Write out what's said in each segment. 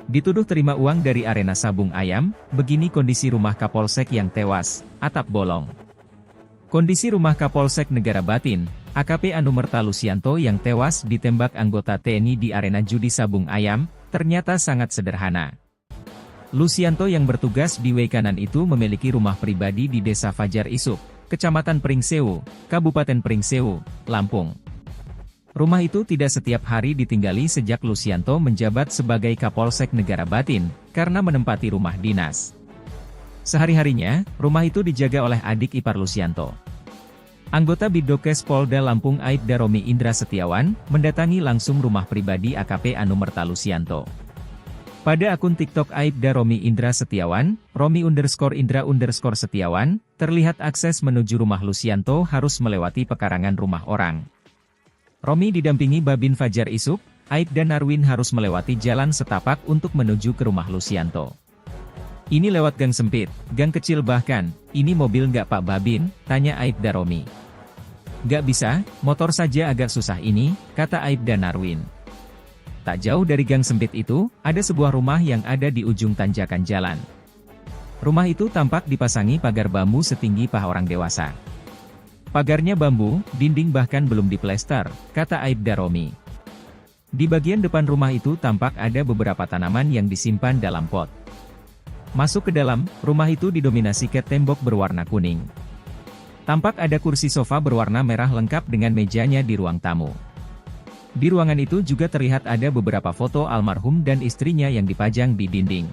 Dituduh terima uang dari arena sabung ayam, begini kondisi rumah Kapolsek yang tewas, atap bolong. Kondisi rumah Kapolsek Negara Batin, AKP Anumerta Lusianto yang tewas ditembak anggota TNI di arena judi sabung ayam, ternyata sangat sederhana. Lusianto yang bertugas di Wekanan itu memiliki rumah pribadi di Desa Fajar Isuk, Kecamatan Pringsewu, Kabupaten Pringsewu, Lampung. Rumah itu tidak setiap hari ditinggali sejak Lusianto menjabat sebagai Kapolsek Negara Batin, karena menempati rumah dinas. Sehari-harinya, rumah itu dijaga oleh adik ipar Lusianto. Anggota Bidokes Polda Lampung Aibda Romi Indra Setiawan, mendatangi langsung rumah pribadi AKP Anumerta Lusianto. Pada akun TikTok Aibda Romi Indra Setiawan, Romi_Indra_Setiawan, terlihat akses menuju rumah Lusianto harus melewati pekarangan rumah orang. Romi didampingi Babin Fajar Isuk, Aibda Narwin harus melewati jalan setapak untuk menuju ke rumah Lusianto. Ini lewat gang sempit, gang kecil bahkan, ini mobil nggak Pak Babin, tanya Aibda Romi. Nggak bisa, motor saja agak susah ini, kata Aibda Narwin. Tak jauh dari gang sempit itu, ada sebuah rumah yang ada di ujung tanjakan jalan. Rumah itu tampak dipasangi pagar bambu setinggi paha orang dewasa. Pagarnya bambu, dinding bahkan belum diplester, kata Aibda Romi. Di bagian depan rumah itu tampak ada beberapa tanaman yang disimpan dalam pot. Masuk ke dalam, rumah itu didominasi cat tembok berwarna kuning. Tampak ada kursi sofa berwarna merah lengkap dengan mejanya di ruang tamu. Di ruangan itu juga terlihat ada beberapa foto almarhum dan istrinya yang dipajang di dinding.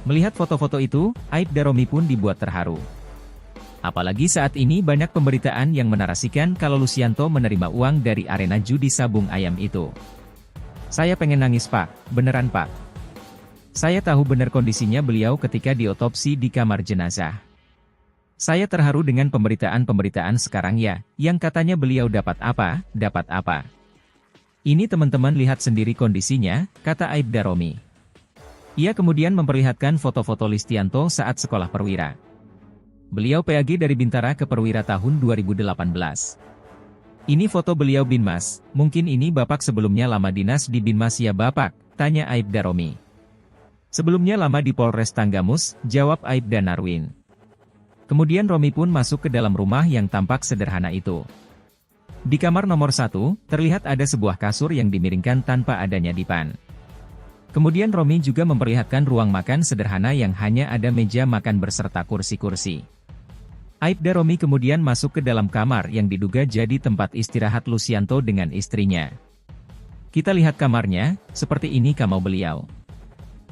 Melihat foto-foto itu, Aibda Romi pun dibuat terharu. Apalagi saat ini banyak pemberitaan yang menarasikan kalau Lusianto menerima uang dari arena judi sabung ayam itu. Saya pengen nangis Pak, beneran Pak. Saya tahu benar kondisinya beliau ketika diotopsi di kamar jenazah. Saya terharu dengan pemberitaan-pemberitaan sekarang ya, yang katanya beliau dapat apa. Ini teman-teman lihat sendiri kondisinya, kata Aibda Romi. Ia kemudian memperlihatkan foto-foto Lusianto saat sekolah perwira. Beliau PAG dari Bintara ke Perwira tahun 2018. Ini foto beliau Binmas, mungkin ini Bapak sebelumnya lama dinas di Binmas ya Bapak, tanya Aibda Romi. Sebelumnya lama di Polres Tanggamus, jawab Aibda Narwin. Kemudian Romi pun masuk ke dalam rumah yang tampak sederhana itu. Di kamar nomor 1, terlihat ada sebuah kasur yang dimiringkan tanpa adanya dipan. Kemudian Romi juga memperlihatkan ruang makan sederhana yang hanya ada meja makan berserta kursi-kursi. Aibda Romi kemudian masuk ke dalam kamar yang diduga jadi tempat istirahat Lusianto dengan istrinya. Kita lihat kamarnya, seperti ini kamar beliau.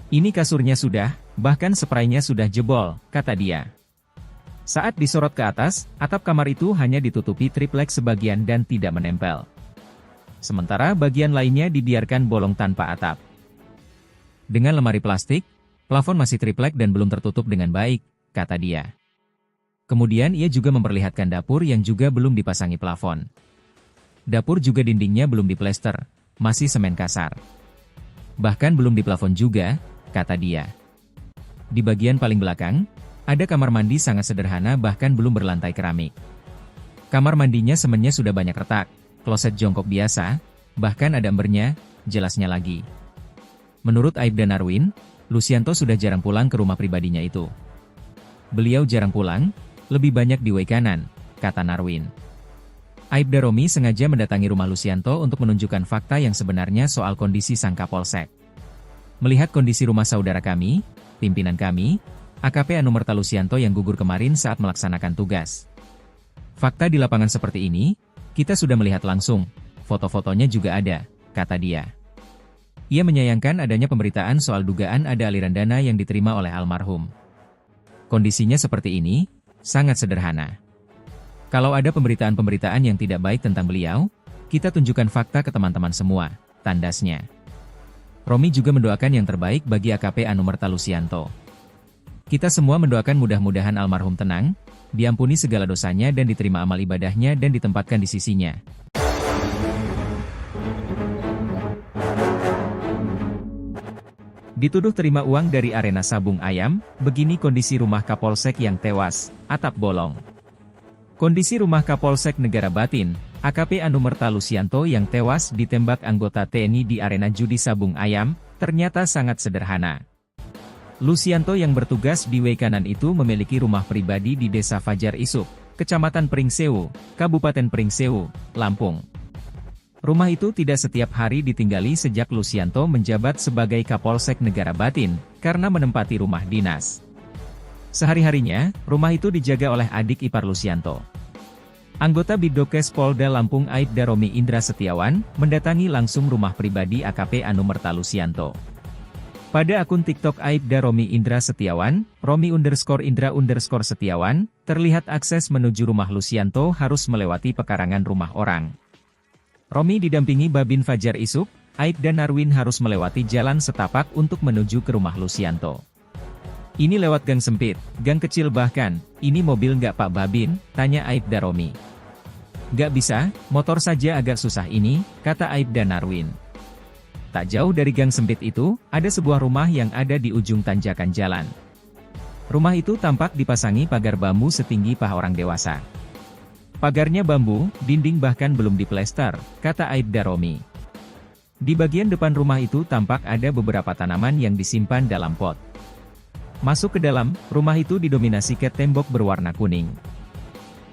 Ini kasurnya sudah, bahkan spraynya sudah jebol, kata dia. Saat disorot ke atas, atap kamar itu hanya ditutupi triplek sebagian dan tidak menempel. Sementara bagian lainnya dibiarkan bolong tanpa atap. Dengan lemari plastik, plafon masih triplek dan belum tertutup dengan baik, kata dia. Kemudian ia juga memperlihatkan dapur yang juga belum dipasangi plafon. Dapur juga dindingnya belum diplester, masih semen kasar. Bahkan belum diplafon juga, kata dia. Di bagian paling belakang, ada kamar mandi sangat sederhana bahkan belum berlantai keramik. Kamar mandinya semennya sudah banyak retak, kloset jongkok biasa, bahkan ada embernya, jelasnya lagi. Menurut Aibda Narwin, Lusianto sudah jarang pulang ke rumah pribadinya itu. Beliau jarang pulang, lebih banyak di Wekanan, kata Narwin. Aibda Romi sengaja mendatangi rumah Lusianto untuk menunjukkan fakta yang sebenarnya soal kondisi sang Kapolsek. Melihat kondisi rumah saudara kami, pimpinan kami, AKP Anumerta Lusianto yang gugur kemarin saat melaksanakan tugas. Fakta di lapangan seperti ini, kita sudah melihat langsung, foto-fotonya juga ada, kata dia. Ia menyayangkan adanya pemberitaan soal dugaan ada aliran dana yang diterima oleh almarhum. Kondisinya seperti ini, sangat sederhana. Kalau ada pemberitaan-pemberitaan yang tidak baik tentang beliau, kita tunjukkan fakta ke teman-teman semua, tandasnya. Romi juga mendoakan yang terbaik bagi AKP Anumerta Lusianto. Kita semua mendoakan mudah-mudahan almarhum tenang, diampuni segala dosanya dan diterima amal ibadahnya dan ditempatkan di sisinya. Dituduh terima uang dari arena sabung ayam, begini kondisi rumah Kapolsek yang tewas, atap bolong. Kondisi rumah Kapolsek Negara Batin, AKP Anumerta Lusianto yang tewas ditembak anggota TNI di arena judi sabung ayam, ternyata sangat sederhana. Lusianto yang bertugas di Wekanan itu memiliki rumah pribadi di Desa Fajar Isuk, Kecamatan Pringsewu, Kabupaten Pringsewu, Lampung. Rumah itu tidak setiap hari ditinggali sejak Lusianto menjabat sebagai Kapolsek Negara Batin, karena menempati rumah dinas. Sehari-harinya, rumah itu dijaga oleh adik ipar Lusianto. Anggota Bidokes Polda Lampung Aibda Romi Indra Setiawan, mendatangi langsung rumah pribadi AKP Anumerta Lusianto. Pada akun TikTok Aibda Romi Indra Setiawan, Romi_Indra_Setiawan, terlihat akses menuju rumah Lusianto harus melewati pekarangan rumah orang. Romi didampingi Babin Fajar Isuk, Aibda Narwin harus melewati jalan setapak untuk menuju ke rumah Lusianto. Ini lewat gang sempit, gang kecil bahkan, ini mobil nggak Pak Babin, tanya Aibda Romi. Nggak bisa, motor saja agak susah ini, kata Aibda Narwin. Tak jauh dari gang sempit itu, ada sebuah rumah yang ada di ujung tanjakan jalan. Rumah itu tampak dipasangi pagar bambu setinggi paha orang dewasa. Pagarnya bambu, dinding bahkan belum diplester, kata Aibda Romi. Di bagian depan rumah itu tampak ada beberapa tanaman yang disimpan dalam pot. Masuk ke dalam, rumah itu didominasi cat tembok berwarna kuning.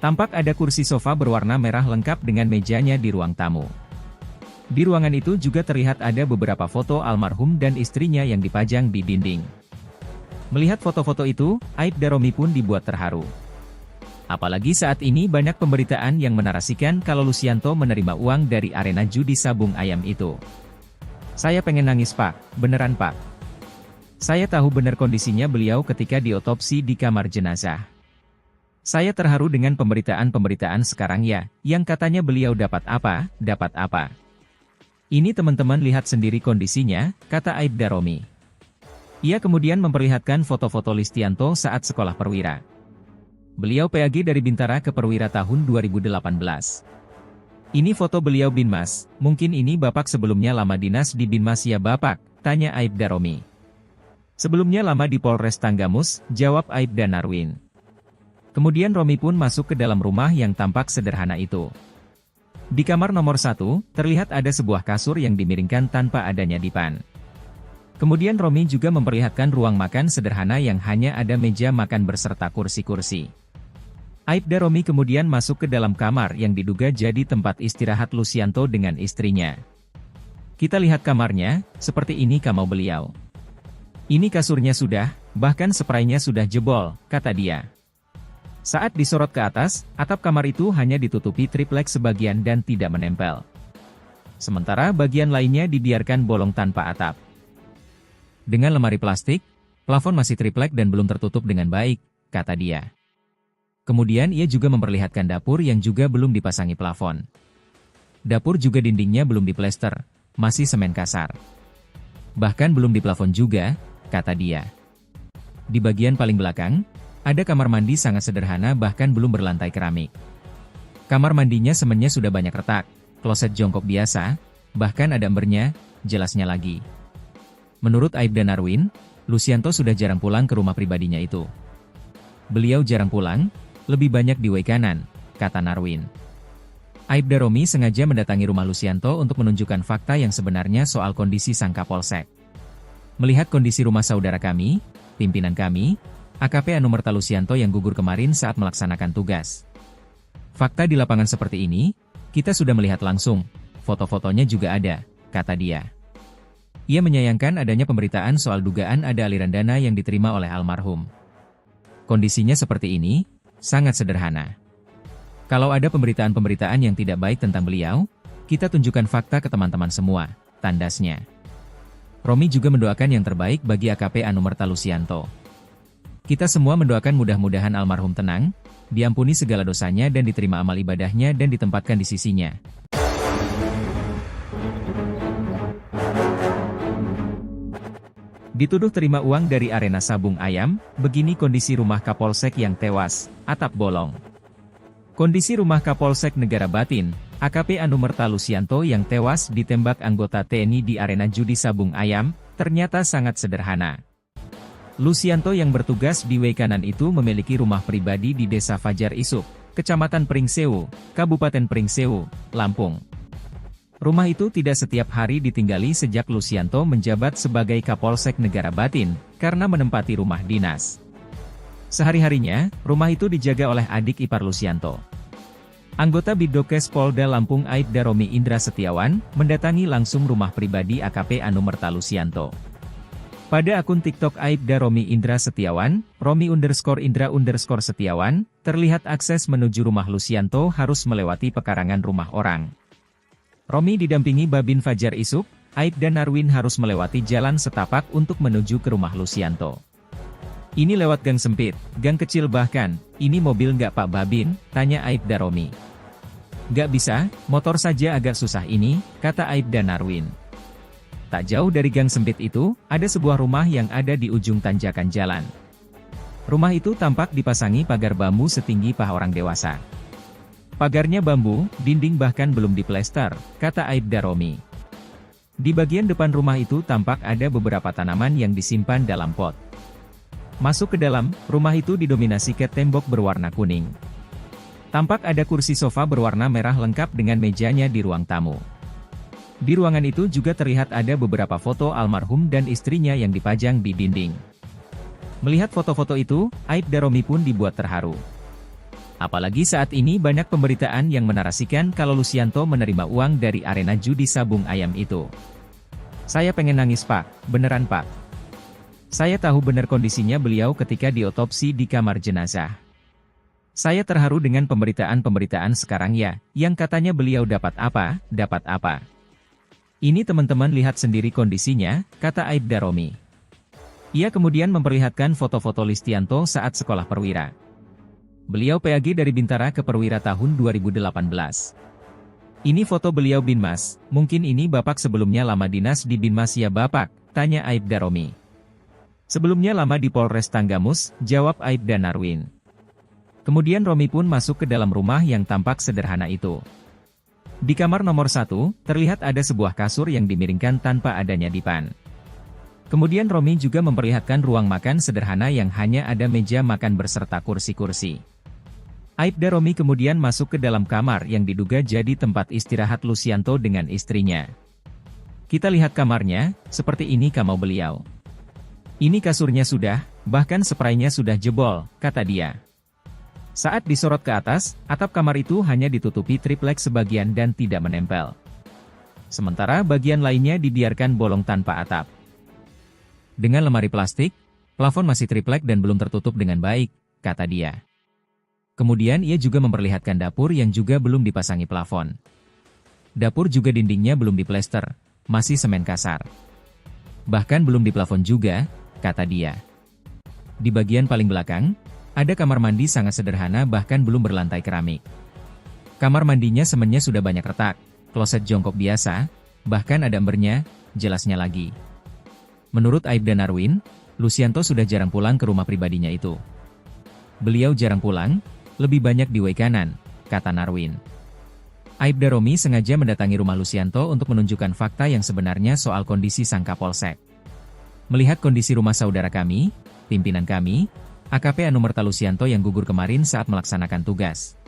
Tampak ada kursi sofa berwarna merah lengkap dengan mejanya di ruang tamu. Di ruangan itu juga terlihat ada beberapa foto almarhum dan istrinya yang dipajang di dinding. Melihat foto-foto itu, Aibda Romi pun dibuat terharu. Apalagi saat ini banyak pemberitaan yang menarasikan kalau Lusianto menerima uang dari arena judi sabung ayam itu. Saya pengen nangis Pak, beneran Pak. Saya tahu benar kondisinya beliau ketika diotopsi di kamar jenazah. Saya terharu dengan pemberitaan-pemberitaan sekarang ya, yang katanya beliau dapat apa, dapat apa. Ini teman-teman lihat sendiri kondisinya, kata Aibda Romi. Ia kemudian memperlihatkan foto-foto Lusianto saat sekolah perwira. Beliau PAG dari Bintara ke Perwira tahun 2018. Ini foto beliau Binmas, mungkin ini Bapak sebelumnya lama dinas di Binmas ya Bapak, tanya Aibda Romi. Sebelumnya lama di Polres Tanggamus, jawab Aibda Narwin. Kemudian Romi pun masuk ke dalam rumah yang tampak sederhana itu. Di kamar nomor 1, terlihat ada sebuah kasur yang dimiringkan tanpa adanya dipan. Kemudian Romi juga memperlihatkan ruang makan sederhana yang hanya ada meja makan berserta kursi-kursi. Aibda Romi kemudian masuk ke dalam kamar yang diduga jadi tempat istirahat Lusianto dengan istrinya. Kita lihat kamarnya, seperti ini kamar beliau. Ini kasurnya sudah, bahkan spraynya sudah jebol, kata dia. Saat disorot ke atas, atap kamar itu hanya ditutupi triplek sebagian dan tidak menempel. Sementara bagian lainnya dibiarkan bolong tanpa atap. Dengan lemari plastik, plafon masih triplek dan belum tertutup dengan baik, kata dia. Kemudian ia juga memperlihatkan dapur yang juga belum dipasangi plafon. Dapur juga dindingnya belum diplester, masih semen kasar. Bahkan belum diplafon juga, kata dia. Di bagian paling belakang, ada kamar mandi sangat sederhana bahkan belum berlantai keramik. Kamar mandinya semennya sudah banyak retak, kloset jongkok biasa, bahkan ada embernya, jelasnya lagi. Menurut Aibda Narwin, Lusianto sudah jarang pulang ke rumah pribadinya itu. Beliau jarang pulang, lebih banyak di Wekanan, kata Narwin. Aibda Romi sengaja mendatangi rumah Lusianto untuk menunjukkan fakta yang sebenarnya soal kondisi sang Kapolsek. Melihat kondisi rumah saudara kami, pimpinan kami, AKP Anumerta Lusianto yang gugur kemarin saat melaksanakan tugas. Fakta di lapangan seperti ini, kita sudah melihat langsung, foto-fotonya juga ada, kata dia. Ia menyayangkan adanya pemberitaan soal dugaan ada aliran dana yang diterima oleh almarhum. Kondisinya seperti ini, sangat sederhana. Kalau ada pemberitaan-pemberitaan yang tidak baik tentang beliau, kita tunjukkan fakta ke teman-teman semua, tandasnya. Romi juga mendoakan yang terbaik bagi AKP Anumerta Lusianto. Kita semua mendoakan mudah-mudahan almarhum tenang, diampuni segala dosanya dan diterima amal ibadahnya dan ditempatkan di sisinya. Dituduh terima uang dari arena sabung ayam, begini kondisi rumah Kapolsek yang tewas, atap bolong. Kondisi rumah Kapolsek Negara Batin, AKP Anumerta Lusianto yang tewas ditembak anggota TNI di arena judi sabung ayam, ternyata sangat sederhana. Lusianto yang bertugas di Wekanan itu memiliki rumah pribadi di Desa Fajar Isuk, Kecamatan Pringsewu, Kabupaten Pringsewu, Lampung. Rumah itu tidak setiap hari ditinggali sejak Lucianto menjabat sebagai Kapolsek Negara Batin, karena menempati rumah dinas. Sehari-harinya, rumah itu dijaga oleh adik ipar Lucianto. Anggota Bidokes Polda Lampung Aibda Romi Indra Setiawan, mendatangi langsung rumah pribadi AKP Anumerta Lucianto. Pada akun TikTok Aibda Romi Indra Setiawan, Romi_Indra_Setiawan, terlihat akses menuju rumah Lucianto harus melewati pekarangan rumah orang. Romi didampingi Babin Fajar Isuk, Aibda Narwin harus melewati jalan setapak untuk menuju ke rumah Lucianto. Ini lewat gang sempit, gang kecil bahkan, ini mobil nggak Pak Babin, tanya Aibda Romi. Nggak bisa, motor saja agak susah ini, kata Aibda Narwin. Tak jauh dari gang sempit itu, ada sebuah rumah yang ada di ujung tanjakan jalan. Rumah itu tampak dipasangi pagar bambu setinggi paha orang dewasa. Pagarnya bambu, dinding bahkan belum diplester, kata Aibda Romi. Di bagian depan rumah itu tampak ada beberapa tanaman yang disimpan dalam pot. Masuk ke dalam, rumah itu didominasi cat tembok berwarna kuning. Tampak ada kursi sofa berwarna merah lengkap dengan mejanya di ruang tamu. Di ruangan itu juga terlihat ada beberapa foto almarhum dan istrinya yang dipajang di dinding. Melihat foto-foto itu, Aibda Romi pun dibuat terharu. Apalagi saat ini banyak pemberitaan yang menarasikan kalau Lucianto menerima uang dari arena judi sabung ayam itu. Saya pengen nangis Pak, beneran Pak. Saya tahu benar kondisinya beliau ketika diotopsi di kamar jenazah. Saya terharu dengan pemberitaan-pemberitaan sekarang ya, yang katanya beliau dapat apa. Ini teman-teman lihat sendiri kondisinya, kata Aibda Romi. Ia kemudian memperlihatkan foto-foto Lucianto saat sekolah perwira. Beliau PAG dari Bintara ke Perwira tahun 2018. Ini foto beliau Binmas, mungkin ini Bapak sebelumnya lama dinas di Binmas ya Bapak, tanya Aibda Romi. Sebelumnya lama di Polres Tanggamus, jawab Aibda Narwin. Kemudian Romi pun masuk ke dalam rumah yang tampak sederhana itu. Di kamar nomor 1, terlihat ada sebuah kasur yang dimiringkan tanpa adanya dipan. Kemudian Romi juga memperlihatkan ruang makan sederhana yang hanya ada meja makan berserta kursi-kursi. Aibda Romi kemudian masuk ke dalam kamar yang diduga jadi tempat istirahat Lucianto dengan istrinya. Kita lihat kamarnya, seperti ini kamar beliau. Ini kasurnya sudah, bahkan spraynya sudah jebol, kata dia. Saat disorot ke atas, atap kamar itu hanya ditutupi triplek sebagian dan tidak menempel. Sementara bagian lainnya dibiarkan bolong tanpa atap. Dengan lemari plastik, plafon masih triplek dan belum tertutup dengan baik, kata dia. Kemudian ia juga memperlihatkan dapur yang juga belum dipasangi plafon. Dapur juga dindingnya belum diplester, masih semen kasar. Bahkan belum diplafon juga, kata dia. Di bagian paling belakang, ada kamar mandi sangat sederhana bahkan belum berlantai keramik. Kamar mandinya semennya sudah banyak retak, kloset jongkok biasa, bahkan ada embernya, jelasnya lagi. Menurut Aibda Narwin, Lucianto sudah jarang pulang ke rumah pribadinya itu. Beliau jarang pulang, lebih banyak di way kanan, kata Narwin. Aibda Romi sengaja mendatangi rumah Lucianto untuk menunjukkan fakta yang sebenarnya soal kondisi sang Kapolsek. Melihat kondisi rumah saudara kami, pimpinan kami, AKP Anumerta Lucianto yang gugur kemarin saat melaksanakan tugas.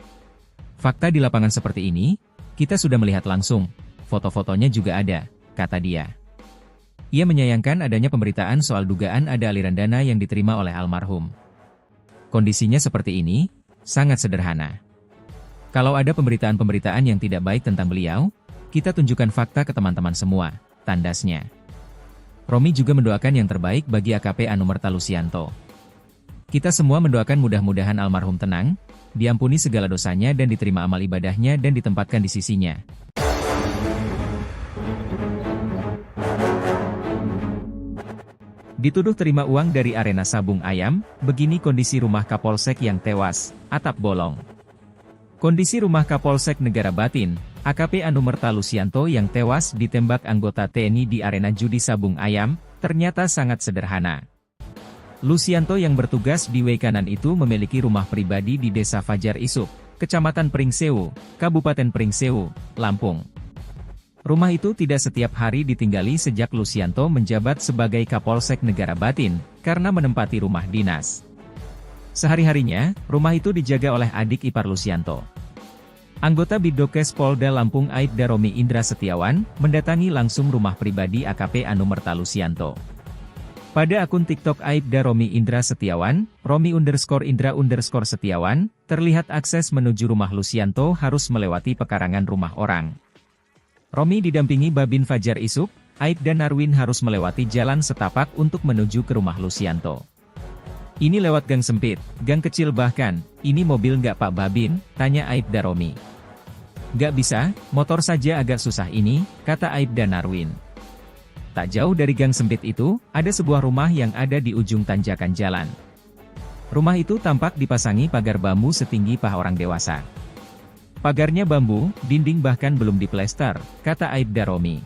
Fakta di lapangan seperti ini, kita sudah melihat langsung, foto-fotonya juga ada, kata dia. Ia menyayangkan adanya pemberitaan soal dugaan ada aliran dana yang diterima oleh almarhum. Kondisinya seperti ini, sangat sederhana. Kalau ada pemberitaan-pemberitaan yang tidak baik tentang beliau, kita tunjukkan fakta ke teman-teman semua, tandasnya. Romi juga mendoakan yang terbaik bagi AKP Anumerta Lucianto. Kita semua mendoakan mudah-mudahan almarhum tenang, diampuni segala dosanya dan diterima amal ibadahnya dan ditempatkan di sisinya. Dituduh terima uang dari arena sabung ayam, begini kondisi rumah Kapolsek yang tewas, atap bolong. Kondisi rumah Kapolsek Negara Batin, AKP Anumerta Lucianto yang tewas ditembak anggota TNI di arena judi sabung ayam, ternyata sangat sederhana. Lucianto yang bertugas di way kanan itu memiliki rumah pribadi di Desa Fajar Isuk, Kecamatan Pringsewu, Kabupaten Pringsewu, Lampung. Rumah itu tidak setiap hari ditinggali sejak Lucianto menjabat sebagai Kapolsek Negara Batin, karena menempati rumah dinas. Sehari-harinya, rumah itu dijaga oleh adik ipar Lusianto. Anggota Bidokes Polda Lampung Aibda Romi Indra Setiawan, mendatangi langsung rumah pribadi AKP Anumerta Lusianto. Pada akun TikTok Aibda Romi Indra Setiawan, Romi_Indra_Setiawan, terlihat akses menuju rumah Lusianto harus melewati pekarangan rumah orang. Romi didampingi Babin Fajar Isuk, Aibda Narwin harus melewati jalan setapak untuk menuju ke rumah Lusianto. Ini lewat gang sempit, gang kecil bahkan, ini mobil nggak Pak Babin, tanya Aibda Romi. Nggak bisa, motor saja agak susah ini, kata Aibda Narwin. Tak jauh dari gang sempit itu, ada sebuah rumah yang ada di ujung tanjakan jalan. Rumah itu tampak dipasangi pagar bambu setinggi paha orang dewasa. Pagarnya bambu, dinding bahkan belum diplester, kata Aibda Romi.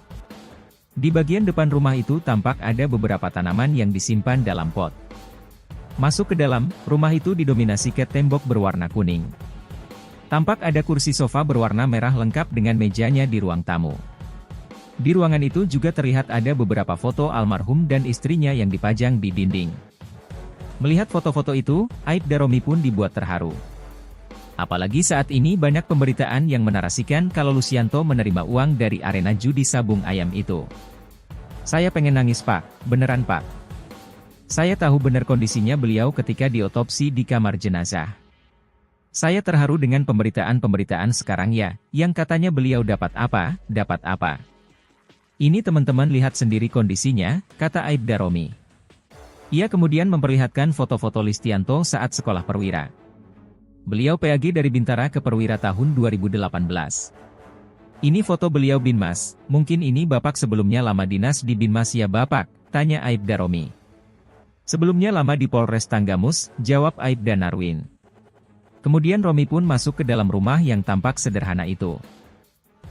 Di bagian depan rumah itu tampak ada beberapa tanaman yang disimpan dalam pot. Masuk ke dalam, rumah itu didominasi cat tembok berwarna kuning. Tampak ada kursi sofa berwarna merah lengkap dengan mejanya di ruang tamu. Di ruangan itu juga terlihat ada beberapa foto almarhum dan istrinya yang dipajang di dinding. Melihat foto-foto itu, Aibda Romi pun dibuat terharu. Apalagi saat ini banyak pemberitaan yang menarasikan kalau Lusianto menerima uang dari arena judi sabung ayam itu. Saya pengen nangis Pak, beneran Pak. Saya tahu benar kondisinya beliau ketika diotopsi di kamar jenazah. Saya terharu dengan pemberitaan-pemberitaan sekarang ya, yang katanya beliau dapat apa. Ini teman-teman lihat sendiri kondisinya, kata Aibda Romi. Ia kemudian memperlihatkan foto-foto Lusianto saat sekolah perwira. Beliau PAG dari Bintara ke Perwira tahun 2018. Ini foto beliau Binmas, mungkin ini Bapak sebelumnya lama dinas di Binmas ya Bapak, tanya Aibda Romi. Sebelumnya lama di Polres Tanggamus, jawab Aibda Narwin. Kemudian Romi pun masuk ke dalam rumah yang tampak sederhana itu.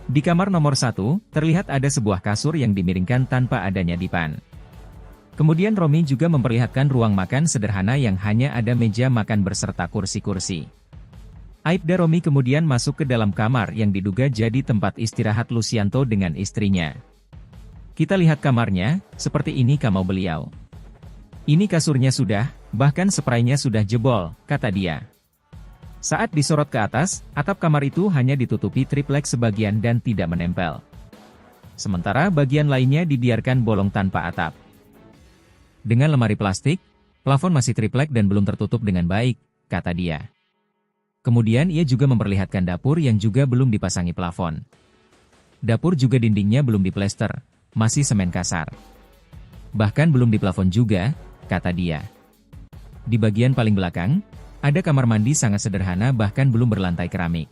Di kamar nomor 1, terlihat ada sebuah kasur yang dimiringkan tanpa adanya dipan. Kemudian Romi juga memperlihatkan ruang makan sederhana yang hanya ada meja makan berserta kursi-kursi. Aibda Romi kemudian masuk ke dalam kamar yang diduga jadi tempat istirahat Lusianto dengan istrinya. Kita lihat kamarnya, seperti ini kamar beliau. Ini kasurnya sudah, bahkan spraynya sudah jebol, kata dia. Saat disorot ke atas, atap kamar itu hanya ditutupi triplek sebagian dan tidak menempel. Sementara bagian lainnya dibiarkan bolong tanpa atap. Dengan lemari plastik, plafon masih triplek dan belum tertutup dengan baik, kata dia. Kemudian ia juga memperlihatkan dapur yang juga belum dipasangi plafon. Dapur juga dindingnya belum diplester, masih semen kasar. Bahkan belum di plafon juga, kata dia. Di bagian paling belakang, ada kamar mandi sangat sederhana bahkan belum berlantai keramik.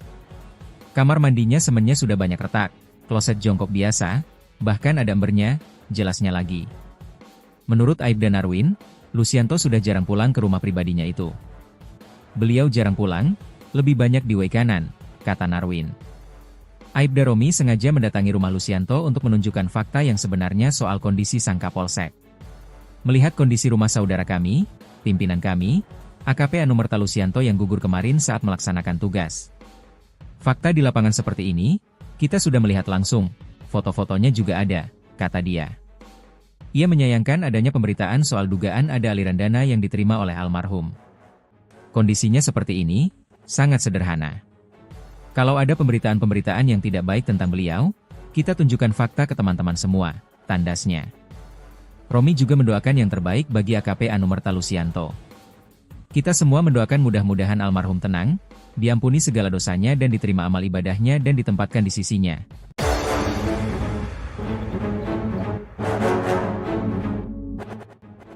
Kamar mandinya semennya sudah banyak retak, kloset jongkok biasa, bahkan ada embernya, jelasnya lagi. Menurut Aibda Narwin, Lusianto sudah jarang pulang ke rumah pribadinya itu. Beliau jarang pulang, lebih banyak di Wekanan, kata Narwin. Aibda Romi sengaja mendatangi rumah Lusianto untuk menunjukkan fakta yang sebenarnya soal kondisi sang Kapolsek. Melihat kondisi rumah saudara kami, pimpinan kami, AKP Anumerta Lusianto yang gugur kemarin saat melaksanakan tugas. Fakta di lapangan seperti ini, kita sudah melihat langsung, foto-fotonya juga ada, kata dia. Ia menyayangkan adanya pemberitaan soal dugaan ada aliran dana yang diterima oleh almarhum. Kondisinya seperti ini, sangat sederhana. Kalau ada pemberitaan-pemberitaan yang tidak baik tentang beliau, kita tunjukkan fakta ke teman-teman semua, tandasnya. Romi juga mendoakan yang terbaik bagi AKP Anumerta Lusianto. Kita semua mendoakan mudah-mudahan almarhum tenang, diampuni segala dosanya dan diterima amal ibadahnya dan ditempatkan di sisinya.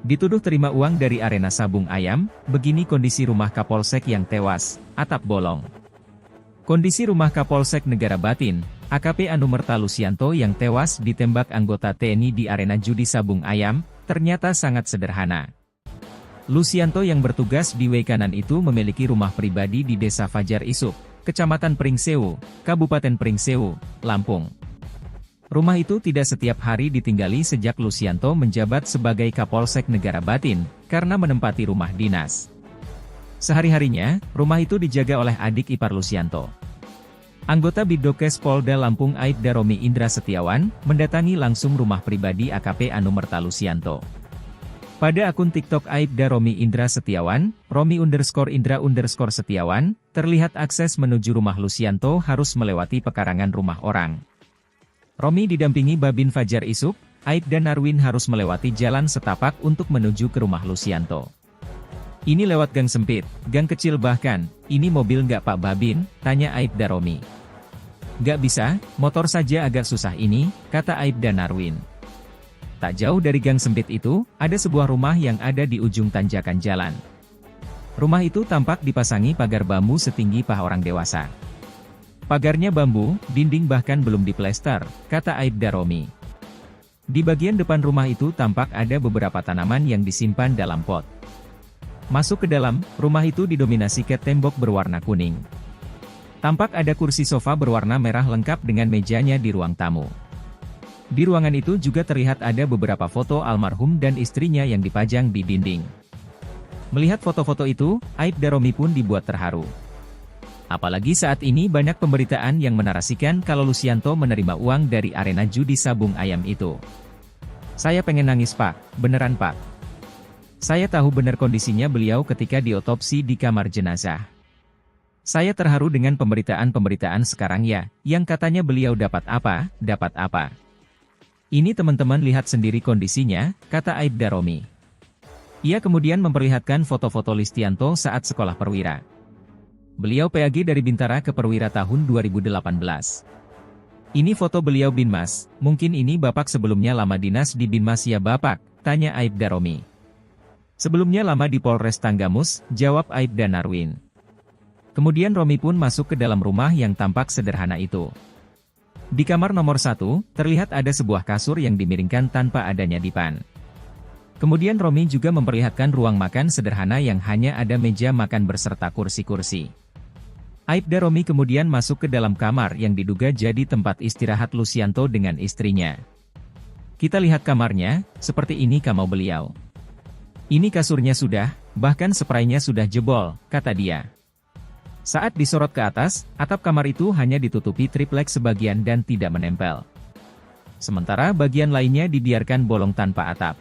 Dituduh terima uang dari arena sabung ayam, begini kondisi rumah Kapolsek yang tewas, atap bolong. Kondisi rumah Kapolsek Negara Batin, AKP Anumerta Lusianto yang tewas ditembak anggota TNI di arena judi sabung ayam, ternyata sangat sederhana. Lusianto yang bertugas di Wekanan itu memiliki rumah pribadi di Desa Fajar Isuk, Kecamatan Pringsewu, Kabupaten Pringsewu, Lampung. Rumah itu tidak setiap hari ditinggali sejak Lusianto menjabat sebagai Kapolsek Negara Batin, karena menempati rumah dinas. Sehari-harinya, rumah itu dijaga oleh adik ipar Lusianto. Anggota Bidokes Polda Lampung Aibda Romi Indra Setiawan, mendatangi langsung rumah pribadi AKP Anumerta Lusianto. Pada akun TikTok Aibda Romi Indra Setiawan, Romi_Indra_Setiawan, terlihat akses menuju rumah Lucianto harus melewati pekarangan rumah orang. Romi didampingi Babin Fajar Isuk, Aibda Narwin harus melewati jalan setapak untuk menuju ke rumah Lucianto. Ini lewat gang sempit, gang kecil bahkan, ini mobil nggak Pak Babin, tanya Aibda Romi. Nggak bisa, motor saja agak susah ini, kata Aibda Narwin. Tak jauh dari gang sempit itu, ada sebuah rumah yang ada di ujung tanjakan jalan. Rumah itu tampak dipasangi pagar bambu setinggi paha orang dewasa. Pagarnya bambu, dinding bahkan belum diplester, kata Aibda Romi. Di bagian depan rumah itu tampak ada beberapa tanaman yang disimpan dalam pot. Masuk ke dalam, rumah itu didominasi cat tembok berwarna kuning. Tampak ada kursi sofa berwarna merah lengkap dengan mejanya di ruang tamu. Di ruangan itu juga terlihat ada beberapa foto almarhum dan istrinya yang dipajang di dinding. Melihat foto-foto itu, Aibda Romi pun dibuat terharu. Apalagi saat ini banyak pemberitaan yang menarasikan kalau Lucianto menerima uang dari arena judi sabung ayam itu. Saya pengen nangis Pak, beneran Pak. Saya tahu benar kondisinya beliau ketika diotopsi di kamar jenazah. Saya terharu dengan pemberitaan-pemberitaan sekarang ya, yang katanya beliau dapat apa. Ini teman-teman lihat sendiri kondisinya, kata Aibda Romi. Ia kemudian memperlihatkan foto-foto Lucianto saat sekolah perwira. Beliau PAG dari Bintara ke Perwira tahun 2018. Ini foto beliau Binmas, mungkin ini Bapak sebelumnya lama dinas di Binmas ya Bapak, tanya Aibda Romi. Sebelumnya lama di Polres Tanggamus, jawab Aibda Narwin. Kemudian Romi pun masuk ke dalam rumah yang tampak sederhana itu. Di kamar nomor 1, terlihat ada sebuah kasur yang dimiringkan tanpa adanya dipan. Kemudian Romi juga memperlihatkan ruang makan sederhana yang hanya ada meja makan berserta kursi-kursi. Aibda Romi kemudian masuk ke dalam kamar yang diduga jadi tempat istirahat Lucianto dengan istrinya. Kita lihat kamarnya, seperti ini kamar beliau. Ini kasurnya sudah, bahkan spraynya sudah jebol, kata dia. Saat disorot ke atas, atap kamar itu hanya ditutupi triplek sebagian dan tidak menempel. Sementara bagian lainnya dibiarkan bolong tanpa atap.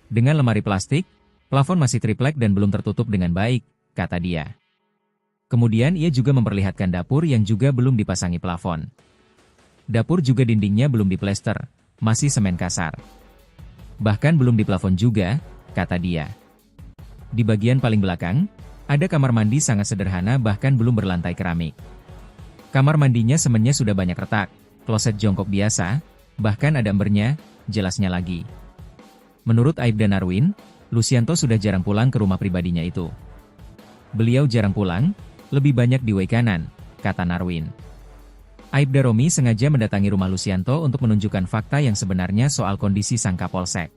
Dengan lemari plastik, plafon masih triplek dan belum tertutup dengan baik, kata dia. Kemudian ia juga memperlihatkan dapur yang juga belum dipasangi plafon. Dapur juga dindingnya belum diplester, masih semen kasar. Bahkan belum diplafon juga, kata dia. Di bagian paling belakang, ada kamar mandi sangat sederhana bahkan belum berlantai keramik. Kamar mandinya semennya sudah banyak retak, kloset jongkok biasa, bahkan ada embernya, jelasnya lagi. Menurut Aibda Narwin, Lucianto sudah jarang pulang ke rumah pribadinya itu. Beliau jarang pulang, lebih banyak di kanan, kata Narwin. Aibda Romi sengaja mendatangi rumah Lucianto untuk menunjukkan fakta yang sebenarnya soal kondisi sang Kapolsek.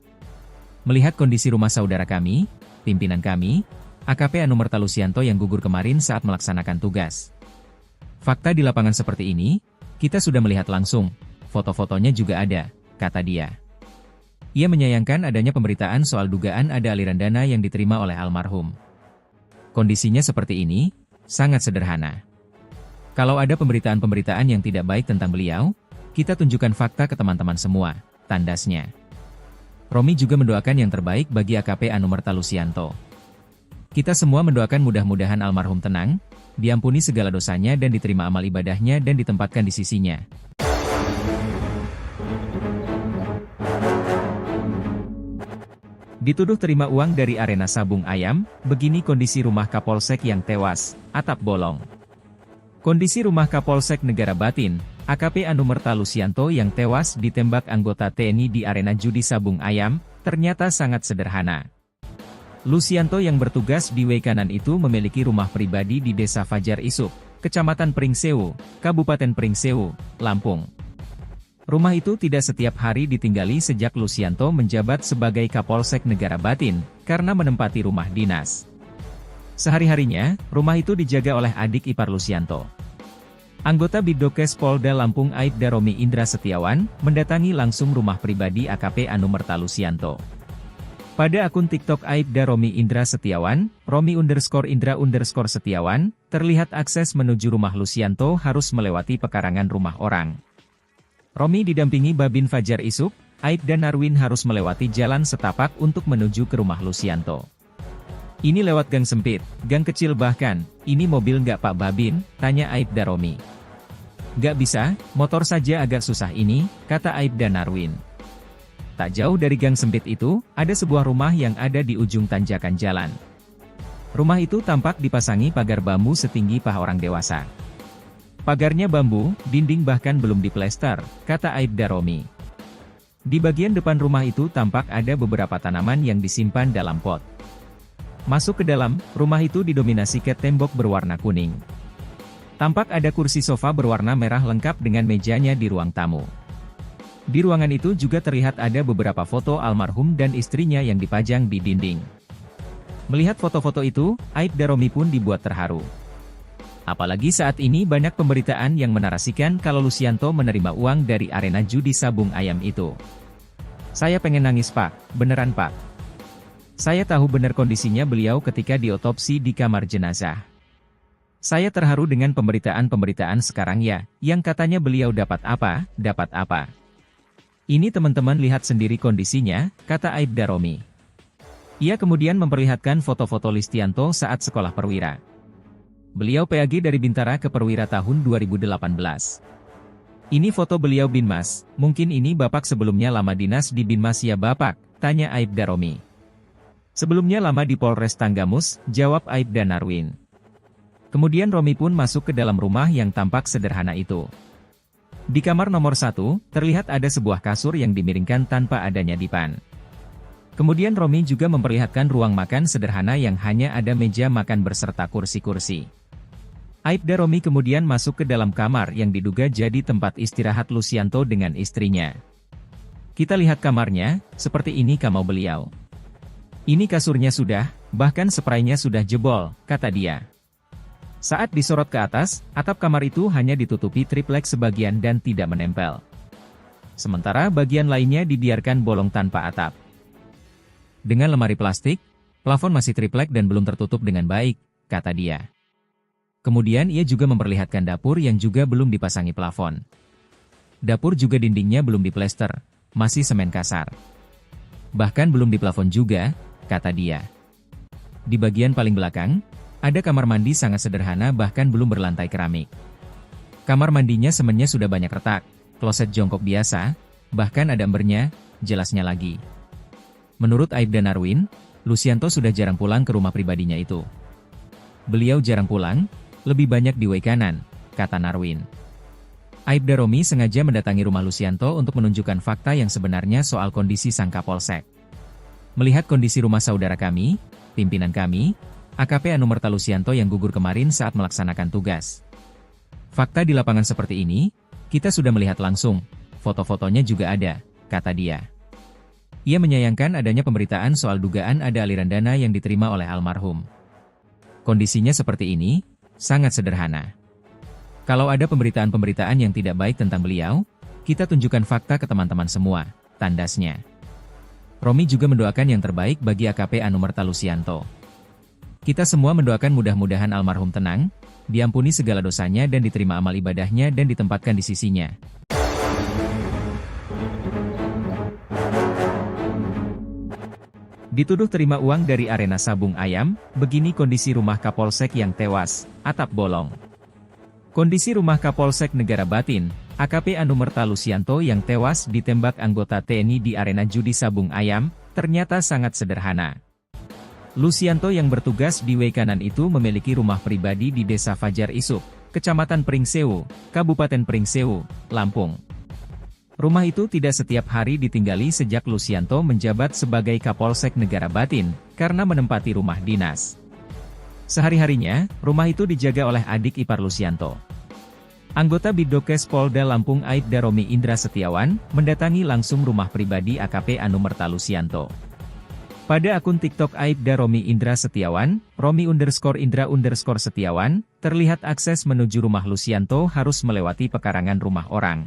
Melihat kondisi rumah saudara kami, pimpinan kami, AKP Anumerta Lucianto yang gugur kemarin saat melaksanakan tugas. Fakta di lapangan seperti ini, kita sudah melihat langsung, foto-fotonya juga ada, kata dia. Ia menyayangkan adanya pemberitaan soal dugaan ada aliran dana yang diterima oleh almarhum. Kondisinya seperti ini, sangat sederhana. Kalau ada pemberitaan-pemberitaan yang tidak baik tentang beliau, kita tunjukkan fakta ke teman-teman semua, tandasnya. Romi juga mendoakan yang terbaik bagi AKP Anumerta Lucianto. Kita semua mendoakan mudah-mudahan almarhum tenang, diampuni segala dosanya dan diterima amal ibadahnya dan ditempatkan di sisinya. Dituduh terima uang dari arena sabung ayam, begini kondisi rumah Kapolsek yang tewas, atap bolong. Kondisi rumah Kapolsek Negara Batin, AKP Anumerta Lucianto yang tewas ditembak anggota TNI di arena judi sabung ayam, ternyata sangat sederhana. Lucianto yang bertugas di kanan itu memiliki rumah pribadi di Desa Fajar Isuk, Kecamatan Pringsewu, Kabupaten Pringsewu, Lampung. Rumah itu tidak setiap hari ditinggali sejak Lucianto menjabat sebagai Kapolsek Negara Batin, karena menempati rumah dinas. Sehari-harinya, rumah itu dijaga oleh adik ipar Lucianto. Anggota Bidokes Polda Lampung Aibda Romi Indra Setiawan, mendatangi langsung rumah pribadi AKP Anumerta Lucianto. Pada akun TikTok Aibda Romi Indra Setiawan, Romi_Indra_Setiawan, terlihat akses menuju rumah Lucianto harus melewati pekarangan rumah orang. Romi didampingi Babin Fajar Isuk, Aibda Narwin harus melewati jalan setapak untuk menuju ke rumah Lucianto. Ini lewat gang sempit, gang kecil bahkan, ini mobil nggak Pak Babin, tanya Aibda Romi. Nggak bisa, motor saja agak susah ini, kata Aibda Narwin. Tak jauh dari gang sempit itu, ada sebuah rumah yang ada di ujung tanjakan jalan. Rumah itu tampak dipasangi pagar bambu setinggi paha orang dewasa. Pagarnya bambu, dinding bahkan belum diplester, kata Aibda Romi. Di bagian depan rumah itu tampak ada beberapa tanaman yang disimpan dalam pot. Masuk ke dalam, rumah itu didominasi cat tembok berwarna kuning. Tampak ada kursi sofa berwarna merah lengkap dengan mejanya di ruang tamu. Di ruangan itu juga terlihat ada beberapa foto almarhum dan istrinya yang dipajang di dinding. Melihat foto-foto itu, Aibda Romi pun dibuat terharu. Apalagi saat ini banyak pemberitaan yang menarasikan kalau Lucianto menerima uang dari arena judi sabung ayam itu. Saya pengen nangis Pak, beneran Pak. Saya tahu benar kondisinya beliau ketika diotopsi di kamar jenazah. Saya terharu dengan pemberitaan-pemberitaan sekarang ya, yang katanya beliau dapat apa. Ini teman-teman lihat sendiri kondisinya, kata Aibda Romi. Ia kemudian memperlihatkan foto-foto Lucianto saat sekolah perwira. Beliau PAG dari Bintara ke Perwira tahun 2018. Ini foto beliau Binmas, mungkin ini Bapak sebelumnya lama dinas di Binmas ya Bapak, tanya Aibda Romi. Sebelumnya lama di Polres Tanggamus, jawab Aibda Narwin. Kemudian Romi pun masuk ke dalam rumah yang tampak sederhana itu. Di kamar nomor 1, terlihat ada sebuah kasur yang dimiringkan tanpa adanya dipan. Kemudian Romi juga memperlihatkan ruang makan sederhana yang hanya ada meja makan berserta kursi-kursi. Aibda Romi kemudian masuk ke dalam kamar yang diduga jadi tempat istirahat Lucianto dengan istrinya. Kita lihat kamarnya, seperti ini kamar beliau. Ini kasurnya sudah, bahkan spraynya sudah jebol, kata dia. Saat disorot ke atas, atap kamar itu hanya ditutupi triplek sebagian dan tidak menempel. Sementara bagian lainnya dibiarkan bolong tanpa atap. Dengan lemari plastik, plafon masih triplek dan belum tertutup dengan baik, kata dia. Kemudian ia juga memperlihatkan dapur yang juga belum dipasangi plafon. Dapur juga dindingnya belum diplester, masih semen kasar. Bahkan belum diplafon juga, kata dia. Di bagian paling belakang, ada kamar mandi sangat sederhana bahkan belum berlantai keramik. Kamar mandinya semennya sudah banyak retak, kloset jongkok biasa, bahkan ada embernya, jelasnya lagi. Menurut Aibda Narwin, Lucianto sudah jarang pulang ke rumah pribadinya itu. Beliau jarang pulang, lebih banyak di WC kanan, kata Narwin. Aibda Romi sengaja mendatangi rumah Lucianto untuk menunjukkan fakta yang sebenarnya soal kondisi sang Kapolsek. Melihat kondisi rumah saudara kami, pimpinan kami, AKP Anumerta Lucianto yang gugur kemarin saat melaksanakan tugas. Fakta di lapangan seperti ini, kita sudah melihat langsung, foto-fotonya juga ada, kata dia. Ia menyayangkan adanya pemberitaan soal dugaan ada aliran dana yang diterima oleh almarhum. Kondisinya seperti ini, sangat sederhana. Kalau ada pemberitaan-pemberitaan yang tidak baik tentang beliau, kita tunjukkan fakta ke teman-teman semua, tandasnya. Romi juga mendoakan yang terbaik bagi AKP Anumerta Lucianto. Kita semua mendoakan mudah-mudahan almarhum tenang, diampuni segala dosanya dan diterima amal ibadahnya dan ditempatkan di sisinya. Dituduh terima uang dari arena sabung ayam, begini kondisi rumah Kapolsek yang tewas, atap bolong. Kondisi rumah Kapolsek Negara Batin, AKP Anumerta Lucianto yang tewas ditembak anggota TNI di arena judi sabung ayam, ternyata sangat sederhana. Lucianto yang bertugas di WC kanan itu memiliki rumah pribadi di Desa Fajar Isuk, Kecamatan Pringsewu, Kabupaten Pringsewu, Lampung. Rumah itu tidak setiap hari ditinggali sejak Lucianto menjabat sebagai Kapolsek Negara Batin, karena menempati rumah dinas. Sehari-harinya, rumah itu dijaga oleh adik ipar Lucianto. Anggota Bidokes Polda Lampung Aibda Romi Indra Setiawan, mendatangi langsung rumah pribadi AKP Anumerta Lucianto. Pada akun TikTok Aibda Romi Indra Setiawan, Romi_Indra_Setiawan, terlihat akses menuju rumah Lucianto harus melewati pekarangan rumah orang.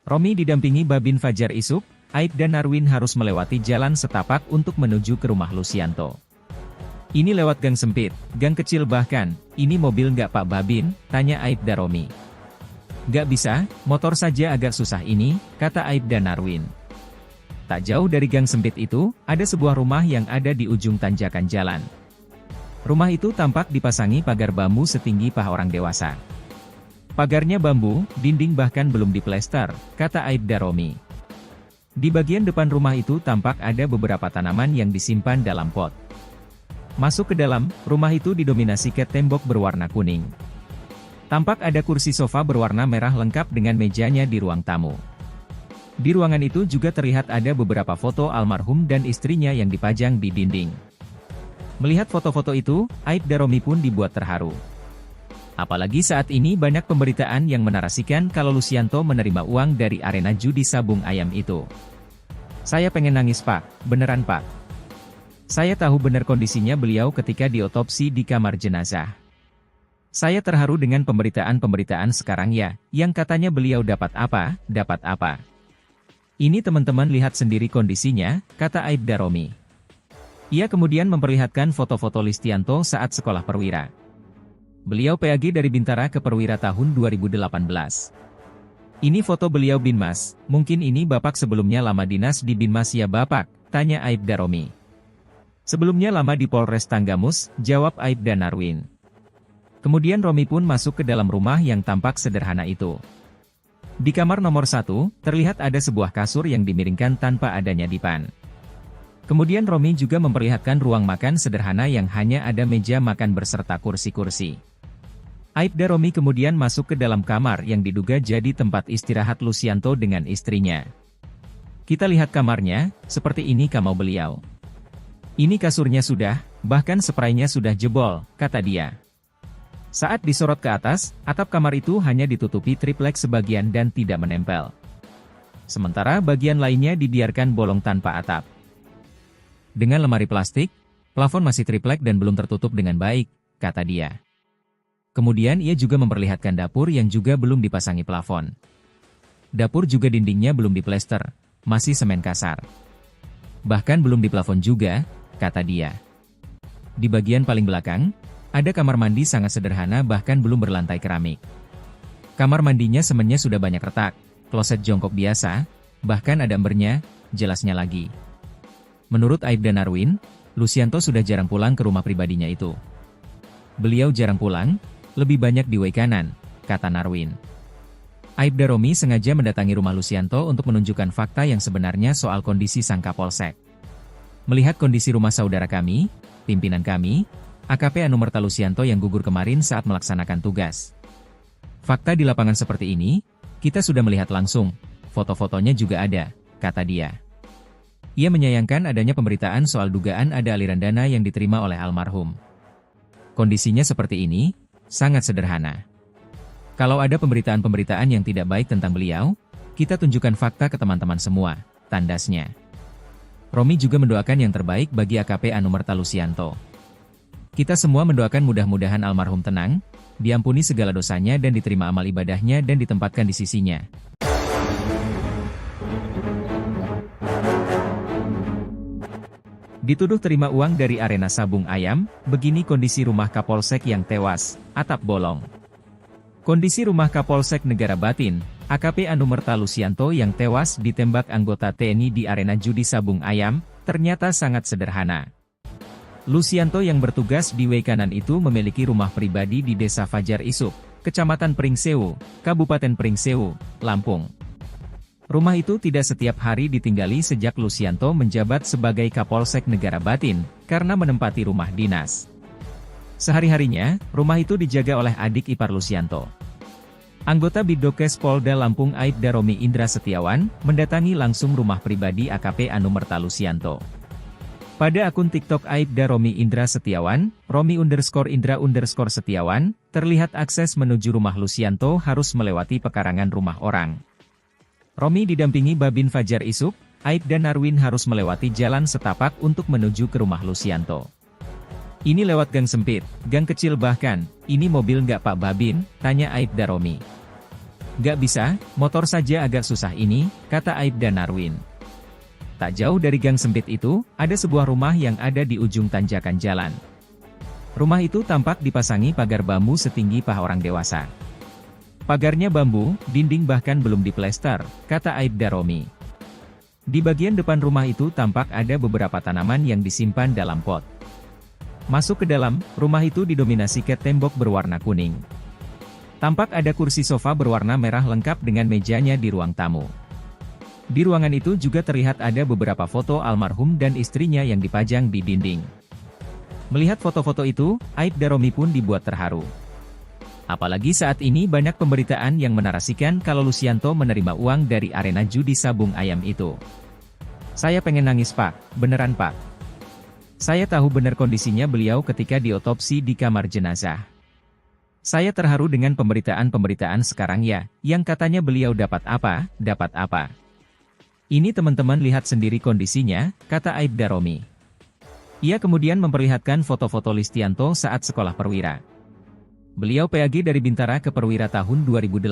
Romi didampingi Babin Fajar Isuk, Aibda Narwin harus melewati jalan setapak untuk menuju ke rumah Lucianto. Ini lewat gang sempit, gang kecil bahkan, ini mobil nggak Pak Babin, tanya Aibda Romi. Nggak bisa, motor saja agak susah ini, kata Aibda Narwin. Tak jauh dari gang sempit itu, ada sebuah rumah yang ada di ujung tanjakan jalan. Rumah itu tampak dipasangi pagar bambu setinggi paha orang dewasa. Pagarnya bambu, dinding bahkan belum diplester, kata Aibda Romi. Di bagian depan rumah itu tampak ada beberapa tanaman yang disimpan dalam pot. Masuk ke dalam, rumah itu didominasi cat tembok berwarna kuning. Tampak ada kursi sofa berwarna merah lengkap dengan mejanya di ruang tamu. Di ruangan itu juga terlihat ada beberapa foto almarhum dan istrinya yang dipajang di dinding. Melihat foto-foto itu, Aibda Romi pun dibuat terharu. Apalagi saat ini banyak pemberitaan yang menarasikan kalau Lucianto menerima uang dari arena judi sabung ayam itu. Saya pengen nangis Pak, beneran Pak. Saya tahu benar kondisinya beliau ketika diotopsi di kamar jenazah. Saya terharu dengan pemberitaan-pemberitaan sekarang ya, yang katanya beliau dapat apa. Ini teman-teman lihat sendiri kondisinya, kata Aibda Romi. Ia kemudian memperlihatkan foto-foto Listianto saat sekolah perwira. Beliau PAG dari Bintara ke Perwira tahun 2018. Ini foto beliau Binmas, mungkin ini Bapak sebelumnya lama dinas di Binmas ya Bapak, tanya Aibda Romi. Sebelumnya lama di Polres Tanggamus, jawab Aibda Narwin. Kemudian Romi pun masuk ke dalam rumah yang tampak sederhana itu. Di kamar nomor 1, terlihat ada sebuah kasur yang dimiringkan tanpa adanya dipan. Kemudian Romi juga memperlihatkan ruang makan sederhana yang hanya ada meja makan berserta kursi-kursi. Aibda Romi kemudian masuk ke dalam kamar yang diduga jadi tempat istirahat Lucianto dengan istrinya. Kita lihat kamarnya, seperti ini kamar beliau. Ini kasurnya sudah, bahkan spraynya sudah jebol, kata dia. Saat disorot ke atas, atap kamar itu hanya ditutupi triplek sebagian dan tidak menempel. Sementara bagian lainnya dibiarkan bolong tanpa atap. Dengan lemari plastik, plafon masih triplek dan belum tertutup dengan baik, kata dia. Kemudian ia juga memperlihatkan dapur yang juga belum dipasangi plafon. Dapur juga dindingnya belum diplester, masih semen kasar. Bahkan belum diplafon juga, kata dia. Di bagian paling belakang, ada kamar mandi sangat sederhana bahkan belum berlantai keramik. Kamar mandinya semennya sudah banyak retak, kloset jongkok biasa, bahkan ada embernya, jelasnya lagi. Menurut Aibda Narwin, Lucianto sudah jarang pulang ke rumah pribadinya itu. Beliau jarang pulang, lebih banyak di Waikanan, kata Narwin. Aibda Romi sengaja mendatangi rumah Lucianto untuk menunjukkan fakta yang sebenarnya soal kondisi sang Kapolsek. Melihat kondisi rumah saudara kami, pimpinan kami, AKP Anumerta Lucianto yang gugur kemarin saat melaksanakan tugas. Fakta di lapangan seperti ini, kita sudah melihat langsung, foto-fotonya juga ada, kata dia. Ia menyayangkan adanya pemberitaan soal dugaan ada aliran dana yang diterima oleh almarhum. Kondisinya seperti ini, sangat sederhana. Kalau ada pemberitaan-pemberitaan yang tidak baik tentang beliau, kita tunjukkan fakta ke teman-teman semua, tandasnya. Romi juga mendoakan yang terbaik bagi AKP Anumerta Lucianto. Kita semua mendoakan mudah-mudahan almarhum tenang, diampuni segala dosanya dan diterima amal ibadahnya dan ditempatkan di sisinya. Dituduh terima uang dari arena sabung ayam, begini kondisi rumah Kapolsek yang tewas, atap bolong. Kondisi rumah Kapolsek Negara Batin, AKP Anumerta Lucianto yang tewas ditembak anggota TNI di arena judi sabung ayam, ternyata sangat sederhana. Lucianto yang bertugas di Waikanan itu memiliki rumah pribadi di Desa Fajar Isuk, Kecamatan Pringsewu, Kabupaten Pringsewu, Lampung. Rumah itu tidak setiap hari ditinggali sejak Lucianto menjabat sebagai Kapolsek Negara Batin, karena menempati rumah dinas. Sehari-harinya, rumah itu dijaga oleh adik ipar Lucianto. Anggota Bidokes Polda Lampung Aibda Romi Indra Setiawan, mendatangi langsung rumah pribadi AKP Anumerta Lucianto. Pada akun TikTok Aibda Romi Indra Setiawan, Romi_Indra_Setiawan, terlihat akses menuju rumah Lucianto harus melewati pekarangan rumah orang. Romi didampingi Babin Fajar Isuk, Aibda Narwin harus melewati jalan setapak untuk menuju ke rumah Lucianto. Ini lewat gang sempit, gang kecil bahkan, ini mobil nggak Pak Babin, tanya Aibda Romi. Nggak bisa, motor saja agak susah ini, kata Aibda Narwin. Tak jauh dari gang sempit itu, ada sebuah rumah yang ada di ujung tanjakan jalan. Rumah itu tampak dipasangi pagar bambu setinggi paha orang dewasa. Pagarnya bambu, dinding bahkan belum diplester, kata Aibda Romi. Di bagian depan rumah itu tampak ada beberapa tanaman yang disimpan dalam pot. Masuk ke dalam, rumah itu didominasi cat tembok berwarna kuning. Tampak ada kursi sofa berwarna merah lengkap dengan mejanya di ruang tamu. Di ruangan itu juga terlihat ada beberapa foto almarhum dan istrinya yang dipajang di dinding. Melihat foto-foto itu, Aibda Romi pun dibuat terharu. Apalagi saat ini banyak pemberitaan yang menarasikan kalau Lucianto menerima uang dari arena judi sabung ayam itu. Saya pengen nangis Pak, beneran Pak. Saya tahu benar kondisinya beliau ketika diotopsi di kamar jenazah. Saya terharu dengan pemberitaan-pemberitaan sekarang ya, yang katanya beliau dapat apa. Ini teman-teman lihat sendiri kondisinya, kata Aibda Romi. Ia kemudian memperlihatkan foto-foto Listianto saat sekolah perwira. Beliau PAG dari Bintara ke Perwira tahun 2018.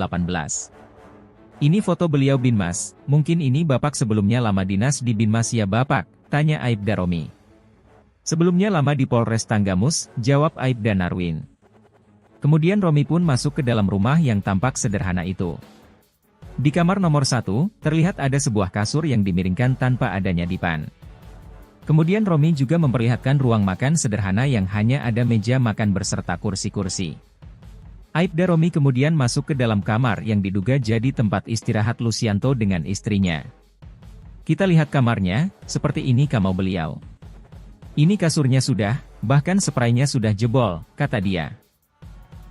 Ini foto beliau Binmas, mungkin ini Bapak sebelumnya lama dinas di Binmas ya Bapak, tanya Aibda Romi. Sebelumnya lama di Polres Tanggamus, jawab Aibda Narwin. Kemudian Romi pun masuk ke dalam rumah yang tampak sederhana itu. Di kamar nomor 1, terlihat ada sebuah kasur yang dimiringkan tanpa adanya dipan. Kemudian Romi juga memperlihatkan ruang makan sederhana yang hanya ada meja makan beserta kursi-kursi. Aibda Romi kemudian masuk ke dalam kamar yang diduga jadi tempat istirahat Lucianto dengan istrinya. Kita lihat kamarnya, seperti ini kamar beliau. Ini kasurnya sudah, bahkan spraynya sudah jebol, kata dia.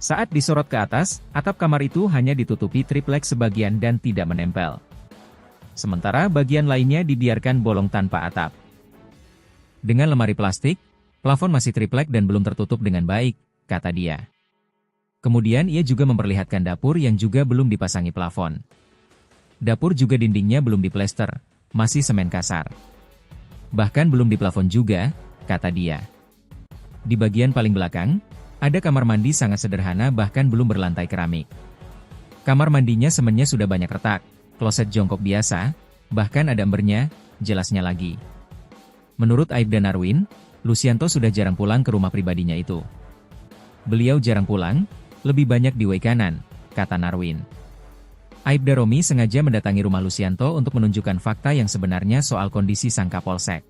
Saat disorot ke atas, atap kamar itu hanya ditutupi triplek sebagian dan tidak menempel. Sementara bagian lainnya dibiarkan bolong tanpa atap. Dengan lemari plastik, plafon masih triplek dan belum tertutup dengan baik, kata dia. Kemudian ia juga memperlihatkan dapur yang juga belum dipasangi plafon. Dapur juga dindingnya belum diplester, masih semen kasar. Bahkan belum diplafon juga, kata dia. Di bagian paling belakang, ada kamar mandi sangat sederhana bahkan belum berlantai keramik. Kamar mandinya semennya sudah banyak retak, kloset jongkok biasa, bahkan ada embernya, jelasnya lagi. Menurut Aibda Narwin, Lucianto sudah jarang pulang ke rumah pribadinya itu. Beliau jarang pulang, lebih banyak di Waikanan, kata Narwin. Aibda Romi sengaja mendatangi rumah Lucianto untuk menunjukkan fakta yang sebenarnya soal kondisi sang Kapolsek.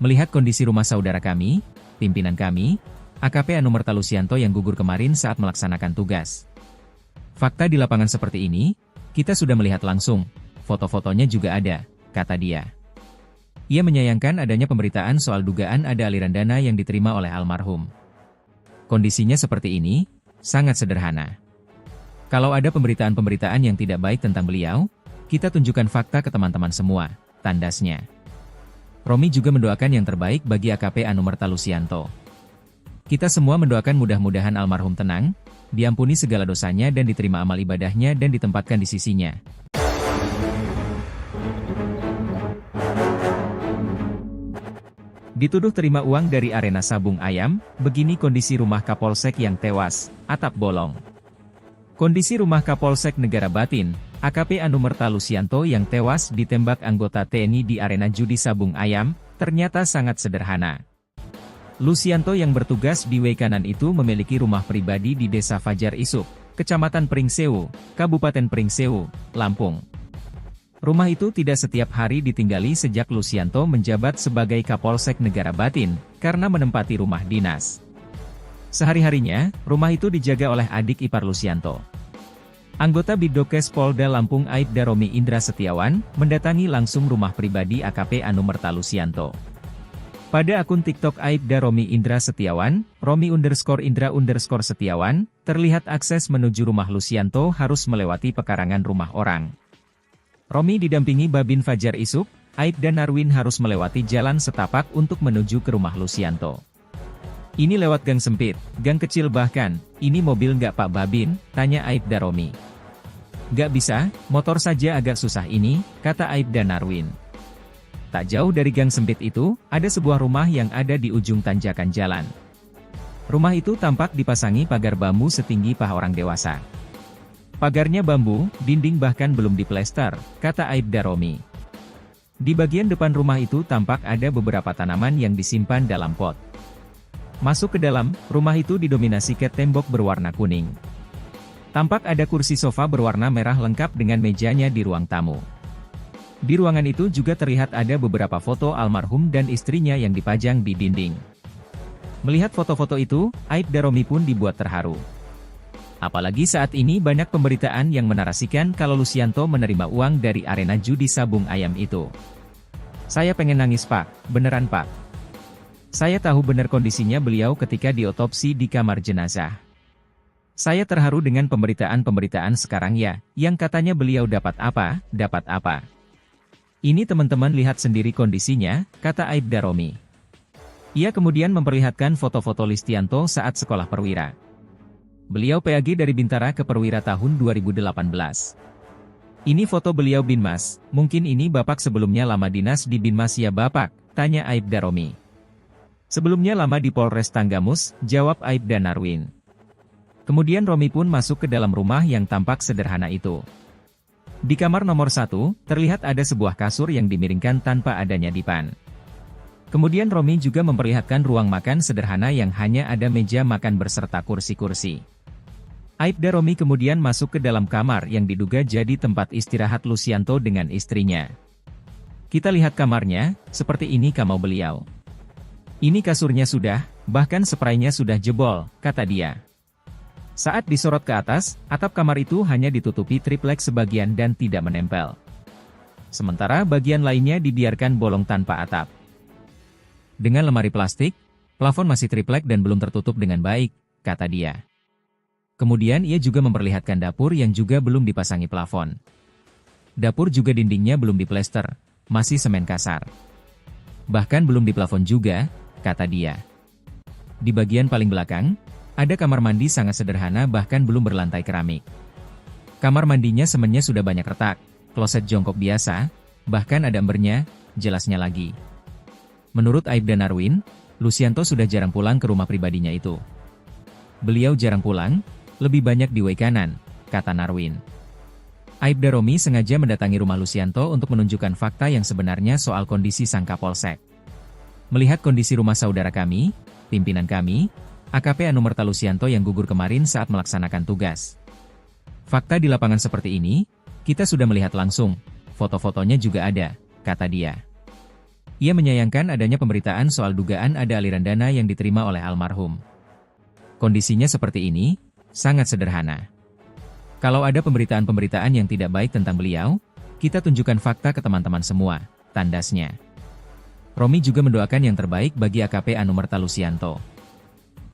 Melihat kondisi rumah saudara kami, pimpinan kami, AKP Anumerta Lucianto yang gugur kemarin saat melaksanakan tugas. Fakta di lapangan seperti ini, kita sudah melihat langsung, foto-fotonya juga ada, kata dia. Ia menyayangkan adanya pemberitaan soal dugaan ada aliran dana yang diterima oleh almarhum. Kondisinya seperti ini, sangat sederhana. Kalau ada pemberitaan-pemberitaan yang tidak baik tentang beliau, kita tunjukkan fakta ke teman-teman semua, tandasnya. Romi juga mendoakan yang terbaik bagi AKP Anumerta Lucianto. Kita semua mendoakan mudah-mudahan almarhum tenang, diampuni segala dosanya dan diterima amal ibadahnya dan ditempatkan di sisinya. Dituduh terima uang dari arena sabung ayam, begini kondisi rumah Kapolsek yang tewas, atap bolong. Kondisi rumah Kapolsek Negara Batin, AKP Anumerta Lucianto yang tewas ditembak anggota TNI di arena judi sabung ayam, ternyata sangat sederhana. Lucianto yang bertugas di Waikanan itu memiliki rumah pribadi di Desa Fajar Isuk, Kecamatan Pringsewu, Kabupaten Pringsewu, Lampung. Rumah itu tidak setiap hari ditinggali sejak Lucianto menjabat sebagai Kapolsek Negara Batin, karena menempati rumah dinas. Sehari-harinya, rumah itu dijaga oleh adik ipar Lucianto. Anggota Bidokes Polda Lampung Aibda Romi Indra Setiawan, mendatangi langsung rumah pribadi AKP Anumerta Lucianto. Pada akun TikTok Aibda Romi Indra Setiawan, Romi_Indra_Setiawan, terlihat akses menuju rumah Lucianto harus melewati pekarangan rumah orang. Romi didampingi Babin Fajar Isuk, Aibda Narwin harus melewati jalan setapak untuk menuju ke rumah Lucianto. Ini lewat gang sempit, gang kecil bahkan, ini mobil nggak Pak Babin, tanya Aibda Romi. Nggak bisa, motor saja agak susah ini, kata Aibda Narwin. Tak jauh dari gang sempit itu, ada sebuah rumah yang ada di ujung tanjakan jalan. Rumah itu tampak dipasangi pagar bambu setinggi paha orang dewasa. Pagarnya bambu, dinding bahkan belum diplester, kata Aibda Romi. Di bagian depan rumah itu tampak ada beberapa tanaman yang disimpan dalam pot. Masuk ke dalam, rumah itu didominasi cat tembok berwarna kuning. Tampak ada kursi sofa berwarna merah lengkap dengan mejanya di ruang tamu. Di ruangan itu juga terlihat ada beberapa foto almarhum dan istrinya yang dipajang di dinding. Melihat foto-foto itu, Aibda Romi pun dibuat terharu. Apalagi saat ini banyak pemberitaan yang menarasikan kalau Lucianto menerima uang dari arena judi sabung ayam itu. Saya pengen nangis Pak, beneran Pak. Saya tahu benar kondisinya beliau ketika diotopsi di kamar jenazah. Saya terharu dengan pemberitaan-pemberitaan sekarang ya, yang katanya beliau dapat apa, dapat apa. Ini teman-teman lihat sendiri kondisinya, kata Aibda Romi. Ia kemudian memperlihatkan foto-foto Listianto saat sekolah perwira. Beliau PAG dari Bintara ke Perwira tahun 2018. Ini foto beliau Binmas, mungkin ini Bapak sebelumnya lama dinas di Binmas ya Bapak, tanya Aibda Romi. Sebelumnya lama di Polres Tanggamus, jawab Aibda Narwin. Kemudian Romi pun masuk ke dalam rumah yang tampak sederhana itu. Di kamar nomor 1, terlihat ada sebuah kasur yang dimiringkan tanpa adanya dipan. Kemudian Romi juga memperlihatkan ruang makan sederhana yang hanya ada meja makan beserta kursi-kursi. Aibda Romi kemudian masuk ke dalam kamar yang diduga jadi tempat istirahat Lucianto dengan istrinya. Kita lihat kamarnya, seperti ini kamar beliau. Ini kasurnya sudah, bahkan spraynya sudah jebol, kata dia. Saat disorot ke atas, atap kamar itu hanya ditutupi triplek sebagian dan tidak menempel. Sementara bagian lainnya dibiarkan bolong tanpa atap. Dengan lemari plastik, plafon masih triplek dan belum tertutup dengan baik, kata dia. Kemudian ia juga memperlihatkan dapur yang juga belum dipasangi plafon. Dapur juga dindingnya belum diplester, masih semen kasar. Bahkan belum diplafon juga, kata dia. Di bagian paling belakang, ada kamar mandi sangat sederhana bahkan belum berlantai keramik. Kamar mandinya semennya sudah banyak retak, kloset jongkok biasa, bahkan ada embernya, jelasnya lagi. Menurut Aibda Narwin, Lucianto sudah jarang pulang ke rumah pribadinya itu. Beliau jarang pulang, lebih banyak di Waikanan, kata Narwin. Aibda Romi sengaja mendatangi rumah Lucianto untuk menunjukkan fakta yang sebenarnya soal kondisi sang Kapolsek. Melihat kondisi rumah saudara kami, pimpinan kami, AKP Anumerta Lucianto yang gugur kemarin saat melaksanakan tugas. Fakta di lapangan seperti ini, kita sudah melihat langsung, foto-fotonya juga ada, kata dia. Ia menyayangkan adanya pemberitaan soal dugaan ada aliran dana yang diterima oleh almarhum. Kondisinya seperti ini, sangat sederhana. Kalau ada pemberitaan-pemberitaan yang tidak baik tentang beliau, kita tunjukkan fakta ke teman-teman semua, tandasnya. Romi juga mendoakan yang terbaik bagi AKP Anumerta Lucianto.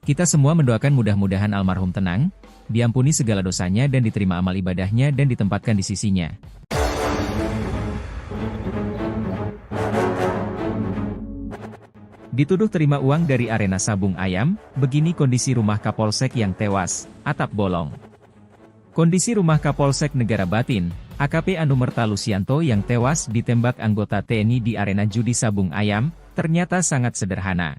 Kita semua mendoakan mudah-mudahan almarhum tenang, diampuni segala dosanya dan diterima amal ibadahnya dan ditempatkan di sisinya. Dituduh terima uang dari arena sabung ayam, begini kondisi rumah Kapolsek yang tewas, atap bolong. Kondisi rumah Kapolsek Negara Batin, AKP Anumerta Lucianto yang tewas ditembak anggota TNI di arena judi sabung ayam, ternyata sangat sederhana.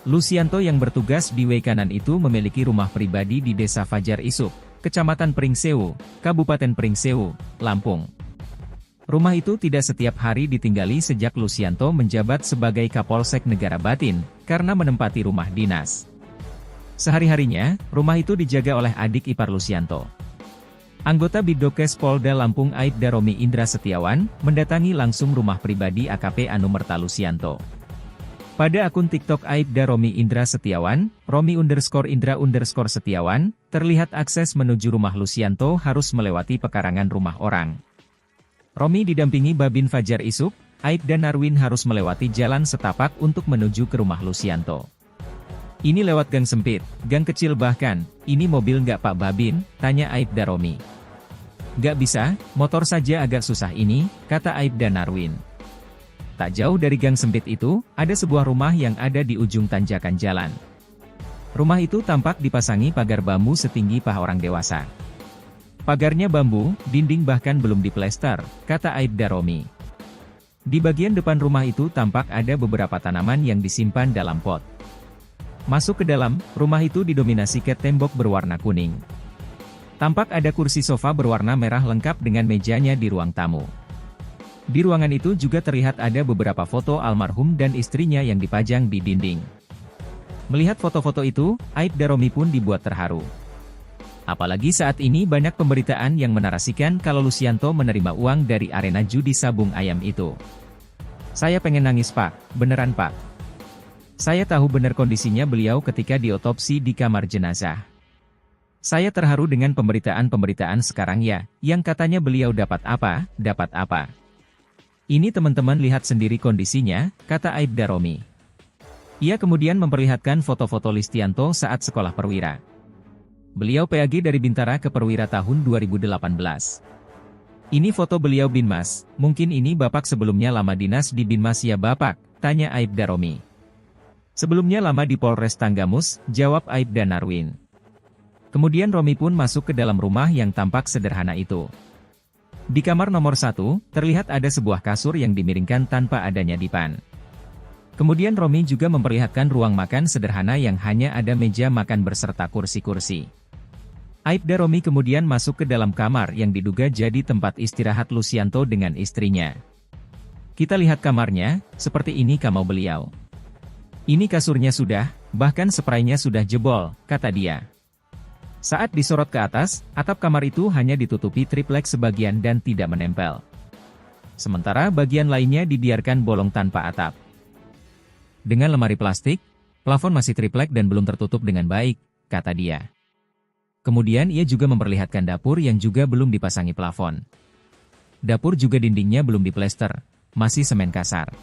Lucianto yang bertugas di Waikanan itu memiliki rumah pribadi di Desa Fajar Isuk, Kecamatan Pringsewu, Kabupaten Pringsewu, Lampung. Rumah itu tidak setiap hari ditinggali sejak Lucianto menjabat sebagai Kapolsek Negara Batin, karena menempati rumah dinas. Sehari-harinya, rumah itu dijaga oleh adik ipar Lucianto. Anggota Bidokes Polda Lampung Aibda Romi Indra Setiawan, mendatangi langsung rumah pribadi AKP Anumerta Lucianto. Pada akun TikTok Aibda Romi Indra Setiawan, Romi_Indra_Setiawan, terlihat akses menuju rumah Lucianto harus melewati pekarangan rumah orang. Romi didampingi Babin Fajar Isuk, Aibda Narwin harus melewati jalan setapak untuk menuju ke rumah Lucianto. Ini lewat gang sempit, gang kecil bahkan, ini mobil nggak Pak Babin, tanya Aibda Romi. Nggak bisa, motor saja agak susah ini, kata Aibda Narwin. Tak jauh dari gang sempit itu, ada sebuah rumah yang ada di ujung tanjakan jalan. Rumah itu tampak dipasangi pagar bambu setinggi paha orang dewasa. Pagarnya bambu, dinding bahkan belum diplester, kata Aibda Romi. Di bagian depan rumah itu tampak ada beberapa tanaman yang disimpan dalam pot. Masuk ke dalam, rumah itu didominasi cat tembok berwarna kuning. Tampak ada kursi sofa berwarna merah lengkap dengan mejanya di ruang tamu. Di ruangan itu juga terlihat ada beberapa foto almarhum dan istrinya yang dipajang di dinding. Melihat foto-foto itu, Aibda Romi pun dibuat terharu. Apalagi saat ini banyak pemberitaan yang menarasikan kalau Lucianto menerima uang dari arena judi sabung ayam itu. Saya pengen nangis Pak, beneran Pak. Saya tahu benar kondisinya beliau ketika diotopsi di kamar jenazah. Saya terharu dengan pemberitaan-pemberitaan sekarang ya, yang katanya beliau dapat apa, dapat apa. Ini teman-teman lihat sendiri kondisinya, kata Aibda Romi. Ia kemudian memperlihatkan foto-foto Listianto saat sekolah perwira. Beliau PAG dari Bintara ke Perwira tahun 2018. Ini foto beliau Binmas, mungkin ini Bapak sebelumnya lama dinas di Binmas ya Bapak, tanya Aibda Romi. Sebelumnya lama di Polres Tanggamus, jawab Aibda Narwin. Kemudian Romi pun masuk ke dalam rumah yang tampak sederhana itu. Di kamar nomor 1, terlihat ada sebuah kasur yang dimiringkan tanpa adanya dipan. Kemudian Romi juga memperlihatkan ruang makan sederhana yang hanya ada meja makan berserta kursi-kursi. Aibda Romi kemudian masuk ke dalam kamar yang diduga jadi tempat istirahat Lucianto dengan istrinya. Kita lihat kamarnya, seperti ini kamar beliau. Ini kasurnya sudah, bahkan spraynya sudah jebol, kata dia. Saat disorot ke atas, atap kamar itu hanya ditutupi triplek sebagian dan tidak menempel. Sementara bagian lainnya dibiarkan bolong tanpa atap. Dengan lemari plastik, plafon masih triplek dan belum tertutup dengan baik, kata dia. Kemudian ia juga memperlihatkan dapur yang juga belum dipasangi plafon. Dapur juga dindingnya belum diplester, masih semen kasar.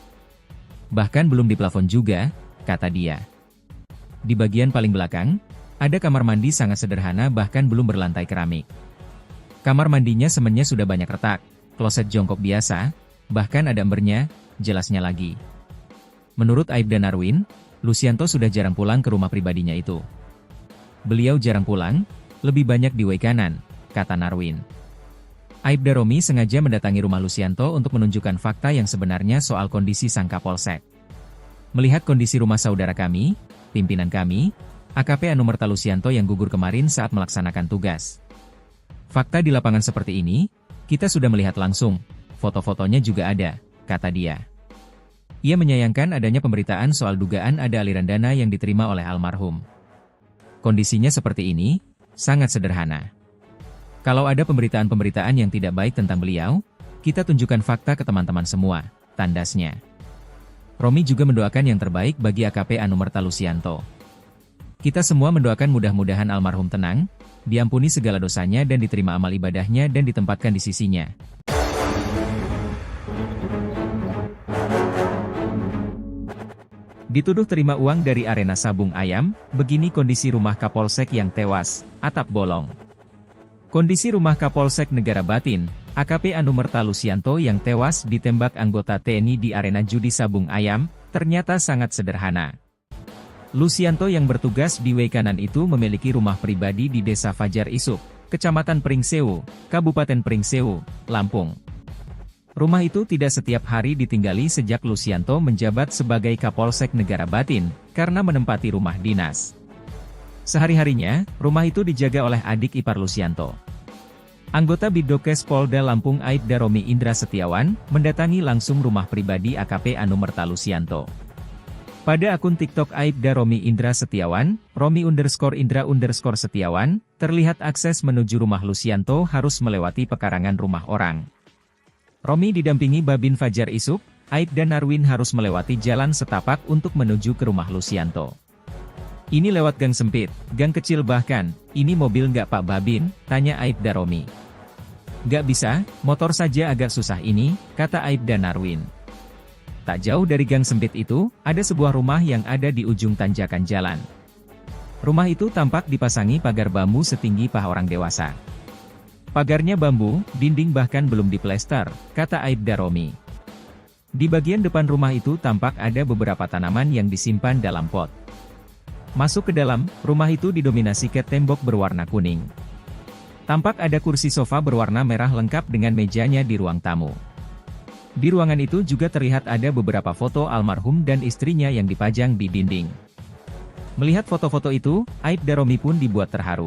Bahkan belum diplafon juga, kata dia. Di bagian paling belakang, ada kamar mandi sangat sederhana bahkan belum berlantai keramik. Kamar mandinya semennya sudah banyak retak, kloset jongkok biasa, bahkan ada embernya, jelasnya lagi. Menurut Aibda Narwin, Lucianto sudah jarang pulang ke rumah pribadinya itu. Beliau jarang pulang, lebih banyak di way kanan, kata Narwin. Aibda Romi sengaja mendatangi rumah Lucianto untuk menunjukkan fakta yang sebenarnya soal kondisi sang Kapolsek. Melihat kondisi rumah saudara kami, pimpinan kami, AKP Anumerta Lucianto yang gugur kemarin saat melaksanakan tugas. Fakta di lapangan seperti ini, kita sudah melihat langsung, foto-fotonya juga ada, kata dia. Ia menyayangkan adanya pemberitaan soal dugaan ada aliran dana yang diterima oleh almarhum. Kondisinya seperti ini, sangat sederhana. Kalau ada pemberitaan-pemberitaan yang tidak baik tentang beliau, kita tunjukkan fakta ke teman-teman semua, tandasnya. Romi juga mendoakan yang terbaik bagi AKP Anumerta Lucianto. Kita semua mendoakan mudah-mudahan almarhum tenang, diampuni segala dosanya dan diterima amal ibadahnya dan ditempatkan di sisinya. Dituduh terima uang dari arena sabung ayam, begini kondisi rumah Kapolsek yang tewas, atap bolong. Kondisi rumah Kapolsek Negara Batin, AKP Anumerta Lucianto yang tewas ditembak anggota TNI di arena judi sabung ayam, ternyata sangat sederhana. Lucianto yang bertugas di way kanan itu memiliki rumah pribadi di Desa Fajar Isuk, Kecamatan Pringsewu, Kabupaten Pringsewu, Lampung. Rumah itu tidak setiap hari ditinggali sejak Lucianto menjabat sebagai Kapolsek Negara Batin, karena menempati rumah dinas. Sehari-harinya, rumah itu dijaga oleh adik ipar Lucianto. Anggota Bidokes Polda Lampung Aibda Romi Indra Setiawan, mendatangi langsung rumah pribadi AKP Anumerta Lucianto. Pada akun TikTok Aibda Romi Indra Setiawan, Romi_Indra_Setiawan, terlihat akses menuju rumah Lucianto harus melewati pekarangan rumah orang. Romi didampingi Babin Fajar Isuk, Aibda Narwin harus melewati jalan setapak untuk menuju ke rumah Lucianto. Ini lewat gang sempit, gang kecil bahkan, ini mobil nggak Pak Babin, tanya Aibda Romi. Nggak bisa, motor saja agak susah ini, kata Aibda Narwin. Tak jauh dari gang sempit itu, ada sebuah rumah yang ada di ujung tanjakan jalan. Rumah itu tampak dipasangi pagar bambu setinggi paha orang dewasa. Pagarnya bambu, dinding bahkan belum diplester, kata Aibda Romi. Di bagian depan rumah itu tampak ada beberapa tanaman yang disimpan dalam pot. Masuk ke dalam, rumah itu didominasi cat tembok berwarna kuning. Tampak ada kursi sofa berwarna merah lengkap dengan mejanya di ruang tamu. Di ruangan itu juga terlihat ada beberapa foto almarhum dan istrinya yang dipajang di dinding. Melihat foto-foto itu, Aibda Romi pun dibuat terharu.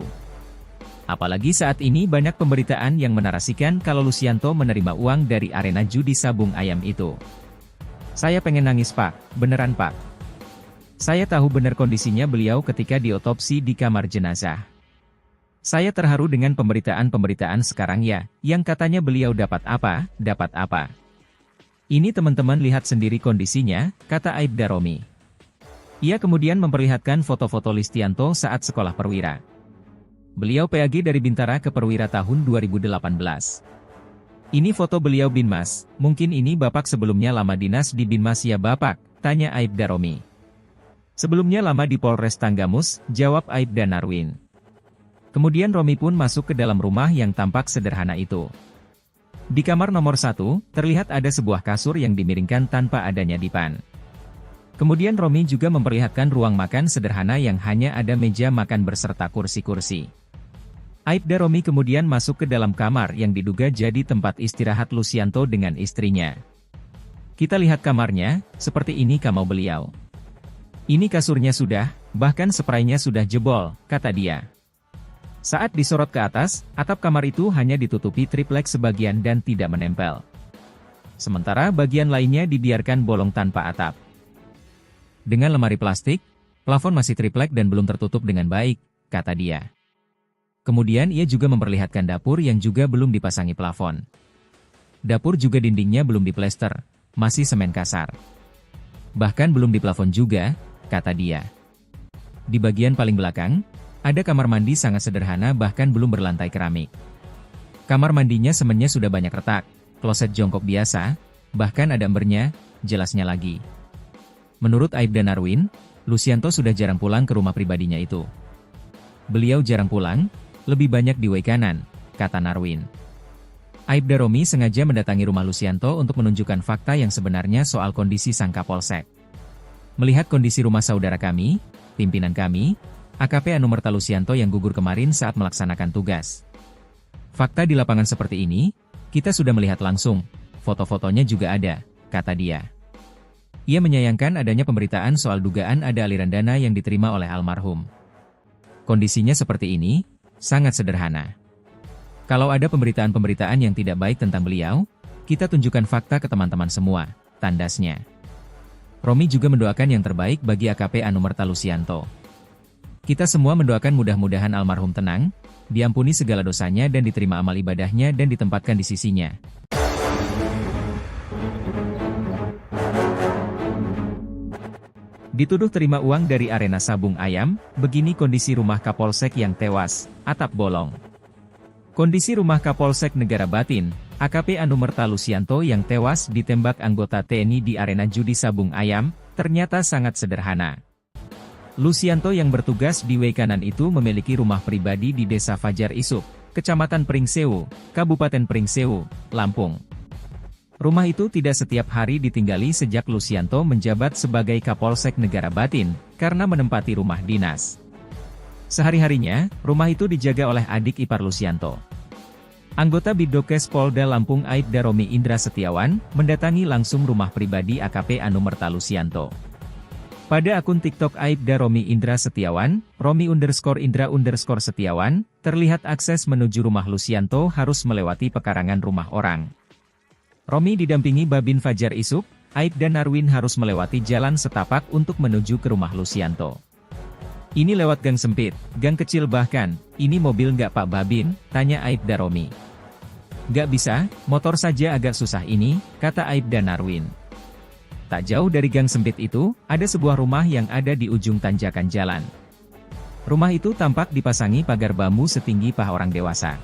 Apalagi saat ini banyak pemberitaan yang menarasikan kalau Lucianto menerima uang dari arena judi sabung ayam itu. Saya pengen nangis Pak, beneran Pak. Saya tahu benar kondisinya beliau ketika diotopsi di kamar jenazah. Saya terharu dengan pemberitaan-pemberitaan sekarang ya, yang katanya beliau dapat apa, dapat apa. Ini teman-teman lihat sendiri kondisinya, kata Aibda Romi. Ia kemudian memperlihatkan foto-foto Listianto saat sekolah perwira. Beliau PAG dari Bintara ke Perwira tahun 2018. Ini foto beliau Binmas, mungkin ini Bapak sebelumnya lama dinas di Binmas ya Bapak, tanya Aibda Romi. Sebelumnya lama di Polres Tanggamus, jawab Aibda Narwin. Kemudian Romi pun masuk ke dalam rumah yang tampak sederhana itu. Di kamar nomor 1, terlihat ada sebuah kasur yang dimiringkan tanpa adanya dipan. Kemudian Romi juga memperlihatkan ruang makan sederhana yang hanya ada meja makan berserta kursi-kursi. Aibda Romi kemudian masuk ke dalam kamar yang diduga jadi tempat istirahat Lucianto dengan istrinya. Kita lihat kamarnya, seperti ini kamar beliau. Ini kasurnya sudah, bahkan spraynya sudah jebol, kata dia. Saat disorot ke atas, atap kamar itu hanya ditutupi triplek sebagian dan tidak menempel. Sementara bagian lainnya dibiarkan bolong tanpa atap. Dengan lemari plastik, plafon masih triplek dan belum tertutup dengan baik, kata dia. Kemudian ia juga memperlihatkan dapur yang juga belum dipasangi plafon. Dapur juga dindingnya belum diplester, masih semen kasar. Bahkan belum diplafon juga, kata dia. Di bagian paling belakang, ada kamar mandi sangat sederhana bahkan belum berlantai keramik. Kamar mandinya semennya sudah banyak retak, kloset jongkok biasa, bahkan ada embernya, jelasnya lagi. Menurut Aibda Narwin, Lucianto sudah jarang pulang ke rumah pribadinya itu. Beliau jarang pulang, lebih banyak di WC kanan, kata Narwin. Aibda Romi sengaja mendatangi rumah Lucianto untuk menunjukkan fakta yang sebenarnya soal kondisi sang Kapolsek. Melihat kondisi rumah saudara kami, pimpinan kami, AKP Anumerta Lucianto yang gugur kemarin saat melaksanakan tugas. Fakta di lapangan seperti ini, kita sudah melihat langsung, foto-fotonya juga ada, kata dia. Ia menyayangkan adanya pemberitaan soal dugaan ada aliran dana yang diterima oleh almarhum. Kondisinya seperti ini, sangat sederhana. Kalau ada pemberitaan-pemberitaan yang tidak baik tentang beliau, kita tunjukkan fakta ke teman-teman semua, tandasnya. Romi juga mendoakan yang terbaik bagi AKP Anumerta Lucianto. Kita semua mendoakan mudah-mudahan almarhum tenang, diampuni segala dosanya dan diterima amal ibadahnya dan ditempatkan di sisinya. Dituduh terima uang dari arena sabung ayam, begini kondisi rumah Kapolsek yang tewas, atap bolong. Kondisi rumah Kapolsek Negara Batin, AKP Anumerta Lucianto yang tewas ditembak anggota TNI di arena judi sabung ayam, ternyata sangat sederhana. Lucianto yang bertugas di WC kanan itu memiliki rumah pribadi di Desa Fajar Isuk, Kecamatan Pringsewu, Kabupaten Pringsewu, Lampung. Rumah itu tidak setiap hari ditinggali sejak Lucianto menjabat sebagai Kapolsek Negara Batin, karena menempati rumah dinas. Sehari-harinya, rumah itu dijaga oleh adik ipar Lucianto. Anggota Bidokes Polda Lampung Aibda Romi Indra Setiawan, mendatangi langsung rumah pribadi AKP Anumerta Lucianto. Pada akun TikTok Aibda Romi Indra Setiawan, Romi_Indra_Setiawan, terlihat akses menuju rumah Lucianto harus melewati pekarangan rumah orang. Romi didampingi Babin Fajar Isuk, Aibda Narwin harus melewati jalan setapak untuk menuju ke rumah Lucianto. Ini lewat gang sempit, gang kecil bahkan, ini mobil nggak Pak Babin, tanya Aibda Romi. Nggak bisa, motor saja agak susah ini, kata Aibda Narwin. Tak jauh dari gang sempit itu, ada sebuah rumah yang ada di ujung tanjakan jalan. Rumah itu tampak dipasangi pagar bambu setinggi paha orang dewasa.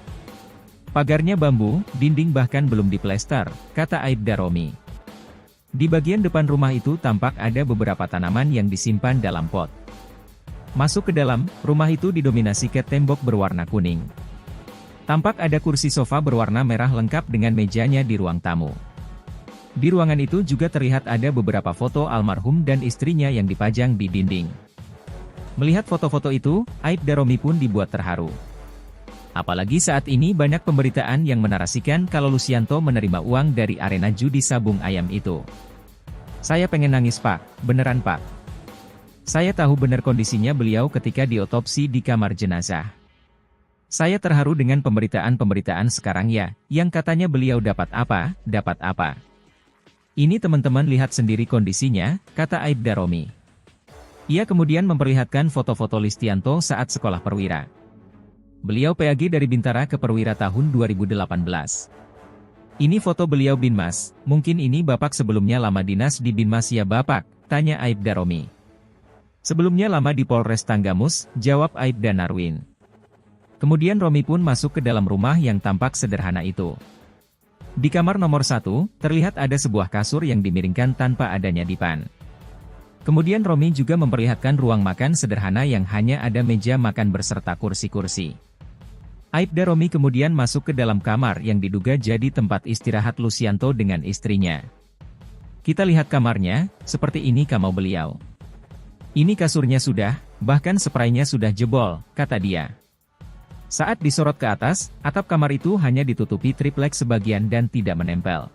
Pagarnya bambu, dinding bahkan belum diplester, kata Aibda Romi. Di bagian depan rumah itu tampak ada beberapa tanaman yang disimpan dalam pot. Masuk ke dalam, rumah itu didominasi cat tembok berwarna kuning. Tampak ada kursi sofa berwarna merah lengkap dengan mejanya di ruang tamu. Di ruangan itu juga terlihat ada beberapa foto almarhum dan istrinya yang dipajang di dinding. Melihat foto-foto itu, Aibda Romi pun dibuat terharu. Apalagi saat ini banyak pemberitaan yang menarasikan kalau Lucianto menerima uang dari arena judi sabung ayam itu. Saya pengen nangis Pak, beneran Pak. Saya tahu benar kondisinya beliau ketika diotopsi di kamar jenazah. Saya terharu dengan pemberitaan-pemberitaan sekarang ya, yang katanya beliau dapat apa, dapat apa. Ini teman-teman lihat sendiri kondisinya, kata Aibda Romi. Ia kemudian memperlihatkan foto-foto Listianto saat sekolah perwira. Beliau PAG dari Bintara ke Perwira tahun 2018. Ini foto beliau Binmas, mungkin ini Bapak sebelumnya lama dinas di Binmas ya Bapak, tanya Aibda Romi. Sebelumnya lama di Polres Tanggamus, jawab Aibda Narwin. Kemudian Romi pun masuk ke dalam rumah yang tampak sederhana itu. Di kamar nomor 1, terlihat ada sebuah kasur yang dimiringkan tanpa adanya dipan. Kemudian Romi juga memperlihatkan ruang makan sederhana yang hanya ada meja makan berserta kursi-kursi. Aibda Romi kemudian masuk ke dalam kamar yang diduga jadi tempat istirahat Lucianto dengan istrinya. Kita lihat kamarnya, seperti ini kamar beliau. Ini kasurnya sudah, bahkan spraynya sudah jebol, kata dia. Saat disorot ke atas, atap kamar itu hanya ditutupi triplek sebagian dan tidak menempel.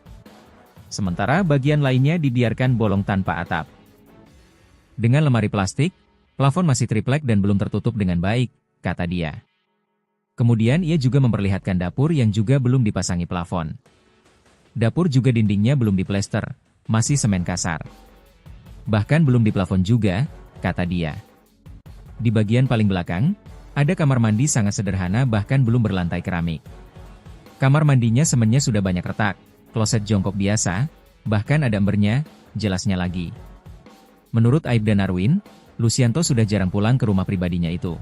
Sementara bagian lainnya dibiarkan bolong tanpa atap. Dengan lemari plastik, plafon masih triplek dan belum tertutup dengan baik, kata dia. Kemudian ia juga memperlihatkan dapur yang juga belum dipasangi plafon. Dapur juga dindingnya belum diplester, masih semen kasar. Bahkan belum diplafon juga, kata dia. Di bagian paling belakang, ada kamar mandi sangat sederhana bahkan belum berlantai keramik. Kamar mandinya semennya sudah banyak retak, kloset jongkok biasa, bahkan ada embernya, jelasnya lagi. Menurut Aibda Narwin, Lucianto sudah jarang pulang ke rumah pribadinya itu.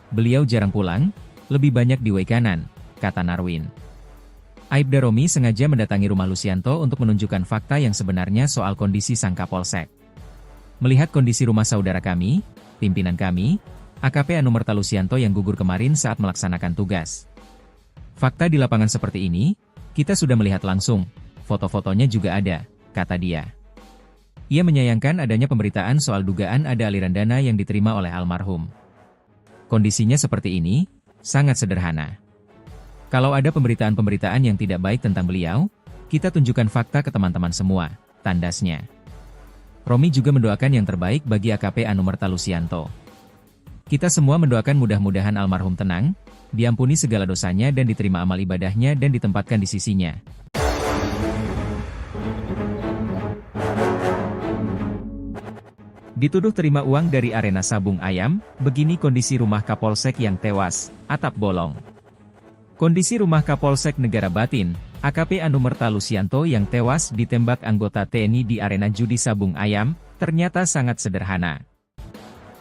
Beliau jarang pulang, lebih banyak di way kanan, kata Narwin. Aibda Romi sengaja mendatangi rumah Lucianto untuk menunjukkan fakta yang sebenarnya soal kondisi sang Kapolsek. Melihat kondisi rumah saudara kami, pimpinan kami, AKP Anumerta Lucianto yang gugur kemarin saat melaksanakan tugas. Fakta di lapangan seperti ini, kita sudah melihat langsung, foto-fotonya juga ada, kata dia. Ia menyayangkan adanya pemberitaan soal dugaan ada aliran dana yang diterima oleh almarhum. Kondisinya seperti ini, sangat sederhana. Kalau ada pemberitaan-pemberitaan yang tidak baik tentang beliau, kita tunjukkan fakta ke teman-teman semua, tandasnya. Romi juga mendoakan yang terbaik bagi AKP Anumerta Lucianto. Kita semua mendoakan mudah-mudahan almarhum tenang, diampuni segala dosanya dan diterima amal ibadahnya dan ditempatkan di sisinya. Dituduh terima uang dari arena sabung ayam, begini kondisi rumah Kapolsek yang tewas, atap bolong. Kondisi rumah Kapolsek Negara Batin, AKP Anumerta Lucianto yang tewas ditembak anggota TNI di arena judi sabung ayam, ternyata sangat sederhana.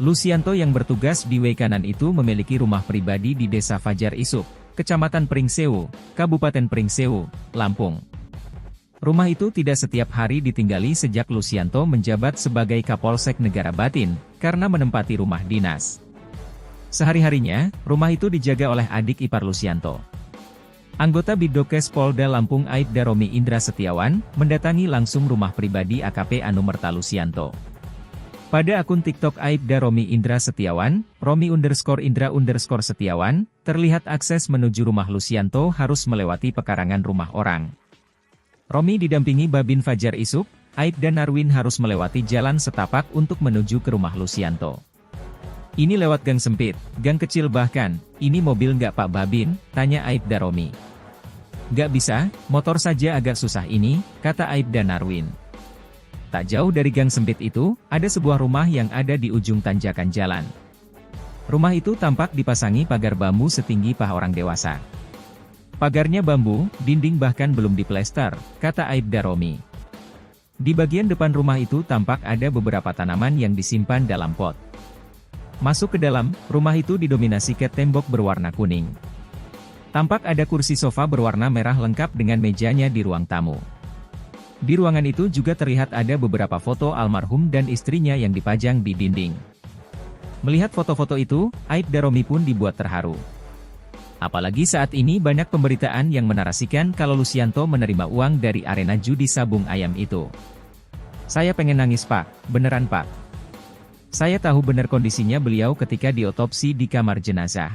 Lucianto yang bertugas di way kanan itu memiliki rumah pribadi di Desa Fajar Isuk, Kecamatan Pringsewu, Kabupaten Pringsewu, Lampung. Rumah itu tidak setiap hari ditinggali sejak Lucianto menjabat sebagai Kapolsek Negara Batin, karena menempati rumah dinas. Sehari-harinya, rumah itu dijaga oleh adik ipar Lucianto. Anggota Bidokes Polda Lampung Aibda Romi Indra Setiawan, mendatangi langsung rumah pribadi AKP Anumerta Lucianto. Pada akun TikTok Aibda Romi Indra Setiawan, Romi_Indra_Setiawan, terlihat akses menuju rumah Lucianto harus melewati pekarangan rumah orang. Romi didampingi Babin Fajar Isuk, Aibda Narwin harus melewati jalan setapak untuk menuju ke rumah Lucianto. Ini lewat gang sempit, gang kecil bahkan, ini mobil nggak Pak Babin, tanya Aibda Romi. Nggak bisa, motor saja agak susah ini, kata Aibda Narwin. Tak jauh dari gang sempit itu, ada sebuah rumah yang ada di ujung tanjakan jalan. Rumah itu tampak dipasangi pagar bambu setinggi paha orang dewasa. Pagarnya bambu, dinding bahkan belum diplester, kata Aibda Romi. Di bagian depan rumah itu tampak ada beberapa tanaman yang disimpan dalam pot. Masuk ke dalam, rumah itu didominasi cat tembok berwarna kuning. Tampak ada kursi sofa berwarna merah lengkap dengan mejanya di ruang tamu. Di ruangan itu juga terlihat ada beberapa foto almarhum dan istrinya yang dipajang di dinding. Melihat foto-foto itu, Aibda Romi pun dibuat terharu. Apalagi saat ini banyak pemberitaan yang menarasikan kalau Lucianto menerima uang dari arena judi sabung ayam itu. Saya pengen nangis Pak, beneran Pak. Saya tahu benar kondisinya beliau ketika diotopsi di kamar jenazah.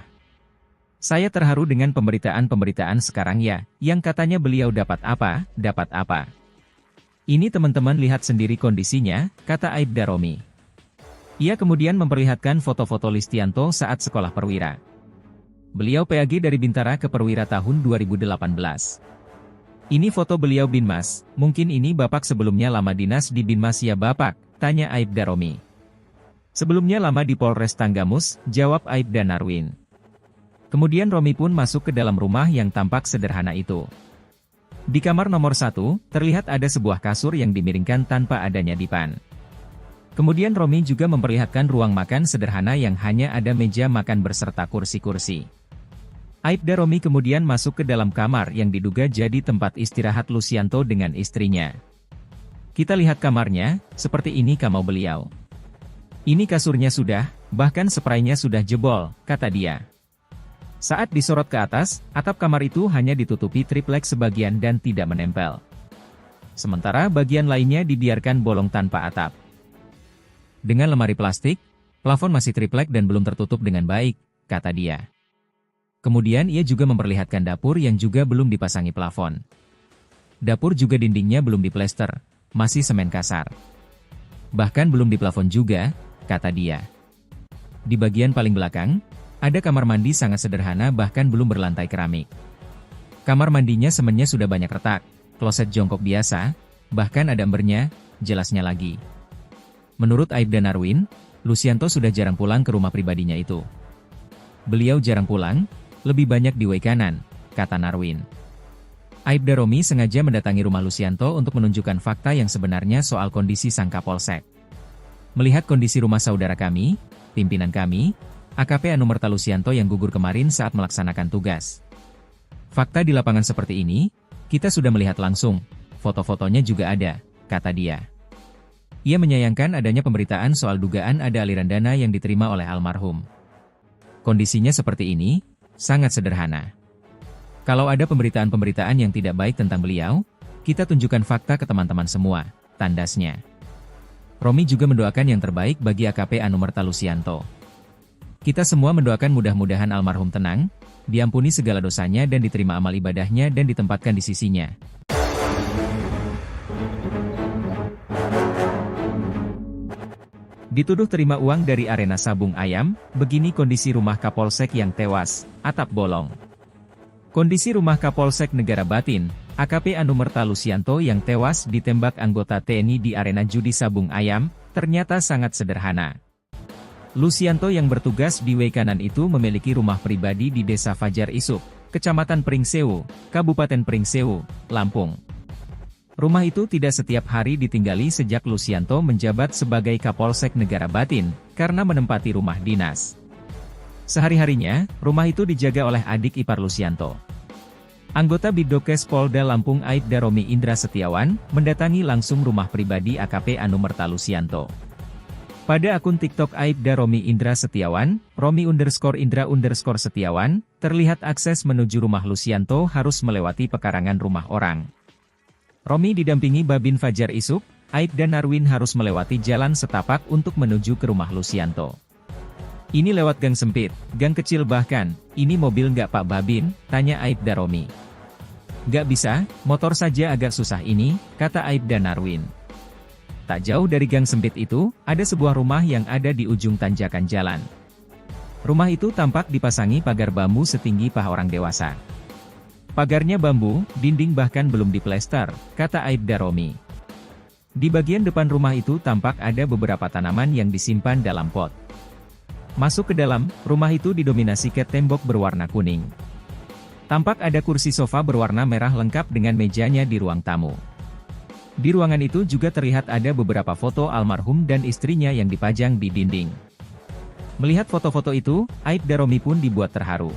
Saya terharu dengan pemberitaan-pemberitaan sekarang ya, yang katanya beliau dapat apa, dapat apa. Ini teman-teman lihat sendiri kondisinya, kata Aibda Romi. Ia kemudian memperlihatkan foto-foto Lucianto saat sekolah perwira. Beliau PAG dari Bintara ke Perwira tahun 2018. Ini foto beliau Binmas, mungkin ini Bapak sebelumnya lama dinas di Binmas ya Bapak, tanya Aibda Romi. Sebelumnya lama di Polres Tanggamus, jawab Aibda Narwin. Kemudian Romi pun masuk ke dalam rumah yang tampak sederhana itu. Di kamar nomor 1, terlihat ada sebuah kasur yang dimiringkan tanpa adanya dipan. Kemudian Romi juga memperlihatkan ruang makan sederhana yang hanya ada meja makan berserta kursi-kursi. Aibda Romi kemudian masuk ke dalam kamar yang diduga jadi tempat istirahat Lucianto dengan istrinya. Kita lihat kamarnya, seperti ini kamar beliau. Ini kasurnya sudah, bahkan spraynya sudah jebol, kata dia. Saat disorot ke atas, atap kamar itu hanya ditutupi triplek sebagian dan tidak menempel. Sementara bagian lainnya dibiarkan bolong tanpa atap. Dengan lemari plastik, plafon masih triplek dan belum tertutup dengan baik, kata dia. Kemudian ia juga memperlihatkan dapur yang juga belum dipasangi plafon. Dapur juga dindingnya belum diplester, masih semen kasar. Bahkan belum diplafon juga, kata dia. Di bagian paling belakang, ada kamar mandi sangat sederhana bahkan belum berlantai keramik. Kamar mandinya semennya sudah banyak retak, kloset jongkok biasa, bahkan ada embernya, jelasnya lagi. Menurut Aibda Narwin, Lucianto sudah jarang pulang ke rumah pribadinya itu. Beliau jarang pulang, lebih banyak di way kanan, kata Narwin. Aibda Romi sengaja mendatangi rumah Lucianto untuk menunjukkan fakta yang sebenarnya soal kondisi sang Kapolsek. Melihat kondisi rumah saudara kami, pimpinan kami, AKP Anumerta Lucianto yang gugur kemarin saat melaksanakan tugas. Fakta di lapangan seperti ini, kita sudah melihat langsung, foto-fotonya juga ada, kata dia. Ia menyayangkan adanya pemberitaan soal dugaan ada aliran dana yang diterima oleh almarhum. Kondisinya seperti ini, sangat sederhana. Kalau ada pemberitaan-pemberitaan yang tidak baik tentang beliau, kita tunjukkan fakta ke teman-teman semua, tandasnya. Romi juga mendoakan yang terbaik bagi AKP Anumerta Lucianto. Kita semua mendoakan mudah-mudahan almarhum tenang, diampuni segala dosanya dan diterima amal ibadahnya dan ditempatkan di sisinya. Dituduh terima uang dari arena sabung ayam, begini kondisi rumah Kapolsek yang tewas, atap bolong. Kondisi rumah Kapolsek Negara Batin, AKP Anumerta Lucianto yang tewas ditembak anggota TNI di arena judi sabung ayam, ternyata sangat sederhana. Lucianto yang bertugas di way kanan itu memiliki rumah pribadi di Desa Fajar Isuk, Kecamatan Pringsewu, Kabupaten Pringsewu, Lampung. Rumah itu tidak setiap hari ditinggali sejak Lucianto menjabat sebagai Kapolsek Negara Batin, karena menempati rumah dinas. Sehari-harinya, rumah itu dijaga oleh adik ipar Lucianto. Anggota Bidokes Polda Lampung Aibda Romi Indra Setiawan, mendatangi langsung rumah pribadi AKP Anumerta Lucianto. Pada akun TikTok Aibda Romi Indra Setiawan, Romi_Indra_Setiawan, terlihat akses menuju rumah Lucianto harus melewati pekarangan rumah orang. Romi didampingi Babin Fajar Isuk, Aibda Narwin harus melewati jalan setapak untuk menuju ke rumah Lucianto. Ini lewat gang sempit, gang kecil bahkan, ini mobil nggak Pak Babin, tanya Aibda Romi. Nggak bisa, motor saja agak susah ini, kata Aibda Narwin. Tak jauh dari gang sempit itu, ada sebuah rumah yang ada di ujung tanjakan jalan. Rumah itu tampak dipasangi pagar bambu setinggi paha orang dewasa. Pagarnya bambu, dinding bahkan belum diplester, kata Aibda Romi. Di bagian depan rumah itu tampak ada beberapa tanaman yang disimpan dalam pot. Masuk ke dalam, rumah itu didominasi cat tembok berwarna kuning. Tampak ada kursi sofa berwarna merah lengkap dengan mejanya di ruang tamu. Di ruangan itu juga terlihat ada beberapa foto almarhum dan istrinya yang dipajang di dinding. Melihat foto-foto itu, Aibda Romi pun dibuat terharu.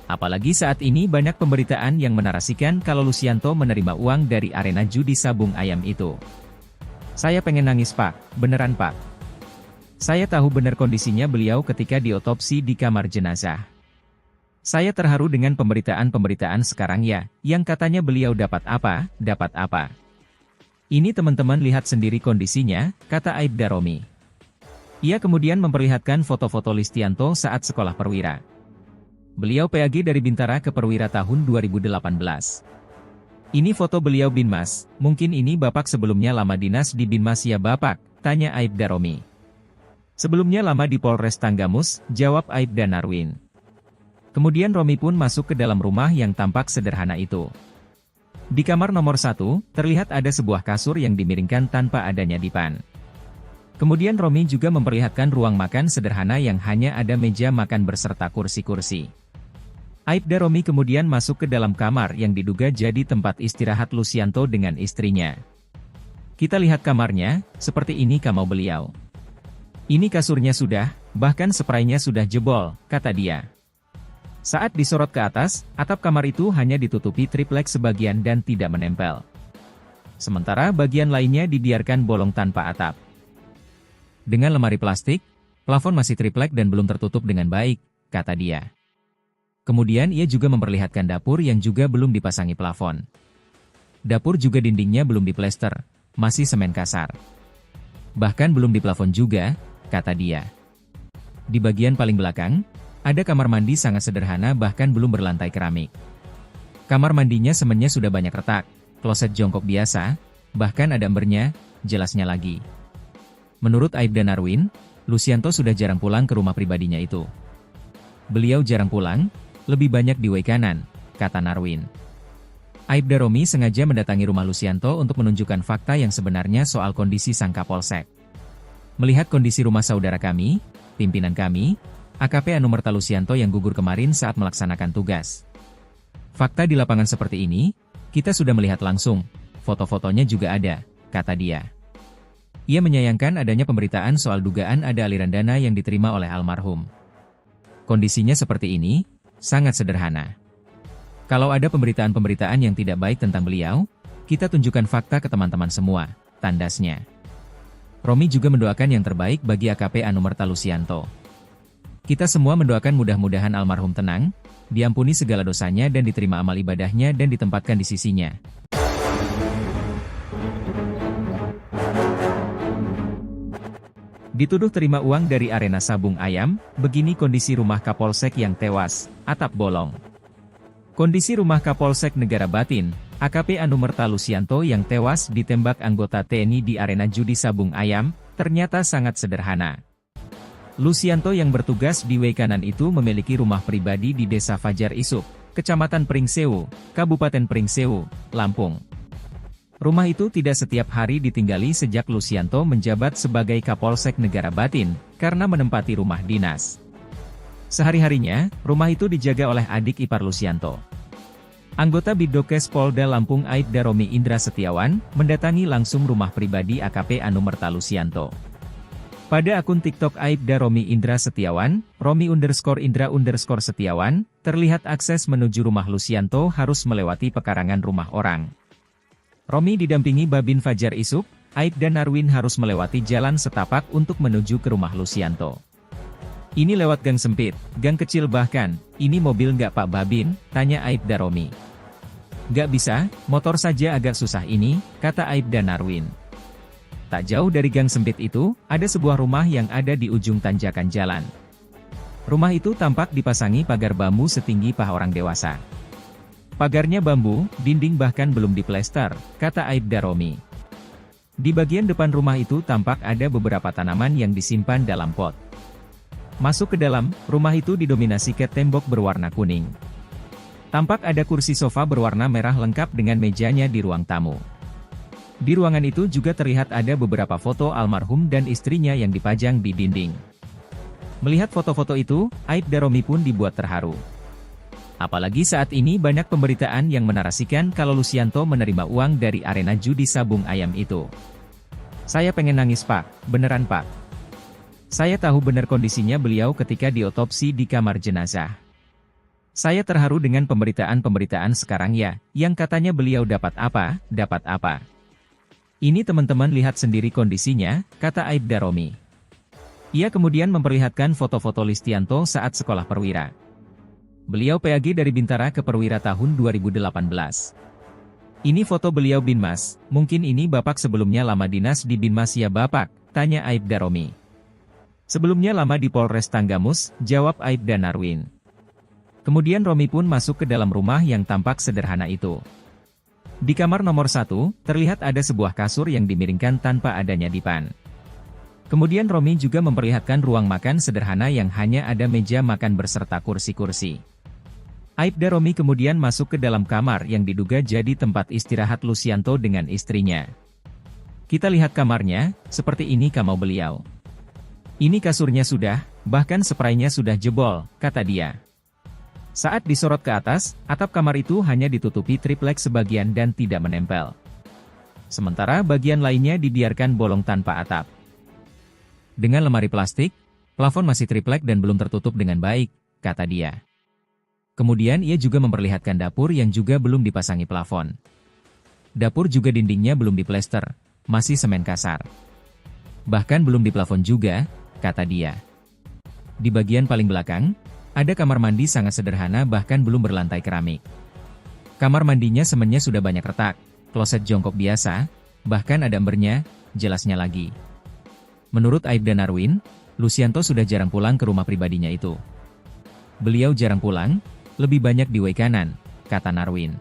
Apalagi saat ini banyak pemberitaan yang menarasikan kalau Lucianto menerima uang dari arena judi sabung ayam itu. Saya pengen nangis Pak, beneran Pak. Saya tahu benar kondisinya beliau ketika diotopsi di kamar jenazah. Saya terharu dengan pemberitaan-pemberitaan sekarang ya, yang katanya beliau dapat apa, dapat apa. Ini teman-teman lihat sendiri kondisinya, kata Aibda Romi. Ia kemudian memperlihatkan foto-foto Lucianto saat sekolah perwira. Beliau PAG dari Bintara ke Perwira tahun 2018. Ini foto beliau Binmas, mungkin ini Bapak sebelumnya lama dinas di Binmas ya Bapak, tanya Aibda Romi. Sebelumnya lama di Polres Tanggamus, jawab Aibda Narwin. Kemudian Romi pun masuk ke dalam rumah yang tampak sederhana itu. Di kamar nomor 1, terlihat ada sebuah kasur yang dimiringkan tanpa adanya dipan. Kemudian Romi juga memperlihatkan ruang makan sederhana yang hanya ada meja makan berserta kursi-kursi. Aibda Romi kemudian masuk ke dalam kamar yang diduga jadi tempat istirahat Lucianto dengan istrinya. Kita lihat kamarnya, seperti ini kamar beliau. Ini kasurnya sudah, bahkan spraynya sudah jebol, kata dia. Saat disorot ke atas, atap kamar itu hanya ditutupi triplek sebagian dan tidak menempel. Sementara bagian lainnya dibiarkan bolong tanpa atap. Dengan lemari plastik, plafon masih triplek dan belum tertutup dengan baik, kata dia. Kemudian ia juga memperlihatkan dapur yang juga belum dipasangi plafon. Dapur juga dindingnya belum diplester, masih semen kasar. Bahkan belum diplafon juga, kata dia. Di bagian paling belakang, ada kamar mandi sangat sederhana bahkan belum berlantai keramik. Kamar mandinya semennya sudah banyak retak, kloset jongkok biasa, bahkan ada embernya, jelasnya lagi. Menurut Aibda Narwin, Lucianto sudah jarang pulang ke rumah pribadinya itu. Beliau jarang pulang, lebih banyak di way kanan, kata Narwin. Aibda Romi sengaja mendatangi rumah Lucianto untuk menunjukkan fakta yang sebenarnya soal kondisi sang Kapolsek. Melihat kondisi rumah saudara kami, pimpinan kami, AKP Anumerta Lucianto yang gugur kemarin saat melaksanakan tugas. Fakta di lapangan seperti ini, kita sudah melihat langsung, foto-fotonya juga ada, kata dia. Ia menyayangkan adanya pemberitaan soal dugaan ada aliran dana yang diterima oleh almarhum. Kondisinya seperti ini, sangat sederhana. Kalau ada pemberitaan-pemberitaan yang tidak baik tentang beliau, kita tunjukkan fakta ke teman-teman semua, tandasnya. Romi juga mendoakan yang terbaik bagi AKP Anumerta Lucianto. Kita semua mendoakan mudah-mudahan almarhum tenang, diampuni segala dosanya dan diterima amal ibadahnya dan ditempatkan di sisinya. Dituduh terima uang dari arena sabung ayam, begini kondisi rumah Kapolsek yang tewas, atap bolong. Kondisi rumah Kapolsek Negara Batin, AKP Anumerta Lucianto yang tewas ditembak anggota TNI di arena judi sabung ayam, ternyata sangat sederhana. Lucianto yang bertugas di way kanan itu memiliki rumah pribadi di Desa Fajar Isuk, Kecamatan Pringsewu, Kabupaten Pringsewu, Lampung. Rumah itu tidak setiap hari ditinggali sejak Lucianto menjabat sebagai Kapolsek Negara Batin, karena menempati rumah dinas. Sehari-harinya, rumah itu dijaga oleh adik ipar Lucianto. Anggota Bidokes Polda Lampung Aibda Romi Indra Setiawan, mendatangi langsung rumah pribadi AKP Anumerta Lucianto. Pada akun TikTok Aibda Romi Indra Setiawan, Romi_Indra_Setiawan, terlihat akses menuju rumah Lucianto harus melewati pekarangan rumah orang. Romi didampingi Babin Fajar Isuk, Aibda Narwin harus melewati jalan setapak untuk menuju ke rumah Lucianto. Ini lewat gang sempit, gang kecil bahkan, ini mobil nggak Pak Babin, tanya Aibda Romi. Nggak bisa, motor saja agak susah ini, kata Aibda Narwin. Tak jauh dari gang sempit itu, ada sebuah rumah yang ada di ujung tanjakan jalan. Rumah itu tampak dipasangi pagar bambu setinggi paha orang dewasa. Pagarnya bambu, dinding bahkan belum diplester, kata Aibda Romi. Di bagian depan rumah itu tampak ada beberapa tanaman yang disimpan dalam pot. Masuk ke dalam, rumah itu didominasi cat tembok berwarna kuning. Tampak ada kursi sofa berwarna merah lengkap dengan mejanya di ruang tamu. Di ruangan itu juga terlihat ada beberapa foto almarhum dan istrinya yang dipajang di dinding. Melihat foto-foto itu, Aibda Romi pun dibuat terharu. Apalagi saat ini banyak pemberitaan yang menarasikan kalau Lucianto menerima uang dari arena judi sabung ayam itu. Saya pengen nangis Pak, beneran Pak. Saya tahu benar kondisinya beliau ketika diotopsi di kamar jenazah. Saya terharu dengan pemberitaan-pemberitaan sekarang ya, yang katanya beliau dapat apa. Ini teman-teman lihat sendiri kondisinya, kata Aibda Romi. Ia kemudian memperlihatkan foto-foto Lucianto saat sekolah perwira. Beliau PAG dari Bintara ke Perwira tahun 2018. Ini foto beliau Binmas, mungkin ini Bapak sebelumnya lama dinas di Binmas ya Bapak, tanya Aibda Romi. Sebelumnya lama di Polres Tanggamus, jawab Aibda Narwin. Kemudian Romi pun masuk ke dalam rumah yang tampak sederhana itu. Di kamar nomor 1, terlihat ada sebuah kasur yang dimiringkan tanpa adanya dipan. Kemudian Romi juga memperlihatkan ruang makan sederhana yang hanya ada meja makan berserta kursi-kursi. Aibda Romi kemudian masuk ke dalam kamar yang diduga jadi tempat istirahat Lucianto dengan istrinya. Kita lihat kamarnya, seperti ini kamar beliau. Ini kasurnya sudah, bahkan spraynya sudah jebol, kata dia. Saat disorot ke atas, atap kamar itu hanya ditutupi triplek sebagian dan tidak menempel. Sementara bagian lainnya dibiarkan bolong tanpa atap. Dengan lemari plastik, plafon masih triplek dan belum tertutup dengan baik, kata dia. Kemudian ia juga memperlihatkan dapur yang juga belum dipasangi plafon. Dapur juga dindingnya belum diplester, masih semen kasar. Bahkan belum diplafon juga, kata dia. Di bagian paling belakang, ada kamar mandi sangat sederhana bahkan belum berlantai keramik. Kamar mandinya semennya sudah banyak retak, kloset jongkok biasa, bahkan ada embernya, jelasnya lagi. Menurut Aibda Narwin, Lucianto sudah jarang pulang ke rumah pribadinya itu. Beliau jarang pulang, lebih banyak di Waikanan, kata Narwin.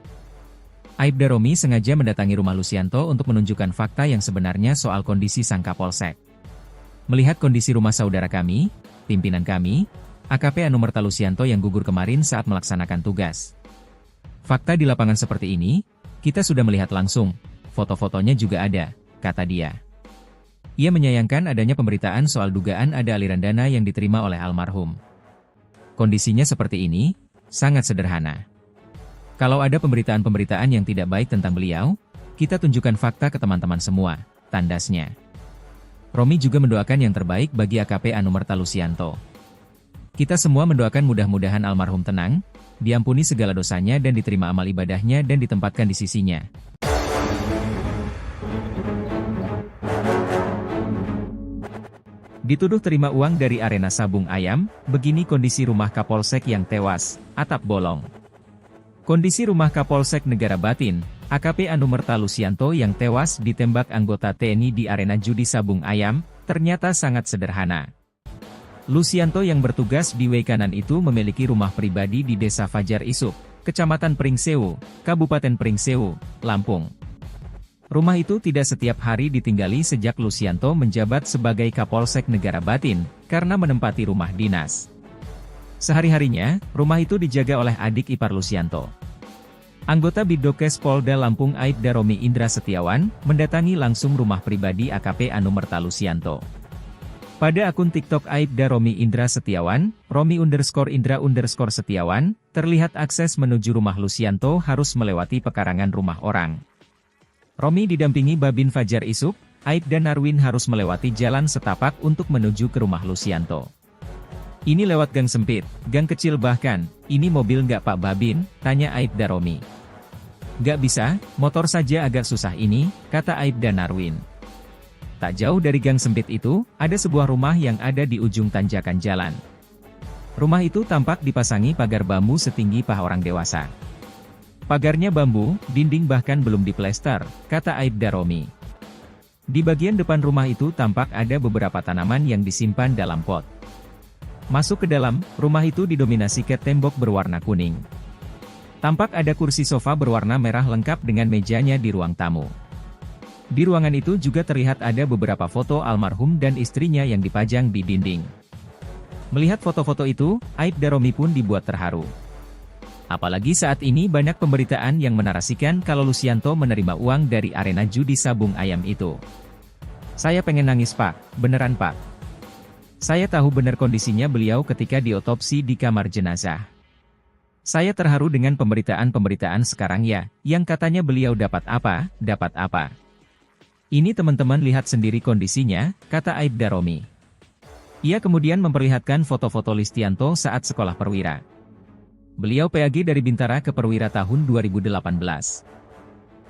Aibda Romi sengaja mendatangi rumah Lucianto untuk menunjukkan fakta yang sebenarnya soal kondisi sang Kapolsek. Melihat kondisi rumah saudara kami, pimpinan kami, AKP Anumerta Lucianto yang gugur kemarin saat melaksanakan tugas. Fakta di lapangan seperti ini, kita sudah melihat langsung, foto-fotonya juga ada, kata dia. Ia menyayangkan adanya pemberitaan soal dugaan ada aliran dana yang diterima oleh almarhum. Kondisinya seperti ini, sangat sederhana. Kalau ada pemberitaan-pemberitaan yang tidak baik tentang beliau, kita tunjukkan fakta ke teman-teman semua, tandasnya. Romi juga mendoakan yang terbaik bagi AKP Anumerta Lucianto. Kita semua mendoakan mudah-mudahan almarhum tenang, diampuni segala dosanya dan diterima amal ibadahnya dan ditempatkan di sisinya. Dituduh terima uang dari arena sabung ayam, begini kondisi rumah Kapolsek yang tewas, atap bolong. Kondisi rumah Kapolsek Negara Batin, AKP Anumerta Lucianto yang tewas ditembak anggota TNI di arena judi sabung ayam, ternyata sangat sederhana. Lucianto yang bertugas di Waikanan itu memiliki rumah pribadi di Desa Fajar Isuk, Kecamatan Pringsewu, Kabupaten Pringsewu, Lampung. Rumah itu tidak setiap hari ditinggali sejak Lucianto menjabat sebagai Kapolsek Negara Batin, karena menempati rumah dinas. Sehari-harinya, rumah itu dijaga oleh adik ipar Lucianto. Anggota Bidokes Polda Lampung Aibda Romi Indra Setiawan, mendatangi langsung rumah pribadi AKP Anumerta Lucianto. Pada akun TikTok Aibda Romi Indra Setiawan, Romi_Indra_Setiawan, terlihat akses menuju rumah Lucianto harus melewati pekarangan rumah orang. Romi didampingi Babin Fajar Isuk, Aibda Narwin harus melewati jalan setapak untuk menuju ke rumah Lucianto. Ini lewat gang sempit, gang kecil bahkan, ini mobil nggak Pak Babin, tanya Aibda Romi. Nggak bisa, motor saja agak susah ini, kata Aibda Narwin. Tak jauh dari gang sempit itu, ada sebuah rumah yang ada di ujung tanjakan jalan. Rumah itu tampak dipasangi pagar bambu setinggi paha orang dewasa. Pagarnya bambu, dinding bahkan belum diplester, kata Aibda Romi. Di bagian depan rumah itu tampak ada beberapa tanaman yang disimpan dalam pot. Masuk ke dalam, rumah itu didominasi cat tembok berwarna kuning. Tampak ada kursi sofa berwarna merah lengkap dengan mejanya di ruang tamu. Di ruangan itu juga terlihat ada beberapa foto almarhum dan istrinya yang dipajang di dinding. Melihat foto-foto itu, Aibda Romi pun dibuat terharu. Apalagi saat ini banyak pemberitaan yang menarasikan kalau Lucianto menerima uang dari arena judi sabung ayam itu. Saya pengen nangis Pak, beneran Pak. Saya tahu benar kondisinya beliau ketika diotopsi di kamar jenazah. Saya terharu dengan pemberitaan-pemberitaan sekarang ya, yang katanya beliau dapat apa. Ini teman-teman lihat sendiri kondisinya, kata Aibda Romi. Ia kemudian memperlihatkan foto-foto Lucianto saat sekolah perwira. Beliau PAG dari Bintara ke Perwira tahun 2018.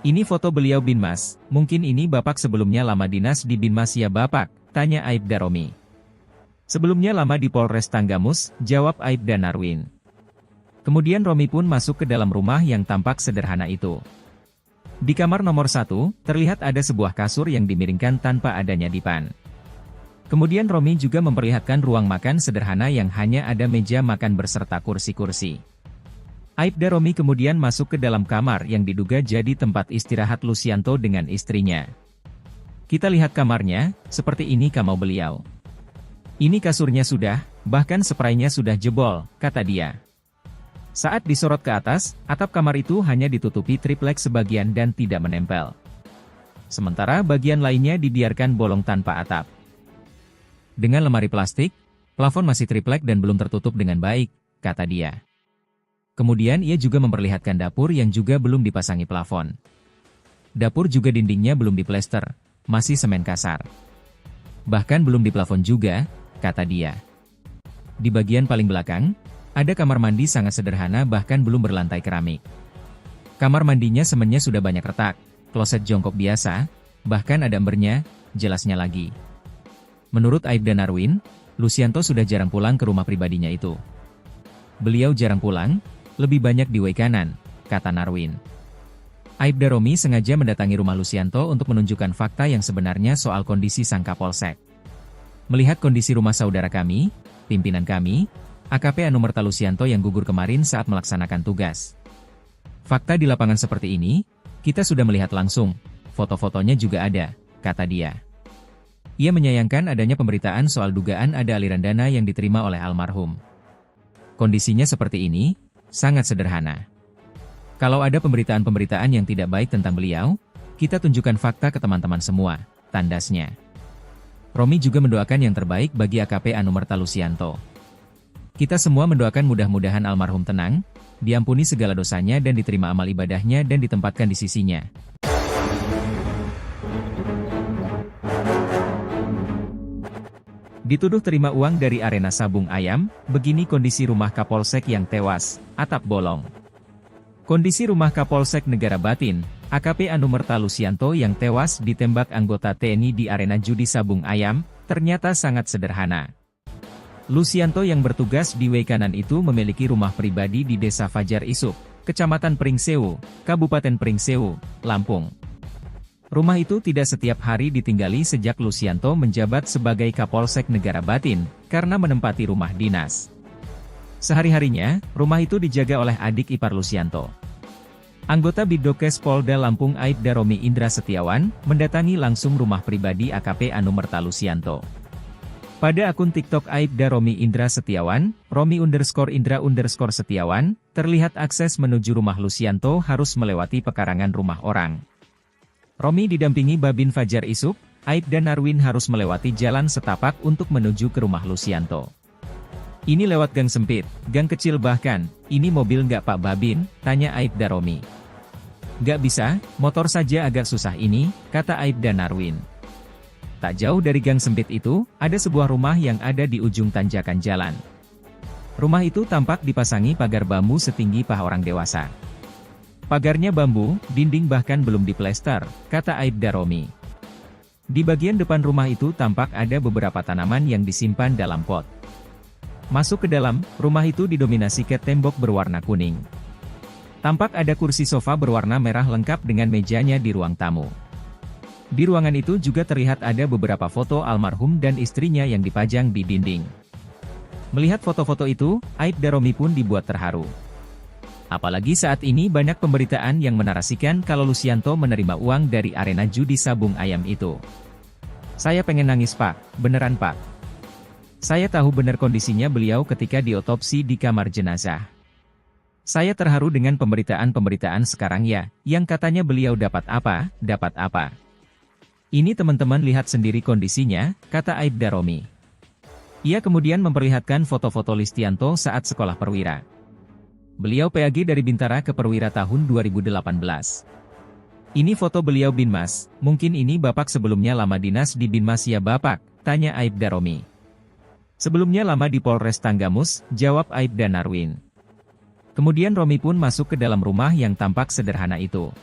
Ini foto beliau Binmas, mungkin ini Bapak sebelumnya lama dinas di Binmas ya Bapak, tanya Aibda Romi. Sebelumnya lama di Polres Tanggamus, jawab Aibda Narwin. Kemudian Romi pun masuk ke dalam rumah yang tampak sederhana itu. Di kamar nomor 1, terlihat ada sebuah kasur yang dimiringkan tanpa adanya dipan. Kemudian Romi juga memperlihatkan ruang makan sederhana yang hanya ada meja makan berserta kursi-kursi. Aibda Romi kemudian masuk ke dalam kamar yang diduga jadi tempat istirahat Lucianto dengan istrinya. Kita lihat kamarnya, seperti ini kamar beliau. Ini kasurnya sudah, bahkan spraynya sudah jebol, kata dia. Saat disorot ke atas, atap kamar itu hanya ditutupi triplek sebagian dan tidak menempel. Sementara bagian lainnya dibiarkan bolong tanpa atap. Dengan lemari plastik, plafon masih triplek dan belum tertutup dengan baik, kata dia. Kemudian ia juga memperlihatkan dapur yang juga belum dipasangi plafon. Dapur juga dindingnya belum diplester, masih semen kasar. Bahkan belum diplafon juga, kata dia. Di bagian paling belakang, ada kamar mandi sangat sederhana bahkan belum berlantai keramik. Kamar mandinya semennya sudah banyak retak, kloset jongkok biasa, bahkan ada embernya, jelasnya lagi. Menurut Aibda Narwin, Lucianto sudah jarang pulang ke rumah pribadinya itu. Beliau jarang pulang, lebih banyak di Waikanan, kata Narwin. Aibda Romi sengaja mendatangi rumah Lucianto untuk menunjukkan fakta yang sebenarnya soal kondisi sang Kapolsek. Melihat kondisi rumah saudara kami, pimpinan kami, AKP Anumerta Lucianto yang gugur kemarin saat melaksanakan tugas. Fakta di lapangan seperti ini, kita sudah melihat langsung, foto-fotonya juga ada, kata dia. Ia menyayangkan adanya pemberitaan soal dugaan ada aliran dana yang diterima oleh almarhum. Kondisinya seperti ini, sangat sederhana. Kalau ada pemberitaan-pemberitaan yang tidak baik tentang beliau, kita tunjukkan fakta ke teman-teman semua, tandasnya. Romi juga mendoakan yang terbaik bagi AKP Anumerta Lucianto. Kita semua mendoakan mudah-mudahan almarhum tenang, diampuni segala dosanya dan diterima amal ibadahnya dan ditempatkan di sisinya. Dituduh terima uang dari arena sabung ayam, begini kondisi rumah Kapolsek yang tewas, atap bolong. Kondisi rumah Kapolsek Negara Batin, AKP Anumerta Lucianto yang tewas ditembak anggota TNI di arena judi sabung ayam, ternyata sangat sederhana. Lucianto yang bertugas di Waikanan itu memiliki rumah pribadi di Desa Fajar Isuk, Kecamatan Pringsewu, Kabupaten Pringsewu, Lampung. Rumah itu tidak setiap hari ditinggali sejak Lucianto menjabat sebagai Kapolsek Negara Batin, karena menempati rumah dinas. Sehari-harinya, rumah itu dijaga oleh adik ipar Lucianto. Anggota Bidokes Polda Lampung Aibda Romi Indra Setiawan, mendatangi langsung rumah pribadi AKP Anumerta Lucianto. Pada akun TikTok Aibda Romi Indra Setiawan, Romi_Indra_Setiawan, terlihat akses menuju rumah Lucianto harus melewati pekarangan rumah orang. Romi didampingi Babin Fajar Isuk, Aibda Narwin harus melewati jalan setapak untuk menuju ke rumah Lucianto. Ini lewat gang sempit, gang kecil bahkan, ini mobil nggak Pak Babin, tanya Aibda Romi. Nggak bisa, motor saja agak susah ini, kata Aibda Narwin. Tak jauh dari gang sempit itu, ada sebuah rumah yang ada di ujung tanjakan jalan. Rumah itu tampak dipasangi pagar bambu setinggi paha orang dewasa. Pagarnya bambu, dinding bahkan belum diplester, kata Aibda Romi. Di bagian depan rumah itu tampak ada beberapa tanaman yang disimpan dalam pot. Masuk ke dalam, rumah itu didominasi cat tembok berwarna kuning. Tampak ada kursi sofa berwarna merah lengkap dengan mejanya di ruang tamu. Di ruangan itu juga terlihat ada beberapa foto almarhum dan istrinya yang dipajang di dinding. Melihat foto-foto itu, Aibda Romi pun dibuat terharu. Apalagi saat ini banyak pemberitaan yang menarasikan kalau Lucianto menerima uang dari arena judi sabung ayam itu. Saya pengen nangis Pak, beneran Pak. Saya tahu benar kondisinya beliau ketika diotopsi di kamar jenazah. Saya terharu dengan pemberitaan-pemberitaan sekarang ya, yang katanya beliau dapat apa. Ini teman-teman lihat sendiri kondisinya, kata Aibda Romi. Ia kemudian memperlihatkan foto-foto Lucianto saat sekolah perwira. Beliau PAG dari Bintara ke Perwira tahun 2018. Ini foto beliau Binmas, mungkin ini Bapak sebelumnya lama dinas di Binmas ya Bapak, tanya Aibda Romi. Sebelumnya lama di Polres Tanggamus, jawab Aibda Narwin. Kemudian Romi pun masuk ke dalam rumah yang tampak sederhana itu.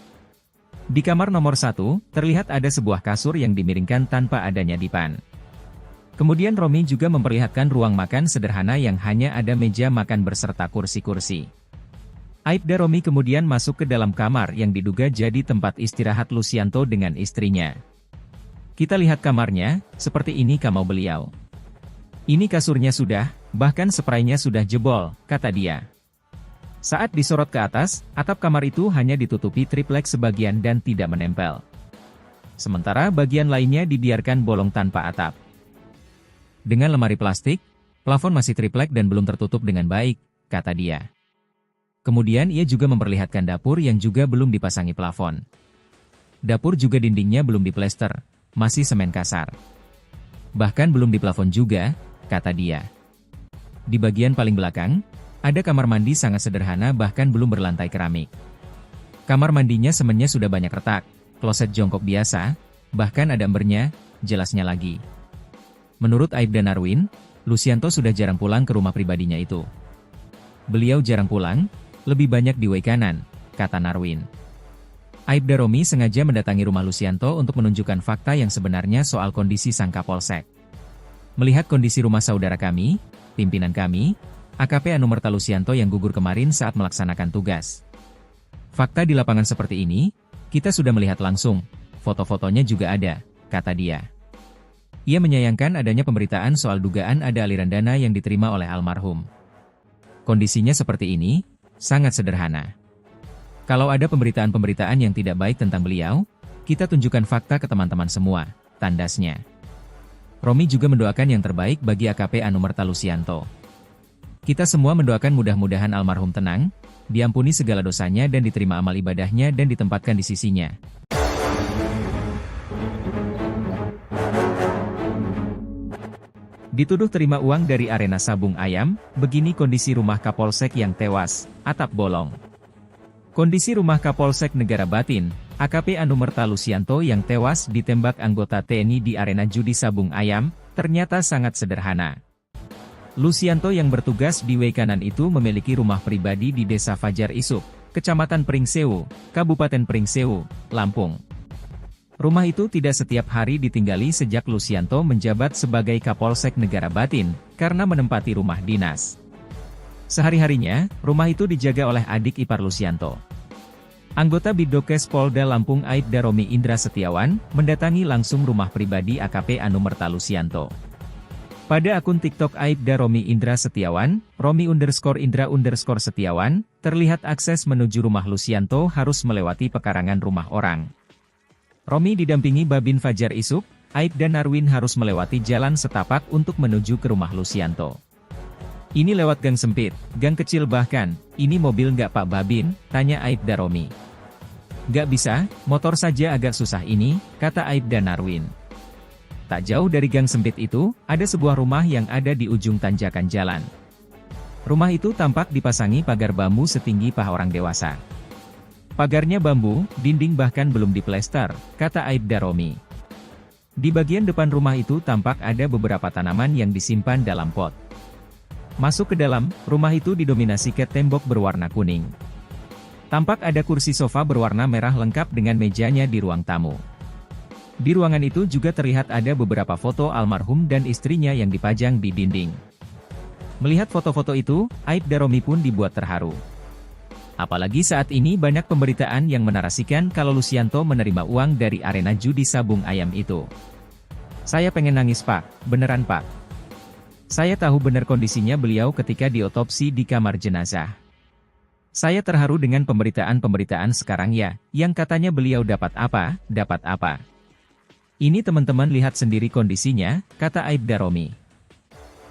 Di kamar nomor 1, terlihat ada sebuah kasur yang dimiringkan tanpa adanya dipan. Kemudian Romi juga memperlihatkan ruang makan sederhana yang hanya ada meja makan berserta kursi-kursi. Aibda Romi kemudian masuk ke dalam kamar yang diduga jadi tempat istirahat Lucianto dengan istrinya. Kita lihat kamarnya, seperti ini kamar beliau. Ini kasurnya sudah, bahkan spraynya sudah jebol, kata dia. Saat disorot ke atas, atap kamar itu hanya ditutupi triplek sebagian dan tidak menempel. Sementara bagian lainnya dibiarkan bolong tanpa atap. Dengan lemari plastik, plafon masih triplek dan belum tertutup dengan baik, kata dia. Kemudian ia juga memperlihatkan dapur yang juga belum dipasangi plafon. Dapur juga dindingnya belum diplester, masih semen kasar. Bahkan belum diplafon juga, kata dia. Di bagian paling belakang, Ada kamar mandi sangat sederhana bahkan belum berlantai keramik. Kamar mandinya semennya sudah banyak retak, kloset jongkok biasa, bahkan ada embernya, jelasnya lagi. Menurut Aibda Narwin, Lucianto sudah jarang pulang ke rumah pribadinya itu. Beliau jarang pulang, lebih banyak di WC kanan, kata Narwin. Aibda Romi sengaja mendatangi rumah Lucianto untuk menunjukkan fakta yang sebenarnya soal kondisi sang Kapolsek. Melihat kondisi rumah saudara kami, pimpinan kami, AKP Anumerta Lucianto yang gugur kemarin saat melaksanakan tugas. Fakta di lapangan seperti ini, kita sudah melihat langsung, foto-fotonya juga ada, kata dia. Ia menyayangkan adanya pemberitaan soal dugaan ada aliran dana yang diterima oleh almarhum. Kondisinya seperti ini, sangat sederhana. Kalau ada pemberitaan-pemberitaan yang tidak baik tentang beliau, kita tunjukkan fakta ke teman-teman semua, tandasnya. Romi juga mendoakan yang terbaik bagi AKP Anumerta Lucianto. Kita semua mendoakan mudah-mudahan almarhum tenang, diampuni segala dosanya dan diterima amal ibadahnya dan ditempatkan di sisinya. Dituduh terima uang dari arena sabung ayam, begini kondisi rumah Kapolsek yang tewas, atap bolong. Kondisi rumah Kapolsek Negara Batin, AKP Anumerta Lucianto yang tewas ditembak anggota TNI di arena judi sabung ayam, ternyata sangat sederhana. Lucianto yang bertugas di WC kanan itu memiliki rumah pribadi di Desa Fajar Isuk, Kecamatan Pringsewu, Kabupaten Pringsewu, Lampung. Rumah itu tidak setiap hari ditinggali sejak Lucianto menjabat sebagai Kapolsek Negara Batin, karena menempati rumah dinas. Sehari-harinya, rumah itu dijaga oleh adik ipar Lucianto. Anggota Bidokes Polda Lampung Aibda Romi Indra Setiawan, mendatangi langsung rumah pribadi AKP Anumerta Lucianto. Pada akun TikTok Aibda Romi Indra Setiawan, Romi_Indra_Setiawan, terlihat akses menuju rumah Lucianto harus melewati pekarangan rumah orang. Romi didampingi Babin Fajar Isuk, Aibda Narwin harus melewati jalan setapak untuk menuju ke rumah Lucianto. Ini lewat gang sempit, gang kecil bahkan, ini mobil nggak Pak Babin, tanya Aibda Romi. Nggak bisa, motor saja agak susah ini, kata Aibda Narwin. Tak jauh dari gang sempit itu, ada sebuah rumah yang ada di ujung tanjakan jalan. Rumah itu tampak dipasangi pagar bambu setinggi paha orang dewasa. Pagarnya bambu, dinding bahkan belum diplester, kata Aibda Romi. Di bagian depan rumah itu tampak ada beberapa tanaman yang disimpan dalam pot. Masuk ke dalam, rumah itu didominasi cat tembok berwarna kuning. Tampak ada kursi sofa berwarna merah lengkap dengan mejanya di ruang tamu. Di ruangan itu juga terlihat ada beberapa foto almarhum dan istrinya yang dipajang di dinding. Melihat foto-foto itu, Aibda Romi pun dibuat terharu. Apalagi saat ini banyak pemberitaan yang menarasikan kalau Lucianto menerima uang dari arena judi sabung ayam itu. Saya pengen nangis Pak, beneran Pak. Saya tahu benar kondisinya beliau ketika diotopsi di kamar jenazah. Saya terharu dengan pemberitaan-pemberitaan sekarang ya, yang katanya beliau dapat apa. Ini teman-teman lihat sendiri kondisinya, kata Aibda Romi.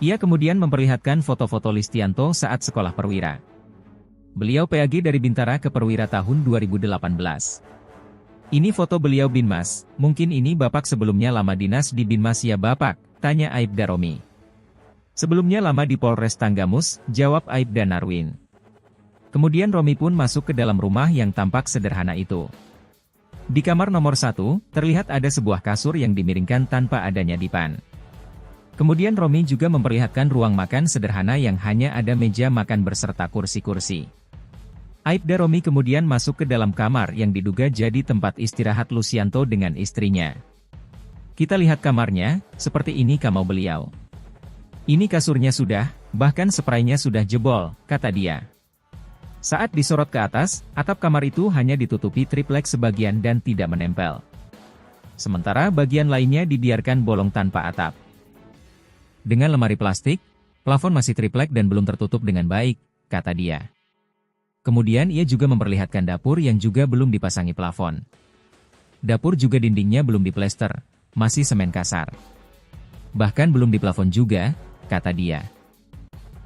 Ia kemudian memperlihatkan foto-foto Lucianto saat sekolah perwira. Beliau PAG dari Bintara ke Perwira tahun 2018. Ini foto beliau Binmas, mungkin ini Bapak sebelumnya lama dinas di Binmas ya Bapak, tanya Aibda Romi. Sebelumnya lama di Polres Tanggamus, jawab Aibda Narwin. Kemudian Romi pun masuk ke dalam rumah yang tampak sederhana itu. Di kamar nomor 1, terlihat ada sebuah kasur yang dimiringkan tanpa adanya dipan. Kemudian Romi juga memperlihatkan ruang makan sederhana yang hanya ada meja makan berserta kursi-kursi. Aibda Romi kemudian masuk ke dalam kamar yang diduga jadi tempat istirahat Lucianto dengan istrinya. Kita lihat kamarnya, seperti ini kamar beliau. Ini kasurnya sudah, bahkan spraynya sudah jebol, kata dia. Saat disorot ke atas, atap kamar itu hanya ditutupi triplek sebagian dan tidak menempel. Sementara bagian lainnya dibiarkan bolong tanpa atap. Dengan lemari plastik, plafon masih triplek dan belum tertutup dengan baik, kata dia. Kemudian ia juga memperlihatkan dapur yang juga belum dipasangi plafon. Dapur juga dindingnya belum diplester, masih semen kasar. Bahkan belum diplafon juga, kata dia.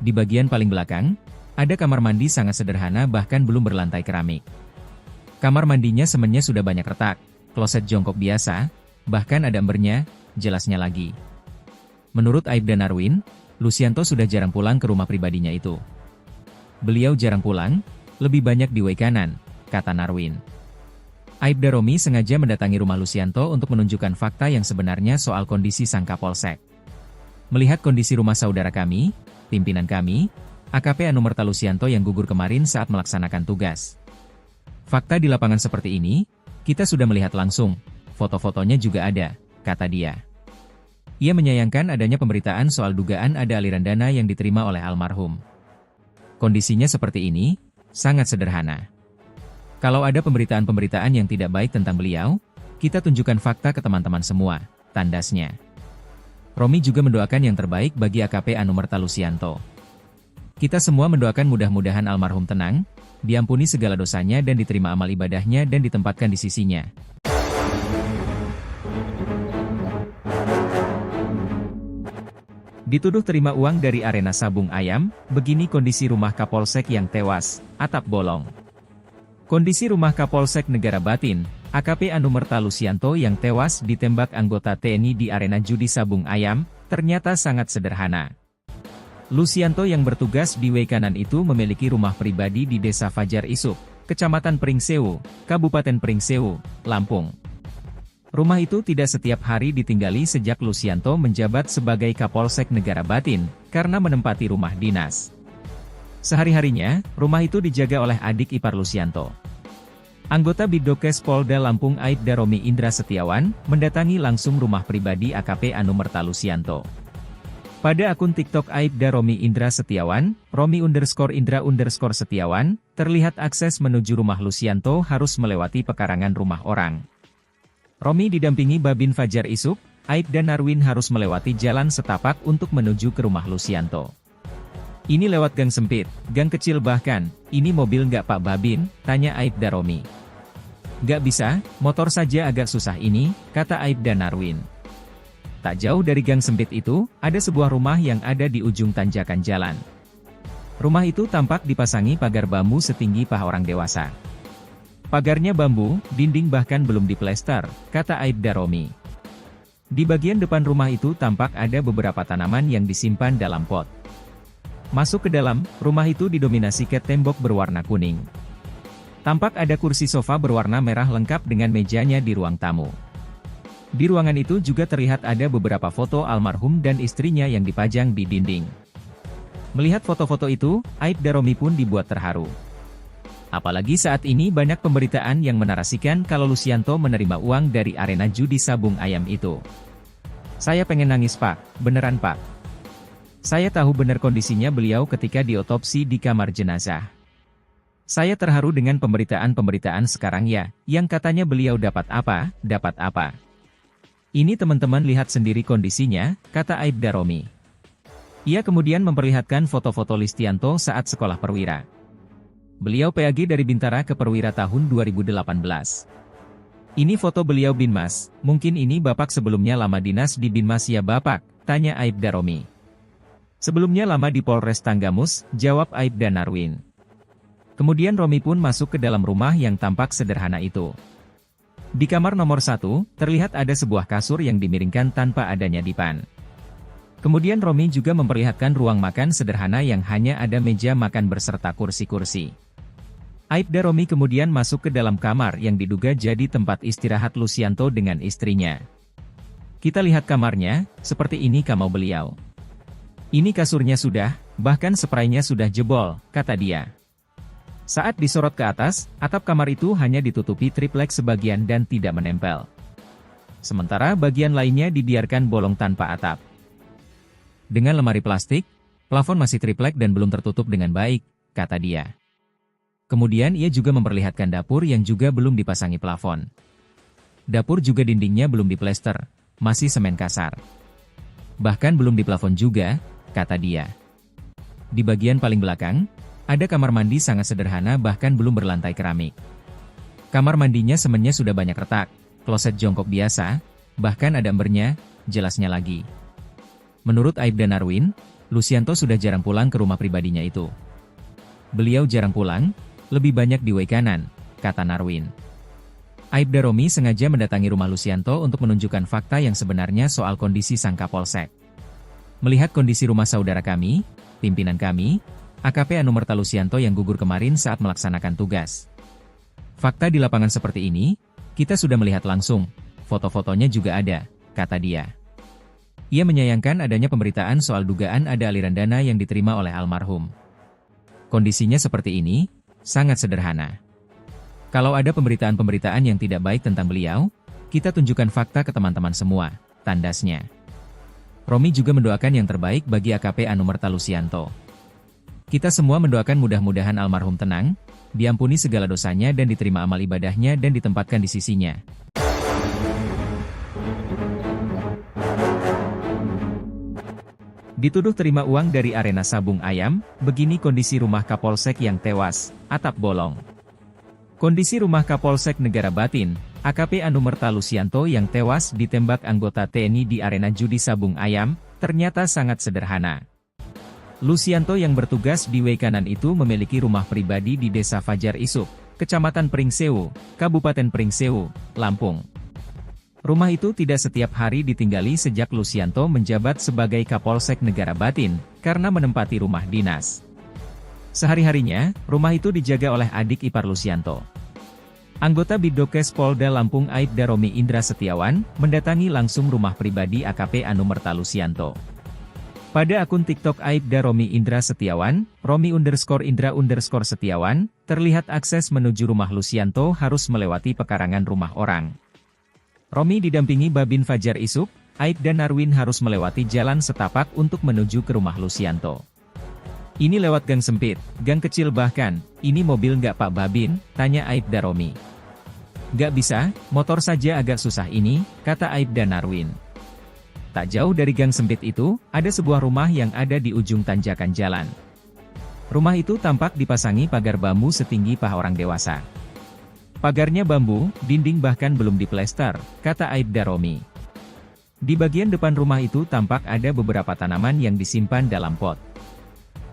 Di bagian paling belakang, ada kamar mandi sangat sederhana bahkan belum berlantai keramik. Kamar mandinya semennya sudah banyak retak, kloset jongkok biasa, bahkan ada embernya, jelasnya lagi. Menurut Aibda Narwin, Lucianto sudah jarang pulang ke rumah pribadinya itu. Beliau jarang pulang, lebih banyak di Waikanan, kata Narwin. Aibda Romi sengaja mendatangi rumah Lucianto untuk menunjukkan fakta yang sebenarnya soal kondisi sang Kapolsek. Melihat kondisi rumah saudara kami, pimpinan kami, AKP Anumerta Lucianto yang gugur kemarin saat melaksanakan tugas. Fakta di lapangan seperti ini, kita sudah melihat langsung, foto-fotonya juga ada, kata dia. Ia menyayangkan adanya pemberitaan soal dugaan ada aliran dana yang diterima oleh almarhum. Kondisinya seperti ini, sangat sederhana. Kalau ada pemberitaan-pemberitaan yang tidak baik tentang beliau, kita tunjukkan fakta ke teman-teman semua, tandasnya. Romi juga mendoakan yang terbaik bagi AKP Anumerta Lucianto. Kita semua mendoakan mudah-mudahan almarhum tenang, diampuni segala dosanya dan diterima amal ibadahnya dan ditempatkan di sisinya. Dituduh terima uang dari arena sabung ayam, begini kondisi rumah Kapolsek yang tewas, atap bolong. Kondisi rumah Kapolsek Negara Batin, AKP Anumerta Lucianto yang tewas ditembak anggota TNI di arena judi sabung ayam, ternyata sangat sederhana. Lucianto yang bertugas di Waikanan itu memiliki rumah pribadi di Desa Fajar Isuk, Kecamatan Pringsewu, Kabupaten Pringsewu, Lampung. Rumah itu tidak setiap hari ditinggali sejak Lucianto menjabat sebagai Kapolsek Negara Batin, karena menempati rumah dinas. Sehari-harinya, rumah itu dijaga oleh adik ipar Lucianto. Anggota Bidokes Polda Lampung Aibda Romi Indra Setiawan, mendatangi langsung rumah pribadi AKP Anumerta Lucianto. Pada akun TikTok Aibda Romi Indra Setiawan, Romi_Indra_Setiawan, terlihat akses menuju rumah Lucianto harus melewati pekarangan rumah orang. Romi didampingi Babin Fajar Isuk, Aibda Narwin harus melewati jalan setapak untuk menuju ke rumah Lucianto. Ini lewat gang sempit, gang kecil bahkan, ini mobil nggak Pak Babin, tanya Aibda Romi. Nggak bisa, motor saja agak susah ini, kata Aibda Narwin. Tak jauh dari gang sempit itu, ada sebuah rumah yang ada di ujung tanjakan jalan. Rumah itu tampak dipasangi pagar bambu setinggi paha orang dewasa. Pagarnya bambu, dinding bahkan belum diplester, kata Aibda Romi. Di bagian depan rumah itu tampak ada beberapa tanaman yang disimpan dalam pot. Masuk ke dalam, rumah itu didominasi cat tembok berwarna kuning. Tampak ada kursi sofa berwarna merah lengkap dengan mejanya di ruang tamu. Di ruangan itu juga terlihat ada beberapa foto almarhum dan istrinya yang dipajang di dinding. Melihat foto-foto itu, Aibda Romi pun dibuat terharu. Apalagi saat ini banyak pemberitaan yang menarasikan kalau Lucianto menerima uang dari arena judi sabung ayam itu. Saya pengen nangis Pak, beneran Pak. Saya tahu benar kondisinya beliau ketika diotopsi di kamar jenazah. Saya terharu dengan pemberitaan-pemberitaan sekarang ya, yang katanya beliau dapat apa. Ini teman-teman lihat sendiri kondisinya, kata Aibda Romi. Ia kemudian memperlihatkan foto-foto Lucianto saat sekolah perwira. Beliau PAG dari Bintara ke Perwira tahun 2018. Ini foto beliau Binmas, mungkin ini Bapak sebelumnya lama dinas di Binmas ya Bapak, tanya Aibda Romi. Sebelumnya lama di Polres Tanggamus, jawab Aibda Narwin. Kemudian Romi pun masuk ke dalam rumah yang tampak sederhana itu. Di kamar nomor 1, terlihat ada sebuah kasur yang dimiringkan tanpa adanya dipan. Kemudian Romi juga memperlihatkan ruang makan sederhana yang hanya ada meja makan beserta kursi-kursi. Aibda Romi kemudian masuk ke dalam kamar yang diduga jadi tempat istirahat Lucianto dengan istrinya. Kita lihat kamarnya, seperti ini kamar beliau. Ini kasurnya sudah, bahkan spraynya sudah jebol, kata dia. Saat disorot ke atas, atap kamar itu hanya ditutupi triplek sebagian dan tidak menempel. Sementara bagian lainnya dibiarkan bolong tanpa atap. Dengan lemari plastik, plafon masih triplek dan belum tertutup dengan baik, kata dia. Kemudian ia juga memperlihatkan dapur yang juga belum dipasangi plafon. Dapur juga dindingnya belum diplester, masih semen kasar. Bahkan belum diplafon juga, kata dia. Di bagian paling belakang, ada kamar mandi sangat sederhana bahkan belum berlantai keramik. Kamar mandinya semennya sudah banyak retak, kloset jongkok biasa, bahkan ada embernya, jelasnya lagi. Menurut Aibda Narwin, Lucianto sudah jarang pulang ke rumah pribadinya itu. Beliau jarang pulang, lebih banyak di Waikanan, kata Narwin. Aibda Romi sengaja mendatangi rumah Lucianto untuk menunjukkan fakta yang sebenarnya soal kondisi sang Kapolsek. Melihat kondisi rumah saudara kami, pimpinan kami, AKP Anumerta Lusianto yang gugur kemarin saat melaksanakan tugas. Fakta di lapangan seperti ini, kita sudah melihat langsung, foto-fotonya juga ada, kata dia. Ia menyayangkan adanya pemberitaan soal dugaan ada aliran dana yang diterima oleh almarhum. Kondisinya seperti ini, sangat sederhana. Kalau ada pemberitaan-pemberitaan yang tidak baik tentang beliau, kita tunjukkan fakta ke teman-teman semua, tandasnya. Romi juga mendoakan yang terbaik bagi AKP Anumerta Lusianto. Kita semua mendoakan mudah-mudahan almarhum tenang, diampuni segala dosanya dan diterima amal ibadahnya dan ditempatkan di sisinya. Dituduh terima uang dari arena sabung ayam, begini kondisi rumah Kapolsek yang tewas, atap bolong. Kondisi rumah Kapolsek Negara Batin, AKP Anumerta Lusianto yang tewas ditembak anggota TNI di arena judi sabung ayam, ternyata sangat sederhana. Lusianto yang bertugas di Wekanan itu memiliki rumah pribadi di Desa Fajar Isuk, Kecamatan Pringsewu, Kabupaten Pringsewu, Lampung. Rumah itu tidak setiap hari ditinggali sejak Lusianto menjabat sebagai Kapolsek Negara Batin, karena menempati rumah dinas. Sehari-harinya, rumah itu dijaga oleh adik ipar Lusianto. Anggota Bidokes Polda Lampung Aibda Romi Indra Setiawan, mendatangi langsung rumah pribadi AKP Anumerta Lusianto. Pada akun TikTok Aibda Romi Indra Setiawan, Romi_Indra_Setiawan, terlihat akses menuju rumah Lusianto harus melewati pekarangan rumah orang. Romi didampingi Babin Fajar Isuk, Aibda Narwin harus melewati jalan setapak untuk menuju ke rumah Lusianto. Ini lewat gang sempit, gang kecil bahkan, ini mobil nggak Pak Babin, tanya Aibda Romi. Nggak bisa, motor saja agak susah ini, kata Aibda Narwin. Tak jauh dari gang sempit itu, ada sebuah rumah yang ada di ujung tanjakan jalan. Rumah itu tampak dipasangi pagar bambu setinggi paha orang dewasa. Pagarnya bambu, dinding bahkan belum diplester, kata Aibda Romi. Di bagian depan rumah itu tampak ada beberapa tanaman yang disimpan dalam pot.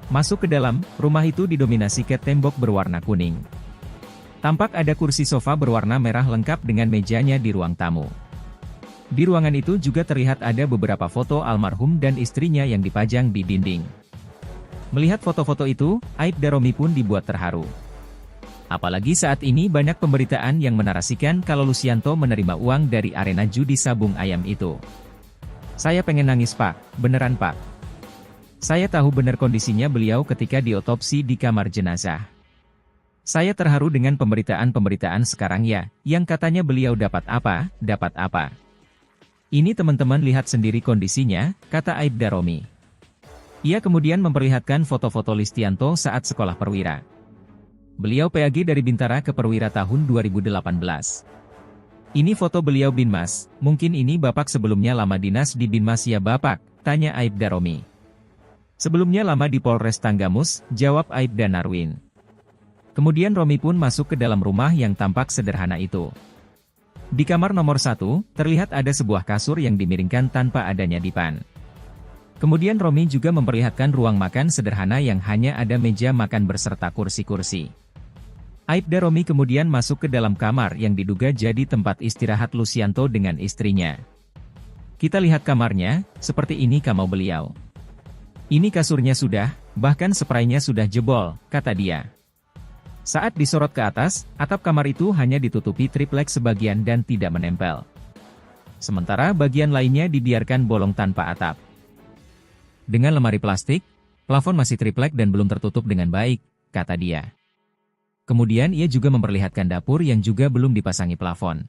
Masuk ke dalam, rumah itu didominasi cat tembok berwarna kuning. Tampak ada kursi sofa berwarna merah lengkap dengan mejanya di ruang tamu. Di ruangan itu juga terlihat ada beberapa foto almarhum dan istrinya yang dipajang di dinding. Melihat foto-foto itu, Aibda Romi pun dibuat terharu. Apalagi saat ini banyak pemberitaan yang menarasikan kalau Lusianto menerima uang dari arena judi sabung ayam itu. Saya pengen nangis Pak, beneran Pak. Saya tahu benar kondisinya beliau ketika diotopsi di kamar jenazah. Saya terharu dengan pemberitaan-pemberitaan sekarang ya, yang katanya beliau dapat apa, dapat apa. Ini teman-teman lihat sendiri kondisinya, kata Aibda Romi. Ia kemudian memperlihatkan foto-foto Lusianto saat sekolah perwira. Beliau PAG dari Bintara ke Perwira tahun 2018. Ini foto beliau Binmas, mungkin ini Bapak sebelumnya lama dinas di Binmas ya Bapak, tanya Aibda Romi. Sebelumnya lama di Polres Tanggamus, jawab Aibda Narwin. Kemudian Romi pun masuk ke dalam rumah yang tampak sederhana itu. Di kamar nomor 1, terlihat ada sebuah kasur yang dimiringkan tanpa adanya dipan. Kemudian Romi juga memperlihatkan ruang makan sederhana yang hanya ada meja makan berserta kursi-kursi. Aibda Romi kemudian masuk ke dalam kamar yang diduga jadi tempat istirahat Lusianto dengan istrinya. Kita lihat kamarnya, seperti ini kamar beliau. Ini kasurnya sudah, bahkan spraynya sudah jebol, kata dia. Saat disorot ke atas, atap kamar itu hanya ditutupi triplek sebagian dan tidak menempel. Sementara bagian lainnya dibiarkan bolong tanpa atap. Dengan lemari plastik, plafon masih triplek dan belum tertutup dengan baik, kata dia. Kemudian ia juga memperlihatkan dapur yang juga belum dipasangi plafon.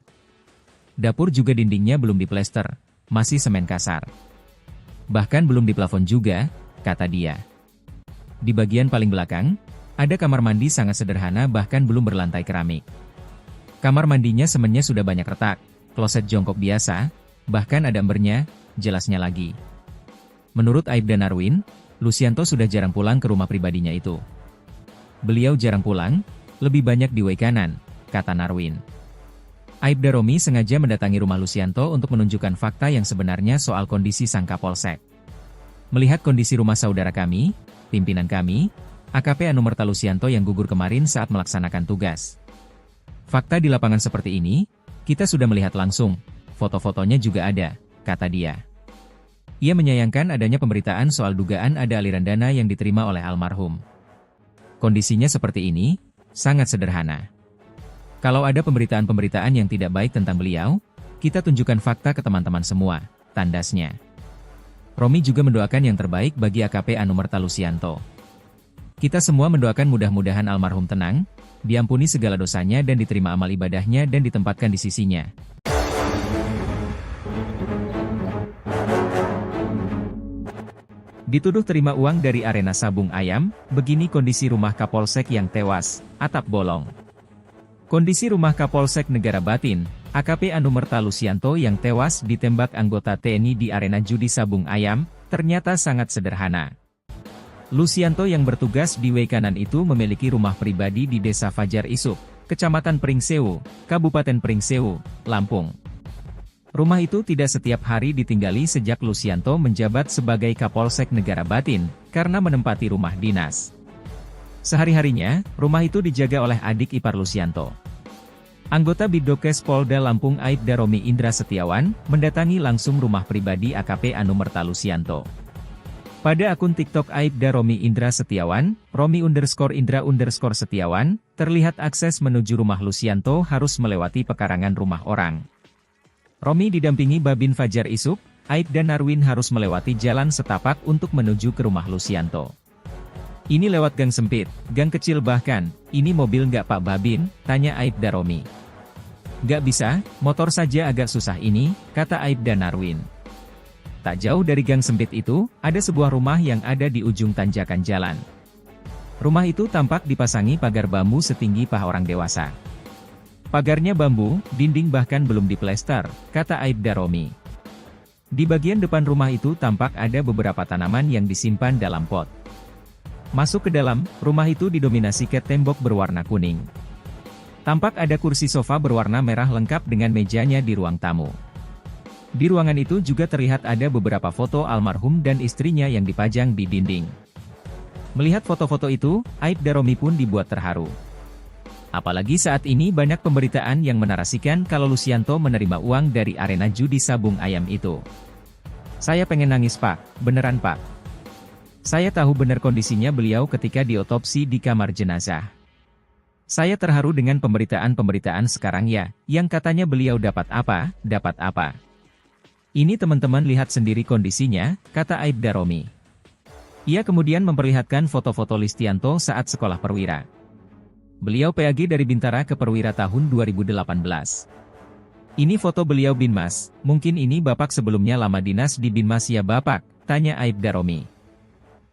Dapur juga dindingnya belum diplester, masih semen kasar. Bahkan belum diplafon juga, kata dia. Di bagian paling belakang, ada kamar mandi sangat sederhana bahkan belum berlantai keramik. Kamar mandinya semennya sudah banyak retak, kloset jongkok biasa, bahkan ada embernya, jelasnya lagi. Menurut Aibda Narwin, Lusianto sudah jarang pulang ke rumah pribadinya itu. Beliau jarang pulang, lebih banyak di Wekanan, kata Narwin. Aibda Romi sengaja mendatangi rumah Lusianto untuk menunjukkan fakta yang sebenarnya soal kondisi sang Kapolsek. Melihat kondisi rumah saudara kami, pimpinan kami, AKP Anumerta Lusianto yang gugur kemarin saat melaksanakan tugas. Fakta di lapangan seperti ini, kita sudah melihat langsung, foto-fotonya juga ada, kata dia. Ia menyayangkan adanya pemberitaan soal dugaan ada aliran dana yang diterima oleh almarhum. Kondisinya seperti ini, sangat sederhana. Kalau ada pemberitaan-pemberitaan yang tidak baik tentang beliau, kita tunjukkan fakta ke teman-teman semua, tandasnya. Romi juga mendoakan yang terbaik bagi AKP Anumerta Lusianto. Kita semua mendoakan mudah-mudahan almarhum tenang, diampuni segala dosanya dan diterima amal ibadahnya dan ditempatkan di sisinya. Dituduh terima uang dari arena sabung ayam, begini kondisi rumah Kapolsek yang tewas, atap bolong. Kondisi rumah Kapolsek Negara Batin, AKP Anumerta Lusianto yang tewas ditembak anggota TNI di arena judi sabung ayam, ternyata sangat sederhana. Lusianto yang bertugas di Wekanan itu memiliki rumah pribadi di Desa Fajar Isuk, Kecamatan Pringsewu, Kabupaten Pringsewu, Lampung. Rumah itu tidak setiap hari ditinggali sejak Lusianto menjabat sebagai Kapolsek Negara Batin, karena menempati rumah dinas. Sehari-harinya, rumah itu dijaga oleh adik ipar Lusianto. Anggota Bidokes Polda Lampung Aibda Romi Indra Setiawan, mendatangi langsung rumah pribadi AKP Anumerta Lusianto. Pada akun TikTok Aibda Romi Indra Setiawan, Romi_Indra_Setiawan, terlihat akses menuju rumah Lusianto harus melewati pekarangan rumah orang. Romi didampingi Babin Fajar Isuk, Aibda Narwin harus melewati jalan setapak untuk menuju ke rumah Lusianto. Ini lewat gang sempit, gang kecil bahkan, ini mobil nggak Pak Babin, tanya Aibda Romi. Nggak bisa, motor saja agak susah ini, kata Aibda Narwin. Tak jauh dari gang sempit itu, ada sebuah rumah yang ada di ujung tanjakan jalan. Rumah itu tampak dipasangi pagar bambu setinggi paha orang dewasa. Pagarnya bambu, dinding bahkan belum diplester, kata Aibda Romi. Di bagian depan rumah itu tampak ada beberapa tanaman yang disimpan dalam pot. Masuk ke dalam, rumah itu didominasi cat tembok berwarna kuning. Tampak ada kursi sofa berwarna merah lengkap dengan mejanya di ruang tamu. Di ruangan itu juga terlihat ada beberapa foto almarhum dan istrinya yang dipajang di dinding. Melihat foto-foto itu, Aibda Romi pun dibuat terharu. Apalagi saat ini banyak pemberitaan yang menarasikan kalau Lusianto menerima uang dari arena judi sabung ayam itu. Saya pengen nangis Pak, beneran Pak. Saya tahu benar kondisinya beliau ketika diotopsi di kamar jenazah. Saya terharu dengan pemberitaan-pemberitaan sekarang ya, yang katanya beliau dapat apa. Ini teman-teman lihat sendiri kondisinya, kata Aibda Romi. Ia kemudian memperlihatkan foto-foto Lusianto saat sekolah perwira. Beliau PAG dari Bintara ke Perwira tahun 2018. Ini foto beliau Binmas, mungkin ini Bapak sebelumnya lama dinas di Binmas ya Bapak, tanya Aibda Romi.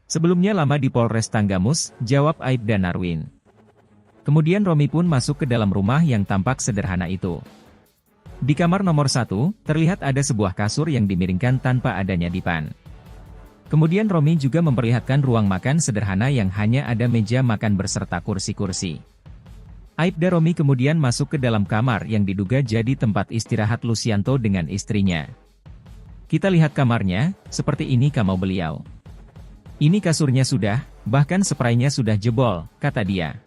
Sebelumnya lama di Polres Tanggamus, jawab Aibda Narwin. Kemudian Romi pun masuk ke dalam rumah yang tampak sederhana itu. Di kamar nomor 1, terlihat ada sebuah kasur yang dimiringkan tanpa adanya dipan. Kemudian Romi juga memperlihatkan ruang makan sederhana yang hanya ada meja makan beserta kursi-kursi. Aibda Romi kemudian masuk ke dalam kamar yang diduga jadi tempat istirahat Lusianto dengan istrinya. Kita lihat kamarnya, seperti ini kamar beliau. Ini kasurnya sudah, bahkan spraynya sudah jebol, kata dia.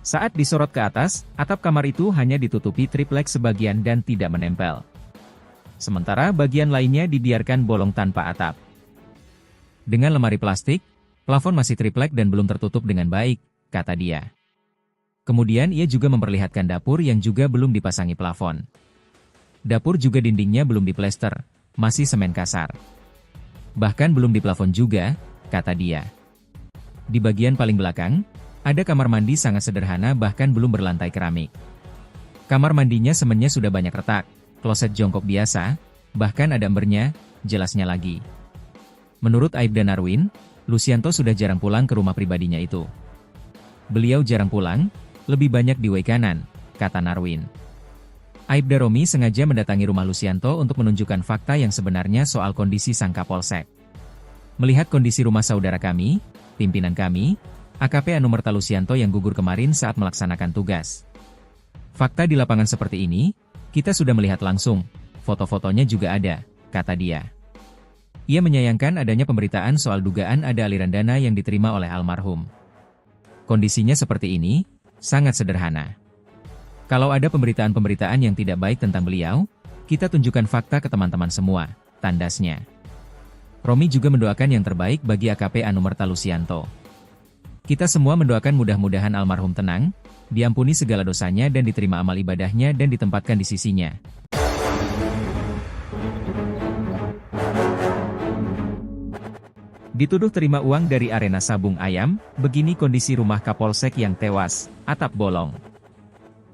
Saat disorot ke atas, atap kamar itu hanya ditutupi triplek sebagian dan tidak menempel. Sementara bagian lainnya dibiarkan bolong tanpa atap. Dengan lemari plastik, plafon masih triplek dan belum tertutup dengan baik, kata dia. Kemudian ia juga memperlihatkan dapur yang juga belum dipasangi plafon. Dapur juga dindingnya belum diplester, masih semen kasar. Bahkan belum diplafon juga, kata dia. Di bagian paling belakang, ada kamar mandi sangat sederhana bahkan belum berlantai keramik. Kamar mandinya semennya sudah banyak retak, kloset jongkok biasa, bahkan ada embernya, jelasnya lagi. Menurut Aibda Narwin, Lusianto sudah jarang pulang ke rumah pribadinya itu. Beliau jarang pulang, lebih banyak di Wekanan, kata Narwin. Aibda Romi sengaja mendatangi rumah Lusianto untuk menunjukkan fakta yang sebenarnya soal kondisi sang Kapolsek. Melihat kondisi rumah saudara kami, pimpinan kami, AKP Anumerta Lusianto yang gugur kemarin saat melaksanakan tugas. Fakta di lapangan seperti ini, kita sudah melihat langsung, foto-fotonya juga ada, kata dia. Ia menyayangkan adanya pemberitaan soal dugaan ada aliran dana yang diterima oleh almarhum. Kondisinya seperti ini, sangat sederhana. Kalau ada pemberitaan-pemberitaan yang tidak baik tentang beliau, kita tunjukkan fakta ke teman-teman semua, tandasnya. Romi juga mendoakan yang terbaik bagi AKP Anumerta Lusianto. Kita semua mendoakan mudah-mudahan almarhum tenang, diampuni segala dosanya dan diterima amal ibadahnya dan ditempatkan di sisinya. Dituduh terima uang dari arena sabung ayam, begini kondisi rumah Kapolsek yang tewas, atap bolong.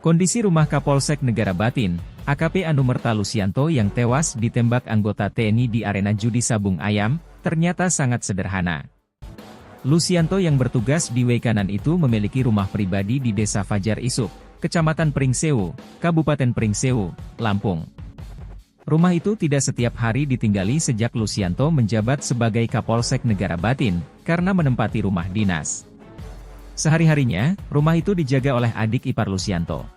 Kondisi rumah Kapolsek Negara Batin, AKP Anumerta Lusianto yang tewas ditembak anggota TNI di arena judi sabung ayam, ternyata sangat sederhana. Lusianto yang bertugas di Wekanan itu memiliki rumah pribadi di Desa Fajar Isuk, Kecamatan Pringsewu, Kabupaten Pringsewu, Lampung. Rumah itu tidak setiap hari ditinggali sejak Lusianto menjabat sebagai Kapolsek Negara Batin, karena menempati rumah dinas. Sehari-harinya, rumah itu dijaga oleh adik ipar Lusianto.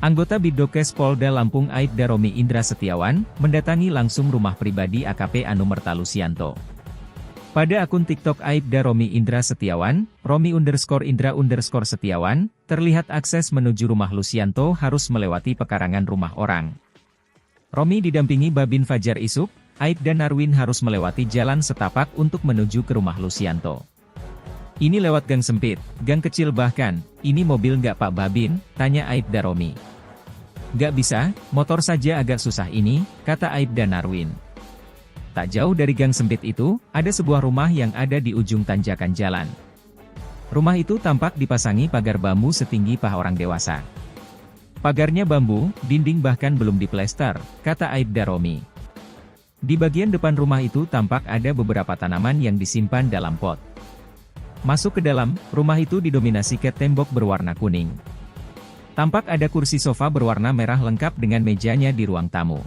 Anggota Bidokes Polda Lampung Aibda Romi Indra Setiawan, mendatangi langsung rumah pribadi AKP Anumerta Lusianto. Pada akun TikTok Aibda Romi Indra Setiawan, Romi_Indra_Setiawan, terlihat akses menuju rumah Lusianto harus melewati pekarangan rumah orang. Romi didampingi Babin Fajar Isuk, Aibda Narwin harus melewati jalan setapak untuk menuju ke rumah Lusianto. Ini lewat gang sempit, gang kecil bahkan, ini mobil nggak Pak Babin, tanya Aibda Romi. Nggak bisa, motor saja agak susah ini, kata Aibda Narwin. Tak jauh dari gang sempit itu, ada sebuah rumah yang ada di ujung tanjakan jalan. Rumah itu tampak dipasangi pagar bambu setinggi paha orang dewasa. Pagarnya bambu, dinding bahkan belum diplester, kata Aibda Romi. Di bagian depan rumah itu tampak ada beberapa tanaman yang disimpan dalam pot. Masuk ke dalam, rumah itu didominasi cat tembok berwarna kuning. Tampak ada kursi sofa berwarna merah lengkap dengan mejanya di ruang tamu.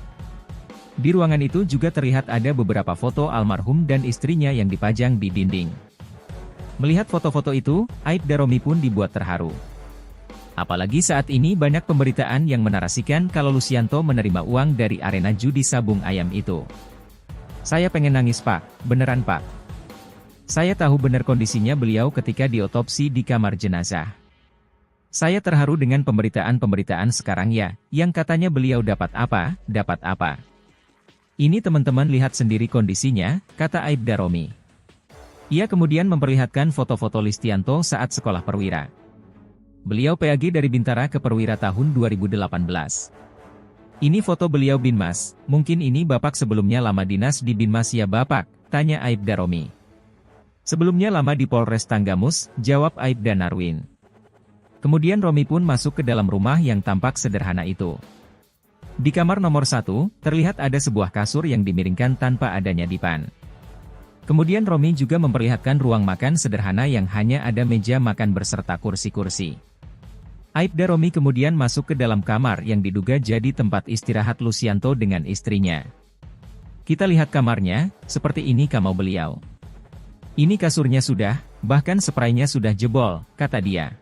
Di ruangan itu juga terlihat ada beberapa foto almarhum dan istrinya yang dipajang di dinding. Melihat foto-foto itu, Aibda Romi pun dibuat terharu. Apalagi saat ini banyak pemberitaan yang menarasikan kalau Lusianto menerima uang dari arena judi sabung ayam itu. Saya pengen nangis Pak, beneran Pak. Saya tahu benar kondisinya beliau ketika diotopsi di kamar jenazah. Saya terharu dengan pemberitaan-pemberitaan sekarang ya, yang katanya beliau dapat apa, dapat apa. Ini teman-teman lihat sendiri kondisinya, kata Aibda Romi. Ia kemudian memperlihatkan foto-foto Lusianto saat sekolah perwira. Beliau PAG dari Bintara ke Perwira tahun 2018. Ini foto beliau Binmas, mungkin ini Bapak sebelumnya lama dinas di Binmas ya Bapak, tanya Aibda Romi. Sebelumnya lama di Polres Tanggamus, jawab Aibda Narwin. Kemudian Romi pun masuk ke dalam rumah yang tampak sederhana itu. Di kamar nomor 1, terlihat ada sebuah kasur yang dimiringkan tanpa adanya dipan. Kemudian Romi juga memperlihatkan ruang makan sederhana yang hanya ada meja makan berserta kursi-kursi. Aibda Romi kemudian masuk ke dalam kamar yang diduga jadi tempat istirahat Lusianto dengan istrinya. Kita lihat kamarnya, seperti ini kamar beliau. Ini kasurnya sudah, bahkan spraynya sudah jebol, kata dia.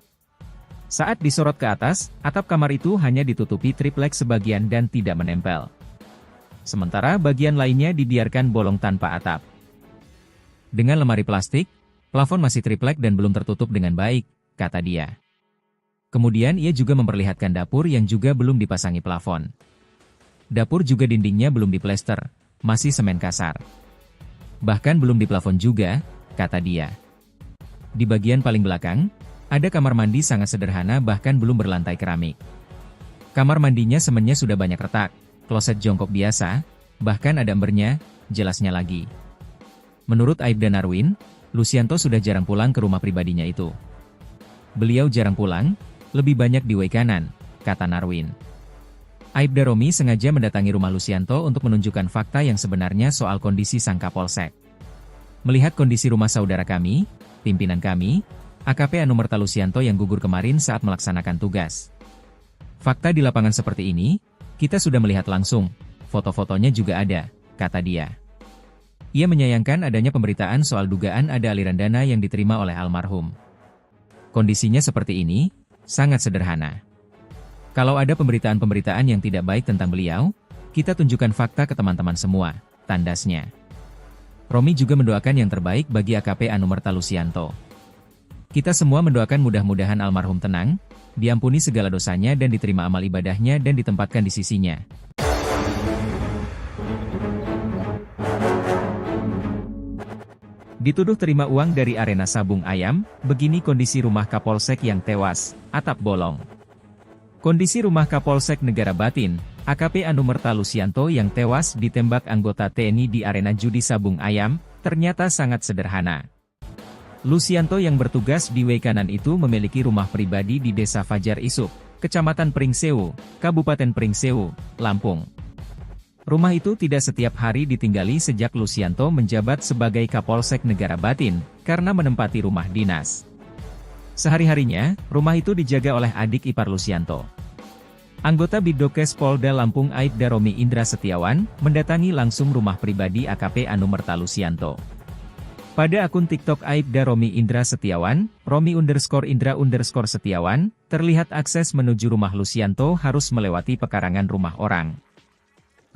Saat disorot ke atas, atap kamar itu hanya ditutupi triplek sebagian dan tidak menempel. Sementara bagian lainnya dibiarkan bolong tanpa atap. Dengan lemari plastik, plafon masih triplek dan belum tertutup dengan baik, kata dia. Kemudian ia juga memperlihatkan dapur yang juga belum dipasangi plafon. Dapur juga dindingnya belum diplester, masih semen kasar. Bahkan belum diplafon juga, kata dia. Di bagian paling belakang, ada kamar mandi sangat sederhana bahkan belum berlantai keramik. Kamar mandinya semennya sudah banyak retak, kloset jongkok biasa, bahkan ada embernya, jelasnya lagi. Menurut Aibda Narwin, Lusianto sudah jarang pulang ke rumah pribadinya itu. Beliau jarang pulang, lebih banyak di Wekanan, kata Narwin. Aibda Romi sengaja mendatangi rumah Lusianto untuk menunjukkan fakta yang sebenarnya soal kondisi sang Kapolsek. Melihat kondisi rumah saudara kami, pimpinan kami, AKP Anumerta Lusianto yang gugur kemarin saat melaksanakan tugas. Fakta di lapangan seperti ini, kita sudah melihat langsung, foto-fotonya juga ada, kata dia. Ia menyayangkan adanya pemberitaan soal dugaan ada aliran dana yang diterima oleh almarhum. Kondisinya seperti ini, sangat sederhana. Kalau ada pemberitaan-pemberitaan yang tidak baik tentang beliau, kita tunjukkan fakta ke teman-teman semua, tandasnya. Romi juga mendoakan yang terbaik bagi AKP Anumerta Lusianto. Kita semua mendoakan mudah-mudahan almarhum tenang, diampuni segala dosanya dan diterima amal ibadahnya dan ditempatkan di sisinya. Dituduh terima uang dari arena sabung ayam, begini kondisi rumah Kapolsek yang tewas, atap bolong. Kondisi rumah Kapolsek Negara Batin, AKP Anumerta Lusianto yang tewas ditembak anggota TNI di arena judi sabung ayam, ternyata sangat sederhana. Lusianto yang bertugas di Wekanan itu memiliki rumah pribadi di Desa Fajar Isuk, Kecamatan Pringsewu, Kabupaten Pringsewu, Lampung. Rumah itu tidak setiap hari ditinggali sejak Lusianto menjabat sebagai Kapolsek Negara Batin, karena menempati rumah dinas. Sehari-harinya, rumah itu dijaga oleh adik ipar Lusianto. Anggota Bidokes Polda Lampung Aibda Romi Indra Setiawan, mendatangi langsung rumah pribadi AKP Anumerta Lusianto. Pada akun TikTok Aibda Romi Indra Setiawan, Romi_Indra_Setiawan, terlihat akses menuju rumah Lusianto harus melewati pekarangan rumah orang.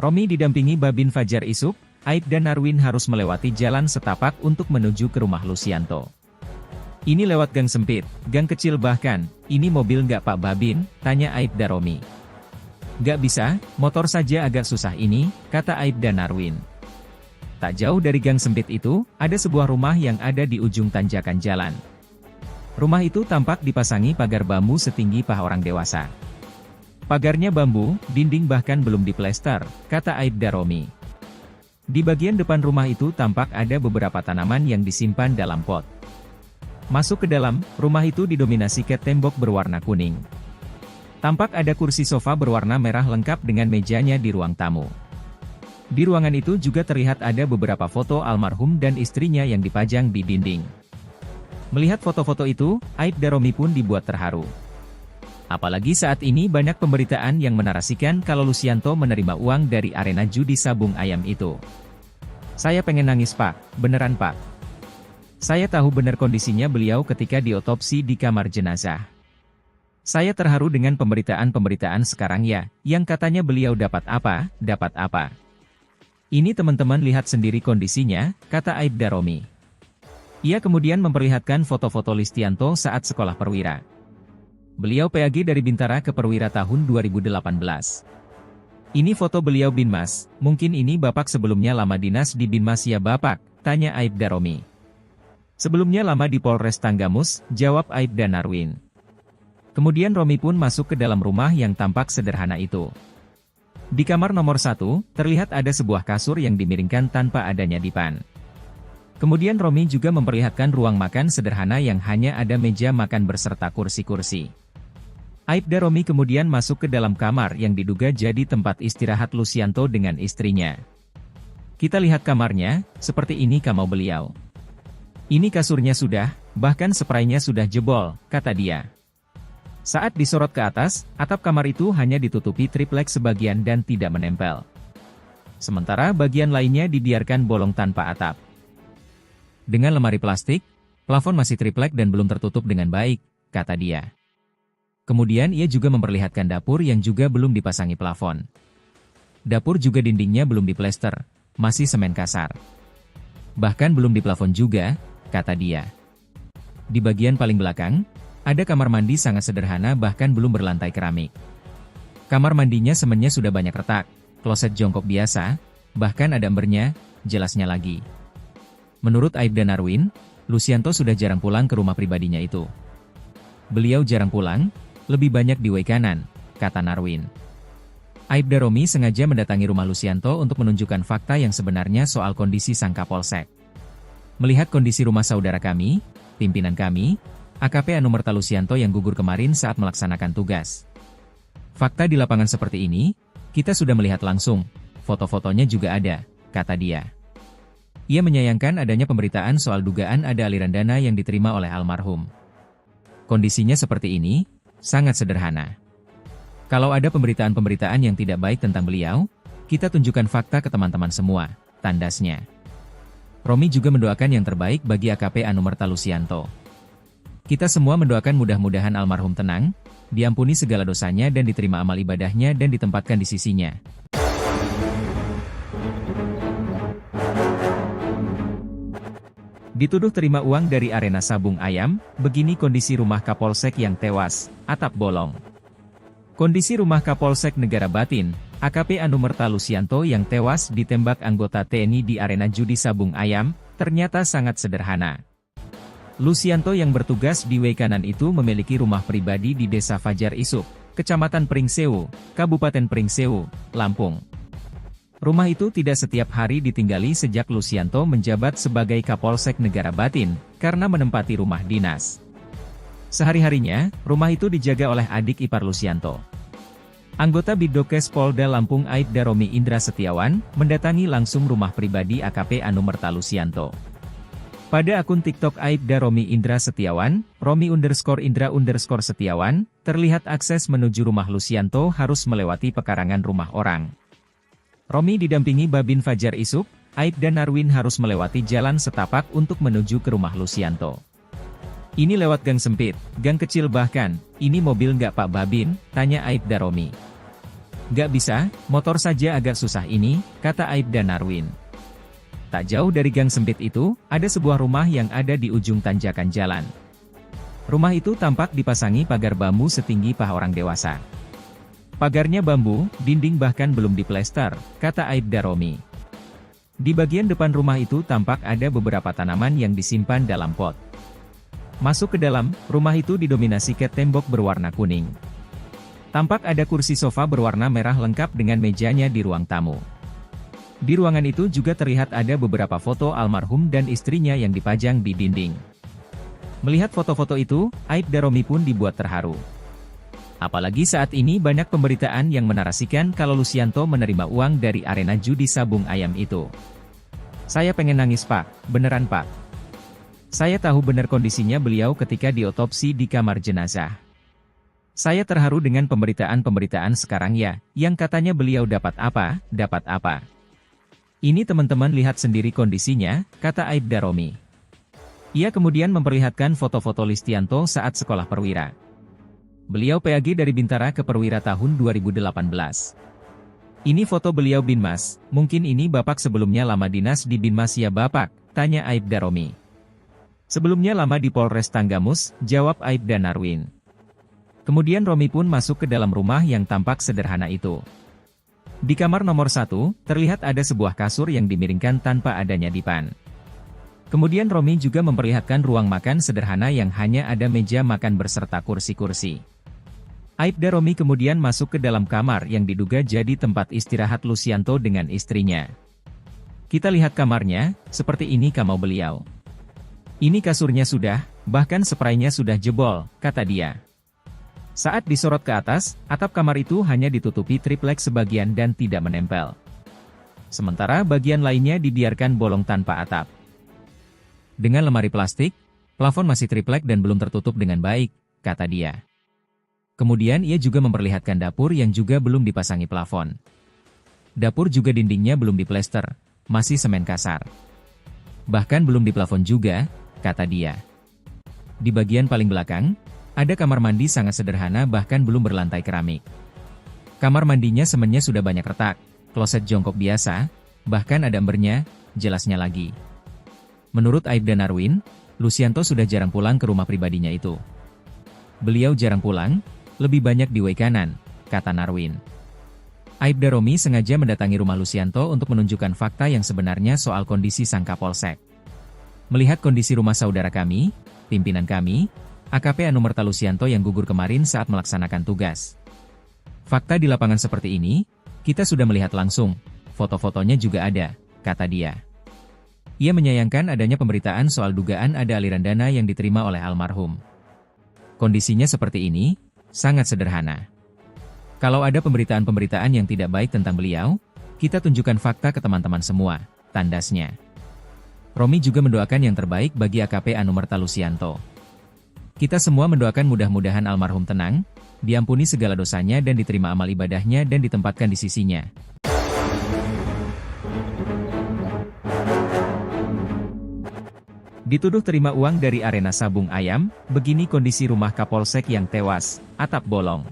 Romi didampingi Babin Fajar Isuk, Aibda Narwin harus melewati jalan setapak untuk menuju ke rumah Lusianto. Ini lewat gang sempit, gang kecil bahkan, ini mobil nggak Pak Babin, tanya Aibda Romi. Nggak bisa, motor saja agak susah ini, kata Aibda Narwin. Tak jauh dari gang sempit itu, ada sebuah rumah yang ada di ujung tanjakan jalan. Rumah itu tampak dipasangi pagar bambu setinggi paha orang dewasa. Pagarnya bambu, dinding bahkan belum diplester, kata Aibda Romi. Di bagian depan rumah itu tampak ada beberapa tanaman yang disimpan dalam pot. Masuk ke dalam, rumah itu didominasi cat tembok berwarna kuning. Tampak ada kursi sofa berwarna merah lengkap dengan mejanya di ruang tamu. Di ruangan itu juga terlihat ada beberapa foto almarhum dan istrinya yang dipajang di dinding. Melihat foto-foto itu, Aibda Romi pun dibuat terharu. Apalagi saat ini banyak pemberitaan yang menarasikan kalau Lusianto menerima uang dari arena judi sabung ayam itu. Saya pengen nangis Pak, beneran Pak. Saya tahu benar kondisinya beliau ketika diotopsi di kamar jenazah. Saya terharu dengan pemberitaan-pemberitaan sekarang ya, yang katanya beliau dapat apa. Ini teman-teman lihat sendiri kondisinya, kata Aibda Romi. Ia kemudian memperlihatkan foto-foto Lusianto saat sekolah perwira. Beliau PAG dari Bintara ke Perwira tahun 2018. Ini foto beliau Binmas, mungkin ini Bapak sebelumnya lama dinas di Binmas ya Bapak, tanya Aibda Romi. Sebelumnya lama di Polres Tanggamus, jawab Aibda Narwin. Kemudian Romi pun masuk ke dalam rumah yang tampak sederhana itu. Di kamar nomor 1, terlihat ada sebuah kasur yang dimiringkan tanpa adanya dipan. Kemudian Romi juga memperlihatkan ruang makan sederhana yang hanya ada meja makan berserta kursi-kursi. Aibda Romi kemudian masuk ke dalam kamar yang diduga jadi tempat istirahat Lusianto dengan istrinya. Kita lihat kamarnya, seperti ini kamar beliau. Ini kasurnya sudah, bahkan spraynya sudah jebol, kata dia. Saat disorot ke atas, atap kamar itu hanya ditutupi triplek sebagian dan tidak menempel. Sementara bagian lainnya dibiarkan bolong tanpa atap. Dengan lemari plastik, plafon masih triplek dan belum tertutup dengan baik, kata dia. Kemudian ia juga memperlihatkan dapur yang juga belum dipasangi plafon. Dapur juga dindingnya belum diplester, masih semen kasar. Bahkan belum diplafon juga, kata dia. Di bagian paling belakang, ada kamar mandi sangat sederhana bahkan belum berlantai keramik. Kamar mandinya semennya sudah banyak retak, kloset jongkok biasa, bahkan ada embernya, jelasnya lagi. Menurut Aibda Narwin, Lusianto sudah jarang pulang ke rumah pribadinya itu. Beliau jarang pulang, lebih banyak di Wekanan, kata Narwin. Aibda Romi sengaja mendatangi rumah Lusianto untuk menunjukkan fakta yang sebenarnya soal kondisi sang Kapolsek. Melihat kondisi rumah saudara kami, pimpinan kami, AKP Anumerta Lusianto yang gugur kemarin saat melaksanakan tugas. Fakta di lapangan seperti ini, kita sudah melihat langsung, foto-fotonya juga ada, kata dia. Ia menyayangkan adanya pemberitaan soal dugaan ada aliran dana yang diterima oleh almarhum. Kondisinya seperti ini, sangat sederhana. Kalau ada pemberitaan-pemberitaan yang tidak baik tentang beliau, kita tunjukkan fakta ke teman-teman semua, tandasnya. Romi juga mendoakan yang terbaik bagi AKP Anumerta Lusianto. Kita semua mendoakan mudah-mudahan almarhum tenang, diampuni segala dosanya dan diterima amal ibadahnya dan ditempatkan di sisinya. Dituduh terima uang dari arena sabung ayam, begini kondisi rumah Kapolsek yang tewas, atap bolong. Kondisi rumah Kapolsek Negara Batin, AKP Anumerta Lusianto yang tewas ditembak anggota TNI di arena judi sabung ayam, ternyata sangat sederhana. Lucianto yang bertugas di Weikanan itu memiliki rumah pribadi di Desa Fajar Isuk, Kecamatan Pringsewu, Kabupaten Pringsewu, Lampung. Rumah itu tidak setiap hari ditinggali sejak Lucianto menjabat sebagai Kapolsek Negara Batin, karena menempati rumah dinas. Sehari-harinya, rumah itu dijaga oleh adik ipar Lucianto. Anggota Bidokes Polda Lampung Aibda Romi Indra Setiawan, mendatangi langsung rumah pribadi AKP Anumerta Lucianto. Pada akun TikTok Aibda Romi Indra Setiawan, Romi_Indra_Setiawan, terlihat akses menuju rumah Lucianto harus melewati pekarangan rumah orang. Romi didampingi Babin Fajar Isuk, Aibda Narwin harus melewati jalan setapak untuk menuju ke rumah Lucianto. Ini lewat gang sempit, gang kecil bahkan, ini mobil nggak Pak Babin, tanya Aibda Romi. Nggak bisa, motor saja agak susah ini, kata Aibda Narwin. Tak jauh dari gang sempit itu, ada sebuah rumah yang ada di ujung tanjakan jalan. Rumah itu tampak dipasangi pagar bambu setinggi paha orang dewasa. Pagarnya bambu, dinding bahkan belum diplester, kata Aibda Romi. Di bagian depan rumah itu tampak ada beberapa tanaman yang disimpan dalam pot. Masuk ke dalam, rumah itu didominasi cat tembok berwarna kuning. Tampak ada kursi sofa berwarna merah lengkap dengan mejanya di ruang tamu. Di ruangan itu juga terlihat ada beberapa foto almarhum dan istrinya yang dipajang di dinding. Melihat foto-foto itu, Aibda Romi pun dibuat terharu. Apalagi saat ini banyak pemberitaan yang menarasikan kalau Lucianto menerima uang dari arena judi sabung ayam itu. Saya pengen nangis Pak, beneran Pak. Saya tahu benar kondisinya beliau ketika diotopsi di kamar jenazah. Saya terharu dengan pemberitaan-pemberitaan sekarang ya, yang katanya beliau dapat apa, dapat apa. Ini teman-teman lihat sendiri kondisinya, kata Aibda Romi. Ia kemudian memperlihatkan foto-foto Lucianto saat sekolah perwira. Beliau PAG dari Bintara ke Perwira tahun 2018. Ini foto beliau Binmas, mungkin ini Bapak sebelumnya lama dinas di Binmas ya Bapak, tanya Aibda Romi. Sebelumnya lama di Polres Tanggamus, jawab Aibda Narwin. Kemudian Romi pun masuk ke dalam rumah yang tampak sederhana itu. Di kamar nomor 1, terlihat ada sebuah kasur yang dimiringkan tanpa adanya dipan. Kemudian Romi juga memperlihatkan ruang makan sederhana yang hanya ada meja makan berserta kursi-kursi. Aibda Romi kemudian masuk ke dalam kamar yang diduga jadi tempat istirahat Lucianto dengan istrinya. Kita lihat kamarnya, seperti ini kamar beliau. Ini kasurnya sudah, bahkan spraynya sudah jebol, kata dia. Saat disorot ke atas, atap kamar itu hanya ditutupi triplek sebagian dan tidak menempel. Sementara bagian lainnya dibiarkan bolong tanpa atap. Dengan lemari plastik, plafon masih triplek dan belum tertutup dengan baik, kata dia. Kemudian ia juga memperlihatkan dapur yang juga belum dipasangi plafon. Dapur juga dindingnya belum diplester, masih semen kasar. Bahkan belum diplafon juga, kata dia. Di bagian paling belakang, ada kamar mandi sangat sederhana bahkan belum berlantai keramik. Kamar mandinya semennya sudah banyak retak, kloset jongkok biasa, bahkan ada embernya, jelasnya lagi. Menurut Aibda Narwin, Lucianto sudah jarang pulang ke rumah pribadinya itu. Beliau jarang pulang, lebih banyak di Weikanan, kata Narwin. Aibda Romi sengaja mendatangi rumah Lucianto untuk menunjukkan fakta yang sebenarnya soal kondisi sang Kapolsek. Melihat kondisi rumah saudara kami, pimpinan kami, AKP Anumerta Lucianto yang gugur kemarin saat melaksanakan tugas. Fakta di lapangan seperti ini, kita sudah melihat langsung, foto-fotonya juga ada, kata dia. Ia menyayangkan adanya pemberitaan soal dugaan ada aliran dana yang diterima oleh almarhum. Kondisinya seperti ini, sangat sederhana. Kalau ada pemberitaan-pemberitaan yang tidak baik tentang beliau, kita tunjukkan fakta ke teman-teman semua, tandasnya. Romi juga mendoakan yang terbaik bagi AKP Anumerta Lucianto. Kita semua mendoakan mudah-mudahan almarhum tenang, diampuni segala dosanya dan diterima amal ibadahnya dan ditempatkan di sisinya. Dituduh terima uang dari arena sabung ayam, begini kondisi rumah Kapolsek yang tewas, atap bolong.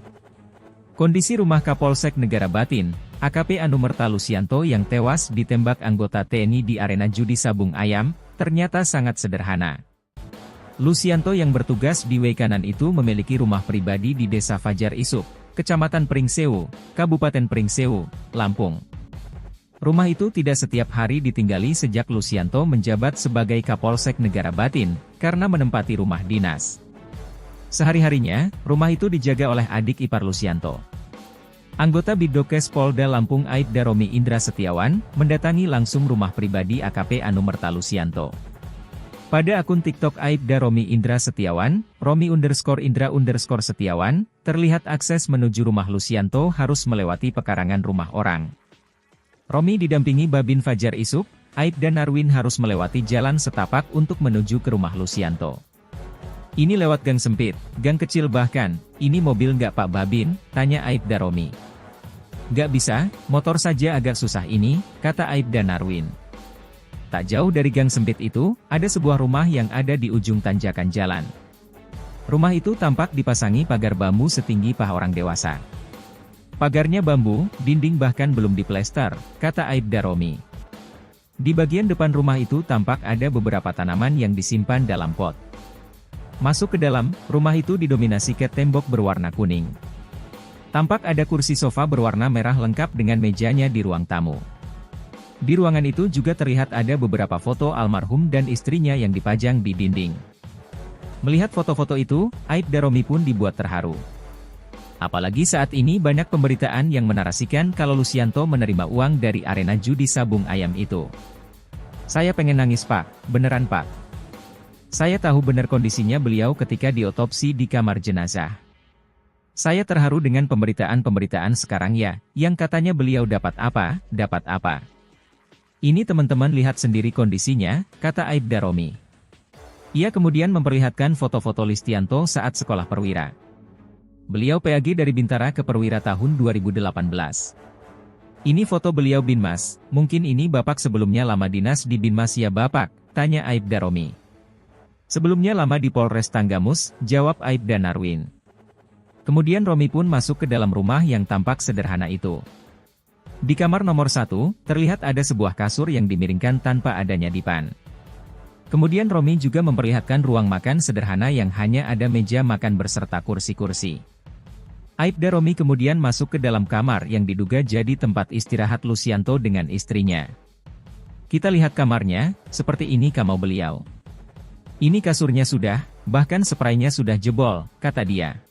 Kondisi rumah Kapolsek Negara Batin, AKP Anumerta Lucianto yang tewas ditembak anggota TNI di arena judi sabung ayam, ternyata sangat sederhana. Lucianto yang bertugas di Weikanan itu memiliki rumah pribadi di Desa Fajar Isuk, Kecamatan Pringsewu, Kabupaten Pringsewu, Lampung. Rumah itu tidak setiap hari ditinggali sejak Lucianto menjabat sebagai Kapolsek Negara Batin, karena menempati rumah dinas. Sehari-harinya, rumah itu dijaga oleh adik ipar Lucianto. Anggota Bidokes Polda Lampung Aibda Romi Indra Setiawan, mendatangi langsung rumah pribadi AKP Anumerta Lucianto. Pada akun TikTok Aibda Romi Indra Setiawan, Romi_Indra_Setiawan, terlihat akses menuju rumah Lucianto harus melewati pekarangan rumah orang. Romi didampingi Babin Fajar Isuk, Aibda Narwin harus melewati jalan setapak untuk menuju ke rumah Lucianto. Ini lewat gang sempit, gang kecil bahkan, ini mobil nggak Pak Babin, tanya Aibda Romi. Nggak bisa, motor saja agak susah ini, kata Aibda Narwin. Tak jauh dari gang sempit itu, ada sebuah rumah yang ada di ujung tanjakan jalan. Rumah itu tampak dipasangi pagar bambu setinggi paha orang dewasa. Pagarnya bambu, dinding bahkan belum diplester, kata Aibda Romi. Di bagian depan rumah itu tampak ada beberapa tanaman yang disimpan dalam pot. Masuk ke dalam, rumah itu didominasi cat tembok berwarna kuning. Tampak ada kursi sofa berwarna merah lengkap dengan mejanya di ruang tamu. Di ruangan itu juga terlihat ada beberapa foto almarhum dan istrinya yang dipajang di dinding. Melihat foto-foto itu, Aibda Romi pun dibuat terharu. Apalagi saat ini banyak pemberitaan yang menarasikan kalau Lucianto menerima uang dari arena judi sabung ayam itu. Saya pengen nangis Pak, beneran Pak. Saya tahu benar kondisinya beliau ketika diotopsi di kamar jenazah. Saya terharu dengan pemberitaan-pemberitaan sekarang ya, yang katanya beliau dapat apa. Ini teman-teman lihat sendiri kondisinya, kata Aibda Romi. Ia kemudian memperlihatkan foto-foto Lucianto saat sekolah perwira. Beliau PAG dari Bintara ke Perwira tahun 2018. Ini foto beliau Binmas, mungkin ini Bapak sebelumnya lama dinas di Binmas ya Bapak, tanya Aibda Romi. Sebelumnya lama di Polres Tanggamus, jawab Aibda Narwin. Kemudian Romi pun masuk ke dalam rumah yang tampak sederhana itu. Di kamar nomor 1, terlihat ada sebuah kasur yang dimiringkan tanpa adanya dipan. Kemudian Romi juga memperlihatkan ruang makan sederhana yang hanya ada meja makan berserta kursi-kursi. Aibda Romi kemudian masuk ke dalam kamar yang diduga jadi tempat istirahat Lucianto dengan istrinya. Kita lihat kamarnya, seperti ini kamar beliau. Ini kasurnya sudah, bahkan spraynya sudah jebol, kata dia.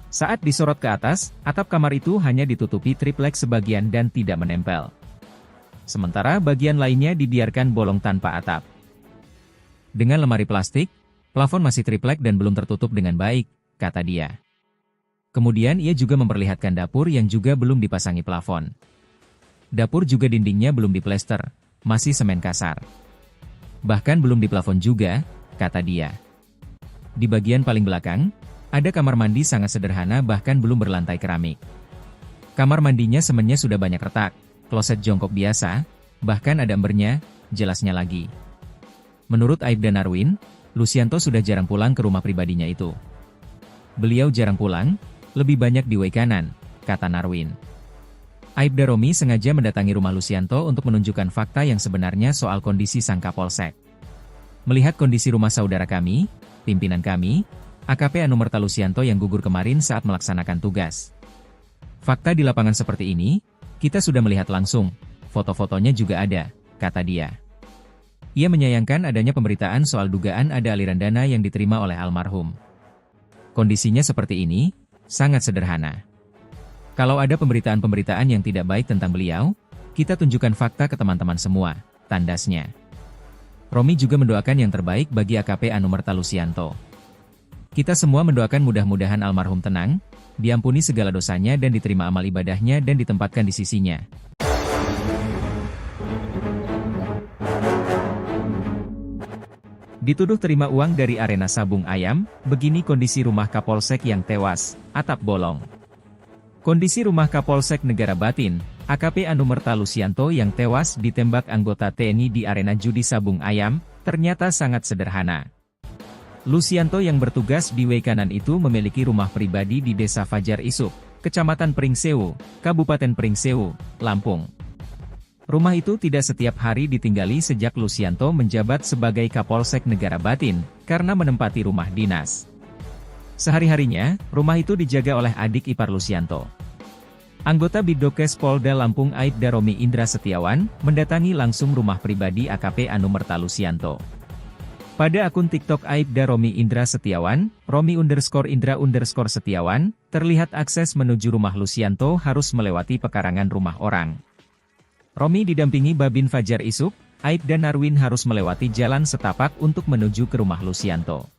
Saat disorot ke atas, atap kamar itu hanya ditutupi triplek sebagian dan tidak menempel. Sementara bagian lainnya dibiarkan bolong tanpa atap. Dengan lemari plastik, plafon masih triplek dan belum tertutup dengan baik, kata dia. Kemudian ia juga memperlihatkan dapur yang juga belum dipasangi plafon. Dapur juga dindingnya belum diplester, masih semen kasar. Bahkan belum diplafon juga, kata dia. Di bagian paling belakang, ada kamar mandi sangat sederhana bahkan belum berlantai keramik. Kamar mandinya semennya sudah banyak retak, kloset jongkok biasa, bahkan ada embernya, jelasnya lagi. Menurut Aibda Narwin, Lucianto sudah jarang pulang ke rumah pribadinya itu. Beliau jarang pulang, lebih banyak di way kanan, kata Narwin. Aibda Romi sengaja mendatangi rumah Lucianto untuk menunjukkan fakta yang sebenarnya soal kondisi sang Kapolsek. Melihat kondisi rumah saudara kami, pimpinan kami, AKP Anumerta Lucianto yang gugur kemarin saat melaksanakan tugas. Fakta di lapangan seperti ini, kita sudah melihat langsung, foto-fotonya juga ada, kata dia. Ia menyayangkan adanya pemberitaan soal dugaan ada aliran dana yang diterima oleh almarhum. Kondisinya seperti ini, sangat sederhana. Kalau ada pemberitaan-pemberitaan yang tidak baik tentang beliau, kita tunjukkan fakta ke teman-teman semua, tandasnya. Romi juga mendoakan yang terbaik bagi AKP Anumerta Lucianto. Kita semua mendoakan mudah-mudahan almarhum tenang, diampuni segala dosanya dan diterima amal ibadahnya dan ditempatkan di sisinya. Dituduh terima uang dari arena sabung ayam, begini kondisi rumah Kapolsek yang tewas, atap bolong. Kondisi rumah Kapolsek Negara Batin, AKP Anumerta Lucianto yang tewas ditembak anggota TNI di arena judi sabung ayam, ternyata sangat sederhana. Lucianto yang bertugas di way kanan itu memiliki rumah pribadi di Desa Fajar Isuk, Kecamatan Pringsewu, Kabupaten Pringsewu, Lampung. Rumah itu tidak setiap hari ditinggali sejak Lucianto menjabat sebagai Kapolsek Negara Batin, karena menempati rumah dinas. Sehari-harinya, rumah itu dijaga oleh adik ipar Lucianto. Anggota Bidokes Polda Lampung Aibda Romi Indra Setiawan, mendatangi langsung rumah pribadi AKP Anumerta Lusianto. Pada akun TikTok Aibda Romi Indra Setiawan, Romi_Indra_Setiawan, terlihat akses menuju rumah Lusianto harus melewati pekarangan rumah orang. Romi didampingi Babin Fajar Isuk, Aibda Narwin harus melewati jalan setapak untuk menuju ke rumah Lusianto.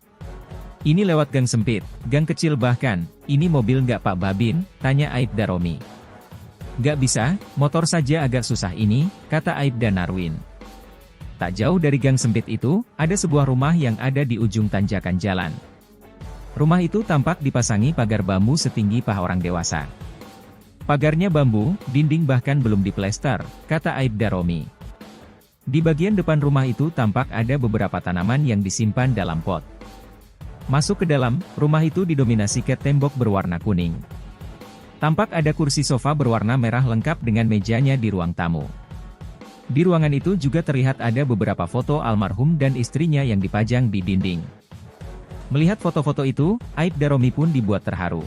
Ini lewat gang sempit, gang kecil bahkan, ini mobil nggak Pak Babin, tanya Aibda Romi. Nggak bisa, motor saja agak susah ini, kata Aibda Narwin. Tak jauh dari gang sempit itu, ada sebuah rumah yang ada di ujung tanjakan jalan. Rumah itu tampak dipasangi pagar bambu setinggi paha orang dewasa. Pagarnya bambu, dinding bahkan belum diplester, kata Aibda Romi. Di bagian depan rumah itu tampak ada beberapa tanaman yang disimpan dalam pot. Masuk ke dalam, rumah itu didominasi cat tembok berwarna kuning. Tampak ada kursi sofa berwarna merah lengkap dengan mejanya di ruang tamu. Di ruangan itu juga terlihat ada beberapa foto almarhum dan istrinya yang dipajang di dinding. Melihat foto-foto itu, Aibda Romi pun dibuat terharu.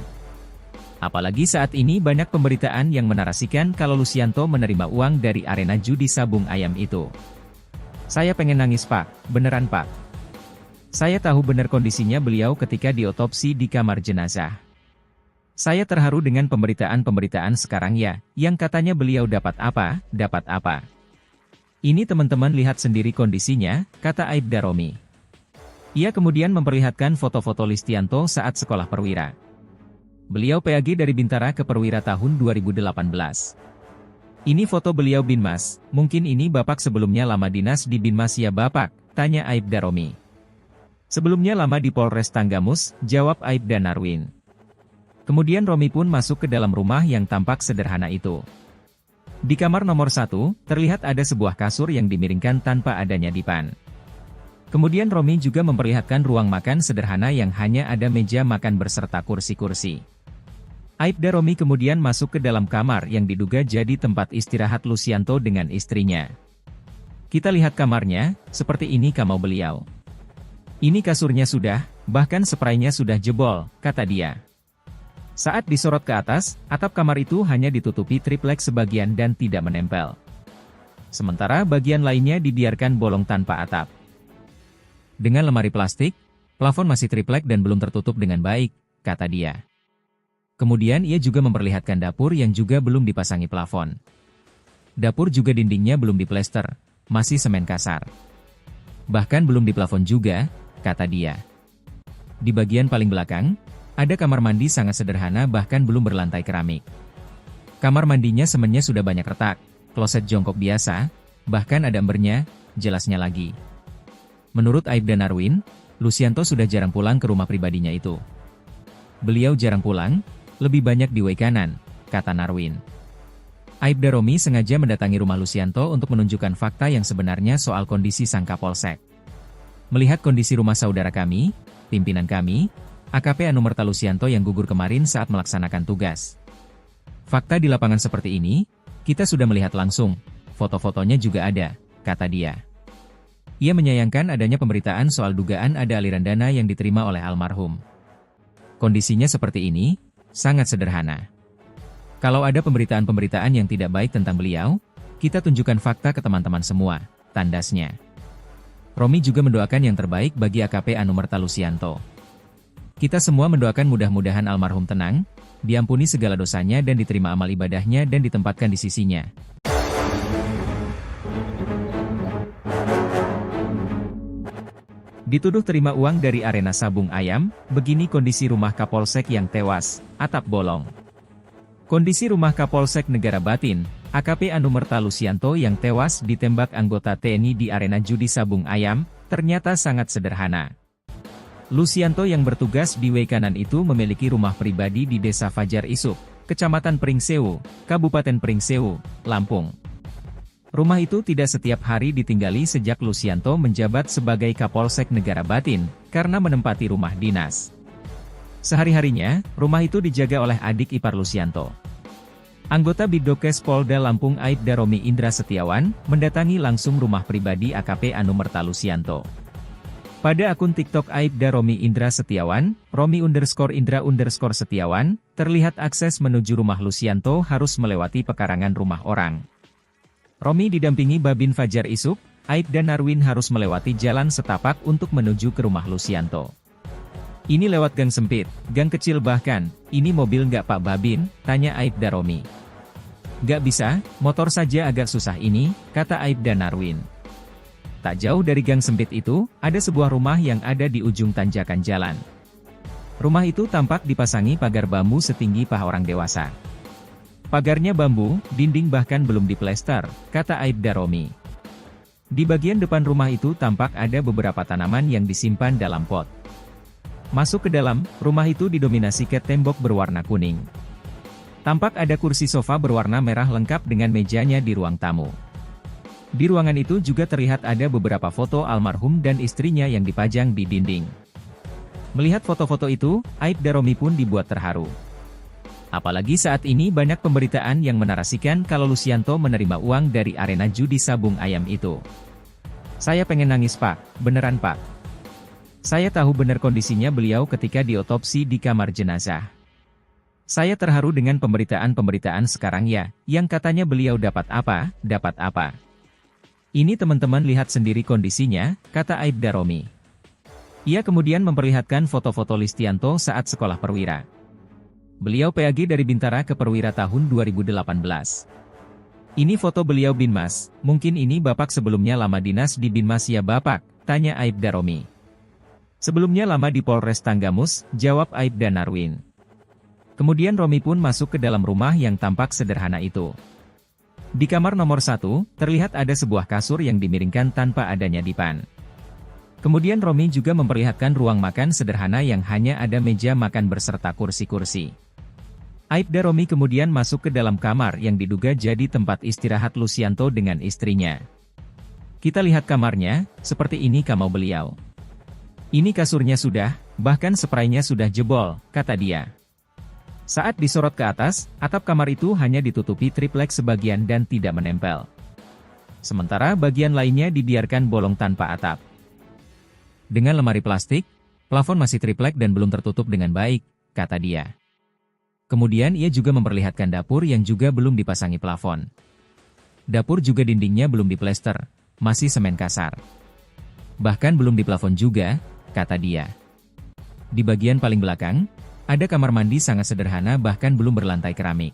Apalagi saat ini banyak pemberitaan yang menarasikan kalau Lusianto menerima uang dari arena judi sabung ayam itu. Saya pengen nangis Pak, beneran Pak. Saya tahu benar kondisinya beliau ketika diotopsi di kamar jenazah. Saya terharu dengan pemberitaan-pemberitaan sekarang ya, yang katanya beliau dapat apa. Ini teman-teman lihat sendiri kondisinya, kata Aibda Romi. Ia kemudian memperlihatkan foto-foto Lusianto saat sekolah perwira. Beliau PAG dari Bintara ke Perwira tahun 2018. Ini foto beliau Binmas, mungkin ini Bapak sebelumnya lama dinas di Binmas ya Bapak, tanya Aibda Romi. Sebelumnya lama di Polres Tanggamus, jawab Aibda Narwin. Kemudian Romi pun masuk ke dalam rumah yang tampak sederhana itu. Di kamar nomor 1, terlihat ada sebuah kasur yang dimiringkan tanpa adanya dipan. Kemudian Romi juga memperlihatkan ruang makan sederhana yang hanya ada meja makan berserta kursi-kursi. Aibda Romi kemudian masuk ke dalam kamar yang diduga jadi tempat istirahat Lusianto dengan istrinya. Kita lihat kamarnya, seperti ini kamar beliau. Ini kasurnya sudah, bahkan spraynya sudah jebol, kata dia. Saat disorot ke atas, atap kamar itu hanya ditutupi triplek sebagian dan tidak menempel. Sementara bagian lainnya dibiarkan bolong tanpa atap. Dengan lemari plastik, plafon masih triplek dan belum tertutup dengan baik, kata dia. Kemudian ia juga memperlihatkan dapur yang juga belum dipasangi plafon. Dapur juga dindingnya belum diplester, masih semen kasar. Bahkan belum diplafon juga, kata dia. Di bagian paling belakang, ada kamar mandi sangat sederhana bahkan belum berlantai keramik. Kamar mandinya semennya sudah banyak retak, kloset jongkok biasa, bahkan ada embernya, jelasnya lagi. Menurut Aibda Narwin, Lusianto sudah jarang pulang ke rumah pribadinya itu. Beliau jarang pulang, lebih banyak di way kanan, kata Narwin. Aibda Romi sengaja mendatangi rumah Lusianto untuk menunjukkan fakta yang sebenarnya soal kondisi sang Kapolsek. Melihat kondisi rumah saudara kami, pimpinan kami, AKP Anumerta Lusianto yang gugur kemarin saat melaksanakan tugas. Fakta di lapangan seperti ini, kita sudah melihat langsung, foto-fotonya juga ada, kata dia. Ia menyayangkan adanya pemberitaan soal dugaan ada aliran dana yang diterima oleh almarhum. Kondisinya seperti ini, sangat sederhana. Kalau ada pemberitaan-pemberitaan yang tidak baik tentang beliau, kita tunjukkan fakta ke teman-teman semua, tandasnya. Romi juga mendoakan yang terbaik bagi AKP Anumerta Lusianto. Kita semua mendoakan mudah-mudahan almarhum tenang, diampuni segala dosanya dan diterima amal ibadahnya dan ditempatkan di sisinya. Dituduh terima uang dari arena sabung ayam, begini kondisi rumah Kapolsek yang tewas, atap bolong. Kondisi rumah Kapolsek Negara Batin, AKP Anumerta Lusianto yang tewas ditembak anggota TNI di arena judi sabung ayam, ternyata sangat sederhana. Lusianto yang bertugas di way kanan itu memiliki rumah pribadi di Desa Fajar Isuk, Kecamatan Pringsewu, Kabupaten Pringsewu, Lampung. Rumah itu tidak setiap hari ditinggali sejak Lusianto menjabat sebagai Kapolsek Negara Batin, karena menempati rumah dinas. Sehari-harinya, rumah itu dijaga oleh adik ipar Lusianto. Anggota Bidokes Polda Lampung Aibda Romi Indra Setiawan, mendatangi langsung rumah pribadi AKP Anumerta Lusianto. Pada akun TikTok Aibda Romi Indra Setiawan, Romi_Indra_Setiawan, terlihat akses menuju rumah Lucianto harus melewati pekarangan rumah orang. Romi didampingi Babin Fajar Isuk, Aibda Narwin harus melewati jalan setapak untuk menuju ke rumah Lucianto. Ini lewat gang sempit, gang kecil bahkan, ini mobil nggak Pak Babin, tanya Aibda Romi. Nggak bisa, motor saja agak susah ini, kata Aibda Narwin. Tak jauh dari gang sempit itu, ada sebuah rumah yang ada di ujung tanjakan jalan. Rumah itu tampak dipasangi pagar bambu setinggi paha orang dewasa. Pagarnya bambu, dinding bahkan belum diplester, kata Aibda Romi. Di bagian depan rumah itu tampak ada beberapa tanaman yang disimpan dalam pot. Masuk ke dalam, rumah itu didominasi cat tembok berwarna kuning. Tampak ada kursi sofa berwarna merah lengkap dengan mejanya di ruang tamu. Di ruangan itu juga terlihat ada beberapa foto almarhum dan istrinya yang dipajang di dinding. Melihat foto-foto itu, Aibda Romi pun dibuat terharu. Apalagi saat ini banyak pemberitaan yang menarasikan kalau Lucianto menerima uang dari arena judi sabung ayam itu. Saya pengen nangis Pak, beneran Pak. Saya tahu benar kondisinya beliau ketika diotopsi di kamar jenazah. Saya terharu dengan pemberitaan-pemberitaan sekarang ya, yang katanya beliau dapat apa. Ini teman-teman lihat sendiri kondisinya, kata Aibda Romi. Ia kemudian memperlihatkan foto-foto Lucianto saat sekolah perwira. Beliau PAG dari Bintara ke Perwira tahun 2018. Ini foto beliau Binmas, mungkin ini Bapak sebelumnya lama dinas di Binmas ya Bapak, tanya Aibda Romi. Sebelumnya lama di Polres Tanggamus, jawab Aibda Narwin. Kemudian Romi pun masuk ke dalam rumah yang tampak sederhana itu. Di kamar nomor 1, terlihat ada sebuah kasur yang dimiringkan tanpa adanya dipan. Kemudian Romi juga memperlihatkan ruang makan sederhana yang hanya ada meja makan berserta kursi-kursi. Aibda Romi kemudian masuk ke dalam kamar yang diduga jadi tempat istirahat Lucianto dengan istrinya. Kita lihat kamarnya, seperti ini kamar beliau. Ini kasurnya sudah, bahkan spraynya sudah jebol, kata dia. Saat disorot ke atas, atap kamar itu hanya ditutupi triplek sebagian dan tidak menempel. Sementara bagian lainnya dibiarkan bolong tanpa atap. Dengan lemari plastik, plafon masih triplek dan belum tertutup dengan baik, kata dia. Kemudian ia juga memperlihatkan dapur yang juga belum dipasangi plafon. Dapur juga dindingnya belum diplester, masih semen kasar. Bahkan belum diplafon juga, kata dia. Di bagian paling belakang, ada kamar mandi sangat sederhana bahkan belum berlantai keramik.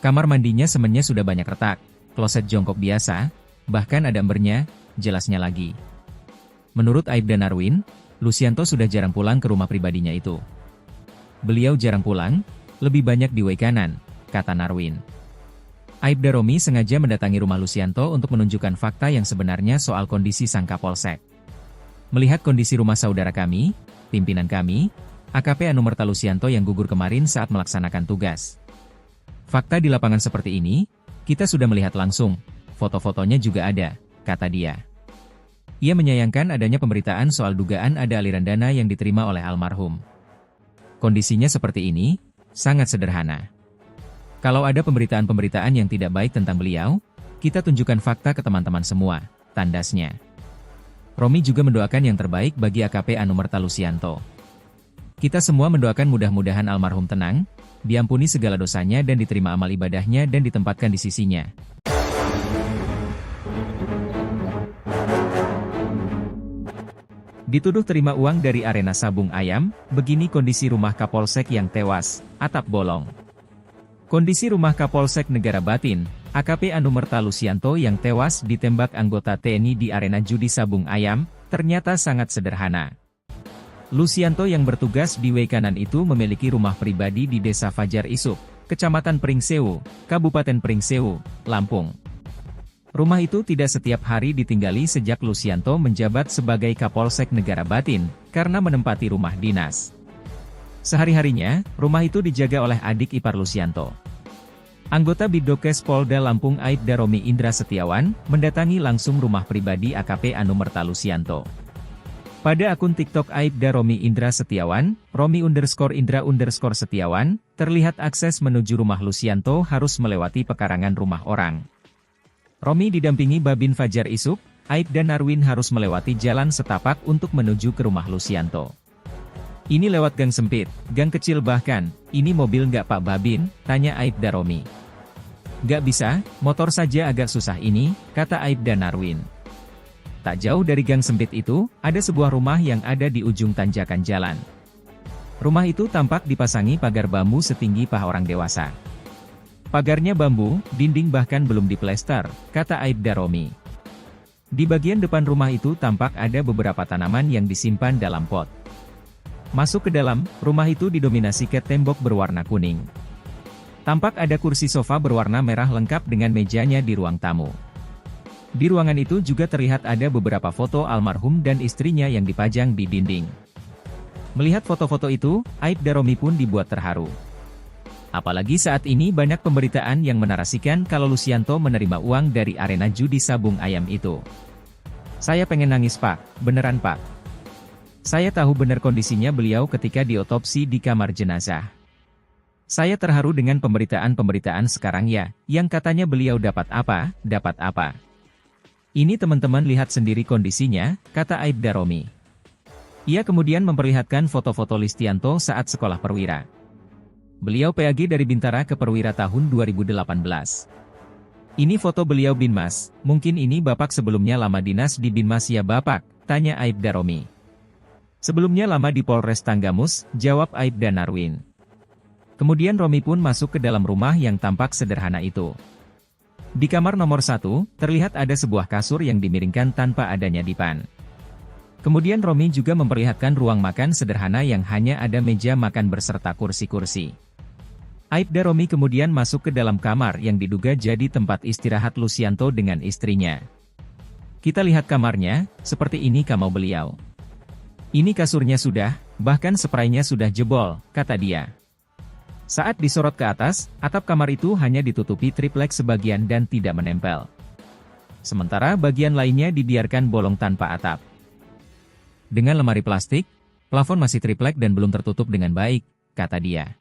Kamar mandinya semennya sudah banyak retak, kloset jongkok biasa, bahkan ada embernya, jelasnya lagi. Menurut Aibda Narwin, Lucianto sudah jarang pulang ke rumah pribadinya itu. Beliau jarang pulang, lebih banyak di kanan, kata Narwin. Aibda Romi sengaja mendatangi rumah Lucianto untuk menunjukkan fakta yang sebenarnya soal kondisi sang Kapolsek. Melihat kondisi rumah saudara kami, pimpinan kami, AKP Anumerta Lucianto yang gugur kemarin saat melaksanakan tugas. Fakta di lapangan seperti ini, kita sudah melihat langsung, foto-fotonya juga ada, kata dia. Ia menyayangkan adanya pemberitaan soal dugaan ada aliran dana yang diterima oleh almarhum. Kondisinya seperti ini, sangat sederhana. Kalau ada pemberitaan-pemberitaan yang tidak baik tentang beliau, kita tunjukkan fakta ke teman-teman semua, tandasnya. Romi juga mendoakan yang terbaik bagi AKP Anumerta Lucianto. Kita semua mendoakan mudah-mudahan almarhum tenang, diampuni segala dosanya dan diterima amal ibadahnya dan ditempatkan di sisinya. Dituduh terima uang dari arena sabung ayam, begini kondisi rumah Kapolsek yang tewas, atap bolong. Kondisi rumah Kapolsek Negara Batin, AKP Anumerta Lucianto yang tewas ditembak anggota TNI di arena judi sabung ayam, ternyata sangat sederhana. Lucianto yang bertugas di kanan itu memiliki rumah pribadi di Desa Fajar Isuk, Kecamatan Pringsewu, Kabupaten Pringsewu, Lampung. Rumah itu tidak setiap hari ditinggali sejak Lucianto menjabat sebagai Kapolsek Negara Batin, karena menempati rumah dinas. Sehari-harinya, rumah itu dijaga oleh adik ipar Lucianto. Anggota Bidokes Polda Lampung Aibda Romi Indra Setiawan, mendatangi langsung rumah pribadi AKP Anumerta Lucianto. Pada akun TikTok Aibda Romi Indra Setiawan, Romi_Indra_Setiawan, terlihat akses menuju rumah Lucianto harus melewati pekarangan rumah orang. Romi didampingi Babin Fajar Isuk, Aibda Narwin harus melewati jalan setapak untuk menuju ke rumah Lucianto. Ini lewat gang sempit, gang kecil bahkan, ini mobil nggak Pak Babin, tanya Aibda Romi. Nggak bisa, motor saja agak susah ini, kata Aibda Narwin. Tak jauh dari gang sempit itu, ada sebuah rumah yang ada di ujung tanjakan jalan. Rumah itu tampak dipasangi pagar bambu setinggi paha orang dewasa. Pagarnya bambu, dinding bahkan belum diplester, kata Aibda Romi. Di bagian depan rumah itu tampak ada beberapa tanaman yang disimpan dalam pot. Masuk ke dalam, rumah itu didominasi cat tembok berwarna kuning. Tampak ada kursi sofa berwarna merah lengkap dengan mejanya di ruang tamu. Di ruangan itu juga terlihat ada beberapa foto almarhum dan istrinya yang dipajang di dinding. Melihat foto-foto itu, Aibda Romi pun dibuat terharu. Apalagi saat ini banyak pemberitaan yang menarasikan kalau Lucianto menerima uang dari arena judi sabung ayam itu. Saya pengen nangis Pak, beneran Pak. Saya tahu benar kondisinya beliau ketika diotopsi di kamar jenazah. Saya terharu dengan pemberitaan-pemberitaan sekarang ya, yang katanya beliau dapat apa. Ini teman-teman lihat sendiri kondisinya, kata Aibda Romi. Ia kemudian memperlihatkan foto-foto Lucianto saat sekolah perwira. Beliau PAG dari Bintara ke Perwira tahun 2018. Ini foto beliau Binmas, mungkin ini Bapak sebelumnya lama dinas di Binmas ya Bapak, tanya Aibda Romi. Sebelumnya lama di Polres Tanggamus, jawab Aibda Narwin. Kemudian Romi pun masuk ke dalam rumah yang tampak sederhana itu. Di kamar nomor 1, terlihat ada sebuah kasur yang dimiringkan tanpa adanya dipan. Kemudian Romi juga memperlihatkan ruang makan sederhana yang hanya ada meja makan berserta kursi-kursi. Aibda Romi kemudian masuk ke dalam kamar yang diduga jadi tempat istirahat Lucianto dengan istrinya. Kita lihat kamarnya, seperti ini kamar beliau. Ini kasurnya sudah, bahkan spraynya sudah jebol, kata dia. Saat disorot ke atas, atap kamar itu hanya ditutupi triplek sebagian dan tidak menempel. Sementara bagian lainnya dibiarkan bolong tanpa atap. Dengan lemari plastik, plafon masih triplek dan belum tertutup dengan baik, kata dia.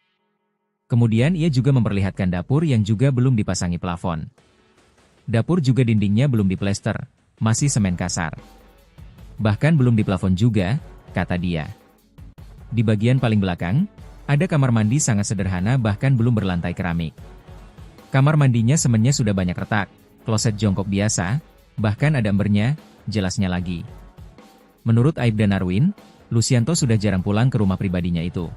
Kemudian ia juga memperlihatkan dapur yang juga belum dipasangi plafon. Dapur juga dindingnya belum diplester, masih semen kasar. Bahkan belum diplafon juga, kata dia. Di bagian paling belakang, ada kamar mandi sangat sederhana bahkan belum berlantai keramik. Kamar mandinya semennya sudah banyak retak, kloset jongkok biasa, bahkan ada embernya, jelasnya lagi. Menurut Aibda Narwin, Lucianto sudah jarang pulang ke rumah pribadinya itu.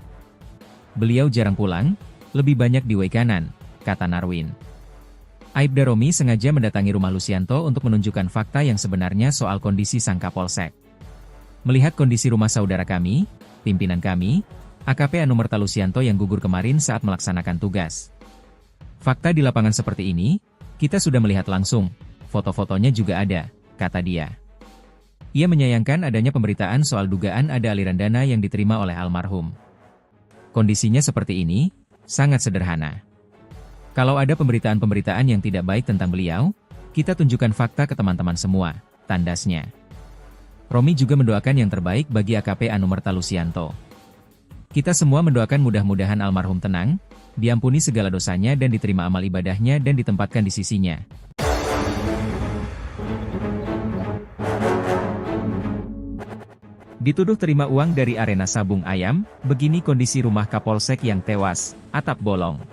Beliau jarang pulang, lebih banyak di Waikanan, kata Narwin. Aibda Romi sengaja mendatangi rumah Lucianto untuk menunjukkan fakta yang sebenarnya soal kondisi sang Kapolsek. Melihat kondisi rumah saudara kami, pimpinan kami, AKP Anumerta Lucianto yang gugur kemarin saat melaksanakan tugas. Fakta di lapangan seperti ini, kita sudah melihat langsung, foto-fotonya juga ada, kata dia. Ia menyayangkan adanya pemberitaan soal dugaan ada aliran dana yang diterima oleh almarhum. Kondisinya seperti ini, sangat sederhana. Kalau ada pemberitaan-pemberitaan yang tidak baik tentang beliau, kita tunjukkan fakta ke teman-teman semua, tandasnya. Romi juga mendoakan yang terbaik bagi AKP Anumerta Lucianto. Kita semua mendoakan mudah-mudahan almarhum tenang, diampuni segala dosanya dan diterima amal ibadahnya dan ditempatkan di sisinya. Dituduh terima uang dari arena sabung ayam, begini kondisi rumah Kapolsek yang tewas, atap bolong.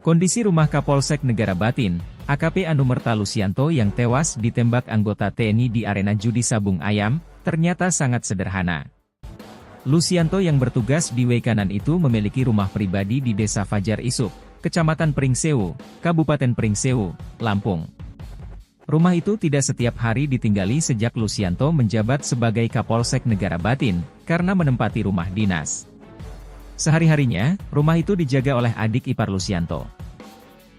Kondisi rumah Kapolsek Negara Batin, AKP Anumerta Lucianto yang tewas ditembak anggota TNI di arena judi sabung ayam, ternyata sangat sederhana. Lucianto yang bertugas di Waikanan itu memiliki rumah pribadi di Desa Fajar Isuk, Kecamatan Pringsewu, Kabupaten Pringsewu, Lampung. Rumah itu tidak setiap hari ditinggali sejak Lucianto menjabat sebagai Kapolsek Negara Batin, karena menempati rumah dinas. Sehari-harinya, rumah itu dijaga oleh adik ipar Lucianto.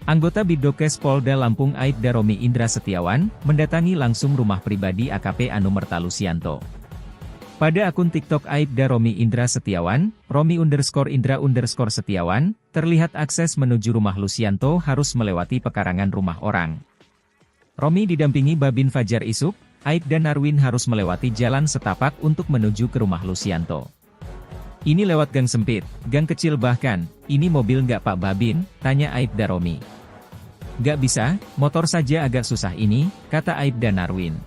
Anggota Bidokes Polda Lampung Aibda Romi Indra Setiawan, mendatangi langsung rumah pribadi AKP Anumerta Lucianto. Pada akun TikTok Aibda Romi Indra Setiawan, Romi_Indra_Setiawan, terlihat akses menuju rumah Lucianto harus melewati pekarangan rumah orang. Romi didampingi Babin Fajar Isuk, Aibda Narwin harus melewati jalan setapak untuk menuju ke rumah Lucianto. Ini lewat gang sempit, gang kecil bahkan, ini mobil nggak Pak Babin, tanya Aibda Romi. Nggak bisa, motor saja agak susah ini, kata Aibda Narwin.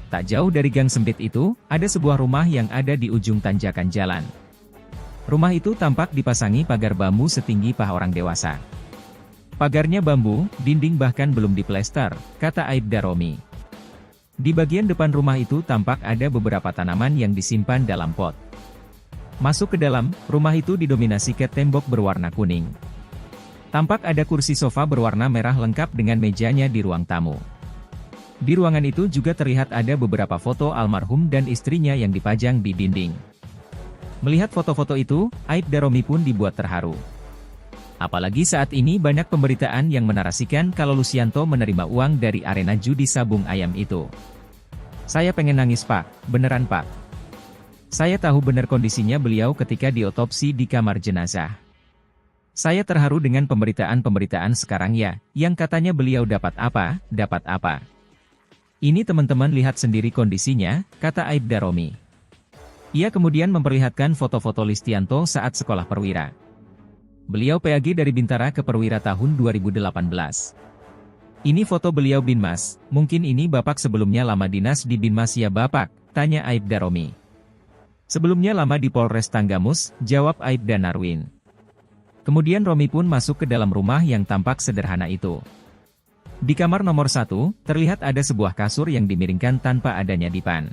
Tak jauh dari gang sempit itu, ada sebuah rumah yang ada di ujung tanjakan jalan. Rumah itu tampak dipasangi pagar bambu setinggi paha orang dewasa. Pagarnya bambu, dinding bahkan belum diplester, kata Aibda Romi. Di bagian depan rumah itu tampak ada beberapa tanaman yang disimpan dalam pot. Masuk ke dalam, rumah itu didominasi cat tembok berwarna kuning. Tampak ada kursi sofa berwarna merah lengkap dengan mejanya di ruang tamu. Di ruangan itu juga terlihat ada beberapa foto almarhum dan istrinya yang dipajang di dinding. Melihat foto-foto itu, Aibda Romi pun dibuat terharu. Apalagi saat ini banyak pemberitaan yang menarasikan kalau Lucianto menerima uang dari arena judi sabung ayam itu. Saya pengen nangis Pak, beneran Pak. Saya tahu benar kondisinya beliau ketika diotopsi di kamar jenazah. Saya terharu dengan pemberitaan-pemberitaan sekarang ya, yang katanya beliau dapat apa. Ini teman-teman lihat sendiri kondisinya, kata Aibda Romi. Ia kemudian memperlihatkan foto-foto Listianto saat sekolah perwira. Beliau PAG dari Bintara ke Perwira tahun 2018. Ini foto beliau Binmas, mungkin ini Bapak sebelumnya lama dinas di Binmas ya Bapak, tanya Aibda Romi. Sebelumnya lama di Polres Tanggamus, jawab Aibda Narwin. Kemudian Romi pun masuk ke dalam rumah yang tampak sederhana itu. Di kamar nomor 1, terlihat ada sebuah kasur yang dimiringkan tanpa adanya dipan.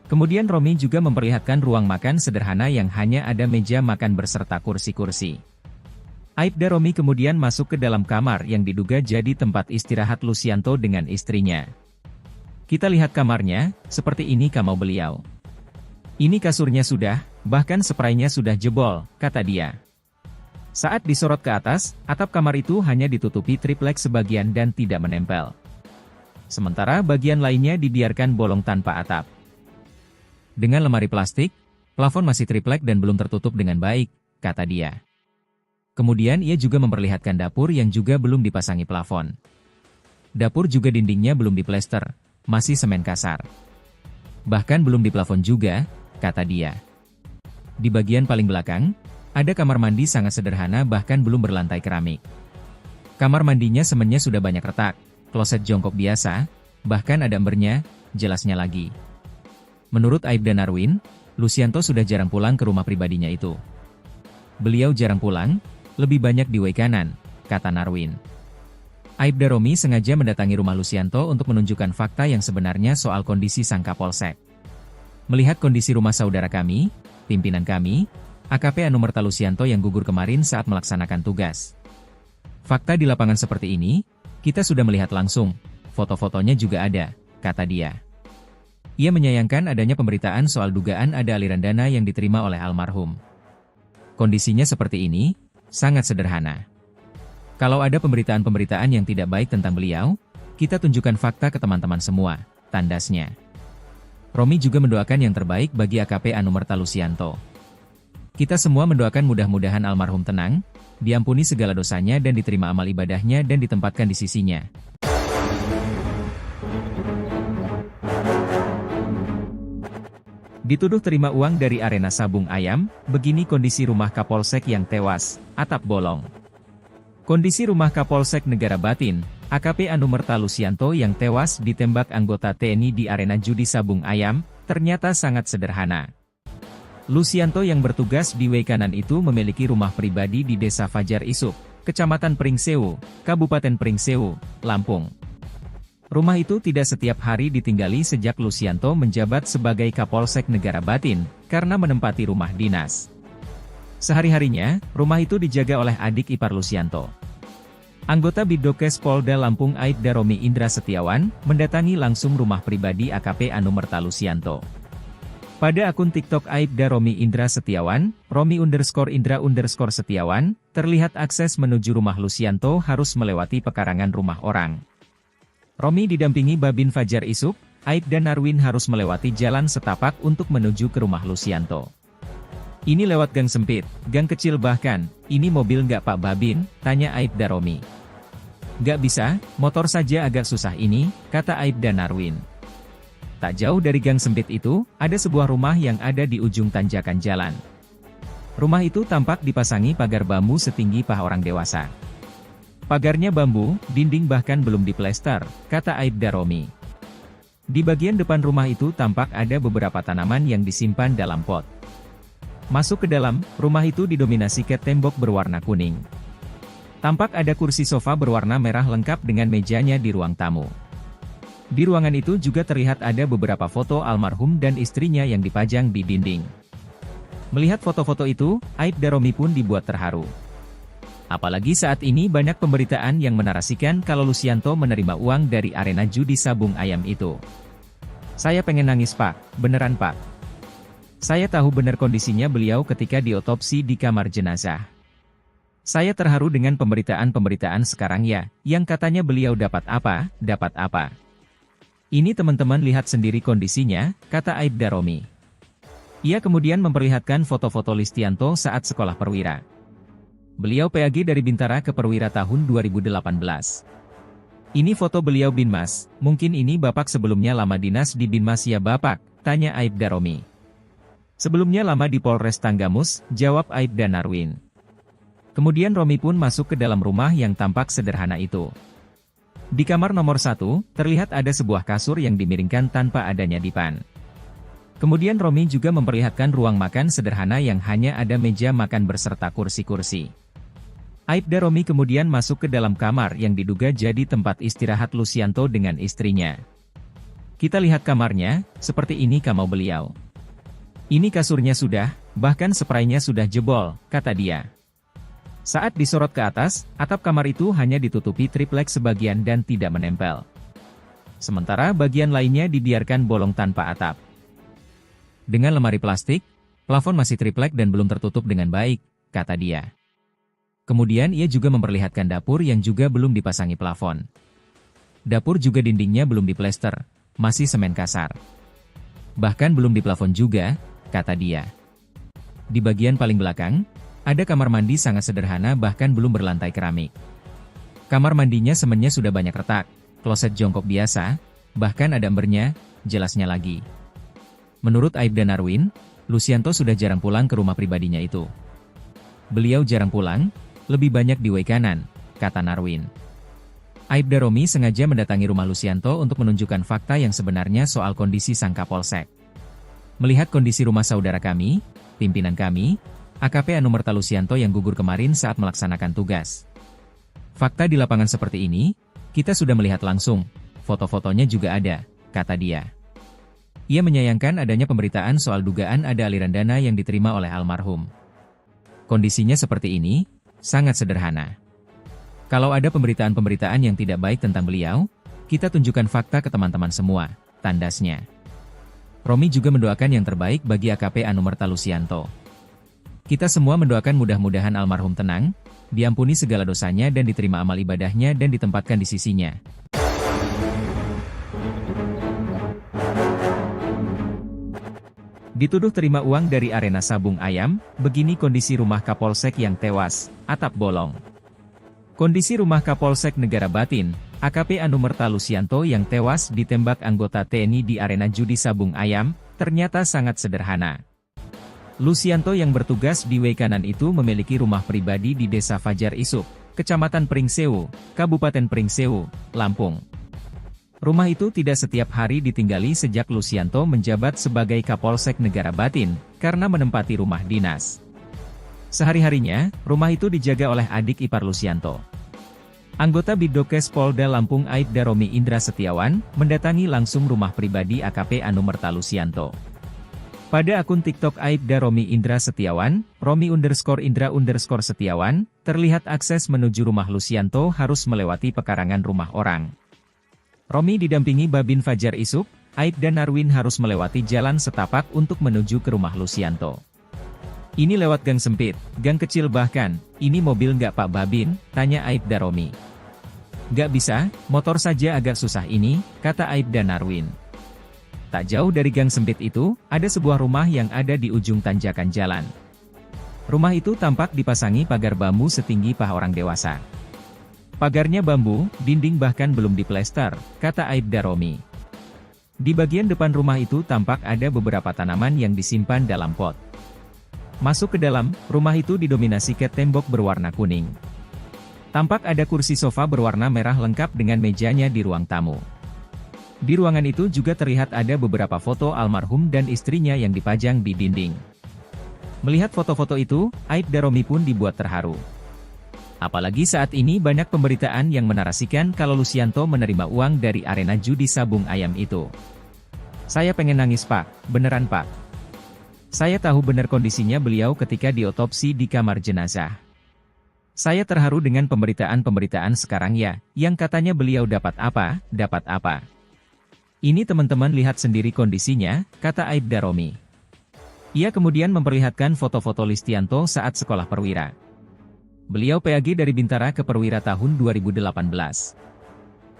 Kemudian Romi juga memperlihatkan ruang makan sederhana yang hanya ada meja makan berserta kursi-kursi. Aibda Romi kemudian masuk ke dalam kamar yang diduga jadi tempat istirahat Lucianto dengan istrinya. Kita lihat kamarnya, seperti ini kamar beliau. Ini kasurnya sudah, bahkan spraynya sudah jebol, kata dia. Saat disorot ke atas, atap kamar itu hanya ditutupi triplek sebagian dan tidak menempel. Sementara bagian lainnya dibiarkan bolong tanpa atap. Dengan lemari plastik, plafon masih triplek dan belum tertutup dengan baik, kata dia. Kemudian ia juga memperlihatkan dapur yang juga belum dipasangi plafon. Dapur juga dindingnya belum diplester, masih semen kasar. Bahkan belum diplafon juga, kata dia. Di bagian paling belakang, ada kamar mandi sangat sederhana bahkan belum berlantai keramik. Kamar mandinya semennya sudah banyak retak, kloset jongkok biasa, bahkan ada embernya, jelasnya lagi. Menurut Aibda Narwin, Lucianto sudah jarang pulang ke rumah pribadinya itu. Beliau jarang pulang, lebih banyak di WC kanan, kata Narwin. Aibda Romi sengaja mendatangi rumah Lucianto untuk menunjukkan fakta yang sebenarnya soal kondisi sang Kapolsek. Melihat kondisi rumah saudara kami, pimpinan kami, AKP Anumerta Lucianto yang gugur kemarin saat melaksanakan tugas. Fakta di lapangan seperti ini, kita sudah melihat langsung, foto-fotonya juga ada, kata dia. Ia menyayangkan adanya pemberitaan soal dugaan ada aliran dana yang diterima oleh almarhum. Kondisinya seperti ini, sangat sederhana. Kalau ada pemberitaan-pemberitaan yang tidak baik tentang beliau, kita tunjukkan fakta ke teman-teman semua, tandasnya. Romi juga mendoakan yang terbaik bagi AKP Anumerta Lucianto. Kita semua mendoakan mudah-mudahan almarhum tenang, diampuni segala dosanya dan diterima amal ibadahnya dan ditempatkan di sisinya. Dituduh terima uang dari arena sabung ayam, begini kondisi rumah Kapolsek yang tewas, atap bolong. Kondisi rumah Kapolsek Negara Batin, AKP Anumerta Lucianto yang tewas ditembak anggota TNI di arena judi sabung ayam, ternyata sangat sederhana. Lucianto yang bertugas di WC kanan itu memiliki rumah pribadi di Desa Fajar Isuk, Kecamatan Pringsewu, Kabupaten Pringsewu, Lampung. Rumah itu tidak setiap hari ditinggali sejak Lucianto menjabat sebagai Kapolsek Negara Batin, karena menempati rumah dinas. Sehari-harinya, rumah itu dijaga oleh adik ipar Lucianto. Anggota Bidokes Polda Lampung Aibda Romi Indra Setiawan, mendatangi langsung rumah pribadi AKP Anumerta Lucianto. Pada akun TikTok Aibda Romi Indra Setiawan, Romi_Indra_Setiawan, terlihat akses menuju rumah Lucianto harus melewati pekarangan rumah orang. Romi didampingi Babin Fajar Isuk, Aibda Narwin harus melewati jalan setapak untuk menuju ke rumah Lucianto. Ini lewat gang sempit, gang kecil bahkan, ini mobil nggak Pak Babin, tanya Aibda Romi. Nggak bisa, motor saja agak susah ini, kata Aibda Narwin. Tak jauh dari gang sempit itu, ada sebuah rumah yang ada di ujung tanjakan jalan. Rumah itu tampak dipasangi pagar bambu setinggi paha orang dewasa. Pagarnya bambu, dinding bahkan belum diplester, kata Aibda Romi. Di bagian depan rumah itu tampak ada beberapa tanaman yang disimpan dalam pot. Masuk ke dalam, rumah itu didominasi cat tembok berwarna kuning. Tampak ada kursi sofa berwarna merah lengkap dengan mejanya di ruang tamu. Di ruangan itu juga terlihat ada beberapa foto almarhum dan istrinya yang dipajang di dinding. Melihat foto-foto itu, Aibda Romi pun dibuat terharu. Apalagi saat ini banyak pemberitaan yang menarasikan kalau Lucianto menerima uang dari arena judi sabung ayam itu. Saya pengen nangis Pak, beneran Pak. Saya tahu benar kondisinya beliau ketika diotopsi di kamar jenazah. Saya terharu dengan pemberitaan-pemberitaan sekarang ya, yang katanya beliau dapat apa. Ini teman-teman lihat sendiri kondisinya, kata Aibda Romi. Ia kemudian memperlihatkan foto-foto Listianto saat sekolah perwira. Beliau PAG dari Bintara ke Perwira tahun 2018. Ini foto beliau Binmas, mungkin ini Bapak sebelumnya lama dinas di Binmas ya Bapak, tanya Aibda Romi. Sebelumnya lama di Polres Tanggamus, jawab Aibda Narwin. Kemudian Romi pun masuk ke dalam rumah yang tampak sederhana itu. Di kamar nomor 1, terlihat ada sebuah kasur yang dimiringkan tanpa adanya dipan. Kemudian Romi juga memperlihatkan ruang makan sederhana yang hanya ada meja makan beserta kursi-kursi. Aibda Romi kemudian masuk ke dalam kamar yang diduga jadi tempat istirahat Lucianto dengan istrinya. Kita lihat kamarnya, seperti ini kamar beliau. Ini kasurnya sudah, bahkan spraynya sudah jebol, kata dia. Saat disorot ke atas, atap kamar itu hanya ditutupi triplek sebagian dan tidak menempel. Sementara bagian lainnya dibiarkan bolong tanpa atap. Dengan lemari plastik, plafon masih triplek dan belum tertutup dengan baik, kata dia. Kemudian ia juga memperlihatkan dapur yang juga belum dipasangi plafon. Dapur juga dindingnya belum diplester, masih semen kasar. Bahkan belum diplafon juga, kata dia. Di bagian paling belakang, ada kamar mandi sangat sederhana bahkan belum berlantai keramik. Kamar mandinya semennya sudah banyak retak, kloset jongkok biasa, bahkan ada embernya, jelasnya lagi. Menurut Aibda Narwin, Lucianto sudah jarang pulang ke rumah pribadinya itu. Beliau jarang pulang, lebih banyak di Waikanan, kata Narwin. Aibda Romi sengaja mendatangi rumah Lucianto untuk menunjukkan fakta yang sebenarnya soal kondisi sang Kapolsek. Melihat kondisi rumah saudara kami, pimpinan kami, AKP Anumerta Lucianto yang gugur kemarin saat melaksanakan tugas. Fakta di lapangan seperti ini, kita sudah melihat langsung, foto-fotonya juga ada, kata dia. Ia menyayangkan adanya pemberitaan soal dugaan ada aliran dana yang diterima oleh almarhum. Kondisinya seperti ini, sangat sederhana. Kalau ada pemberitaan-pemberitaan yang tidak baik tentang beliau, kita tunjukkan fakta ke teman-teman semua, tandasnya. Romi juga mendoakan yang terbaik bagi AKP Anumerta Lucianto. Kita semua mendoakan mudah-mudahan almarhum tenang, diampuni segala dosanya dan diterima amal ibadahnya dan ditempatkan di sisinya. Dituduh terima uang dari arena sabung ayam, begini kondisi rumah Kapolsek yang tewas, atap bolong. Kondisi rumah Kapolsek Negara Batin, AKP Anumerta Lucianto yang tewas ditembak anggota TNI di arena judi sabung ayam, ternyata sangat sederhana. Lucianto yang bertugas di Waikanan itu memiliki rumah pribadi di Desa Fajar Isuk, Kecamatan Pringsewu, Kabupaten Pringsewu, Lampung. Rumah itu tidak setiap hari ditinggali sejak Lucianto menjabat sebagai Kapolsek Negara Batin, karena menempati rumah dinas. Sehari-harinya, rumah itu dijaga oleh adik ipar Lucianto. Anggota Bidokes Polda Lampung Aibda Romi Indra Setiawan, mendatangi langsung rumah pribadi AKP Anumerta Lucianto. Pada akun TikTok Aibda Romi Indra Setiawan, Romi_Indra_Setiawan, terlihat akses menuju rumah Lucianto harus melewati pekarangan rumah orang. Romi didampingi Babin Fajar Isuk, Aibda Narwin harus melewati jalan setapak untuk menuju ke rumah Lucianto. Ini lewat gang sempit, gang kecil bahkan, ini mobil nggak Pak Babin, tanya Aibda Romi. Nggak bisa, motor saja agak susah ini, kata Aibda Narwin. Tak jauh dari gang sempit itu, ada sebuah rumah yang ada di ujung tanjakan jalan. Rumah itu tampak dipasangi pagar bambu setinggi paha orang dewasa. Pagarnya bambu, dinding bahkan belum diplester, kata Aibda Romi. Di bagian depan rumah itu tampak ada beberapa tanaman yang disimpan dalam pot. Masuk ke dalam, rumah itu didominasi cat tembok berwarna kuning. Tampak ada kursi sofa berwarna merah lengkap dengan mejanya di ruang tamu. Di ruangan itu juga terlihat ada beberapa foto almarhum dan istrinya yang dipajang di dinding. Melihat foto-foto itu, Aibda Romi pun dibuat terharu. Apalagi saat ini banyak pemberitaan yang menarasikan kalau Lucianto menerima uang dari arena judi sabung ayam itu. Saya pengen nangis Pak, beneran Pak. Saya tahu benar kondisinya beliau ketika diotopsi di kamar jenazah. Saya terharu dengan pemberitaan-pemberitaan sekarang ya, yang katanya beliau dapat apa. Ini teman-teman lihat sendiri kondisinya, kata Aibda Romi. Ia kemudian memperlihatkan foto-foto Listianto saat sekolah perwira. Beliau PAG dari Bintara ke Perwira tahun 2018.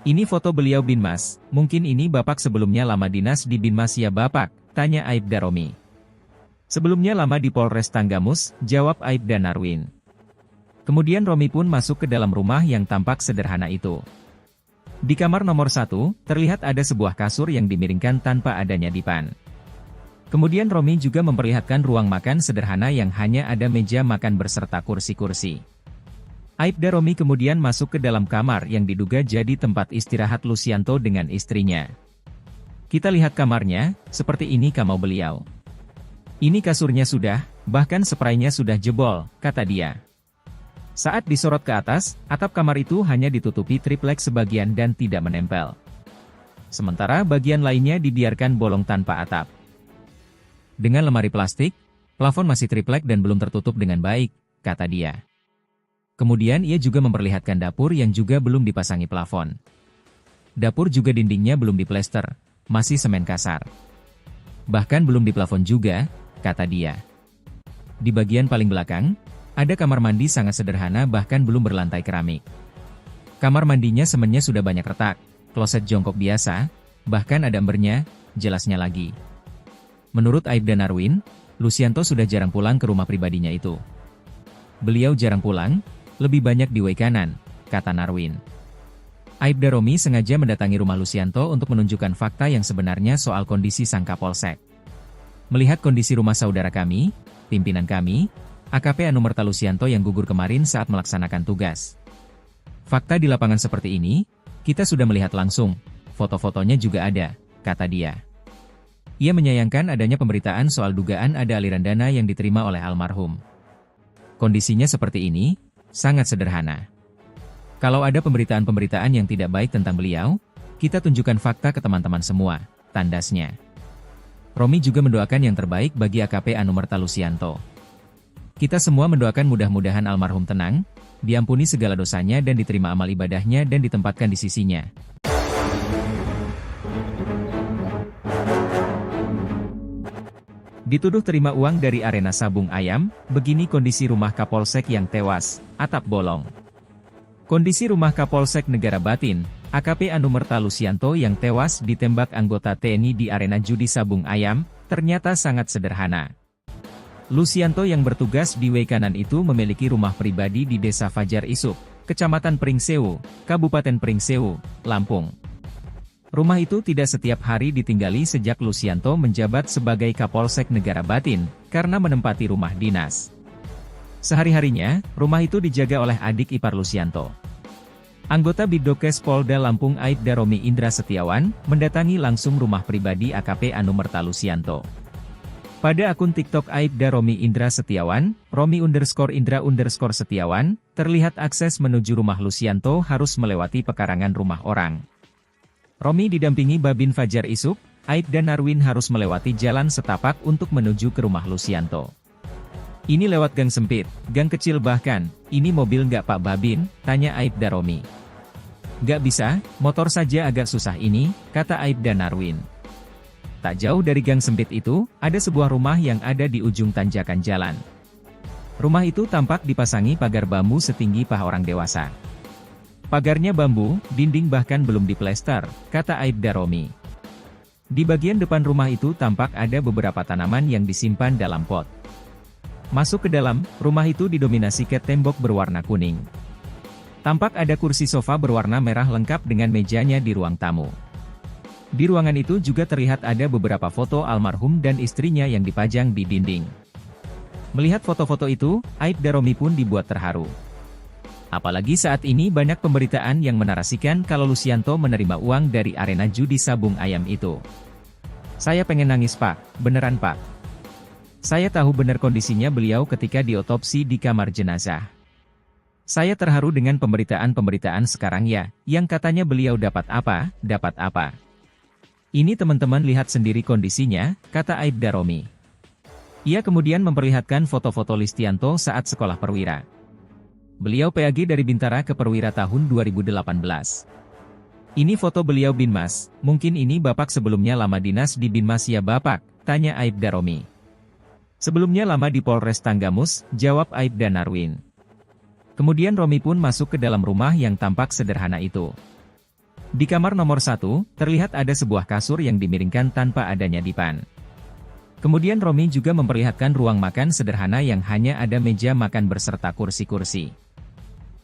Ini foto beliau Binmas, mungkin ini Bapak sebelumnya lama dinas di Binmas ya Bapak, tanya Aibda Romi. Sebelumnya lama di Polres Tanggamus, jawab Aibda Narwin. Kemudian Romi pun masuk ke dalam rumah yang tampak sederhana itu. Di kamar nomor 1, terlihat ada sebuah kasur yang dimiringkan tanpa adanya dipan. Kemudian Romi juga memperlihatkan ruang makan sederhana yang hanya ada meja makan beserta kursi-kursi. Aibda Romi kemudian masuk ke dalam kamar yang diduga jadi tempat istirahat Lucianto dengan istrinya. Kita lihat kamarnya, seperti ini kamar beliau. Ini kasurnya sudah, bahkan spraynya sudah jebol, kata dia. Saat disorot ke atas, atap kamar itu hanya ditutupi triplek sebagian dan tidak menempel. Sementara bagian lainnya dibiarkan bolong tanpa atap. Dengan lemari plastik, plafon masih triplek dan belum tertutup dengan baik, kata dia. Kemudian ia juga memperlihatkan dapur yang juga belum dipasangi plafon. Dapur juga dindingnya belum diplester, masih semen kasar. Bahkan belum diplafon juga, kata dia. Di bagian paling belakang, ada kamar mandi sangat sederhana bahkan belum berlantai keramik. Kamar mandinya semennya sudah banyak retak, kloset jongkok biasa, bahkan ada embernya, jelasnya lagi. Menurut Aibda Narwin, Lucianto sudah jarang pulang ke rumah pribadinya itu. Beliau jarang pulang, lebih banyak di Waikanan, kata Narwin. Aibda Romi sengaja mendatangi rumah Lucianto untuk menunjukkan fakta yang sebenarnya soal kondisi sang Kapolsek. Melihat kondisi rumah saudara kami, pimpinan kami, AKP Anumerta Lucianto yang gugur kemarin saat melaksanakan tugas. Fakta di lapangan seperti ini, kita sudah melihat langsung, foto-fotonya juga ada, kata dia. Ia menyayangkan adanya pemberitaan soal dugaan ada aliran dana yang diterima oleh almarhum. Kondisinya seperti ini, sangat sederhana. Kalau ada pemberitaan-pemberitaan yang tidak baik tentang beliau, kita tunjukkan fakta ke teman-teman semua, tandasnya. Romi juga mendoakan yang terbaik bagi AKP Anumerta Lucianto. Kita semua mendoakan mudah-mudahan almarhum tenang, diampuni segala dosanya dan diterima amal ibadahnya dan ditempatkan di sisinya. Dituduh terima uang dari arena sabung ayam, begini kondisi rumah Kapolsek yang tewas, atap bolong. Kondisi rumah Kapolsek Negara Batin, AKP Anumerta Lucianto yang tewas ditembak anggota TNI di arena judi sabung ayam, ternyata sangat sederhana. Lucianto yang bertugas di Waikanan itu memiliki rumah pribadi di Desa Fajar Isuk, Kecamatan Pringsewu, Kabupaten Pringsewu, Lampung. Rumah itu tidak setiap hari ditinggali sejak Lucianto menjabat sebagai Kapolsek Negara Batin, karena menempati rumah dinas. Sehari-harinya, rumah itu dijaga oleh adik ipar Lucianto. Anggota Bidokes Polda Lampung Aibda Romi Indra Setiawan, mendatangi langsung rumah pribadi AKP Anumerta Lucianto. Pada akun TikTok Aibda Romi Indra Setiawan, Romi_Indra_Setiawan, terlihat akses menuju rumah Lucianto harus melewati pekarangan rumah orang. Romi didampingi Babin Fajar Isuk, Aibda Narwin harus melewati jalan setapak untuk menuju ke rumah Lucianto. Ini lewat gang sempit, gang kecil bahkan, ini mobil nggak Pak Babin, tanya Aibda Romi. Nggak bisa, motor saja agak susah ini, kata Aibda Narwin. Tak jauh dari gang sempit itu, ada sebuah rumah yang ada di ujung tanjakan jalan. Rumah itu tampak dipasangi pagar bambu setinggi paha orang dewasa. Pagarnya bambu, dinding bahkan belum diplester, kata Aibda Romi. Di bagian depan rumah itu tampak ada beberapa tanaman yang disimpan dalam pot. Masuk ke dalam, rumah itu didominasi cat tembok berwarna kuning. Tampak ada kursi sofa berwarna merah lengkap dengan mejanya di ruang tamu. Di ruangan itu juga terlihat ada beberapa foto almarhum dan istrinya yang dipajang di dinding. Melihat foto-foto itu, Aibda Romi pun dibuat terharu. Apalagi saat ini banyak pemberitaan yang menarasikan kalau Lucianto menerima uang dari arena judi sabung ayam itu. Saya pengen nangis Pak, beneran Pak. Saya tahu benar kondisinya beliau ketika diotopsi di kamar jenazah. Saya terharu dengan pemberitaan-pemberitaan sekarang ya, yang katanya beliau dapat apa, dapat apa. Ini teman-teman lihat sendiri kondisinya, kata Aibda Romi. Ia kemudian memperlihatkan foto-foto Listianto saat sekolah perwira. Beliau PAG dari Bintara ke Perwira tahun 2018. Ini foto beliau Binmas, mungkin ini Bapak sebelumnya lama dinas di Binmas ya Bapak, tanya Aibda Romi. Sebelumnya lama di Polres Tanggamus, jawab Aibda Narwin. Kemudian Romi pun masuk ke dalam rumah yang tampak sederhana itu. Di kamar nomor 1, terlihat ada sebuah kasur yang dimiringkan tanpa adanya dipan. Kemudian Romi juga memperlihatkan ruang makan sederhana yang hanya ada meja makan beserta kursi-kursi.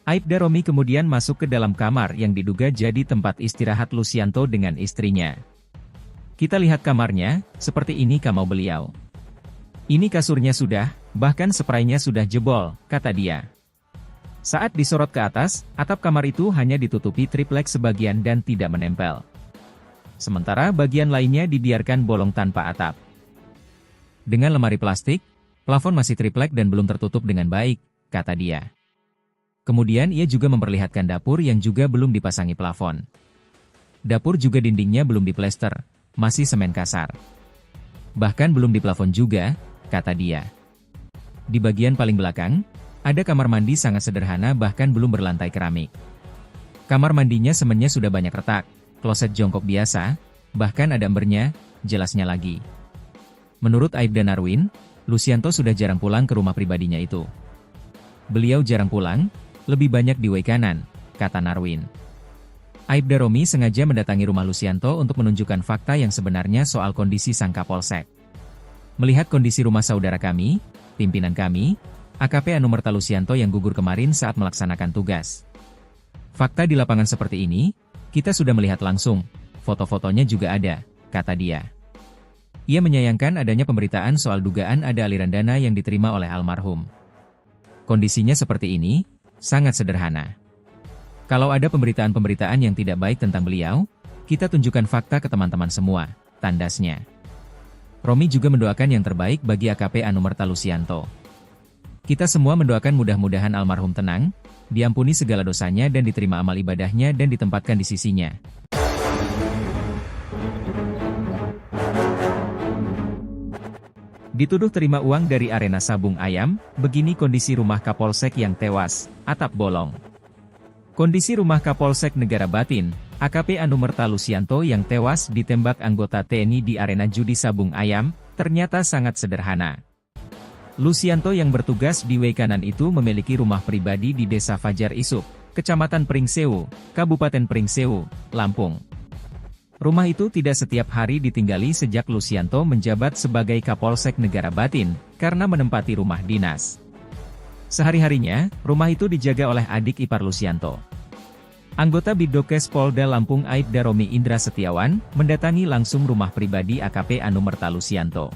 Aibda Romi kemudian masuk ke dalam kamar yang diduga jadi tempat istirahat Lucianto dengan istrinya. Kita lihat kamarnya, seperti ini kamar beliau. Ini kasurnya sudah, bahkan spraynya sudah jebol, kata dia. Saat disorot ke atas, atap kamar itu hanya ditutupi triplek sebagian dan tidak menempel. Sementara bagian lainnya dibiarkan bolong tanpa atap. Dengan lemari plastik, plafon masih triplek dan belum tertutup dengan baik, kata dia. Kemudian ia juga memperlihatkan dapur yang juga belum dipasangi plafon. Dapur juga dindingnya belum diplester, masih semen kasar. Bahkan belum diplafon juga, kata dia. Di bagian paling belakang, ada kamar mandi sangat sederhana bahkan belum berlantai keramik. Kamar mandinya semennya sudah banyak retak, kloset jongkok biasa, bahkan ada embernya, jelasnya lagi. Menurut Aibda Narwin, Lucianto sudah jarang pulang ke rumah pribadinya itu. Beliau jarang pulang, lebih banyak di Waikanan, kata Narwin. Aibda Romi sengaja mendatangi rumah Lucianto untuk menunjukkan fakta yang sebenarnya soal kondisi sang Kapolsek. Melihat kondisi rumah saudara kami, pimpinan kami, AKP Anumerta Lucianto yang gugur kemarin saat melaksanakan tugas. Fakta di lapangan seperti ini, kita sudah melihat langsung, foto-fotonya juga ada, kata dia. Ia menyayangkan adanya pemberitaan soal dugaan ada aliran dana yang diterima oleh almarhum. Kondisinya seperti ini, sangat sederhana. Kalau ada pemberitaan-pemberitaan yang tidak baik tentang beliau, kita tunjukkan fakta ke teman-teman semua, tandasnya. Romi juga mendoakan yang terbaik bagi AKP Anumerta Lucianto. Kita semua mendoakan mudah-mudahan almarhum tenang, diampuni segala dosanya dan diterima amal ibadahnya dan ditempatkan di sisinya. Dituduh terima uang dari arena sabung ayam, begini kondisi rumah Kapolsek yang tewas, atap bolong. Kondisi rumah Kapolsek Negara Batin, AKP Anumerta Lucianto yang tewas ditembak anggota TNI di arena judi sabung ayam, ternyata sangat sederhana. Lucianto yang bertugas di Waikanan itu memiliki rumah pribadi di Desa Fajar Isuk, Kecamatan Pringsewu, Kabupaten Pringsewu, Lampung. Rumah itu tidak setiap hari ditinggali sejak Lucianto menjabat sebagai Kapolsek Negara Batin, karena menempati rumah dinas. Sehari-harinya, rumah itu dijaga oleh adik ipar Lucianto. Anggota Bidokes Polda Lampung Aibda Romi Indra Setiawan, mendatangi langsung rumah pribadi AKP Anumerta Lucianto.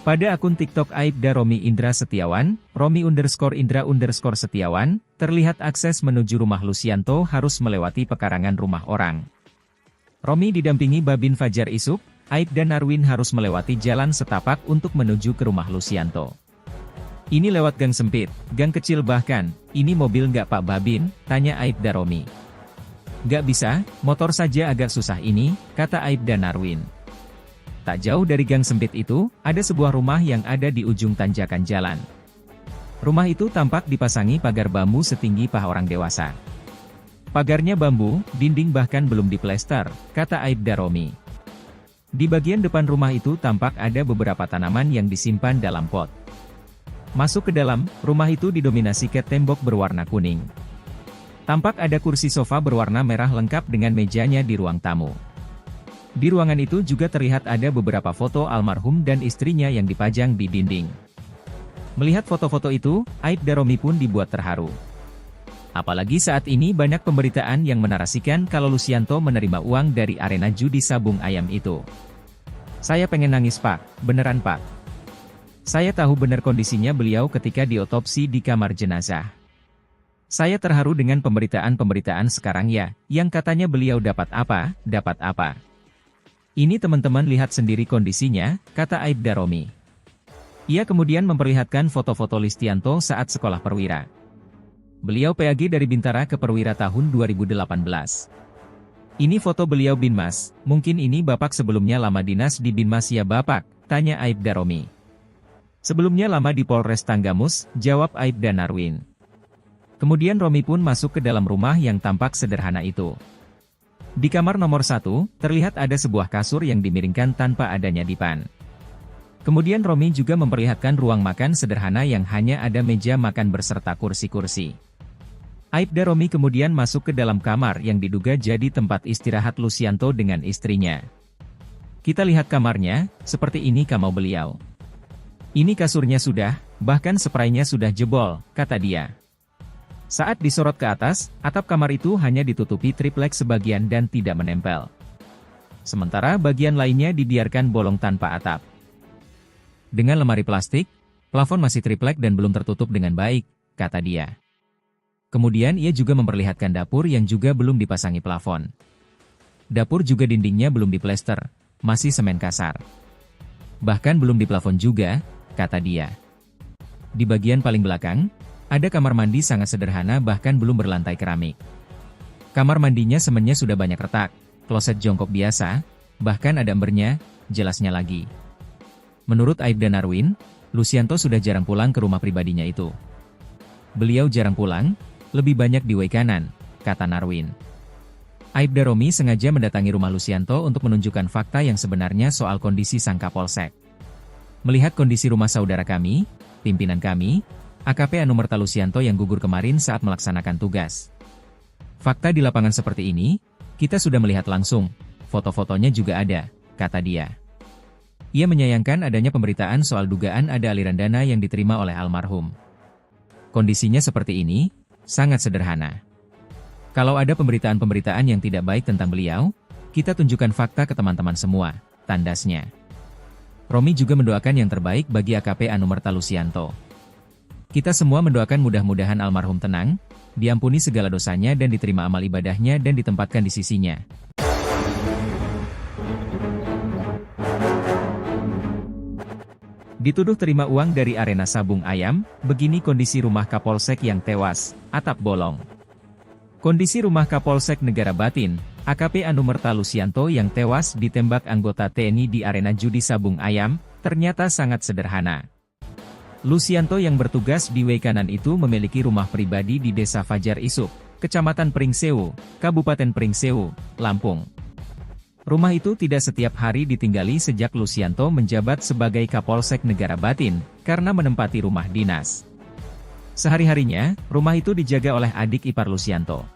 Pada akun TikTok Aibda Romi Indra Setiawan, Romi_Indra_Setiawan, terlihat akses menuju rumah Lucianto harus melewati pekarangan rumah orang. Romi didampingi Babin Fajar Isuk, Aibda Narwin harus melewati jalan setapak untuk menuju ke rumah Lucianto. Ini lewat gang sempit, gang kecil bahkan, ini mobil nggak Pak Babin, tanya Aibda Romi. Nggak bisa, motor saja agak susah ini, kata Aibda Narwin. Tak jauh dari gang sempit itu, ada sebuah rumah yang ada di ujung tanjakan jalan. Rumah itu tampak dipasangi pagar bambu setinggi paha orang dewasa. Pagarnya bambu, dinding bahkan belum diplester, kata Aibda Romi. Di bagian depan rumah itu tampak ada beberapa tanaman yang disimpan dalam pot. Masuk ke dalam, rumah itu didominasi cat tembok berwarna kuning. Tampak ada kursi sofa berwarna merah lengkap dengan mejanya di ruang tamu. Di ruangan itu juga terlihat ada beberapa foto almarhum dan istrinya yang dipajang di dinding. Melihat foto-foto itu, Aibda Romi pun dibuat terharu. Apalagi saat ini banyak pemberitaan yang menarasikan kalau Lucianto menerima uang dari arena judi sabung ayam itu. Saya pengen nangis Pak, beneran Pak. Saya tahu benar kondisinya beliau ketika diotopsi di kamar jenazah. Saya terharu dengan pemberitaan-pemberitaan sekarang ya, yang katanya beliau dapat apa, dapat apa. Ini teman-teman lihat sendiri kondisinya, kata Aibda Romi. Ia kemudian memperlihatkan foto-foto Listianto saat sekolah perwira. Beliau PAG dari Bintara ke Perwira tahun 2018. Ini foto beliau Binmas, mungkin ini Bapak sebelumnya lama dinas di Binmas ya Bapak, tanya Aibda Romi. Sebelumnya lama di Polres Tanggamus, jawab Aibda Narwin. Kemudian Romi pun masuk ke dalam rumah yang tampak sederhana itu. Di kamar nomor 1, terlihat ada sebuah kasur yang dimiringkan tanpa adanya dipan. Kemudian Romi juga memperlihatkan ruang makan sederhana yang hanya ada meja makan berserta kursi-kursi. Aibda Romi kemudian masuk ke dalam kamar yang diduga jadi tempat istirahat Lucianto dengan istrinya. Kita lihat kamarnya, seperti ini kamar beliau. Ini kasurnya sudah, bahkan spraynya sudah jebol, kata dia. Saat disorot ke atas, atap kamar itu hanya ditutupi triplek sebagian dan tidak menempel. Sementara bagian lainnya dibiarkan bolong tanpa atap. Dengan lemari plastik, plafon masih triplek dan belum tertutup dengan baik, kata dia. Kemudian ia juga memperlihatkan dapur yang juga belum dipasangi plafon. Dapur juga dindingnya belum diplester, masih semen kasar. Bahkan belum diplafon juga, kata dia. Di bagian paling belakang, ada kamar mandi sangat sederhana bahkan belum berlantai keramik. Kamar mandinya semennya sudah banyak retak, kloset jongkok biasa, bahkan ada embernya, jelasnya lagi. Menurut Aibda Narwin, Lucianto sudah jarang pulang ke rumah pribadinya itu. Beliau jarang pulang, lebih banyak di way kanan, kata Narwin. Aibda Romi sengaja mendatangi rumah Lucianto untuk menunjukkan fakta yang sebenarnya soal kondisi sang Kapolsek. Melihat kondisi rumah saudara kami, pimpinan kami, AKP Anumerta Lucianto yang gugur kemarin saat melaksanakan tugas. Fakta di lapangan seperti ini, kita sudah melihat langsung, foto-fotonya juga ada, kata dia. Ia menyayangkan adanya pemberitaan soal dugaan ada aliran dana yang diterima oleh almarhum. Kondisinya seperti ini, sangat sederhana. Kalau ada pemberitaan-pemberitaan yang tidak baik tentang beliau, kita tunjukkan fakta ke teman-teman semua, tandasnya. Romi juga mendoakan yang terbaik bagi AKP Anumerta Lucianto. Kita semua mendoakan mudah-mudahan almarhum tenang, diampuni segala dosanya dan diterima amal ibadahnya dan ditempatkan di sisinya. Dituduh terima uang dari arena sabung ayam, begini kondisi rumah Kapolsek yang tewas, atap bolong. Kondisi rumah Kapolsek Negara Batin, AKP Anumerta Lucianto yang tewas ditembak anggota TNI di arena judi sabung ayam, ternyata sangat sederhana. Lucianto yang bertugas di way kanan itu memiliki rumah pribadi di Desa Fajar Isuk, Kecamatan Pringsewu, Kabupaten Pringsewu, Lampung. Rumah itu tidak setiap hari ditinggali sejak Lucianto menjabat sebagai Kapolsek Negara Batin, karena menempati rumah dinas. Sehari-harinya, rumah itu dijaga oleh adik ipar Lucianto.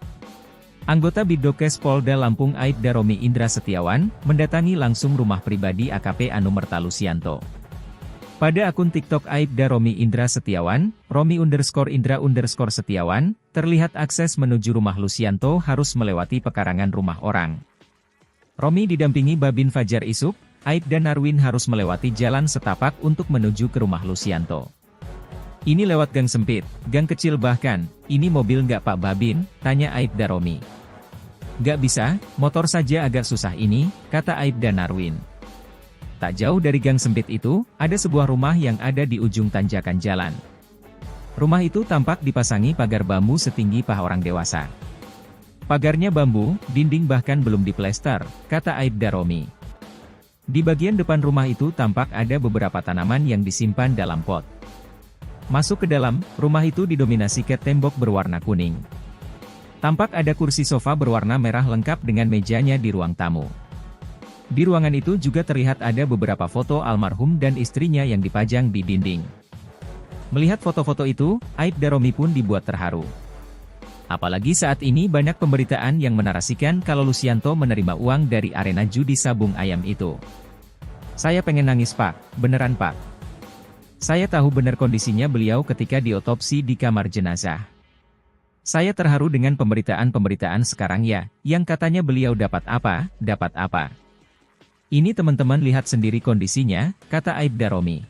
Anggota Bidokes Polda Lampung Aibda Romi Indra Setiawan, mendatangi langsung rumah pribadi AKP Anumerta Lucianto. Pada akun TikTok Aibda Romi Indra Setiawan, Romi_Indra_Setiawan, terlihat akses menuju rumah Lucianto harus melewati pekarangan rumah orang. Romi didampingi Babin Fajar Isuk, Aibda Narwin harus melewati jalan setapak untuk menuju ke rumah Lucianto. Ini lewat gang sempit, gang kecil bahkan, ini mobil nggak Pak Babin, tanya Aibda Romi. Nggak bisa, motor saja agak susah ini, kata Aibda Narwin. Tak jauh dari gang sempit itu, ada sebuah rumah yang ada di ujung tanjakan jalan. Rumah itu tampak dipasangi pagar bambu setinggi paha orang dewasa. Pagarnya bambu, dinding bahkan belum diplester, kata Aibda Romi. Di bagian depan rumah itu tampak ada beberapa tanaman yang disimpan dalam pot. Masuk ke dalam, rumah itu didominasi cat tembok berwarna kuning. Tampak ada kursi sofa berwarna merah lengkap dengan mejanya di ruang tamu. Di ruangan itu juga terlihat ada beberapa foto almarhum dan istrinya yang dipajang di dinding. Melihat foto-foto itu, Aibda Romi pun dibuat terharu. Apalagi saat ini banyak pemberitaan yang menarasikan kalau Lucianto menerima uang dari arena judi sabung ayam itu. Saya pengen nangis Pak, beneran Pak. Saya tahu benar kondisinya beliau ketika diotopsi di kamar jenazah. Saya terharu dengan pemberitaan-pemberitaan sekarang ya, yang katanya beliau dapat apa, dapat apa. Ini teman-teman lihat sendiri kondisinya, kata Aibda Romi.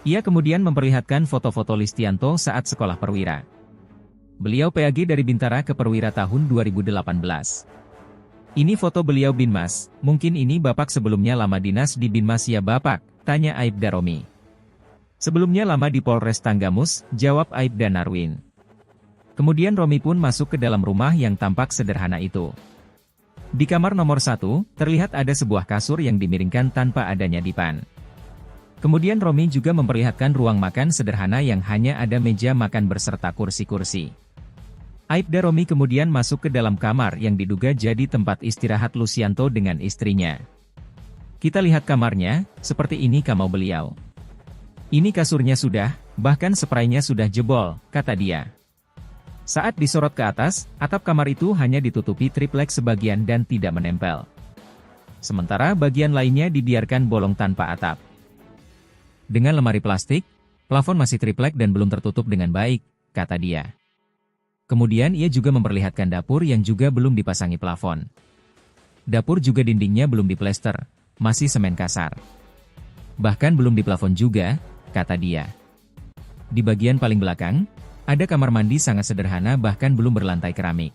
Ia kemudian memperlihatkan foto-foto Listianto saat sekolah perwira. Beliau PAG dari Bintara ke Perwira tahun 2018. Ini foto beliau Binmas, mungkin ini Bapak sebelumnya lama dinas di Binmas ya Bapak, tanya Aibda Romi. Sebelumnya lama di Polres Tanggamus, jawab Aibda Narwin. Kemudian Romi pun masuk ke dalam rumah yang tampak sederhana itu. Di kamar nomor 1, terlihat ada sebuah kasur yang dimiringkan tanpa adanya dipan. Kemudian Romi juga memperlihatkan ruang makan sederhana yang hanya ada meja makan berserta kursi-kursi. Aibda Romi kemudian masuk ke dalam kamar yang diduga jadi tempat istirahat Lucianto dengan istrinya. Kita lihat kamarnya, seperti ini kamar beliau. Ini kasurnya sudah, bahkan spraynya sudah jebol, kata dia. Saat disorot ke atas, atap kamar itu hanya ditutupi triplek sebagian dan tidak menempel. Sementara bagian lainnya dibiarkan bolong tanpa atap. Dengan lemari plastik, plafon masih triplek dan belum tertutup dengan baik, kata dia. Kemudian ia juga memperlihatkan dapur yang juga belum dipasangi plafon. Dapur juga dindingnya belum diplester, masih semen kasar. Bahkan belum diplafon juga, kata dia. Di bagian paling belakang, ada kamar mandi sangat sederhana bahkan belum berlantai keramik.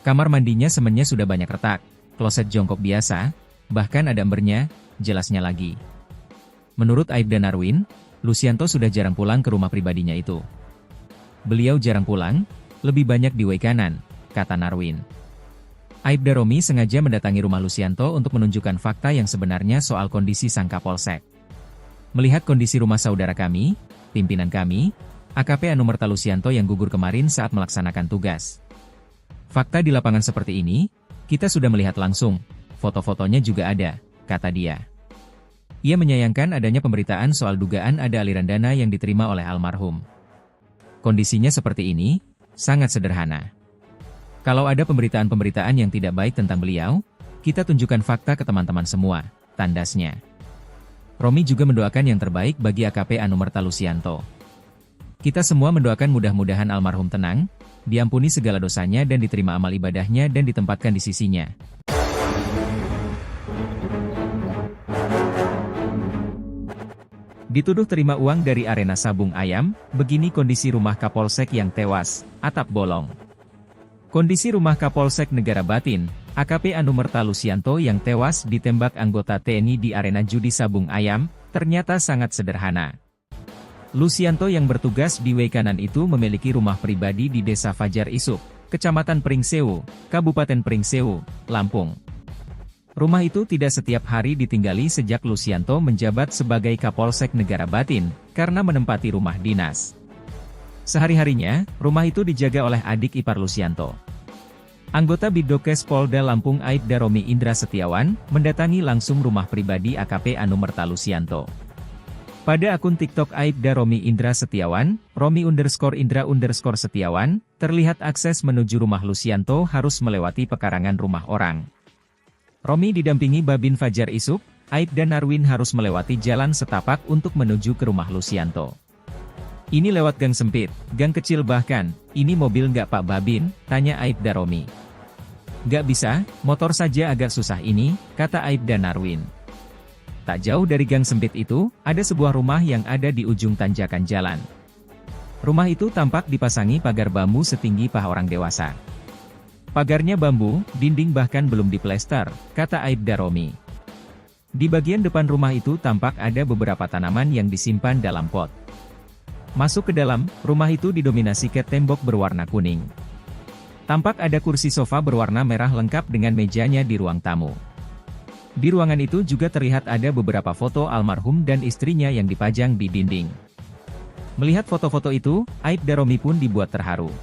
Kamar mandinya semennya sudah banyak retak, kloset jongkok biasa, bahkan ada embernya, jelasnya lagi. Menurut Aibda Narwin, Lucianto sudah jarang pulang ke rumah pribadinya itu. Beliau jarang pulang, lebih banyak di Wei Kanan, kata Narwin. Aibda Romi sengaja mendatangi rumah Lucianto untuk menunjukkan fakta yang sebenarnya soal kondisi sang Kapolsek. Melihat kondisi rumah saudara kami, pimpinan kami, AKP Anumerta Lucianto yang gugur kemarin saat melaksanakan tugas. Fakta di lapangan seperti ini, kita sudah melihat langsung, foto-fotonya juga ada, kata dia. Ia menyayangkan adanya pemberitaan soal dugaan ada aliran dana yang diterima oleh almarhum. Kondisinya seperti ini, sangat sederhana. Kalau ada pemberitaan-pemberitaan yang tidak baik tentang beliau, kita tunjukkan fakta ke teman-teman semua, tandasnya. Romi juga mendoakan yang terbaik bagi AKP Anumerta Lucianto. Kita semua mendoakan mudah-mudahan almarhum tenang, diampuni segala dosanya dan diterima amal ibadahnya dan ditempatkan di sisinya. Dituduh terima uang dari arena sabung ayam, begini kondisi rumah Kapolsek yang tewas, atap bolong. Kondisi rumah Kapolsek Negara Batin, AKP Anumerta Lucianto yang tewas ditembak anggota TNI di arena judi sabung ayam, ternyata sangat sederhana. Lucianto yang bertugas di Wei Kanan itu memiliki rumah pribadi di Desa Fajar Isuk, Kecamatan Pringsewu, Kabupaten Pringsewu, Lampung. Rumah itu tidak setiap hari ditinggali sejak Lucianto menjabat sebagai Kapolsek Negara Batin, karena menempati rumah dinas. Sehari-harinya, rumah itu dijaga oleh adik ipar Lucianto. Anggota Bidokes Polda Lampung Aibda Romi Indra Setiawan, mendatangi langsung rumah pribadi AKP Anumerta Lucianto. Pada akun TikTok Aibda Romi Indra Setiawan, Romi_Indra_Setiawan, terlihat akses menuju rumah Lucianto harus melewati pekarangan rumah orang. Romi didampingi Babin Fajar Isuk, Aibda Narwin harus melewati jalan setapak untuk menuju ke rumah Lucianto. Ini lewat gang sempit, gang kecil bahkan, ini mobil nggak Pak Babin, tanya Aibda Romi. Nggak bisa, motor saja agak susah ini, kata Aibda Narwin. Tak jauh dari gang sempit itu, ada sebuah rumah yang ada di ujung tanjakan jalan. Rumah itu tampak dipasangi pagar bambu setinggi paha orang dewasa. Pagarnya bambu, dinding bahkan belum diplester, kata Aibda Romi. Di bagian depan rumah itu tampak ada beberapa tanaman yang disimpan dalam pot. Masuk ke dalam, rumah itu didominasi cat tembok berwarna kuning. Tampak ada kursi sofa berwarna merah lengkap dengan mejanya di ruang tamu. Di ruangan itu juga terlihat ada beberapa foto almarhum dan istrinya yang dipajang di dinding. Melihat foto-foto itu, Aibda Romi pun dibuat terharu.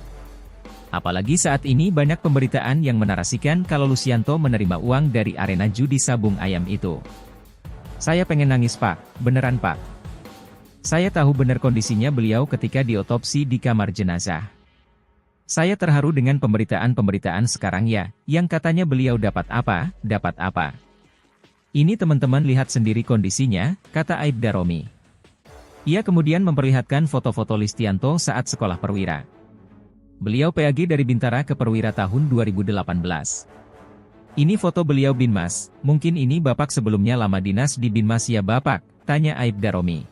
Apalagi saat ini banyak pemberitaan yang menarasikan kalau Lucianto menerima uang dari arena judi sabung ayam itu. Saya pengen nangis Pak, beneran Pak. Saya tahu benar kondisinya beliau ketika diotopsi di kamar jenazah. Saya terharu dengan pemberitaan-pemberitaan sekarang ya, yang katanya beliau dapat apa, dapat apa. Ini teman-teman lihat sendiri kondisinya, kata Aibda Romi. Ia kemudian memperlihatkan foto-foto Lucianto saat sekolah perwira. Beliau PAG dari Bintara ke Perwira tahun 2018. Ini foto beliau Binmas, mungkin ini Bapak sebelumnya lama dinas di Binmas ya Bapak, tanya Aibda Romi.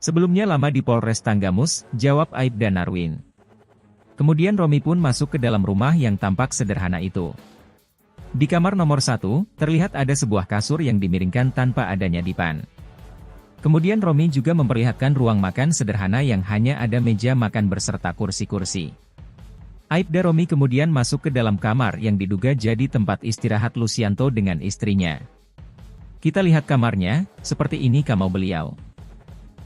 Sebelumnya lama di Polres Tanggamus, jawab Aibda Narwin. Kemudian Romi pun masuk ke dalam rumah yang tampak sederhana itu. Di kamar nomor 1, terlihat ada sebuah kasur yang dimiringkan tanpa adanya dipan. Kemudian Romi juga memperlihatkan ruang makan sederhana yang hanya ada meja makan berserta kursi-kursi. Aibda Romi kemudian masuk ke dalam kamar yang diduga jadi tempat istirahat Lucianto dengan istrinya. Kita lihat kamarnya, seperti ini kamar beliau.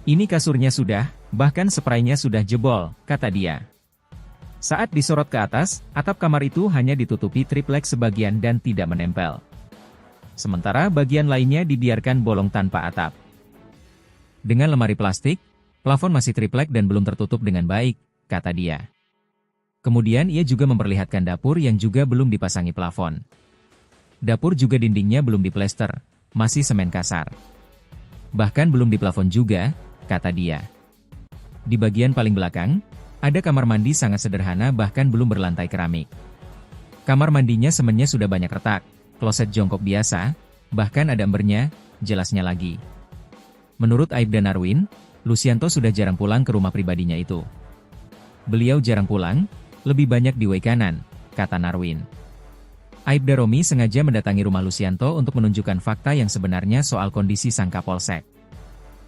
Ini kasurnya sudah, bahkan spraynya sudah jebol, kata dia. Saat disorot ke atas, atap kamar itu hanya ditutupi triplek sebagian dan tidak menempel. Sementara bagian lainnya dibiarkan bolong tanpa atap. Dengan lemari plastik, plafon masih triplek dan belum tertutup dengan baik, kata dia. Kemudian ia juga memperlihatkan dapur yang juga belum dipasangi plafon. Dapur juga dindingnya belum diplester, masih semen kasar. Bahkan belum diplafon juga, kata dia. Di bagian paling belakang, ada kamar mandi sangat sederhana bahkan belum berlantai keramik. Kamar mandinya semennya sudah banyak retak, kloset jongkok biasa, bahkan ada embernya, jelasnya lagi. Menurut Aibda Narwin, Lucianto sudah jarang pulang ke rumah pribadinya itu. Beliau jarang pulang, lebih banyak di way kanan, kata Narwin. Aibda Romi sengaja mendatangi rumah Lucianto untuk menunjukkan fakta yang sebenarnya soal kondisi sang Kapolsek.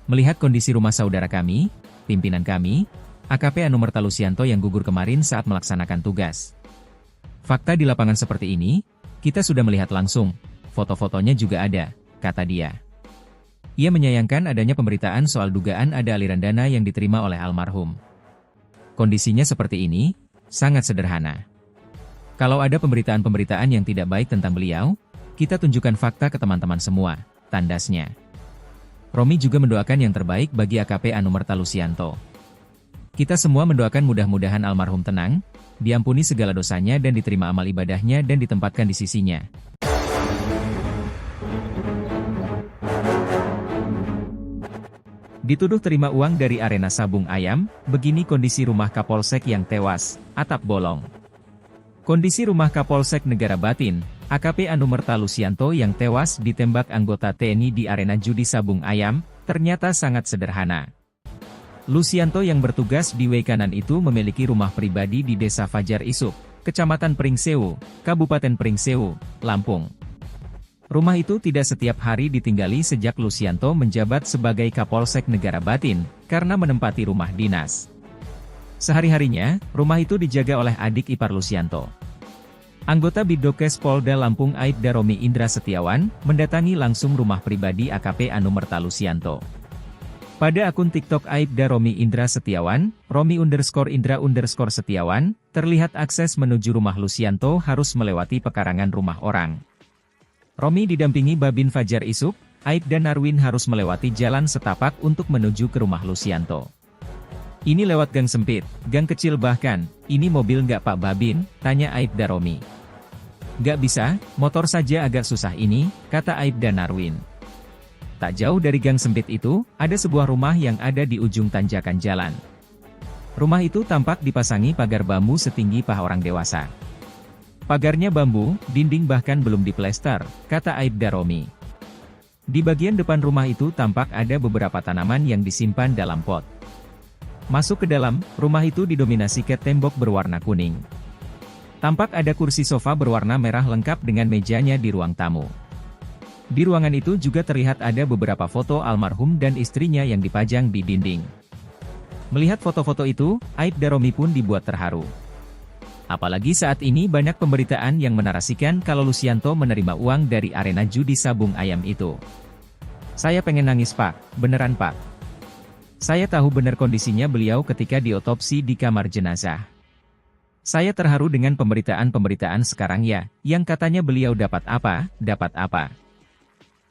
Melihat kondisi rumah saudara kami, pimpinan kami, AKP Anumerta Lucianto yang gugur kemarin saat melaksanakan tugas. Fakta di lapangan seperti ini, kita sudah melihat langsung, foto-fotonya juga ada, kata dia. Ia menyayangkan adanya pemberitaan soal dugaan ada aliran dana yang diterima oleh almarhum. Kondisinya seperti ini, sangat sederhana. Kalau ada pemberitaan-pemberitaan yang tidak baik tentang beliau, kita tunjukkan fakta ke teman-teman semua, tandasnya. Romi juga mendoakan yang terbaik bagi AKP Anumerta Lucianto. Kita semua mendoakan mudah-mudahan almarhum tenang, diampuni segala dosanya dan diterima amal ibadahnya dan ditempatkan di sisinya. Dituduh terima uang dari arena sabung ayam, begini kondisi rumah Kapolsek yang tewas, atap bolong. Kondisi rumah Kapolsek Negara Batin, AKP Anumerta Lucianto yang tewas ditembak anggota TNI di arena judi sabung ayam, ternyata sangat sederhana. Lucianto yang bertugas di way kanan itu memiliki rumah pribadi di Desa Fajar Isuk, Kecamatan Pringsewu, Kabupaten Pringsewu, Lampung. Rumah itu tidak setiap hari ditinggali sejak Lucianto menjabat sebagai Kapolsek Negara Batin, karena menempati rumah dinas. Sehari-harinya, rumah itu dijaga oleh adik ipar Lucianto. Anggota Bidokes Polda Lampung Aibda Romi Indra Setiawan, mendatangi langsung rumah pribadi AKP Anumerta Lucianto. Pada akun TikTok Aibda Romi Indra Setiawan, Romi_Indra_Setiawan, terlihat akses menuju rumah Lucianto harus melewati pekarangan rumah orang. Romi didampingi Babin Fajar Isuk, Aibda Narwin harus melewati jalan setapak untuk menuju ke rumah Lucianto. Ini lewat gang sempit, gang kecil bahkan, ini mobil nggak Pak Babin, tanya Aibda Romi. Nggak bisa, motor saja agak susah ini, kata Aibda Narwin. Tak jauh dari gang sempit itu, ada sebuah rumah yang ada di ujung tanjakan jalan. Rumah itu tampak dipasangi pagar bambu setinggi paha orang dewasa. Pagarnya bambu, dinding bahkan belum diplester, kata Aibda Romi. Di bagian depan rumah itu tampak ada beberapa tanaman yang disimpan dalam pot. Masuk ke dalam, rumah itu didominasi cat tembok berwarna kuning. Tampak ada kursi sofa berwarna merah lengkap dengan mejanya di ruang tamu. Di ruangan itu juga terlihat ada beberapa foto almarhum dan istrinya yang dipajang di dinding. Melihat foto-foto itu, Aibda Romi pun dibuat terharu. Apalagi saat ini banyak pemberitaan yang menarasikan kalau Lucianto menerima uang dari arena judi sabung ayam itu. Saya pengen nangis Pak, beneran Pak. Saya tahu benar kondisinya beliau ketika diotopsi di kamar jenazah. Saya terharu dengan pemberitaan-pemberitaan sekarang ya, yang katanya beliau dapat apa, dapat apa.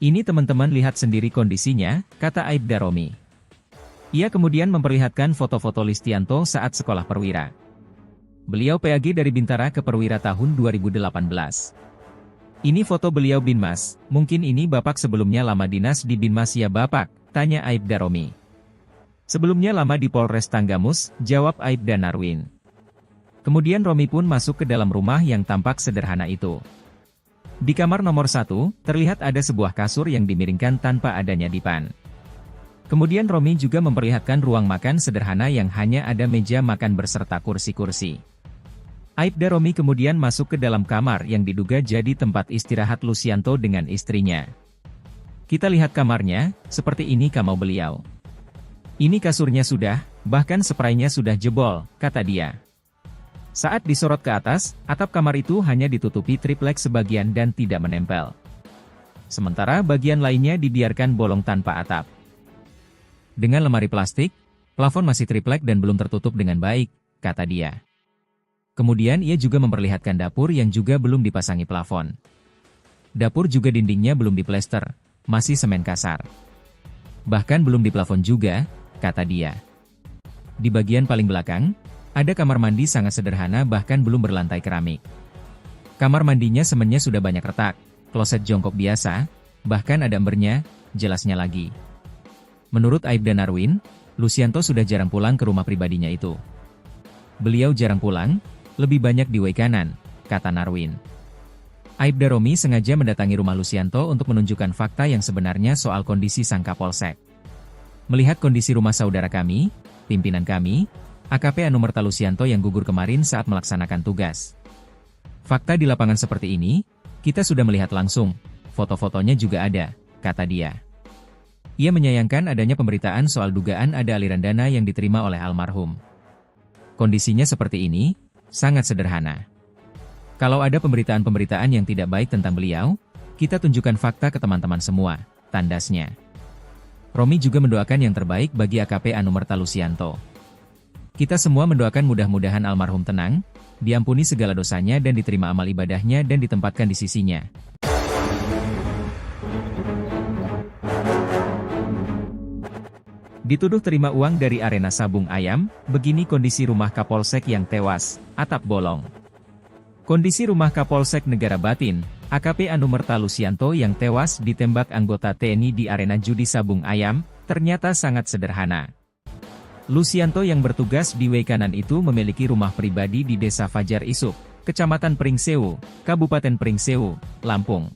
Ini teman-teman lihat sendiri kondisinya, kata Aibda Romi. Ia kemudian memperlihatkan foto-foto Lucianto saat sekolah perwira. Beliau PAG dari Bintara ke Perwira tahun 2018. Ini foto beliau Binmas, mungkin ini Bapak sebelumnya lama dinas di Binmas ya Bapak, tanya Aibda Romi. Sebelumnya lama di Polres Tanggamus, jawab Aibda Narwin. Kemudian Romi pun masuk ke dalam rumah yang tampak sederhana itu. Di kamar nomor 1, terlihat ada sebuah kasur yang dimiringkan tanpa adanya dipan. Kemudian Romi juga memperlihatkan ruang makan sederhana yang hanya ada meja makan berserta kursi-kursi. Aibda Romi kemudian masuk ke dalam kamar yang diduga jadi tempat istirahat Lucianto dengan istrinya. Kita lihat kamarnya, seperti ini kamar beliau. Ini kasurnya sudah, bahkan spraynya sudah jebol, kata dia. Saat disorot ke atas, atap kamar itu hanya ditutupi triplek sebagian dan tidak menempel. Sementara bagian lainnya dibiarkan bolong tanpa atap. Dengan lemari plastik, plafon masih triplek dan belum tertutup dengan baik, kata dia. Kemudian ia juga memperlihatkan dapur yang juga belum dipasangi plafon. Dapur juga dindingnya belum diplester, masih semen kasar. Bahkan belum diplafon juga, kata dia. Di bagian paling belakang, ada kamar mandi sangat sederhana bahkan belum berlantai keramik. Kamar mandinya semennya sudah banyak retak, kloset jongkok biasa, bahkan ada embernya, jelasnya lagi. Menurut Aibda Narwin, Lucianto sudah jarang pulang ke rumah pribadinya itu. Beliau jarang pulang, lebih banyak di way kanan, kata Narwin. Aibda Romi sengaja mendatangi rumah Lucianto untuk menunjukkan fakta yang sebenarnya soal kondisi sang Kapolsek. Melihat kondisi rumah saudara kami, pimpinan kami, AKP Anumerta Lucianto yang gugur kemarin saat melaksanakan tugas. Fakta di lapangan seperti ini, kita sudah melihat langsung, foto-fotonya juga ada, kata dia. Ia menyayangkan adanya pemberitaan soal dugaan ada aliran dana yang diterima oleh almarhum. Kondisinya seperti ini, sangat sederhana. Kalau ada pemberitaan-pemberitaan yang tidak baik tentang beliau, kita tunjukkan fakta ke teman-teman semua, tandasnya. Romi juga mendoakan yang terbaik bagi AKP Anumerta Lucianto. Kita semua mendoakan mudah-mudahan almarhum tenang, diampuni segala dosanya dan diterima amal ibadahnya dan ditempatkan di sisinya. Dituduh terima uang dari arena sabung ayam, begini kondisi rumah Kapolsek yang tewas, atap bolong. Kondisi rumah Kapolsek Negara Batin, AKP Anumerta Lucianto yang tewas ditembak anggota TNI di arena judi sabung ayam, ternyata sangat sederhana. Lucianto yang bertugas di way kanan itu memiliki rumah pribadi di Desa Fajar Isuk, Kecamatan Pringsewu, Kabupaten Pringsewu, Lampung.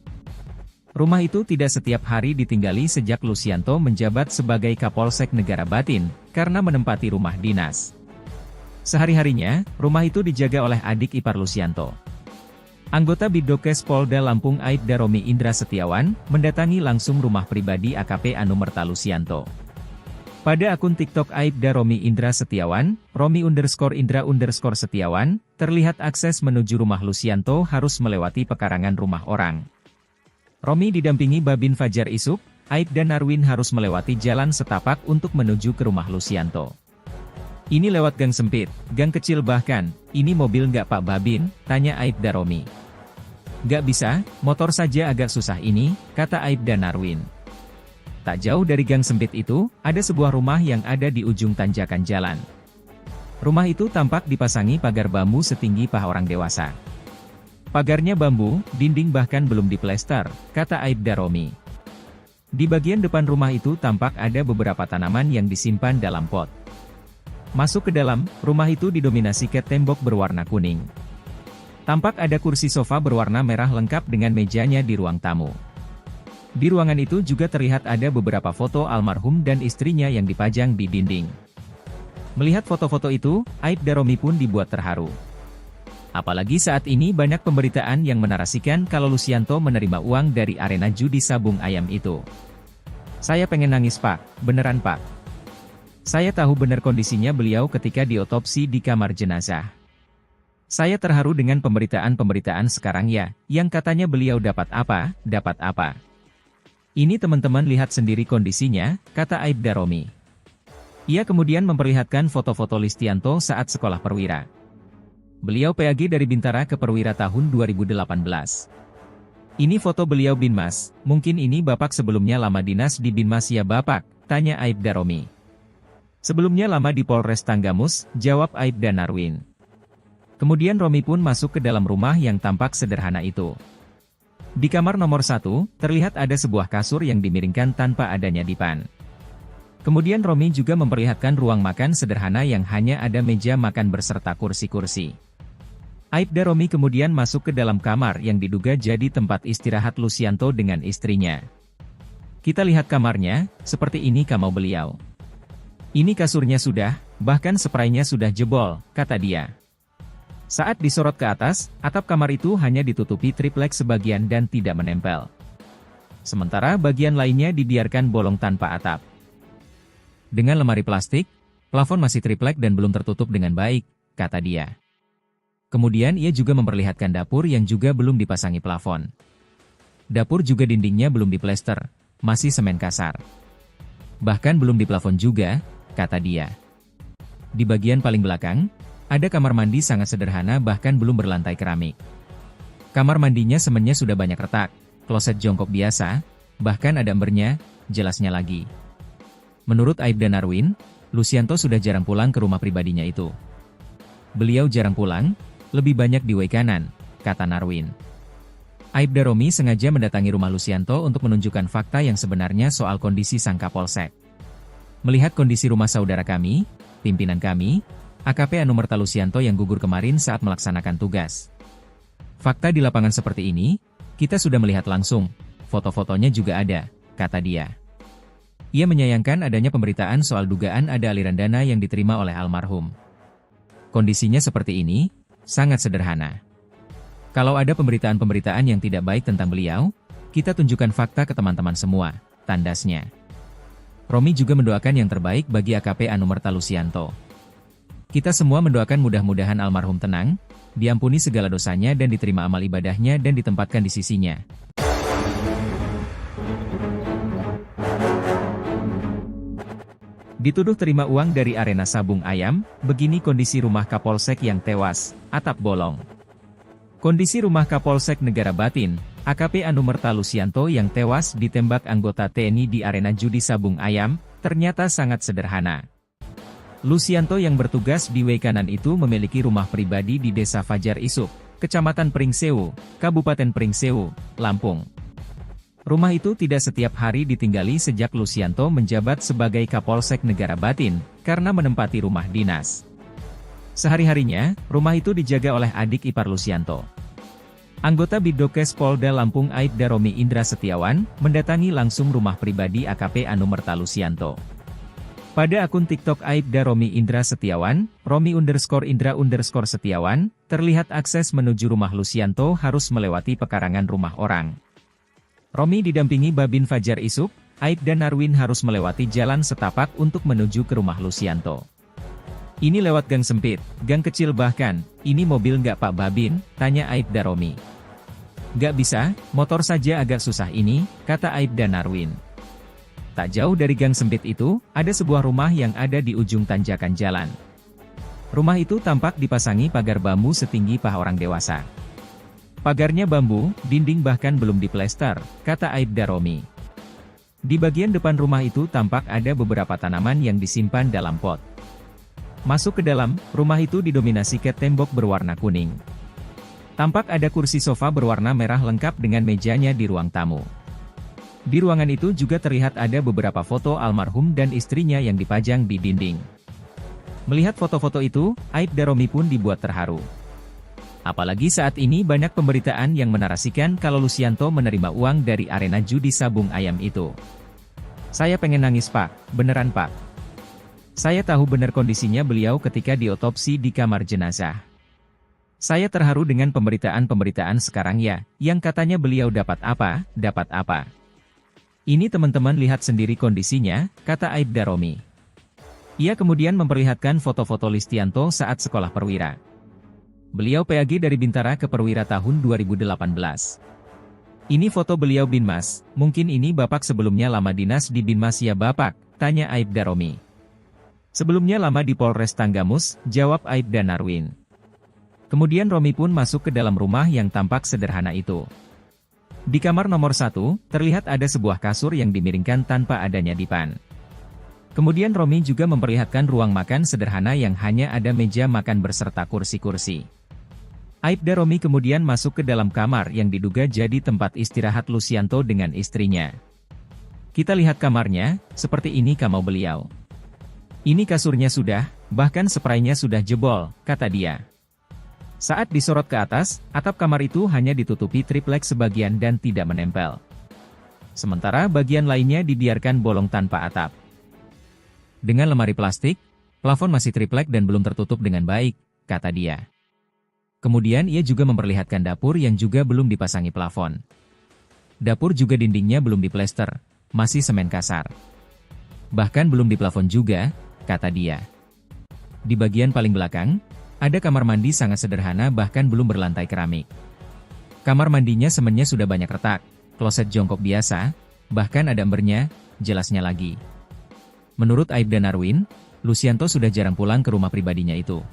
Rumah itu tidak setiap hari ditinggali sejak Lucianto menjabat sebagai Kapolsek Negara Batin, karena menempati rumah dinas. Sehari-harinya, rumah itu dijaga oleh adik ipar Lucianto. Anggota Bidokes Polda Lampung Aibda Romi Indra Setiawan, mendatangi langsung rumah pribadi AKP Anumerta Lucianto. Pada akun TikTok Aibda Romi Indra Setiawan, Romi_Indra_Setiawan, terlihat akses menuju rumah Lucianto harus melewati pekarangan rumah orang. Romi didampingi Babin Fajar Isuk, Aibda Narwin harus melewati jalan setapak untuk menuju ke rumah Lucianto. Ini lewat gang sempit, gang kecil bahkan, ini mobil nggak Pak Babin, tanya Aibda Romi. Nggak bisa, motor saja agak susah ini, kata Aibda Narwin. Tak jauh dari gang sempit itu, ada sebuah rumah yang ada di ujung tanjakan jalan. Rumah itu tampak dipasangi pagar bambu setinggi paha orang dewasa. Pagarnya bambu, dinding bahkan belum diplester, kata Aibda Romi. Di bagian depan rumah itu tampak ada beberapa tanaman yang disimpan dalam pot. Masuk ke dalam, rumah itu didominasi cat tembok berwarna kuning. Tampak ada kursi sofa berwarna merah lengkap dengan mejanya di ruang tamu. Di ruangan itu juga terlihat ada beberapa foto almarhum dan istrinya yang dipajang di dinding. Melihat foto-foto itu, Aibda Romi pun dibuat terharu. Apalagi saat ini banyak pemberitaan yang menarasikan kalau Lucianto menerima uang dari arena judi sabung ayam itu. Saya pengen nangis Pak, beneran Pak. Saya tahu benar kondisinya beliau ketika diotopsi di kamar jenazah. Saya terharu dengan pemberitaan-pemberitaan sekarang ya, yang katanya beliau dapat apa, dapat apa. Ini teman-teman lihat sendiri kondisinya, kata Aibda Romi. Ia kemudian memperlihatkan foto-foto Lucianto saat sekolah perwira. Beliau PAG dari Bintara ke Perwira tahun 2018. Ini foto beliau Binmas, mungkin ini Bapak sebelumnya lama dinas di Binmas ya Bapak, tanya Aibda Romi. Sebelumnya lama di Polres Tanggamus, jawab Aibda Narwin. Kemudian Romi pun masuk ke dalam rumah yang tampak sederhana itu. Di kamar nomor 1, terlihat ada sebuah kasur yang dimiringkan tanpa adanya dipan. Kemudian Romi juga memperlihatkan ruang makan sederhana yang hanya ada meja makan berserta kursi-kursi. Aibda Romi kemudian masuk ke dalam kamar yang diduga jadi tempat istirahat Lucianto dengan istrinya. Kita lihat kamarnya, seperti ini kamar beliau. Ini kasurnya sudah, bahkan spraynya sudah jebol, kata dia. Saat disorot ke atas, atap kamar itu hanya ditutupi triplek sebagian dan tidak menempel. Sementara bagian lainnya dibiarkan bolong tanpa atap. Dengan lemari plastik, plafon masih triplek dan belum tertutup dengan baik, kata dia. Kemudian ia juga memperlihatkan dapur yang juga belum dipasangi plafon. Dapur juga dindingnya belum diplester, masih semen kasar. Bahkan belum diplafon juga, kata dia. Di bagian paling belakang, ada kamar mandi sangat sederhana bahkan belum berlantai keramik. Kamar mandinya semennya sudah banyak retak, kloset jongkok biasa, bahkan ada embernya, jelasnya lagi. Menurut Aibda Narwin, Lucianto sudah jarang pulang ke rumah pribadinya itu. Beliau jarang pulang, lebih banyak di way kanan, kata Narwin. Aibda Romi sengaja mendatangi rumah Lucianto untuk menunjukkan fakta yang sebenarnya soal kondisi sang Kapolsek. Melihat kondisi rumah saudara kami, pimpinan kami, AKP Anumerta Lucianto yang gugur kemarin saat melaksanakan tugas. Fakta di lapangan seperti ini, kita sudah melihat langsung, foto-fotonya juga ada, kata dia. Ia menyayangkan adanya pemberitaan soal dugaan ada aliran dana yang diterima oleh almarhum. Kondisinya seperti ini, sangat sederhana. Kalau ada pemberitaan-pemberitaan yang tidak baik tentang beliau, kita tunjukkan fakta ke teman-teman semua, tandasnya. Romi juga mendoakan yang terbaik bagi AKP Anumerta Lucianto. Kita semua mendoakan mudah-mudahan almarhum tenang, diampuni segala dosanya dan diterima amal ibadahnya dan ditempatkan di sisinya. Dituduh terima uang dari arena sabung ayam, begini kondisi rumah Kapolsek yang tewas, atap bolong. Kondisi rumah Kapolsek Negara Batin, AKP Anumerta Lucianto yang tewas ditembak anggota TNI di arena judi sabung ayam, ternyata sangat sederhana. Lucianto yang bertugas di way kanan itu memiliki rumah pribadi di Desa Fajar Isuk, Kecamatan Pringsewu, Kabupaten Pringsewu, Lampung. Rumah itu tidak setiap hari ditinggali sejak Lucianto menjabat sebagai Kapolsek Negara Batin, karena menempati rumah dinas. Sehari-harinya, rumah itu dijaga oleh adik ipar Lucianto. Anggota Bidokes Polda Lampung Aibda Romi Indra Setiawan, mendatangi langsung rumah pribadi AKP Anumerta Lucianto. Pada akun TikTok Aibda Romi Indra Setiawan, Romi_Indra_Setiawan, terlihat akses menuju rumah Lucianto harus melewati pekarangan rumah orang. Romi didampingi Babin Fajar Isuk, Aibda Narwin harus melewati jalan setapak untuk menuju ke rumah Lucianto. Ini lewat gang sempit, gang kecil bahkan, ini mobil nggak Pak Babin, tanya Aibda Romi. Nggak bisa, motor saja agak susah ini, kata Aibda Narwin. Tak jauh dari gang sempit itu, ada sebuah rumah yang ada di ujung tanjakan jalan. Rumah itu tampak dipasangi pagar bambu setinggi paha orang dewasa. Pagarnya bambu, dinding bahkan belum diplester, kata Aibda Romi. Di bagian depan rumah itu tampak ada beberapa tanaman yang disimpan dalam pot. Masuk ke dalam, rumah itu didominasi cat tembok berwarna kuning. Tampak ada kursi sofa berwarna merah lengkap dengan mejanya di ruang tamu. Di ruangan itu juga terlihat ada beberapa foto almarhum dan istrinya yang dipajang di dinding. Melihat foto-foto itu, Aibda Romi pun dibuat terharu. Apalagi saat ini banyak pemberitaan yang menarasikan kalau Lucianto menerima uang dari arena judi sabung ayam itu. Saya pengen nangis Pak, beneran Pak. Saya tahu benar kondisinya beliau ketika diotopsi di kamar jenazah. Saya terharu dengan pemberitaan-pemberitaan sekarang ya, yang katanya beliau dapat apa. Ini teman-teman lihat sendiri kondisinya, kata Aibda Romi. Ia kemudian memperlihatkan foto-foto Lucianto saat sekolah perwira. Beliau PAG dari Bintara ke Perwira tahun 2018. Ini foto beliau Binmas, mungkin ini Bapak sebelumnya lama dinas di Binmas ya Bapak, tanya Aibda Romi. Sebelumnya lama di Polres Tanggamus, jawab Aibda Narwin. Kemudian Romi pun masuk ke dalam rumah yang tampak sederhana itu. Di kamar nomor 1, terlihat ada sebuah kasur yang dimiringkan tanpa adanya dipan. Kemudian Romi juga memperlihatkan ruang makan sederhana yang hanya ada meja makan berserta kursi-kursi. Aibda Romi kemudian masuk ke dalam kamar yang diduga jadi tempat istirahat Lucianto dengan istrinya. Kita lihat kamarnya, seperti ini kamar beliau. Ini kasurnya sudah, bahkan spraynya sudah jebol, kata dia. Saat disorot ke atas, atap kamar itu hanya ditutupi triplek sebagian dan tidak menempel. Sementara bagian lainnya dibiarkan bolong tanpa atap. Dengan lemari plastik, plafon masih triplek dan belum tertutup dengan baik, kata dia. Kemudian ia juga memperlihatkan dapur yang juga belum dipasangi plafon. Dapur juga dindingnya belum diplester, masih semen kasar. Bahkan belum diplafon juga, kata dia. Di bagian paling belakang, ada kamar mandi sangat sederhana bahkan belum berlantai keramik. Kamar mandinya semennya sudah banyak retak, kloset jongkok biasa, bahkan ada embernya, jelasnya lagi. Menurut Aibda Narwin, Lucianto sudah jarang pulang ke rumah pribadinya itu.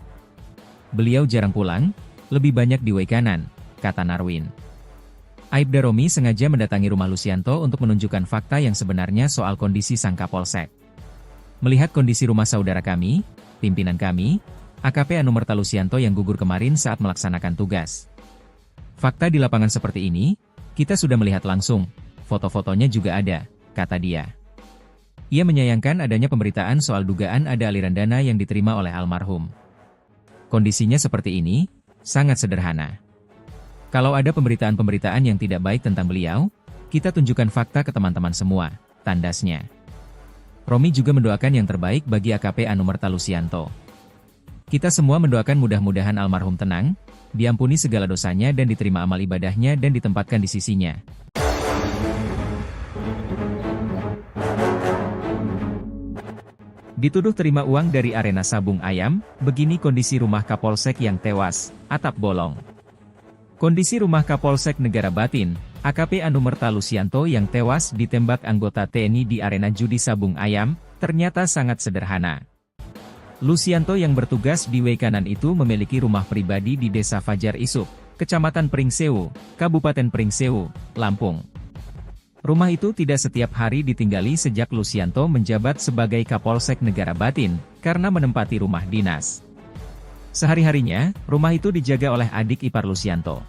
Beliau jarang pulang, lebih banyak di way kanan, kata Narwin. Aibda Romi sengaja mendatangi rumah Lucianto untuk menunjukkan fakta yang sebenarnya soal kondisi sang Kapolsek. Melihat kondisi rumah saudara kami, pimpinan kami, AKP Anumerta Lucianto yang gugur kemarin saat melaksanakan tugas. Fakta di lapangan seperti ini, kita sudah melihat langsung, foto-fotonya juga ada, kata dia. Ia menyayangkan adanya pemberitaan soal dugaan ada aliran dana yang diterima oleh almarhum. Kondisinya seperti ini, sangat sederhana. Kalau ada pemberitaan-pemberitaan yang tidak baik tentang beliau, kita tunjukkan fakta ke teman-teman semua, tandasnya. Romi juga mendoakan yang terbaik bagi AKP Anumerta Lucianto. Kita semua mendoakan mudah-mudahan almarhum tenang, diampuni segala dosanya dan diterima amal ibadahnya dan ditempatkan di sisinya. Dituduh terima uang dari arena sabung ayam, begini kondisi rumah Kapolsek yang tewas, atap bolong. Kondisi rumah Kapolsek Negara Batin, AKP Anumerta Lucianto yang tewas ditembak anggota TNI di arena judi sabung ayam, ternyata sangat sederhana. Lucianto yang bertugas di way kanan itu memiliki rumah pribadi di Desa Fajar Isuk, Kecamatan Pringsewu, Kabupaten Pringsewu, Lampung. Rumah itu tidak setiap hari ditinggali sejak Lucianto menjabat sebagai Kapolsek Negara Batin, karena menempati rumah dinas. Sehari-harinya, rumah itu dijaga oleh adik ipar Lucianto.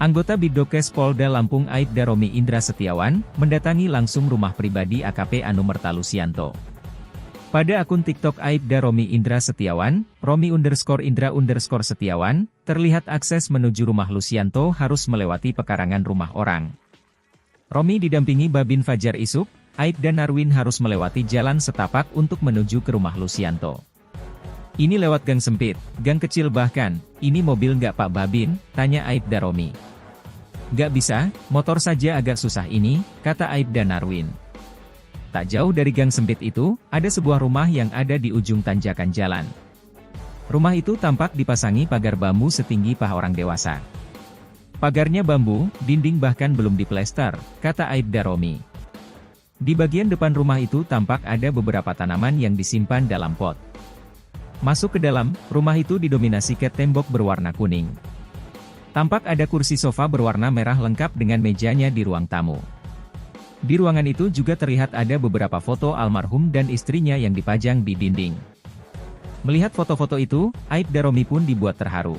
Anggota Bidokes Polda Lampung Aibda Romi Indra Setiawan, mendatangi langsung rumah pribadi AKP Anumerta Lucianto. Pada akun TikTok Aibda Romi Indra Setiawan, Romi_Indra_Setiawan, terlihat akses menuju rumah Lucianto harus melewati pekarangan rumah orang. Romi didampingi Babin Fajar Isuk, Aibda Narwin harus melewati jalan setapak untuk menuju ke rumah Lucianto. Ini lewat gang sempit, gang kecil bahkan, ini mobil nggak Pak Babin, tanya Aibda Romi. Nggak bisa, motor saja agak susah ini, kata Aibda Narwin. Tak jauh dari gang sempit itu, ada sebuah rumah yang ada di ujung tanjakan jalan. Rumah itu tampak dipasangi pagar bambu setinggi paha orang dewasa. Pagarnya bambu, dinding bahkan belum diplester, kata Aibda Romi. Di bagian depan rumah itu tampak ada beberapa tanaman yang disimpan dalam pot. Masuk ke dalam, rumah itu didominasi cat tembok berwarna kuning. Tampak ada kursi sofa berwarna merah lengkap dengan mejanya di ruang tamu. Di ruangan itu juga terlihat ada beberapa foto almarhum dan istrinya yang dipajang di dinding. Melihat foto-foto itu, Aibda Romi pun dibuat terharu.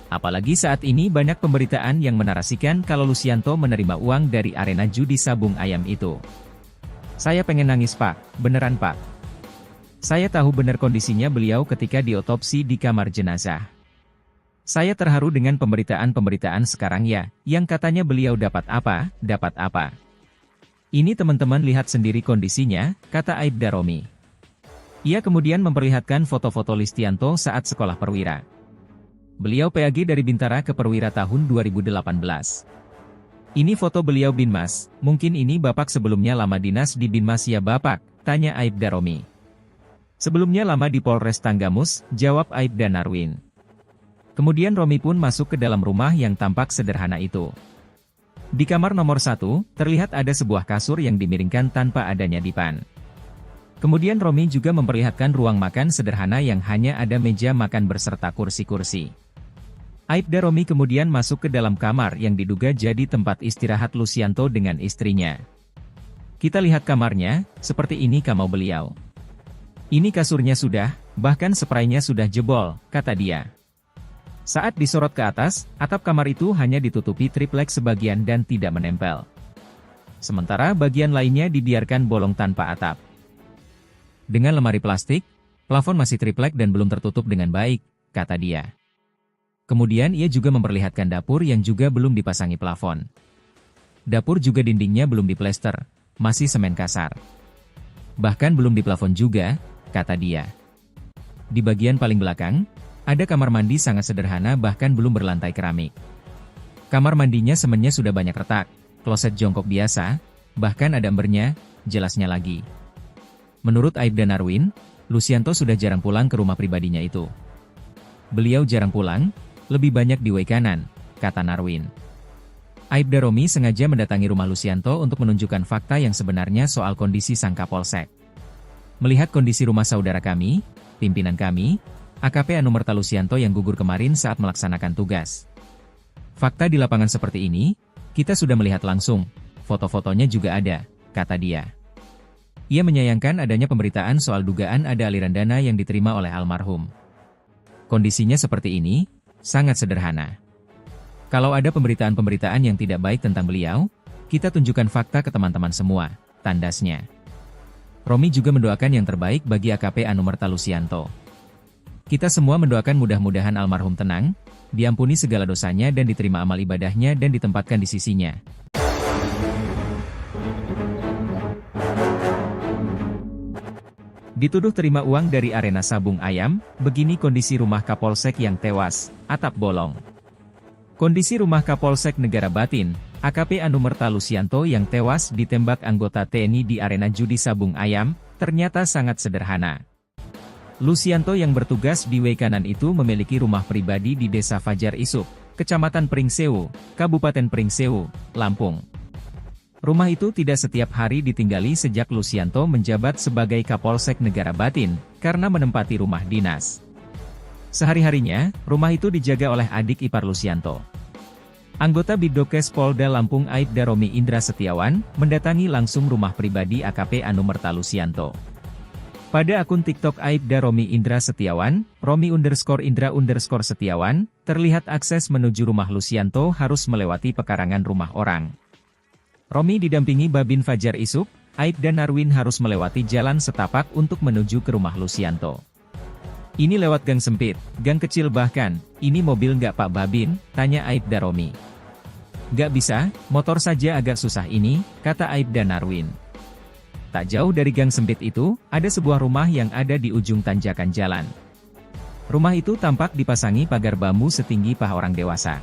Apalagi saat ini banyak pemberitaan yang menarasikan kalau Lucianto menerima uang dari arena judi sabung ayam itu. Saya pengen nangis Pak, beneran Pak. Saya tahu benar kondisinya beliau ketika diotopsi di kamar jenazah. Saya terharu dengan pemberitaan-pemberitaan sekarang ya, yang katanya beliau dapat apa. Ini teman-teman lihat sendiri kondisinya, kata Aibda Romi. Ia kemudian memperlihatkan foto-foto Lucianto saat sekolah perwira. Beliau PAG dari Bintara ke Perwira tahun 2018. Ini foto beliau Binmas, mungkin ini Bapak sebelumnya lama dinas di Binmas ya Bapak, tanya Aibda Romi. Sebelumnya lama di Polres Tanggamus, jawab Aibda Narwin. Kemudian Romi pun masuk ke dalam rumah yang tampak sederhana itu. Di kamar nomor 1, terlihat ada sebuah kasur yang dimiringkan tanpa adanya dipan. Kemudian Romi juga memperlihatkan ruang makan sederhana yang hanya ada meja makan berserta kursi-kursi. Aibda Romi kemudian masuk ke dalam kamar yang diduga jadi tempat istirahat Lucianto dengan istrinya. Kita lihat kamarnya, seperti ini kamar beliau. Ini kasurnya sudah, bahkan spraynya sudah jebol, kata dia. Saat disorot ke atas, atap kamar itu hanya ditutupi triplek sebagian dan tidak menempel. Sementara bagian lainnya dibiarkan bolong tanpa atap. Dengan lemari plastik, plafon masih triplek dan belum tertutup dengan baik, kata dia. Kemudian ia juga memperlihatkan dapur yang juga belum dipasangi plafon. Dapur juga dindingnya belum diplester, masih semen kasar. Bahkan belum diplafon juga, kata dia. Di bagian paling belakang, Ada kamar mandi sangat sederhana bahkan belum berlantai keramik. Kamar mandinya semennya sudah banyak retak, kloset jongkok biasa, bahkan ada embernya, jelasnya lagi. Menurut Aibda Narwin, Lucianto sudah jarang pulang ke rumah pribadinya itu. Beliau jarang pulang, lebih banyak di kanan, kata Narwin. Aibda Romi sengaja mendatangi rumah Lucianto untuk menunjukkan fakta yang sebenarnya soal kondisi sang Kapolsek. Melihat kondisi rumah saudara kami, pimpinan kami, AKP Anumerta Lucianto yang gugur kemarin saat melaksanakan tugas. Fakta di lapangan seperti ini, kita sudah melihat langsung, foto-fotonya juga ada, kata dia. Ia menyayangkan adanya pemberitaan soal dugaan ada aliran dana yang diterima oleh almarhum. Kondisinya seperti ini, sangat sederhana. Kalau ada pemberitaan-pemberitaan yang tidak baik tentang beliau, kita tunjukkan fakta ke teman-teman semua, tandasnya. Romi juga mendoakan yang terbaik bagi AKP Anumerta Lucianto. Kita semua mendoakan mudah-mudahan almarhum tenang, diampuni segala dosanya dan diterima amal ibadahnya dan ditempatkan di sisinya. Dituduh terima uang dari arena sabung ayam, begini kondisi rumah Kapolsek yang tewas, atap bolong. Kondisi rumah Kapolsek Negara Batin, AKP Anumerta Lucianto yang tewas ditembak anggota TNI di arena judi sabung ayam, ternyata sangat sederhana. Lucianto yang bertugas di kanan itu memiliki rumah pribadi di Desa Fajar Isup, Kecamatan Pringsewu, Kabupaten Pringsewu, Lampung. Rumah itu tidak setiap hari ditinggali sejak Lucianto menjabat sebagai Kapolsek Negara Batin, karena menempati rumah dinas. Sehari-harinya, rumah itu dijaga oleh adik ipar Lucianto. Anggota Bidokes Polda Lampung Aibda Romi Indra Setiawan, mendatangi langsung rumah pribadi AKP Anumerta Lucianto. Pada akun TikTok Aibda Romi Indra Setiawan, Romi_Indra_Setiawan, terlihat akses menuju rumah Lucianto harus melewati pekarangan rumah orang. Romi didampingi Babin Fajar Isup, Aibda Narwin harus melewati jalan setapak untuk menuju ke rumah Lucianto. Ini lewat gang sempit, gang kecil bahkan, ini mobil nggak Pak Babin, tanya Aibda Romi. Nggak bisa, motor saja agak susah ini, kata Aibda Narwin. Tak jauh dari gang sempit itu, ada sebuah rumah yang ada di ujung tanjakan jalan. Rumah itu tampak dipasangi pagar bambu setinggi paha orang dewasa.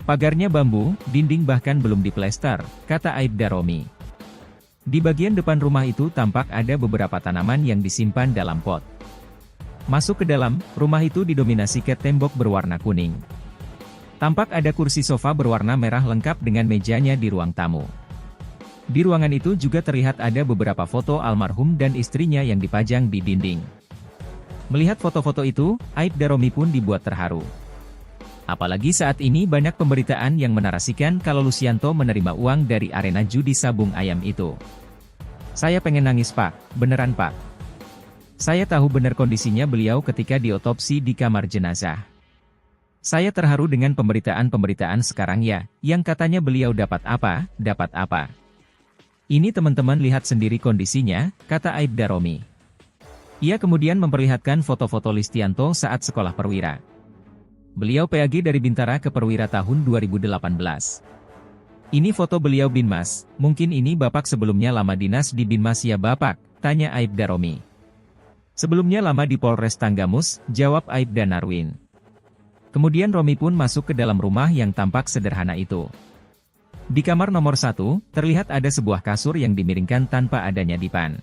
Pagarnya bambu, dinding bahkan belum diplester, kata Aibda Romi. Di bagian depan rumah itu tampak ada beberapa tanaman yang disimpan dalam pot. Masuk ke dalam, rumah itu didominasi cat tembok berwarna kuning. Tampak ada kursi sofa berwarna merah lengkap dengan mejanya di ruang tamu. Di ruangan itu juga terlihat ada beberapa foto almarhum dan istrinya yang dipajang di dinding. Melihat foto-foto itu, Aibda Romi pun dibuat terharu. Apalagi saat ini banyak pemberitaan yang menarasikan kalau Lucianto menerima uang dari arena judi sabung ayam itu. Saya pengen nangis Pak, beneran Pak. Saya tahu benar kondisinya beliau ketika diotopsi di kamar jenazah. Saya terharu dengan pemberitaan-pemberitaan sekarang ya, yang katanya beliau dapat apa. Ini teman-teman lihat sendiri kondisinya, kata Aibda Romi. Ia kemudian memperlihatkan foto-foto Lucianto saat sekolah perwira. Beliau PAG dari Bintara ke Perwira tahun 2018. Ini foto beliau Binmas, mungkin ini Bapak sebelumnya lama dinas di Binmas ya Bapak, tanya Aibda Romi. Sebelumnya lama di Polres Tanggamus, jawab Aibda Narwin. Kemudian Romi pun masuk ke dalam rumah yang tampak sederhana itu. Di kamar nomor 1, terlihat ada sebuah kasur yang dimiringkan tanpa adanya dipan.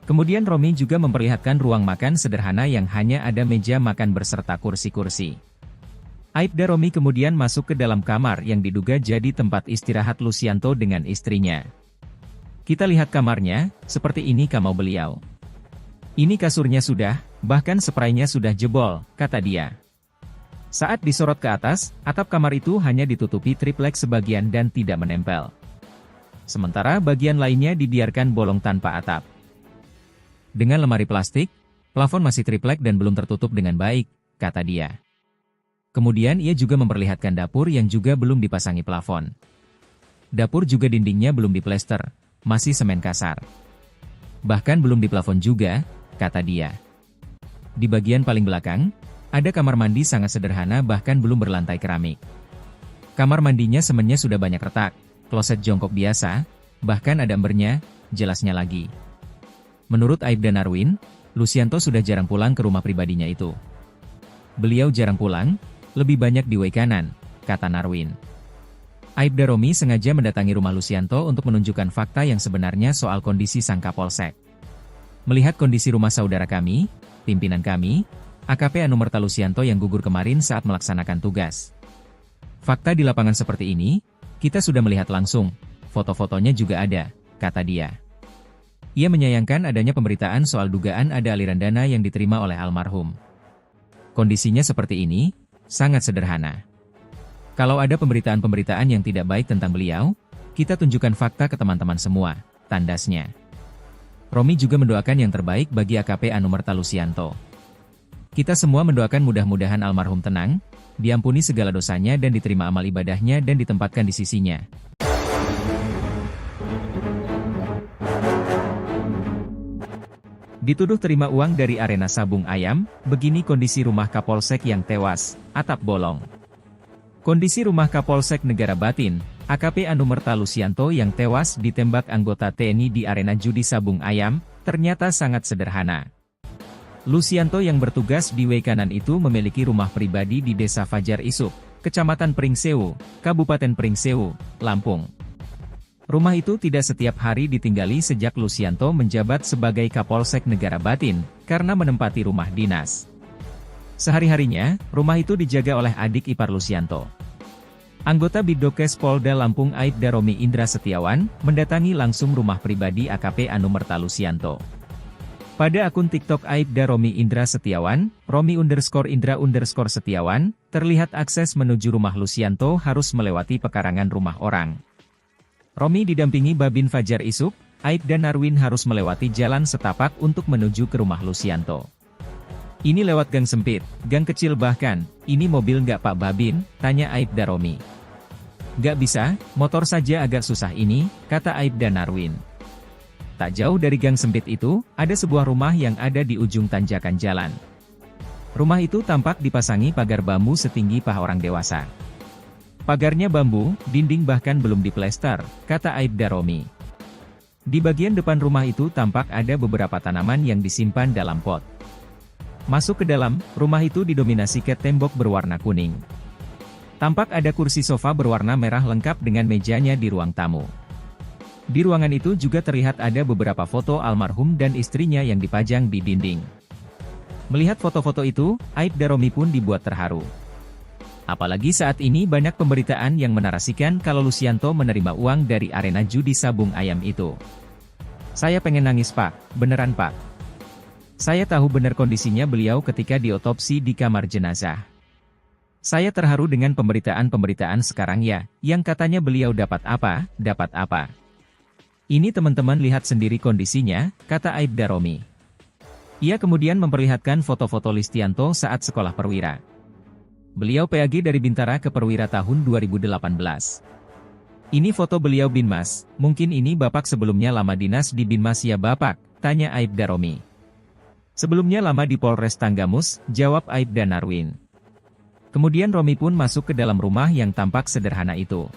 Kemudian Romi juga memperlihatkan ruang makan sederhana yang hanya ada meja makan beserta kursi-kursi. Aibda Romi kemudian masuk ke dalam kamar yang diduga jadi tempat istirahat Lucianto dengan istrinya. Kita lihat kamarnya, seperti ini kamar beliau. Ini kasurnya sudah, bahkan spraynya sudah jebol, kata dia. Saat disorot ke atas, atap kamar itu hanya ditutupi triplek sebagian dan tidak menempel. Sementara bagian lainnya dibiarkan bolong tanpa atap. Dengan lemari plastik, plafon masih triplek dan belum tertutup dengan baik, kata dia. Kemudian ia juga memperlihatkan dapur yang juga belum dipasangi plafon. Dapur juga dindingnya belum diplester, masih semen kasar. Bahkan belum diplafon juga, kata dia. Di bagian paling belakang, ada kamar mandi sangat sederhana bahkan belum berlantai keramik. Kamar mandinya semennya sudah banyak retak, kloset jongkok biasa, bahkan ada embernya, jelasnya lagi. Menurut Aibda Narwin, Lucianto sudah jarang pulang ke rumah pribadinya itu. Beliau jarang pulang, lebih banyak di WC kanan, kata Narwin. Aibda Romi sengaja mendatangi rumah Lucianto untuk menunjukkan fakta yang sebenarnya soal kondisi sang Kapolsek. Melihat kondisi rumah saudara kami, pimpinan kami, AKP Anumerta Lucianto yang gugur kemarin saat melaksanakan tugas. Fakta di lapangan seperti ini, kita sudah melihat langsung, foto-fotonya juga ada, kata dia. Ia menyayangkan adanya pemberitaan soal dugaan ada aliran dana yang diterima oleh almarhum. Kondisinya seperti ini, sangat sederhana. Kalau ada pemberitaan-pemberitaan yang tidak baik tentang beliau, kita tunjukkan fakta ke teman-teman semua, tandasnya. Romi juga mendoakan yang terbaik bagi AKP Anumerta Lucianto. Kita semua mendoakan mudah-mudahan almarhum tenang, diampuni segala dosanya dan diterima amal ibadahnya dan ditempatkan di sisinya. Dituduh terima uang dari arena sabung ayam, begini kondisi rumah Kapolsek yang tewas, atap bolong. Kondisi rumah Kapolsek Negara Batin, AKP Anumerta Lucianto yang tewas ditembak anggota TNI di arena judi sabung ayam, ternyata sangat sederhana. Lucianto yang bertugas di WC kanan itu memiliki rumah pribadi di Desa Fajar Isuk, Kecamatan Pringsewu, Kabupaten Pringsewu, Lampung. Rumah itu tidak setiap hari ditinggali sejak Lucianto menjabat sebagai Kapolsek Negara Batin, karena menempati rumah dinas. Sehari-harinya, rumah itu dijaga oleh adik ipar Lucianto. Anggota Bidokes Polda Lampung Aibda Romi Indra Setiawan, mendatangi langsung rumah pribadi AKP Anumerta Lucianto. Pada akun TikTok Aibda Romi Indra Setiawan, Romi_Indra_Setiawan, terlihat akses menuju rumah Lucianto harus melewati pekarangan rumah orang. Romi didampingi Babin Fajar Isuk, Aibda Narwin harus melewati jalan setapak untuk menuju ke rumah Lucianto. Ini lewat gang sempit, gang kecil bahkan, ini mobil nggak Pak Babin, tanya Aibda Romi. Nggak bisa, motor saja agak susah ini, kata Aibda Narwin. Tak jauh dari gang sempit itu, ada sebuah rumah yang ada di ujung tanjakan jalan. Rumah itu tampak dipasangi pagar bambu setinggi paha orang dewasa. Pagarnya bambu, dinding bahkan belum diplester, kata Aibda Romi. Di bagian depan rumah itu tampak ada beberapa tanaman yang disimpan dalam pot. Masuk ke dalam, rumah itu didominasi cat tembok berwarna kuning. Tampak ada kursi sofa berwarna merah lengkap dengan mejanya di ruang tamu. Di ruangan itu juga terlihat ada beberapa foto almarhum dan istrinya yang dipajang di dinding. Melihat foto-foto itu, Aibda Romi pun dibuat terharu. Apalagi saat ini banyak pemberitaan yang menarasikan kalau Lucianto menerima uang dari arena judi sabung ayam itu. Saya pengen nangis Pak, beneran Pak. Saya tahu benar kondisinya beliau ketika diotopsi di kamar jenazah. Saya terharu dengan pemberitaan-pemberitaan sekarang ya, yang katanya beliau dapat apa. Ini teman-teman lihat sendiri kondisinya, kata Aibda Romi. Ia kemudian memperlihatkan foto-foto Lucianto saat sekolah perwira. Beliau PAG dari Bintara ke Perwira tahun 2018. Ini foto beliau Binmas, mungkin ini Bapak sebelumnya lama dinas di Binmas ya Bapak, tanya Aibda Romi. Sebelumnya lama di Polres Tanggamus, jawab Aibda Narwin. Kemudian Romi pun masuk ke dalam rumah yang tampak sederhana itu.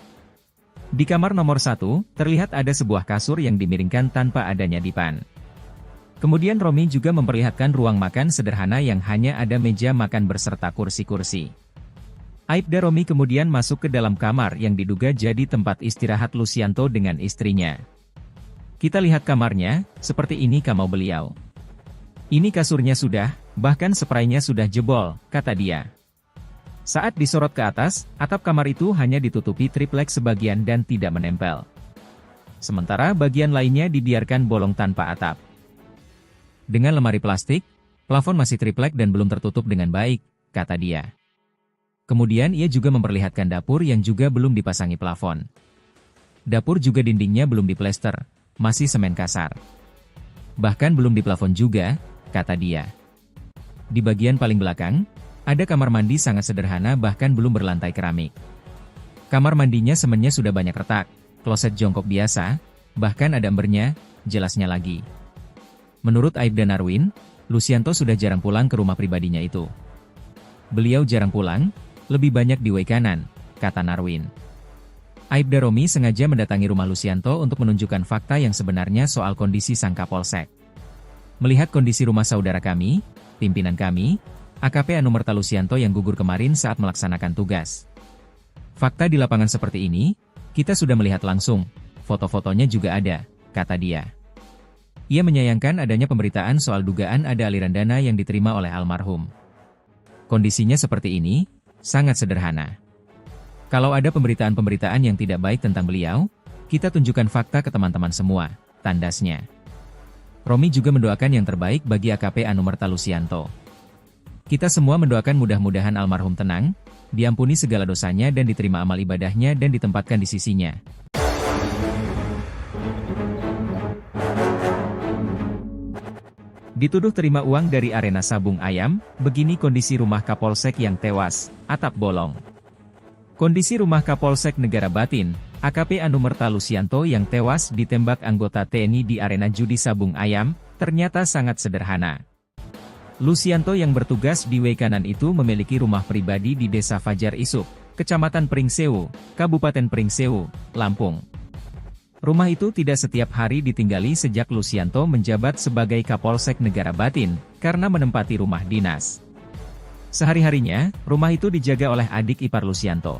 Di kamar nomor 1, terlihat ada sebuah kasur yang dimiringkan tanpa adanya dipan. Kemudian Romi juga memperlihatkan ruang makan sederhana yang hanya ada meja makan berserta kursi-kursi. Aibda Romi kemudian masuk ke dalam kamar yang diduga jadi tempat istirahat Lucianto dengan istrinya. Kita lihat kamarnya, seperti ini kamar beliau. Ini kasurnya sudah, bahkan spraynya sudah jebol, kata dia. Saat disorot ke atas, atap kamar itu hanya ditutupi triplek sebagian dan tidak menempel. Sementara bagian lainnya dibiarkan bolong tanpa atap. Dengan lemari plastik, plafon masih triplek dan belum tertutup dengan baik, kata dia. Kemudian ia juga memperlihatkan dapur yang juga belum dipasangi plafon. Dapur juga dindingnya belum diplester, masih semen kasar. Bahkan belum diplafon juga, kata dia. Di bagian paling belakang, ada kamar mandi sangat sederhana bahkan belum berlantai keramik. Kamar mandinya semennya sudah banyak retak, kloset jongkok biasa, bahkan ada embernya, jelasnya lagi. Menurut Aibda Narwin, Lucianto sudah jarang pulang ke rumah pribadinya itu. Beliau jarang pulang, lebih banyak di WC kanan, kata Narwin. Aibda Romi sengaja mendatangi rumah Lucianto untuk menunjukkan fakta yang sebenarnya soal kondisi sang Kapolsek. Melihat kondisi rumah saudara kami, pimpinan kami, AKP Anumerta Lusianto yang gugur kemarin saat melaksanakan tugas. Fakta di lapangan seperti ini, kita sudah melihat langsung, foto-fotonya juga ada, kata dia. Ia menyayangkan adanya pemberitaan soal dugaan ada aliran dana yang diterima oleh almarhum. Kondisinya seperti ini, sangat sederhana. Kalau ada pemberitaan-pemberitaan yang tidak baik tentang beliau, kita tunjukkan fakta ke teman-teman semua, tandasnya. Romi juga mendoakan yang terbaik bagi AKP Anumerta Lusianto. Kita semua mendoakan mudah-mudahan almarhum tenang, diampuni segala dosanya dan diterima amal ibadahnya dan ditempatkan di sisinya. Dituduh terima uang dari arena sabung ayam, begini kondisi rumah Kapolsek yang tewas, atap bolong. Kondisi rumah Kapolsek Negara Batin, AKP Anumerta Lusianto yang tewas ditembak anggota TNI di arena judi sabung ayam, ternyata sangat sederhana. Lusianto yang bertugas di Wekanan itu memiliki rumah pribadi di Desa Fajar Isuk, Kecamatan Pringsewu, Kabupaten Pringsewu, Lampung. Rumah itu tidak setiap hari ditinggali sejak Lusianto menjabat sebagai Kapolsek Negara Batin, karena menempati rumah dinas. Sehari-harinya, rumah itu dijaga oleh adik ipar Lusianto.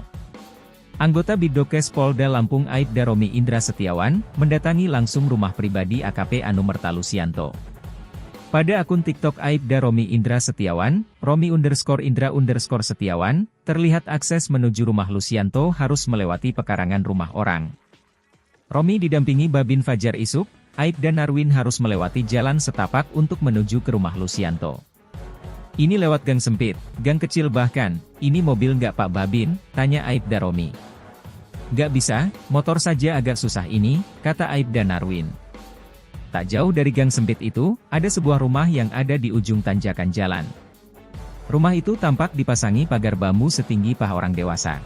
Anggota Bidokes Polda Lampung Aibda Romi Indra Setiawan, mendatangi langsung rumah pribadi AKP Anumerta Lusianto. Pada akun TikTok Aibda Romi Indra Setiawan, Romi_Indra_Setiawan, terlihat akses menuju rumah Lusianto harus melewati pekarangan rumah orang. Romi didampingi Babin Fajar Isuk, Aibda Narwin harus melewati jalan setapak untuk menuju ke rumah Lusianto. Ini lewat gang sempit, gang kecil bahkan, ini mobil nggak Pak Babin, tanya Aibda Romi. Nggak bisa, motor saja agak susah ini, kata Aibda Narwin. Tak jauh dari gang sempit itu, ada sebuah rumah yang ada di ujung tanjakan jalan. Rumah itu tampak dipasangi pagar bambu setinggi paha orang dewasa.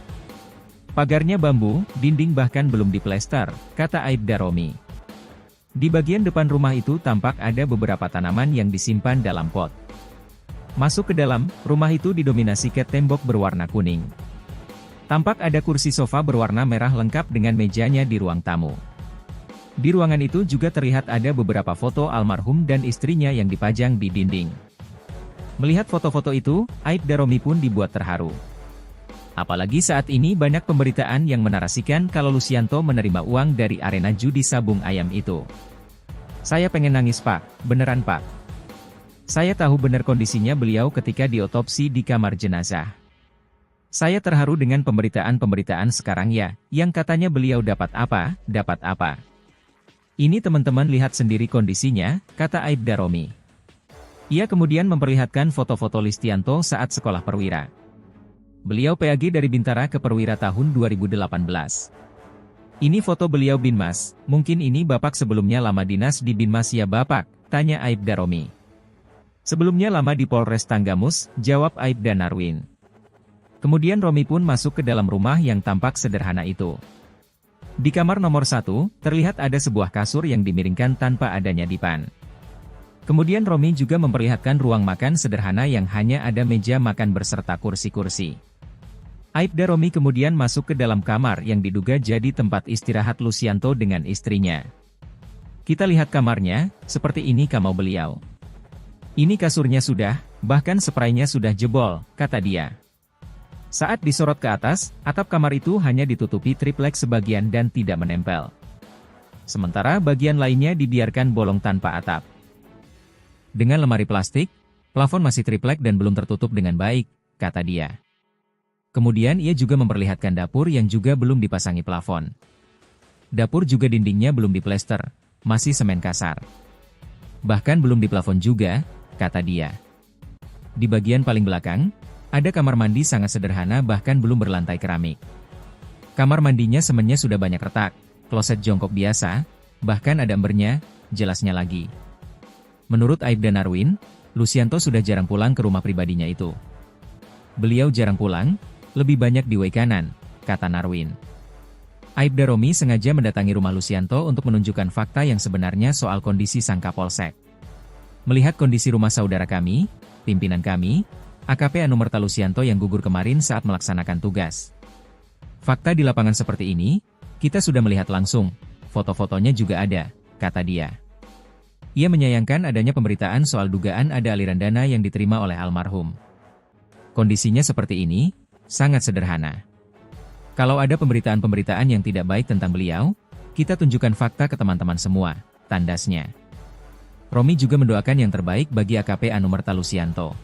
Pagarnya bambu, dinding bahkan belum diplester, kata Aibda Romi. Di bagian depan rumah itu tampak ada beberapa tanaman yang disimpan dalam pot. Masuk ke dalam, rumah itu didominasi cat tembok berwarna kuning. Tampak ada kursi sofa berwarna merah lengkap dengan mejanya di ruang tamu. Di ruangan itu juga terlihat ada beberapa foto almarhum dan istrinya yang dipajang di dinding. Melihat foto-foto itu, Aibda Romi pun dibuat terharu. Apalagi saat ini banyak pemberitaan yang menarasikan kalau Lusianto menerima uang dari arena judi sabung ayam itu. Saya pengen nangis Pak, beneran Pak. Saya tahu benar kondisinya beliau ketika diotopsi di kamar jenazah. Saya terharu dengan pemberitaan-pemberitaan sekarang ya, yang katanya beliau dapat apa, dapat apa. Ini teman-teman lihat sendiri kondisinya, kata Aibda Romi. Ia kemudian memperlihatkan foto-foto Lusianto saat sekolah perwira. Beliau PAG dari Bintara ke Perwira tahun 2018. Ini foto beliau Binmas, mungkin ini Bapak sebelumnya lama dinas di Binmas ya Bapak, tanya Aibda Romi. Sebelumnya lama di Polres Tanggamus, jawab Aibda Narwin. Kemudian Romi pun masuk ke dalam rumah yang tampak sederhana itu. Di kamar nomor 1, terlihat ada sebuah kasur yang dimiringkan tanpa adanya dipan. Kemudian Romi juga memperlihatkan ruang makan sederhana yang hanya ada meja makan beserta kursi-kursi. Aibda Romi kemudian masuk ke dalam kamar yang diduga jadi tempat istirahat Lusianto dengan istrinya. Kita lihat kamarnya, seperti ini kamar beliau. Ini kasurnya sudah, bahkan spraynya sudah jebol, kata dia. Saat disorot ke atas, atap kamar itu hanya ditutupi triplek sebagian dan tidak menempel. Sementara bagian lainnya dibiarkan bolong tanpa atap. Dengan lemari plastik, plafon masih triplek dan belum tertutup dengan baik, kata dia. Kemudian ia juga memperlihatkan dapur yang juga belum dipasangi plafon. Dapur juga dindingnya belum diplester, masih semen kasar. Bahkan belum diplafon juga, kata dia. Di bagian paling belakang, ada kamar mandi sangat sederhana bahkan belum berlantai keramik. Kamar mandinya semennya sudah banyak retak, kloset jongkok biasa, bahkan ada embernya, jelasnya lagi. Menurut Aibda Narwin, Lusianto sudah jarang pulang ke rumah pribadinya itu. Beliau jarang pulang, lebih banyak di Wekanan, kata Narwin. Aibda Romi sengaja mendatangi rumah Lusianto untuk menunjukkan fakta yang sebenarnya soal kondisi sang Kapolsek. Melihat kondisi rumah saudara kami, pimpinan kami, AKP Anumerta Lusianto yang gugur kemarin saat melaksanakan tugas. Fakta di lapangan seperti ini, kita sudah melihat langsung, foto-fotonya juga ada, kata dia. Ia menyayangkan adanya pemberitaan soal dugaan ada aliran dana yang diterima oleh almarhum. Kondisinya seperti ini, sangat sederhana. Kalau ada pemberitaan-pemberitaan yang tidak baik tentang beliau, kita tunjukkan fakta ke teman-teman semua, tandasnya. Romi juga mendoakan yang terbaik bagi AKP Anumerta Lusianto.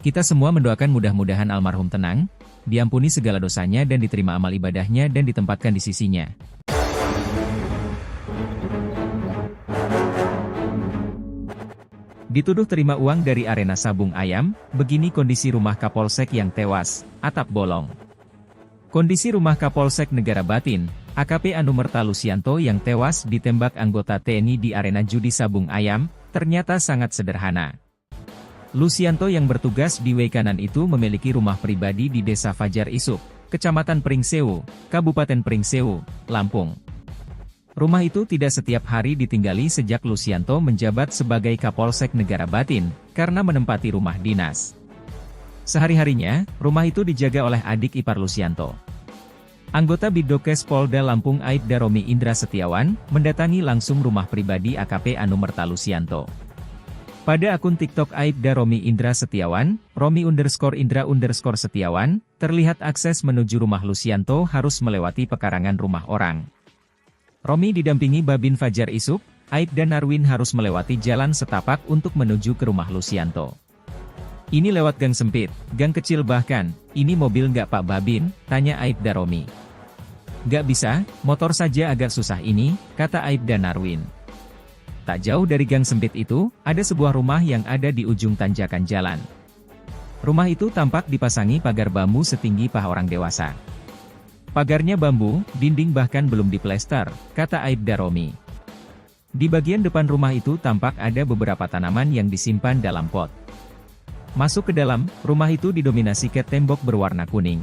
Kita semua mendoakan mudah-mudahan almarhum tenang, diampuni segala dosanya dan diterima amal ibadahnya dan ditempatkan di sisinya. Dituduh terima uang dari arena sabung ayam, begini kondisi rumah Kapolsek yang tewas, atap bolong. Kondisi rumah Kapolsek Negara Batin, AKP Anumerta Lusianto yang tewas ditembak anggota TNI di arena judi sabung ayam, ternyata sangat sederhana. Lusianto yang bertugas di Wekanan itu memiliki rumah pribadi di Desa Fajar Isuk, Kecamatan Pringsewu, Kabupaten Pringsewu, Lampung. Rumah itu tidak setiap hari ditinggali sejak Lusianto menjabat sebagai Kapolsek Negara Batin, karena menempati rumah dinas. Sehari-harinya, rumah itu dijaga oleh adik ipar Lusianto. Anggota Bidokes Polda Lampung Aibda Romi Indra Setiawan, mendatangi langsung rumah pribadi AKP Anumerta Lusianto. Pada akun TikTok Aibda Romi Indra Setiawan, Romi_Indra_Setiawan, terlihat akses menuju rumah Lusianto harus melewati pekarangan rumah orang. Romi didampingi Babin Fajar Isuk, Aibda Narwin harus melewati jalan setapak untuk menuju ke rumah Lusianto. Ini lewat gang sempit, gang kecil bahkan, ini mobil nggak Pak Babin, tanya Aibda Romi. Nggak bisa, motor saja agak susah ini, kata Aibda Narwin. Tak jauh dari gang sempit itu, ada sebuah rumah yang ada di ujung tanjakan jalan. Rumah itu tampak dipasangi pagar bambu setinggi paha orang dewasa. Pagarnya bambu, dinding bahkan belum diplester, kata Aibda Romi. Di bagian depan rumah itu tampak ada beberapa tanaman yang disimpan dalam pot. Masuk ke dalam, rumah itu didominasi cat tembok berwarna kuning.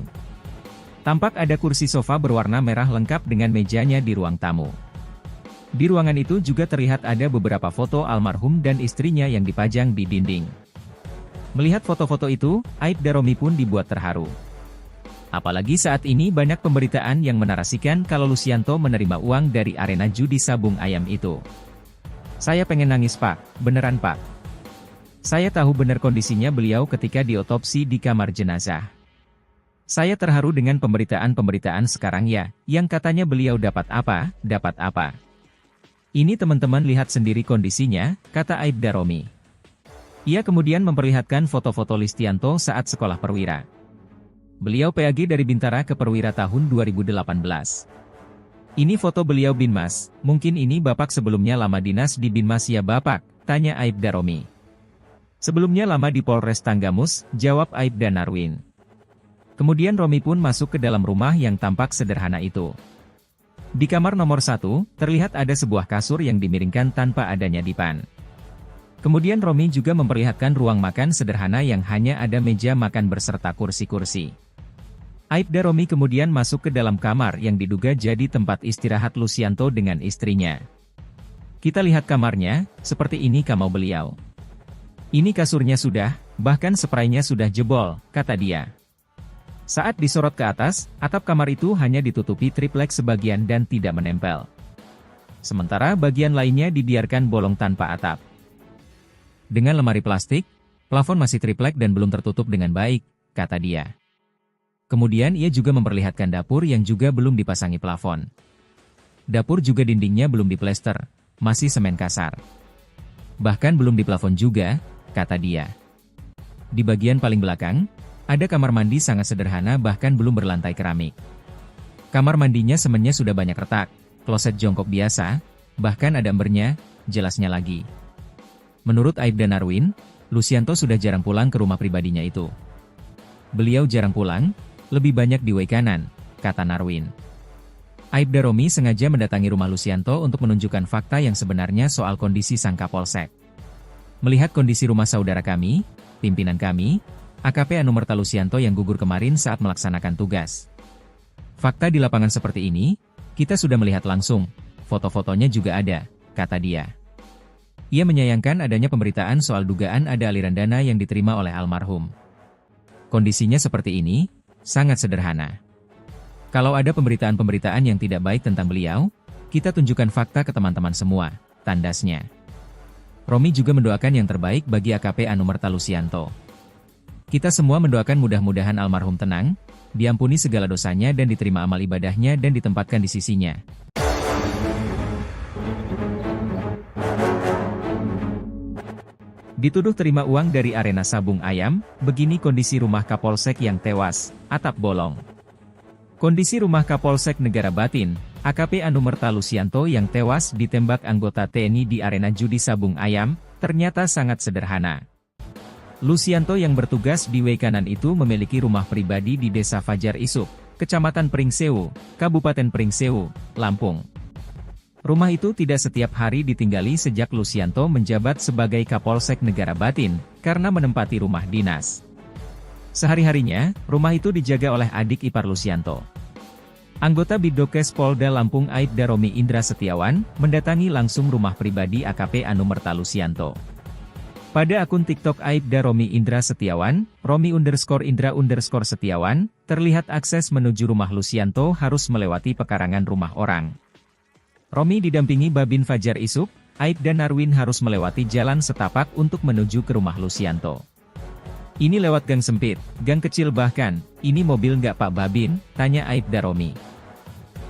Tampak ada kursi sofa berwarna merah lengkap dengan mejanya di ruang tamu. Di ruangan itu juga terlihat ada beberapa foto almarhum dan istrinya yang dipajang di dinding. Melihat foto-foto itu, Aibda Romi pun dibuat terharu. Apalagi saat ini banyak pemberitaan yang menarasikan kalau Lusianto menerima uang dari arena judi sabung ayam itu. Saya pengen nangis Pak, beneran Pak. Saya tahu benar kondisinya beliau ketika diotopsi di kamar jenazah. Saya terharu dengan pemberitaan-pemberitaan sekarang ya, yang katanya beliau dapat apa, dapat apa. Ini teman-teman lihat sendiri kondisinya, kata Aibda Romi. Ia kemudian memperlihatkan foto-foto Lusianto saat sekolah perwira. Beliau PAG dari Bintara ke Perwira tahun 2018. Ini foto beliau Binmas, mungkin ini Bapak sebelumnya lama dinas di Binmas ya Bapak, tanya Aibda Romi. Sebelumnya lama di Polres Tanggamus, jawab Aibda Narwin. Kemudian Romi pun masuk ke dalam rumah yang tampak sederhana itu. Di kamar nomor 1, terlihat ada sebuah kasur yang dimiringkan tanpa adanya dipan. Kemudian Romi juga memperlihatkan ruang makan sederhana yang hanya ada meja makan berserta kursi-kursi. Aibda Romi kemudian masuk ke dalam kamar yang diduga jadi tempat istirahat Lusianto dengan istrinya. Kita lihat kamarnya, seperti ini kamar beliau. Ini kasurnya sudah, bahkan spraynya sudah jebol, kata dia. Saat disorot ke atas, atap kamar itu hanya ditutupi triplek sebagian dan tidak menempel. Sementara bagian lainnya dibiarkan bolong tanpa atap. Dengan lemari plastik, plafon masih triplek dan belum tertutup dengan baik, kata dia. Kemudian ia juga memperlihatkan dapur yang juga belum dipasangi plafon. Dapur juga dindingnya belum diplester, masih semen kasar. Bahkan belum diplafon juga, kata dia. Di bagian paling belakang, ada kamar mandi sangat sederhana bahkan belum berlantai keramik. Kamar mandinya semennya sudah banyak retak, kloset jongkok biasa, bahkan ada embernya, jelasnya lagi. Menurut Aibda Narwin, Lusianto sudah jarang pulang ke rumah pribadinya itu. Beliau jarang pulang, lebih banyak di Wekanan, kata Narwin. Aibda Romi sengaja mendatangi rumah Lusianto untuk menunjukkan fakta yang sebenarnya soal kondisi sang Kapolsek. Melihat kondisi rumah saudara kami, pimpinan kami, AKP Anumerta Lusianto yang gugur kemarin saat melaksanakan tugas. Fakta di lapangan seperti ini, kita sudah melihat langsung, foto-fotonya juga ada, kata dia. Ia menyayangkan adanya pemberitaan soal dugaan ada aliran dana yang diterima oleh almarhum. Kondisinya seperti ini, sangat sederhana. Kalau ada pemberitaan-pemberitaan yang tidak baik tentang beliau, kita tunjukkan fakta ke teman-teman semua, tandasnya. Romi juga mendoakan yang terbaik bagi AKP Anumerta Lusianto. Kita semua mendoakan mudah-mudahan almarhum tenang, diampuni segala dosanya dan diterima amal ibadahnya dan ditempatkan di sisinya. Dituduh terima uang dari arena sabung ayam, begini kondisi rumah Kapolsek yang tewas, atap bolong. Kondisi rumah Kapolsek Negara Batin, AKP Anumerta Lusianto yang tewas ditembak anggota TNI di arena judi sabung ayam, ternyata sangat sederhana. Lusianto yang bertugas di Wekanan itu memiliki rumah pribadi di Desa Fajar Isuk, Kecamatan Pringsewu, Kabupaten Pringsewu, Lampung. Rumah itu tidak setiap hari ditinggali sejak Lusianto menjabat sebagai Kapolsek Negara Batin, karena menempati rumah dinas. Sehari-harinya, rumah itu dijaga oleh adik ipar Lusianto. Anggota Bidokes Polda Lampung Aibda Romi Indra Setiawan, mendatangi langsung rumah pribadi AKP Anumerta Lusianto. Pada akun TikTok Aibda Romi Indra Setiawan, Romi_Indra_Setiawan, terlihat akses menuju rumah Lusianto harus melewati pekarangan rumah orang. Romi didampingi Babin Fajar Isuk, Aibda Narwin harus melewati jalan setapak untuk menuju ke rumah Lusianto. Ini lewat gang sempit, gang kecil bahkan, ini mobil nggak Pak Babin, tanya Aibda Romi.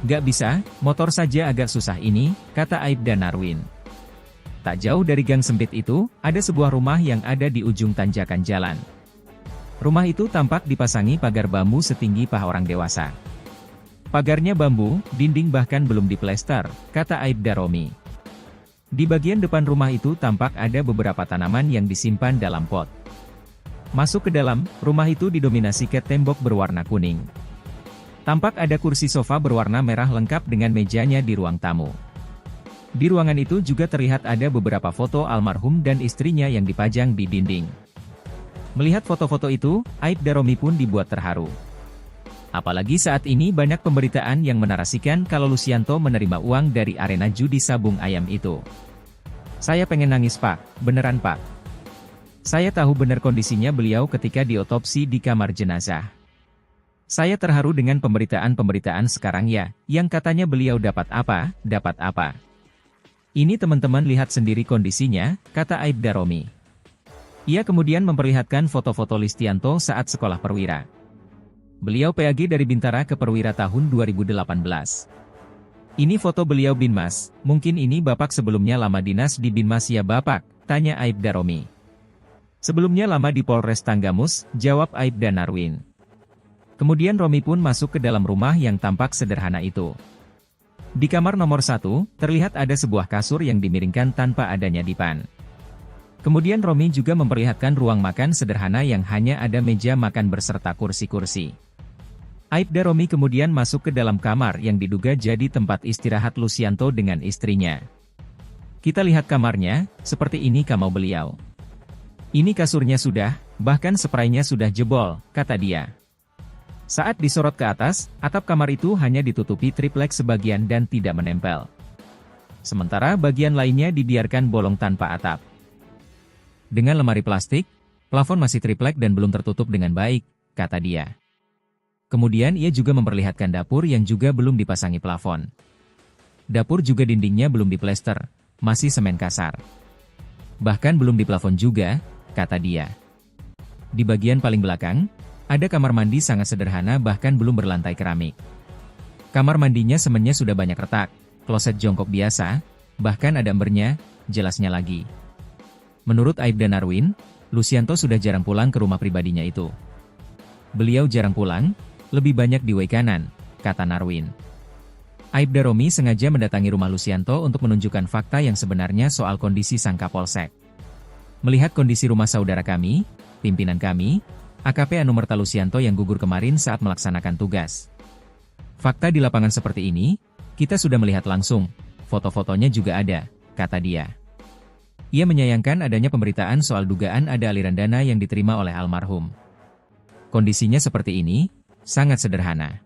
Nggak bisa, motor saja agak susah ini, kata Aibda Narwin. Tak jauh dari gang sempit itu, ada sebuah rumah yang ada di ujung tanjakan jalan. Rumah itu tampak dipasangi pagar bambu setinggi paha orang dewasa. Pagarnya bambu, dinding bahkan belum diplester, kata Aibda Romi. Di bagian depan rumah itu tampak ada beberapa tanaman yang disimpan dalam pot. Masuk ke dalam, rumah itu didominasi cat tembok berwarna kuning. Tampak ada kursi sofa berwarna merah lengkap dengan mejanya di ruang tamu. Di ruangan itu juga terlihat ada beberapa foto almarhum dan istrinya yang dipajang di dinding. Melihat foto-foto itu, Aibda Romi pun dibuat terharu. Apalagi saat ini banyak pemberitaan yang menarasikan kalau Lusianto menerima uang dari arena judi sabung ayam itu. Saya pengen nangis Pak, beneran Pak. Saya tahu benar kondisinya beliau ketika diotopsi di kamar jenazah. Saya terharu dengan pemberitaan-pemberitaan sekarang ya, yang katanya beliau dapat apa, dapat apa. Ini teman-teman lihat sendiri kondisinya, kata Aibda Romi. Ia kemudian memperlihatkan foto-foto Lusianto saat sekolah perwira. Beliau PAG dari Bintara ke Perwira tahun 2018. Ini foto beliau Binmas, mungkin ini Bapak sebelumnya lama dinas di Binmas ya Bapak, tanya Aibda Romi. Sebelumnya lama di Polres Tanggamus, jawab Aibda Narwin. Kemudian Romi pun masuk ke dalam rumah yang tampak sederhana itu. Di kamar nomor 1, terlihat ada sebuah kasur yang dimiringkan tanpa adanya dipan. Kemudian Romi juga memperlihatkan ruang makan sederhana yang hanya ada meja makan beserta kursi-kursi. Aibda Romi kemudian masuk ke dalam kamar yang diduga jadi tempat istirahat Lusianto dengan istrinya. Kita lihat kamarnya, seperti ini kamar beliau. Ini kasurnya sudah, bahkan spraynya sudah jebol, kata dia. Saat disorot ke atas, atap kamar itu hanya ditutupi triplek sebagian dan tidak menempel. Sementara bagian lainnya dibiarkan bolong tanpa atap. Dengan lemari plastik, plafon masih triplek dan belum tertutup dengan baik, kata dia. Kemudian ia juga memperlihatkan dapur yang juga belum dipasangi plafon. Dapur juga dindingnya belum diplester, masih semen kasar. Bahkan belum diplafon juga, kata dia. Di bagian paling belakang, ada kamar mandi sangat sederhana bahkan belum berlantai keramik. Kamar mandinya semennya sudah banyak retak, kloset jongkok biasa, bahkan ada embernya, jelasnya lagi. Menurut Aibda Narwin, Lusianto sudah jarang pulang ke rumah pribadinya itu. Beliau jarang pulang, lebih banyak di Wekanan, kata Narwin. Aibda Romi sengaja mendatangi rumah Lusianto untuk menunjukkan fakta yang sebenarnya soal kondisi sang Kapolsek. Melihat kondisi rumah saudara kami, pimpinan kami, AKP Anumerta Lusianto yang gugur kemarin saat melaksanakan tugas. Fakta di lapangan seperti ini, kita sudah melihat langsung, foto-fotonya juga ada, kata dia. Ia menyayangkan adanya pemberitaan soal dugaan ada aliran dana yang diterima oleh almarhum. Kondisinya seperti ini, sangat sederhana.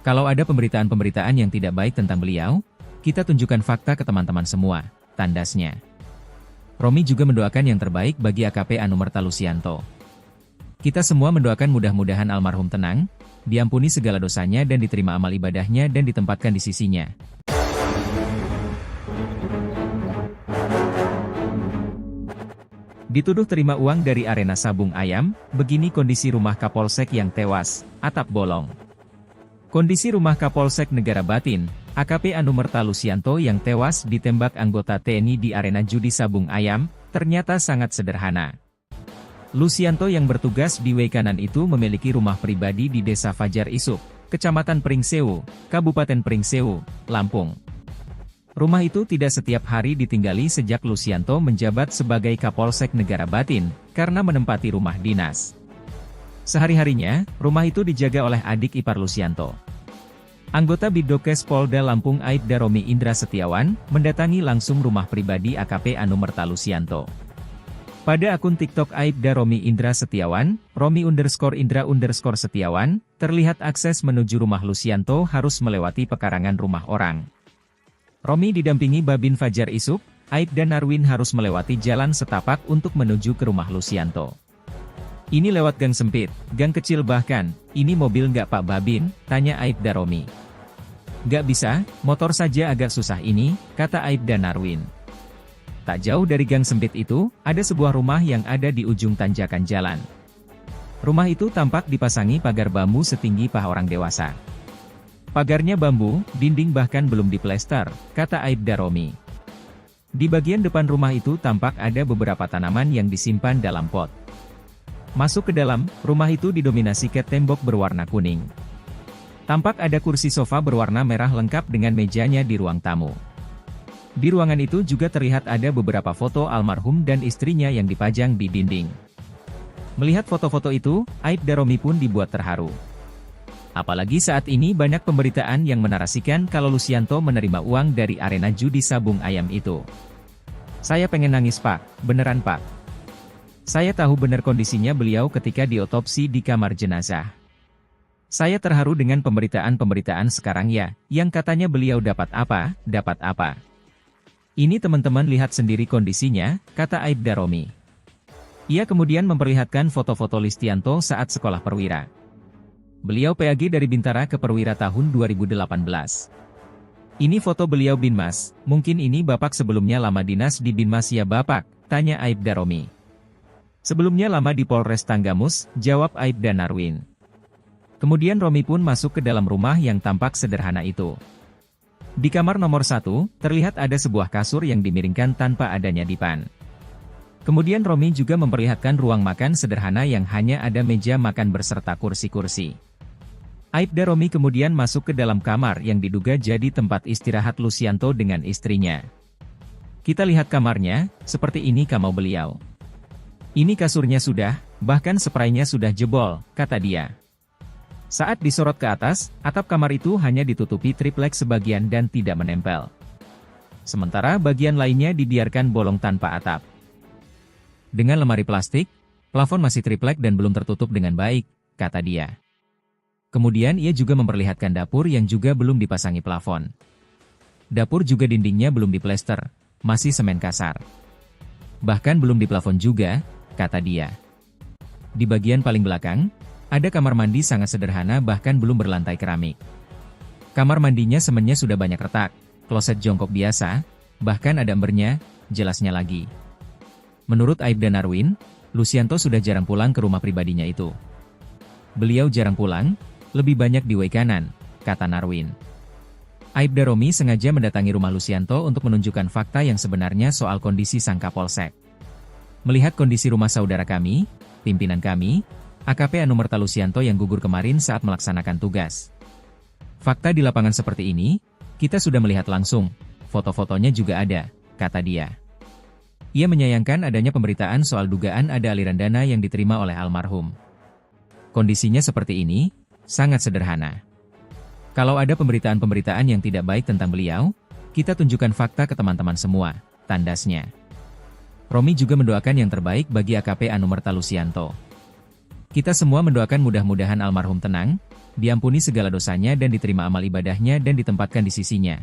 Kalau ada pemberitaan-pemberitaan yang tidak baik tentang beliau, kita tunjukkan fakta ke teman-teman semua, tandasnya. Romi juga mendoakan yang terbaik bagi AKP Anumerta Lusianto. Kita semua mendoakan mudah-mudahan almarhum tenang, diampuni segala dosanya dan diterima amal ibadahnya dan ditempatkan di sisinya. Dituduh terima uang dari arena sabung ayam, begini kondisi rumah Kapolsek yang tewas, atap bolong. Kondisi rumah Kapolsek Negara Batin, AKP Anumerta Lusianto yang tewas ditembak anggota TNI di arena judi sabung ayam, ternyata sangat sederhana. Lusianto yang bertugas di Wekanan itu memiliki rumah pribadi di Desa Fajar Isuk, Kecamatan Pringsewu, Kabupaten Pringsewu, Lampung. Rumah itu tidak setiap hari ditinggali sejak Lusianto menjabat sebagai Kapolsek Negara Batin, karena menempati rumah dinas. Sehari-harinya, rumah itu dijaga oleh adik ipar Lusianto. Anggota Bidokes Polda Lampung Aibda Romi Indra Setiawan, mendatangi langsung rumah pribadi AKP Anumerta Lusianto. Pada akun TikTok Aibda Romi Indra Setiawan, Romi_Indra_Setiawan, terlihat akses menuju rumah Lusianto harus melewati pekarangan rumah orang. Romi didampingi Babin Fajar Isuk, Aibda Narwin harus melewati jalan setapak untuk menuju ke rumah Lusianto. Ini lewat gang sempit, gang kecil bahkan, ini mobil nggak Pak Babin, tanya Aibda Romi. Nggak bisa, motor saja agak susah ini, kata Aibda Narwin. Tak jauh dari gang sempit itu, ada sebuah rumah yang ada di ujung tanjakan jalan. Rumah itu tampak dipasangi pagar bambu setinggi paha orang dewasa. Pagarnya bambu, dinding bahkan belum diplester, kata Aibda Romi. Di bagian depan rumah itu tampak ada beberapa tanaman yang disimpan dalam pot. Masuk ke dalam, rumah itu didominasi cat tembok berwarna kuning. Tampak ada kursi sofa berwarna merah lengkap dengan mejanya di ruang tamu. Di ruangan itu juga terlihat ada beberapa foto almarhum dan istrinya yang dipajang di dinding. Melihat foto-foto itu, Aibda Romi pun dibuat terharu. Apalagi saat ini banyak pemberitaan yang menarasikan kalau Lusianto menerima uang dari arena judi sabung ayam itu. Saya pengen nangis Pak, beneran Pak. Saya tahu benar kondisinya beliau ketika diotopsi di kamar jenazah. Saya terharu dengan pemberitaan-pemberitaan sekarang ya, yang katanya beliau dapat apa. Ini teman-teman lihat sendiri kondisinya, kata Aibda Romi. Ia kemudian memperlihatkan foto-foto Lusianto saat sekolah perwira. Beliau PAG dari Bintara ke Perwira tahun 2018. Ini foto beliau Binmas, mungkin ini Bapak sebelumnya lama dinas di Binmas ya Bapak, tanya Aibda Romi. Sebelumnya lama di Polres Tanggamus, jawab Aibda Narwin. Kemudian Romi pun masuk ke dalam rumah yang tampak sederhana itu. Di kamar nomor 1, terlihat ada sebuah kasur yang dimiringkan tanpa adanya dipan. Kemudian Romi juga memperlihatkan ruang makan sederhana yang hanya ada meja makan berserta kursi-kursi. Aibda Romi kemudian masuk ke dalam kamar yang diduga jadi tempat istirahat Lusianto dengan istrinya. Kita lihat kamarnya, seperti ini kamar beliau. Ini kasurnya sudah, bahkan spraynya sudah jebol, kata dia. Saat disorot ke atas, atap kamar itu hanya ditutupi triplek sebagian dan tidak menempel. Sementara bagian lainnya dibiarkan bolong tanpa atap. Dengan lemari plastik, plafon masih triplek dan belum tertutup dengan baik, kata dia. Kemudian ia juga memperlihatkan dapur yang juga belum dipasangi plafon. Dapur juga dindingnya belum diplester, masih semen kasar. Bahkan belum diplafon juga, kata dia. Di bagian paling belakang, ada kamar mandi sangat sederhana bahkan belum berlantai keramik. Kamar mandinya semennya sudah banyak retak, kloset jongkok biasa, bahkan ada embernya, jelasnya lagi. Menurut Aibda Narwin, Lusianto sudah jarang pulang ke rumah pribadinya itu. Beliau jarang pulang, lebih banyak di Wekanan, kata Narwin. Aibda Romi sengaja mendatangi rumah Lusianto untuk menunjukkan fakta yang sebenarnya soal kondisi sang Kapolsek. Melihat kondisi rumah saudara kami, pimpinan kami, AKP Anumerta Lusianto yang gugur kemarin saat melaksanakan tugas. Fakta di lapangan seperti ini, kita sudah melihat langsung, foto-fotonya juga ada, kata dia. Ia menyayangkan adanya pemberitaan soal dugaan ada aliran dana yang diterima oleh almarhum. Kondisinya seperti ini, sangat sederhana. Kalau ada pemberitaan-pemberitaan yang tidak baik tentang beliau, kita tunjukkan fakta ke teman-teman semua, tandasnya. Romi juga mendoakan yang terbaik bagi AKP Anumerta Lusianto. Kita semua mendoakan mudah-mudahan almarhum tenang, diampuni segala dosanya dan diterima amal ibadahnya dan ditempatkan di sisinya.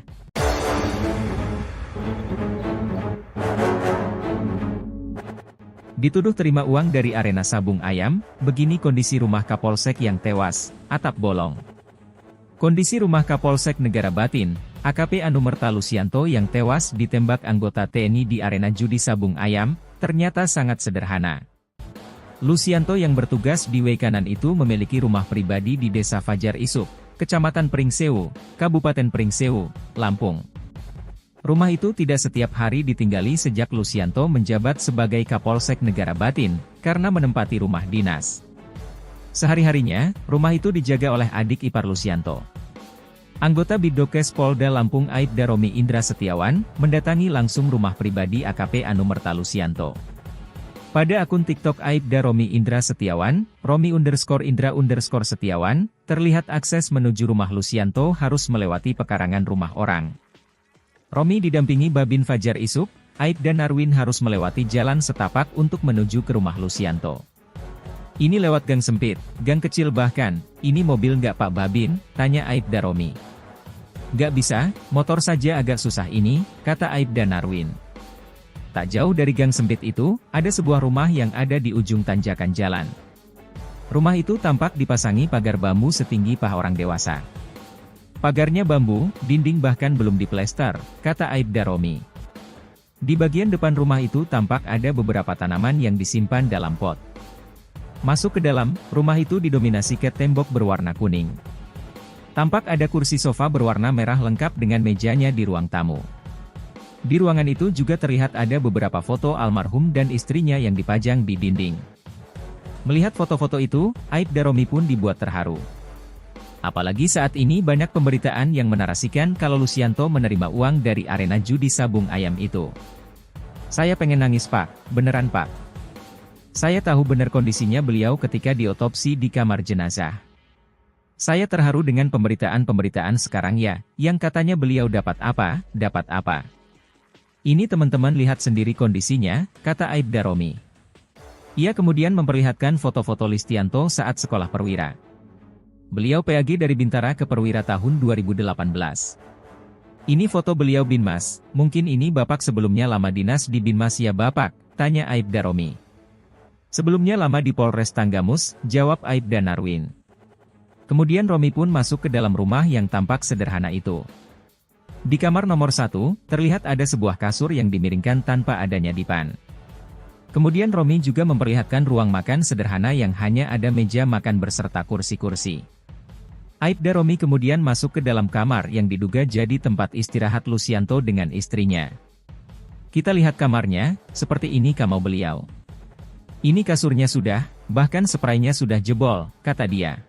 Dituduh terima uang dari arena sabung ayam, begini kondisi rumah Kapolsek yang tewas, atap bolong. Kondisi rumah Kapolsek Negara Batin, AKP Anumerta Lusianto yang tewas ditembak anggota TNI di arena judi sabung ayam, ternyata sangat sederhana. Lucianto yang bertugas di Weikanan itu memiliki rumah pribadi di Desa Fajar Isuk, Kecamatan Pringsewu, Kabupaten Pringsewu, Lampung. Rumah itu tidak setiap hari ditinggali sejak Lucianto menjabat sebagai Kapolsek Negara Batin, karena menempati rumah dinas. Sehari-harinya, rumah itu dijaga oleh adik ipar Lucianto. Anggota Bidokes Polda Lampung Aibda Romi Indra Setiawan, mendatangi langsung rumah pribadi AKP Anumerta Lucianto. Pada akun TikTok Aibda Romi Indra Setiawan, Romi_Indra_Setiawan, terlihat akses menuju rumah Lucianto harus melewati pekarangan rumah orang. Romi didampingi Babin Fajar Isuk, Aibda Narwin harus melewati jalan setapak untuk menuju ke rumah Lucianto. Ini lewat gang sempit, gang kecil bahkan, ini mobil nggak Pak Babin, tanya Aibda Romi. Nggak bisa, motor saja agak susah ini, kata Aibda Narwin. Tak jauh dari gang sempit itu, ada sebuah rumah yang ada di ujung tanjakan jalan. Rumah itu tampak dipasangi pagar bambu setinggi paha orang dewasa. Pagarnya bambu, dinding bahkan belum diplester, kata Aibda Romi. Di bagian depan rumah itu tampak ada beberapa tanaman yang disimpan dalam pot. Masuk ke dalam, rumah itu didominasi cat tembok berwarna kuning. Tampak ada kursi sofa berwarna merah lengkap dengan mejanya di ruang tamu. Di ruangan itu juga terlihat ada beberapa foto almarhum dan istrinya yang dipajang di dinding. Melihat foto-foto itu, Aibda Romi pun dibuat terharu. Apalagi saat ini banyak pemberitaan yang menarasikan kalau Lucianto menerima uang dari arena judi sabung ayam itu. Saya pengen nangis Pak, beneran Pak. Saya tahu benar kondisinya beliau ketika diotopsi di kamar jenazah. Saya terharu dengan pemberitaan-pemberitaan sekarang ya, yang katanya beliau dapat apa. Ini teman-teman lihat sendiri kondisinya, kata Aibda Romi. Ia kemudian memperlihatkan foto-foto Lucianto saat sekolah perwira. Beliau PAG dari Bintara ke Perwira tahun 2018. Ini foto beliau Binmas, mungkin ini Bapak sebelumnya lama dinas di Binmas ya Bapak, tanya Aibda Romi. Sebelumnya lama di Polres Tanggamus, jawab Aibda Narwin. Kemudian Romi pun masuk ke dalam rumah yang tampak sederhana itu. Di kamar nomor 1, terlihat ada sebuah kasur yang dimiringkan tanpa adanya dipan. Kemudian Romi juga memperlihatkan ruang makan sederhana yang hanya ada meja makan berserta kursi-kursi. Aibda Romi kemudian masuk ke dalam kamar yang diduga jadi tempat istirahat Lucianto dengan istrinya. Kita lihat kamarnya, seperti ini kamar beliau. Ini kasurnya sudah, bahkan spraynya sudah jebol, kata dia.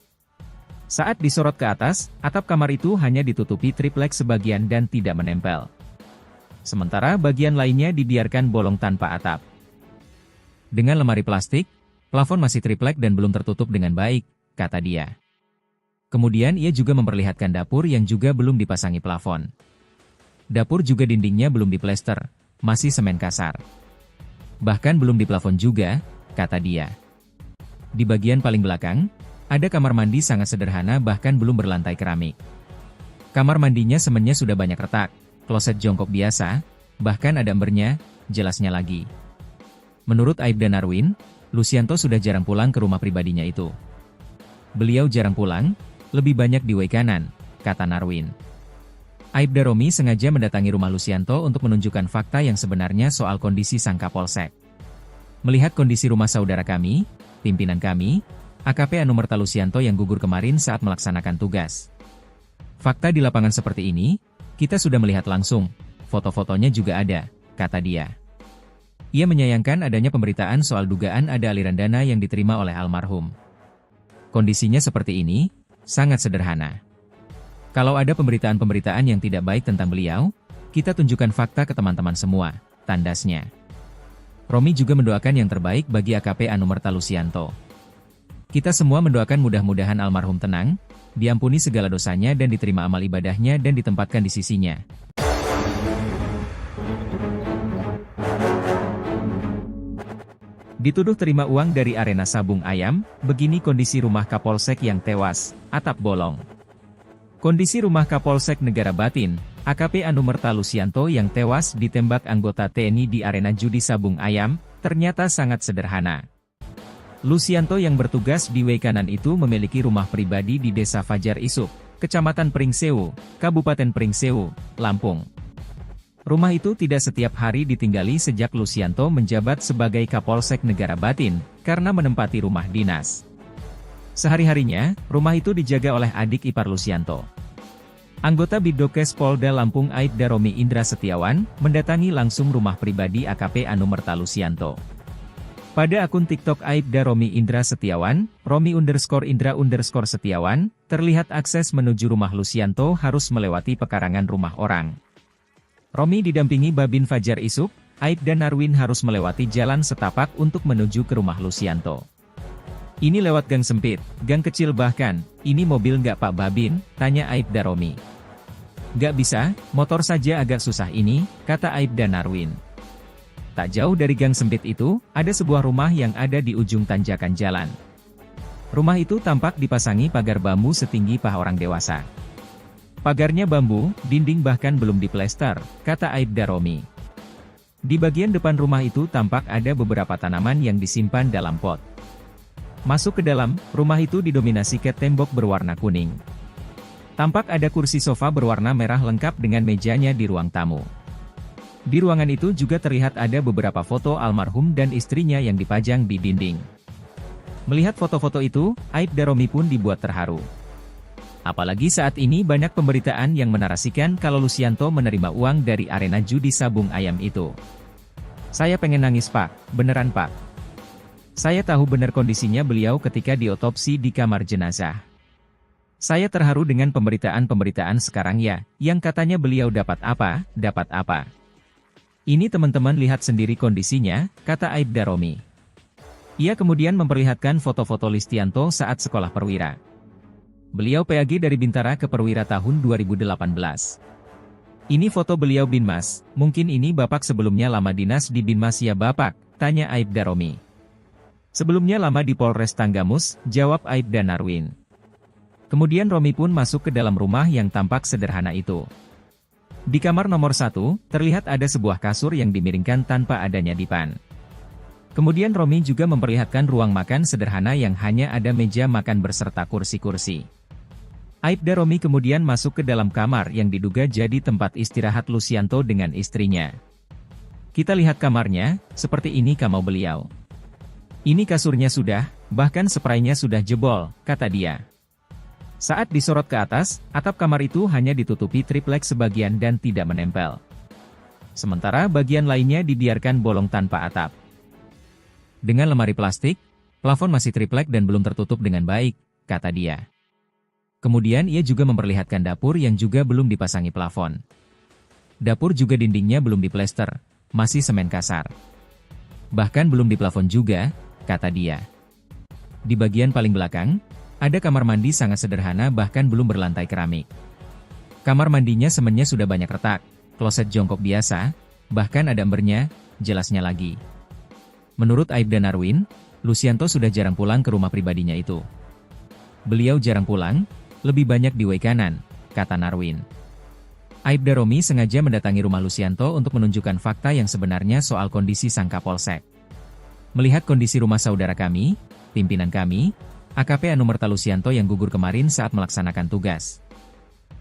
Saat disorot ke atas, atap kamar itu hanya ditutupi triplek sebagian dan tidak menempel. Sementara bagian lainnya dibiarkan bolong tanpa atap. Dengan lemari plastik, plafon masih triplek dan belum tertutup dengan baik, kata dia. Kemudian ia juga memperlihatkan dapur yang juga belum dipasangi plafon. Dapur juga dindingnya belum diplester, masih semen kasar. Bahkan belum diplafon juga, kata dia. Di bagian paling belakang, ada kamar mandi sangat sederhana bahkan belum berlantai keramik. Kamar mandinya semennya sudah banyak retak, kloset jongkok biasa, bahkan ada embernya, jelasnya lagi. Menurut Aibda Narwin, Lucianto sudah jarang pulang ke rumah pribadinya itu. Beliau jarang pulang, lebih banyak di Weikanan, kata Narwin. Aibda Romi sengaja mendatangi rumah Lucianto untuk menunjukkan fakta yang sebenarnya soal kondisi sang Kapolsek. Melihat kondisi rumah saudara kami, pimpinan kami, AKP Anumerta Lucianto yang gugur kemarin saat melaksanakan tugas. Fakta di lapangan seperti ini, kita sudah melihat langsung, foto-fotonya juga ada, kata dia. Ia menyayangkan adanya pemberitaan soal dugaan ada aliran dana yang diterima oleh almarhum. Kondisinya seperti ini, sangat sederhana. Kalau ada pemberitaan-pemberitaan yang tidak baik tentang beliau, kita tunjukkan fakta ke teman-teman semua, tandasnya. Romi juga mendoakan yang terbaik bagi AKP Anumerta Lucianto. Kita semua mendoakan mudah-mudahan almarhum tenang, diampuni segala dosanya dan diterima amal ibadahnya dan ditempatkan di sisinya. Dituduh terima uang dari arena sabung ayam, begini kondisi rumah Kapolsek yang tewas, atap bolong. Kondisi rumah Kapolsek Negara Batin, AKP Anumerta Lucianto yang tewas ditembak anggota TNI di arena judi sabung ayam, ternyata sangat sederhana. Lucianto yang bertugas di Weikanan itu memiliki rumah pribadi di Desa Fajar Isuk, Kecamatan Pringsewu, Kabupaten Pringsewu, Lampung. Rumah itu tidak setiap hari ditinggali sejak Lucianto menjabat sebagai Kapolsek Negara Batin, karena menempati rumah dinas. Sehari-harinya, rumah itu dijaga oleh adik ipar Lucianto. Anggota Bidokes Polda Lampung Aibda Romi Indra Setiawan, mendatangi langsung rumah pribadi AKP Anumerta Lucianto. Pada akun TikTok Aibda Romi Indra Setiawan, Romi_Indra_Setiawan, terlihat akses menuju rumah Lucianto harus melewati pekarangan rumah orang. Romi didampingi Babin Fajar Isuk, Aibda Narwin harus melewati jalan setapak untuk menuju ke rumah Lucianto. Ini lewat gang sempit, gang kecil bahkan, ini mobil nggak Pak Babin, tanya Aibda Romi. Nggak bisa, motor saja agak susah ini, kata Aibda Narwin. Tak jauh dari gang sempit itu, ada sebuah rumah yang ada di ujung tanjakan jalan. Rumah itu tampak dipasangi pagar bambu setinggi paha orang dewasa. Pagarnya bambu, dinding bahkan belum diplester, kata Aibda Romi. Di bagian depan rumah itu tampak ada beberapa tanaman yang disimpan dalam pot. Masuk ke dalam, rumah itu didominasi cat tembok berwarna kuning. Tampak ada kursi sofa berwarna merah lengkap dengan mejanya di ruang tamu. Di ruangan itu juga terlihat ada beberapa foto almarhum dan istrinya yang dipajang di dinding. Melihat foto-foto itu, Aibda Romi pun dibuat terharu. Apalagi saat ini banyak pemberitaan yang menarasikan kalau Lucianto menerima uang dari arena judi sabung ayam itu. Saya pengen nangis Pak, beneran Pak. Saya tahu benar kondisinya beliau ketika diotopsi di kamar jenazah. Saya terharu dengan pemberitaan-pemberitaan sekarang ya, yang katanya beliau dapat apa. Ini teman-teman lihat sendiri kondisinya, kata Aibda Romi. Ia kemudian memperlihatkan foto-foto Lucianto saat sekolah perwira. Beliau PAG dari Bintara ke Perwira tahun 2018. Ini foto beliau Binmas, mungkin ini Bapak sebelumnya lama dinas di Binmas ya Bapak, tanya Aibda Romi. Sebelumnya lama di Polres Tanggamus, jawab Aibda Narwin. Kemudian Romi pun masuk ke dalam rumah yang tampak sederhana itu. Di kamar nomor 1, terlihat ada sebuah kasur yang dimiringkan tanpa adanya dipan. Kemudian Romi juga memperlihatkan ruang makan sederhana yang hanya ada meja makan berserta kursi-kursi. Aibda Romi kemudian masuk ke dalam kamar yang diduga jadi tempat istirahat Lucianto dengan istrinya. Kita lihat kamarnya, seperti ini kamar beliau. Ini kasurnya sudah, bahkan spraynya sudah jebol, kata dia. Saat disorot ke atas, atap kamar itu hanya ditutupi triplek sebagian dan tidak menempel. Sementara bagian lainnya dibiarkan bolong tanpa atap. Dengan lemari plastik, plafon masih triplek dan belum tertutup dengan baik, kata dia. Kemudian ia juga memperlihatkan dapur yang juga belum dipasangi plafon. Dapur juga dindingnya belum diplester, masih semen kasar. Bahkan belum diplafon juga, kata dia. Di bagian paling belakang, ada kamar mandi sangat sederhana bahkan belum berlantai keramik. Kamar mandinya semennya sudah banyak retak, kloset jongkok biasa, bahkan ada embernya, jelasnya lagi. Menurut Aibda Narwin, Lucianto sudah jarang pulang ke rumah pribadinya itu. Beliau jarang pulang, lebih banyak di way kanan, kata Narwin. Aibda Romi sengaja mendatangi rumah Lucianto untuk menunjukkan fakta yang sebenarnya soal kondisi sang Kapolsek. Melihat kondisi rumah saudara kami, pimpinan kami, AKP Anumerta Lucianto yang gugur kemarin saat melaksanakan tugas.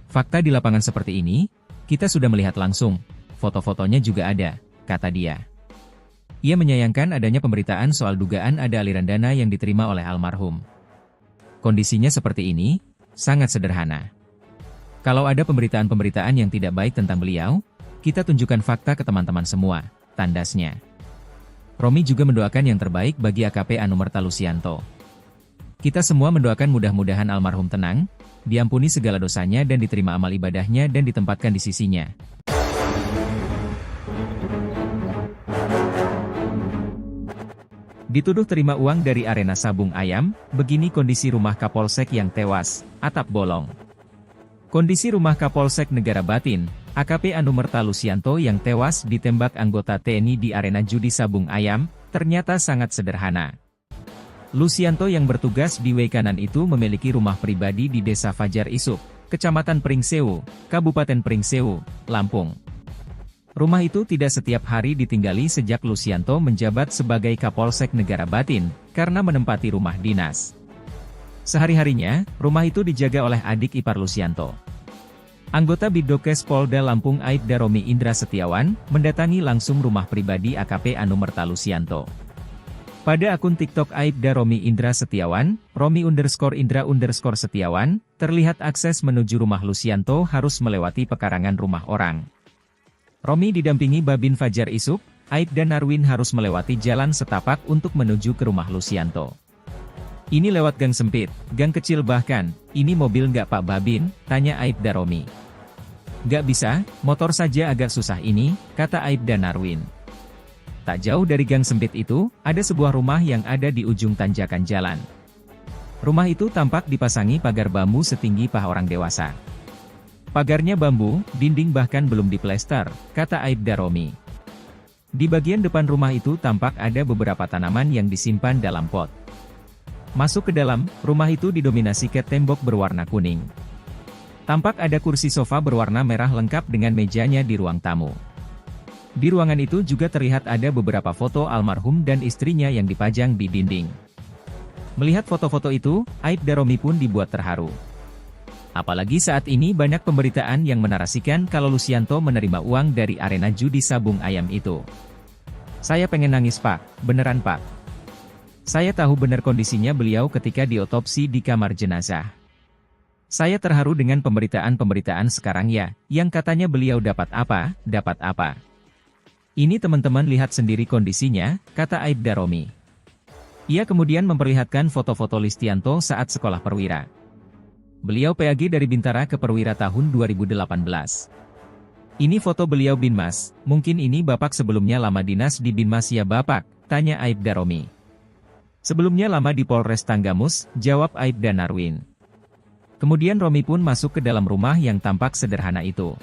Fakta di lapangan seperti ini, kita sudah melihat langsung, foto-fotonya juga ada, kata dia. Ia menyayangkan adanya pemberitaan soal dugaan ada aliran dana yang diterima oleh almarhum. Kondisinya seperti ini, sangat sederhana. Kalau ada pemberitaan-pemberitaan yang tidak baik tentang beliau, kita tunjukkan fakta ke teman-teman semua, tandasnya. Romi juga mendoakan yang terbaik bagi AKP Anumerta Lucianto. Kita semua mendoakan mudah-mudahan almarhum tenang, diampuni segala dosanya dan diterima amal ibadahnya dan ditempatkan di sisinya. Dituduh terima uang dari arena sabung ayam, begini kondisi rumah Kapolsek yang tewas, atap bolong. Kondisi rumah Kapolsek Negara Batin, AKP Anumerta Lucianto yang tewas ditembak anggota TNI di arena judi sabung ayam, ternyata sangat sederhana. Lucianto yang bertugas di way kanan itu memiliki rumah pribadi di Desa Fajar Isuk, Kecamatan Pringsewu, Kabupaten Pringsewu, Lampung. Rumah itu tidak setiap hari ditinggali sejak Lucianto menjabat sebagai Kapolsek Negara Batin, karena menempati rumah dinas. Sehari-harinya, rumah itu dijaga oleh adik ipar Lucianto. Anggota Bidokes Polda Lampung Aibda Romi Indra Setiawan, mendatangi langsung rumah pribadi AKP Anumerta Lusianto. Pada akun TikTok Aibda Romi Indra Setiawan, Romi_Indra_Setiawan, terlihat akses menuju rumah Lusianto harus melewati pekarangan rumah orang. Romi didampingi Babin Fajar Isuk, Aibda Narwin harus melewati jalan setapak untuk menuju ke rumah Lusianto. Ini lewat gang sempit, gang kecil bahkan, ini mobil nggak Pak Babin, tanya Aibda Romi. Nggak bisa, motor saja agak susah ini, kata Aibda Narwin. Tak jauh dari gang sempit itu, ada sebuah rumah yang ada di ujung tanjakan jalan. Rumah itu tampak dipasangi pagar bambu setinggi paha orang dewasa. Pagarnya bambu, dinding bahkan belum diplester, kata Aibda Romi. Di bagian depan rumah itu tampak ada beberapa tanaman yang disimpan dalam pot. Masuk ke dalam, rumah itu didominasi cat tembok berwarna kuning. Tampak ada kursi sofa berwarna merah lengkap dengan mejanya di ruang tamu. Di ruangan itu juga terlihat ada beberapa foto almarhum dan istrinya yang dipajang di dinding. Melihat foto-foto itu, Aibda Romi pun dibuat terharu. Apalagi saat ini banyak pemberitaan yang menarasikan kalau Lusianto menerima uang dari arena judi sabung ayam itu. Saya pengen nangis Pak, beneran Pak. Saya tahu benar kondisinya beliau ketika diotopsi di kamar jenazah. Saya terharu dengan pemberitaan-pemberitaan sekarang ya, yang katanya beliau dapat apa. Ini teman-teman lihat sendiri kondisinya, kata Aibda Romi. Ia kemudian memperlihatkan foto-foto Lusianto saat sekolah perwira. Beliau PAG dari Bintara ke Perwira tahun 2018. Ini foto beliau Binmas, mungkin ini Bapak sebelumnya lama dinas di Binmas ya Bapak, tanya Aibda Romi. Sebelumnya lama di Polres Tanggamus, jawab Aibda Narwin. Kemudian Romi pun masuk ke dalam rumah yang tampak sederhana itu.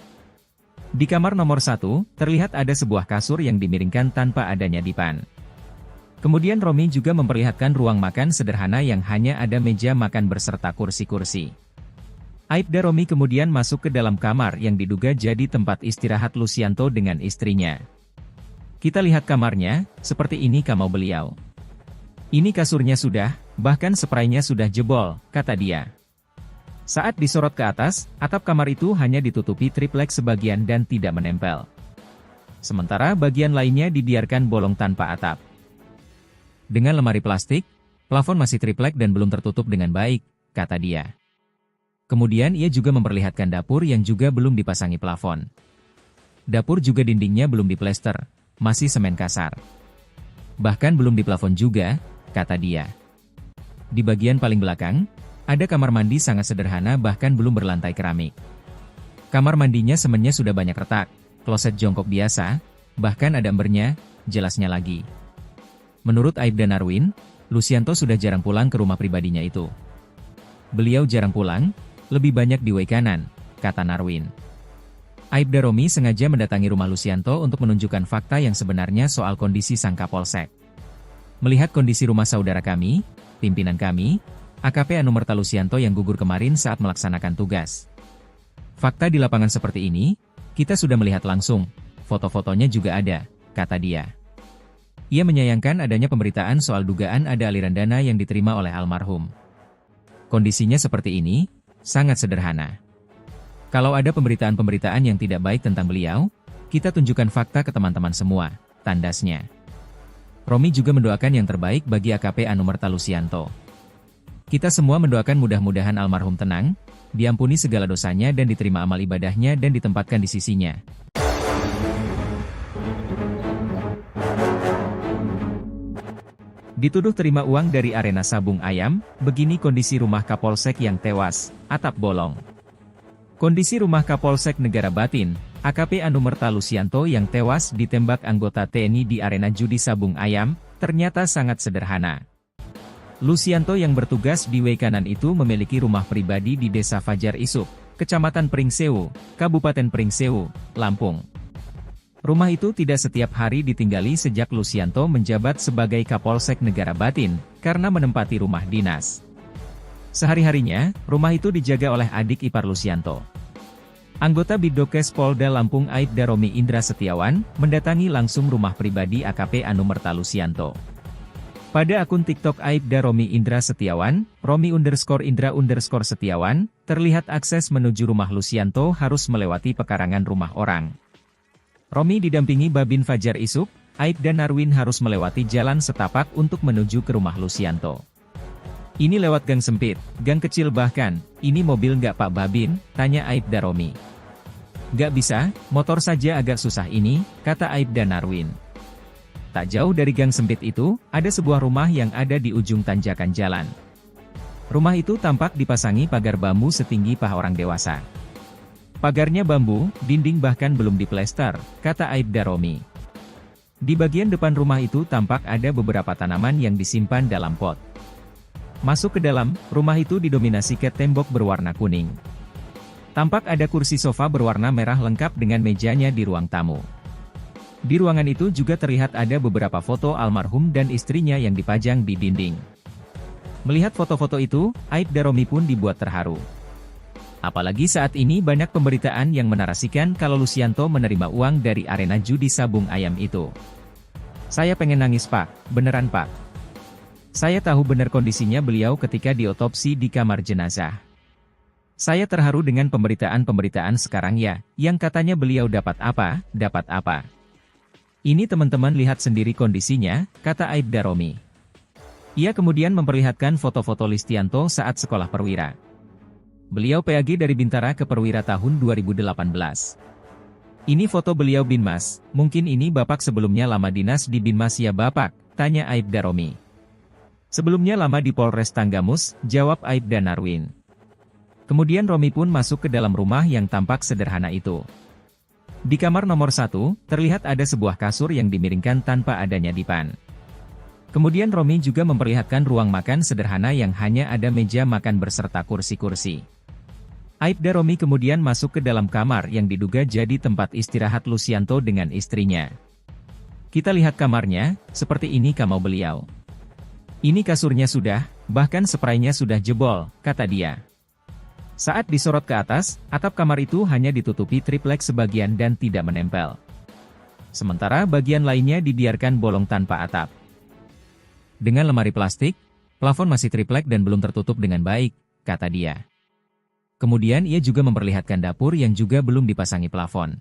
Di kamar nomor 1, terlihat ada sebuah kasur yang dimiringkan tanpa adanya dipan. Kemudian Romi juga memperlihatkan ruang makan sederhana yang hanya ada meja makan berserta kursi-kursi. Aibda Romi kemudian masuk ke dalam kamar yang diduga jadi tempat istirahat Lusianto dengan istrinya. Kita lihat kamarnya, seperti ini kamar beliau. Ini kasurnya sudah, bahkan spraynya sudah jebol, kata dia. Saat disorot ke atas, atap kamar itu hanya ditutupi triplek sebagian dan tidak menempel. Sementara bagian lainnya dibiarkan bolong tanpa atap. Dengan lemari plastik, plafon masih triplek dan belum tertutup dengan baik, kata dia. Kemudian ia juga memperlihatkan dapur yang juga belum dipasangi plafon. Dapur juga dindingnya belum diplester, masih semen kasar. Bahkan belum diplafon juga, kata dia. Di bagian paling belakang, ada kamar mandi sangat sederhana bahkan belum berlantai keramik. Kamar mandinya semennya sudah banyak retak, kloset jongkok biasa, bahkan ada embernya, jelasnya lagi. Menurut Aibda Narwin, Lusianto sudah jarang pulang ke rumah pribadinya itu. Beliau jarang pulang, lebih banyak di way kanan, kata Narwin. Aibda Romi sengaja mendatangi rumah Lusianto untuk menunjukkan fakta yang sebenarnya soal kondisi sang Kapolsek. Melihat kondisi rumah saudara kami, pimpinan kami, AKP Anumerta Lusianto yang gugur kemarin saat melaksanakan tugas. Fakta di lapangan seperti ini, kita sudah melihat langsung, foto-fotonya juga ada, kata dia. Ia menyayangkan adanya pemberitaan soal dugaan ada aliran dana yang diterima oleh almarhum. Kondisinya seperti ini, sangat sederhana. Kalau ada pemberitaan-pemberitaan yang tidak baik tentang beliau, kita tunjukkan fakta ke teman-teman semua, tandasnya. Romi juga mendoakan yang terbaik bagi AKP Anumerta Lusianto. Kita semua mendoakan mudah-mudahan almarhum tenang, diampuni segala dosanya dan diterima amal ibadahnya dan ditempatkan di sisinya. Dituduh terima uang dari arena sabung ayam, begini kondisi rumah Kapolsek yang tewas, atap bolong. Kondisi rumah Kapolsek Negara Batin, AKP Anumerta Lusianto yang tewas ditembak anggota TNI di arena judi sabung ayam, ternyata sangat sederhana. Lusianto yang bertugas di way kanan itu memiliki rumah pribadi di Desa Fajar Isuk, Kecamatan Pringsewu, Kabupaten Pringsewu, Lampung. Rumah itu tidak setiap hari ditinggali sejak Lusianto menjabat sebagai Kapolsek Negara Batin, karena menempati rumah dinas. Sehari-harinya, rumah itu dijaga oleh adik ipar Lusianto. Anggota Bidokes Polda Lampung Aibda Romi Indra Setiawan, mendatangi langsung rumah pribadi AKP Anumerta Lusianto. Pada akun TikTok Aibda Romi Indra Setiawan, Romi_Indra_Setiawan, terlihat akses menuju rumah Lucianto harus melewati pekarangan rumah orang. Romi didampingi Babin Fajar Isuk, Aibda Narwin harus melewati jalan setapak untuk menuju ke rumah Lucianto. Ini lewat gang sempit, gang kecil bahkan, ini mobil nggak Pak Babin, tanya Aibda Romi. Nggak bisa, motor saja agak susah ini, kata Aibda Narwin. Tak jauh dari gang sempit itu, ada sebuah rumah yang ada di ujung tanjakan jalan. Rumah itu tampak dipasangi pagar bambu setinggi paha orang dewasa. Pagarnya bambu, dinding bahkan belum diplester, kata Aibda Romi. Di bagian depan rumah itu tampak ada beberapa tanaman yang disimpan dalam pot. Masuk ke dalam, rumah itu didominasi cat tembok berwarna kuning. Tampak ada kursi sofa berwarna merah lengkap dengan mejanya di ruang tamu. Di ruangan itu juga terlihat ada beberapa foto almarhum dan istrinya yang dipajang di dinding. Melihat foto-foto itu, Aibda Romi pun dibuat terharu. Apalagi saat ini banyak pemberitaan yang menarasikan kalau Lucianto menerima uang dari arena judi sabung ayam itu. Saya pengen nangis Pak, beneran Pak. Saya tahu benar kondisinya beliau ketika diotopsi di kamar jenazah. Saya terharu dengan pemberitaan-pemberitaan sekarang ya, yang katanya beliau dapat apa. Ini teman-teman lihat sendiri kondisinya, kata Aibda Romi. Ia kemudian memperlihatkan foto-foto Lucianto saat sekolah perwira. Beliau PAG dari Bintara ke Perwira tahun 2018. Ini foto beliau Binmas, mungkin ini Bapak sebelumnya lama dinas di Binmas ya Bapak, tanya Aibda Romi. Sebelumnya lama di Polres Tanggamus, jawab Aibda Narwin. Kemudian Romi pun masuk ke dalam rumah yang tampak sederhana itu. Di kamar nomor 1, terlihat ada sebuah kasur yang dimiringkan tanpa adanya dipan. Kemudian Romi juga memperlihatkan ruang makan sederhana yang hanya ada meja makan berserta kursi-kursi. Aibda Romi kemudian masuk ke dalam kamar yang diduga jadi tempat istirahat Lucianto dengan istrinya. Kita lihat kamarnya, seperti ini kamar beliau. Ini kasurnya sudah, bahkan spraynya sudah jebol, kata dia. Saat disorot ke atas, atap kamar itu hanya ditutupi triplek sebagian dan tidak menempel. Sementara bagian lainnya dibiarkan bolong tanpa atap. Dengan lemari plastik, plafon masih triplek dan belum tertutup dengan baik, kata dia. Kemudian ia juga memperlihatkan dapur yang juga belum dipasangi plafon.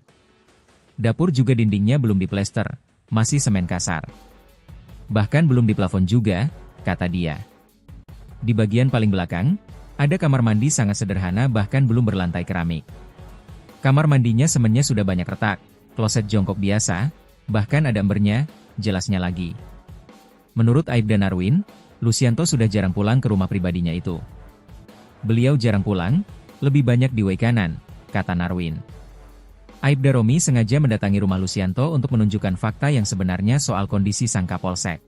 Dapur juga dindingnya belum diplester, masih semen kasar. Bahkan belum diplafon juga, kata dia. Di bagian paling belakang, ada kamar mandi sangat sederhana bahkan belum berlantai keramik. Kamar mandinya semennya sudah banyak retak, kloset jongkok biasa, bahkan ada embernya, jelasnya lagi. Menurut Aibda Narwin, Lucianto sudah jarang pulang ke rumah pribadinya itu. Beliau jarang pulang, lebih banyak di Waikanan, kata Narwin. Aibda Romi sengaja mendatangi rumah Lucianto untuk menunjukkan fakta yang sebenarnya soal kondisi sang Kapolsek.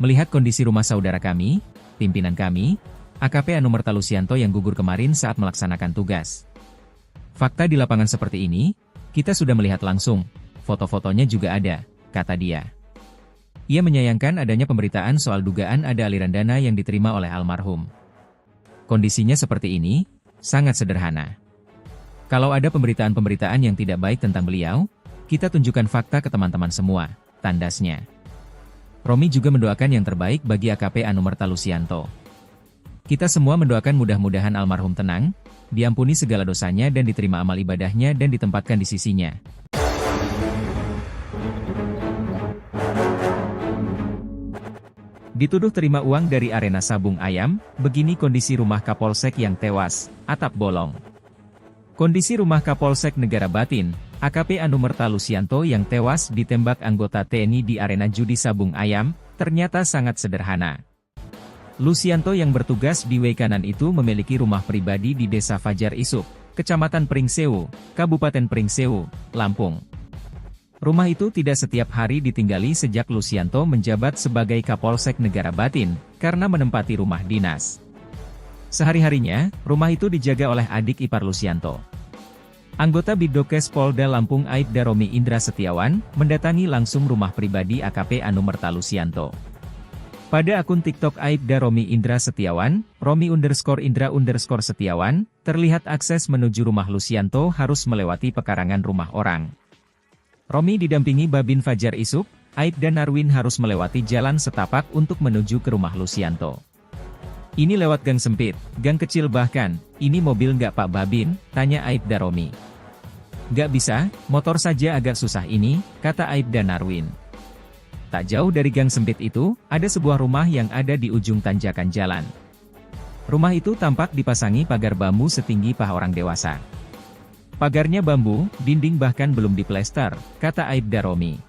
Melihat kondisi rumah saudara kami, pimpinan kami, AKP Anumerta Lucianto yang gugur kemarin saat melaksanakan tugas. Fakta di lapangan seperti ini, kita sudah melihat langsung, foto-fotonya juga ada, kata dia. Ia menyayangkan adanya pemberitaan soal dugaan ada aliran dana yang diterima oleh almarhum. Kondisinya seperti ini, sangat sederhana. Kalau ada pemberitaan-pemberitaan yang tidak baik tentang beliau, kita tunjukkan fakta ke teman-teman semua, tandasnya. Romi juga mendoakan yang terbaik bagi AKP Anumerta Lucianto. Kita semua mendoakan mudah-mudahan almarhum tenang, diampuni segala dosanya dan diterima amal ibadahnya dan ditempatkan di sisinya. Dituduh terima uang dari arena sabung ayam, begini kondisi rumah Kapolsek yang tewas, atap bolong. Kondisi rumah Kapolsek Negara Batin, AKP Anumerta Lucianto yang tewas ditembak anggota TNI di arena judi sabung ayam, ternyata sangat sederhana. Lucianto yang bertugas di Waikanan itu memiliki rumah pribadi di Desa Fajar Isuk, Kecamatan Pringsewu, Kabupaten Pringsewu, Lampung. Rumah itu tidak setiap hari ditinggali sejak Lucianto menjabat sebagai Kapolsek Negara Batin, karena menempati rumah dinas. Sehari-harinya, rumah itu dijaga oleh adik ipar Lucianto. Anggota Bidokes Polda Lampung Aibda Romi Indra Setiawan, mendatangi langsung rumah pribadi AKP Anumerta Lucianto. Pada akun TikTok Aibda Romi Indra Setiawan, Romi_Indra_Setiawan, terlihat akses menuju rumah Lucianto harus melewati pekarangan rumah orang. Romi didampingi Babin Fajar Isuk, Aibda Narwin harus melewati jalan setapak untuk menuju ke rumah Lucianto. Ini lewat gang sempit, gang kecil bahkan, ini mobil nggak Pak Babin, tanya Aibda Romi. Nggak bisa, motor saja agak susah ini, kata Aibda Narwin. Tak jauh dari gang sempit itu, ada sebuah rumah yang ada di ujung tanjakan jalan. Rumah itu tampak dipasangi pagar bambu setinggi paha orang dewasa. Pagarnya bambu, dinding bahkan belum diplester, kata Aibda Romi.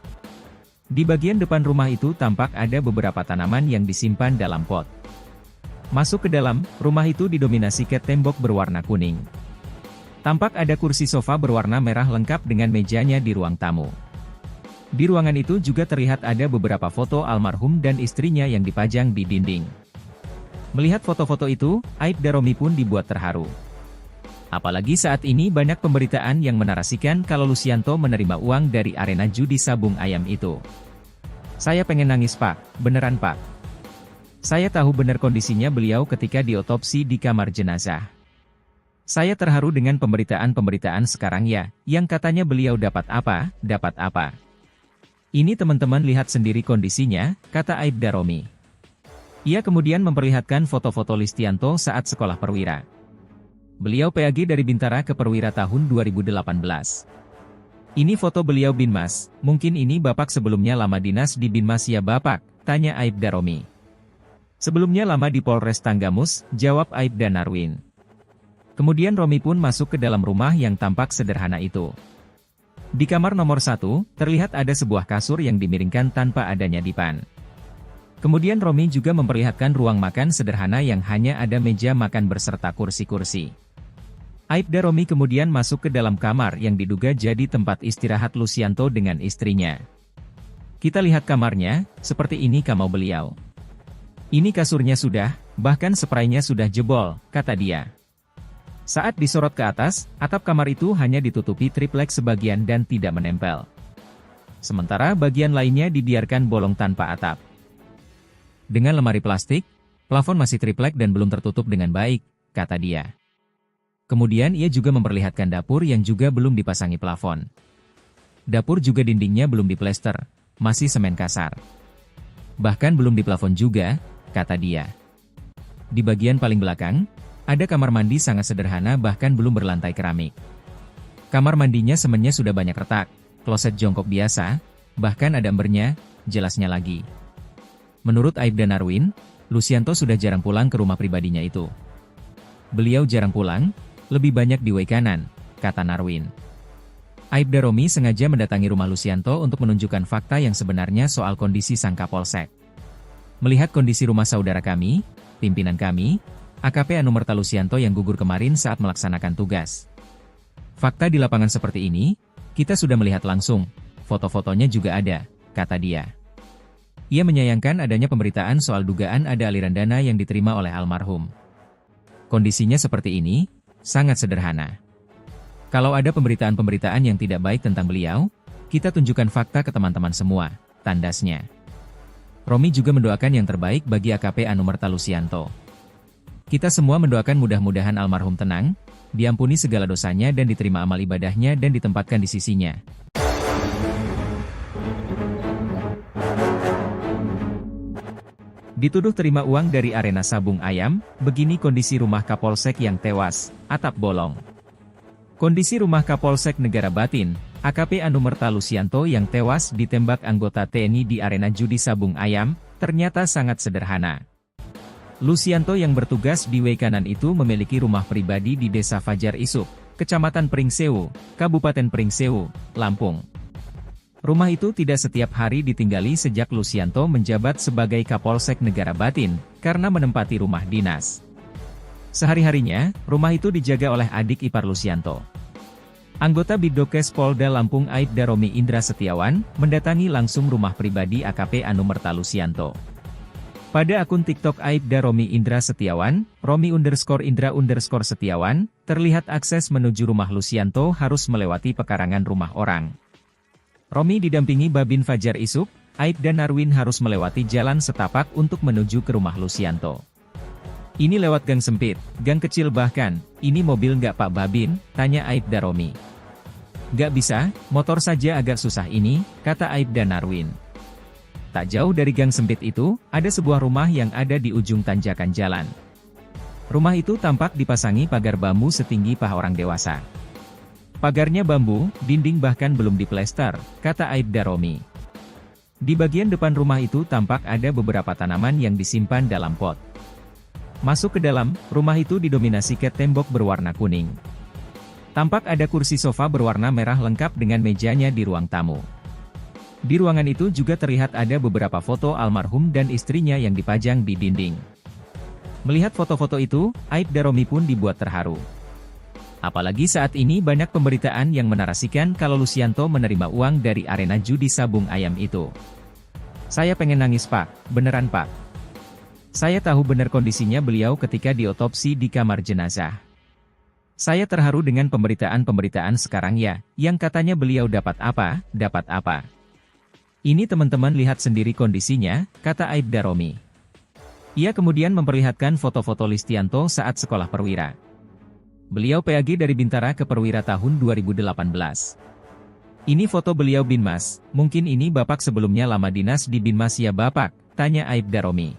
Di bagian depan rumah itu tampak ada beberapa tanaman yang disimpan dalam pot. Masuk ke dalam, rumah itu didominasi cat tembok berwarna kuning. Tampak ada kursi sofa berwarna merah lengkap dengan mejanya di ruang tamu. Di ruangan itu juga terlihat ada beberapa foto almarhum dan istrinya yang dipajang di dinding. Melihat foto-foto itu, Aibda Romi pun dibuat terharu. Apalagi saat ini banyak pemberitaan yang menarasikan kalau Lucianto menerima uang dari arena judi sabung ayam itu. Saya pengen nangis Pak, beneran Pak. Saya tahu benar kondisinya beliau ketika diotopsi di kamar jenazah. Saya terharu dengan pemberitaan-pemberitaan sekarang ya, yang katanya beliau dapat apa. Ini teman-teman lihat sendiri kondisinya, kata Aibda Romi. Ia kemudian memperlihatkan foto-foto Lucianto saat sekolah perwira. Beliau PAG dari Bintara ke Perwira tahun 2018. Ini foto beliau Binmas, mungkin ini Bapak sebelumnya lama dinas di Binmas ya Bapak, tanya Aibda Romi. Sebelumnya lama di Polres Tanggamus, jawab Aibda Narwin. Kemudian Romi pun masuk ke dalam rumah yang tampak sederhana itu. Di kamar nomor 1, terlihat ada sebuah kasur yang dimiringkan tanpa adanya dipan. Kemudian Romi juga memperlihatkan ruang makan sederhana yang hanya ada meja makan berserta kursi-kursi. Aibda Romi kemudian masuk ke dalam kamar yang diduga jadi tempat istirahat Lucianto dengan istrinya. Kita lihat kamarnya, seperti ini kamar beliau. Ini kasurnya sudah, bahkan spraynya sudah jebol, kata dia. Saat disorot ke atas, atap kamar itu hanya ditutupi triplek sebagian dan tidak menempel. Sementara bagian lainnya dibiarkan bolong tanpa atap. Dengan lemari plastik, plafon masih triplek dan belum tertutup dengan baik, kata dia. Kemudian ia juga memperlihatkan dapur yang juga belum dipasangi plafon. Dapur juga dindingnya belum diplester, masih semen kasar. Bahkan belum diplafon juga, kata dia. Di bagian paling belakang, ada kamar mandi sangat sederhana bahkan belum berlantai keramik. Kamar mandinya semennya sudah banyak retak, kloset jongkok biasa, bahkan ada embernya, jelasnya lagi. Menurut Aibda Narwin, Lucianto sudah jarang pulang ke rumah pribadinya itu. Beliau jarang pulang, lebih banyak di way kanan, kata Narwin. Aibda Romi sengaja mendatangi rumah Lucianto untuk menunjukkan fakta yang sebenarnya soal kondisi sang Kapolsek. Melihat kondisi rumah saudara kami, pimpinan kami, AKP Anumerta Lucianto yang gugur kemarin saat melaksanakan tugas. Fakta di lapangan seperti ini, kita sudah melihat langsung, foto-fotonya juga ada, kata dia. Ia menyayangkan adanya pemberitaan soal dugaan ada aliran dana yang diterima oleh almarhum. Kondisinya seperti ini, sangat sederhana. Kalau ada pemberitaan-pemberitaan yang tidak baik tentang beliau, kita tunjukkan fakta ke teman-teman semua, tandasnya. Romi juga mendoakan yang terbaik bagi AKP Anumerta Lucianto. Kita semua mendoakan mudah-mudahan almarhum tenang, diampuni segala dosanya dan diterima amal ibadahnya dan ditempatkan di sisinya. Dituduh terima uang dari arena sabung ayam, begini kondisi rumah Kapolsek yang tewas, atap bolong. Kondisi rumah Kapolsek Negara Batin, AKP Anumerta Lucianto yang tewas ditembak anggota TNI di arena judi sabung ayam, ternyata sangat sederhana. Lucianto yang bertugas di way kanan itu memiliki rumah pribadi di Desa Fajar Isuk, Kecamatan Pringsewu, Kabupaten Pringsewu, Lampung. Rumah itu tidak setiap hari ditinggali sejak Lucianto menjabat sebagai Kapolsek Negara Batin, karena menempati rumah dinas. Sehari-harinya, rumah itu dijaga oleh adik ipar Lucianto. Anggota Bidokes Polda Lampung Aibda Romi Indra Setiawan, mendatangi langsung rumah pribadi AKP Anumerta Lucianto. Pada akun TikTok Aibda Romi Indra Setiawan, Romi_Indra_Setiawan, terlihat akses menuju rumah Lucianto harus melewati pekarangan rumah orang. Romi didampingi Babin Fajar Isuk, Aibda Narwin harus melewati jalan setapak untuk menuju ke rumah Lucianto. Ini lewat gang sempit, gang kecil bahkan, ini mobil nggak Pak Babin, tanya Aibda Romi. Nggak bisa, motor saja agak susah ini, kata Aibda Narwin. Tak jauh dari gang sempit itu, ada sebuah rumah yang ada di ujung tanjakan jalan. Rumah itu tampak dipasangi pagar bambu setinggi paha orang dewasa. Pagarnya bambu, dinding bahkan belum diplester, kata Aibda Romi. Di bagian depan rumah itu tampak ada beberapa tanaman yang disimpan dalam pot. Masuk ke dalam, rumah itu didominasi cat tembok berwarna kuning. Tampak ada kursi sofa berwarna merah lengkap dengan mejanya di ruang tamu. Di ruangan itu juga terlihat ada beberapa foto almarhum dan istrinya yang dipajang di dinding. Melihat foto-foto itu, Aibda Romi pun dibuat terharu. Apalagi saat ini banyak pemberitaan yang menarasikan kalau Lucianto menerima uang dari arena judi sabung ayam itu. Saya pengen nangis Pak, beneran Pak. Saya tahu benar kondisinya beliau ketika diotopsi di kamar jenazah. Saya terharu dengan pemberitaan-pemberitaan sekarang ya, yang katanya beliau dapat apa. Ini teman-teman lihat sendiri kondisinya, kata Aibda Romi. Ia kemudian memperlihatkan foto-foto Listianto saat sekolah perwira. Beliau PAG dari Bintara ke Perwira tahun 2018. Ini foto beliau Binmas, mungkin ini Bapak sebelumnya lama dinas di Binmas ya Bapak, tanya Aibda Romi.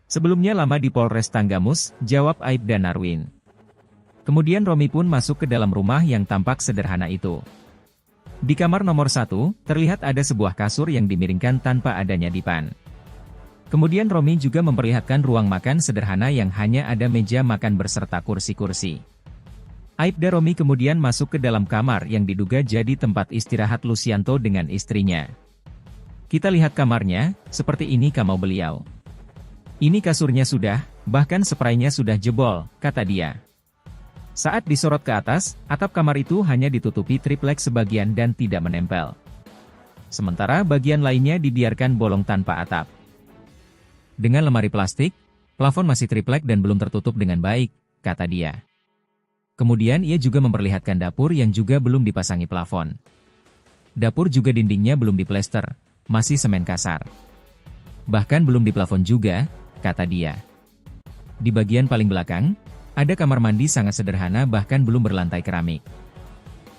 Sebelumnya lama di Polres Tanggamus, jawab Aibda Narwin. Kemudian Romi pun masuk ke dalam rumah yang tampak sederhana itu. Di kamar nomor 1, terlihat ada sebuah kasur yang dimiringkan tanpa adanya dipan. Kemudian Romi juga memperlihatkan ruang makan sederhana yang hanya ada meja makan berserta kursi-kursi. Aibda Romi kemudian masuk ke dalam kamar yang diduga jadi tempat istirahat Lucianto dengan istrinya. Kita lihat kamarnya, seperti ini kamar beliau. Ini kasurnya sudah, bahkan spraynya sudah jebol, kata dia. Saat disorot ke atas, atap kamar itu hanya ditutupi triplek sebagian dan tidak menempel. Sementara bagian lainnya dibiarkan bolong tanpa atap. Dengan lemari plastik, plafon masih triplek dan belum tertutup dengan baik, kata dia. Kemudian ia juga memperlihatkan dapur yang juga belum dipasangi plafon. Dapur juga dindingnya belum diplester, masih semen kasar. Bahkan belum diplafon juga, kata dia. Di bagian paling belakang, ada kamar mandi sangat sederhana bahkan belum berlantai keramik.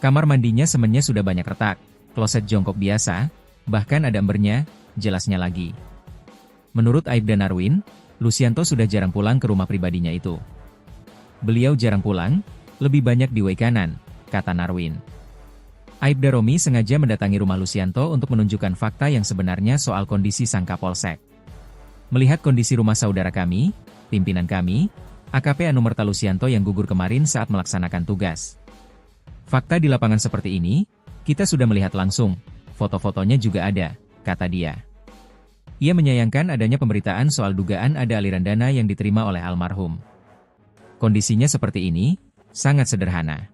Kamar mandinya semennya sudah banyak retak, kloset jongkok biasa, bahkan ada embernya, jelasnya lagi. Menurut Aibda Narwin, Lucianto sudah jarang pulang ke rumah pribadinya itu. Beliau jarang pulang, lebih banyak di WC kanan, kata Narwin. Aibda Romi sengaja mendatangi rumah Lucianto untuk menunjukkan fakta yang sebenarnya soal kondisi sang Kapolsek. Melihat kondisi rumah saudara kami, pimpinan kami, AKP Anumerta Lucianto yang gugur kemarin saat melaksanakan tugas. Fakta di lapangan seperti ini, kita sudah melihat langsung, foto-fotonya juga ada, kata dia. Ia menyayangkan adanya pemberitaan soal dugaan ada aliran dana yang diterima oleh almarhum. Kondisinya seperti ini, sangat sederhana.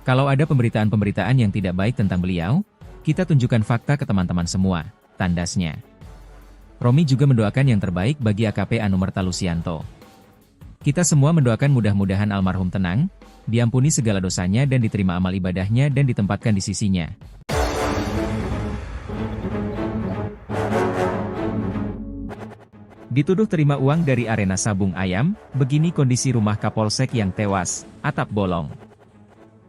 Kalau ada pemberitaan-pemberitaan yang tidak baik tentang beliau, kita tunjukkan fakta ke teman-teman semua, tandasnya. Romi juga mendoakan yang terbaik bagi AKP Anumerta Lucianto. Kita semua mendoakan mudah-mudahan almarhum tenang, diampuni segala dosanya dan diterima amal ibadahnya dan ditempatkan di sisinya. Dituduh terima uang dari arena sabung ayam, begini kondisi rumah Kapolsek yang tewas, atap bolong.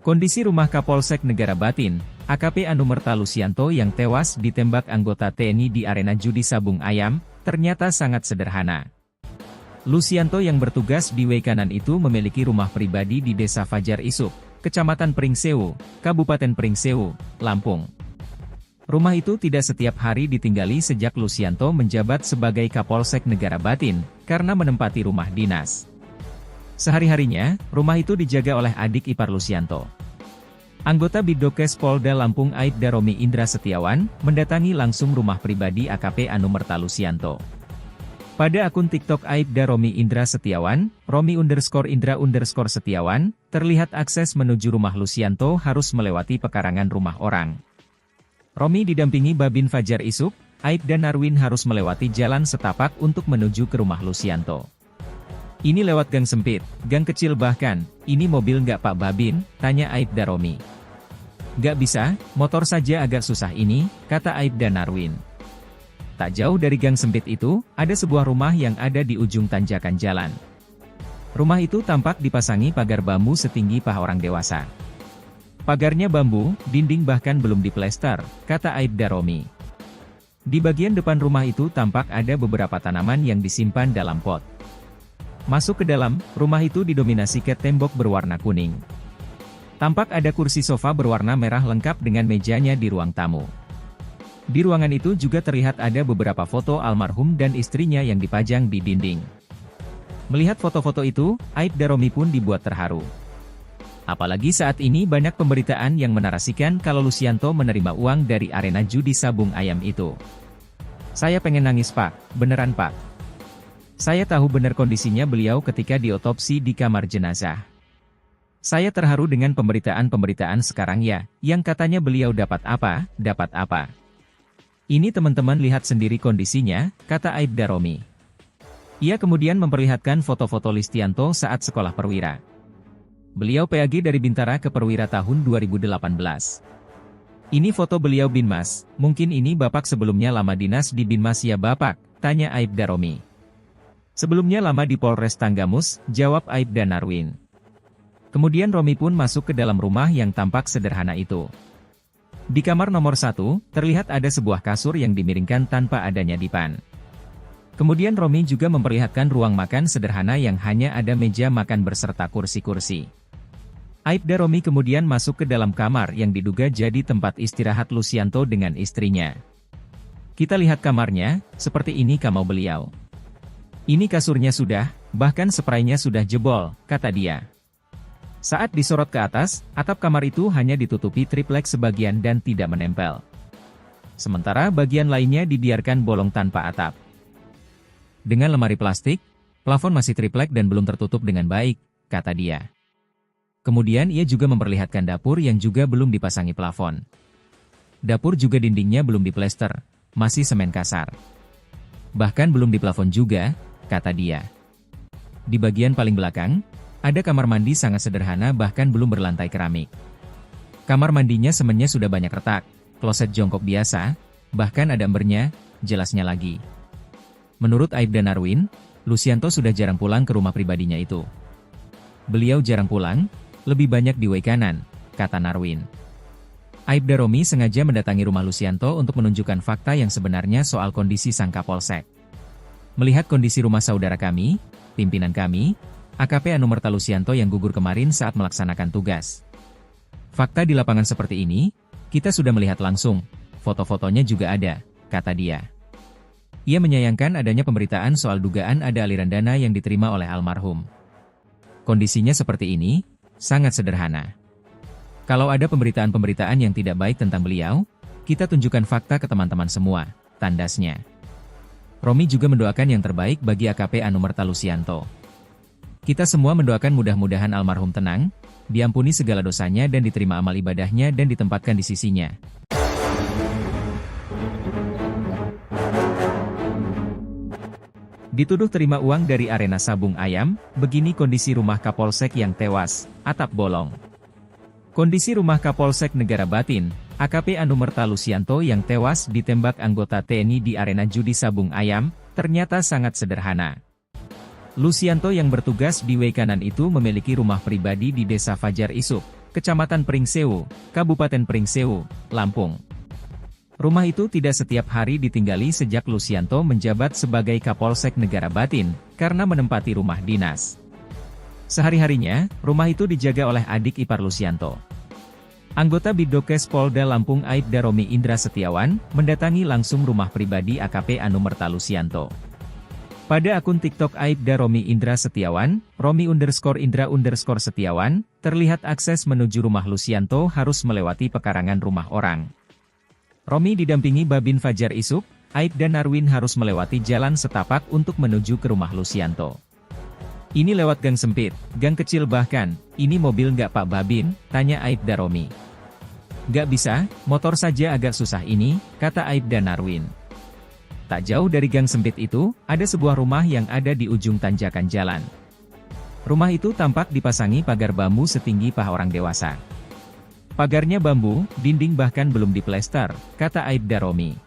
Kondisi rumah Kapolsek Negara Batin, AKP Anumerta Lucianto yang tewas ditembak anggota TNI di arena judi sabung ayam, ternyata sangat sederhana. Lucianto yang bertugas di WC kanan itu memiliki rumah pribadi di Desa Fajar Isuk, Kecamatan Pringsewu, Kabupaten Pringsewu, Lampung. Rumah itu tidak setiap hari ditinggali sejak Lucianto menjabat sebagai Kapolsek Negara Batin, karena menempati rumah dinas. Sehari-harinya, rumah itu dijaga oleh adik ipar Lucianto. Anggota Bidokes Polda Lampung Aibda Romi Indra Setiawan, mendatangi langsung rumah pribadi AKP Anumerta Lucianto. Pada akun TikTok Aibda Romi Indra Setiawan, Romi_Indra_Setiawan, terlihat akses menuju rumah Lucianto harus melewati pekarangan rumah orang. Romi didampingi Babin Fajar Isuk, Aibda Narwin harus melewati jalan setapak untuk menuju ke rumah Lucianto. Ini lewat gang sempit, gang kecil bahkan, ini mobil nggak Pak Babin, tanya Aibda Romi. Nggak bisa, motor saja agak susah ini, kata Aibda Narwin. Tak jauh dari gang sempit itu, ada sebuah rumah yang ada di ujung tanjakan jalan. Rumah itu tampak dipasangi pagar bambu setinggi paha orang dewasa. Pagarnya bambu, dinding bahkan belum diplester, kata Aibda Romi. Di bagian depan rumah itu tampak ada beberapa tanaman yang disimpan dalam pot. Masuk ke dalam, rumah itu didominasi cat tembok berwarna kuning. Tampak ada kursi sofa berwarna merah lengkap dengan mejanya di ruang tamu. Di ruangan itu juga terlihat ada beberapa foto almarhum dan istrinya yang dipajang di dinding. Melihat foto-foto itu, Aibda Romi pun dibuat terharu. Apalagi saat ini banyak pemberitaan yang menarasikan kalau Lucianto menerima uang dari arena judi sabung ayam itu. Saya pengen nangis Pak, beneran Pak. Saya tahu benar kondisinya beliau ketika diotopsi di kamar jenazah. Saya terharu dengan pemberitaan-pemberitaan sekarang ya, yang katanya beliau dapat apa. Ini teman-teman lihat sendiri kondisinya, kata Aibda Romi. Ia kemudian memperlihatkan foto-foto Listianto saat sekolah perwira. Beliau PAG dari Bintara ke Perwira tahun 2018. Ini foto beliau Binmas, mungkin ini Bapak sebelumnya lama dinas di Binmas ya Bapak, tanya Aibda Romi. Sebelumnya lama di Polres Tanggamus, jawab Aibda Narwin. Kemudian Romi pun masuk ke dalam rumah yang tampak sederhana itu. Di kamar nomor 1, terlihat ada sebuah kasur yang dimiringkan tanpa adanya dipan. Kemudian Romi juga memperlihatkan ruang makan sederhana yang hanya ada meja makan berserta kursi-kursi. Aibda Romi kemudian masuk ke dalam kamar yang diduga jadi tempat istirahat Lucianto dengan istrinya. Kita lihat kamarnya, seperti ini kamar beliau. Ini kasurnya sudah, bahkan spraynya sudah jebol, kata dia. Saat disorot ke atas, atap kamar itu hanya ditutupi triplek sebagian dan tidak menempel. Sementara bagian lainnya dibiarkan bolong tanpa atap. Dengan lemari plastik, plafon masih triplek dan belum tertutup dengan baik, kata dia. Kemudian ia juga memperlihatkan dapur yang juga belum dipasangi plafon. Dapur juga dindingnya belum diplester, masih semen kasar. Bahkan belum diplafon juga, kata dia. Di bagian paling belakang, ada kamar mandi sangat sederhana bahkan belum berlantai keramik. Kamar mandinya semennya sudah banyak retak, kloset jongkok biasa, bahkan ada embernya, jelasnya lagi. Menurut Aibda Narwin, Lucianto sudah jarang pulang ke rumah pribadinya itu. Beliau jarang pulang, lebih banyak di Waikanan, kata Narwin. Aibda Romi sengaja mendatangi rumah Lucianto untuk menunjukkan fakta yang sebenarnya soal kondisi sang Kapolsek. Melihat kondisi rumah saudara kami, pimpinan kami, AKP Anumerta Lucianto yang gugur kemarin saat melaksanakan tugas. Fakta di lapangan seperti ini, kita sudah melihat langsung, foto-fotonya juga ada, kata dia. Ia menyayangkan adanya pemberitaan soal dugaan ada aliran dana yang diterima oleh almarhum. Kondisinya seperti ini, sangat sederhana. Kalau ada pemberitaan-pemberitaan yang tidak baik tentang beliau, kita tunjukkan fakta ke teman-teman semua, tandasnya. Romi juga mendoakan yang terbaik bagi AKP Anumerta Lucianto. Kita semua mendoakan mudah-mudahan almarhum tenang, diampuni segala dosanya dan diterima amal ibadahnya dan ditempatkan di sisinya. Dituduh terima uang dari arena sabung ayam, begini kondisi rumah Kapolsek yang tewas, atap bolong. Kondisi rumah Kapolsek Negara Batin, AKP Anumerta Lucianto yang tewas ditembak anggota TNI di arena judi sabung ayam, ternyata sangat sederhana. Lucianto yang bertugas di Waikanan itu memiliki rumah pribadi di Desa Fajar Isuk, Kecamatan Pringsewu, Kabupaten Pringsewu, Lampung. Rumah itu tidak setiap hari ditinggali sejak Lucianto menjabat sebagai Kapolsek Negara Batin, karena menempati rumah dinas. Sehari-harinya, rumah itu dijaga oleh adik ipar Lucianto. Anggota Bidokes Polda Lampung Aibda Romi Indra Setiawan, mendatangi langsung rumah pribadi AKP Anumerta Lucianto. Pada akun TikTok Aibda Romi Indra Setiawan, Romi_Indra_Setiawan, terlihat akses menuju rumah Lucianto harus melewati pekarangan rumah orang. Romi didampingi Babin Fajar Isuk, Aibda Narwin harus melewati jalan setapak untuk menuju ke rumah Lucianto. Ini lewat gang sempit, gang kecil bahkan, ini mobil nggak Pak Babin, tanya Aibda Romi. Nggak bisa, motor saja agak susah ini, kata Aibda Narwin. Tak jauh dari gang sempit itu, ada sebuah rumah yang ada di ujung tanjakan jalan. Rumah itu tampak dipasangi pagar bambu setinggi paha orang dewasa. Pagarnya bambu, dinding bahkan belum diplester, kata Aibda Romi.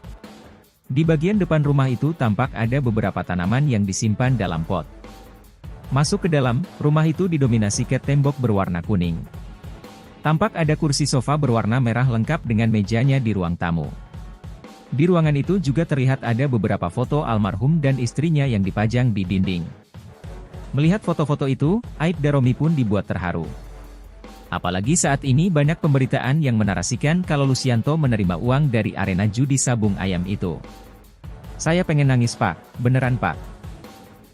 Di bagian depan rumah itu tampak ada beberapa tanaman yang disimpan dalam pot. Masuk ke dalam, rumah itu didominasi cat tembok berwarna kuning. Tampak ada kursi sofa berwarna merah lengkap dengan mejanya di ruang tamu. Di ruangan itu juga terlihat ada beberapa foto almarhum dan istrinya yang dipajang di dinding. Melihat foto-foto itu, Aibda Romi pun dibuat terharu. Apalagi saat ini banyak pemberitaan yang menarasikan kalau Lucianto menerima uang dari arena judi sabung ayam itu. Saya pengen nangis Pak, beneran Pak.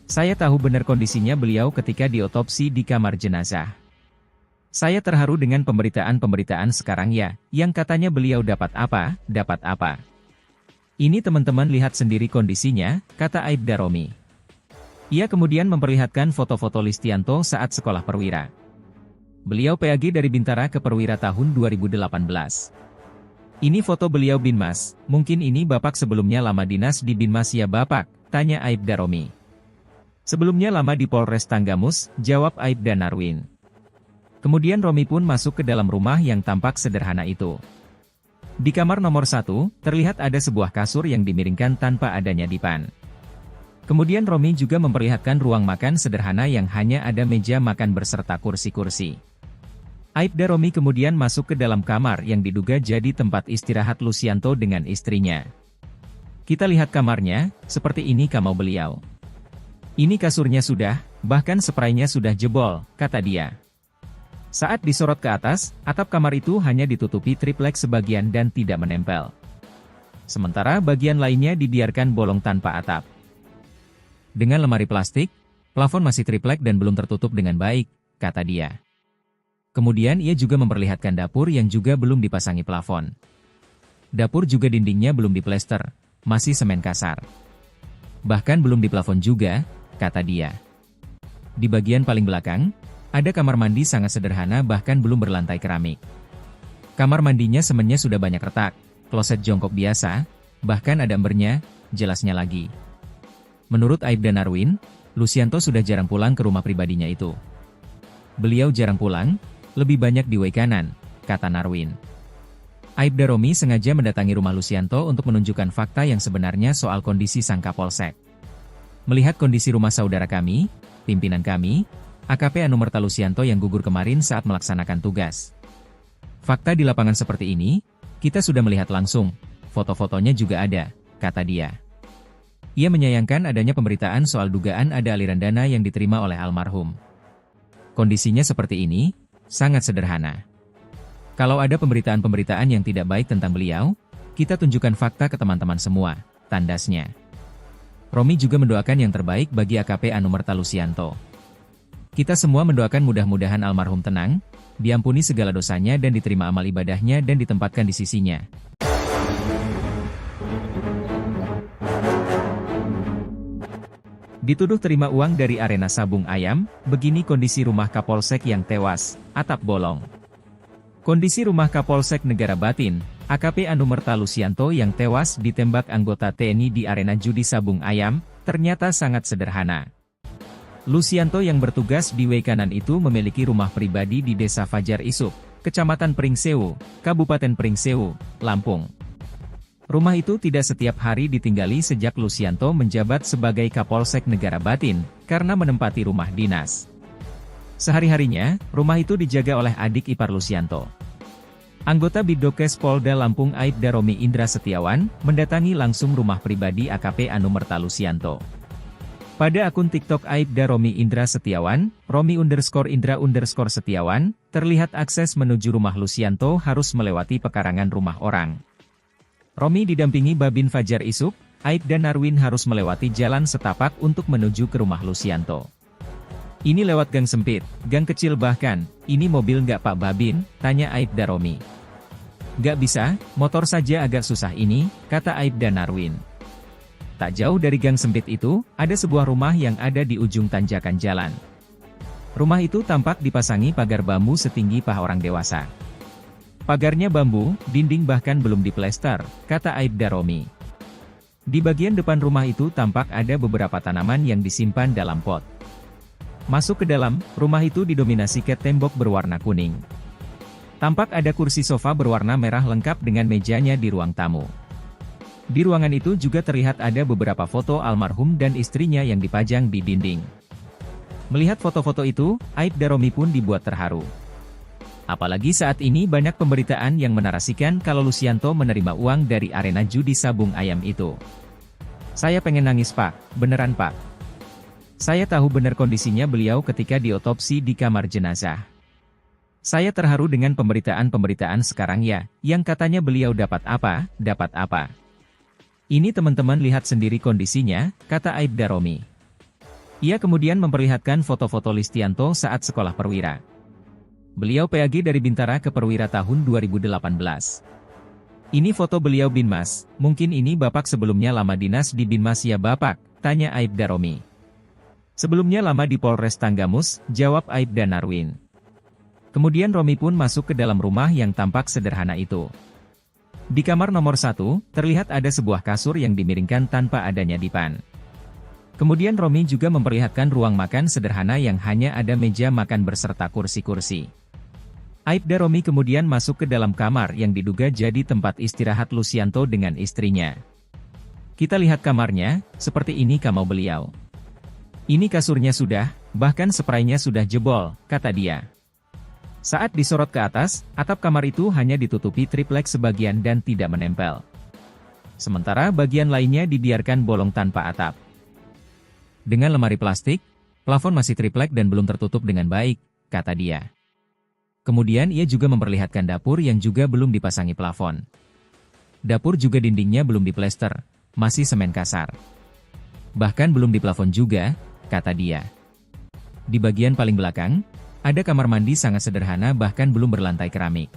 Saya tahu benar kondisinya beliau ketika diotopsi di kamar jenazah. Saya terharu dengan pemberitaan-pemberitaan sekarang ya, yang katanya beliau dapat apa. Ini teman-teman lihat sendiri kondisinya, kata Aibda Romi. Ia kemudian memperlihatkan foto-foto Listianto saat sekolah perwira. Beliau PAG dari Bintara ke Perwira tahun 2018. Ini foto beliau Binmas, mungkin ini Bapak sebelumnya lama dinas di Binmas ya Bapak, tanya Aibda Romi. Sebelumnya lama di Polres Tanggamus, jawab Aibda Narwin. Kemudian Romi pun masuk ke dalam rumah yang tampak sederhana itu. Di kamar nomor 1, terlihat ada sebuah kasur yang dimiringkan tanpa adanya dipan. Kemudian Romi juga memperlihatkan ruang makan sederhana yang hanya ada meja makan beserta kursi-kursi. Aibda Romi kemudian masuk ke dalam kamar yang diduga jadi tempat istirahat Lucianto dengan istrinya. Kita lihat kamarnya, seperti ini kamar beliau. Ini kasurnya sudah, bahkan spraynya sudah jebol, kata dia. Saat disorot ke atas, atap kamar itu hanya ditutupi triplek sebagian dan tidak menempel. Sementara bagian lainnya dibiarkan bolong tanpa atap. Dengan lemari plastik, plafon masih triplek dan belum tertutup dengan baik, kata dia. Kemudian ia juga memperlihatkan dapur yang juga belum dipasangi plafon. Dapur juga dindingnya belum diplester, masih semen kasar. Bahkan belum diplafon juga, kata dia. Di bagian paling belakang, ada kamar mandi sangat sederhana bahkan belum berlantai keramik. Kamar mandinya semennya sudah banyak retak, kloset jongkok biasa, bahkan ada embernya, jelasnya lagi. Menurut Aibda Narwin, Lucianto sudah jarang pulang ke rumah pribadinya itu. Beliau jarang pulang, lebih banyak di Waikanan, kata Narwin. Aibda Romi sengaja mendatangi rumah Lucianto untuk menunjukkan fakta yang sebenarnya soal kondisi sang Kapolsek. Melihat kondisi rumah saudara kami, pimpinan kami, AKP Anumerta Lucianto yang gugur kemarin saat melaksanakan tugas. Fakta di lapangan seperti ini, kita sudah melihat langsung, foto-fotonya juga ada, kata dia. Ia menyayangkan adanya pemberitaan soal dugaan ada aliran dana yang diterima oleh almarhum. Kondisinya seperti ini, sangat sederhana. Kalau ada pemberitaan-pemberitaan yang tidak baik tentang beliau, kita tunjukkan fakta ke teman-teman semua, tandasnya. Romi juga mendoakan yang terbaik bagi AKP Anumerta Lucianto. Kita semua mendoakan mudah-mudahan almarhum tenang, diampuni segala dosanya dan diterima amal ibadahnya dan ditempatkan di sisinya. Dituduh terima uang dari arena sabung ayam, begini kondisi rumah Kapolsek yang tewas, atap bolong. Kondisi rumah Kapolsek Negara Batin, AKP Anumerta Lucianto yang tewas ditembak anggota TNI di arena judi sabung ayam, ternyata sangat sederhana. Lucianto yang bertugas di Waikanan itu memiliki rumah pribadi di Desa Fajar Isuk, Kecamatan Pringsewu, Kabupaten Pringsewu, Lampung. Rumah itu tidak setiap hari ditinggali sejak Lucianto menjabat sebagai Kapolsek Negara Batin, karena menempati rumah dinas. Sehari-harinya, rumah itu dijaga oleh adik ipar Lucianto. Anggota Bidokes Polda Lampung Aibda Romi Indra Setiawan, mendatangi langsung rumah pribadi AKP Anumerta Lucianto. Pada akun TikTok Aibda Romi Indra Setiawan, Romi_Indra_Setiawan, terlihat akses menuju rumah Lucianto harus melewati pekarangan rumah orang. Romi didampingi Babin Fajar Isuk, Aibda Narwin harus melewati jalan setapak untuk menuju ke rumah Lucianto. Ini lewat gang sempit, gang kecil bahkan, ini mobil nggak Pak Babin, tanya Aibda Romi. Nggak bisa, motor saja agak susah ini, kata Aibda Narwin. Tak jauh dari gang sempit itu, ada sebuah rumah yang ada di ujung tanjakan jalan. Rumah itu tampak dipasangi pagar bambu setinggi paha orang dewasa. Pagarnya bambu, dinding bahkan belum diplester, kata Aibda Romi. Di bagian depan rumah itu tampak ada beberapa tanaman yang disimpan dalam pot. Masuk ke dalam, rumah itu didominasi cat tembok berwarna kuning. Tampak ada kursi sofa berwarna merah lengkap dengan mejanya di ruang tamu. Di ruangan itu juga terlihat ada beberapa foto almarhum dan istrinya yang dipajang di dinding. Melihat foto-foto itu, Aibda Romi pun dibuat terharu. Apalagi saat ini banyak pemberitaan yang menarasikan kalau Lucianto menerima uang dari arena judi sabung ayam itu. Saya pengen nangis Pak, beneran Pak. Saya tahu benar kondisinya beliau ketika diotopsi di kamar jenazah. Saya terharu dengan pemberitaan-pemberitaan sekarang ya, yang katanya beliau dapat apa, dapat apa. Ini teman-teman lihat sendiri kondisinya, kata Aibda Romi. Ia kemudian memperlihatkan foto-foto Listianto saat sekolah perwira. Beliau PAG dari Bintara ke Perwira tahun 2018. Ini foto beliau Binmas, mungkin ini Bapak sebelumnya lama dinas di Binmas ya Bapak, tanya Aibda Romi. Sebelumnya lama di Polres Tanggamus, jawab Aibda Narwin. Kemudian Romi pun masuk ke dalam rumah yang tampak sederhana itu. Di kamar nomor 1, terlihat ada sebuah kasur yang dimiringkan tanpa adanya dipan. Kemudian Romi juga memperlihatkan ruang makan sederhana yang hanya ada meja makan beserta kursi-kursi. Aibda Romi kemudian masuk ke dalam kamar yang diduga jadi tempat istirahat Lucianto dengan istrinya. Kita lihat kamarnya, seperti ini kamar beliau. Ini kasurnya sudah, bahkan spraynya sudah jebol, kata dia. Saat disorot ke atas, atap kamar itu hanya ditutupi triplek sebagian dan tidak menempel. Sementara bagian lainnya dibiarkan bolong tanpa atap. Dengan lemari plastik, plafon masih triplek dan belum tertutup dengan baik, kata dia. Kemudian ia juga memperlihatkan dapur yang juga belum dipasangi plafon. Dapur juga dindingnya belum diplester, masih semen kasar. Bahkan belum diplafon juga, kata dia. Di bagian paling belakang, ada kamar mandi sangat sederhana bahkan belum berlantai keramik.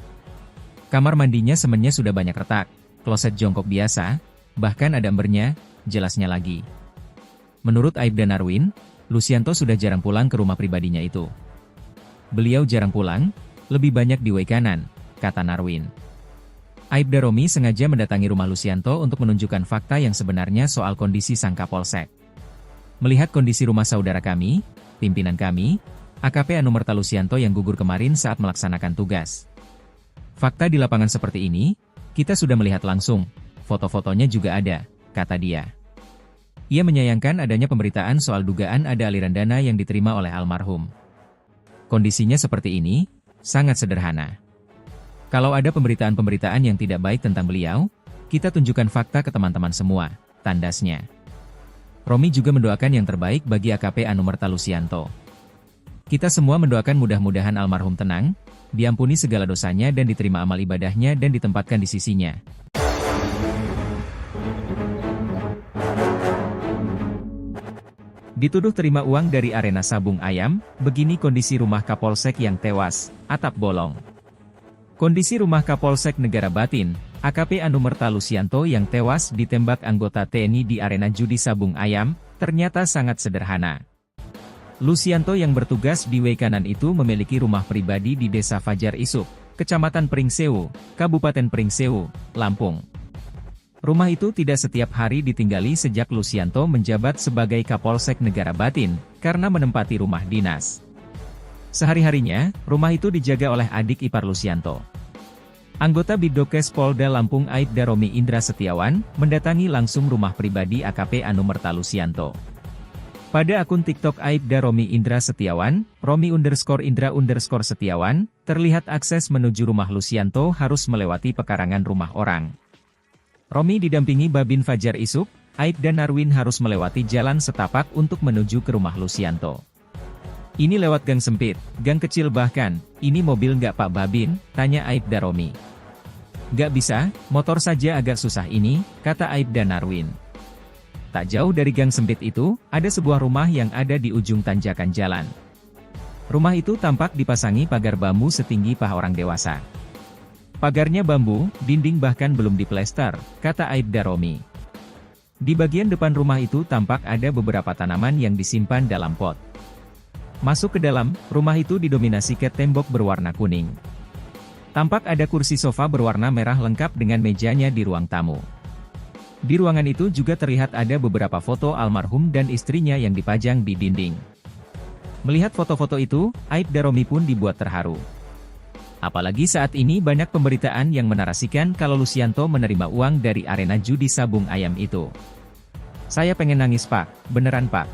Kamar mandinya semennya sudah banyak retak, kloset jongkok biasa, bahkan ada embernya, jelasnya lagi. Menurut Aibda Narwin, Lucianto sudah jarang pulang ke rumah pribadinya itu. Beliau jarang pulang, lebih banyak di Waikanan, kata Narwin. Aibda Romi sengaja mendatangi rumah Lucianto untuk menunjukkan fakta yang sebenarnya soal kondisi sang Kapolsek. Melihat kondisi rumah saudara kami, pimpinan kami, AKP Anumerta Lucianto yang gugur kemarin saat melaksanakan tugas. Fakta di lapangan seperti ini, kita sudah melihat langsung, foto-fotonya juga ada, kata dia. Ia menyayangkan adanya pemberitaan soal dugaan ada aliran dana yang diterima oleh almarhum. Kondisinya seperti ini, sangat sederhana. Kalau ada pemberitaan-pemberitaan yang tidak baik tentang beliau, kita tunjukkan fakta ke teman-teman semua, tandasnya. Romi juga mendoakan yang terbaik bagi AKP Anumerta Lucianto. Kita semua mendoakan mudah-mudahan almarhum tenang, diampuni segala dosanya dan diterima amal ibadahnya dan ditempatkan di sisinya. Dituduh terima uang dari arena sabung ayam, begini kondisi rumah Kapolsek yang tewas, atap bolong. Kondisi rumah Kapolsek Negara Batin, AKP Anumerta Lucianto yang tewas ditembak anggota TNI di arena judi sabung ayam, ternyata sangat sederhana. Lucianto yang bertugas di Waikanan itu memiliki rumah pribadi di Desa Fajar Isuk, Kecamatan Pringsewu, Kabupaten Pringsewu, Lampung. Rumah itu tidak setiap hari ditinggali sejak Lucianto menjabat sebagai Kapolsek Negara Batin, karena menempati rumah dinas. Sehari-harinya, rumah itu dijaga oleh adik ipar Lucianto. Anggota Bidokes Polda Lampung Aibda Romi Indra Setiawan, mendatangi langsung rumah pribadi AKP Anumerta Lucianto. Pada akun TikTok Aibda Romi Indra Setiawan, Romi_Indra_Setiawan, terlihat akses menuju rumah Lucianto harus melewati pekarangan rumah orang. Romi didampingi Babin Fajar Isuk, Aibda Narwin harus melewati jalan setapak untuk menuju ke rumah Lucianto. Ini lewat gang sempit, gang kecil bahkan, ini mobil nggak Pak Babin, tanya Aibda Romi. Nggak bisa, motor saja agak susah ini, kata Aibda Narwin. Tak jauh dari gang sempit itu, ada sebuah rumah yang ada di ujung tanjakan jalan. Rumah itu tampak dipasangi pagar bambu setinggi paha orang dewasa. Pagarnya bambu, dinding bahkan belum diplester, kata Aibda Romi. Di bagian depan rumah itu tampak ada beberapa tanaman yang disimpan dalam pot. Masuk ke dalam, rumah itu didominasi cat tembok berwarna kuning. Tampak ada kursi sofa berwarna merah lengkap dengan mejanya di ruang tamu. Di ruangan itu juga terlihat ada beberapa foto almarhum dan istrinya yang dipajang di dinding. Melihat foto-foto itu, Aibda Romi pun dibuat terharu. Apalagi saat ini banyak pemberitaan yang menarasikan kalau Lucianto menerima uang dari arena judi sabung ayam itu. Saya pengen nangis Pak, beneran Pak.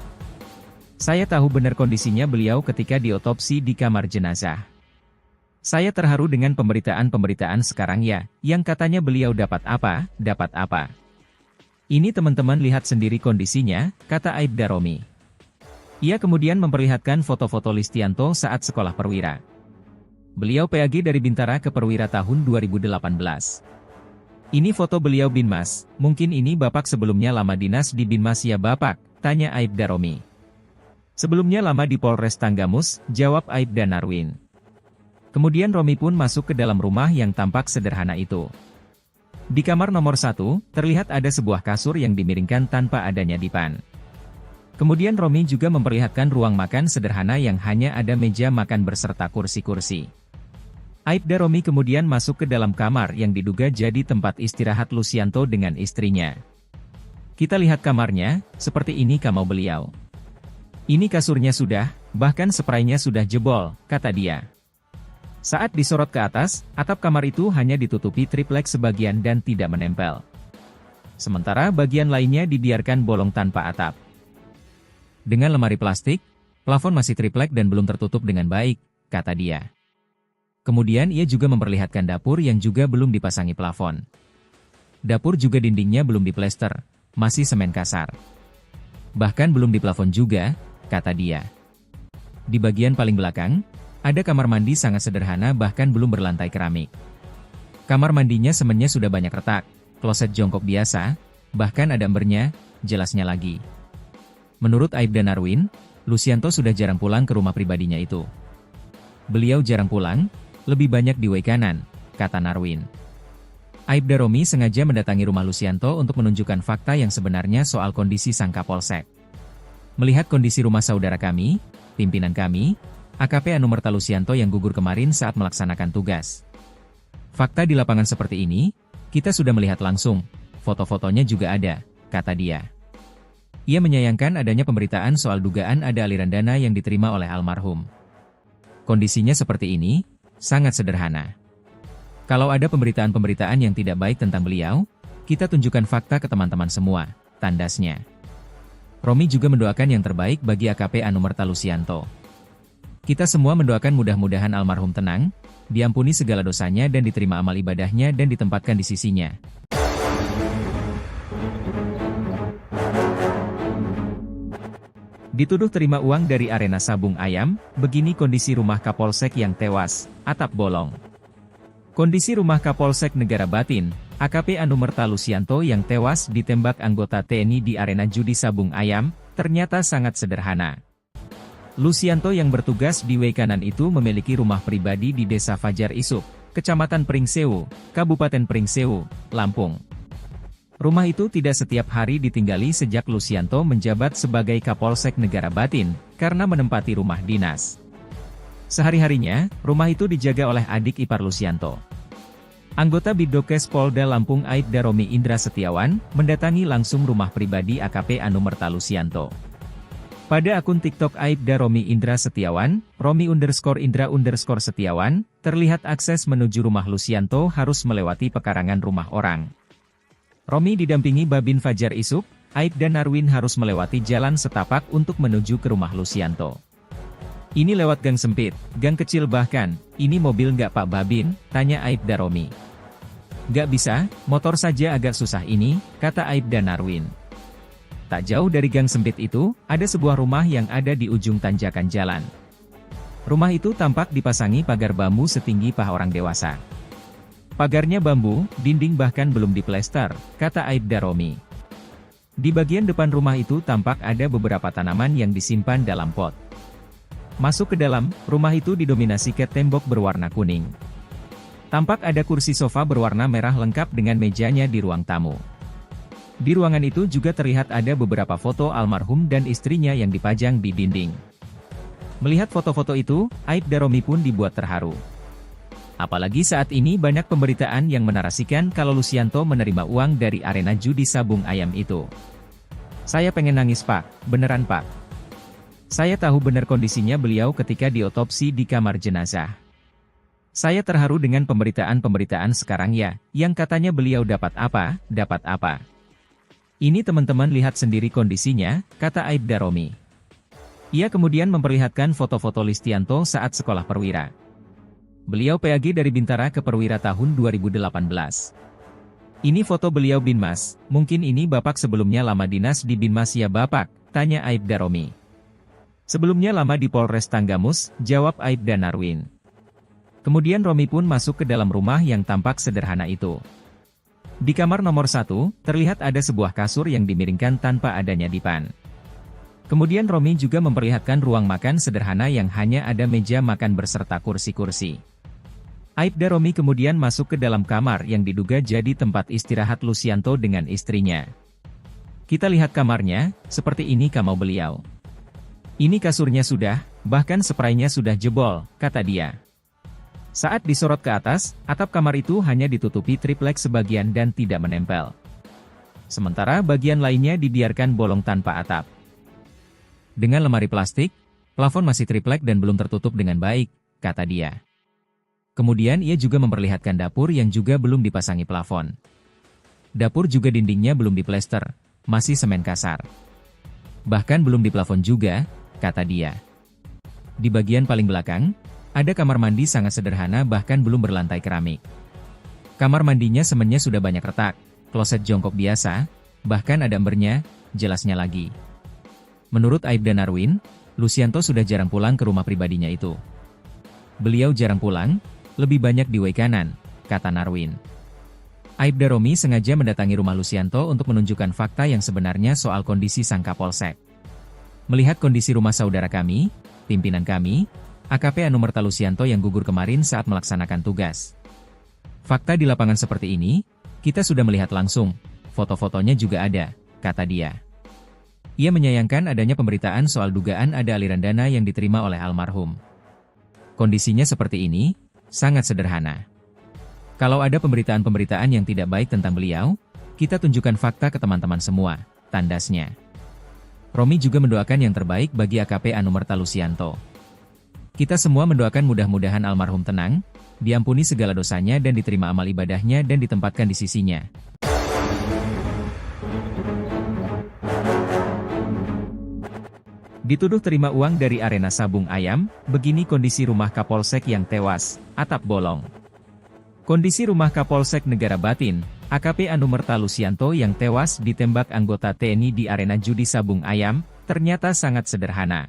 Saya tahu benar kondisinya beliau ketika diotopsi di kamar jenazah. Saya terharu dengan pemberitaan-pemberitaan sekarang ya, yang katanya beliau dapat apa, dapat apa. Ini teman-teman lihat sendiri kondisinya, kata Aibda Romi. Ia kemudian memperlihatkan foto-foto Listianto saat sekolah perwira. Beliau PAG dari Bintara ke Perwira tahun 2018. Ini foto beliau Binmas, mungkin ini Bapak sebelumnya lama dinas di Binmas ya Bapak, tanya Aibda Romi. Sebelumnya lama di Polres Tanggamus, jawab Aibda Narwin. Kemudian Romi pun masuk ke dalam rumah yang tampak sederhana itu. Di kamar nomor 1, terlihat ada sebuah kasur yang dimiringkan tanpa adanya dipan. Kemudian Romi juga memperlihatkan ruang makan sederhana yang hanya ada meja makan berserta kursi-kursi. Aibda Romi kemudian masuk ke dalam kamar yang diduga jadi tempat istirahat Lucianto dengan istrinya. Kita lihat kamarnya, seperti ini kamar beliau. Ini kasurnya sudah, bahkan spraynya sudah jebol, kata dia. Saat disorot ke atas, atap kamar itu hanya ditutupi triplek sebagian dan tidak menempel. Sementara bagian lainnya dibiarkan bolong tanpa atap. Dengan lemari plastik, plafon masih triplek dan belum tertutup dengan baik, kata dia. Kemudian ia juga memperlihatkan dapur yang juga belum dipasangi plafon. Dapur juga dindingnya belum diplester, masih semen kasar. Bahkan belum diplafon juga, kata dia. Di bagian paling belakang, ada kamar mandi sangat sederhana bahkan belum berlantai keramik. Kamar mandinya semennya sudah banyak retak, kloset jongkok biasa, bahkan ada embernya, jelasnya lagi. Menurut Aibda Narwin, Lucianto sudah jarang pulang ke rumah pribadinya itu. Beliau jarang pulang, lebih banyak di way kanan, kata Narwin. Aibda Romi sengaja mendatangi rumah Lucianto untuk menunjukkan fakta yang sebenarnya soal kondisi sang Kapolsek. Melihat kondisi rumah saudara kami, pimpinan kami, AKP Anumerta Lucianto yang gugur kemarin saat melaksanakan tugas. Fakta di lapangan seperti ini, kita sudah melihat langsung, foto-fotonya juga ada, kata dia. Ia menyayangkan adanya pemberitaan soal dugaan ada aliran dana yang diterima oleh almarhum. Kondisinya seperti ini, sangat sederhana. Kalau ada pemberitaan-pemberitaan yang tidak baik tentang beliau, kita tunjukkan fakta ke teman-teman semua, tandasnya. Romi juga mendoakan yang terbaik bagi AKP Anumerta Lucianto. Kita semua mendoakan mudah-mudahan almarhum tenang, diampuni segala dosanya dan diterima amal ibadahnya dan ditempatkan di sisinya. Dituduh terima uang dari arena sabung ayam, begini kondisi rumah Kapolsek yang tewas, atap bolong. Kondisi rumah Kapolsek Negara Batin, AKP Anumerta Lucianto yang tewas ditembak anggota TNI di arena judi sabung ayam, ternyata sangat sederhana. Lucianto yang bertugas di way kanan itu memiliki rumah pribadi di Desa Fajar Isuk, Kecamatan Pringsewu, Kabupaten Pringsewu, Lampung. Rumah itu tidak setiap hari ditinggali sejak Lucianto menjabat sebagai Kapolsek Negara Batin, karena menempati rumah dinas. Sehari-harinya, rumah itu dijaga oleh adik ipar Lucianto. Anggota Bidokes Polda Lampung Aibda Romi Indra Setiawan, mendatangi langsung rumah pribadi AKP Anumerta Lucianto. Pada akun TikTok Aibda Romi Indra Setiawan, Romi_Indra_Setiawan, terlihat akses menuju rumah Lucianto harus melewati pekarangan rumah orang. Romi didampingi Babin Fajar Isuk, Aibda Narwin harus melewati jalan setapak untuk menuju ke rumah Lucianto. Ini lewat gang sempit, gang kecil bahkan, ini mobil nggak Pak Babin, tanya Aibda Romi. Nggak bisa, motor saja agak susah ini, kata Aibda Narwin. Tak jauh dari gang sempit itu, ada sebuah rumah yang ada di ujung tanjakan jalan. Rumah itu tampak dipasangi pagar bambu setinggi paha orang dewasa. Pagarnya bambu, dinding bahkan belum diplester, kata Aibda Romi. Di bagian depan rumah itu tampak ada beberapa tanaman yang disimpan dalam pot. Masuk ke dalam, rumah itu didominasi cat tembok berwarna kuning. Tampak ada kursi sofa berwarna merah lengkap dengan mejanya di ruang tamu. Di ruangan itu juga terlihat ada beberapa foto almarhum dan istrinya yang dipajang di dinding. Melihat foto-foto itu, Aibda Romi pun dibuat terharu. Apalagi saat ini banyak pemberitaan yang menarasikan kalau Lucianto menerima uang dari arena judi sabung ayam itu. Saya pengen nangis Pak, beneran Pak. Saya tahu benar kondisinya beliau ketika diotopsi di kamar jenazah. Saya terharu dengan pemberitaan-pemberitaan sekarang ya, yang katanya beliau dapat apa, dapat apa. Ini teman-teman lihat sendiri kondisinya, kata Aibda Romi. Ia kemudian memperlihatkan foto-foto Listianto saat sekolah perwira. Beliau PAG dari Bintara ke Perwira tahun 2018. Ini foto beliau Binmas, mungkin ini Bapak sebelumnya lama dinas di Binmas ya Bapak, tanya Aibda Romi. Sebelumnya lama di Polres Tanggamus, jawab Aibda Narwin. Kemudian Romi pun masuk ke dalam rumah yang tampak sederhana itu. Di kamar nomor 1, terlihat ada sebuah kasur yang dimiringkan tanpa adanya dipan. Kemudian Romi juga memperlihatkan ruang makan sederhana yang hanya ada meja makan berserta kursi-kursi. Aibda Romi kemudian masuk ke dalam kamar yang diduga jadi tempat istirahat Lucianto dengan istrinya. Kita lihat kamarnya, seperti ini kamar beliau. Ini kasurnya sudah, bahkan spraynya sudah jebol, kata dia. Saat disorot ke atas, atap kamar itu hanya ditutupi triplek sebagian dan tidak menempel. Sementara bagian lainnya dibiarkan bolong tanpa atap. Dengan lemari plastik, plafon masih triplek dan belum tertutup dengan baik, kata dia. Kemudian ia juga memperlihatkan dapur yang juga belum dipasangi plafon. Dapur juga dindingnya belum diplester, masih semen kasar. Bahkan belum diplafon juga, kata dia. Di bagian paling belakang, ada kamar mandi sangat sederhana bahkan belum berlantai keramik. Kamar mandinya semennya sudah banyak retak, kloset jongkok biasa, bahkan ada embernya, jelasnya lagi. Menurut Aibda Narwin, Lucianto sudah jarang pulang ke rumah pribadinya itu. Beliau jarang pulang, lebih banyak di W kanan, kata Narwin. Aibda Romi sengaja mendatangi rumah Lucianto untuk menunjukkan fakta yang sebenarnya soal kondisi sang Kapolsek. Melihat kondisi rumah saudara kami, pimpinan kami, AKP Anumerta Lucianto yang gugur kemarin saat melaksanakan tugas. Fakta di lapangan seperti ini, kita sudah melihat langsung, foto-fotonya juga ada, kata dia. Ia menyayangkan adanya pemberitaan soal dugaan ada aliran dana yang diterima oleh almarhum. Kondisinya seperti ini, sangat sederhana. Kalau ada pemberitaan-pemberitaan yang tidak baik tentang beliau, kita tunjukkan fakta ke teman-teman semua, tandasnya. Romi juga mendoakan yang terbaik bagi AKP Anumerta Lucianto. Kita semua mendoakan mudah-mudahan almarhum tenang, diampuni segala dosanya dan diterima amal ibadahnya dan ditempatkan di sisinya. Dituduh terima uang dari arena sabung ayam, begini kondisi rumah Kapolsek yang tewas, atap bolong. Kondisi rumah Kapolsek Negara Batin, AKP Anumerta Lucianto yang tewas ditembak anggota TNI di arena judi sabung ayam, ternyata sangat sederhana.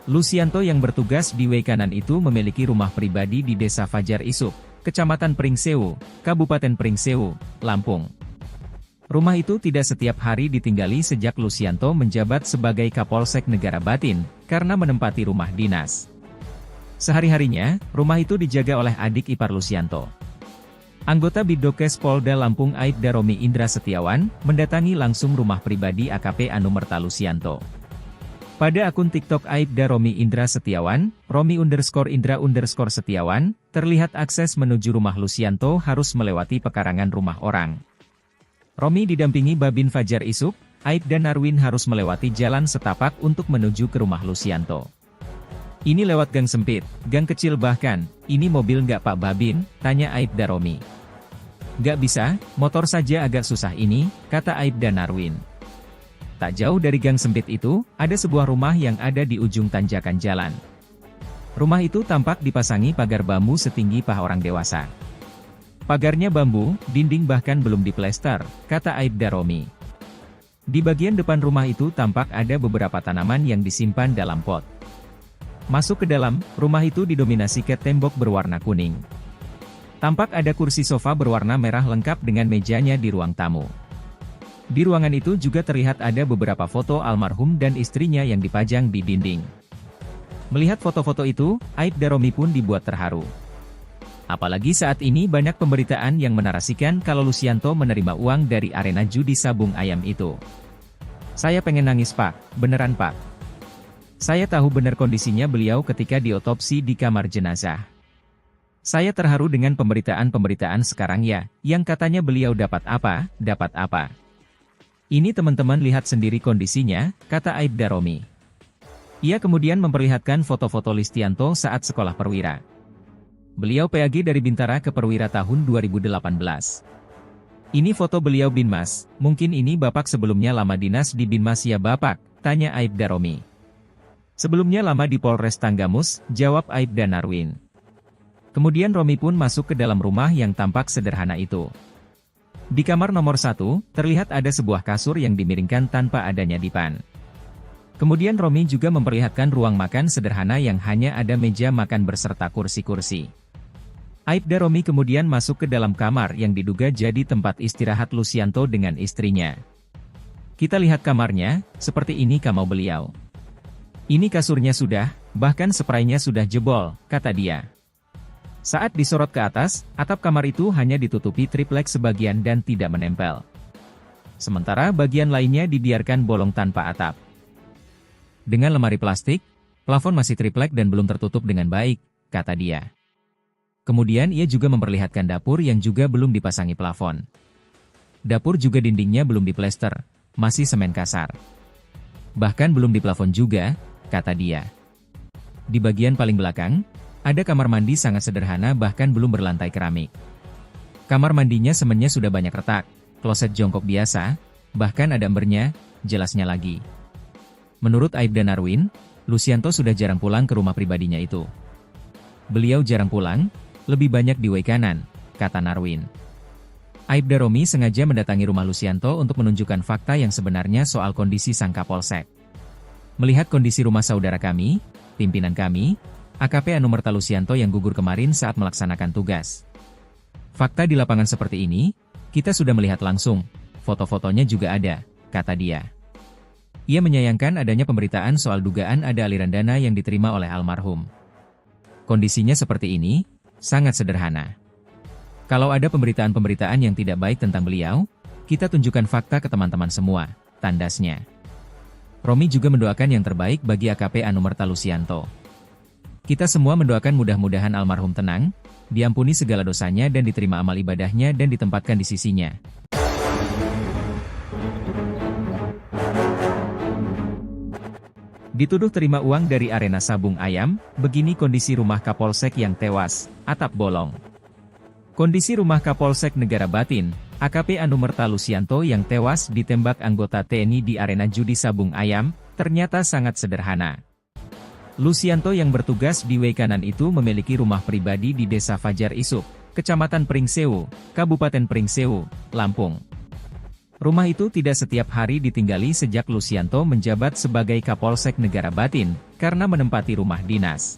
Lucianto yang bertugas di W kanan itu memiliki rumah pribadi di Desa Fajar Isuk, Kecamatan Pringsewu, Kabupaten Pringsewu, Lampung. Rumah itu tidak setiap hari ditinggali sejak Lucianto menjabat sebagai Kapolsek Negara Batin, karena menempati rumah dinas. Sehari-harinya, rumah itu dijaga oleh adik ipar Lucianto. Anggota Bidokes Polda Lampung Aibda Romi Indra Setiawan, mendatangi langsung rumah pribadi AKP Anumerta Lucianto. Pada akun TikTok Aibda Romi Indra Setiawan, Romi_Indra_Setiawan, terlihat akses menuju rumah Lucianto harus melewati pekarangan rumah orang. Romi didampingi Babin Fajar Isuk, Aibda Narwin harus melewati jalan setapak untuk menuju ke rumah Lucianto. Ini lewat gang sempit, gang kecil bahkan, ini mobil nggak Pak Babin, tanya Aibda Romi. Nggak bisa, motor saja agak susah ini, kata Aibda Narwin. Tak jauh dari gang sempit itu, ada sebuah rumah yang ada di ujung tanjakan jalan. Rumah itu tampak dipasangi pagar bambu setinggi paha orang dewasa. Pagarnya bambu, dinding bahkan belum diplester, kata Aibda Romi. Di bagian depan rumah itu tampak ada beberapa tanaman yang disimpan dalam pot. Masuk ke dalam, rumah itu didominasi cat tembok berwarna kuning. Tampak ada kursi sofa berwarna merah lengkap dengan mejanya di ruang tamu. Di ruangan itu juga terlihat ada beberapa foto almarhum dan istrinya yang dipajang di dinding. Melihat foto-foto itu, Aibda Romi pun dibuat terharu. Apalagi saat ini banyak pemberitaan yang menarasikan kalau Lucianto menerima uang dari arena judi sabung ayam itu. Saya pengen nangis Pak, beneran Pak. Saya tahu benar kondisinya beliau ketika diotopsi di kamar jenazah. Saya terharu dengan pemberitaan-pemberitaan sekarang ya, yang katanya beliau dapat apa, dapat apa. Ini teman-teman lihat sendiri kondisinya, kata Aibda Romi. Ia kemudian memperlihatkan foto-foto Lucianto saat sekolah perwira. Beliau PAG dari Bintara ke Perwira tahun 2018. Ini foto beliau Binmas, mungkin ini Bapak sebelumnya lama dinas di Binmas ya Bapak, tanya Aibda Romi. Sebelumnya lama di Polres Tanggamus, jawab Aibda Narwin. Kemudian Romi pun masuk ke dalam rumah yang tampak sederhana itu. Di kamar nomor 1, terlihat ada sebuah kasur yang dimiringkan tanpa adanya dipan. Kemudian Romi juga memperlihatkan ruang makan sederhana yang hanya ada meja makan berserta kursi-kursi. Aibda Romi kemudian masuk ke dalam kamar yang diduga jadi tempat istirahat Lucianto dengan istrinya. Kita lihat kamarnya, seperti ini kamar beliau. Ini kasurnya sudah, bahkan spraynya sudah jebol, kata dia. Saat disorot ke atas, atap kamar itu hanya ditutupi triplek sebagian dan tidak menempel. Sementara bagian lainnya dibiarkan bolong tanpa atap. Dengan lemari plastik, plafon masih triplek dan belum tertutup dengan baik, kata dia. Kemudian ia juga memperlihatkan dapur yang juga belum dipasangi plafon. Dapur juga dindingnya belum diplester, masih semen kasar. Bahkan belum diplafon juga, kata dia. Di bagian paling belakang, ada kamar mandi sangat sederhana bahkan belum berlantai keramik. Kamar mandinya semennya sudah banyak retak, kloset jongkok biasa, bahkan ada embernya, jelasnya lagi. Menurut Aibda Narwin, Lucianto sudah jarang pulang ke rumah pribadinya itu. Beliau jarang pulang, lebih banyak di way kanan, kata Narwin. Aibda Romi sengaja mendatangi rumah Lucianto untuk menunjukkan fakta yang sebenarnya soal kondisi sang Kapolsek. Melihat kondisi rumah saudara kami, pimpinan kami, AKP Anumerta Lucianto yang gugur kemarin saat melaksanakan tugas. Fakta di lapangan seperti ini, kita sudah melihat langsung, foto-fotonya juga ada, kata dia. Ia menyayangkan adanya pemberitaan soal dugaan ada aliran dana yang diterima oleh almarhum. Kondisinya seperti ini, sangat sederhana. Kalau ada pemberitaan-pemberitaan yang tidak baik tentang beliau, kita tunjukkan fakta ke teman-teman semua, tandasnya. Romi juga mendoakan yang terbaik bagi AKP Anumerta Lucianto. Kita semua mendoakan mudah-mudahan almarhum tenang, diampuni segala dosanya dan diterima amal ibadahnya dan ditempatkan di sisinya. Dituduh terima uang dari arena sabung ayam, begini kondisi rumah Kapolsek yang tewas, atap bolong. Kondisi rumah Kapolsek Negara Batin, AKP Anumerta Lucianto yang tewas ditembak anggota TNI di arena judi sabung ayam, ternyata sangat sederhana. Lucianto yang bertugas di way kanan itu memiliki rumah pribadi di Desa Fajar Isuk, Kecamatan Pringsewu, Kabupaten Pringsewu, Lampung. Rumah itu tidak setiap hari ditinggali sejak Lucianto menjabat sebagai Kapolsek Negara Batin, karena menempati rumah dinas.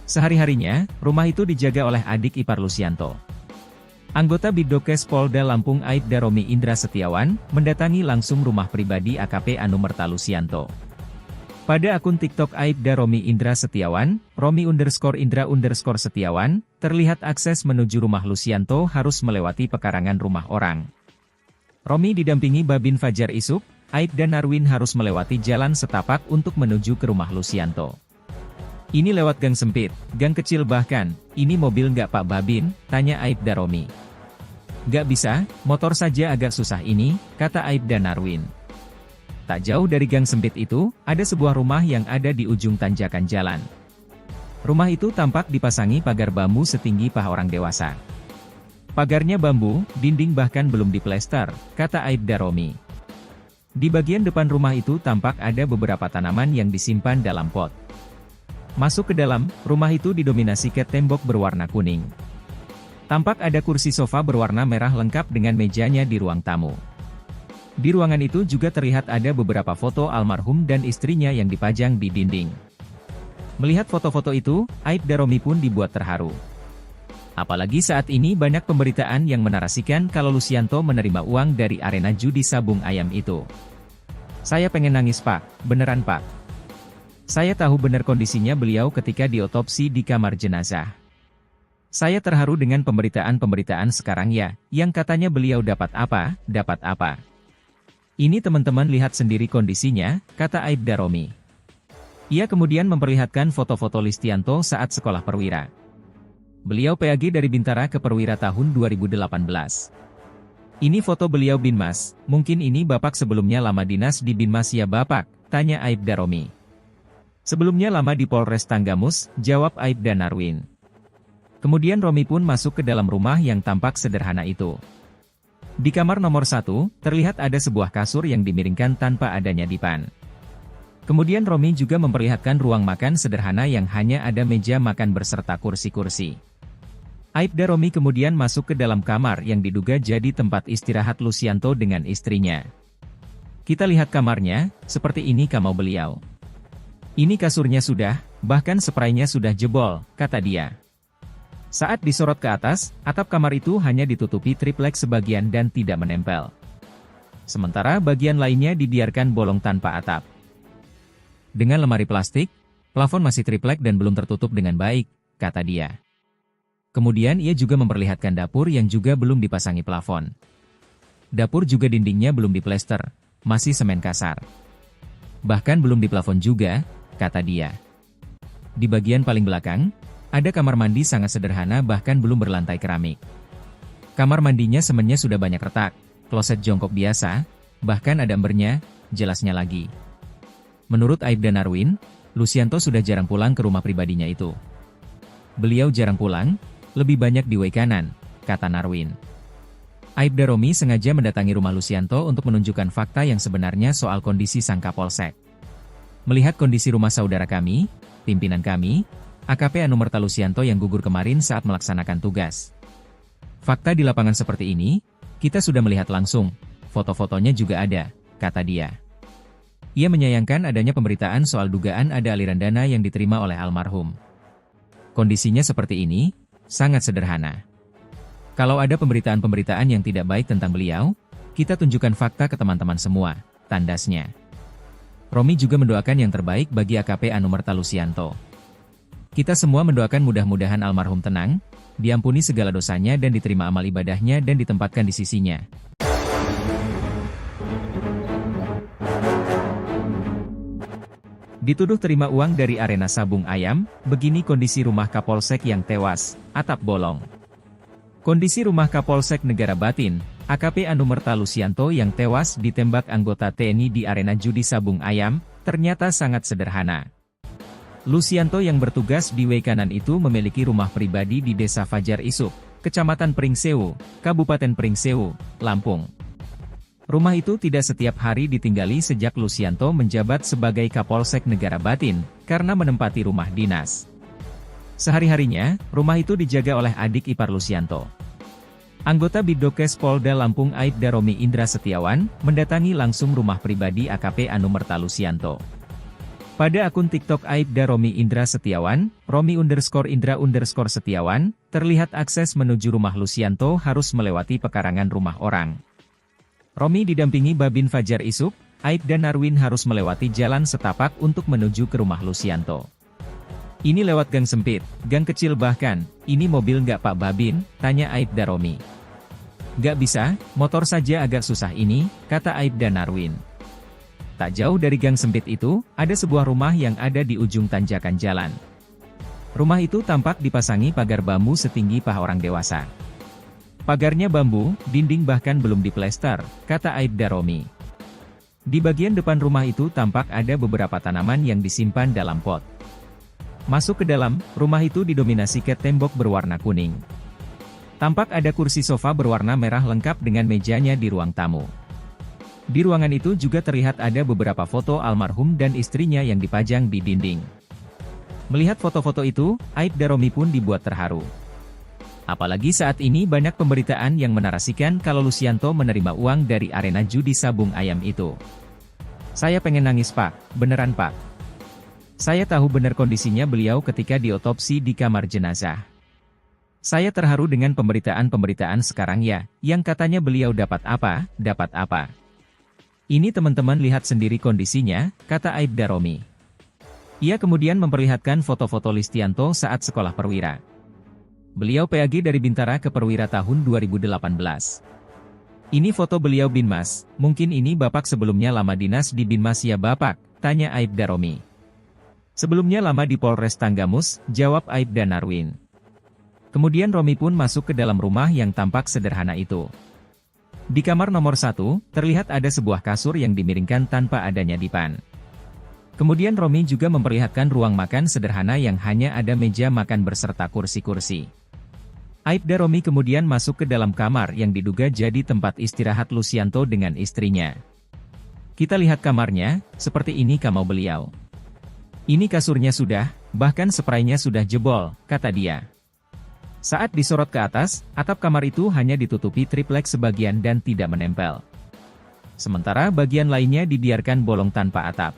Sehari-harinya, rumah itu dijaga oleh adik ipar Lucianto. Anggota Bidokes Polda Lampung Aibda Romi Indra Setiawan, mendatangi langsung rumah pribadi AKP Anumerta Lucianto. Pada akun TikTok Aibda Romi Indra Setiawan, Romi_Indra_Setiawan, terlihat akses menuju rumah Lucianto harus melewati pekarangan rumah orang. Romi didampingi Babin Fajar Isuk, Aibda Narwin harus melewati jalan setapak untuk menuju ke rumah Lucianto. Ini lewat gang sempit, gang kecil bahkan, ini mobil nggak Pak Babin, tanya Aibda Romi. Nggak bisa, motor saja agak susah ini, kata Aibda Narwin. Tak jauh dari gang sempit itu, ada sebuah rumah yang ada di ujung tanjakan jalan. Rumah itu tampak dipasangi pagar bambu setinggi paha orang dewasa. Pagarnya bambu, dinding bahkan belum diplester, kata Aibda Romi. Di bagian depan rumah itu tampak ada beberapa tanaman yang disimpan dalam pot. Masuk ke dalam, rumah itu didominasi cat tembok berwarna kuning. Tampak ada kursi sofa berwarna merah lengkap dengan mejanya di ruang tamu. Di ruangan itu juga terlihat ada beberapa foto almarhum dan istrinya yang dipajang di dinding. Melihat foto-foto itu, Aibda Romi pun dibuat terharu. Apalagi saat ini banyak pemberitaan yang menarasikan kalau Lucianto menerima uang dari arena judi sabung ayam itu. Saya pengen nangis Pak, beneran Pak. Saya tahu benar kondisinya beliau ketika diotopsi di kamar jenazah. Saya terharu dengan pemberitaan-pemberitaan sekarang ya, yang katanya beliau dapat apa, dapat apa. Ini teman-teman lihat sendiri kondisinya, kata Aibda Romi. Ia kemudian memperlihatkan foto-foto Lucianto saat sekolah perwira. Beliau PAG dari Bintara ke Perwira tahun 2018. Ini foto beliau Binmas, mungkin ini Bapak sebelumnya lama dinas di Binmas ya Bapak, tanya Aibda Romi. Sebelumnya lama di Polres Tanggamus, jawab Aibda Narwin. Kemudian Romi pun masuk ke dalam rumah yang tampak sederhana itu. Di kamar nomor 1, terlihat ada sebuah kasur yang dimiringkan tanpa adanya dipan. Kemudian Romi juga memperlihatkan ruang makan sederhana yang hanya ada meja makan berserta kursi-kursi. Aibda Romi kemudian masuk ke dalam kamar yang diduga jadi tempat istirahat Lucianto dengan istrinya. Kita lihat kamarnya, seperti ini kamar beliau. Ini kasurnya sudah, bahkan spraynya sudah jebol, kata dia. Saat disorot ke atas, atap kamar itu hanya ditutupi triplek sebagian dan tidak menempel. Sementara bagian lainnya dibiarkan bolong tanpa atap. Dengan lemari plastik, plafon masih triplek dan belum tertutup dengan baik, kata dia. Kemudian ia juga memperlihatkan dapur yang juga belum dipasangi plafon. Dapur juga dindingnya belum diplester, masih semen kasar. Bahkan belum diplafon juga, kata dia. Di bagian paling belakang, ada kamar mandi sangat sederhana bahkan belum berlantai keramik. Kamar mandinya semennya sudah banyak retak, kloset jongkok biasa, bahkan ada embernya, jelasnya lagi. Menurut Aibda Narwin, Lucianto sudah jarang pulang ke rumah pribadinya itu. Beliau jarang pulang, lebih banyak di way kanan, kata Narwin. Aibda Romi sengaja mendatangi rumah Lucianto untuk menunjukkan fakta yang sebenarnya soal kondisi sang Kapolsek. Melihat kondisi rumah saudara kami, pimpinan kami, AKP Anumerta Lucianto yang gugur kemarin saat melaksanakan tugas. Fakta di lapangan seperti ini, kita sudah melihat langsung, foto-fotonya juga ada, kata dia. Ia menyayangkan adanya pemberitaan soal dugaan ada aliran dana yang diterima oleh almarhum. Kondisinya seperti ini, sangat sederhana. Kalau ada pemberitaan-pemberitaan yang tidak baik tentang beliau, kita tunjukkan fakta ke teman-teman semua, tandasnya. Romi juga mendoakan yang terbaik bagi AKP Anumerta Lucianto. Kita semua mendoakan mudah-mudahan almarhum tenang, diampuni segala dosanya dan diterima amal ibadahnya dan ditempatkan di sisinya. Dituduh terima uang dari arena sabung ayam, begini kondisi rumah Kapolsek yang tewas, atap bolong. Kondisi rumah Kapolsek Negara Batin, AKP Anumerta Lucianto yang tewas ditembak anggota TNI di arena judi sabung ayam, ternyata sangat sederhana. Lucianto yang bertugas di way kanan itu memiliki rumah pribadi di Desa Fajar Isuk, Kecamatan Pringsewu, Kabupaten Pringsewu, Lampung. Rumah itu tidak setiap hari ditinggali sejak Lucianto menjabat sebagai Kapolsek Negara Batin, karena menempati rumah dinas. Sehari-harinya, rumah itu dijaga oleh adik ipar Lucianto. Anggota Bidokes Polda Lampung Aibda Romi Indra Setiawan, mendatangi langsung rumah pribadi AKP Anumerta Lucianto. Pada akun TikTok Aibda Romi Indra Setiawan, Romi_Indra_Setiawan, terlihat akses menuju rumah Lucianto harus melewati pekarangan rumah orang. Romi didampingi Babin Fajar Isuk, Aibda Narwin harus melewati jalan setapak untuk menuju ke rumah Lucianto. Ini lewat gang sempit, gang kecil bahkan, ini mobil nggak Pak Babin, tanya Aibda Romi. Nggak bisa, motor saja agak susah ini, kata Aibda Narwin. Tak jauh dari gang sempit itu, ada sebuah rumah yang ada di ujung tanjakan jalan. Rumah itu tampak dipasangi pagar bambu setinggi paha orang dewasa. Pagarnya bambu, dinding bahkan belum diplester, kata Aibda Romi. Di bagian depan rumah itu tampak ada beberapa tanaman yang disimpan dalam pot. Masuk ke dalam, rumah itu didominasi cat tembok berwarna kuning. Tampak ada kursi sofa berwarna merah lengkap dengan mejanya di ruang tamu. Di ruangan itu juga terlihat ada beberapa foto almarhum dan istrinya yang dipajang di dinding. Melihat foto-foto itu, Aibda Romi pun dibuat terharu. Apalagi saat ini banyak pemberitaan yang menarasikan kalau Lucianto menerima uang dari arena judi sabung ayam itu. Saya pengen nangis Pak, beneran Pak. Saya tahu benar kondisinya beliau ketika diotopsi di kamar jenazah. Saya terharu dengan pemberitaan-pemberitaan sekarang ya, yang katanya beliau dapat apa, dapat apa. Ini teman-teman lihat sendiri kondisinya, kata Aibda Romi. Ia kemudian memperlihatkan foto-foto Lucianto saat sekolah perwira. Beliau PAG dari Bintara ke Perwira tahun 2018. Ini foto beliau Binmas, mungkin ini Bapak sebelumnya lama dinas di Binmas ya Bapak, tanya Aibda Romi. Sebelumnya lama di Polres Tanggamus, jawab Aibda Narwin. Kemudian Romi pun masuk ke dalam rumah yang tampak sederhana itu. Di kamar nomor 1, terlihat ada sebuah kasur yang dimiringkan tanpa adanya dipan. Kemudian Romi juga memperlihatkan ruang makan sederhana yang hanya ada meja makan berserta kursi-kursi. Aibda Romi kemudian masuk ke dalam kamar yang diduga jadi tempat istirahat Lucianto dengan istrinya. Kita lihat kamarnya, seperti ini kamar beliau. Ini kasurnya sudah, bahkan spraynya sudah jebol, kata dia. Saat disorot ke atas, atap kamar itu hanya ditutupi triplek sebagian dan tidak menempel. Sementara bagian lainnya dibiarkan bolong tanpa atap.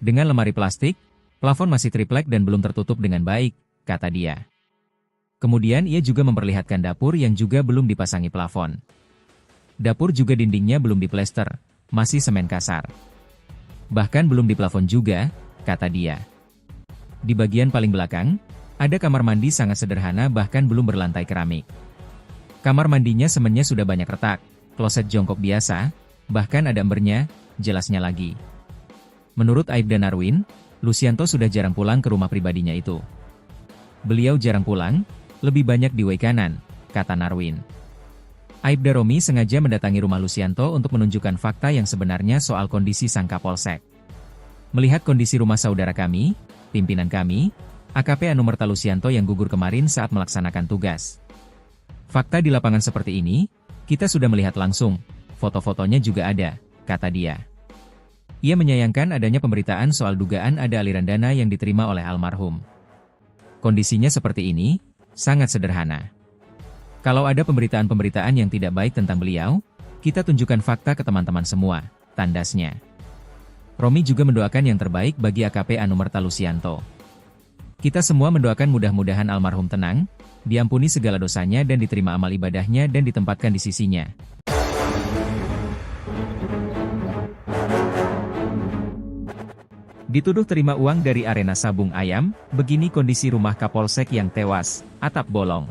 Dengan lemari plastik, plafon masih triplek dan belum tertutup dengan baik, kata dia. Kemudian ia juga memperlihatkan dapur yang juga belum dipasangi plafon. Dapur juga dindingnya belum diplester, masih semen kasar. Bahkan belum diplafon juga, kata dia. Di bagian paling belakang, ada kamar mandi sangat sederhana bahkan belum berlantai keramik. Kamar mandinya semennya sudah banyak retak, kloset jongkok biasa, bahkan ada embernya, jelasnya lagi. Menurut Aibda Narwin, Lucianto sudah jarang pulang ke rumah pribadinya itu. Beliau jarang pulang, lebih banyak di way kanan, kata Narwin. Aibda Romi sengaja mendatangi rumah Lucianto untuk menunjukkan fakta yang sebenarnya soal kondisi sang Kapolsek. Melihat kondisi rumah saudara kami, pimpinan kami, AKP Anumerta Lucianto yang gugur kemarin saat melaksanakan tugas. Fakta di lapangan seperti ini, kita sudah melihat langsung, foto-fotonya juga ada, kata dia. Ia menyayangkan adanya pemberitaan soal dugaan ada aliran dana yang diterima oleh almarhum. Kondisinya seperti ini, sangat sederhana. Kalau ada pemberitaan-pemberitaan yang tidak baik tentang beliau, kita tunjukkan fakta ke teman-teman semua, tandasnya. Romi juga mendoakan yang terbaik bagi AKP Anumerta Lucianto. Kita semua mendoakan mudah-mudahan almarhum tenang, diampuni segala dosanya dan diterima amal ibadahnya dan ditempatkan di sisinya. Dituduh terima uang dari arena sabung ayam, begini kondisi rumah Kapolsek yang tewas, atap bolong.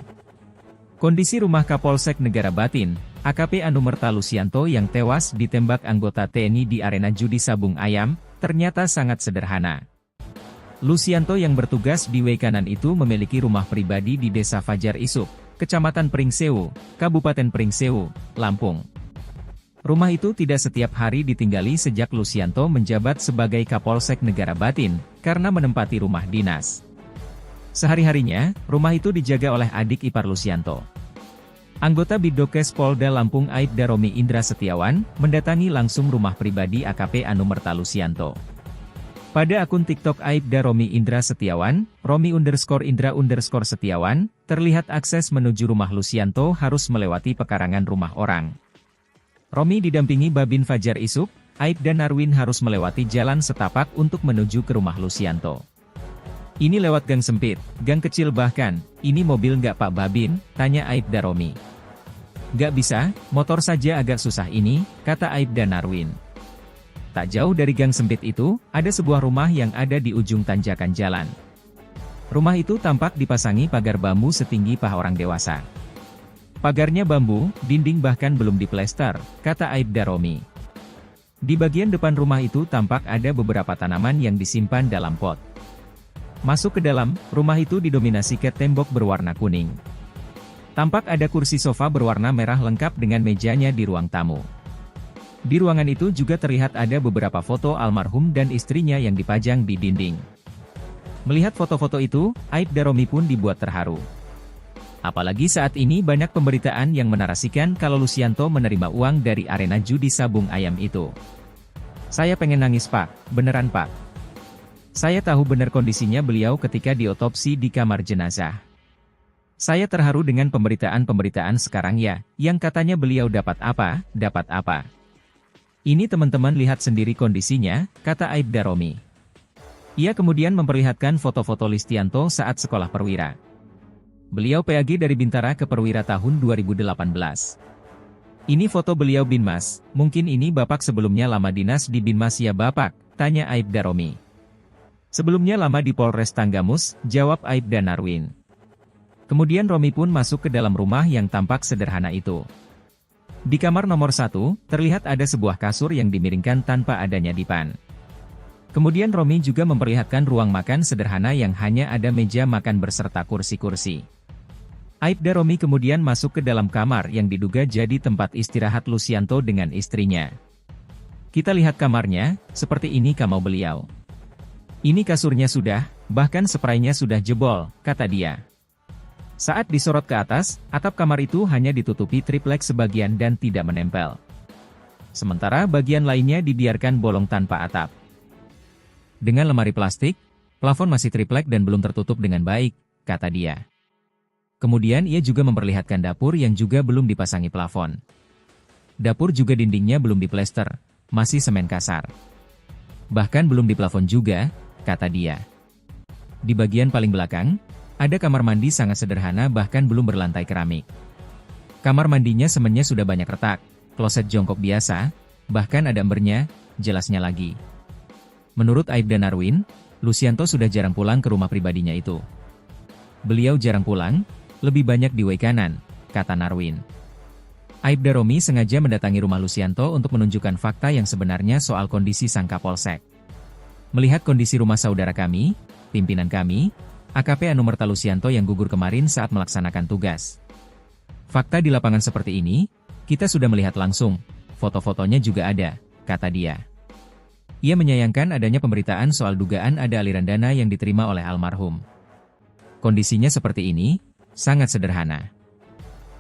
Kondisi rumah Kapolsek Negara Batin, AKP Anumerta Lucianto yang tewas ditembak anggota TNI di arena judi sabung ayam, ternyata sangat sederhana. Lucianto yang bertugas di way kanan itu memiliki rumah pribadi di Desa Fajar Isuk, Kecamatan Pringsewu, Kabupaten Pringsewu, Lampung. Rumah itu tidak setiap hari ditinggali sejak Lucianto menjabat sebagai Kapolsek Negara Batin, karena menempati rumah dinas. Sehari-harinya, rumah itu dijaga oleh adik ipar Lucianto. Anggota Bidokes Polda Lampung Aibda Romi Indra Setiawan, mendatangi langsung rumah pribadi AKP Anumerta Lucianto. Pada akun TikTok Aibda Romi Indra Setiawan, Romi_Indra_Setiawan, terlihat akses menuju rumah Lucianto harus melewati pekarangan rumah orang. Romi didampingi Babin Fajar Isuk, Aibda Narwin harus melewati jalan setapak untuk menuju ke rumah Lucianto. Ini lewat gang sempit, gang kecil bahkan, ini mobil nggak Pak Babin, tanya Aibda Romi. Nggak bisa, motor saja agak susah ini, kata Aibda Narwin. Tak jauh dari gang sempit itu, ada sebuah rumah yang ada di ujung tanjakan jalan. Rumah itu tampak dipasangi pagar bambu setinggi paha orang dewasa. Pagarnya bambu, dinding bahkan belum diplester, kata Aibda Romi. Di bagian depan rumah itu tampak ada beberapa tanaman yang disimpan dalam pot. Masuk ke dalam, rumah itu didominasi cat tembok berwarna kuning. Tampak ada kursi sofa berwarna merah lengkap dengan mejanya di ruang tamu. Di ruangan itu juga terlihat ada beberapa foto almarhum dan istrinya yang dipajang di dinding. Melihat foto-foto itu, Aibda Romi pun dibuat terharu. Apalagi saat ini banyak pemberitaan yang menarasikan kalau Lucianto menerima uang dari arena judi sabung ayam itu. Saya pengen nangis Pak, beneran Pak. Saya tahu benar kondisinya beliau ketika diotopsi di kamar jenazah. Saya terharu dengan pemberitaan-pemberitaan sekarang ya, yang katanya beliau dapat apa, dapat apa. Ini teman-teman lihat sendiri kondisinya, kata Aibda Romi. Ia kemudian memperlihatkan foto-foto Lucianto saat sekolah perwira. Beliau PAG dari Bintara ke Perwira tahun 2018. Ini foto beliau Binmas, mungkin ini Bapak sebelumnya lama dinas di Binmas ya Bapak, tanya Aibda Romi. Sebelumnya lama di Polres Tanggamus, jawab Aibda Narwin. Kemudian Romi pun masuk ke dalam rumah yang tampak sederhana itu. Di kamar nomor 1, terlihat ada sebuah kasur yang dimiringkan tanpa adanya dipan. Kemudian Romi juga memperlihatkan ruang makan sederhana yang hanya ada meja makan berserta kursi-kursi. Aibda Romi kemudian masuk ke dalam kamar yang diduga jadi tempat istirahat Lucianto dengan istrinya. Kita lihat kamarnya, seperti ini kamar beliau. Ini kasurnya sudah, bahkan spraynya sudah jebol, kata dia. Saat disorot ke atas, atap kamar itu hanya ditutupi triplek sebagian dan tidak menempel. Sementara bagian lainnya dibiarkan bolong tanpa atap. Dengan lemari plastik, plafon masih triplek dan belum tertutup dengan baik, kata dia. Kemudian ia juga memperlihatkan dapur yang juga belum dipasangi plafon. Dapur juga dindingnya belum diplester, masih semen kasar. Bahkan belum diplafon juga, kata dia. Di bagian paling belakang, ada kamar mandi sangat sederhana bahkan belum berlantai keramik. Kamar mandinya semennya sudah banyak retak, kloset jongkok biasa, bahkan ada embernya, jelasnya lagi. Menurut Aibda Narwin, Lucianto sudah jarang pulang ke rumah pribadinya itu. Beliau jarang pulang, lebih banyak di way kanan, kata Narwin. Aibda Romi sengaja mendatangi rumah Lucianto untuk menunjukkan fakta yang sebenarnya soal kondisi sang Kapolsek. Melihat kondisi rumah saudara kami, pimpinan kami, AKP Anumerta Lucianto yang gugur kemarin saat melaksanakan tugas. Fakta di lapangan seperti ini, kita sudah melihat langsung, foto-fotonya juga ada, kata dia. Ia menyayangkan adanya pemberitaan soal dugaan ada aliran dana yang diterima oleh almarhum. Kondisinya seperti ini, sangat sederhana.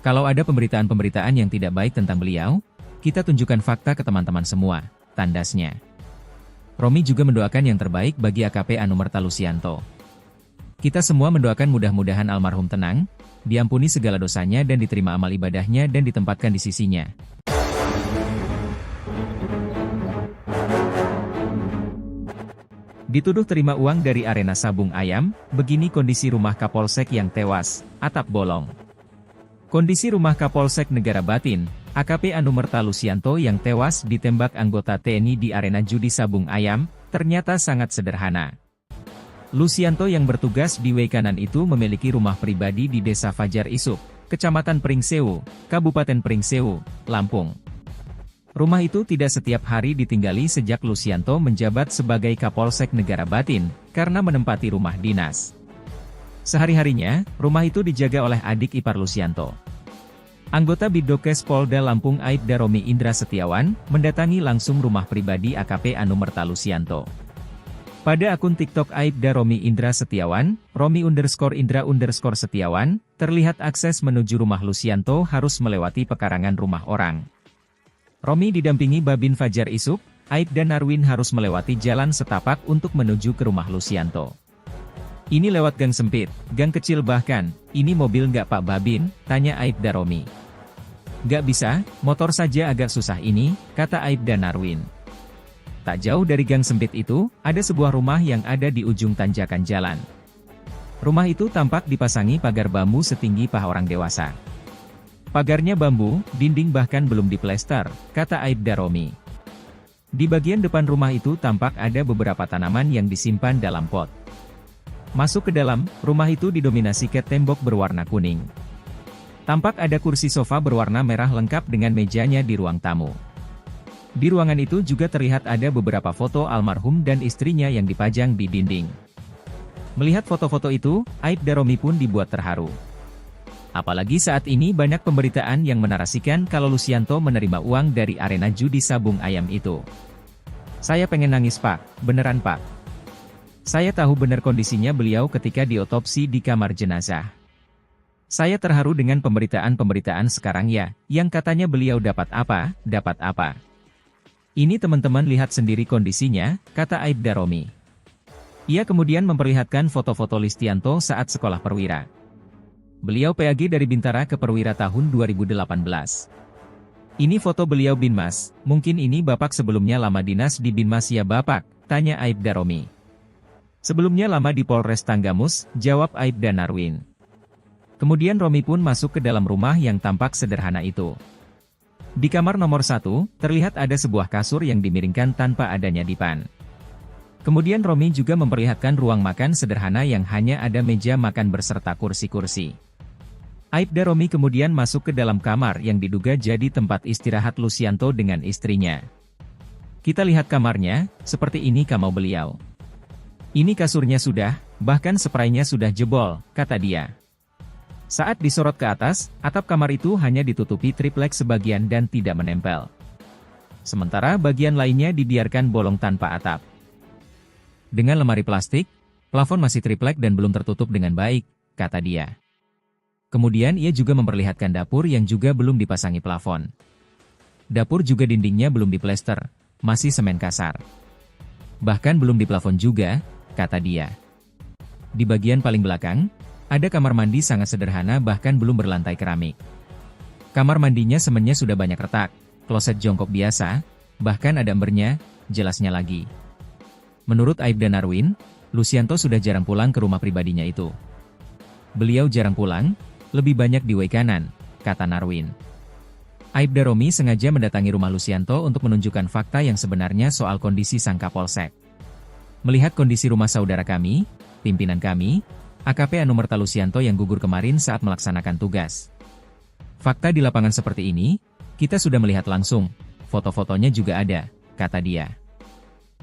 Kalau ada pemberitaan-pemberitaan yang tidak baik tentang beliau, kita tunjukkan fakta ke teman-teman semua, tandasnya. Romi juga mendoakan yang terbaik bagi AKP Anumerta Lucianto. Kita semua mendoakan mudah-mudahan almarhum tenang, diampuni segala dosanya dan diterima amal ibadahnya dan ditempatkan di sisinya. Dituduh terima uang dari arena sabung ayam, begini kondisi rumah Kapolsek yang tewas, atap bolong. Kondisi rumah Kapolsek Negara Batin, AKP Anumerta Lucianto yang tewas ditembak anggota TNI di arena judi sabung ayam, ternyata sangat sederhana. Lucianto yang bertugas di way kanan itu memiliki rumah pribadi di Desa Fajar Isuk, Kecamatan Pringsewu, Kabupaten Pringsewu, Lampung. Rumah itu tidak setiap hari ditinggali sejak Lucianto menjabat sebagai Kapolsek Negara Batin, karena menempati rumah dinas. Sehari-harinya, rumah itu dijaga oleh adik ipar Lucianto. Anggota Bidokes Polda Lampung Aibda Romi Indra Setiawan, mendatangi langsung rumah pribadi AKP Anumerta Lucianto. Pada akun TikTok Aibda Romi Indra Setiawan, Romi_Indra_Setiawan, terlihat akses menuju rumah Lucianto harus melewati pekarangan rumah orang. Romi didampingi Babin Fajar Isuk, Aibda Narwin harus melewati jalan setapak untuk menuju ke rumah Lucianto. Ini lewat gang sempit, gang kecil bahkan, ini mobil nggak Pak Babin, tanya Aibda Romi. Nggak bisa, motor saja agak susah ini, kata Aibda Narwin. Tak jauh dari gang sempit itu, ada sebuah rumah yang ada di ujung tanjakan jalan. Rumah itu tampak dipasangi pagar bambu setinggi paha orang dewasa. Pagarnya bambu, dinding bahkan belum diplester, kata Aibda Romi. Di bagian depan rumah itu tampak ada beberapa tanaman yang disimpan dalam pot. Masuk ke dalam, rumah itu didominasi cat tembok berwarna kuning. Tampak ada kursi sofa berwarna merah lengkap dengan mejanya di ruang tamu. Di ruangan itu juga terlihat ada beberapa foto almarhum dan istrinya yang dipajang di dinding. Melihat foto-foto itu, Aibda Romi pun dibuat terharu. Apalagi saat ini banyak pemberitaan yang menarasikan kalau Lucianto menerima uang dari arena judi sabung ayam itu. Saya pengen nangis Pak, beneran Pak. Saya tahu benar kondisinya beliau ketika diotopsi di kamar jenazah. Saya terharu dengan pemberitaan-pemberitaan sekarang ya, yang katanya beliau dapat apa. Ini teman-teman lihat sendiri kondisinya, kata Aibda Romi. Ia kemudian memperlihatkan foto-foto Lucianto saat sekolah perwira. Beliau PAG dari Bintara ke Perwira tahun 2018. Ini foto beliau Binmas, mungkin ini Bapak sebelumnya lama dinas di Binmas ya Bapak, tanya Aibda Romi. Sebelumnya lama di Polres Tanggamus, jawab Aibda Narwin. Kemudian Romi pun masuk ke dalam rumah yang tampak sederhana itu. Di kamar nomor 1, terlihat ada sebuah kasur yang dimiringkan tanpa adanya dipan. Kemudian Romi juga memperlihatkan ruang makan sederhana yang hanya ada meja makan berserta kursi-kursi. Aibda Romi kemudian masuk ke dalam kamar yang diduga jadi tempat istirahat Lucianto dengan istrinya. Kita lihat kamarnya, seperti ini kamar beliau. Ini kasurnya sudah, bahkan spraynya sudah jebol, kata dia. Saat disorot ke atas, atap kamar itu hanya ditutupi triplek sebagian dan tidak menempel. Sementara bagian lainnya dibiarkan bolong tanpa atap. Dengan lemari plastik, plafon masih triplek dan belum tertutup dengan baik, kata dia. Kemudian ia juga memperlihatkan dapur yang juga belum dipasangi plafon. Dapur juga dindingnya belum diplester, masih semen kasar. Bahkan belum diplafon juga, kata dia. Di bagian paling belakang, Ada kamar mandi sangat sederhana bahkan belum berlantai keramik. Kamar mandinya semennya sudah banyak retak, kloset jongkok biasa, bahkan ada embernya, jelasnya lagi. Menurut Aibda Narwin, Lucianto sudah jarang pulang ke rumah pribadinya itu. Beliau jarang pulang, lebih banyak di way kanan, kata Narwin. Aibda Romi sengaja mendatangi rumah Lucianto untuk menunjukkan fakta yang sebenarnya soal kondisi sang Kapolsek. Melihat kondisi rumah saudara kami, pimpinan kami, AKP Anumerta Lucianto yang gugur kemarin saat melaksanakan tugas. Fakta di lapangan seperti ini, kita sudah melihat langsung, foto-fotonya juga ada, kata dia.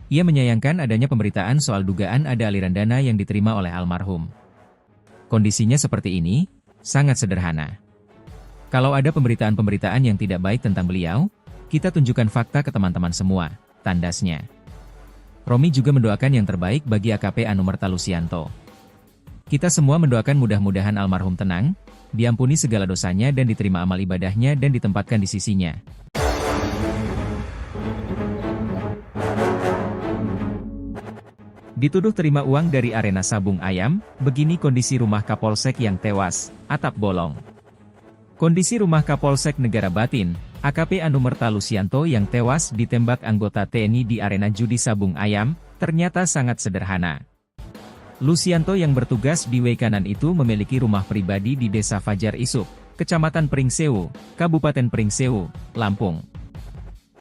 Ia menyayangkan adanya pemberitaan soal dugaan ada aliran dana yang diterima oleh almarhum. Kondisinya seperti ini, sangat sederhana. Kalau ada pemberitaan-pemberitaan yang tidak baik tentang beliau, kita tunjukkan fakta ke teman-teman semua, tandasnya. Romi juga mendoakan yang terbaik bagi AKP Anumerta Lucianto. Kita semua mendoakan mudah-mudahan almarhum tenang, diampuni segala dosanya dan diterima amal ibadahnya dan ditempatkan di sisinya. Dituduh terima uang dari arena sabung ayam, begini kondisi rumah Kapolsek yang tewas, atap bolong. Kondisi rumah Kapolsek Negara Batin, AKP Anumerta Lucianto yang tewas ditembak anggota TNI di arena judi sabung ayam, ternyata sangat sederhana. Lucianto yang bertugas di way kanan itu memiliki rumah pribadi di Desa Fajar Isuk, Kecamatan Pringsewu, Kabupaten Pringsewu, Lampung.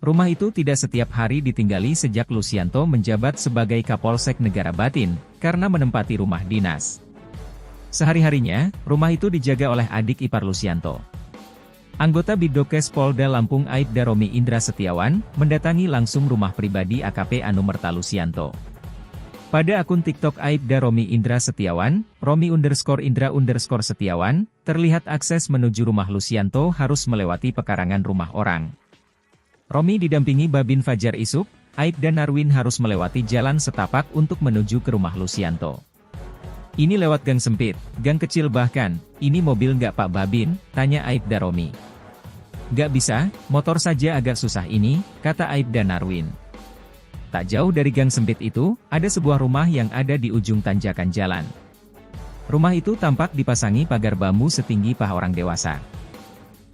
Rumah itu tidak setiap hari ditinggali sejak Lucianto menjabat sebagai Kapolsek Negara Batin, karena menempati rumah dinas. Sehari-harinya, rumah itu dijaga oleh adik ipar Lucianto. Anggota Bidokes Polda Lampung Aibda Romi Indra Setiawan, mendatangi langsung rumah pribadi AKP Anumerta Lucianto. Pada akun TikTok Aibda Romi Indra Setiawan, Romi_Indra_Setiawan, terlihat akses menuju rumah Lucianto harus melewati pekarangan rumah orang. Romi didampingi Babin Fajar Isuk, Aibda Narwin harus melewati jalan setapak untuk menuju ke rumah Lucianto. Ini lewat gang sempit, gang kecil bahkan, ini mobil nggak Pak Babin, tanya Aibda Romi. Nggak bisa, motor saja agak susah ini, kata Aibda Narwin. Tak jauh dari gang sempit itu, ada sebuah rumah yang ada di ujung tanjakan jalan. Rumah itu tampak dipasangi pagar bambu setinggi paha orang dewasa.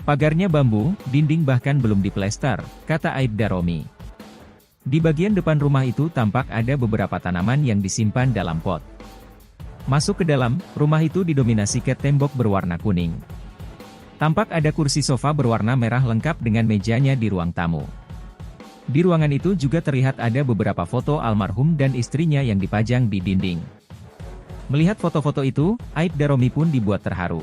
Pagarnya bambu, dinding bahkan belum diplester, kata Aibda Romi. Di bagian depan rumah itu tampak ada beberapa tanaman yang disimpan dalam pot. Masuk ke dalam, rumah itu didominasi cat tembok berwarna kuning. Tampak ada kursi sofa berwarna merah lengkap dengan mejanya di ruang tamu. Di ruangan itu juga terlihat ada beberapa foto almarhum dan istrinya yang dipajang di dinding. Melihat foto-foto itu, Aibda Romi pun dibuat terharu.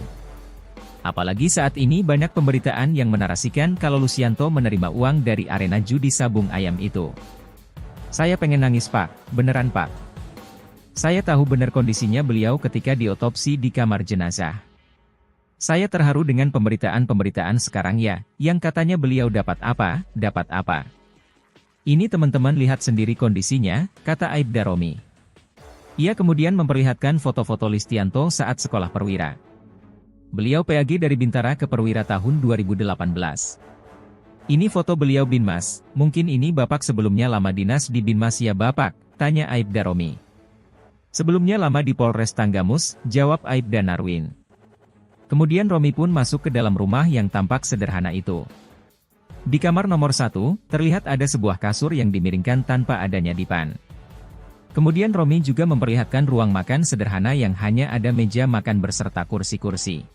Apalagi saat ini banyak pemberitaan yang menarasikan kalau Lucianto menerima uang dari arena judi sabung ayam itu. Saya pengen nangis Pak, beneran Pak. Saya tahu benar kondisinya beliau ketika diotopsi di kamar jenazah. Saya terharu dengan pemberitaan-pemberitaan sekarang ya, yang katanya beliau dapat apa. Ini teman-teman lihat sendiri kondisinya, kata Aibda Romi. Ia kemudian memperlihatkan foto-foto Lucianto saat sekolah perwira. Beliau PAG dari Bintara ke Perwira tahun 2018. Ini foto beliau Binmas, mungkin ini Bapak sebelumnya lama dinas di Binmas ya Bapak, tanya Aibda Romi. Sebelumnya lama di Polres Tanggamus, jawab Aibda Narwin. Kemudian Romi pun masuk ke dalam rumah yang tampak sederhana itu. Di kamar nomor 1, terlihat ada sebuah kasur yang dimiringkan tanpa adanya dipan. Kemudian Romi juga memperlihatkan ruang makan sederhana yang hanya ada meja makan berserta kursi-kursi.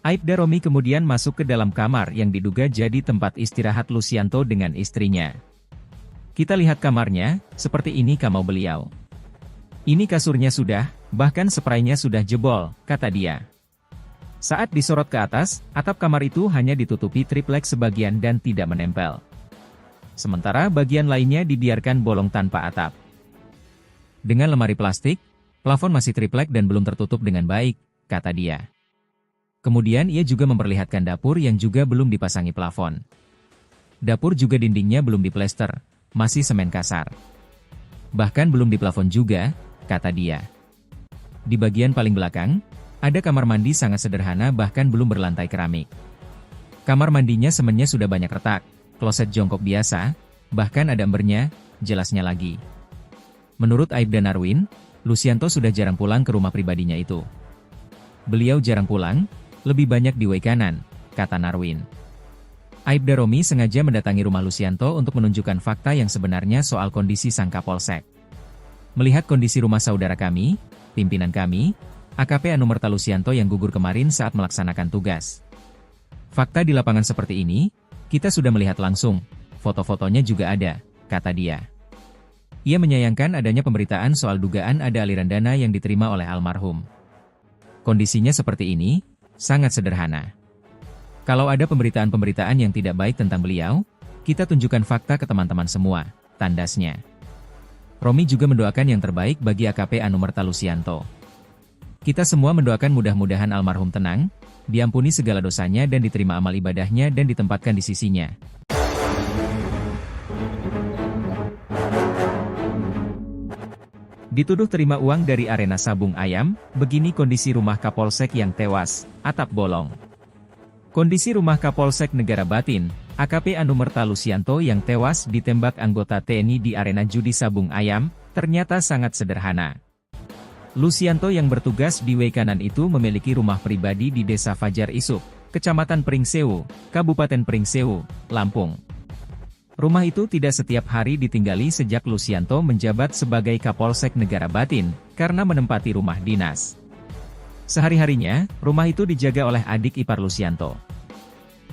Aibda Romi kemudian masuk ke dalam kamar yang diduga jadi tempat istirahat Lucianto dengan istrinya. Kita lihat kamarnya, seperti ini kamar beliau. Ini kasurnya sudah, bahkan spraynya sudah jebol, kata dia. Saat disorot ke atas, atap kamar itu hanya ditutupi triplek sebagian dan tidak menempel. Sementara bagian lainnya dibiarkan bolong tanpa atap. Dengan lemari plastik, plafon masih triplek dan belum tertutup dengan baik, kata dia. Kemudian ia juga memperlihatkan dapur yang juga belum dipasangi plafon. Dapur juga dindingnya belum diplester, masih semen kasar. Bahkan belum diplafon juga, kata dia. Di bagian paling belakang, ada kamar mandi sangat sederhana bahkan belum berlantai keramik. Kamar mandinya semennya sudah banyak retak, kloset jongkok biasa, bahkan ada embernya, jelasnya lagi. Menurut Aibda Narwin, Lucianto sudah jarang pulang ke rumah pribadinya itu. Beliau jarang pulang, lebih banyak di WC kanan, kata Narwin. Aibda Romi sengaja mendatangi rumah Lucianto untuk menunjukkan fakta yang sebenarnya soal kondisi sang Kapolsek. Melihat kondisi rumah saudara kami, pimpinan kami, AKP Anumerta Lucianto yang gugur kemarin saat melaksanakan tugas. Fakta di lapangan seperti ini, kita sudah melihat langsung, foto-fotonya juga ada, kata dia. Ia menyayangkan adanya pemberitaan soal dugaan ada aliran dana yang diterima oleh almarhum. Kondisinya seperti ini, sangat sederhana. Kalau ada pemberitaan-pemberitaan yang tidak baik tentang beliau, kita tunjukkan fakta ke teman-teman semua, tandasnya. Romi juga mendoakan yang terbaik bagi AKP Anumerta Lucianto. Kita semua mendoakan mudah-mudahan almarhum tenang, diampuni segala dosanya dan diterima amal ibadahnya dan ditempatkan di sisinya. Dituduh terima uang dari arena sabung ayam, begini kondisi rumah Kapolsek yang tewas, atap bolong. Kondisi rumah Kapolsek Negara Batin, AKP Anumerta Lucianto yang tewas ditembak anggota TNI di arena judi sabung ayam, ternyata sangat sederhana. Lucianto yang bertugas di WC kanan itu memiliki rumah pribadi di Desa Fajar Isuk, Kecamatan Pringsewu, Kabupaten Pringsewu, Lampung. Rumah itu tidak setiap hari ditinggali sejak Lucianto menjabat sebagai Kapolsek Negara Batin, karena menempati rumah dinas. Sehari-harinya, rumah itu dijaga oleh adik ipar Lucianto.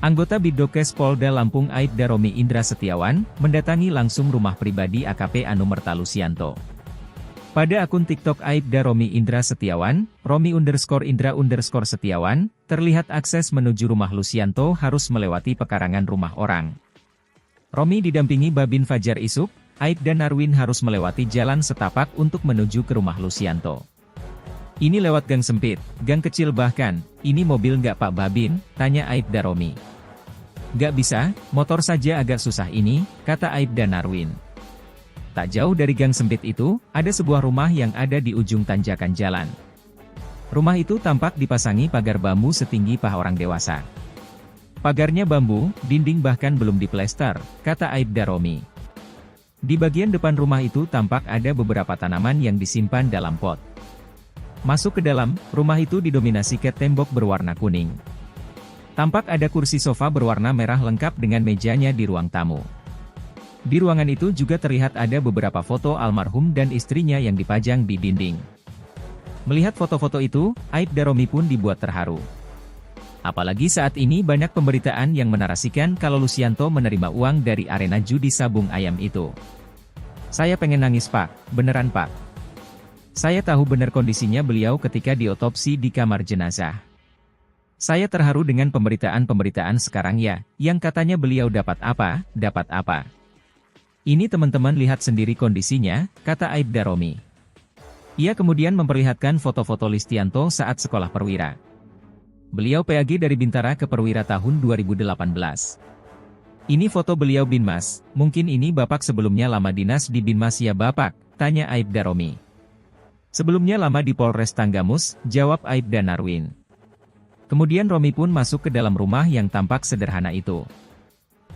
Anggota Bidokes Polda Lampung Aibda Romi Indra Setiawan, mendatangi langsung rumah pribadi AKP Anumerta Lucianto. Pada akun TikTok Aibda Romi Indra Setiawan, Romi_Indra_Setiawan, terlihat akses menuju rumah Lucianto harus melewati pekarangan rumah orang. Romi didampingi Babin Fajar Isuk, Aibda Narwin harus melewati jalan setapak untuk menuju ke rumah Lucianto. Ini lewat gang sempit, gang kecil bahkan, ini mobil nggak Pak Babin, tanya Aibda Romi. Nggak bisa, motor saja agak susah ini, kata Aibda Narwin. Tak jauh dari gang sempit itu, ada sebuah rumah yang ada di ujung tanjakan jalan. Rumah itu tampak dipasangi pagar bambu setinggi paha orang dewasa. Pagarnya bambu, dinding bahkan belum diplester, kata Aibda Romi. Di bagian depan rumah itu tampak ada beberapa tanaman yang disimpan dalam pot. Masuk ke dalam, rumah itu didominasi cat tembok berwarna kuning. Tampak ada kursi sofa berwarna merah lengkap dengan mejanya di ruang tamu. Di ruangan itu juga terlihat ada beberapa foto almarhum dan istrinya yang dipajang di dinding. Melihat foto-foto itu, Aibda Romi pun dibuat terharu. Apalagi saat ini banyak pemberitaan yang menarasikan kalau Lucianto menerima uang dari arena judi sabung ayam itu. Saya pengen nangis Pak, beneran Pak. Saya tahu benar kondisinya beliau ketika diotopsi di kamar jenazah. Saya terharu dengan pemberitaan-pemberitaan sekarang ya, yang katanya beliau dapat apa. Ini teman-teman lihat sendiri kondisinya, kata Aibda Romi. Ia kemudian memperlihatkan foto-foto Lucianto saat sekolah perwira. Beliau PAG dari Bintara ke Perwira tahun 2018. Ini foto beliau Binmas, mungkin ini Bapak sebelumnya lama dinas di Binmas ya Bapak, tanya Aibda Romi. Sebelumnya lama di Polres Tanggamus, jawab Aibda Narwin. Kemudian Romi pun masuk ke dalam rumah yang tampak sederhana itu.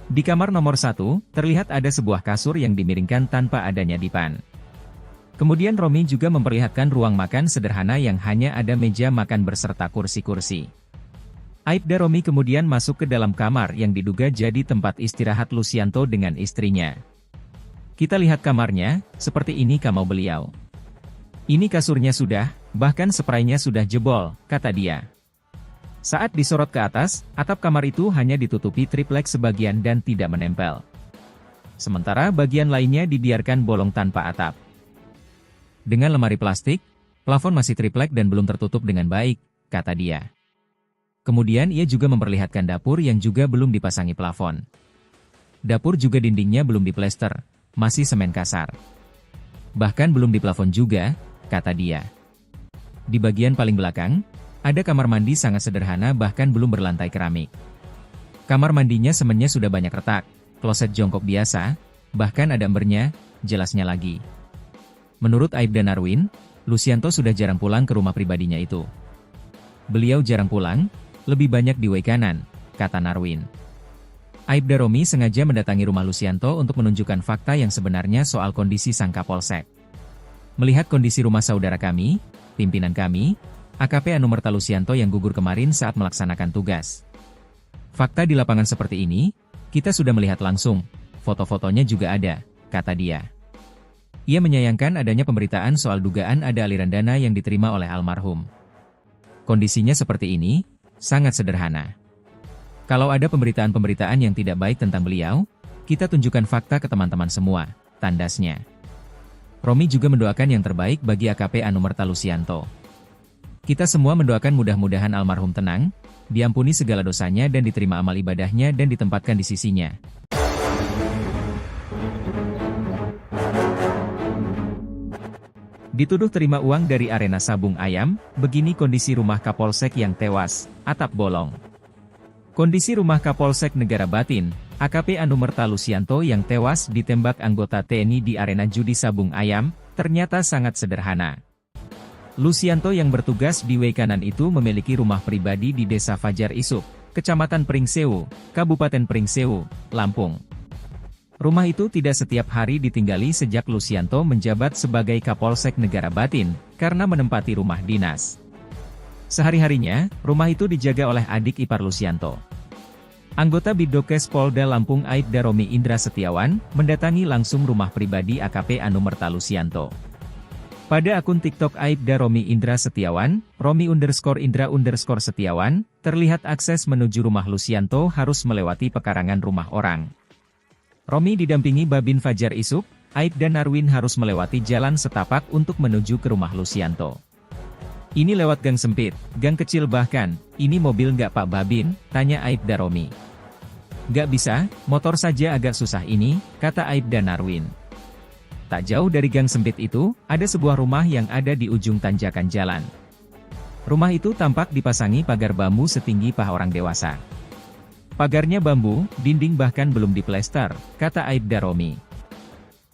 Di kamar nomor 1, terlihat ada sebuah kasur yang dimiringkan tanpa adanya dipan. Kemudian Romi juga memperlihatkan ruang makan sederhana yang hanya ada meja makan berserta kursi-kursi. Aibda Romi kemudian masuk ke dalam kamar yang diduga jadi tempat istirahat Lucianto dengan istrinya. Kita lihat kamarnya, seperti ini kamar beliau. Ini kasurnya sudah, bahkan spraynya sudah jebol, kata dia. Saat disorot ke atas, atap kamar itu hanya ditutupi triplek sebagian dan tidak menempel. Sementara bagian lainnya dibiarkan bolong tanpa atap. Dengan lemari plastik, plafon masih triplek dan belum tertutup dengan baik, kata dia. Kemudian ia juga memperlihatkan dapur yang juga belum dipasangi plafon. Dapur juga dindingnya belum diplester, masih semen kasar. Bahkan belum diplafon juga, kata dia. Di bagian paling belakang, ada kamar mandi sangat sederhana bahkan belum berlantai keramik. Kamar mandinya semennya sudah banyak retak, kloset jongkok biasa, bahkan ada embernya, jelasnya lagi. Menurut Aibda Narwin, Lucianto sudah jarang pulang ke rumah pribadinya itu. Beliau jarang pulang, lebih banyak di WC kanan, kata Narwin. Aibda Romi sengaja mendatangi rumah Lucianto untuk menunjukkan fakta yang sebenarnya soal kondisi sang Kapolsek. Melihat kondisi rumah saudara kami, pimpinan kami, AKP Anumerta Lusianto yang gugur kemarin saat melaksanakan tugas. Fakta di lapangan seperti ini, kita sudah melihat langsung, foto-fotonya juga ada, kata dia. Ia menyayangkan adanya pemberitaan soal dugaan ada aliran dana yang diterima oleh almarhum. Kondisinya seperti ini, sangat sederhana. Kalau ada pemberitaan-pemberitaan yang tidak baik tentang beliau, kita tunjukkan fakta ke teman-teman semua, tandasnya. Romi juga mendoakan yang terbaik bagi AKP Anumerta Lusianto. Kita semua mendoakan mudah-mudahan almarhum tenang, diampuni segala dosanya dan diterima amal ibadahnya dan ditempatkan di sisinya. Dituduh terima uang dari arena sabung ayam, begini kondisi rumah Kapolsek yang tewas, atap bolong. Kondisi rumah Kapolsek Negara Batin, AKP Anumerta Lusianto yang tewas ditembak anggota TNI di arena judi sabung ayam, ternyata sangat sederhana. Lusianto yang bertugas di Wekanan itu memiliki rumah pribadi di Desa Fajar Isuk, Kecamatan Pringsewu, Kabupaten Pringsewu, Lampung. Rumah itu tidak setiap hari ditinggali sejak Lusianto menjabat sebagai Kapolsek Negara Batin, karena menempati rumah dinas. Sehari-harinya, rumah itu dijaga oleh adik ipar Lusianto. Anggota Bidokes Polda Lampung Aibda Romi Indra Setiawan, mendatangi langsung rumah pribadi AKP Anumerta Lusianto. Pada akun TikTok Aibda Romi Indra Setiawan, Romi_Indra_Setiawan, terlihat akses menuju rumah Lusianto harus melewati pekarangan rumah orang. Romi didampingi Babin Fajar Isuk, Aibda Narwin harus melewati jalan setapak untuk menuju ke rumah Lusianto. Ini lewat gang sempit, gang kecil bahkan, ini mobil nggak Pak Babin, tanya Aibda Romi. Nggak bisa, motor saja agak susah ini, kata Aibda Narwin. Tak jauh dari gang sempit itu, ada sebuah rumah yang ada di ujung tanjakan jalan. Rumah itu tampak dipasangi pagar bambu setinggi paha orang dewasa. Pagarnya bambu, dinding bahkan belum diplester, kata Aibda Romi.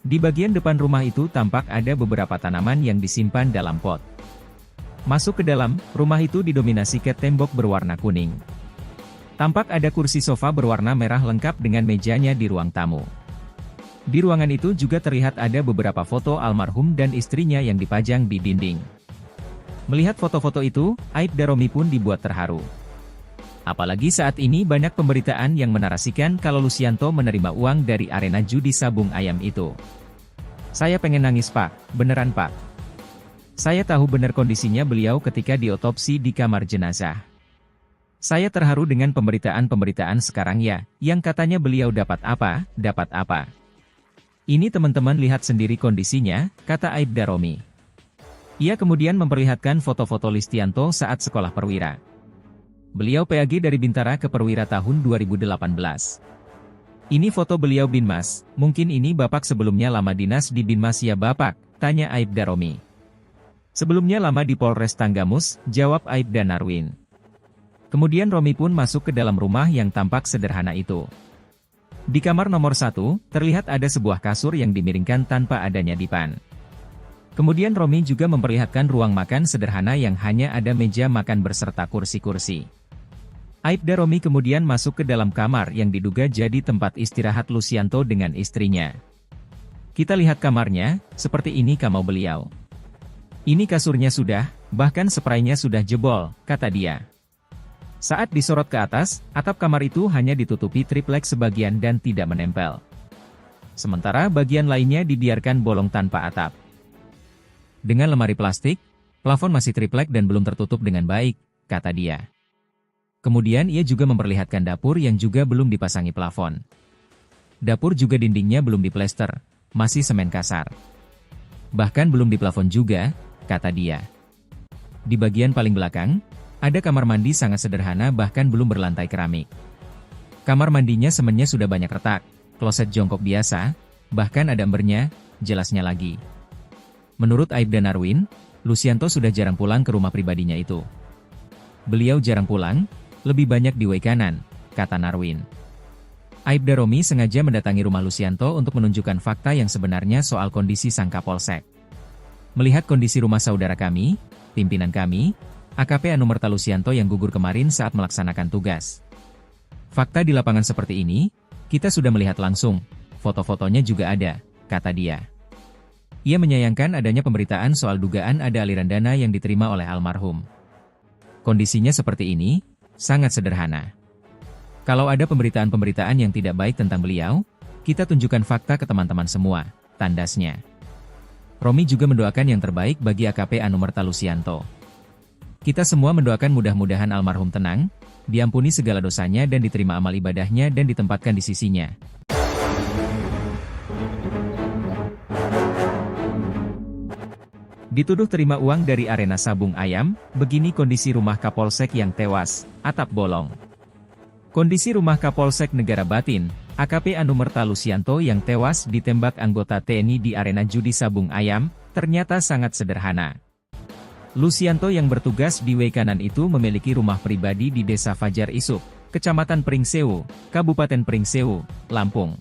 Di bagian depan rumah itu tampak ada beberapa tanaman yang disimpan dalam pot. Masuk ke dalam, rumah itu didominasi cat tembok berwarna kuning. Tampak ada kursi sofa berwarna merah lengkap dengan mejanya di ruang tamu. Di ruangan itu juga terlihat ada beberapa foto almarhum dan istrinya yang dipajang di dinding. Melihat foto-foto itu, Aibda Romi pun dibuat terharu. Apalagi saat ini banyak pemberitaan yang menarasikan kalau Lusianto menerima uang dari arena judi sabung ayam itu. Saya pengen nangis Pak, beneran Pak. Saya tahu benar kondisinya beliau ketika diotopsi di kamar jenazah. Saya terharu dengan pemberitaan-pemberitaan sekarang ya, yang katanya beliau dapat apa. Ini teman-teman lihat sendiri kondisinya, kata Aibda Romi. Ia kemudian memperlihatkan foto-foto Lusianto saat sekolah perwira. Beliau PAG dari Bintara ke Perwira tahun 2018. Ini foto beliau Binmas, mungkin ini Bapak sebelumnya lama dinas di Binmas ya Bapak, tanya Aibda Romi. Sebelumnya lama di Polres Tanggamus, jawab Aibda Narwin. Kemudian Romi pun masuk ke dalam rumah yang tampak sederhana itu. Di kamar nomor 1, terlihat ada sebuah kasur yang dimiringkan tanpa adanya dipan. Kemudian Romi juga memperlihatkan ruang makan sederhana yang hanya ada meja makan beserta kursi-kursi. Aibda Romi kemudian masuk ke dalam kamar yang diduga jadi tempat istirahat Lusianto dengan istrinya. Kita lihat kamarnya, seperti ini kamar beliau. Ini kasurnya sudah, bahkan spraynya sudah jebol, kata dia. Saat disorot ke atas, atap kamar itu hanya ditutupi triplek sebagian dan tidak menempel. Sementara bagian lainnya dibiarkan bolong tanpa atap. Dengan lemari plastik, plafon masih triplek dan belum tertutup dengan baik, kata dia. Kemudian ia juga memperlihatkan dapur yang juga belum dipasangi plafon. Dapur juga dindingnya belum diplester, masih semen kasar. Bahkan belum diplafon juga, kata dia. Di bagian paling belakang, ada kamar mandi sangat sederhana bahkan belum berlantai keramik. Kamar mandinya semennya sudah banyak retak, kloset jongkok biasa, bahkan ada embernya, jelasnya lagi. Menurut Aibda Narwin, Lusianto sudah jarang pulang ke rumah pribadinya itu. Beliau jarang pulang, lebih banyak di Wekanan, kata Narwin. Aibda Romi sengaja mendatangi rumah Lusianto untuk menunjukkan fakta yang sebenarnya soal kondisi sang Kapolsek. Melihat kondisi rumah saudara kami, pimpinan kami, AKP Anumerta Lusianto yang gugur kemarin saat melaksanakan tugas. Fakta di lapangan seperti ini, kita sudah melihat langsung, foto-fotonya juga ada, kata dia. Ia menyayangkan adanya pemberitaan soal dugaan ada aliran dana yang diterima oleh almarhum. Kondisinya seperti ini, sangat sederhana. Kalau ada pemberitaan-pemberitaan yang tidak baik tentang beliau, kita tunjukkan fakta ke teman-teman semua, tandasnya. Romi juga mendoakan yang terbaik bagi AKP Anumerta Lusianto. Kita semua mendoakan mudah-mudahan almarhum tenang, diampuni segala dosanya dan diterima amal ibadahnya dan ditempatkan di sisinya. Dituduh terima uang dari arena sabung ayam, begini kondisi rumah Kapolsek yang tewas, atap bolong. Kondisi rumah Kapolsek Negara Batin, AKP Anumerta Lusianto yang tewas ditembak anggota TNI di arena judi sabung ayam, ternyata sangat sederhana. Lusianto yang bertugas di Wekanan itu memiliki rumah pribadi di Desa Fajar Isuk, Kecamatan Pringsewu, Kabupaten Pringsewu, Lampung.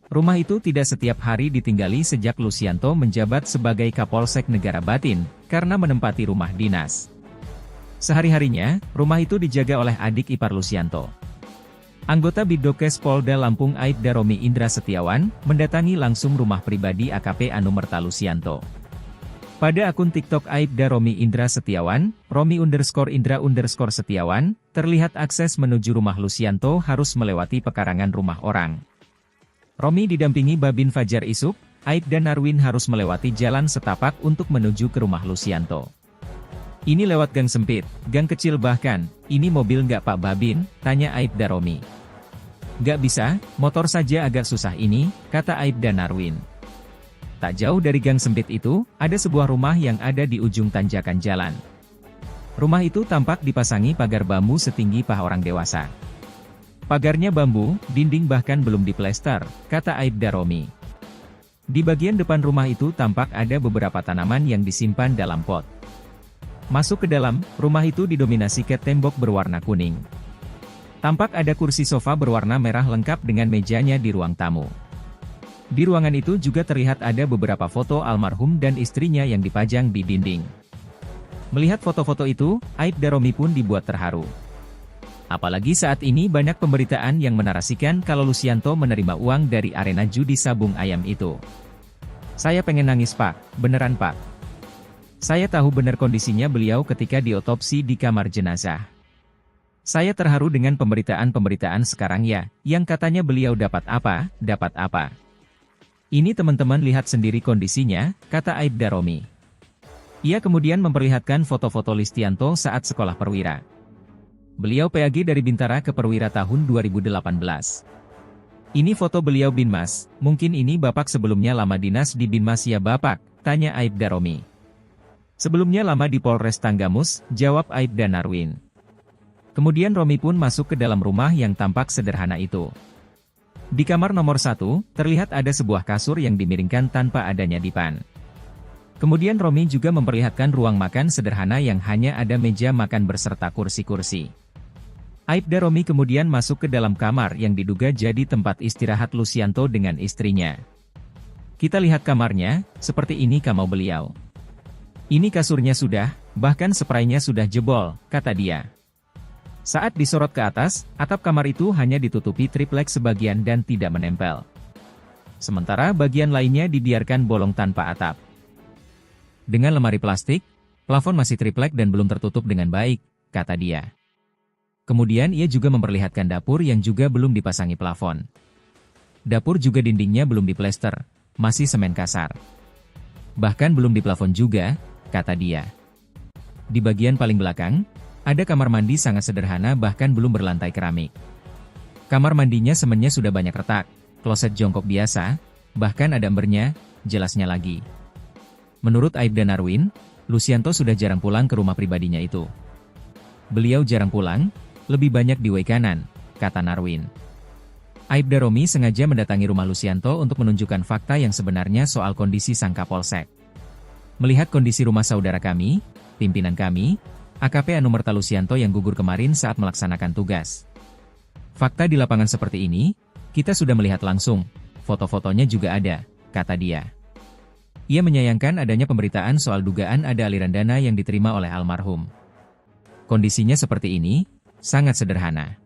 Rumah itu tidak setiap hari ditinggali sejak Lusianto menjabat sebagai Kapolsek Negara Batin, karena menempati rumah dinas. Sehari-harinya, rumah itu dijaga oleh adik ipar Lusianto. Anggota Bidokes Polda Lampung Aibda Romi Indra Setiawan, mendatangi langsung rumah pribadi AKP Anumerta Lusianto. Pada akun TikTok Aibda Romi Indra Setiawan, Romi_Indra_Setiawan, terlihat akses menuju rumah Lusianto harus melewati pekarangan rumah orang. Romi didampingi Babin Fajar Isuk, Aibda Narwin harus melewati jalan setapak untuk menuju ke rumah Lusianto. Ini lewat gang sempit, gang kecil bahkan, ini mobil nggak Pak Babin, tanya Aibda Romi. Nggak bisa, motor saja agak susah ini, kata Aibda Narwin. Tak jauh dari gang sempit itu, ada sebuah rumah yang ada di ujung tanjakan jalan. Rumah itu tampak dipasangi pagar bambu setinggi paha orang dewasa. Pagarnya bambu, dinding bahkan belum diplester, kata Aibda Romi. Di bagian depan rumah itu tampak ada beberapa tanaman yang disimpan dalam pot. Masuk ke dalam, rumah itu didominasi cat tembok berwarna kuning. Tampak ada kursi sofa berwarna merah lengkap dengan mejanya di ruang tamu. Di ruangan itu juga terlihat ada beberapa foto almarhum dan istrinya yang dipajang di dinding. Melihat foto-foto itu, Aibda Romi pun dibuat terharu. Apalagi saat ini banyak pemberitaan yang menarasikan kalau Lusianto menerima uang dari arena judi sabung ayam itu. Saya pengen nangis Pak, beneran Pak. Saya tahu benar kondisinya beliau ketika diotopsi di kamar jenazah. Saya terharu dengan pemberitaan-pemberitaan sekarang ya, yang katanya beliau dapat apa. Ini teman-teman lihat sendiri kondisinya, kata Aibda Romi. Ia kemudian memperlihatkan foto-foto Lusianto saat sekolah perwira. Beliau PAG dari Bintara ke Perwira tahun 2018. Ini foto beliau Binmas, mungkin ini Bapak sebelumnya lama dinas di Binmas ya Bapak, tanya Aibda Romi. Sebelumnya lama di Polres Tanggamus, jawab Aibda Narwin. Kemudian Romi pun masuk ke dalam rumah yang tampak sederhana itu. Di kamar nomor 1, terlihat ada sebuah kasur yang dimiringkan tanpa adanya dipan. Kemudian Romi juga memperlihatkan ruang makan sederhana yang hanya ada meja makan beserta kursi-kursi. Aibda Romi kemudian masuk ke dalam kamar yang diduga jadi tempat istirahat Lusianto dengan istrinya. Kita lihat kamarnya, seperti ini kamar beliau. Ini kasurnya sudah, bahkan spraynya sudah jebol, kata dia. Saat disorot ke atas, atap kamar itu hanya ditutupi triplek sebagian dan tidak menempel. Sementara bagian lainnya dibiarkan bolong tanpa atap. Dengan lemari plastik, plafon masih triplek dan belum tertutup dengan baik, kata dia. Kemudian ia juga memperlihatkan dapur yang juga belum dipasangi plafon. Dapur juga dindingnya belum diplester, masih semen kasar. Bahkan belum diplafon juga, kata dia. Di bagian paling belakang, ada kamar mandi sangat sederhana bahkan belum berlantai keramik. Kamar mandinya semennya sudah banyak retak, kloset jongkok biasa, bahkan ada embernya, jelasnya lagi. Menurut Aibda Narwin, Lusianto sudah jarang pulang ke rumah pribadinya itu. Beliau jarang pulang, lebih banyak di Wekanan, kata Narwin. Aibda Romi sengaja mendatangi rumah Lusianto untuk menunjukkan fakta yang sebenarnya soal kondisi sang Kapolsek. Melihat kondisi rumah saudara kami, pimpinan kami, AKP Anumerta Lusianto yang gugur kemarin saat melaksanakan tugas. Fakta di lapangan seperti ini, kita sudah melihat langsung, foto-fotonya juga ada, kata dia. Ia menyayangkan adanya pemberitaan soal dugaan ada aliran dana yang diterima oleh almarhum. Kondisinya seperti ini, sangat sederhana.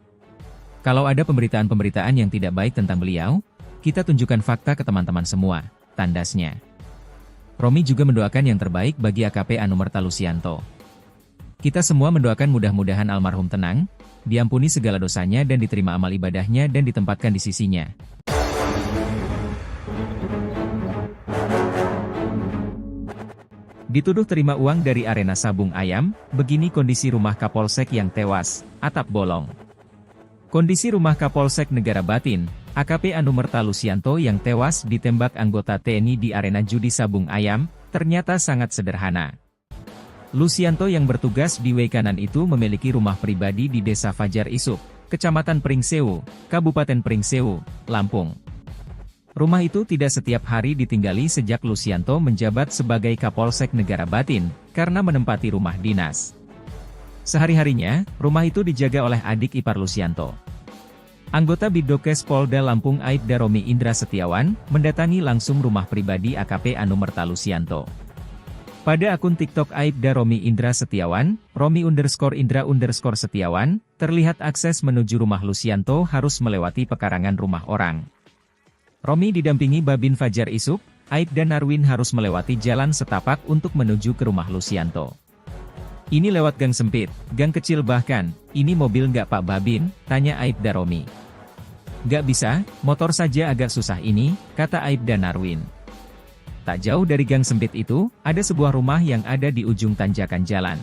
Kalau ada pemberitaan-pemberitaan yang tidak baik tentang beliau, kita tunjukkan fakta ke teman-teman semua, tandasnya. Romi juga mendoakan yang terbaik bagi AKP Anumerta Lusianto. Kita semua mendoakan mudah-mudahan almarhum tenang, diampuni segala dosanya dan diterima amal ibadahnya dan ditempatkan di sisinya. Dituduh terima uang dari arena sabung ayam, begini kondisi rumah Kapolsek yang tewas, atap bolong. Kondisi rumah Kapolsek Negara Batin, AKP Anumerta Lusianto yang tewas ditembak anggota TNI di arena judi sabung ayam, ternyata sangat sederhana. Lusianto yang bertugas di Wekanan itu memiliki rumah pribadi di Desa Fajar Isuk, Kecamatan Pringsewu, Kabupaten Pringsewu, Lampung. Rumah itu tidak setiap hari ditinggali sejak Lusianto menjabat sebagai Kapolsek Negara Batin, karena menempati rumah dinas. Sehari-harinya, rumah itu dijaga oleh adik ipar Lusianto. Anggota Bidokes Polda Lampung Aibda Romi Indra Setiawan, mendatangi langsung rumah pribadi AKP Anumerta Lusianto. Pada akun TikTok Aibda Romi Indra Setiawan, Romi_Indra_Setiawan, terlihat akses menuju rumah Lusianto harus melewati pekarangan rumah orang. Romi didampingi Babin Fajar Isuk, Aibda Narwin harus melewati jalan setapak untuk menuju ke rumah Lusianto. Ini lewat gang sempit, gang kecil bahkan, ini mobil nggak Pak Babin, tanya Aibda Romi. Nggak bisa, motor saja agak susah ini, kata Aibda Narwin. Tak jauh dari gang sempit itu, ada sebuah rumah yang ada di ujung tanjakan jalan.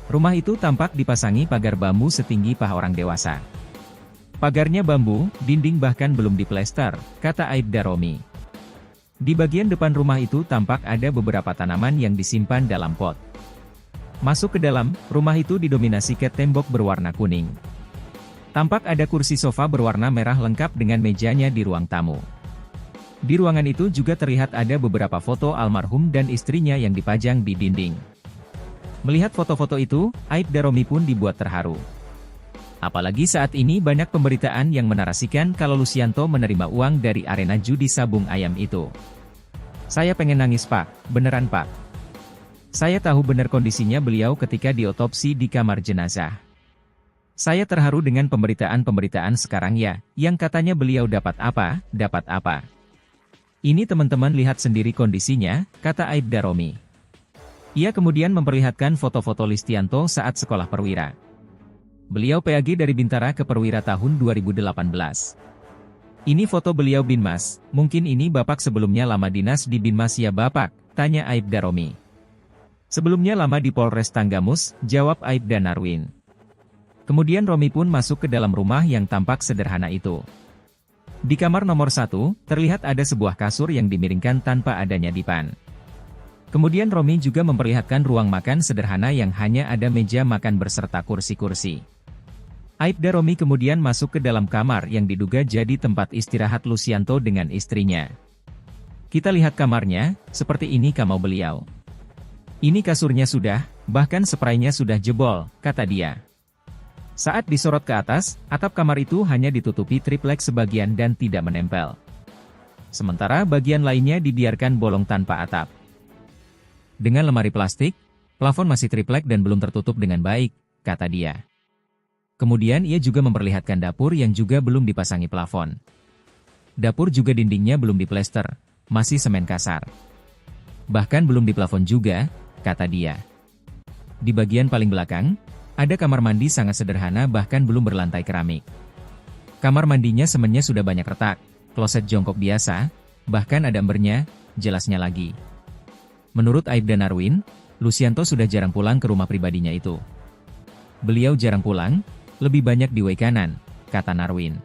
Rumah itu tampak dipasangi pagar bambu setinggi paha orang dewasa. Pagarnya bambu, dinding bahkan belum diplester, kata Aibda Romi. Di bagian depan rumah itu tampak ada beberapa tanaman yang disimpan dalam pot. Masuk ke dalam, rumah itu didominasi cat tembok berwarna kuning. Tampak ada kursi sofa berwarna merah lengkap dengan mejanya di ruang tamu. Di ruangan itu juga terlihat ada beberapa foto almarhum dan istrinya yang dipajang di dinding. Melihat foto-foto itu, Aibda Romi pun dibuat terharu. Apalagi saat ini banyak pemberitaan yang menarasikan kalau Lusianto menerima uang dari arena judi sabung ayam itu. Saya pengen nangis Pak, beneran Pak. Saya tahu benar kondisinya beliau ketika diotopsi di kamar jenazah. Saya terharu dengan pemberitaan-pemberitaan sekarang ya, yang katanya beliau dapat apa. Ini teman-teman lihat sendiri kondisinya, kata Aibda Romi. Ia kemudian memperlihatkan foto-foto Lusianto saat sekolah perwira. Beliau PAG dari Bintara ke Perwira tahun 2018. Ini foto beliau Binmas, mungkin ini Bapak sebelumnya lama dinas di Binmas ya Bapak, tanya Aibda Romi. Sebelumnya lama di Polres Tanggamus, jawab Aibda Narwin. Kemudian Romi pun masuk ke dalam rumah yang tampak sederhana itu. Di kamar nomor 1, terlihat ada sebuah kasur yang dimiringkan tanpa adanya dipan. Kemudian Romi juga memperlihatkan ruang makan sederhana yang hanya ada meja makan beserta kursi-kursi. Aibda Romi kemudian masuk ke dalam kamar yang diduga jadi tempat istirahat Lusianto dengan istrinya. Kita lihat kamarnya, seperti ini kamar beliau. Ini kasurnya sudah, bahkan spraynya sudah jebol, kata dia. Saat disorot ke atas, atap kamar itu hanya ditutupi triplek sebagian dan tidak menempel. Sementara bagian lainnya dibiarkan bolong tanpa atap. Dengan lemari plastik, plafon masih triplek dan belum tertutup dengan baik, kata dia. Kemudian ia juga memperlihatkan dapur yang juga belum dipasangi plafon. Dapur juga dindingnya belum diplester, masih semen kasar. Bahkan belum diplafon juga, kata dia. Di bagian paling belakang, ada kamar mandi sangat sederhana bahkan belum berlantai keramik. Kamar mandinya semennya sudah banyak retak, kloset jongkok biasa, bahkan ada embernya, jelasnya lagi. Menurut Aibda Narwin, Lusianto sudah jarang pulang ke rumah pribadinya itu. Beliau jarang pulang, lebih banyak di Wekanan, kata Narwin.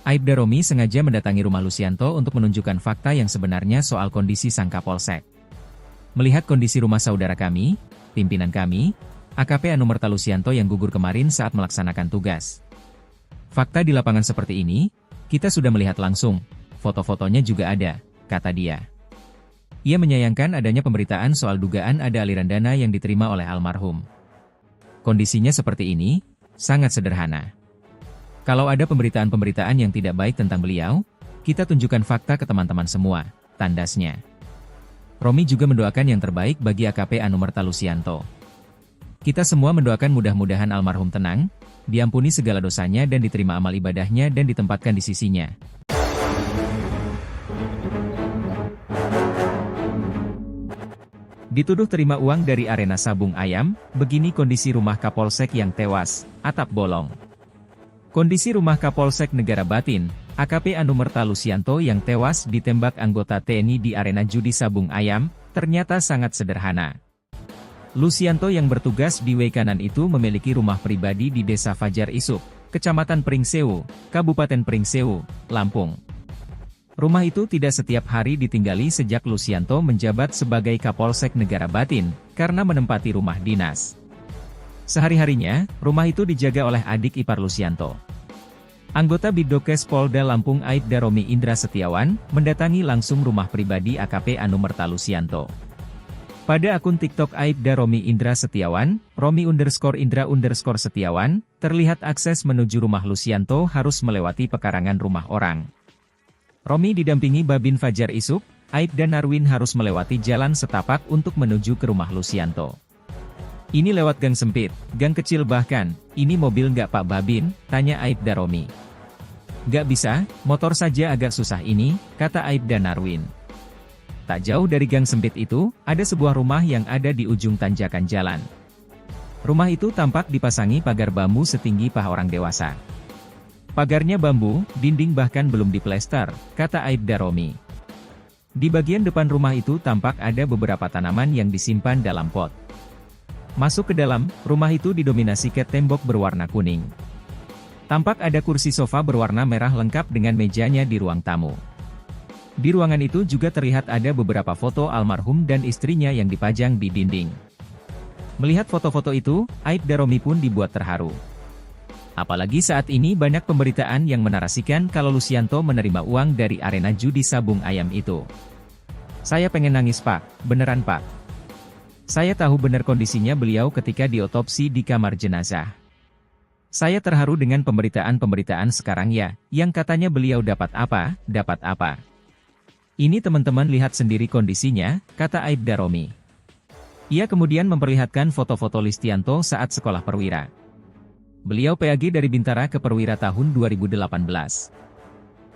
Aibda Romi sengaja mendatangi rumah Lusianto untuk menunjukkan fakta yang sebenarnya soal kondisi sang Kapolsek. Melihat kondisi rumah saudara kami, pimpinan kami, AKP Anumerta Lusianto yang gugur kemarin saat melaksanakan tugas. Fakta di lapangan seperti ini, kita sudah melihat langsung, foto-fotonya juga ada, kata dia. Ia menyayangkan adanya pemberitaan soal dugaan ada aliran dana yang diterima oleh almarhum. Kondisinya seperti ini, sangat sederhana. Kalau ada pemberitaan-pemberitaan yang tidak baik tentang beliau, kita tunjukkan fakta ke teman-teman semua, tandasnya. Romi juga mendoakan yang terbaik bagi AKP Anumerta Lusianto. Kita semua mendoakan mudah-mudahan almarhum tenang, diampuni segala dosanya dan diterima amal ibadahnya dan ditempatkan di sisinya. Dituduh terima uang dari arena sabung ayam, begini kondisi rumah Kapolsek yang tewas, atap bolong. Kondisi rumah Kapolsek Negara Batin, AKP Anumerta Lusianto yang tewas ditembak anggota TNI di arena judi sabung ayam, ternyata sangat sederhana. Lusianto yang bertugas di Wekanan itu memiliki rumah pribadi di Desa Fajar Isuk, Kecamatan Pringsewu, Kabupaten Pringsewu, Lampung. Rumah itu tidak setiap hari ditinggali sejak Lusianto menjabat sebagai Kapolsek Negara Batin, karena menempati rumah dinas. Sehari-harinya, rumah itu dijaga oleh adik ipar Lusianto. Anggota Bidokes Polda Lampung Aibda Romi Indra Setiawan, mendatangi langsung rumah pribadi AKP Anumerta Lusianto. Pada akun TikTok Aibda Romi Indra Setiawan, Romi_Indra_Setiawan, terlihat akses menuju rumah Lusianto harus melewati pekarangan rumah orang. Romi didampingi Babin Fajar Isuk, Aibda Narwin harus melewati jalan setapak untuk menuju ke rumah Lusianto. Ini lewat gang sempit, gang kecil bahkan, ini mobil nggak Pak Babin, tanya Aibda Romi. Nggak bisa, motor saja agak susah ini, kata Aibda Narwin. Tak jauh dari gang sempit itu, ada sebuah rumah yang ada di ujung tanjakan jalan. Rumah itu tampak dipasangi pagar bambu setinggi paha orang dewasa. Pagarnya bambu, dinding bahkan belum diplester, kata Aibda Romi. Di bagian depan rumah itu tampak ada beberapa tanaman yang disimpan dalam pot. Masuk ke dalam, rumah itu didominasi cat tembok berwarna kuning. Tampak ada kursi sofa berwarna merah lengkap dengan mejanya di ruang tamu. Di ruangan itu juga terlihat ada beberapa foto almarhum dan istrinya yang dipajang di dinding. Melihat foto-foto itu, Aibda Romi pun dibuat terharu. Apalagi saat ini banyak pemberitaan yang menarasikan kalau Lusianto menerima uang dari arena judi sabung ayam itu. Saya pengen nangis Pak, beneran Pak. Saya tahu benar kondisinya beliau ketika diotopsi di kamar jenazah. Saya terharu dengan pemberitaan-pemberitaan sekarang ya, yang katanya beliau dapat apa. Ini teman-teman lihat sendiri kondisinya, kata Aibda Romi. Ia kemudian memperlihatkan foto-foto Lusianto saat sekolah perwira. Beliau PAG dari Bintara ke Perwira tahun 2018.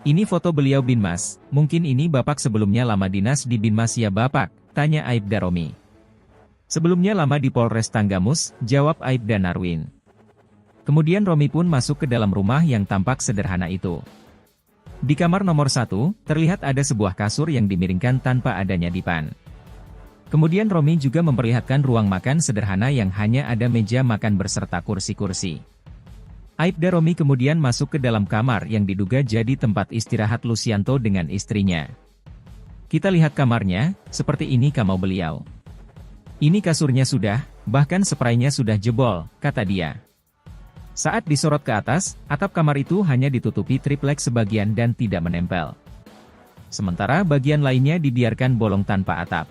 Ini foto beliau Binmas, mungkin ini Bapak sebelumnya lama dinas di Binmas ya Bapak, tanya Aibda Romi. Sebelumnya lama di Polres Tanggamus, jawab Aibda Narwin. Kemudian Romi pun masuk ke dalam rumah yang tampak sederhana itu. Di kamar nomor 1, terlihat ada sebuah kasur yang dimiringkan tanpa adanya dipan. Kemudian Romi juga memperlihatkan ruang makan sederhana yang hanya ada meja makan berserta kursi-kursi. Aibda Romi kemudian masuk ke dalam kamar yang diduga jadi tempat istirahat Lusianto dengan istrinya. Kita lihat kamarnya, seperti ini kamar beliau. Ini kasurnya sudah, bahkan spraynya sudah jebol, kata dia. Saat disorot ke atas, atap kamar itu hanya ditutupi triplek sebagian dan tidak menempel. Sementara bagian lainnya dibiarkan bolong tanpa atap.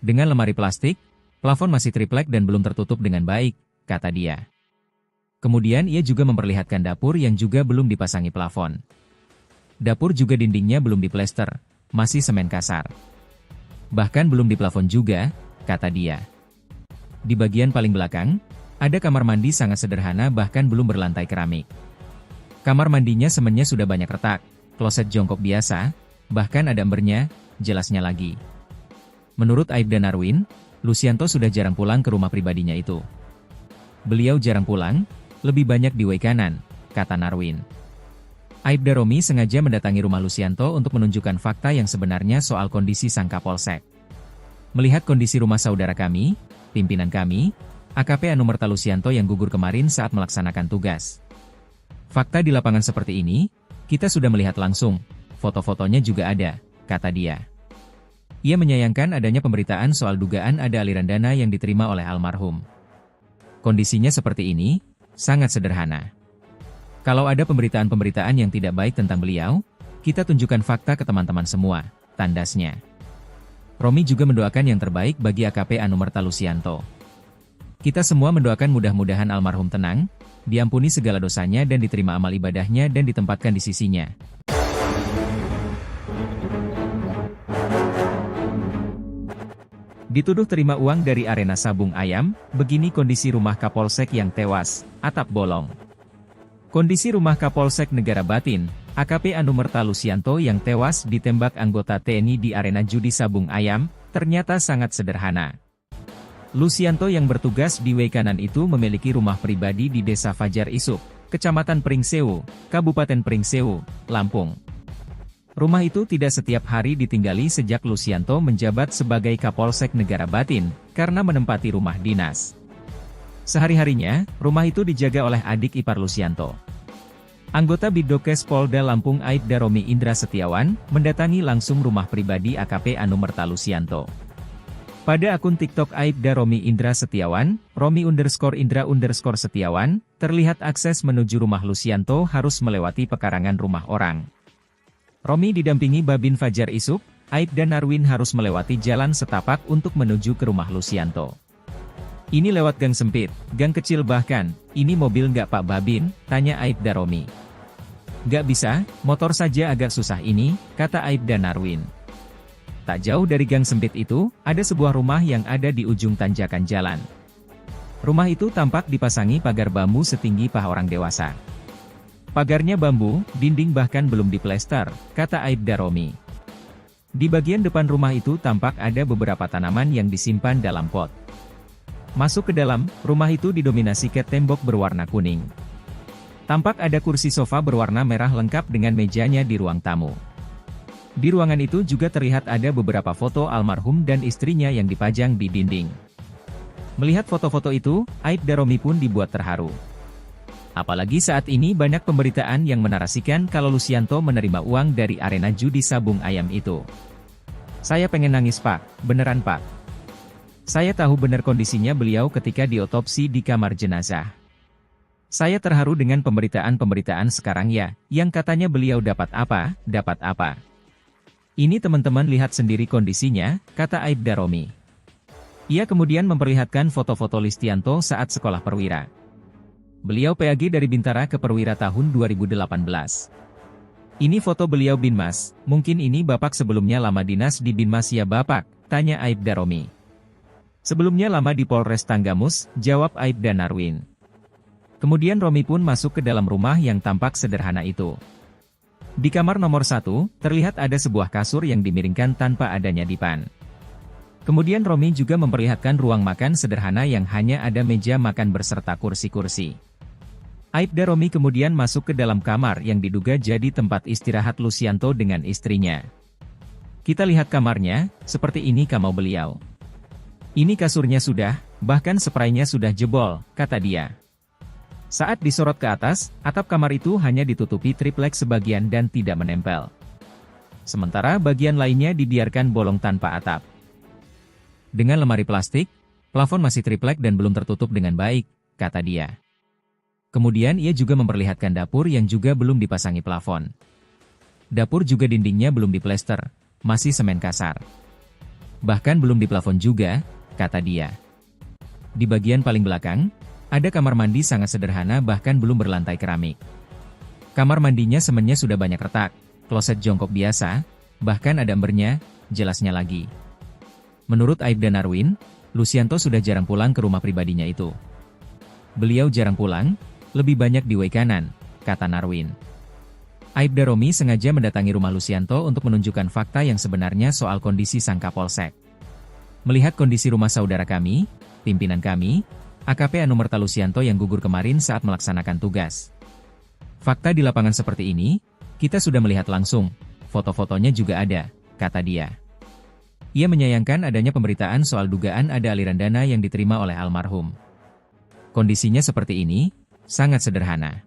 Dengan lemari plastik, plafon masih triplek dan belum tertutup dengan baik, kata dia. Kemudian ia juga memperlihatkan dapur yang juga belum dipasangi plafon. Dapur juga dindingnya belum diplester, masih semen kasar. Bahkan belum diplafon juga, kata dia. Di bagian paling belakang, ada kamar mandi sangat sederhana bahkan belum berlantai keramik. Kamar mandinya semennya sudah banyak retak, kloset jongkok biasa, bahkan ada embernya, jelasnya lagi. Menurut Aibda Narwin, Lusianto sudah jarang pulang ke rumah pribadinya itu. Beliau jarang pulang, lebih banyak di Wekanan, kata Narwin. Aibda Romi sengaja mendatangi rumah Lusianto untuk menunjukkan fakta yang sebenarnya soal kondisi sang Kapolsek. Melihat kondisi rumah saudara kami, pimpinan kami, AKP Anumerta Lusianto yang gugur kemarin saat melaksanakan tugas. Fakta di lapangan seperti ini, kita sudah melihat langsung, foto-fotonya juga ada, kata dia. Ia menyayangkan adanya pemberitaan soal dugaan ada aliran dana yang diterima oleh almarhum. Kondisinya seperti ini, sangat sederhana. Kalau ada pemberitaan-pemberitaan yang tidak baik tentang beliau, kita tunjukkan fakta ke teman-teman semua, tandasnya. Romi juga mendoakan yang terbaik bagi AKP Anumerta Lusianto. Kita semua mendoakan mudah-mudahan almarhum tenang, diampuni segala dosanya dan diterima amal ibadahnya dan ditempatkan di sisinya. Dituduh terima uang dari arena sabung ayam, begini kondisi rumah Kapolsek yang tewas, atap bolong. Kondisi rumah Kapolsek Negara Batin, AKP Anumerta Lusianto yang tewas ditembak anggota TNI di arena judi sabung ayam, ternyata sangat sederhana. Lucianto yang bertugas di Weikanan itu memiliki rumah pribadi di Desa Fajar Isuk, Kecamatan Pringsewu, Kabupaten Pringsewu, Lampung. Rumah itu tidak setiap hari ditinggali sejak Lucianto menjabat sebagai Kapolsek Negara Batin, karena menempati rumah dinas. Sehari-harinya, rumah itu dijaga oleh adik ipar Lucianto. Anggota Bidokes Polda Lampung Aibda Romi Indra Setiawan, mendatangi langsung rumah pribadi AKP Anumerta Lucianto. Pada akun TikTok Aibda Romi Indra Setiawan, Romi_Indra_Setiawan, terlihat akses menuju rumah Lucianto harus melewati pekarangan rumah orang. Romi didampingi Babin Fajar Isuk, Aibda Narwin harus melewati jalan setapak untuk menuju ke rumah Lucianto. Ini lewat gang sempit, gang kecil bahkan, ini mobil nggak Pak Babin, tanya Aibda Romi. Nggak bisa, motor saja agak susah ini, kata Aibda Narwin. Tak jauh dari gang sempit itu, ada sebuah rumah yang ada di ujung tanjakan jalan. Rumah itu tampak dipasangi pagar bambu setinggi paha orang dewasa. Pagarnya bambu, dinding bahkan belum diplester, kata Aibda Romi. Di bagian depan rumah itu tampak ada beberapa tanaman yang disimpan dalam pot. Masuk ke dalam, rumah itu didominasi cat tembok berwarna kuning. Tampak ada kursi sofa berwarna merah lengkap dengan mejanya di ruang tamu. Di ruangan itu juga terlihat ada beberapa foto almarhum dan istrinya yang dipajang di dinding. Melihat foto-foto itu, Aibda Romi pun dibuat terharu. Apalagi saat ini banyak pemberitaan yang menarasikan kalau Lucianto menerima uang dari arena judi sabung ayam itu. Saya pengen nangis Pak, beneran Pak. Saya tahu benar kondisinya beliau ketika diotopsi di kamar jenazah. Saya terharu dengan pemberitaan-pemberitaan sekarang ya, yang katanya beliau dapat apa, dapat apa. Ini teman-teman lihat sendiri kondisinya, kata Aibda Romi. Ia kemudian memperlihatkan foto-foto Lucianto saat sekolah perwira. Beliau PAG dari Bintara ke Perwira tahun 2018. Ini foto beliau Binmas, mungkin ini Bapak sebelumnya lama dinas di Binmas ya Bapak, tanya Aibda Romi. Sebelumnya lama di Polres Tanggamus, jawab Aibda Narwin. Kemudian Romi pun masuk ke dalam rumah yang tampak sederhana itu. Di kamar nomor 1, terlihat ada sebuah kasur yang dimiringkan tanpa adanya dipan. Kemudian Romi juga memperlihatkan ruang makan sederhana yang hanya ada meja makan berserta kursi-kursi. Aibda Romi kemudian masuk ke dalam kamar yang diduga jadi tempat istirahat Lucianto dengan istrinya. Kita lihat kamarnya, seperti ini kamar beliau. Ini kasurnya sudah, bahkan spraynya sudah jebol, kata dia. Saat disorot ke atas, atap kamar itu hanya ditutupi triplek sebagian dan tidak menempel. Sementara bagian lainnya dibiarkan bolong tanpa atap. Dengan lemari plastik, plafon masih triplek dan belum tertutup dengan baik, kata dia. Kemudian ia juga memperlihatkan dapur yang juga belum dipasangi plafon. Dapur juga dindingnya belum diplester, masih semen kasar. Bahkan belum diplafon juga, kata dia. Di bagian paling belakang, ada kamar mandi sangat sederhana bahkan belum berlantai keramik. Kamar mandinya semennya sudah banyak retak, kloset jongkok biasa, bahkan ada embernya, jelasnya lagi. Menurut Aibda Narwin, Lucianto sudah jarang pulang ke rumah pribadinya itu. Beliau jarang pulang, lebih banyak di Weikanan, kata Narwin. Aibda Romi sengaja mendatangi rumah Lucianto untuk menunjukkan fakta yang sebenarnya soal kondisi sang Kapolsek. Melihat kondisi rumah saudara kami, pimpinan kami, AKP Anumerta Lucianto yang gugur kemarin saat melaksanakan tugas. Fakta di lapangan seperti ini, kita sudah melihat langsung, foto-fotonya juga ada, kata dia. Ia menyayangkan adanya pemberitaan soal dugaan ada aliran dana yang diterima oleh almarhum. Kondisinya seperti ini, sangat sederhana.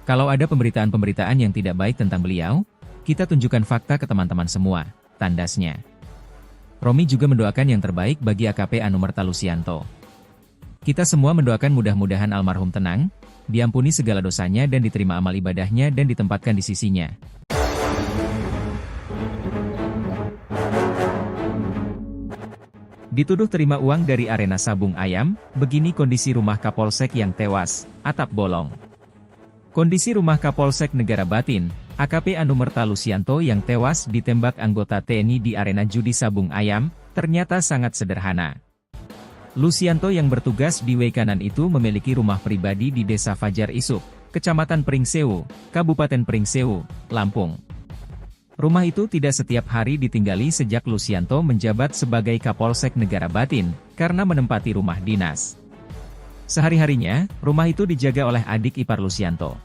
Kalau ada pemberitaan-pemberitaan yang tidak baik tentang beliau, kita tunjukkan fakta ke teman-teman semua, tandasnya. Romi juga mendoakan yang terbaik bagi AKP Anumerta Lucianto. Kita semua mendoakan mudah-mudahan almarhum tenang, diampuni segala dosanya dan diterima amal ibadahnya dan ditempatkan di sisinya. Dituduh terima uang dari arena sabung ayam, begini kondisi rumah Kapolsek yang tewas, atap bolong. Kondisi rumah Kapolsek Negara Batin, AKP Anumerta Lucianto yang tewas ditembak anggota TNI di arena judi sabung ayam, ternyata sangat sederhana. Lucianto yang bertugas di Weikanan itu memiliki rumah pribadi di Desa Fajar Isuk, Kecamatan Pringsewu, Kabupaten Pringsewu, Lampung. Rumah itu tidak setiap hari ditinggali sejak Lucianto menjabat sebagai Kapolsek Negara Batin, karena menempati rumah dinas. Sehari-harinya, rumah itu dijaga oleh adik ipar Lucianto.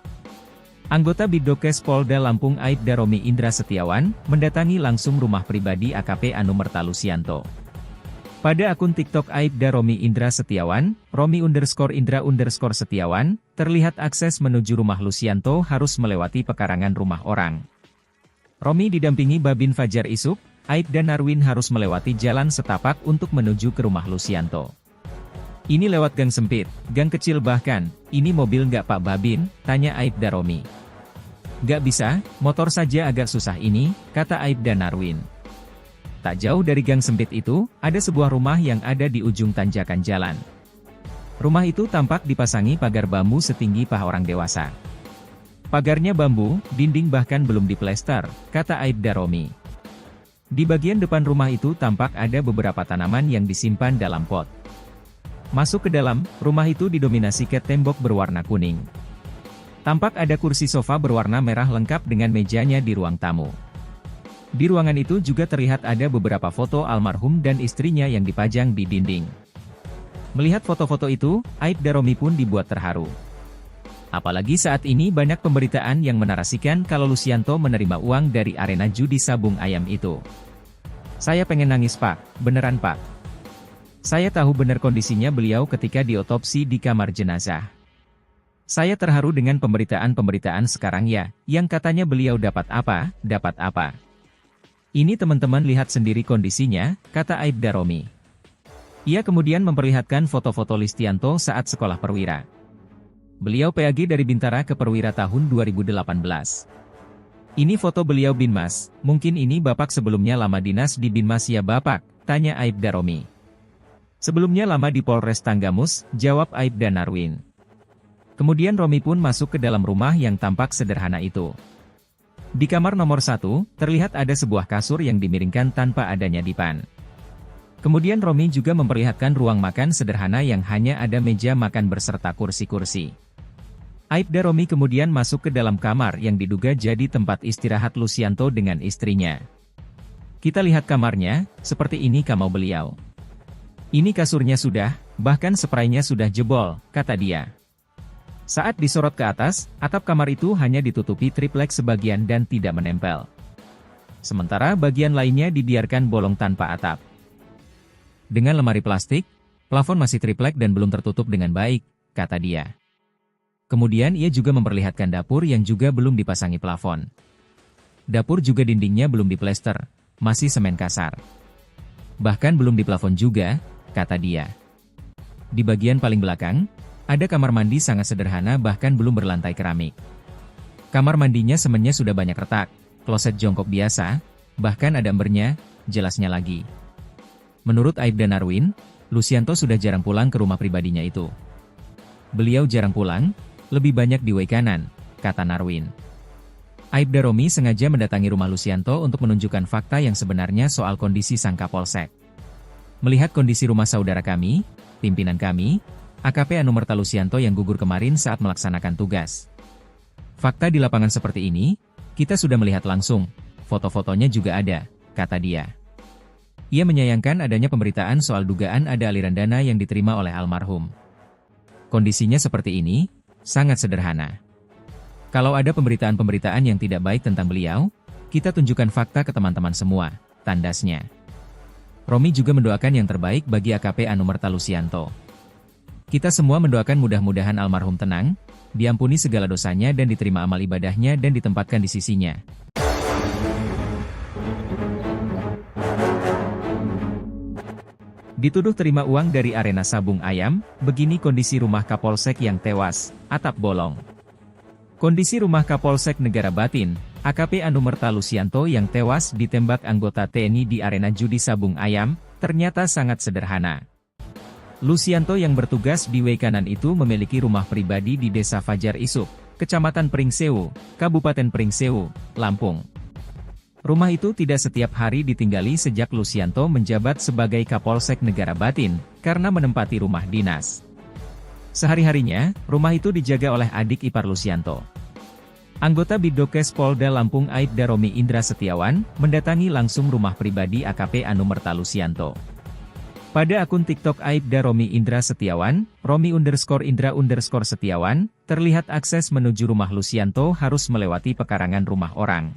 Anggota Bidokes Polda Lampung Aibda Romi Indra Setiawan, mendatangi langsung rumah pribadi AKP Anumerta Lucianto. Pada akun TikTok Aibda Romi Indra Setiawan, Romi_Indra_Setiawan, terlihat akses menuju rumah Lucianto harus melewati pekarangan rumah orang. Romi didampingi Babin Fajar Isuk, Aibda Narwin harus melewati jalan setapak untuk menuju ke rumah Lucianto. Ini lewat gang sempit, gang kecil bahkan, ini mobil nggak Pak Babin, tanya Aibda Romi. Nggak bisa, motor saja agak susah ini, kata Aibda Narwin. Tak jauh dari gang sempit itu, ada sebuah rumah yang ada di ujung tanjakan jalan. Rumah itu tampak dipasangi pagar bambu setinggi paha orang dewasa. Pagarnya bambu, dinding bahkan belum diplester, kata Aibda Romi. Di bagian depan rumah itu tampak ada beberapa tanaman yang disimpan dalam pot. Masuk ke dalam, rumah itu didominasi cat tembok berwarna kuning. Tampak ada kursi sofa berwarna merah lengkap dengan mejanya di ruang tamu. Di ruangan itu juga terlihat ada beberapa foto almarhum dan istrinya yang dipajang di dinding. Melihat foto-foto itu, Aibda Romi pun dibuat terharu. Apalagi saat ini banyak pemberitaan yang menarasikan kalau Lucianto menerima uang dari arena judi sabung ayam itu. Saya pengen nangis Pak, beneran Pak. Saya tahu benar kondisinya beliau ketika diotopsi di kamar jenazah. Saya terharu dengan pemberitaan-pemberitaan sekarang ya, yang katanya beliau dapat apa. Ini teman-teman lihat sendiri kondisinya, kata Aibda Romi. Ia kemudian memperlihatkan foto-foto Lucianto saat sekolah perwira. Beliau PAG dari Bintara ke Perwira tahun 2018. Ini foto beliau Binmas, mungkin ini Bapak sebelumnya lama dinas di Binmas ya Bapak, tanya Aibda Romi. Sebelumnya lama di Polres Tanggamus, jawab Aibda Narwin. Kemudian Romi pun masuk ke dalam rumah yang tampak sederhana itu. Di kamar nomor 1, terlihat ada sebuah kasur yang dimiringkan tanpa adanya dipan. Kemudian Romi juga memperlihatkan ruang makan sederhana yang hanya ada meja makan berserta kursi-kursi. Aibda Romi kemudian masuk ke dalam kamar yang diduga jadi tempat istirahat Lucianto dengan istrinya. Kita lihat kamarnya, seperti ini kamar beliau. Ini kasurnya sudah, bahkan spraynya sudah jebol, kata dia. Saat disorot ke atas, atap kamar itu hanya ditutupi triplek sebagian dan tidak menempel. Sementara bagian lainnya dibiarkan bolong tanpa atap. Dengan lemari plastik, plafon masih triplek dan belum tertutup dengan baik, kata dia. Kemudian ia juga memperlihatkan dapur yang juga belum dipasangi plafon. Dapur juga dindingnya belum diplester, masih semen kasar. Bahkan belum diplafon juga, kata dia. Di bagian paling belakang, ada kamar mandi sangat sederhana bahkan belum berlantai keramik. Kamar mandinya semennya sudah banyak retak, kloset jongkok biasa, bahkan ada embernya, jelasnya lagi. Menurut Aibda Narwin, Lucianto sudah jarang pulang ke rumah pribadinya itu. Beliau jarang pulang, lebih banyak di way kanan, kata Narwin. Aibda Romi sengaja mendatangi rumah Lucianto untuk menunjukkan fakta yang sebenarnya soal kondisi sang Kapolsek. Melihat kondisi rumah saudara kami, pimpinan kami, AKP Anumerta Lucianto yang gugur kemarin saat melaksanakan tugas. Fakta di lapangan seperti ini, kita sudah melihat langsung, foto-fotonya juga ada, kata dia. Ia menyayangkan adanya pemberitaan soal dugaan ada aliran dana yang diterima oleh almarhum. Kondisinya seperti ini, sangat sederhana. Kalau ada pemberitaan-pemberitaan yang tidak baik tentang beliau, kita tunjukkan fakta ke teman-teman semua, tandasnya. Romi juga mendoakan yang terbaik bagi AKP Anumerta Lucianto. Kita semua mendoakan mudah-mudahan almarhum tenang, diampuni segala dosanya dan diterima amal ibadahnya dan ditempatkan di sisinya. Dituduh terima uang dari arena sabung ayam, begini kondisi rumah Kapolsek yang tewas, atap bolong. Kondisi rumah Kapolsek Negara Batin, AKP Anumerta Lucianto yang tewas ditembak anggota TNI di arena judi sabung ayam, ternyata sangat sederhana. Lucianto yang bertugas di way kanan itu memiliki rumah pribadi di Desa Fajar Isuk, Kecamatan Pringsewu, Kabupaten Pringsewu, Lampung. Rumah itu tidak setiap hari ditinggali sejak Lucianto menjabat sebagai Kapolsek Negara Batin, karena menempati rumah dinas. Sehari-harinya, rumah itu dijaga oleh adik ipar Lucianto. Anggota Bidokes Polda Lampung Aibda Romi Indra Setiawan, mendatangi langsung rumah pribadi AKP Anumerta Lusianto. Pada akun TikTok Aibda Romi Indra Setiawan, Romi_Indra_Setiawan, terlihat akses menuju rumah Lusianto harus melewati pekarangan rumah orang.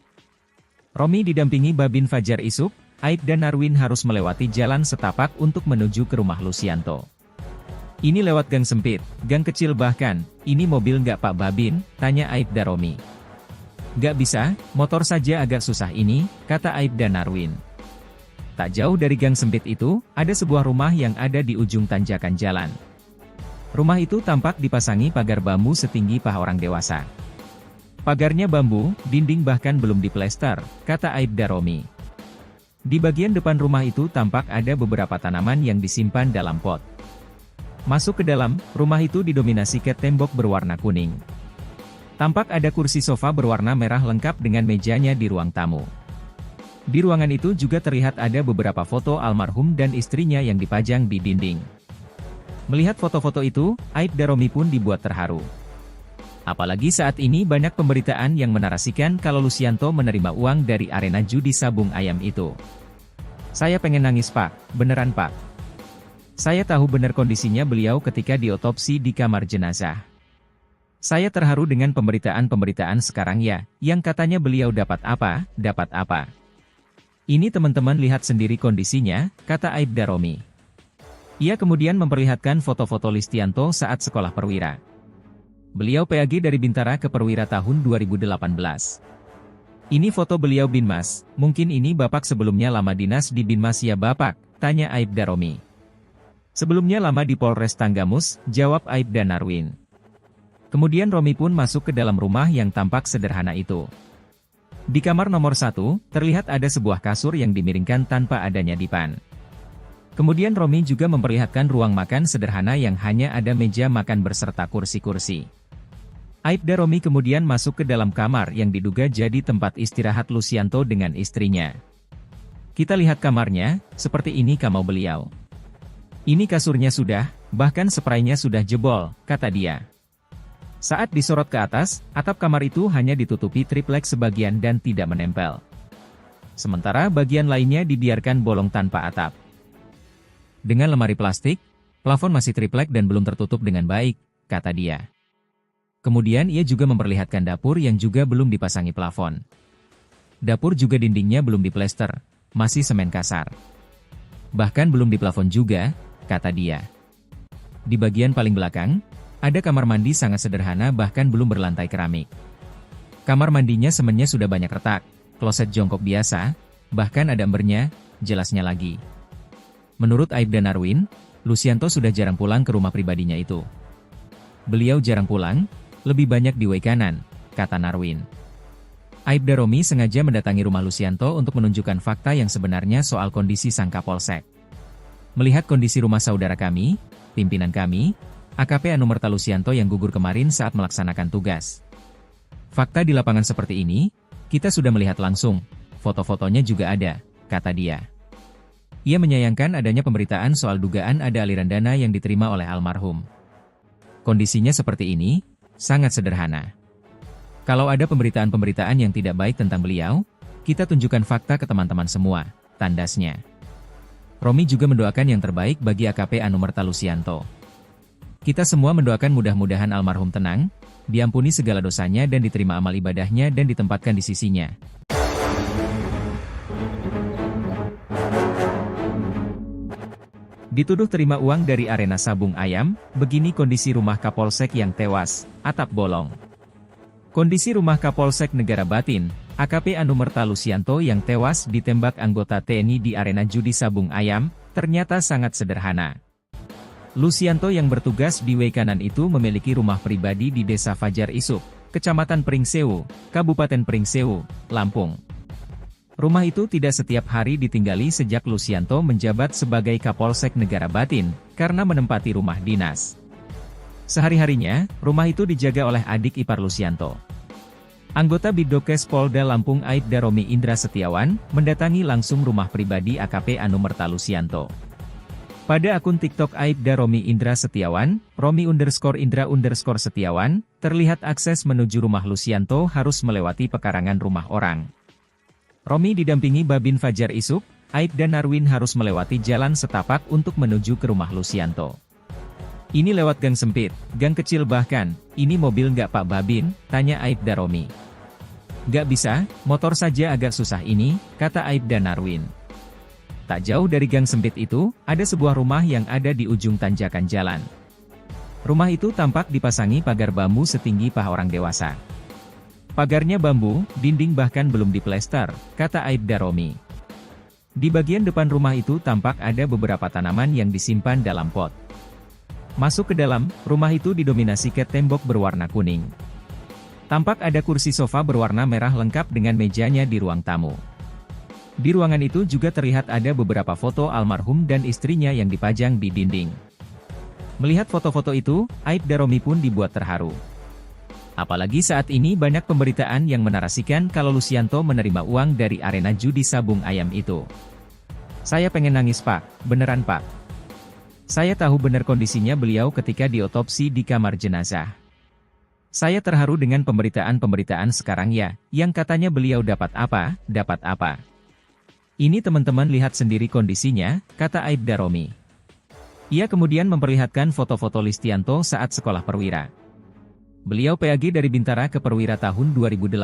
Romi didampingi Babin Fajar Isuk, Aibda Narwin harus melewati jalan setapak untuk menuju ke rumah Lusianto. Ini lewat gang sempit, gang kecil bahkan, ini mobil nggak Pak Babin, tanya Aibda Romi. Nggak bisa, motor saja agak susah ini, kata Aibda Narwin. Tak jauh dari gang sempit itu, ada sebuah rumah yang ada di ujung tanjakan jalan. Rumah itu tampak dipasangi pagar bambu setinggi paha orang dewasa. Pagarnya bambu, dinding bahkan belum diplester, kata Aibda Romi. Di bagian depan rumah itu tampak ada beberapa tanaman yang disimpan dalam pot. Masuk ke dalam, rumah itu didominasi cat tembok berwarna kuning. Tampak ada kursi sofa berwarna merah lengkap dengan mejanya di ruang tamu. Di ruangan itu juga terlihat ada beberapa foto almarhum dan istrinya yang dipajang di dinding. Melihat foto-foto itu, Aibda Romi pun dibuat terharu. Apalagi saat ini banyak pemberitaan yang menarasikan kalau Lusianto menerima uang dari arena judi sabung ayam itu. Saya pengen nangis Pak, beneran Pak. Saya tahu benar kondisinya beliau ketika diotopsi di kamar jenazah. Saya terharu dengan pemberitaan-pemberitaan sekarang ya, yang katanya beliau dapat apa. Ini teman-teman lihat sendiri kondisinya, kata Aibda Romi. Ia kemudian memperlihatkan foto-foto Lusianto saat sekolah perwira. Beliau PAG dari Bintara ke Perwira tahun 2018. Ini foto beliau Binmas, mungkin ini Bapak sebelumnya lama dinas di Binmas ya Bapak, tanya Aibda Romi. Sebelumnya lama di Polres Tanggamus, jawab Aibda Narwin. Kemudian Romi pun masuk ke dalam rumah yang tampak sederhana itu. Di kamar nomor 1, terlihat ada sebuah kasur yang dimiringkan tanpa adanya dipan. Kemudian Romi juga memperlihatkan ruang makan sederhana yang hanya ada meja makan berserta kursi-kursi. Aibda Romi kemudian masuk ke dalam kamar yang diduga jadi tempat istirahat Lusianto dengan istrinya. Kita lihat kamarnya, seperti ini kamar beliau. Ini kasurnya sudah, bahkan spraynya sudah jebol, kata dia. Saat disorot ke atas, atap kamar itu hanya ditutupi triplek sebagian dan tidak menempel. Sementara bagian lainnya dibiarkan bolong tanpa atap. Dengan lemari plastik, plafon masih triplek dan belum tertutup dengan baik, kata dia. Kemudian ia juga memperlihatkan dapur yang juga belum dipasangi plafon. Dapur juga dindingnya belum diplester, masih semen kasar. Bahkan belum diplafon juga, kata dia. Di bagian paling belakang, ada kamar mandi sangat sederhana bahkan belum berlantai keramik. Kamar mandinya semennya sudah banyak retak, kloset jongkok biasa, bahkan ada embernya, jelasnya lagi. Menurut Aibda Narwin, Lusianto sudah jarang pulang ke rumah pribadinya itu. Beliau jarang pulang, lebih banyak di way kanan, kata Narwin. Aibda Romi sengaja mendatangi rumah Lusianto untuk menunjukkan fakta yang sebenarnya soal kondisi sang Kapolsek. Melihat kondisi rumah saudara kami, pimpinan kami, AKP Anumerta Lusianto yang gugur kemarin saat melaksanakan tugas. Fakta di lapangan seperti ini, kita sudah melihat langsung, foto-fotonya juga ada, kata dia. Ia menyayangkan adanya pemberitaan soal dugaan ada aliran dana yang diterima oleh almarhum. Kondisinya seperti ini, sangat sederhana. Kalau ada pemberitaan-pemberitaan yang tidak baik tentang beliau, kita tunjukkan fakta ke teman-teman semua, tandasnya. Romi juga mendoakan yang terbaik bagi AKP Anumerta Lusianto. Kita semua mendoakan mudah-mudahan almarhum tenang, diampuni segala dosanya dan diterima amal ibadahnya dan ditempatkan di sisinya. Dituduh terima uang dari arena sabung ayam, begini kondisi rumah Kapolsek yang tewas, atap bolong. Kondisi rumah Kapolsek Negara Batin, AKP Anumerta Lusianto yang tewas ditembak anggota TNI di arena judi sabung ayam, ternyata sangat sederhana. Lusianto yang bertugas di way kanan itu memiliki rumah pribadi di Desa Fajar Isuk, Kecamatan Pringsewu, Kabupaten Pringsewu, Lampung. Rumah itu tidak setiap hari ditinggali sejak Lusianto menjabat sebagai Kapolsek Negara Batin, karena menempati rumah dinas. Sehari-harinya, rumah itu dijaga oleh adik ipar Lusianto. Anggota Bidokes Polda Lampung Aibda Romi Indra Setiawan, mendatangi langsung rumah pribadi AKP Anumerta Lusianto. Pada akun TikTok Aibda Romi Indra Setiawan, Romi_Indra_Setiawan, terlihat akses menuju rumah Lucianto harus melewati pekarangan rumah orang. Romi didampingi Babin Fajar Isuk, Aibda Narwin harus melewati jalan setapak untuk menuju ke rumah Lucianto. Ini lewat gang sempit, gang kecil bahkan, ini mobil nggak Pak Babin, tanya Aibda Romi. Nggak bisa, motor saja agak susah ini, kata Aibda Narwin. Tak jauh dari gang sempit itu, ada sebuah rumah yang ada di ujung tanjakan jalan. Rumah itu tampak dipasangi pagar bambu setinggi paha orang dewasa. Pagarnya bambu, dinding bahkan belum diplester, kata Aibda Romi. Di bagian depan rumah itu tampak ada beberapa tanaman yang disimpan dalam pot. Masuk ke dalam, rumah itu didominasi cat tembok berwarna kuning. Tampak ada kursi sofa berwarna merah lengkap dengan mejanya di ruang tamu. Di ruangan itu juga terlihat ada beberapa foto almarhum dan istrinya yang dipajang di dinding. Melihat foto-foto itu, Aibda Romi pun dibuat terharu. Apalagi saat ini banyak pemberitaan yang menarasikan kalau Lucianto menerima uang dari arena judi sabung ayam itu. Saya pengen nangis Pak, beneran Pak. Saya tahu benar kondisinya beliau ketika diotopsi di kamar jenazah. Saya terharu dengan pemberitaan-pemberitaan sekarang ya, yang katanya beliau dapat apa. Ini teman-teman lihat sendiri kondisinya, kata Aibda Romi. Ia kemudian memperlihatkan foto-foto Lucianto saat sekolah perwira. Beliau PAG dari Bintara ke Perwira tahun 2018.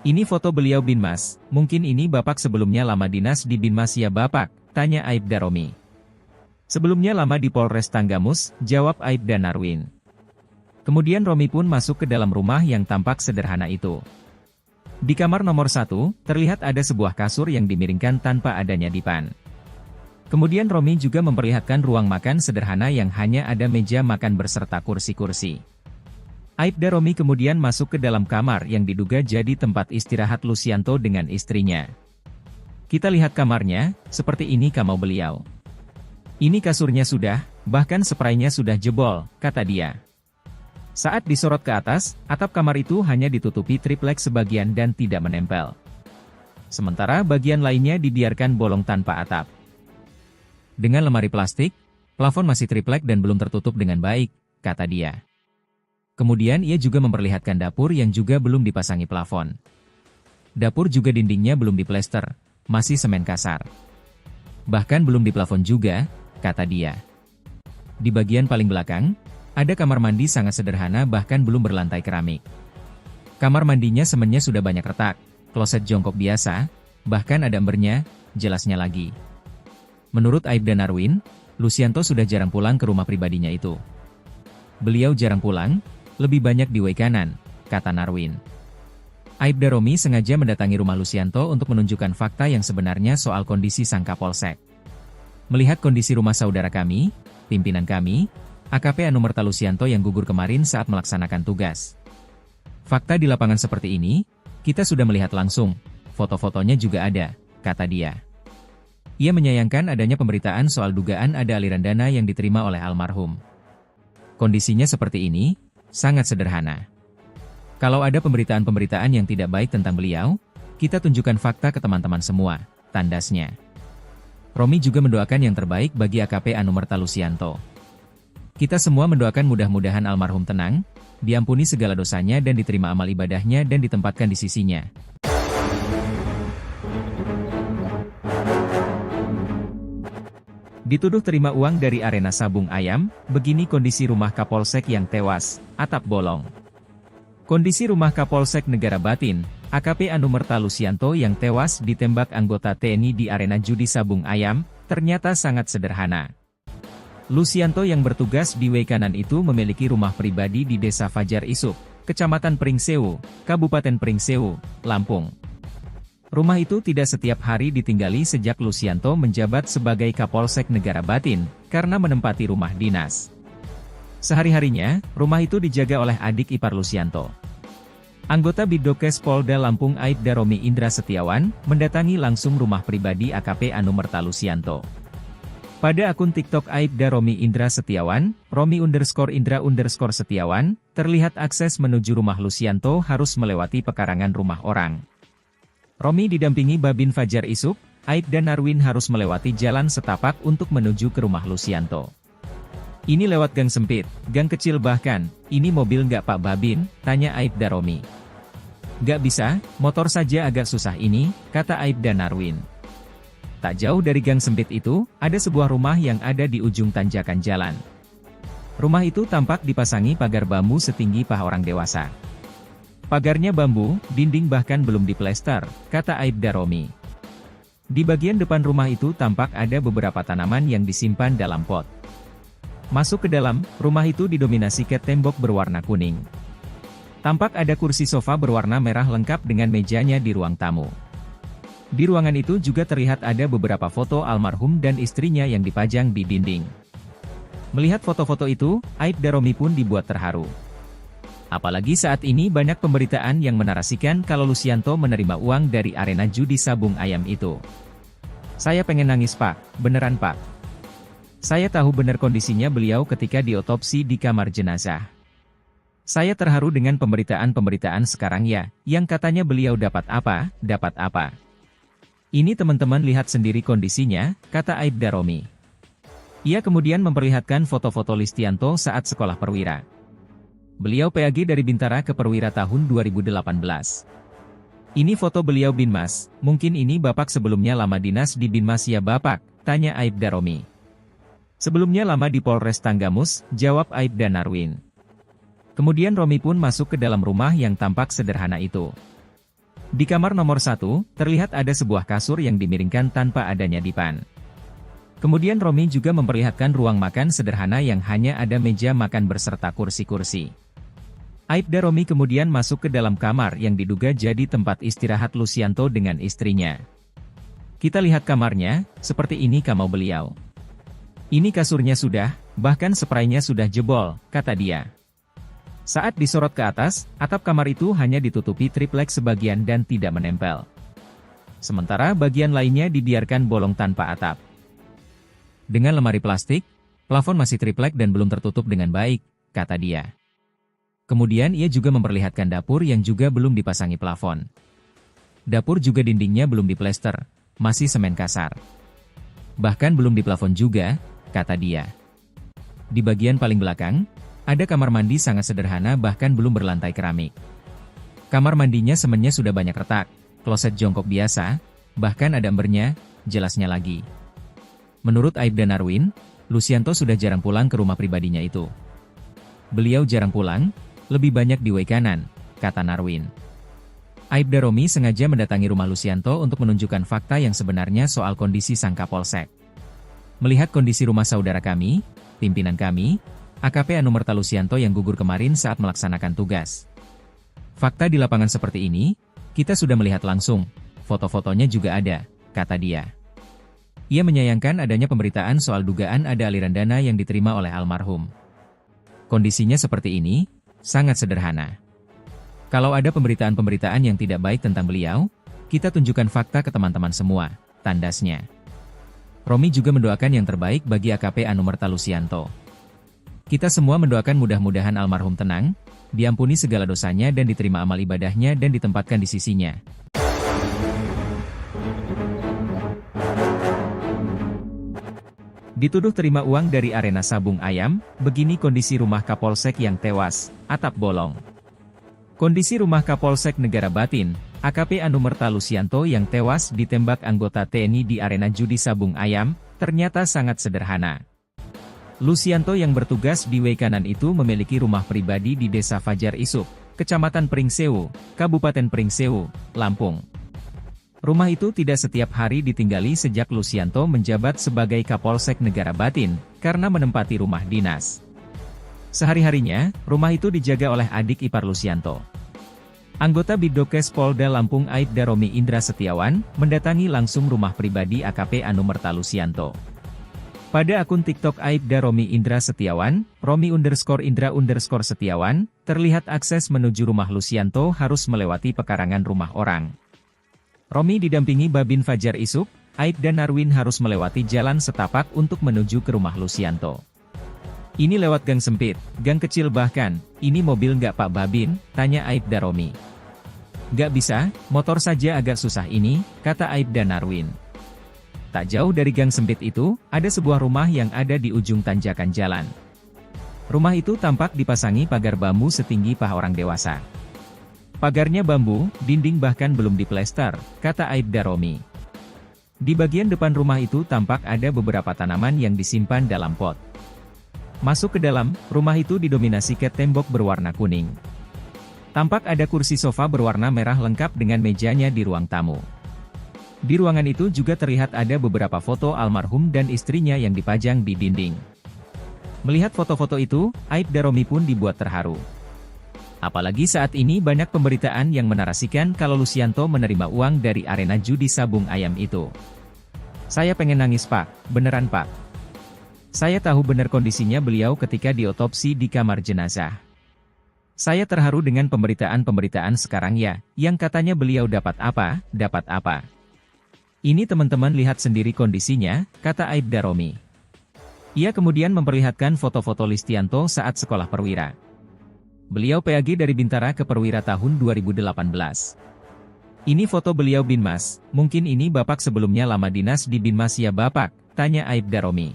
Ini foto beliau Binmas, mungkin ini Bapak sebelumnya lama dinas di Binmas ya Bapak, tanya Aibda Romi. Sebelumnya lama di Polres Tanggamus, jawab Aibda Narwin. Kemudian Romi pun masuk ke dalam rumah yang tampak sederhana itu. Di kamar nomor 1, terlihat ada sebuah kasur yang dimiringkan tanpa adanya dipan. Kemudian Romi juga memperlihatkan ruang makan sederhana yang hanya ada meja makan berserta kursi-kursi. Aibda Romi kemudian masuk ke dalam kamar yang diduga jadi tempat istirahat Lucianto dengan istrinya. Kita lihat kamarnya, seperti ini kamar beliau. Ini kasurnya sudah, bahkan spraynya sudah jebol, kata dia. Saat disorot ke atas, atap kamar itu hanya ditutupi triplek sebagian dan tidak menempel. Sementara bagian lainnya dibiarkan bolong tanpa atap. Dengan lemari plastik, plafon masih triplek dan belum tertutup dengan baik, kata dia. Kemudian ia juga memperlihatkan dapur yang juga belum dipasangi plafon. Dapur juga dindingnya belum diplester, masih semen kasar. Bahkan belum diplafon juga, kata dia. Di bagian paling belakang, ada kamar mandi sangat sederhana bahkan belum berlantai keramik. Kamar mandinya semennya sudah banyak retak, kloset jongkok biasa, bahkan ada embernya, jelasnya lagi. Menurut Aibda Narwin, Lucianto sudah jarang pulang ke rumah pribadinya itu. Beliau jarang pulang, lebih banyak di way kanan, kata Narwin. Aibda Romi sengaja mendatangi rumah Lucianto untuk menunjukkan fakta yang sebenarnya soal kondisi sang Kapolsek. Melihat kondisi rumah saudara kami, pimpinan kami, AKP Anumerta Lucianto yang gugur kemarin saat melaksanakan tugas. Fakta di lapangan seperti ini, kita sudah melihat langsung, foto-fotonya juga ada, kata dia. Ia menyayangkan adanya pemberitaan soal dugaan ada aliran dana yang diterima oleh almarhum. Kondisinya seperti ini, sangat sederhana. Kalau ada pemberitaan-pemberitaan yang tidak baik tentang beliau, kita tunjukkan fakta ke teman-teman semua, tandasnya. Romi juga mendoakan yang terbaik bagi AKP Anumerta Lucianto. Kita semua mendoakan mudah-mudahan almarhum tenang, diampuni segala dosanya dan diterima amal ibadahnya dan ditempatkan di sisinya. Dituduh terima uang dari arena sabung ayam, begini kondisi rumah Kapolsek yang tewas, atap bolong. Kondisi rumah Kapolsek Negara Batin, AKP Anumerta Lucianto yang tewas ditembak anggota TNI di arena judi sabung ayam, ternyata sangat sederhana. Lucianto yang bertugas di way kanan itu memiliki rumah pribadi di Desa Fajar Isuk, Kecamatan Pringsewu, Kabupaten Pringsewu, Lampung. Rumah itu tidak setiap hari ditinggali sejak Lucianto menjabat sebagai Kapolsek Negara Batin, karena menempati rumah dinas. Sehari-harinya, rumah itu dijaga oleh adik ipar Lucianto. Anggota Bidokes Polda Lampung Aibda Romi Indra Setiawan, mendatangi langsung rumah pribadi AKP Anumerta Lucianto. Pada akun TikTok Aibda Romi Indra Setiawan, Romi_Indra_Setiawan, terlihat akses menuju rumah Lucianto harus melewati pekarangan rumah orang. Romi didampingi Babin Fajar Isuk, Aibda Narwin harus melewati jalan setapak untuk menuju ke rumah Lucianto. Ini lewat gang sempit, gang kecil bahkan, ini mobil nggak Pak Babin, tanya Aibda Romi. Nggak bisa, motor saja agak susah ini, kata Aibda Narwin. Tak jauh dari gang sempit itu, ada sebuah rumah yang ada di ujung tanjakan jalan. Rumah itu tampak dipasangi pagar bambu setinggi paha orang dewasa. Pagarnya bambu, dinding bahkan belum diplester, kata Aibda Romi. Di bagian depan rumah itu tampak ada beberapa tanaman yang disimpan dalam pot. Masuk ke dalam, rumah itu didominasi cat tembok berwarna kuning. Tampak ada kursi sofa berwarna merah lengkap dengan mejanya di ruang tamu. Di ruangan itu juga terlihat ada beberapa foto almarhum dan istrinya yang dipajang di dinding. Melihat foto-foto itu, Aibda Romi pun dibuat terharu. Apalagi saat ini banyak pemberitaan yang menarasikan kalau Lucianto menerima uang dari arena judi sabung ayam itu. Saya pengen nangis Pak, beneran Pak. Saya tahu benar kondisinya beliau ketika diotopsi di kamar jenazah. Saya terharu dengan pemberitaan-pemberitaan sekarang ya, yang katanya beliau dapat apa. Ini teman-teman lihat sendiri kondisinya, kata Aibda Romi. Ia kemudian memperlihatkan foto-foto Lucianto saat sekolah perwira. Beliau PAG dari Bintara ke Perwira tahun 2018. Ini foto beliau Binmas, mungkin ini Bapak sebelumnya lama dinas di Binmas ya Bapak, tanya Aibda Romi. Sebelumnya lama di Polres Tanggamus, jawab Aibda Narwin. Kemudian Romi pun masuk ke dalam rumah yang tampak sederhana itu. Di kamar nomor 1, terlihat ada sebuah kasur yang dimiringkan tanpa adanya dipan. Kemudian Romi juga memperlihatkan ruang makan sederhana yang hanya ada meja makan berserta kursi-kursi. Aibda Romi kemudian masuk ke dalam kamar yang diduga jadi tempat istirahat Lucianto dengan istrinya. Kita lihat kamarnya, seperti ini kamar beliau. Ini kasurnya sudah, bahkan spraynya sudah jebol, kata dia. Saat disorot ke atas, atap kamar itu hanya ditutupi triplek sebagian dan tidak menempel. Sementara bagian lainnya dibiarkan bolong tanpa atap. Dengan lemari plastik, plafon masih triplek dan belum tertutup dengan baik, kata dia. Kemudian ia juga memperlihatkan dapur yang juga belum dipasangi plafon. Dapur juga dindingnya belum diplester, masih semen kasar. Bahkan belum diplafon juga, kata dia. Di bagian paling belakang, ada kamar mandi sangat sederhana bahkan belum berlantai keramik. Kamar mandinya semennya sudah banyak retak, kloset jongkok biasa, bahkan ada embernya, jelasnya lagi. Menurut Aibda Narwin, Lucianto sudah jarang pulang ke rumah pribadinya itu. Beliau jarang pulang, lebih banyak di way kanan, kata Narwin. Aibda Romi sengaja mendatangi rumah Lucianto untuk menunjukkan fakta yang sebenarnya soal kondisi sang Kapolsek. Melihat kondisi rumah saudara kami, pimpinan kami, AKP Anumerta Lucianto yang gugur kemarin saat melaksanakan tugas. Fakta di lapangan seperti ini, kita sudah melihat langsung, foto-fotonya juga ada, kata dia. Ia menyayangkan adanya pemberitaan soal dugaan ada aliran dana yang diterima oleh almarhum. Kondisinya seperti ini, sangat sederhana. Kalau ada pemberitaan-pemberitaan yang tidak baik tentang beliau, kita tunjukkan fakta ke teman-teman semua, tandasnya. Romi juga mendoakan yang terbaik bagi AKP Anumerta Lucianto. Kita semua mendoakan mudah-mudahan almarhum tenang, diampuni segala dosanya dan diterima amal ibadahnya dan ditempatkan di sisinya. Dituduh terima uang dari arena sabung ayam, begini kondisi rumah Kapolsek yang tewas, atap bolong. Kondisi rumah Kapolsek Negara Batin, AKP Anumerta Lucianto yang tewas ditembak anggota TNI di arena judi sabung ayam, ternyata sangat sederhana. Lucianto yang bertugas di way kanan itu memiliki rumah pribadi di Desa Fajar Isuk, Kecamatan Pringsewu, Kabupaten Pringsewu, Lampung. Rumah itu tidak setiap hari ditinggali sejak Lucianto menjabat sebagai Kapolsek Negara Batin, karena menempati rumah dinas. Sehari-harinya, rumah itu dijaga oleh adik ipar Lucianto. Anggota Bidokes Polda Lampung Aibda Romi Indra Setiawan, mendatangi langsung rumah pribadi AKP Anumerta Lucianto. Pada akun TikTok Aibda Romi Indra Setiawan, Romi_Indra_Setiawan, terlihat akses menuju rumah Lucianto harus melewati pekarangan rumah orang. Romi didampingi Babin Fajar Isuk, Aibda Narwin harus melewati jalan setapak untuk menuju ke rumah Lucianto. Ini lewat gang sempit, gang kecil bahkan, ini mobil nggak Pak Babin, tanya Aibda Romi. Nggak bisa, motor saja agak susah ini, kata Aibda Narwin. Tak jauh dari gang sempit itu, ada sebuah rumah yang ada di ujung tanjakan jalan. Rumah itu tampak dipasangi pagar bambu setinggi paha orang dewasa. Pagarnya bambu, dinding bahkan belum diplester, kata Aibda Romi. Di bagian depan rumah itu tampak ada beberapa tanaman yang disimpan dalam pot. Masuk ke dalam, rumah itu didominasi cat tembok berwarna kuning. Tampak ada kursi sofa berwarna merah lengkap dengan mejanya di ruang tamu. Di ruangan itu juga terlihat ada beberapa foto almarhum dan istrinya yang dipajang di dinding. Melihat foto-foto itu, Aibda Romi pun dibuat terharu. Apalagi saat ini banyak pemberitaan yang menarasikan kalau Lucianto menerima uang dari arena judi sabung ayam itu. Saya pengen nangis Pak, beneran Pak. Saya tahu benar kondisinya beliau ketika diotopsi di kamar jenazah. Saya terharu dengan pemberitaan-pemberitaan sekarang ya, yang katanya beliau dapat apa. Ini teman-teman lihat sendiri kondisinya, kata Aibda Romi. Ia kemudian memperlihatkan foto-foto Listianto saat sekolah perwira. Beliau PAG dari Bintara ke Perwira tahun 2018. Ini foto beliau Binmas, mungkin ini Bapak sebelumnya lama dinas di Binmas ya Bapak, tanya Aibda Romi.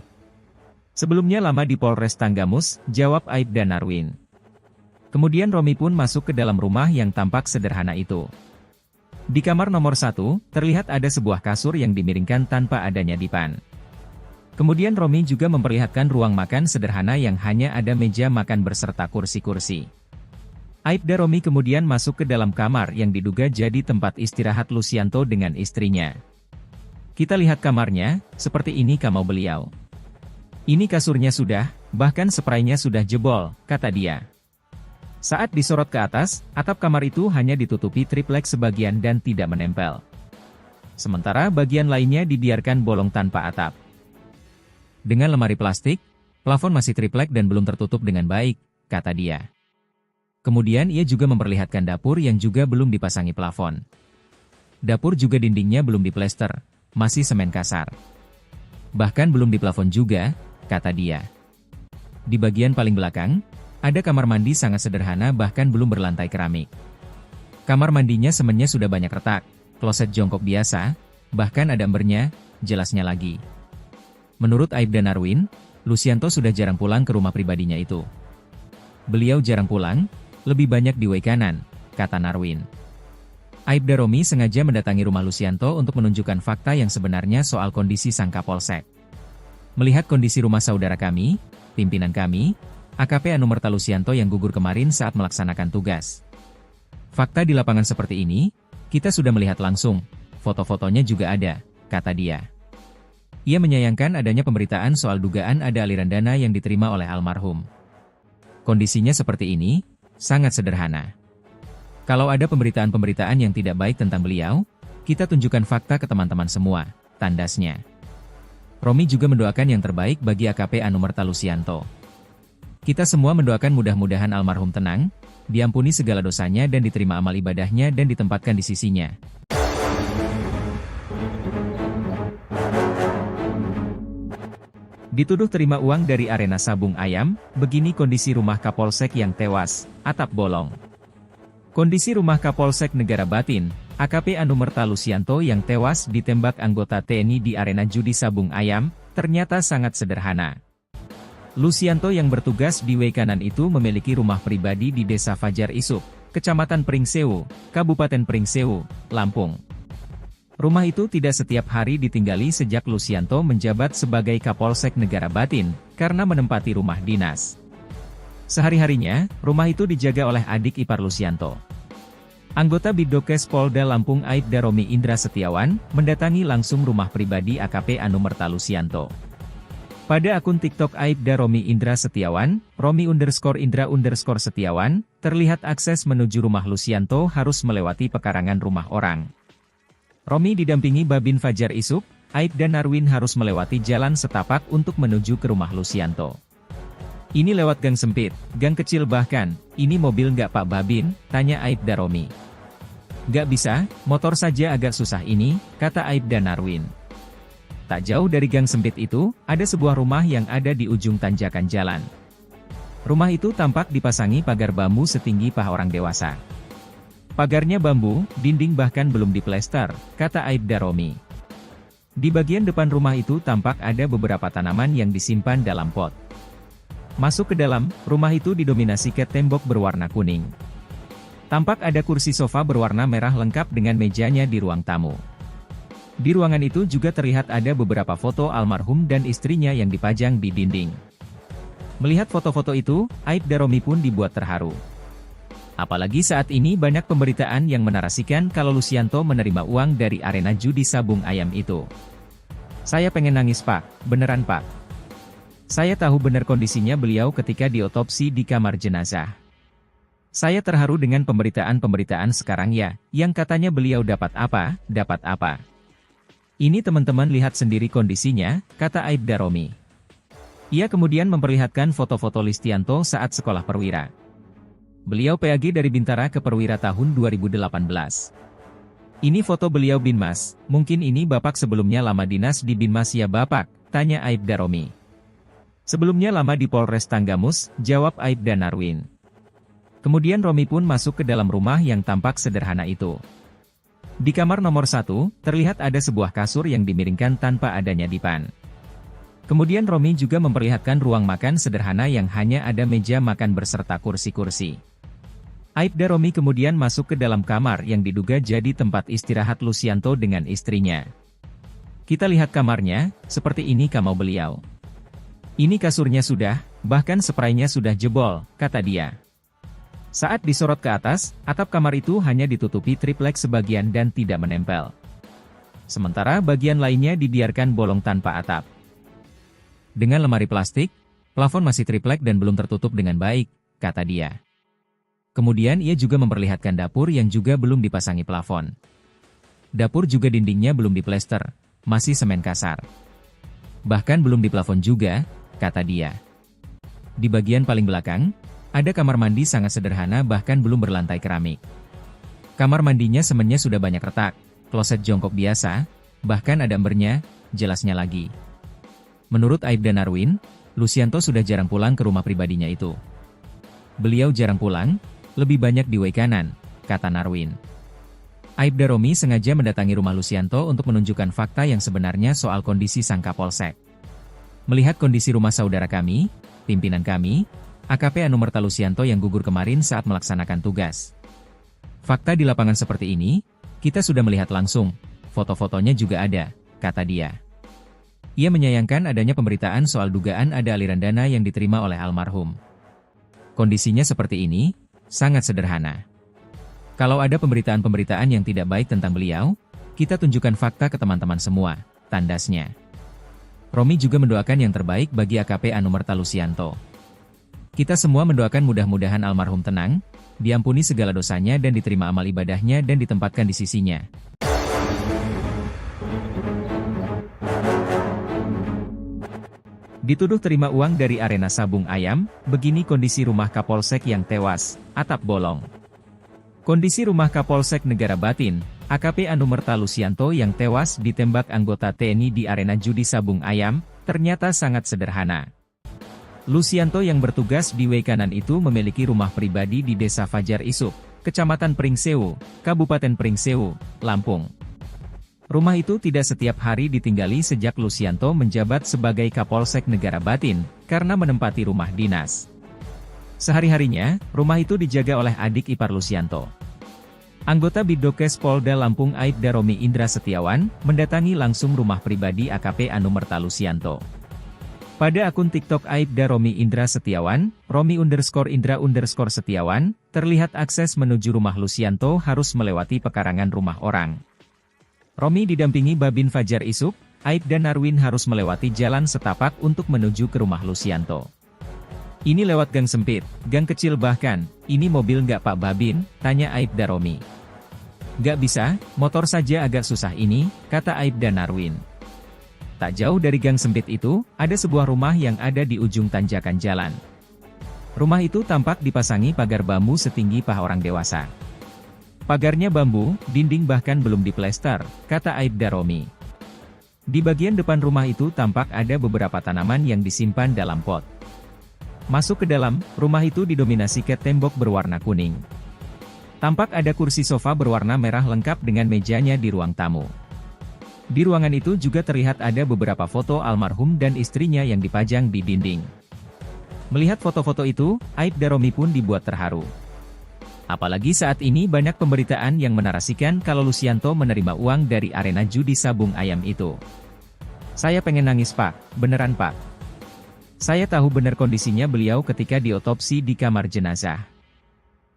Sebelumnya lama di Polres Tanggamus, jawab Aibda Narwin. Kemudian Romi pun masuk ke dalam rumah yang tampak sederhana itu. Di kamar nomor 1, terlihat ada sebuah kasur yang dimiringkan tanpa adanya dipan. Kemudian Romi juga memperlihatkan ruang makan sederhana yang hanya ada meja makan berserta kursi-kursi. Aibda Romi kemudian masuk ke dalam kamar yang diduga jadi tempat istirahat Lucianto dengan istrinya. Kita lihat kamarnya, seperti ini kamar beliau. Ini kasurnya sudah, bahkan spraynya sudah jebol, kata dia. Saat disorot ke atas, atap kamar itu hanya ditutupi triplek sebagian dan tidak menempel. Sementara bagian lainnya dibiarkan bolong tanpa atap. Dengan lemari plastik, plafon masih triplek dan belum tertutup dengan baik, kata dia. Kemudian ia juga memperlihatkan dapur yang juga belum dipasangi plafon. Dapur juga dindingnya belum diplester, masih semen kasar. Bahkan belum diplafon juga, kata dia. Di bagian paling belakang, ada kamar mandi sangat sederhana bahkan belum berlantai keramik. Kamar mandinya semennya sudah banyak retak, kloset jongkok biasa, bahkan ada embernya, jelasnya lagi. Menurut Aibda Narwin, Lucianto sudah jarang pulang ke rumah pribadinya itu. Beliau jarang pulang, lebih banyak di kanan, kata Narwin. Aibda Romi sengaja mendatangi rumah Lucianto untuk menunjukkan fakta yang sebenarnya soal kondisi sang Kapolsek. Melihat kondisi rumah saudara kami, pimpinan kami, AKP Anumerta Lucianto yang gugur kemarin saat melaksanakan tugas. Fakta di lapangan seperti ini, kita sudah melihat langsung, foto-fotonya juga ada, kata dia. Ia menyayangkan adanya pemberitaan soal dugaan ada aliran dana yang diterima oleh almarhum. Kondisinya seperti ini, sangat sederhana. Kalau ada pemberitaan-pemberitaan yang tidak baik tentang beliau, kita tunjukkan fakta ke teman-teman semua, tandasnya. Romi juga mendoakan yang terbaik bagi AKP Anumerta Lucianto. Kita semua mendoakan mudah-mudahan almarhum tenang, diampuni segala dosanya dan diterima amal ibadahnya dan ditempatkan di sisinya. Dituduh terima uang dari arena sabung ayam, begini kondisi rumah Kapolsek yang tewas, atap bolong. Kondisi rumah Kapolsek Negara Batin, AKP Anumerta Lucianto yang tewas ditembak anggota TNI di arena judi sabung ayam, ternyata sangat sederhana. Lucianto yang bertugas di kanan itu memiliki rumah pribadi di Desa Fajar Isuk, Kecamatan Pringsewu, Kabupaten Pringsewu, Lampung. Rumah itu tidak setiap hari ditinggali sejak Lucianto menjabat sebagai Kapolsek Negara Batin, karena menempati rumah dinas. Sehari-harinya, rumah itu dijaga oleh adik ipar Lucianto. Anggota Bidokes Polda Lampung Aibda Romi Indra Setiawan, mendatangi langsung rumah pribadi AKP Anumerta Lucianto. Pada akun TikTok Aibda Romi Indra Setiawan, Romi_Indra_Setiawan, terlihat akses menuju rumah Lucianto harus melewati pekarangan rumah orang. Romi didampingi Babin Fajar Isuk, Aibda Narwin harus melewati jalan setapak untuk menuju ke rumah Lucianto. Ini lewat gang sempit, gang kecil bahkan, ini mobil nggak Pak Babin, tanya Aibda Romi. Nggak bisa, motor saja agak susah ini, kata Aibda Narwin. Tak jauh dari gang sempit itu, ada sebuah rumah yang ada di ujung tanjakan jalan. Rumah itu tampak dipasangi pagar bambu setinggi paha orang dewasa. Pagarnya bambu, dinding bahkan belum diplester, kata Aibda Romi. Di bagian depan rumah itu tampak ada beberapa tanaman yang disimpan dalam pot. Masuk ke dalam, rumah itu didominasi cat tembok berwarna kuning. Tampak ada kursi sofa berwarna merah lengkap dengan mejanya di ruang tamu. Di ruangan itu juga terlihat ada beberapa foto almarhum dan istrinya yang dipajang di dinding. Melihat foto-foto itu, Aibda Romi pun dibuat terharu. Apalagi saat ini banyak pemberitaan yang menarasikan kalau Lucianto menerima uang dari arena judi sabung ayam itu. Saya pengen nangis Pak, beneran Pak. Saya tahu benar kondisinya beliau ketika diotopsi di kamar jenazah. Saya terharu dengan pemberitaan-pemberitaan sekarang ya, yang katanya beliau dapat apa. Ini teman-teman lihat sendiri kondisinya, kata Aibda Romi. Ia kemudian memperlihatkan foto-foto Listianto saat sekolah perwira. Beliau PAG dari Bintara ke Perwira tahun 2018. Ini foto beliau Binmas, mungkin ini Bapak sebelumnya lama dinas di Binmas ya Bapak, tanya Aibda Romi. Sebelumnya lama di Polres Tanggamus, jawab Aibda Narwin. Kemudian Romi pun masuk ke dalam rumah yang tampak sederhana itu. Di kamar nomor 1, terlihat ada sebuah kasur yang dimiringkan tanpa adanya dipan. Kemudian Romi juga memperlihatkan ruang makan sederhana yang hanya ada meja makan berserta kursi-kursi. Aibda Romi kemudian masuk ke dalam kamar yang diduga jadi tempat istirahat Lucianto dengan istrinya. Kita lihat kamarnya, seperti ini kamar beliau. Ini kasurnya sudah, bahkan spraynya sudah jebol, kata dia. Saat disorot ke atas, atap kamar itu hanya ditutupi triplek sebagian dan tidak menempel. Sementara bagian lainnya dibiarkan bolong tanpa atap. Dengan lemari plastik, plafon masih triplek dan belum tertutup dengan baik, kata dia. Kemudian ia juga memperlihatkan dapur yang juga belum dipasangi plafon. Dapur juga dindingnya belum diplester, masih semen kasar. Bahkan belum diplafon juga, kata dia. Di bagian paling belakang, ada kamar mandi sangat sederhana bahkan belum berlantai keramik. Kamar mandinya semennya sudah banyak retak, kloset jongkok biasa, bahkan ada embernya, jelasnya lagi. Menurut Aibda Narwin, Lucianto sudah jarang pulang ke rumah pribadinya itu. Beliau jarang pulang, lebih banyak di Waikanan, kata Narwin. Aibda Romi sengaja mendatangi rumah Lucianto untuk menunjukkan fakta yang sebenarnya soal kondisi sang Kapolsek. Melihat kondisi rumah saudara kami, pimpinan kami, AKP Anumerta Lucianto yang gugur kemarin saat melaksanakan tugas. Fakta di lapangan seperti ini, kita sudah melihat langsung, foto-fotonya juga ada, kata dia. Ia menyayangkan adanya pemberitaan soal dugaan ada aliran dana yang diterima oleh almarhum. Kondisinya seperti ini, sangat sederhana. Kalau ada pemberitaan-pemberitaan yang tidak baik tentang beliau, kita tunjukkan fakta ke teman-teman semua, tandasnya. Romi juga mendoakan yang terbaik bagi AKP Anumerta Lucianto. Kita semua mendoakan mudah-mudahan almarhum tenang, diampuni segala dosanya dan diterima amal ibadahnya dan ditempatkan di sisinya. Dituduh terima uang dari arena sabung ayam, begini kondisi rumah Kapolsek yang tewas, atap bolong. Kondisi rumah Kapolsek Negara Batin, AKP Anumerta Lucianto yang tewas ditembak anggota TNI di arena judi sabung ayam, ternyata sangat sederhana. Lucianto yang bertugas di Waikanan itu memiliki rumah pribadi di Desa Fajar Isuk, Kecamatan Pringsewu, Kabupaten Pringsewu, Lampung. Rumah itu tidak setiap hari ditinggali sejak Lucianto menjabat sebagai Kapolsek Negara Batin, karena menempati rumah dinas. Sehari-harinya, rumah itu dijaga oleh adik ipar Lucianto. Anggota Bidokes Polda Lampung Aibda Romi Indra Setiawan, mendatangi langsung rumah pribadi AKP Anumerta Lucianto. Pada akun TikTok Aibda Romi Indra Setiawan, Romi_Indra_Setiawan, terlihat akses menuju rumah Lucianto harus melewati pekarangan rumah orang. Romi didampingi Babin Fajar Isuk, Aibda Narwin harus melewati jalan setapak untuk menuju ke rumah Lucianto. Ini lewat gang sempit, gang kecil bahkan, ini mobil nggak Pak Babin, tanya Aibda Romi. Nggak bisa, motor saja agak susah ini, kata Aibda Narwin. Tak jauh dari gang sempit itu, ada sebuah rumah yang ada di ujung tanjakan jalan. Rumah itu tampak dipasangi pagar bambu setinggi paha orang dewasa. Pagarnya bambu, dinding bahkan belum diplester, kata Aibda Romi. Di bagian depan rumah itu tampak ada beberapa tanaman yang disimpan dalam pot. Masuk ke dalam, rumah itu didominasi cat tembok berwarna kuning. Tampak ada kursi sofa berwarna merah lengkap dengan mejanya di ruang tamu. Di ruangan itu juga terlihat ada beberapa foto almarhum dan istrinya yang dipajang di dinding. Melihat foto-foto itu, Aibda Romi pun dibuat terharu. Apalagi saat ini banyak pemberitaan yang menarasikan kalau Lucianto menerima uang dari arena judi sabung ayam itu. Saya pengen nangis Pak, beneran Pak. Saya tahu benar kondisinya beliau ketika diotopsi di kamar jenazah.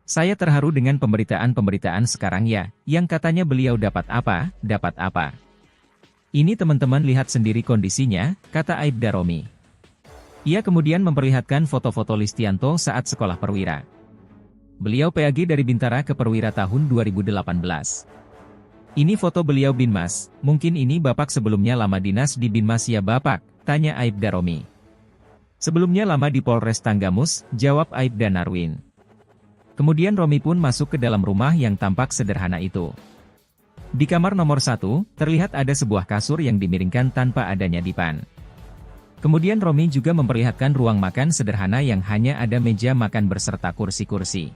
Saya terharu dengan pemberitaan-pemberitaan sekarang ya, yang katanya beliau dapat apa. Ini teman-teman lihat sendiri kondisinya, kata Aibda Romi. Ia kemudian memperlihatkan foto-foto Listianto saat sekolah perwira. Beliau PAG dari Bintara ke Perwira tahun 2018. Ini foto beliau Binmas, mungkin ini Bapak sebelumnya lama dinas di Binmas ya Bapak, tanya Aibda Romi. Sebelumnya lama di Polres Tanggamus, jawab Aibda Narwin. Kemudian Romi pun masuk ke dalam rumah yang tampak sederhana itu. Di kamar nomor 1, terlihat ada sebuah kasur yang dimiringkan tanpa adanya dipan. Kemudian Romi juga memperlihatkan ruang makan sederhana yang hanya ada meja makan beserta kursi-kursi.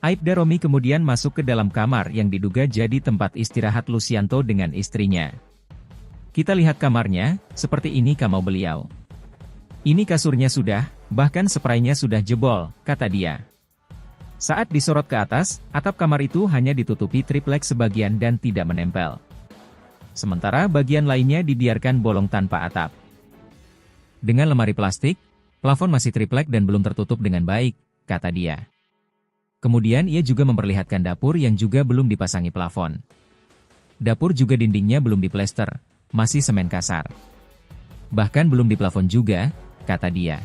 Aibda Romi kemudian masuk ke dalam kamar yang diduga jadi tempat istirahat Lucianto dengan istrinya. Kita lihat kamarnya, seperti ini kamar beliau. Ini kasurnya sudah, bahkan spraynya sudah jebol, kata dia. Saat disorot ke atas, atap kamar itu hanya ditutupi triplek sebagian dan tidak menempel. Sementara bagian lainnya dibiarkan bolong tanpa atap. Dengan lemari plastik, plafon masih triplek dan belum tertutup dengan baik, kata dia. Kemudian ia juga memperlihatkan dapur yang juga belum dipasangi plafon. Dapur juga dindingnya belum diplester, masih semen kasar. Bahkan belum diplafon juga, kata dia.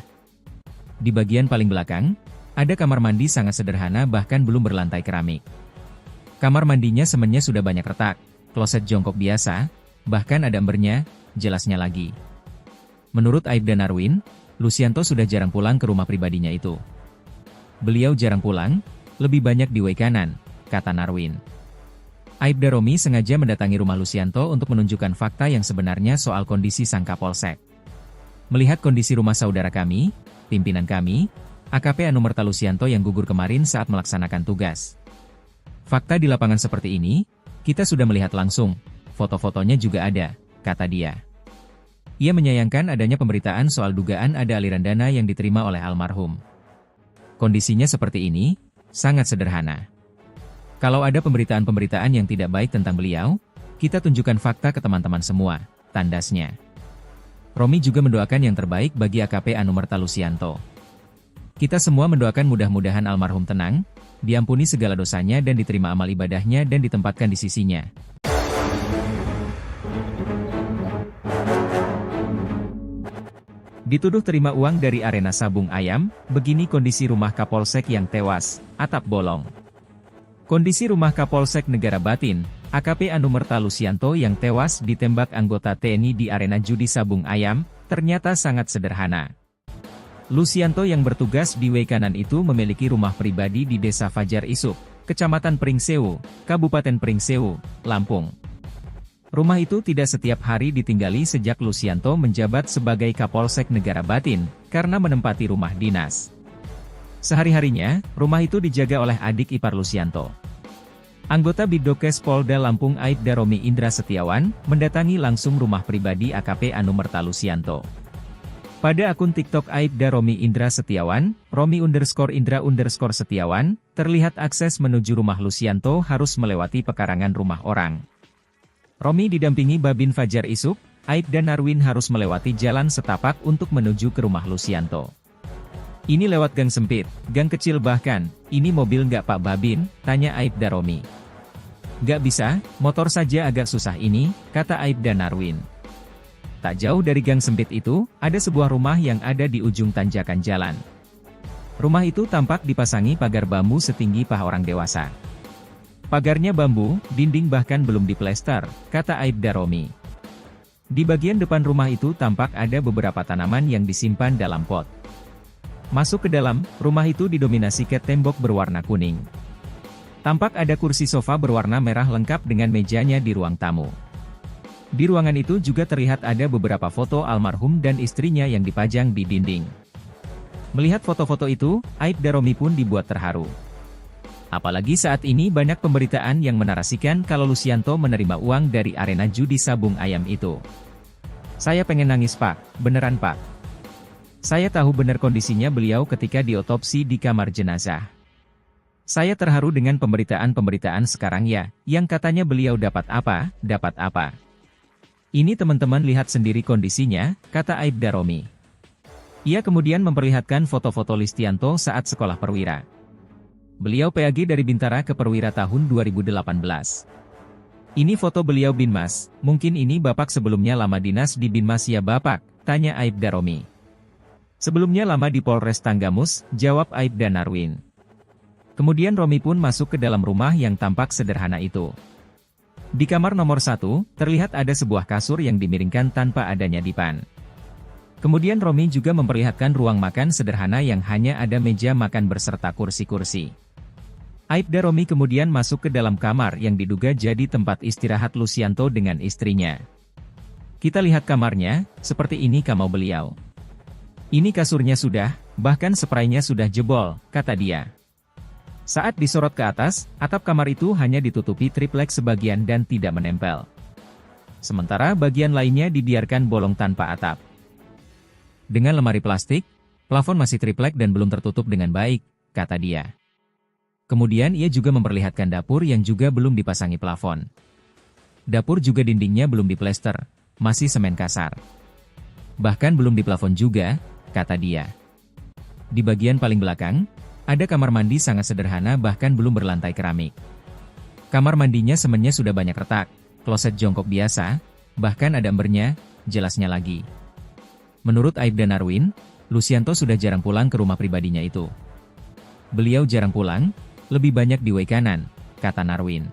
Di bagian paling belakang, ada kamar mandi sangat sederhana bahkan belum berlantai keramik. Kamar mandinya semennya sudah banyak retak, kloset jongkok biasa, bahkan ada embernya, jelasnya lagi. Menurut Aibda Narwin, Lucianto sudah jarang pulang ke rumah pribadinya itu. Beliau jarang pulang, lebih banyak di WC kanan, kata Narwin. Aibda Romi sengaja mendatangi rumah Lucianto untuk menunjukkan fakta yang sebenarnya soal kondisi sang Kapolsek. Melihat kondisi rumah saudara kami, pimpinan kami, AKP Anumerta Lucianto yang gugur kemarin saat melaksanakan tugas. Fakta di lapangan seperti ini, kita sudah melihat langsung, foto-fotonya juga ada, kata dia. Ia menyayangkan adanya pemberitaan soal dugaan ada aliran dana yang diterima oleh almarhum. Kondisinya seperti ini, sangat sederhana. Kalau ada pemberitaan-pemberitaan yang tidak baik tentang beliau, kita tunjukkan fakta ke teman-teman semua, tandasnya. Romi juga mendoakan yang terbaik bagi AKP Anumerta Lucianto. Kita semua mendoakan mudah-mudahan almarhum tenang, diampuni segala dosanya dan diterima amal ibadahnya dan ditempatkan di sisinya. Dituduh terima uang dari arena sabung ayam, begini kondisi rumah Kapolsek yang tewas, atap bolong. Kondisi rumah Kapolsek Negara Batin, AKP Anumerta Lucianto yang tewas ditembak anggota TNI di arena judi sabung ayam, ternyata sangat sederhana. Lucianto yang bertugas di WC kanan itu memiliki rumah pribadi di Desa Fajar Isuk, Kecamatan Pringsewu, Kabupaten Pringsewu, Lampung. Rumah itu tidak setiap hari ditinggali sejak Lucianto menjabat sebagai Kapolsek Negara Batin, karena menempati rumah dinas. Sehari-harinya, rumah itu dijaga oleh adik ipar Lucianto. Anggota Bidokes Polda Lampung Aibda Romi Indra Setiawan, mendatangi langsung rumah pribadi AKP Anumerta Lucianto. Pada akun TikTok Aibda Romi Indra Setiawan, Romi_Indra_Setiawan, terlihat akses menuju rumah Lucianto harus melewati pekarangan rumah orang. Romi didampingi Babin Fajar Isuk, Aibda Narwin harus melewati jalan setapak untuk menuju ke rumah Lucianto. Ini lewat gang sempit, gang kecil bahkan, ini mobil nggak Pak Babin, tanya Aibda Romi. Nggak bisa, motor saja agak susah ini, kata Aibda Narwin. Tak jauh dari gang sempit itu, ada sebuah rumah yang ada di ujung tanjakan jalan. Rumah itu tampak dipasangi pagar bambu setinggi paha orang dewasa. Pagarnya bambu, dinding bahkan belum diplester, kata Aibda Romi. Di bagian depan rumah itu tampak ada beberapa tanaman yang disimpan dalam pot. Masuk ke dalam, rumah itu didominasi cat tembok berwarna kuning. Tampak ada kursi sofa berwarna merah lengkap dengan mejanya di ruang tamu. Di ruangan itu juga terlihat ada beberapa foto almarhum dan istrinya yang dipajang di dinding. Melihat foto-foto itu, Aibda Romi pun dibuat terharu. Apalagi saat ini banyak pemberitaan yang menarasikan kalau Lucianto menerima uang dari arena judi sabung ayam itu. Saya pengen nangis Pak, beneran Pak. Saya tahu benar kondisinya beliau ketika diotopsi di kamar jenazah. Saya terharu dengan pemberitaan-pemberitaan sekarang ya, yang katanya beliau dapat apa, dapat apa. Ini teman-teman lihat sendiri kondisinya, kata Aibda Romi. Ia kemudian memperlihatkan foto-foto Listianto saat sekolah perwira. Beliau PAG dari Bintara ke Perwira tahun 2018. Ini foto beliau Binmas, mungkin ini Bapak sebelumnya lama dinas di Binmas ya Bapak, tanya Aibda Romi. Sebelumnya lama di Polres Tanggamus, jawab Aibda Narwin. Kemudian Romi pun masuk ke dalam rumah yang tampak sederhana itu. Di kamar nomor 1, terlihat ada sebuah kasur yang dimiringkan tanpa adanya dipan. Kemudian Romi juga memperlihatkan ruang makan sederhana yang hanya ada meja makan beserta kursi-kursi. Aibda Romi kemudian masuk ke dalam kamar yang diduga jadi tempat istirahat Lucianto dengan istrinya. Kita lihat kamarnya, seperti ini kamar beliau. Ini kasurnya sudah, bahkan spraynya sudah jebol, kata dia. Saat disorot ke atas, atap kamar itu hanya ditutupi triplek sebagian dan tidak menempel. Sementara bagian lainnya dibiarkan bolong tanpa atap. Dengan lemari plastik, plafon masih triplek dan belum tertutup dengan baik, kata dia. Kemudian ia juga memperlihatkan dapur yang juga belum dipasangi plafon. Dapur juga dindingnya belum diplester, masih semen kasar. Bahkan belum diplafon juga, kata dia. Di bagian paling belakang, ada kamar mandi sangat sederhana bahkan belum berlantai keramik. Kamar mandinya semennya sudah banyak retak, kloset jongkok biasa, bahkan ada embernya, jelasnya lagi. Menurut Aibda Narwin, Lucianto sudah jarang pulang ke rumah pribadinya itu. Beliau jarang pulang, lebih banyak di Waikanan, kata Narwin.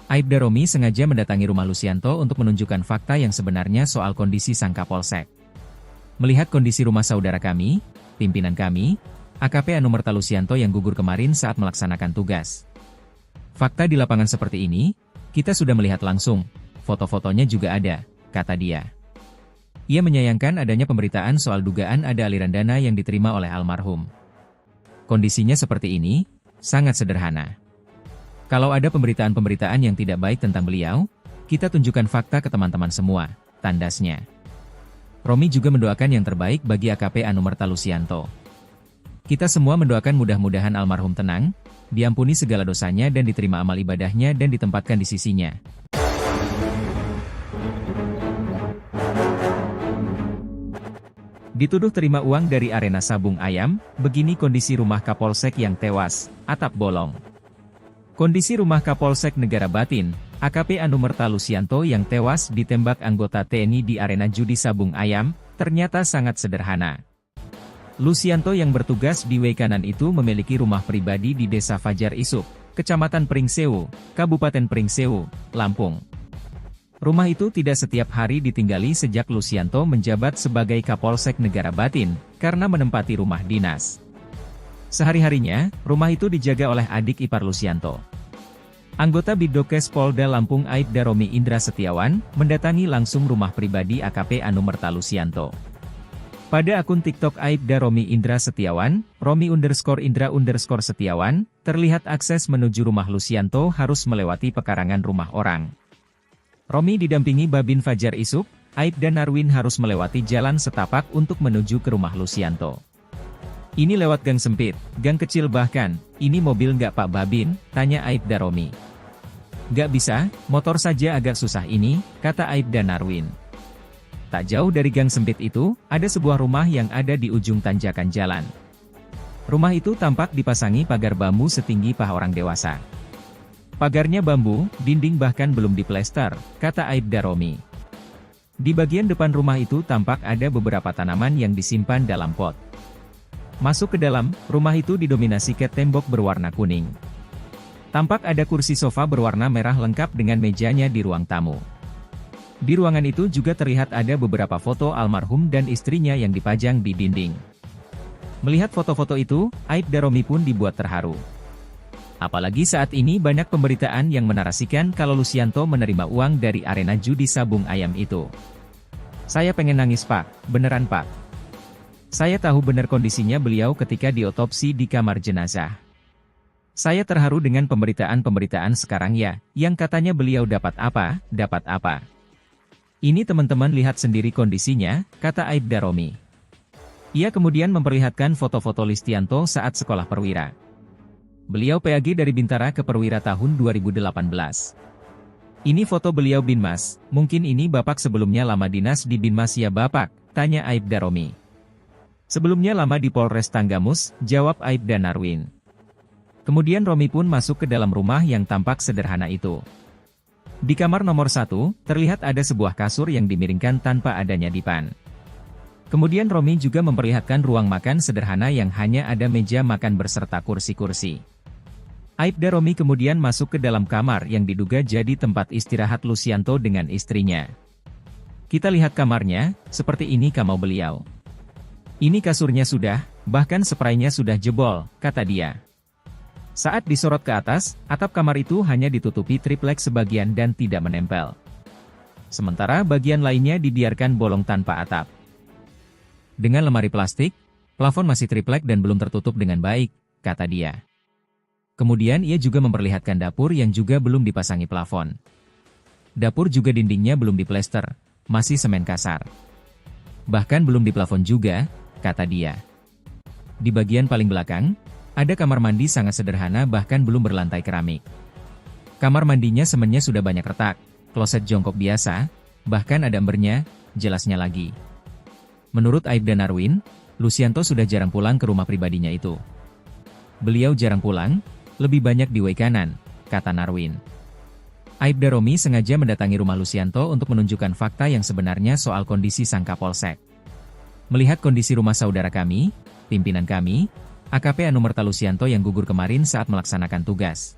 Aibda Romi sengaja mendatangi rumah Lucianto untuk menunjukkan fakta yang sebenarnya soal kondisi sang Kapolsek. Melihat kondisi rumah saudara kami, pimpinan kami, AKP Anumerta Lucianto yang gugur kemarin saat melaksanakan tugas. Fakta di lapangan seperti ini, kita sudah melihat langsung, foto-fotonya juga ada, kata dia. Ia menyayangkan adanya pemberitaan soal dugaan ada aliran dana yang diterima oleh almarhum. Kondisinya seperti ini, sangat sederhana. Kalau ada pemberitaan-pemberitaan yang tidak baik tentang beliau, kita tunjukkan fakta ke teman-teman semua, tandasnya. Romi juga mendoakan yang terbaik bagi AKP Anumerta Lucianto. Kita semua mendoakan mudah-mudahan almarhum tenang, diampuni segala dosanya dan diterima amal ibadahnya dan ditempatkan di sisinya. Dituduh terima uang dari arena sabung ayam, begini kondisi rumah Kapolsek yang tewas, atap bolong. Kondisi rumah Kapolsek Negara Batin, AKP Anumerta Lucianto yang tewas ditembak anggota TNI di arena judi sabung ayam, ternyata sangat sederhana. Lucianto yang bertugas di Waikanan itu memiliki rumah pribadi di Desa Fajar Isuk, Kecamatan Pringsewu, Kabupaten Pringsewu, Lampung. Rumah itu tidak setiap hari ditinggali sejak Lucianto menjabat sebagai Kapolsek Negara Batin, karena menempati rumah dinas. Sehari-harinya, rumah itu dijaga oleh adik ipar Lucianto. Anggota Bidokes Polda Lampung Aibda Romi Indra Setiawan, mendatangi langsung rumah pribadi AKP Anumerta Lucianto. Pada akun TikTok Aibda Romi Indra Setiawan, Romi_Indra_Setiawan, terlihat akses menuju rumah Lucianto harus melewati pekarangan rumah orang. Romi didampingi Babin Fajar Isuk, Aibda Narwin harus melewati jalan setapak untuk menuju ke rumah Lucianto. Ini lewat gang sempit, gang kecil bahkan, ini mobil nggak Pak Babin, tanya Aibda Romi. Nggak bisa, motor saja agak susah ini, kata Aibda Narwin. Tak jauh dari gang sempit itu, ada sebuah rumah yang ada di ujung tanjakan jalan. Rumah itu tampak dipasangi pagar bambu setinggi paha orang dewasa. Pagarnya bambu, dinding bahkan belum diplester, kata Aibda Romi. Di bagian depan rumah itu tampak ada beberapa tanaman yang disimpan dalam pot. Masuk ke dalam, rumah itu didominasi cat tembok berwarna kuning. Tampak ada kursi sofa berwarna merah lengkap dengan mejanya di ruang tamu. Di ruangan itu juga terlihat ada beberapa foto almarhum dan istrinya yang dipajang di dinding. Melihat foto-foto itu, Aibda Romi pun dibuat terharu. Apalagi saat ini banyak pemberitaan yang menarasikan kalau Lucianto menerima uang dari arena judi sabung ayam itu. Saya pengen nangis Pak, beneran Pak. Saya tahu benar kondisinya beliau ketika diotopsi di kamar jenazah. Saya terharu dengan pemberitaan-pemberitaan sekarang ya, yang katanya beliau dapat apa, dapat apa. Ini teman-teman lihat sendiri kondisinya, kata Aibda Romi. Ia kemudian memperlihatkan foto-foto Listianto saat sekolah perwira. Beliau PAG dari Bintara ke Perwira tahun 2018. Ini foto beliau Binmas, mungkin ini Bapak sebelumnya lama dinas di Binmas ya Bapak, tanya Aibda Romi. Sebelumnya lama di Polres Tanggamus, jawab Aibda Narwin. Kemudian Romi pun masuk ke dalam rumah yang tampak sederhana itu. Di kamar nomor 1, terlihat ada sebuah kasur yang dimiringkan tanpa adanya dipan. Kemudian Romi juga memperlihatkan ruang makan sederhana yang hanya ada meja makan berserta kursi-kursi. Aibda Romi kemudian masuk ke dalam kamar yang diduga jadi tempat istirahat Lucianto dengan istrinya. Kita lihat kamarnya, seperti ini kamar beliau. Ini kasurnya sudah, bahkan spraynya sudah jebol, kata dia. Saat disorot ke atas, atap kamar itu hanya ditutupi triplek sebagian dan tidak menempel. Sementara bagian lainnya dibiarkan bolong tanpa atap. Dengan lemari plastik, plafon masih triplek dan belum tertutup dengan baik, kata dia. Kemudian ia juga memperlihatkan dapur yang juga belum dipasangi plafon. Dapur juga dindingnya belum diplester, masih semen kasar. Bahkan belum diplafon juga, kata dia. Di bagian paling belakang, ada kamar mandi sangat sederhana bahkan belum berlantai keramik. Kamar mandinya semennya sudah banyak retak, kloset jongkok biasa, bahkan ada embernya, jelasnya lagi. Menurut Aibda Narwin, Lucianto sudah jarang pulang ke rumah pribadinya itu. Beliau jarang pulang, lebih banyak di Waikanan, kata Narwin. Aibda Romi sengaja mendatangi rumah Lucianto untuk menunjukkan fakta yang sebenarnya soal kondisi sang Kapolsek. Melihat kondisi rumah saudara kami, pimpinan kami, AKP Anumerta Lucianto yang gugur kemarin saat melaksanakan tugas.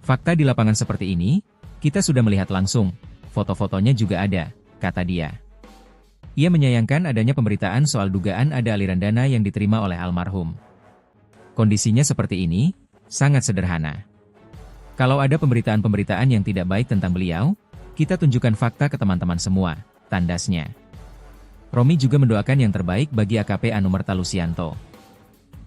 Fakta di lapangan seperti ini, kita sudah melihat langsung, foto-fotonya juga ada, kata dia. Ia menyayangkan adanya pemberitaan soal dugaan ada aliran dana yang diterima oleh almarhum. Kondisinya seperti ini, sangat sederhana. Kalau ada pemberitaan-pemberitaan yang tidak baik tentang beliau, kita tunjukkan fakta ke teman-teman semua, tandasnya. Romi juga mendoakan yang terbaik bagi AKP Anumerta Lucianto.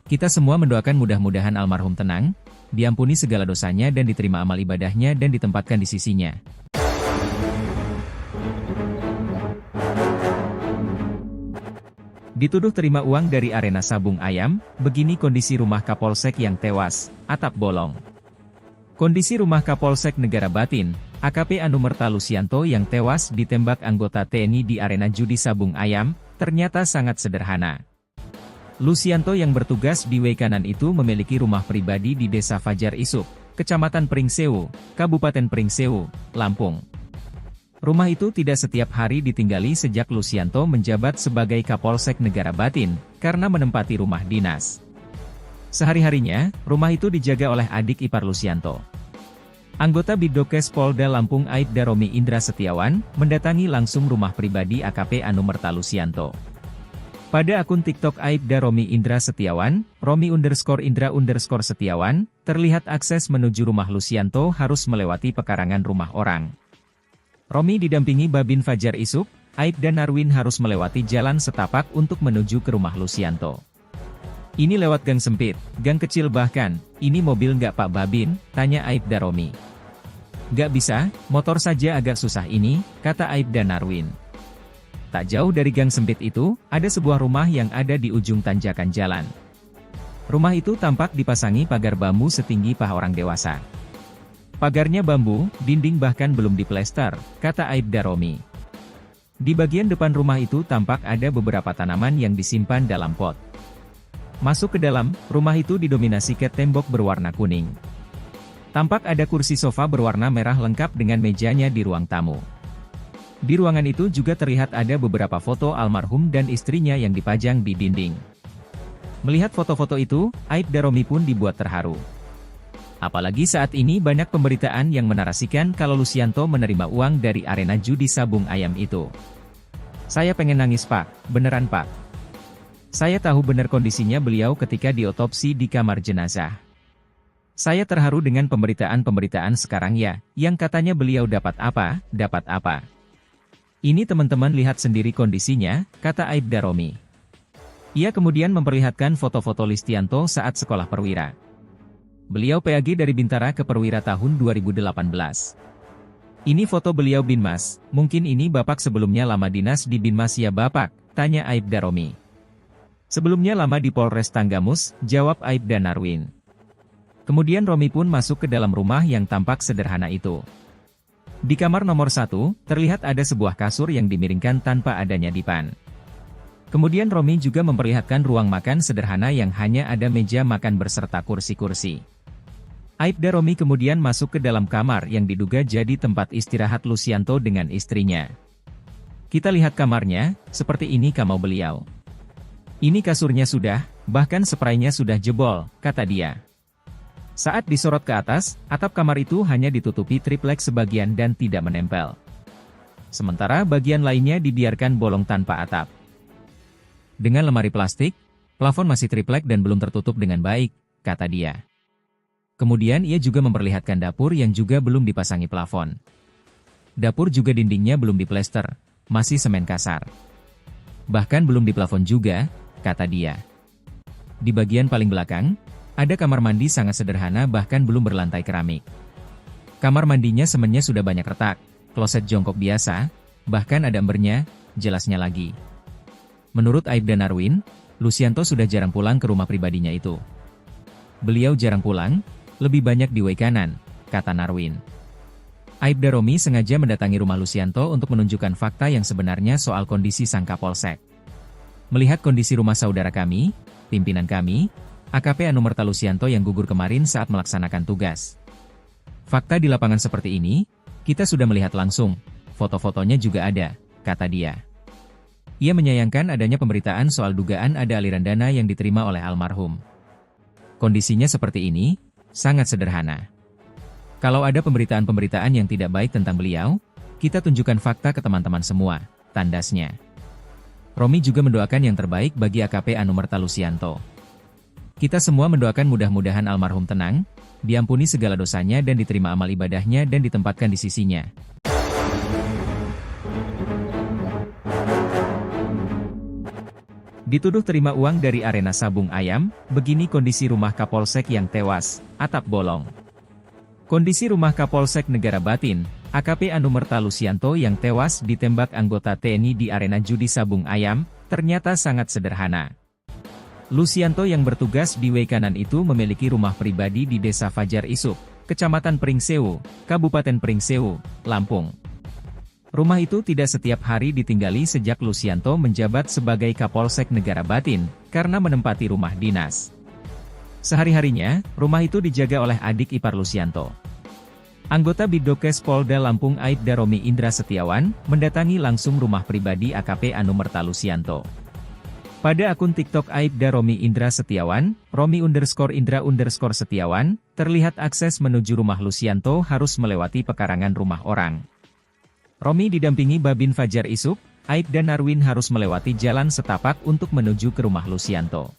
Kita semua mendoakan mudah-mudahan almarhum tenang, diampuni segala dosanya dan diterima amal ibadahnya dan ditempatkan di sisinya. Dituduh terima uang dari arena sabung ayam, begini kondisi rumah Kapolsek yang tewas, atap bolong. Kondisi rumah Kapolsek Negara Batin, AKP Anumerta Lucianto yang tewas ditembak anggota TNI di arena judi sabung ayam, ternyata sangat sederhana. Lucianto yang bertugas di Waikanan itu memiliki rumah pribadi di Desa Fajar Isuk, Kecamatan Pringsewu, Kabupaten Pringsewu, Lampung. Rumah itu tidak setiap hari ditinggali sejak Lucianto menjabat sebagai Kapolsek Negara Batin, karena menempati rumah dinas. Sehari-harinya, rumah itu dijaga oleh adik ipar Lucianto. Anggota Bidokes Polda Lampung Aibda Romi Indra Setiawan, mendatangi langsung rumah pribadi AKP Anumerta Lucianto. Pada akun TikTok Aibda Romi Indra Setiawan, Romi_Indra_Setiawan, terlihat akses menuju rumah Lucianto harus melewati pekarangan rumah orang. Romi didampingi Babin Fajar Isuk, Aibda Narwin harus melewati jalan setapak untuk menuju ke rumah Lucianto. Ini lewat gang sempit, gang kecil bahkan, ini mobil nggak Pak Babin, tanya Aibda Romi. Nggak bisa, motor saja agak susah ini, kata Aibda Narwin. Tak jauh dari gang sempit itu, ada sebuah rumah yang ada di ujung tanjakan jalan. Rumah itu tampak dipasangi pagar bambu setinggi paha orang dewasa. Pagarnya bambu, dinding bahkan belum diplester, kata Aibda Romi. Di bagian depan rumah itu tampak ada beberapa tanaman yang disimpan dalam pot. Masuk ke dalam, rumah itu didominasi cat tembok berwarna kuning. Tampak ada kursi sofa berwarna merah lengkap dengan mejanya di ruang tamu. Di ruangan itu juga terlihat ada beberapa foto almarhum dan istrinya yang dipajang di dinding. Melihat foto-foto itu, Aibda Romi pun dibuat terharu. Apalagi saat ini banyak pemberitaan yang menarasikan kalau Lucianto menerima uang dari arena judi sabung ayam itu. Saya pengen nangis Pak, beneran Pak. Saya tahu benar kondisinya beliau ketika diotopsi di kamar jenazah. Saya terharu dengan pemberitaan-pemberitaan sekarang ya, yang katanya beliau dapat apa, dapat apa. Ini teman-teman lihat sendiri kondisinya, kata Aibda Romi. Ia kemudian memperlihatkan foto-foto Listianto saat sekolah perwira. Beliau PAG dari Bintara ke Perwira tahun 2018. Ini foto beliau Binmas, mungkin ini Bapak sebelumnya lama dinas di Binmas ya Bapak, tanya Aibda Romi. Sebelumnya lama di Polres Tanggamus, jawab Aibda Narwin. Kemudian Romi pun masuk ke dalam rumah yang tampak sederhana itu. Di kamar nomor 1, terlihat ada sebuah kasur yang dimiringkan tanpa adanya dipan. Kemudian Romi juga memperlihatkan ruang makan sederhana yang hanya ada meja makan berserta kursi-kursi. Aibda Romi kemudian masuk ke dalam kamar yang diduga jadi tempat istirahat Lucianto dengan istrinya. Kita lihat kamarnya, seperti ini kamar beliau. Ini kasurnya sudah, bahkan spraynya sudah jebol, kata dia. Saat disorot ke atas, atap kamar itu hanya ditutupi triplek sebagian dan tidak menempel. Sementara bagian lainnya dibiarkan bolong tanpa atap. Dengan lemari plastik, plafon masih triplek dan belum tertutup dengan baik, kata dia. Kemudian ia juga memperlihatkan dapur yang juga belum dipasangi plafon. Dapur juga dindingnya belum diplester, masih semen kasar. Bahkan belum diplafon juga, kata dia. Di bagian paling belakang, ada kamar mandi sangat sederhana bahkan belum berlantai keramik. Kamar mandinya semennya sudah banyak retak, kloset jongkok biasa, bahkan ada embernya, jelasnya lagi. Menurut Aibda Narwin, Lucianto sudah jarang pulang ke rumah pribadinya itu. Beliau jarang pulang, lebih banyak di Waikanan, kata Narwin. Aibda Romi sengaja mendatangi rumah Lucianto untuk menunjukkan fakta yang sebenarnya soal kondisi sang Kapolsek. Melihat kondisi rumah saudara kami, pimpinan kami, AKP Anumerta Lucianto yang gugur kemarin saat melaksanakan tugas. Fakta di lapangan seperti ini, kita sudah melihat langsung, foto-fotonya juga ada, kata dia. Ia menyayangkan adanya pemberitaan soal dugaan ada aliran dana yang diterima oleh almarhum. Kondisinya seperti ini, sangat sederhana. Kalau ada pemberitaan-pemberitaan yang tidak baik tentang beliau, kita tunjukkan fakta ke teman-teman semua, tandasnya. Romi juga mendoakan yang terbaik bagi AKP Anumerta Lucianto. Kita semua mendoakan mudah-mudahan almarhum tenang, diampuni segala dosanya dan diterima amal ibadahnya dan ditempatkan di sisinya. Dituduh terima uang dari arena sabung ayam, begini kondisi rumah Kapolsek yang tewas, atap bolong. Kondisi rumah Kapolsek Negara Batin, AKP Anumerta Lucianto yang tewas ditembak anggota TNI di arena judi sabung ayam, ternyata sangat sederhana. Lucianto yang bertugas di Waikanan itu memiliki rumah pribadi di Desa Fajar Isuk, Kecamatan Pringsewu, Kabupaten Pringsewu, Lampung. Rumah itu tidak setiap hari ditinggali sejak Lucianto menjabat sebagai Kapolsek Negara Batin, karena menempati rumah dinas. Sehari-harinya, rumah itu dijaga oleh adik ipar Lucianto. Anggota Bidokes Polda Lampung Aibda Romi Indra Setiawan, mendatangi langsung rumah pribadi AKP Anumerta Lucianto. Pada akun TikTok Aibda Romi Indra Setiawan, Romi_Indra_Setiawan, terlihat akses menuju rumah Lucianto harus melewati pekarangan rumah orang. Romi didampingi Babin Fajar Isuk, Aibda Narwin harus melewati jalan setapak untuk menuju ke rumah Lucianto.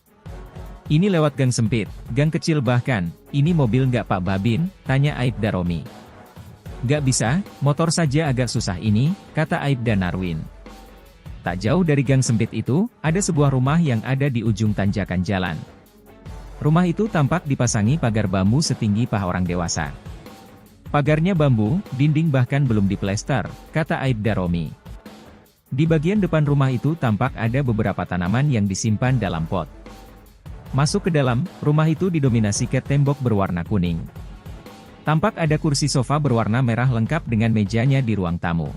Ini lewat gang sempit, gang kecil bahkan, ini mobil nggak Pak Babin, tanya Aibda Romi. Nggak bisa, motor saja agak susah ini, kata Aibda Narwin. Tak jauh dari gang sempit itu, ada sebuah rumah yang ada di ujung tanjakan jalan. Rumah itu tampak dipasangi pagar bambu setinggi paha orang dewasa. Pagarnya bambu, dinding bahkan belum diplester, kata Aibda Romi. Di bagian depan rumah itu tampak ada beberapa tanaman yang disimpan dalam pot. Masuk ke dalam, rumah itu didominasi cat tembok berwarna kuning. Tampak ada kursi sofa berwarna merah lengkap dengan mejanya di ruang tamu.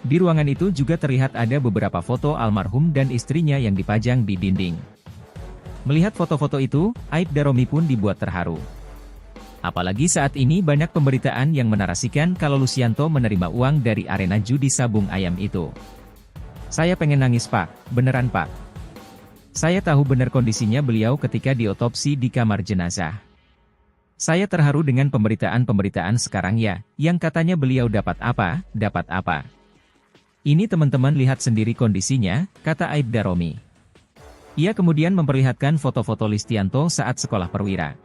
Di ruangan itu juga terlihat ada beberapa foto almarhum dan istrinya yang dipajang di dinding. Melihat foto-foto itu, Aibda Romi pun dibuat terharu. Apalagi saat ini banyak pemberitaan yang menarasikan kalau Lucianto menerima uang dari arena judi sabung ayam itu. Saya pengen nangis Pak, beneran Pak. Saya tahu benar kondisinya beliau ketika diotopsi di kamar jenazah. Saya terharu dengan pemberitaan-pemberitaan sekarang ya, yang katanya beliau dapat apa. Ini teman-teman lihat sendiri kondisinya, kata Aibda Romi. Ia kemudian memperlihatkan foto-foto Lucianto saat sekolah perwira.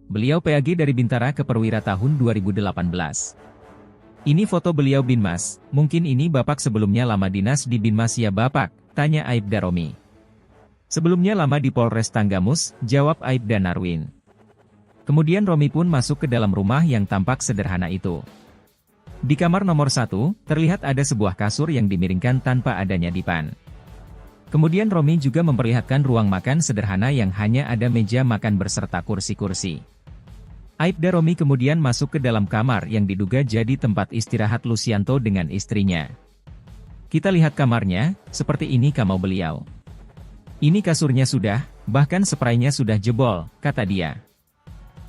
Beliau PAG dari Bintara ke Perwira tahun 2018. Ini foto beliau Binmas, mungkin ini Bapak sebelumnya lama dinas di Binmas ya Bapak, tanya Aibda Romi. Sebelumnya lama di Polres Tanggamus, jawab Aibda Narwin. Kemudian Romi pun masuk ke dalam rumah yang tampak sederhana itu. Di kamar nomor 1, terlihat ada sebuah kasur yang dimiringkan tanpa adanya dipan. Kemudian Romi juga memperlihatkan ruang makan sederhana yang hanya ada meja makan berserta kursi-kursi. Aibda Romi kemudian masuk ke dalam kamar yang diduga jadi tempat istirahat Lucianto dengan istrinya. Kita lihat kamarnya, seperti ini kamar beliau. Ini kasurnya sudah, bahkan spraynya sudah jebol, kata dia.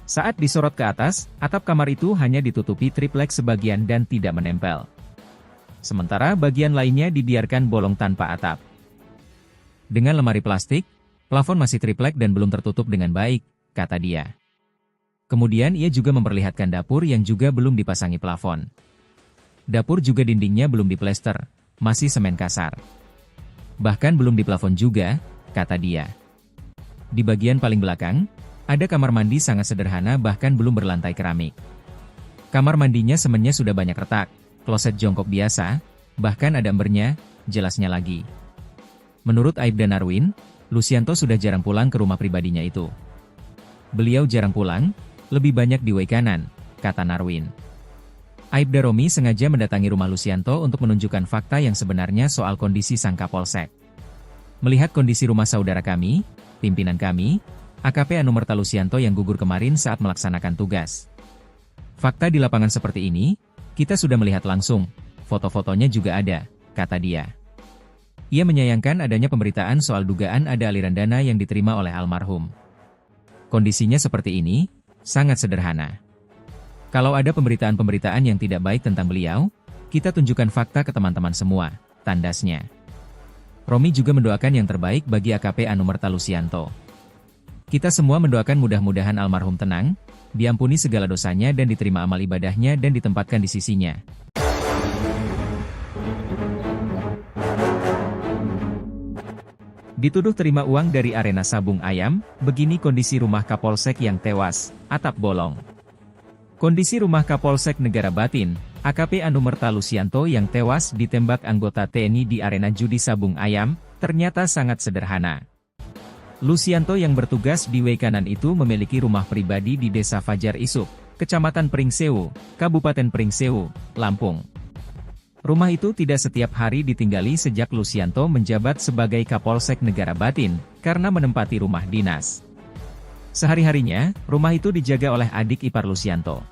Saat disorot ke atas, atap kamar itu hanya ditutupi triplek sebagian dan tidak menempel. Sementara bagian lainnya dibiarkan bolong tanpa atap. Dengan lemari plastik, plafon masih triplek dan belum tertutup dengan baik, kata dia. Kemudian ia juga memperlihatkan dapur yang juga belum dipasangi plafon. Dapur juga dindingnya belum diplester, masih semen kasar. Bahkan belum diplafon juga, kata dia. Di bagian paling belakang, ada kamar mandi sangat sederhana bahkan belum berlantai keramik. Kamar mandinya semennya sudah banyak retak, kloset jongkok biasa, bahkan ada embernya, jelasnya lagi. Menurut Aibda Narwin, Lucianto sudah jarang pulang ke rumah pribadinya itu. Beliau jarang pulang, lebih banyak di way kanan, kata Narwin. Aibda Romi sengaja mendatangi rumah Lucianto untuk menunjukkan fakta yang sebenarnya soal kondisi sang Kapolsek. Melihat kondisi rumah saudara kami, pimpinan kami, AKP Anumerta Lucianto yang gugur kemarin saat melaksanakan tugas. Fakta di lapangan seperti ini, kita sudah melihat langsung, foto-fotonya juga ada, kata dia. Ia menyayangkan adanya pemberitaan soal dugaan ada aliran dana yang diterima oleh almarhum. Kondisinya seperti ini, sangat sederhana. Kalau ada pemberitaan-pemberitaan yang tidak baik tentang beliau, kita tunjukkan fakta ke teman-teman semua, tandasnya. Romi juga mendoakan yang terbaik bagi AKP Anumerta Lucianto. Kita semua mendoakan mudah-mudahan almarhum tenang, diampuni segala dosanya dan diterima amal ibadahnya dan ditempatkan di sisinya. Dituduh terima uang dari arena sabung ayam, begini kondisi rumah Kapolsek yang tewas, atap bolong. Kondisi rumah Kapolsek Negara Batin, AKP Anumerta Lucianto yang tewas ditembak anggota TNI di arena judi sabung ayam, ternyata sangat sederhana. Lucianto yang bertugas di way kanan itu memiliki rumah pribadi di Desa Fajar Isuk, Kecamatan Pringsewu, Kabupaten Pringsewu, Lampung. Rumah itu tidak setiap hari ditinggali sejak Lucianto menjabat sebagai Kapolsek Negara Batin, karena menempati rumah dinas. Sehari-harinya, rumah itu dijaga oleh adik ipar Lucianto.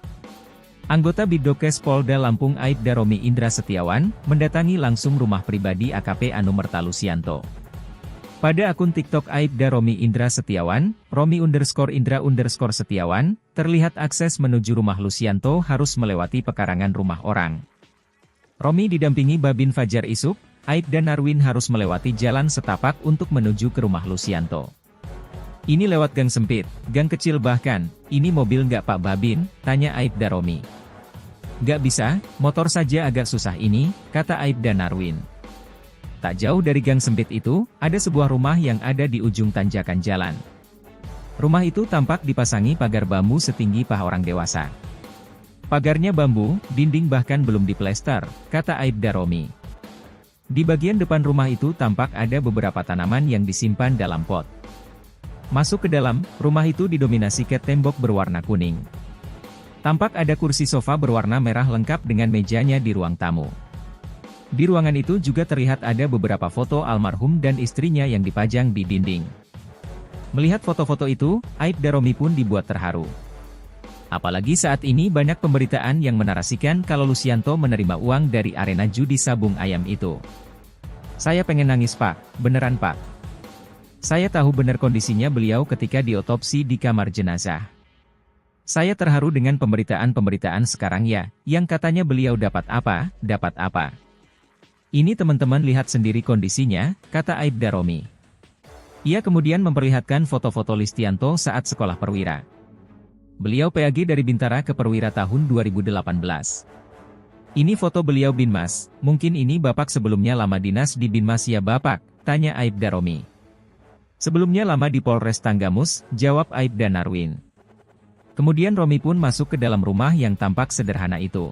Anggota Bidokes Polda Lampung Aibda Romi Indra Setiawan, mendatangi langsung rumah pribadi AKP Anumerta Lucianto. Pada akun TikTok Aibda Romi Indra Setiawan, Romi_Indra_Setiawan, terlihat akses menuju rumah Lucianto harus melewati pekarangan rumah orang. Romi didampingi Babin Fajar Isuk, Aibda Narwin harus melewati jalan setapak untuk menuju ke rumah Lucianto. Ini lewat gang sempit, gang kecil bahkan, ini mobil nggak Pak Babin, tanya Aibda Romi. Nggak bisa, motor saja agak susah ini, kata Aibda Narwin. Tak jauh dari gang sempit itu, ada sebuah rumah yang ada di ujung tanjakan jalan. Rumah itu tampak dipasangi pagar bambu setinggi paha orang dewasa. Pagarnya bambu, dinding bahkan belum diplester, kata Aibda Romi. Di bagian depan rumah itu tampak ada beberapa tanaman yang disimpan dalam pot. Masuk ke dalam, rumah itu didominasi cat tembok berwarna kuning. Tampak ada kursi sofa berwarna merah lengkap dengan mejanya di ruang tamu. Di ruangan itu juga terlihat ada beberapa foto almarhum dan istrinya yang dipajang di dinding. Melihat foto-foto itu, Aibda Romi pun dibuat terharu. Apalagi saat ini banyak pemberitaan yang menarasikan kalau Lucianto menerima uang dari arena judi sabung ayam itu. Saya pengen nangis Pak, beneran Pak. Saya tahu benar kondisinya beliau ketika diotopsi di kamar jenazah. Saya terharu dengan pemberitaan-pemberitaan sekarang ya, yang katanya beliau dapat apa, dapat apa. Ini teman-teman lihat sendiri kondisinya, kata Aibda Romi. Ia kemudian memperlihatkan foto-foto Lucianto saat sekolah perwira. Beliau PAG dari Bintara ke Perwira tahun 2018. Ini foto beliau Binmas, mungkin ini Bapak sebelumnya lama dinas di Binmas ya Bapak, tanya Aibda Romi. Sebelumnya lama di Polres Tanggamus, jawab Aibda Narwin. Kemudian Romi pun masuk ke dalam rumah yang tampak sederhana itu.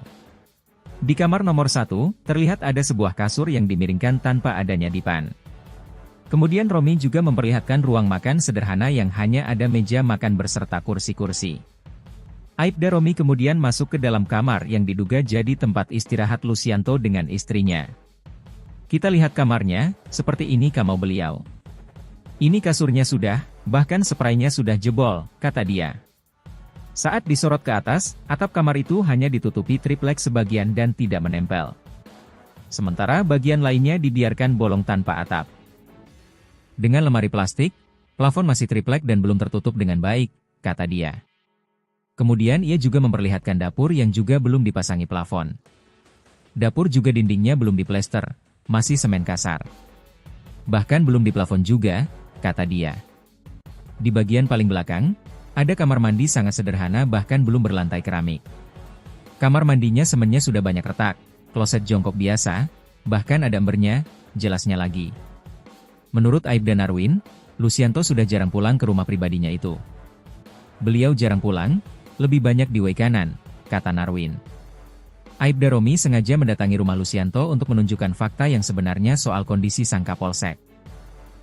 Di kamar nomor 1, terlihat ada sebuah kasur yang dimiringkan tanpa adanya dipan. Kemudian Romi juga memperlihatkan ruang makan sederhana yang hanya ada meja makan berserta kursi-kursi. Aibda Romi kemudian masuk ke dalam kamar yang diduga jadi tempat istirahat Lucianto dengan istrinya. Kita lihat kamarnya, seperti ini kamar beliau. Ini kasurnya sudah, bahkan spraynya sudah jebol, kata dia. Saat disorot ke atas, atap kamar itu hanya ditutupi triplek sebagian dan tidak menempel. Sementara bagian lainnya dibiarkan bolong tanpa atap. Dengan lemari plastik, plafon masih triplek dan belum tertutup dengan baik, kata dia. Kemudian ia juga memperlihatkan dapur yang juga belum dipasangi plafon. Dapur juga dindingnya belum diplester, masih semen kasar. Bahkan belum diplafon juga, kata dia. Di bagian paling belakang, ada kamar mandi sangat sederhana bahkan belum berlantai keramik. Kamar mandinya semennya sudah banyak retak, kloset jongkok biasa, bahkan ada embernya, jelasnya lagi. Menurut Aibda Narwin, Lucianto sudah jarang pulang ke rumah pribadinya itu. Beliau jarang pulang, lebih banyak di Wei Kanan, kata Narwin. Aibda Romi sengaja mendatangi rumah Lucianto untuk menunjukkan fakta yang sebenarnya soal kondisi sang Kapolsek.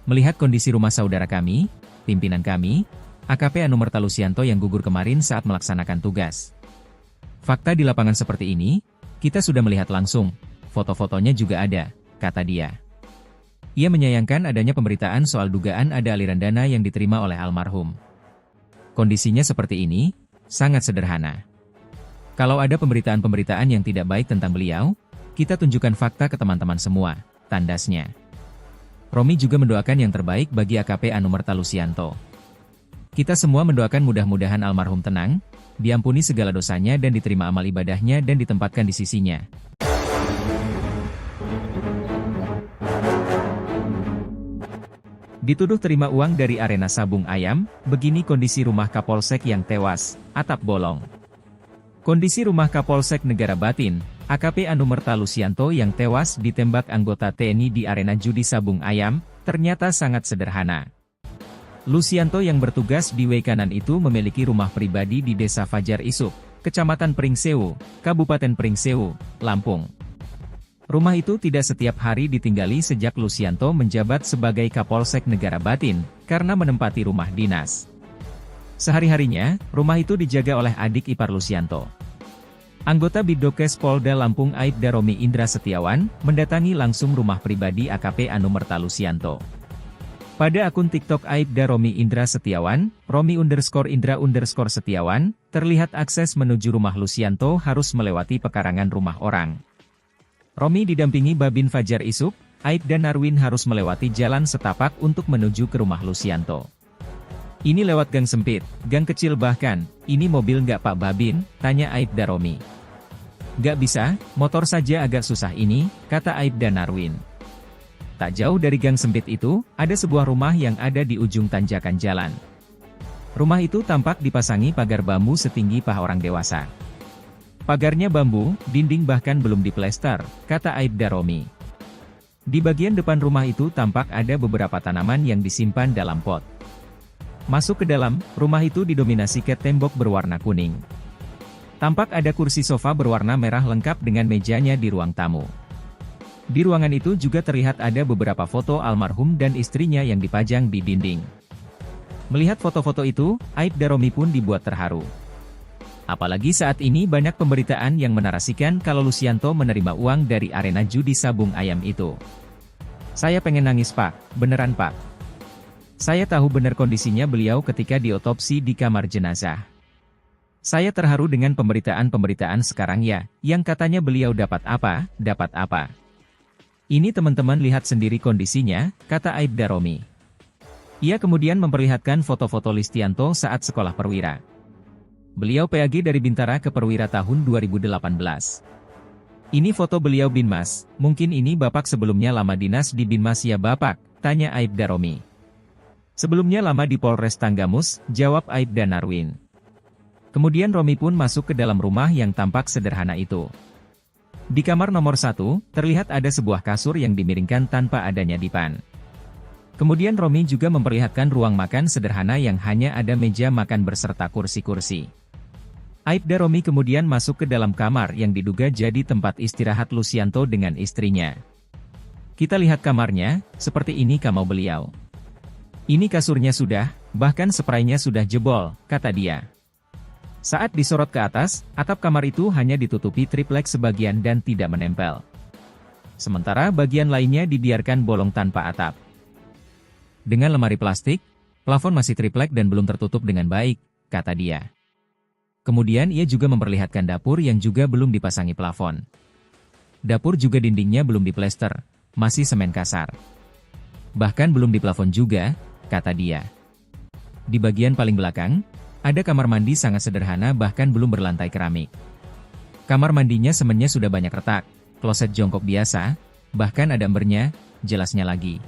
Melihat kondisi rumah saudara kami, pimpinan kami, AKP Anumerta Lucianto yang gugur kemarin saat melaksanakan tugas. Fakta di lapangan seperti ini, kita sudah melihat langsung, foto-fotonya juga ada, kata dia. Ia menyayangkan adanya pemberitaan soal dugaan ada aliran dana yang diterima oleh almarhum. Kondisinya seperti ini, sangat sederhana. Kalau ada pemberitaan-pemberitaan yang tidak baik tentang beliau, kita tunjukkan fakta ke teman-teman semua, tandasnya. Romi juga mendoakan yang terbaik bagi AKP Anumerta Lucianto. Kita semua mendoakan mudah-mudahan almarhum tenang, diampuni segala dosanya dan diterima amal ibadahnya dan ditempatkan di sisinya. Dituduh terima uang dari arena sabung ayam, begini kondisi rumah Kapolsek yang tewas, atap bolong. Kondisi rumah Kapolsek Negara Batin, AKP Anumerta Lucianto yang tewas ditembak anggota TNI di arena judi sabung ayam, ternyata sangat sederhana. Lucianto yang bertugas di Wei Kanan itu memiliki rumah pribadi di Desa Fajar Isuk, Kecamatan Pringsewu, Kabupaten Pringsewu, Lampung. Rumah itu tidak setiap hari ditinggali sejak Lucianto menjabat sebagai Kapolsek Negara Batin, karena menempati rumah dinas. Sehari-harinya, rumah itu dijaga oleh adik ipar Lucianto. Anggota Bidokes Polda Lampung Aibda Romi Indra Setiawan, mendatangi langsung rumah pribadi AKP Anumerta Lucianto. Pada akun TikTok Aibda Romi Indra Setiawan, Romi_Indra_Setiawan, terlihat akses menuju rumah Lucianto harus melewati pekarangan rumah orang. Romi didampingi Babin Fajar Isuk, Aibda Narwin harus melewati jalan setapak untuk menuju ke rumah Lucianto. Ini lewat gang sempit, gang kecil bahkan, ini mobil nggak Pak Babin, tanya Aibda Romi. Nggak bisa, motor saja agak susah ini, kata Aibda Narwin. Tak jauh dari gang sempit itu, ada sebuah rumah yang ada di ujung tanjakan jalan. Rumah itu tampak dipasangi pagar bambu setinggi paha orang dewasa. Pagarnya bambu, dinding bahkan belum diplester, kata Aibda Romi. Di bagian depan rumah itu tampak ada beberapa tanaman yang disimpan dalam pot. Masuk ke dalam, rumah itu didominasi cat tembok berwarna kuning. Tampak ada kursi sofa berwarna merah lengkap dengan mejanya di ruang tamu. Di ruangan itu juga terlihat ada beberapa foto almarhum dan istrinya yang dipajang di dinding. Melihat foto-foto itu, Aibda Romi pun dibuat terharu. Apalagi saat ini banyak pemberitaan yang menarasikan kalau Lucianto menerima uang dari arena judi sabung ayam itu. Saya pengen nangis Pak, beneran Pak. Saya tahu benar kondisinya beliau ketika diotopsi di kamar jenazah. Saya terharu dengan pemberitaan-pemberitaan sekarang ya, yang katanya beliau dapat apa. Ini teman-teman lihat sendiri kondisinya, kata Aibda Romi. Ia kemudian memperlihatkan foto-foto Lucianto saat sekolah perwira. Beliau PAG dari Bintara ke Perwira tahun 2018. Ini foto beliau Binmas, mungkin ini Bapak sebelumnya lama dinas di Binmas ya Bapak, tanya Aibda Romi. Sebelumnya lama di Polres Tanggamus, jawab Aibda Narwin. Kemudian Romi pun masuk ke dalam rumah yang tampak sederhana itu. Di kamar nomor 1, terlihat ada sebuah kasur yang dimiringkan tanpa adanya dipan. Kemudian Romi juga memperlihatkan ruang makan sederhana yang hanya ada meja makan berserta kursi-kursi. Aibda Romi kemudian masuk ke dalam kamar yang diduga jadi tempat istirahat Lucianto dengan istrinya. Kita lihat kamarnya, seperti ini kamar beliau. Ini kasurnya sudah, bahkan spraynya sudah jebol, kata dia. Saat disorot ke atas, atap kamar itu hanya ditutupi triplek sebagian dan tidak menempel. Sementara bagian lainnya dibiarkan bolong tanpa atap. Dengan lemari plastik, plafon masih triplek dan belum tertutup dengan baik, kata dia. Kemudian ia juga memperlihatkan dapur yang juga belum dipasangi plafon. Dapur juga dindingnya belum diplester, masih semen kasar. Bahkan belum diplafon juga, kata dia. Di bagian paling belakang, ada kamar mandi sangat sederhana bahkan belum berlantai keramik. Kamar mandinya semennya sudah banyak retak, kloset jongkok biasa, bahkan ada embernya, jelasnya lagi.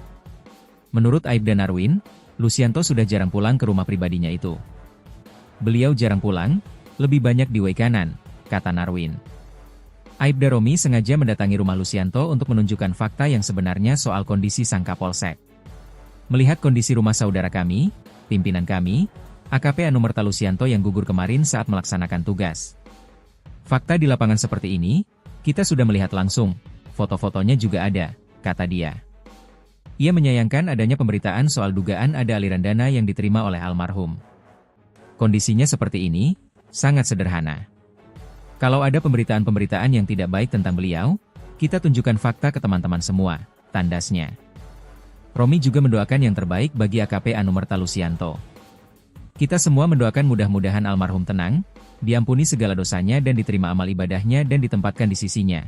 Menurut Aibda Narwin, Lucianto sudah jarang pulang ke rumah pribadinya itu. Beliau jarang pulang, lebih banyak di way kanan, kata Narwin. Aibda Romi sengaja mendatangi rumah Lucianto untuk menunjukkan fakta yang sebenarnya soal kondisi sang Kapolsek. Melihat kondisi rumah saudara kami, pimpinan kami, AKP Anumerta Lucianto yang gugur kemarin saat melaksanakan tugas. Fakta di lapangan seperti ini, kita sudah melihat langsung, foto-fotonya juga ada, kata dia. Ia menyayangkan adanya pemberitaan soal dugaan ada aliran dana yang diterima oleh almarhum. Kondisinya seperti ini, sangat sederhana. Kalau ada pemberitaan-pemberitaan yang tidak baik tentang beliau, kita tunjukkan fakta ke teman-teman semua, tandasnya. Romi juga mendoakan yang terbaik bagi AKP Anumerta Lucianto. Kita semua mendoakan mudah-mudahan almarhum tenang, diampuni segala dosanya dan diterima amal ibadahnya dan ditempatkan di sisinya.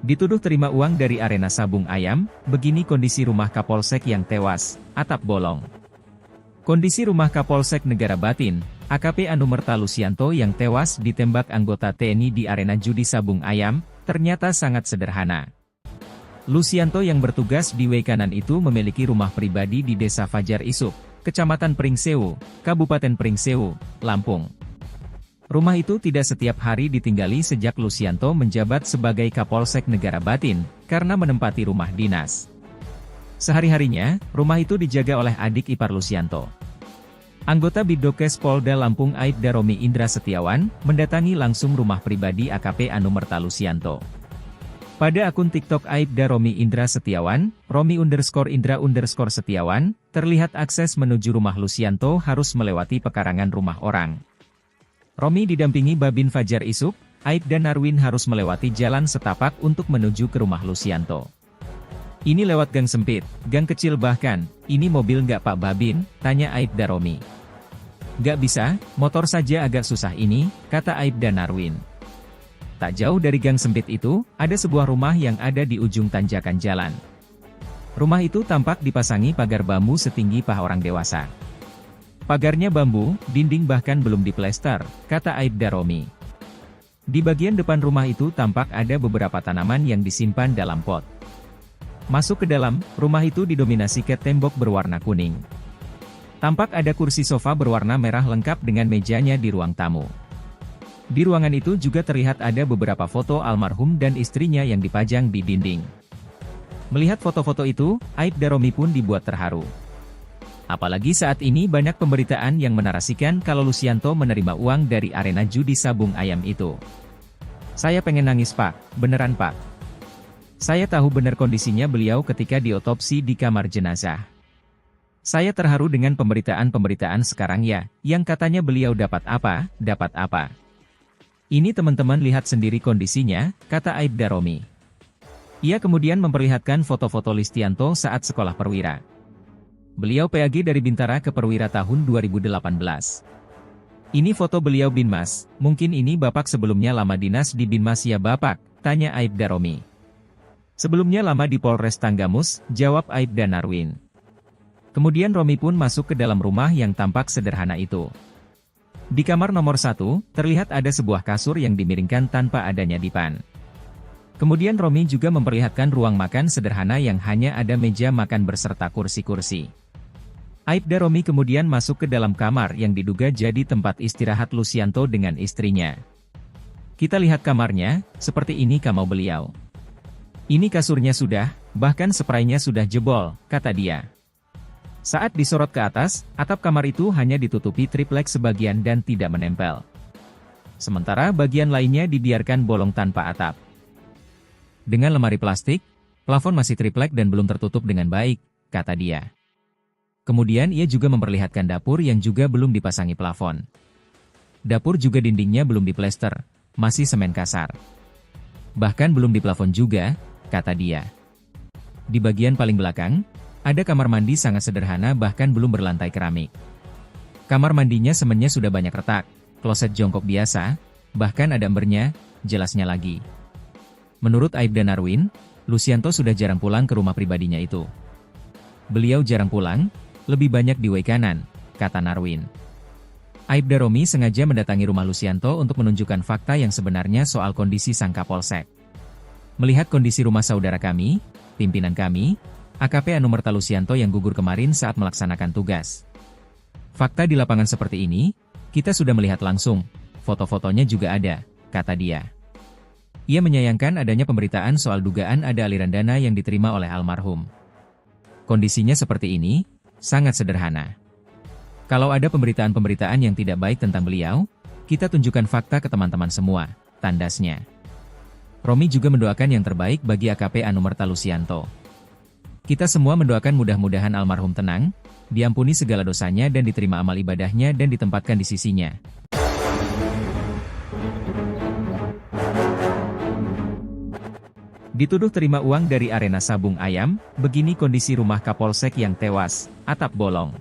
Dituduh terima uang dari arena sabung ayam, begini kondisi rumah Kapolsek yang tewas, atap bolong. Kondisi rumah Kapolsek Negara Batin, AKP Anumerta Lucianto yang tewas ditembak anggota TNI di arena judi sabung ayam, ternyata sangat sederhana. Lucianto yang bertugas di way kanan itu memiliki rumah pribadi di Desa Fajar Isuk, Kecamatan Pringsewu, Kabupaten Pringsewu, Lampung. Rumah itu tidak setiap hari ditinggali sejak Lucianto menjabat sebagai Kapolsek Negara Batin, karena menempati rumah dinas. Sehari-harinya, rumah itu dijaga oleh adik ipar Lucianto. Anggota Bidokes Polda Lampung Aibda Romi Indra Setiawan, mendatangi langsung rumah pribadi AKP Anumerta Lucianto. Pada akun TikTok Aibda Romi Indra Setiawan, Romi_Indra_Setiawan, terlihat akses menuju rumah Lucianto harus melewati pekarangan rumah orang. Romi didampingi Babin Fajar Isuk, Aibda Narwin harus melewati jalan setapak untuk menuju ke rumah Lucianto. Ini lewat gang sempit, gang kecil bahkan, ini mobil nggak Pak Babin, tanya Aibda Romi. Nggak bisa, motor saja agak susah ini, kata Aibda Narwin. Tak jauh dari gang sempit itu, ada sebuah rumah yang ada di ujung tanjakan jalan. Rumah itu tampak dipasangi pagar bambu setinggi paha orang dewasa. Pagarnya bambu, dinding bahkan belum diplester, kata Aibda Romi. Di bagian depan rumah itu tampak ada beberapa tanaman yang disimpan dalam pot. Masuk ke dalam, rumah itu didominasi cat tembok berwarna kuning. Tampak ada kursi sofa berwarna merah lengkap dengan mejanya di ruang tamu. Di ruangan itu juga terlihat ada beberapa foto almarhum dan istrinya yang dipajang di dinding. Melihat foto-foto itu, Aibda Romi pun dibuat terharu. Apalagi saat ini banyak pemberitaan yang menarasikan kalau Lucianto menerima uang dari arena judi sabung ayam itu. Saya pengen nangis Pak, beneran Pak. Saya tahu benar kondisinya beliau ketika diotopsi di kamar jenazah. Saya terharu dengan pemberitaan-pemberitaan sekarang ya, yang katanya beliau dapat apa, dapat apa. Ini teman-teman lihat sendiri kondisinya, kata Aibda Romi. Ia kemudian memperlihatkan foto-foto Lucianto saat sekolah perwira. Beliau PAG dari Bintara ke Perwira tahun 2018. Ini foto beliau Binmas, mungkin ini Bapak sebelumnya lama dinas di Binmas ya Bapak, tanya Aibda Romi. Sebelumnya lama di Polres Tanggamus, jawab Aibda Narwin. Kemudian Romi pun masuk ke dalam rumah yang tampak sederhana itu. Di kamar nomor 1, terlihat ada sebuah kasur yang dimiringkan tanpa adanya dipan. Kemudian Romi juga memperlihatkan ruang makan sederhana yang hanya ada meja makan berserta kursi-kursi. Aibda Romi kemudian masuk ke dalam kamar yang diduga jadi tempat istirahat Lucianto dengan istrinya. Kita lihat kamarnya, seperti ini kamar beliau. Ini kasurnya sudah, bahkan spraynya sudah jebol, kata dia. Saat disorot ke atas, atap kamar itu hanya ditutupi triplek sebagian dan tidak menempel. Sementara bagian lainnya dibiarkan bolong tanpa atap. Dengan lemari plastik, plafon masih triplek dan belum tertutup dengan baik, kata dia. Kemudian ia juga memperlihatkan dapur yang juga belum dipasangi plafon. Dapur juga dindingnya belum diplester, masih semen kasar. Bahkan belum diplafon juga, kata dia. Di bagian paling belakang, ada kamar mandi sangat sederhana bahkan belum berlantai keramik. Kamar mandinya semennya sudah banyak retak, kloset jongkok biasa, bahkan ada embernya, jelasnya lagi. Menurut Aibda Narwin, Lucianto sudah jarang pulang ke rumah pribadinya itu. Beliau jarang pulang, lebih banyak di way kanan, kata Narwin. Aibda Romi sengaja mendatangi rumah Lucianto untuk menunjukkan fakta yang sebenarnya soal kondisi sang Kapolsek. Melihat kondisi rumah saudara kami, pimpinan kami, AKP Anumerta Lucianto yang gugur kemarin saat melaksanakan tugas. Fakta di lapangan seperti ini, kita sudah melihat langsung, foto-fotonya juga ada, kata dia. Ia menyayangkan adanya pemberitaan soal dugaan ada aliran dana yang diterima oleh almarhum. Kondisinya seperti ini, sangat sederhana. Kalau ada pemberitaan-pemberitaan yang tidak baik tentang beliau, kita tunjukkan fakta ke teman-teman semua, tandasnya. Romi juga mendoakan yang terbaik bagi AKP Anumerta Lucianto. Kita semua mendoakan mudah-mudahan almarhum tenang, diampuni segala dosanya dan diterima amal ibadahnya dan ditempatkan di sisinya. Dituduh terima uang dari arena sabung ayam, begini kondisi rumah Kapolsek yang tewas, atap bolong.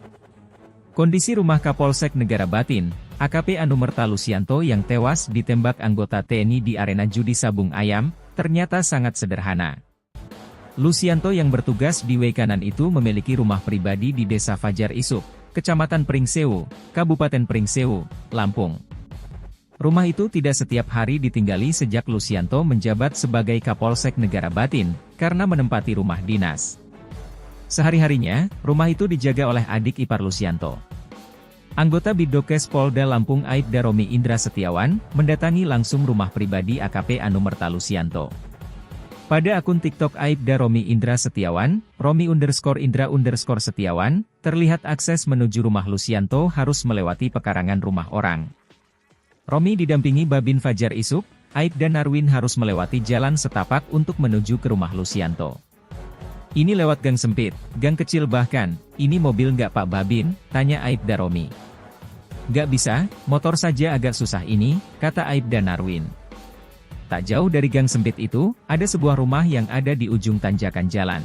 Kondisi rumah Kapolsek Negara Batin, AKP Anumerta Lucianto yang tewas ditembak anggota TNI di arena judi sabung ayam, ternyata sangat sederhana. Lucianto yang bertugas di way kanan itu memiliki rumah pribadi di Desa Fajar Isuk, Kecamatan Pringsewu, Kabupaten Pringsewu, Lampung. Rumah itu tidak setiap hari ditinggali sejak Lucianto menjabat sebagai Kapolsek Negara Batin, karena menempati rumah dinas. Sehari-harinya, rumah itu dijaga oleh adik ipar Lucianto. Anggota Bidokes Polda Lampung Aibda Romi Indra Setiawan, mendatangi langsung rumah pribadi AKP Anumerta Lucianto. Pada akun TikTok Aibda Romi Indra Setiawan, Romi_Indra_Setiawan, terlihat akses menuju rumah Lucianto harus melewati pekarangan rumah orang. Romi didampingi Babin Fajar Isuk, Aibda Narwin harus melewati jalan setapak untuk menuju ke rumah Lucianto. Ini lewat gang sempit, gang kecil bahkan, ini mobil nggak Pak Babin, tanya Aibda Romi. Nggak bisa, motor saja agak susah ini, kata Aibda Narwin. Tak jauh dari gang sempit itu, ada sebuah rumah yang ada di ujung tanjakan jalan.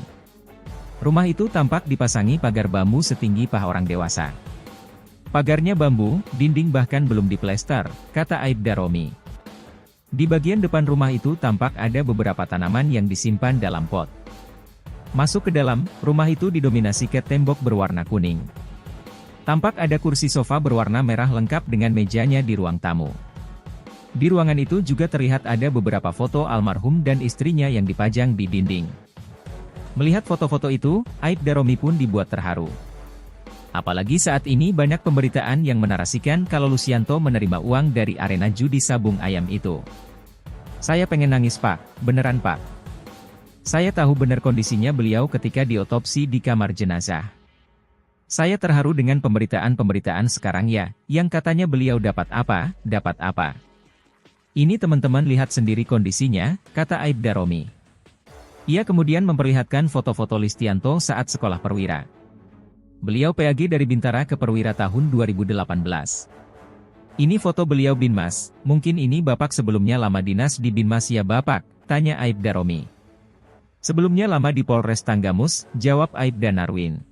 Rumah itu tampak dipasangi pagar bambu setinggi paha orang dewasa. Pagarnya bambu, dinding bahkan belum diplester, kata Aibda Romi. Di bagian depan rumah itu tampak ada beberapa tanaman yang disimpan dalam pot. Masuk ke dalam, rumah itu didominasi cat tembok berwarna kuning. Tampak ada kursi sofa berwarna merah lengkap dengan mejanya di ruang tamu. Di ruangan itu juga terlihat ada beberapa foto almarhum dan istrinya yang dipajang di dinding. Melihat foto-foto itu, Aibda Romi pun dibuat terharu. Apalagi saat ini banyak pemberitaan yang menarasikan kalau Lucianto menerima uang dari arena judi sabung ayam itu. Saya pengen nangis Pak, beneran Pak. Saya tahu benar kondisinya beliau ketika diotopsi di kamar jenazah. Saya terharu dengan pemberitaan-pemberitaan sekarang ya, yang katanya beliau dapat apa. Ini teman-teman lihat sendiri kondisinya, kata Aibda Romi. Ia kemudian memperlihatkan foto-foto Lucianto saat sekolah perwira. Beliau PAG dari Bintara ke Perwira tahun 2018. Ini foto beliau Binmas, mungkin ini Bapak sebelumnya lama dinas di Binmas ya Bapak, tanya Aibda Romi. Sebelumnya lama di Polres Tanggamus, jawab Aibda Narwin.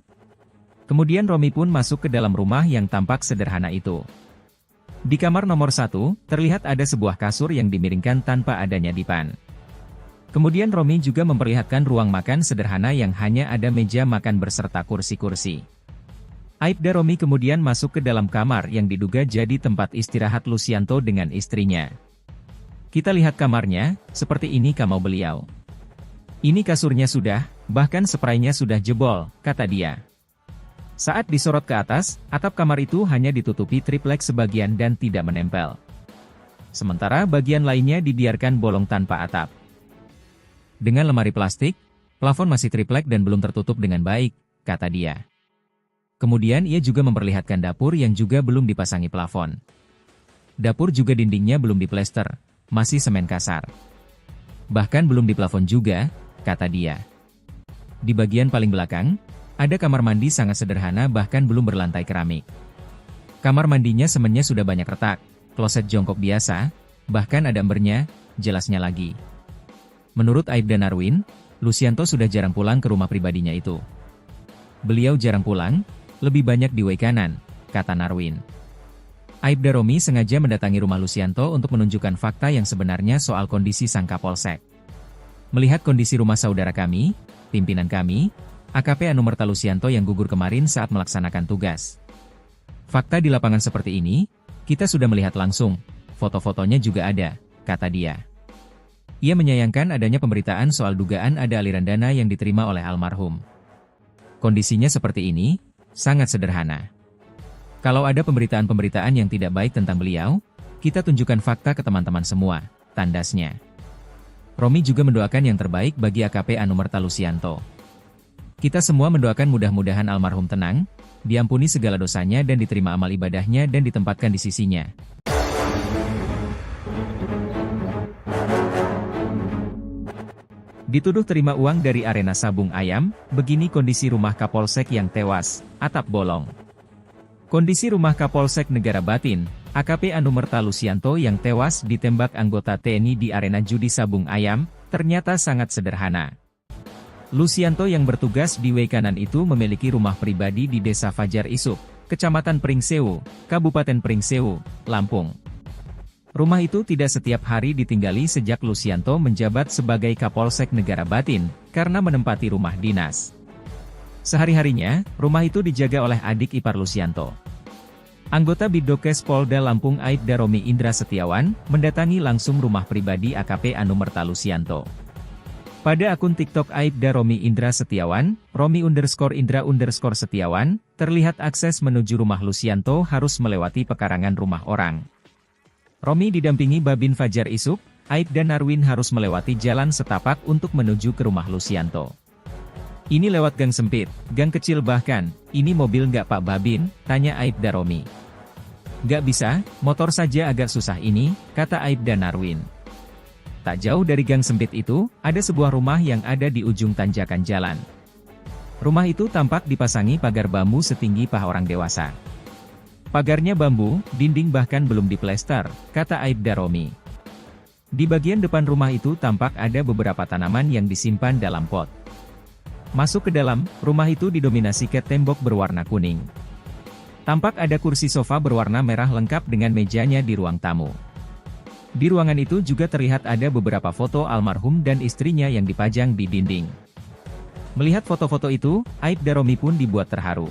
Kemudian Romi pun masuk ke dalam rumah yang tampak sederhana itu. Di kamar nomor 1, terlihat ada sebuah kasur yang dimiringkan tanpa adanya dipan. Kemudian Romi juga memperlihatkan ruang makan sederhana yang hanya ada meja makan berserta kursi-kursi. Aibda Romi kemudian masuk ke dalam kamar yang diduga jadi tempat istirahat Lucianto dengan istrinya. Kita lihat kamarnya, seperti ini kamar beliau. Ini kasurnya sudah, bahkan spraynya sudah jebol, kata dia. Saat disorot ke atas, atap kamar itu hanya ditutupi triplek sebagian dan tidak menempel. Sementara bagian lainnya dibiarkan bolong tanpa atap. Dengan lemari plastik, plafon masih triplek dan belum tertutup dengan baik, kata dia. Kemudian ia juga memperlihatkan dapur yang juga belum dipasangi plafon. Dapur juga dindingnya belum diplester, masih semen kasar. Bahkan belum diplafon juga, kata dia. Di bagian paling belakang, Ada kamar mandi sangat sederhana bahkan belum berlantai keramik. Kamar mandinya semennya sudah banyak retak, kloset jongkok biasa, bahkan ada embernya, jelasnya lagi. Menurut Aibda Narwin, Lucianto sudah jarang pulang ke rumah pribadinya itu. Beliau jarang pulang, lebih banyak di way kanan, kata Narwin. Aibda Romi sengaja mendatangi rumah Lucianto untuk menunjukkan fakta yang sebenarnya soal kondisi sang Kapolsek. Melihat kondisi rumah saudara kami, pimpinan kami, AKP Anumerta Lucianto yang gugur kemarin saat melaksanakan tugas. Fakta di lapangan seperti ini, kita sudah melihat langsung, foto-fotonya juga ada, kata dia. Ia menyayangkan adanya pemberitaan soal dugaan ada aliran dana yang diterima oleh almarhum. Kondisinya seperti ini, sangat sederhana. Kalau ada pemberitaan-pemberitaan yang tidak baik tentang beliau, kita tunjukkan fakta ke teman-teman semua, tandasnya. Romi juga mendoakan yang terbaik bagi AKP Anumerta Lucianto. Kita semua mendoakan mudah-mudahan almarhum tenang, diampuni segala dosanya dan diterima amal ibadahnya dan ditempatkan di sisinya. Dituduh terima uang dari arena sabung ayam, begini kondisi rumah Kapolsek yang tewas, atap bolong. Kondisi rumah Kapolsek Negara Batin, AKP Anumerta Lucianto yang tewas ditembak anggota TNI di arena judi sabung ayam, ternyata sangat sederhana. Lucianto yang bertugas di way kanan itu memiliki rumah pribadi di Desa Fajar Isuk, Kecamatan Pringsewu, Kabupaten Pringsewu, Lampung. Rumah itu tidak setiap hari ditinggali sejak Lucianto menjabat sebagai Kapolsek Negara Batin, karena menempati rumah dinas. Sehari-harinya, rumah itu dijaga oleh adik ipar Lucianto. Anggota Bidokes Polda Lampung Aibda Romi Indra Setiawan, mendatangi langsung rumah pribadi AKP Anumerta Lucianto. Pada akun TikTok Aibda Romi Indra Setiawan, Romi_Indra_Setiawan, terlihat akses menuju rumah Lucianto harus melewati pekarangan rumah orang. Romi didampingi Babin Fajar Isuk, Aibda Narwin harus melewati jalan setapak untuk menuju ke rumah Lucianto. Ini lewat gang sempit, gang kecil bahkan, ini mobil nggak Pak Babin, tanya Aibda Romi. Nggak bisa, motor saja agak susah ini, kata Aibda Narwin. Tak jauh dari gang sempit itu, ada sebuah rumah yang ada di ujung tanjakan jalan. Rumah itu tampak dipasangi pagar bambu setinggi paha orang dewasa. Pagarnya bambu, dinding bahkan belum diplester, kata Aibda Romi. Di bagian depan rumah itu tampak ada beberapa tanaman yang disimpan dalam pot. Masuk ke dalam, rumah itu didominasi cat tembok berwarna kuning. Tampak ada kursi sofa berwarna merah lengkap dengan mejanya di ruang tamu. Di ruangan itu juga terlihat ada beberapa foto almarhum dan istrinya yang dipajang di dinding. Melihat foto-foto itu, Aibda Romi pun dibuat terharu.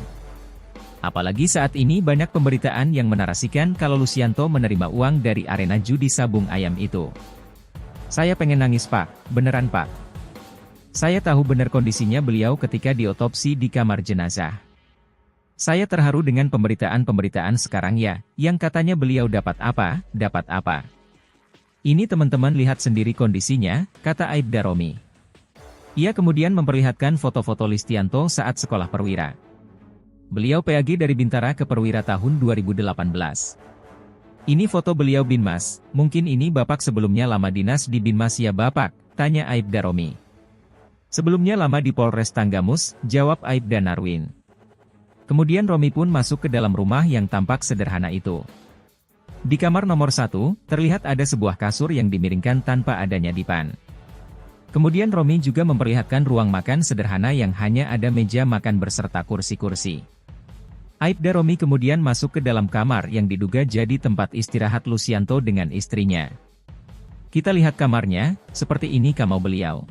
Apalagi saat ini banyak pemberitaan yang menarasikan kalau Lucianto menerima uang dari arena judi sabung ayam itu. Saya pengen nangis Pak, beneran Pak. Saya tahu benar kondisinya beliau ketika diotopsi di kamar jenazah. Saya terharu dengan pemberitaan-pemberitaan sekarang ya, yang katanya beliau dapat apa. Ini teman-teman lihat sendiri kondisinya, kata Aibda Romi. Ia kemudian memperlihatkan foto-foto Lucianto saat sekolah perwira. Beliau PAG dari Bintara ke Perwira tahun 2018. Ini foto beliau Binmas, mungkin ini Bapak sebelumnya lama dinas di Binmas ya Bapak, tanya Aibda Romi. Sebelumnya lama di Polres Tanggamus, jawab Aibda Narwin. Kemudian Romi pun masuk ke dalam rumah yang tampak sederhana itu. Di kamar nomor 1, terlihat ada sebuah kasur yang dimiringkan tanpa adanya dipan. Kemudian Romi juga memperlihatkan ruang makan sederhana yang hanya ada meja makan berserta kursi-kursi. Aibda Romi kemudian masuk ke dalam kamar yang diduga jadi tempat istirahat Lucianto dengan istrinya. Kita lihat kamarnya, seperti ini kamar beliau.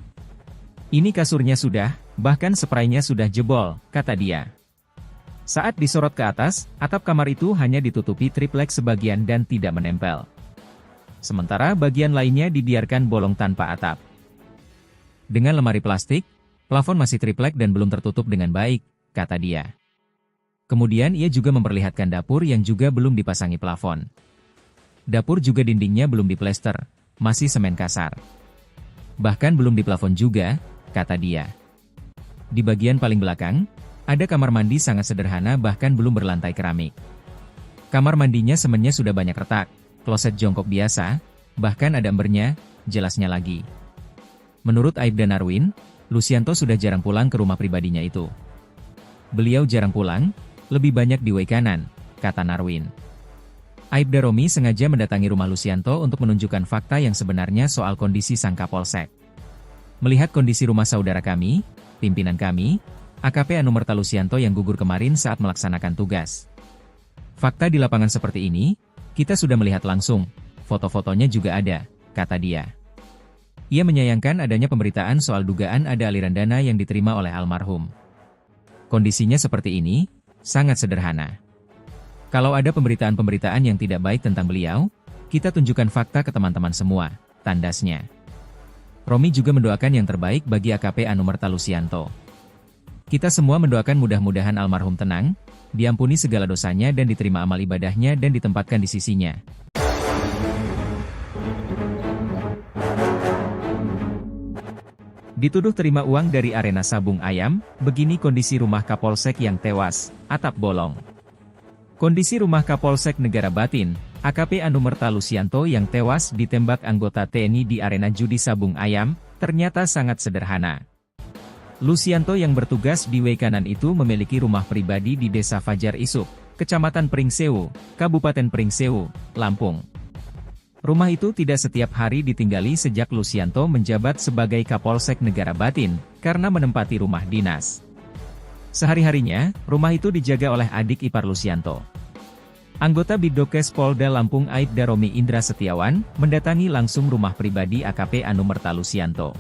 Ini kasurnya sudah, bahkan spraynya sudah jebol, kata dia. Saat disorot ke atas, atap kamar itu hanya ditutupi triplek sebagian dan tidak menempel. Sementara bagian lainnya dibiarkan bolong tanpa atap. Dengan lemari plastik, plafon masih triplek dan belum tertutup dengan baik, kata dia. Kemudian ia juga memperlihatkan dapur yang juga belum dipasangi plafon. Dapur juga dindingnya belum diplester, masih semen kasar. Bahkan belum diplafon juga, kata dia. Di bagian paling belakang, ada kamar mandi sangat sederhana bahkan belum berlantai keramik. Kamar mandinya semennya sudah banyak retak, kloset jongkok biasa, bahkan ada embernya, jelasnya lagi. Menurut Aibda Narwin, Lucianto sudah jarang pulang ke rumah pribadinya itu. Beliau jarang pulang, lebih banyak di kanan, kata Narwin. Aibda Romi sengaja mendatangi rumah Lucianto untuk menunjukkan fakta yang sebenarnya soal kondisi sang Kapolsek. Melihat kondisi rumah saudara kami, pimpinan kami, AKP Anumerta Lucianto yang gugur kemarin saat melaksanakan tugas. Fakta di lapangan seperti ini, kita sudah melihat langsung, foto-fotonya juga ada, kata dia. Ia menyayangkan adanya pemberitaan soal dugaan ada aliran dana yang diterima oleh almarhum. Kondisinya seperti ini, sangat sederhana. Kalau ada pemberitaan-pemberitaan yang tidak baik tentang beliau, kita tunjukkan fakta ke teman-teman semua, tandasnya. Romi juga mendoakan yang terbaik bagi AKP Anumerta Lucianto. Kita semua mendoakan mudah-mudahan almarhum tenang, diampuni segala dosanya dan diterima amal ibadahnya dan ditempatkan di sisinya. Dituduh terima uang dari arena sabung ayam, begini kondisi rumah Kapolsek yang tewas, atap bolong. Kondisi rumah Kapolsek Negara Batin, AKP Anumerta Lucianto yang tewas ditembak anggota TNI di arena judi sabung ayam, ternyata sangat sederhana. Lucianto yang bertugas di kanan itu memiliki rumah pribadi di Desa Fajar Isuk, Kecamatan Pringsewu, Kabupaten Pringsewu, Lampung. Rumah itu tidak setiap hari ditinggali sejak Lucianto menjabat sebagai Kapolsek Negara Batin, karena menempati rumah dinas. Sehari-harinya, rumah itu dijaga oleh adik ipar Lucianto. Anggota Bidokes Polda Lampung Aibda Romi Indra Setiawan, mendatangi langsung rumah pribadi AKP Anumerta Lucianto.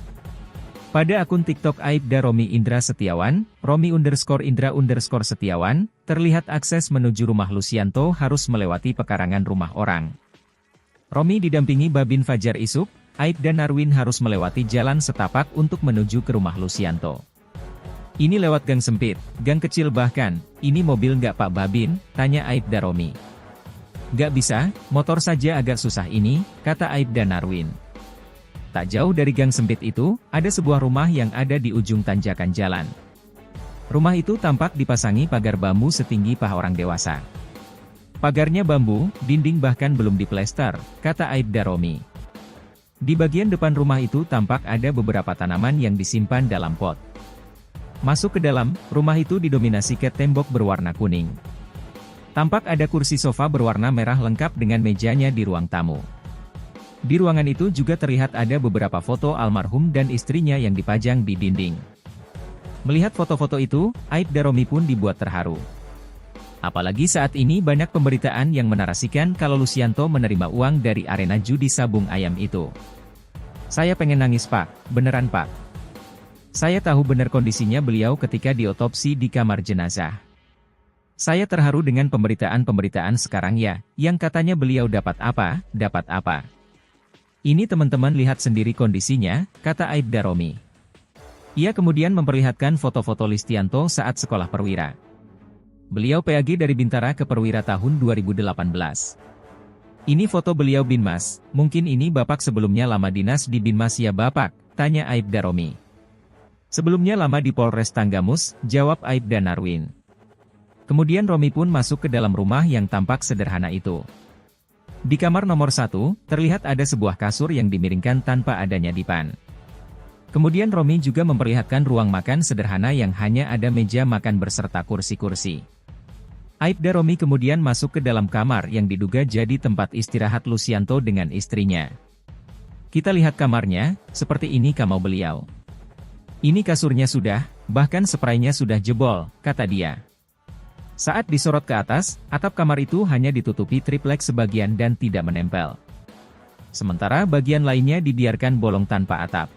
Pada akun TikTok Aibda Romi Indra Setiawan, Romi_Indra_Setiawan, terlihat akses menuju rumah Lucianto harus melewati pekarangan rumah orang. Romi didampingi Babin Fajar Isuk, Aibda Narwin harus melewati jalan setapak untuk menuju ke rumah Lucianto. Ini lewat gang sempit, gang kecil bahkan, ini mobil nggak Pak Babin, tanya Aibda Romi. Nggak bisa, motor saja agak susah ini, kata Aibda Narwin. Tak jauh dari gang sempit itu, ada sebuah rumah yang ada di ujung tanjakan jalan. Rumah itu tampak dipasangi pagar bambu setinggi paha orang dewasa. Pagarnya bambu, dinding bahkan belum diplester, kata Aibda Romi. Di bagian depan rumah itu tampak ada beberapa tanaman yang disimpan dalam pot. Masuk ke dalam, rumah itu didominasi cat tembok berwarna kuning. Tampak ada kursi sofa berwarna merah lengkap dengan mejanya di ruang tamu. Di ruangan itu juga terlihat ada beberapa foto almarhum dan istrinya yang dipajang di dinding. Melihat foto-foto itu, Aibda Romi pun dibuat terharu. Apalagi saat ini banyak pemberitaan yang menarasikan kalau Lucianto menerima uang dari arena judi sabung ayam itu. Saya pengen nangis Pak, beneran Pak. Saya tahu benar kondisinya beliau ketika diotopsi di kamar jenazah. Saya terharu dengan pemberitaan-pemberitaan sekarang ya, yang katanya beliau dapat apa. Ini teman-teman lihat sendiri kondisinya, kata Aibda Romi. Ia kemudian memperlihatkan foto-foto Lucianto saat sekolah perwira. Beliau PAG dari Bintara ke Perwira tahun 2018. Ini foto beliau Binmas, mungkin ini Bapak sebelumnya lama dinas di Binmas ya Bapak, tanya Aibda Romi. Sebelumnya lama di Polres Tanggamus, jawab Aibda Narwin. Kemudian Romi pun masuk ke dalam rumah yang tampak sederhana itu. Di kamar nomor 1, terlihat ada sebuah kasur yang dimiringkan tanpa adanya dipan. Kemudian Romi juga memperlihatkan ruang makan sederhana yang hanya ada meja makan berserta kursi-kursi. Aibda Romi kemudian masuk ke dalam kamar yang diduga jadi tempat istirahat Lucianto dengan istrinya. Kita lihat kamarnya, seperti ini kamar beliau. Ini kasurnya sudah, bahkan spraynya sudah jebol, kata dia. Saat disorot ke atas, atap kamar itu hanya ditutupi triplek sebagian dan tidak menempel. Sementara bagian lainnya dibiarkan bolong tanpa atap.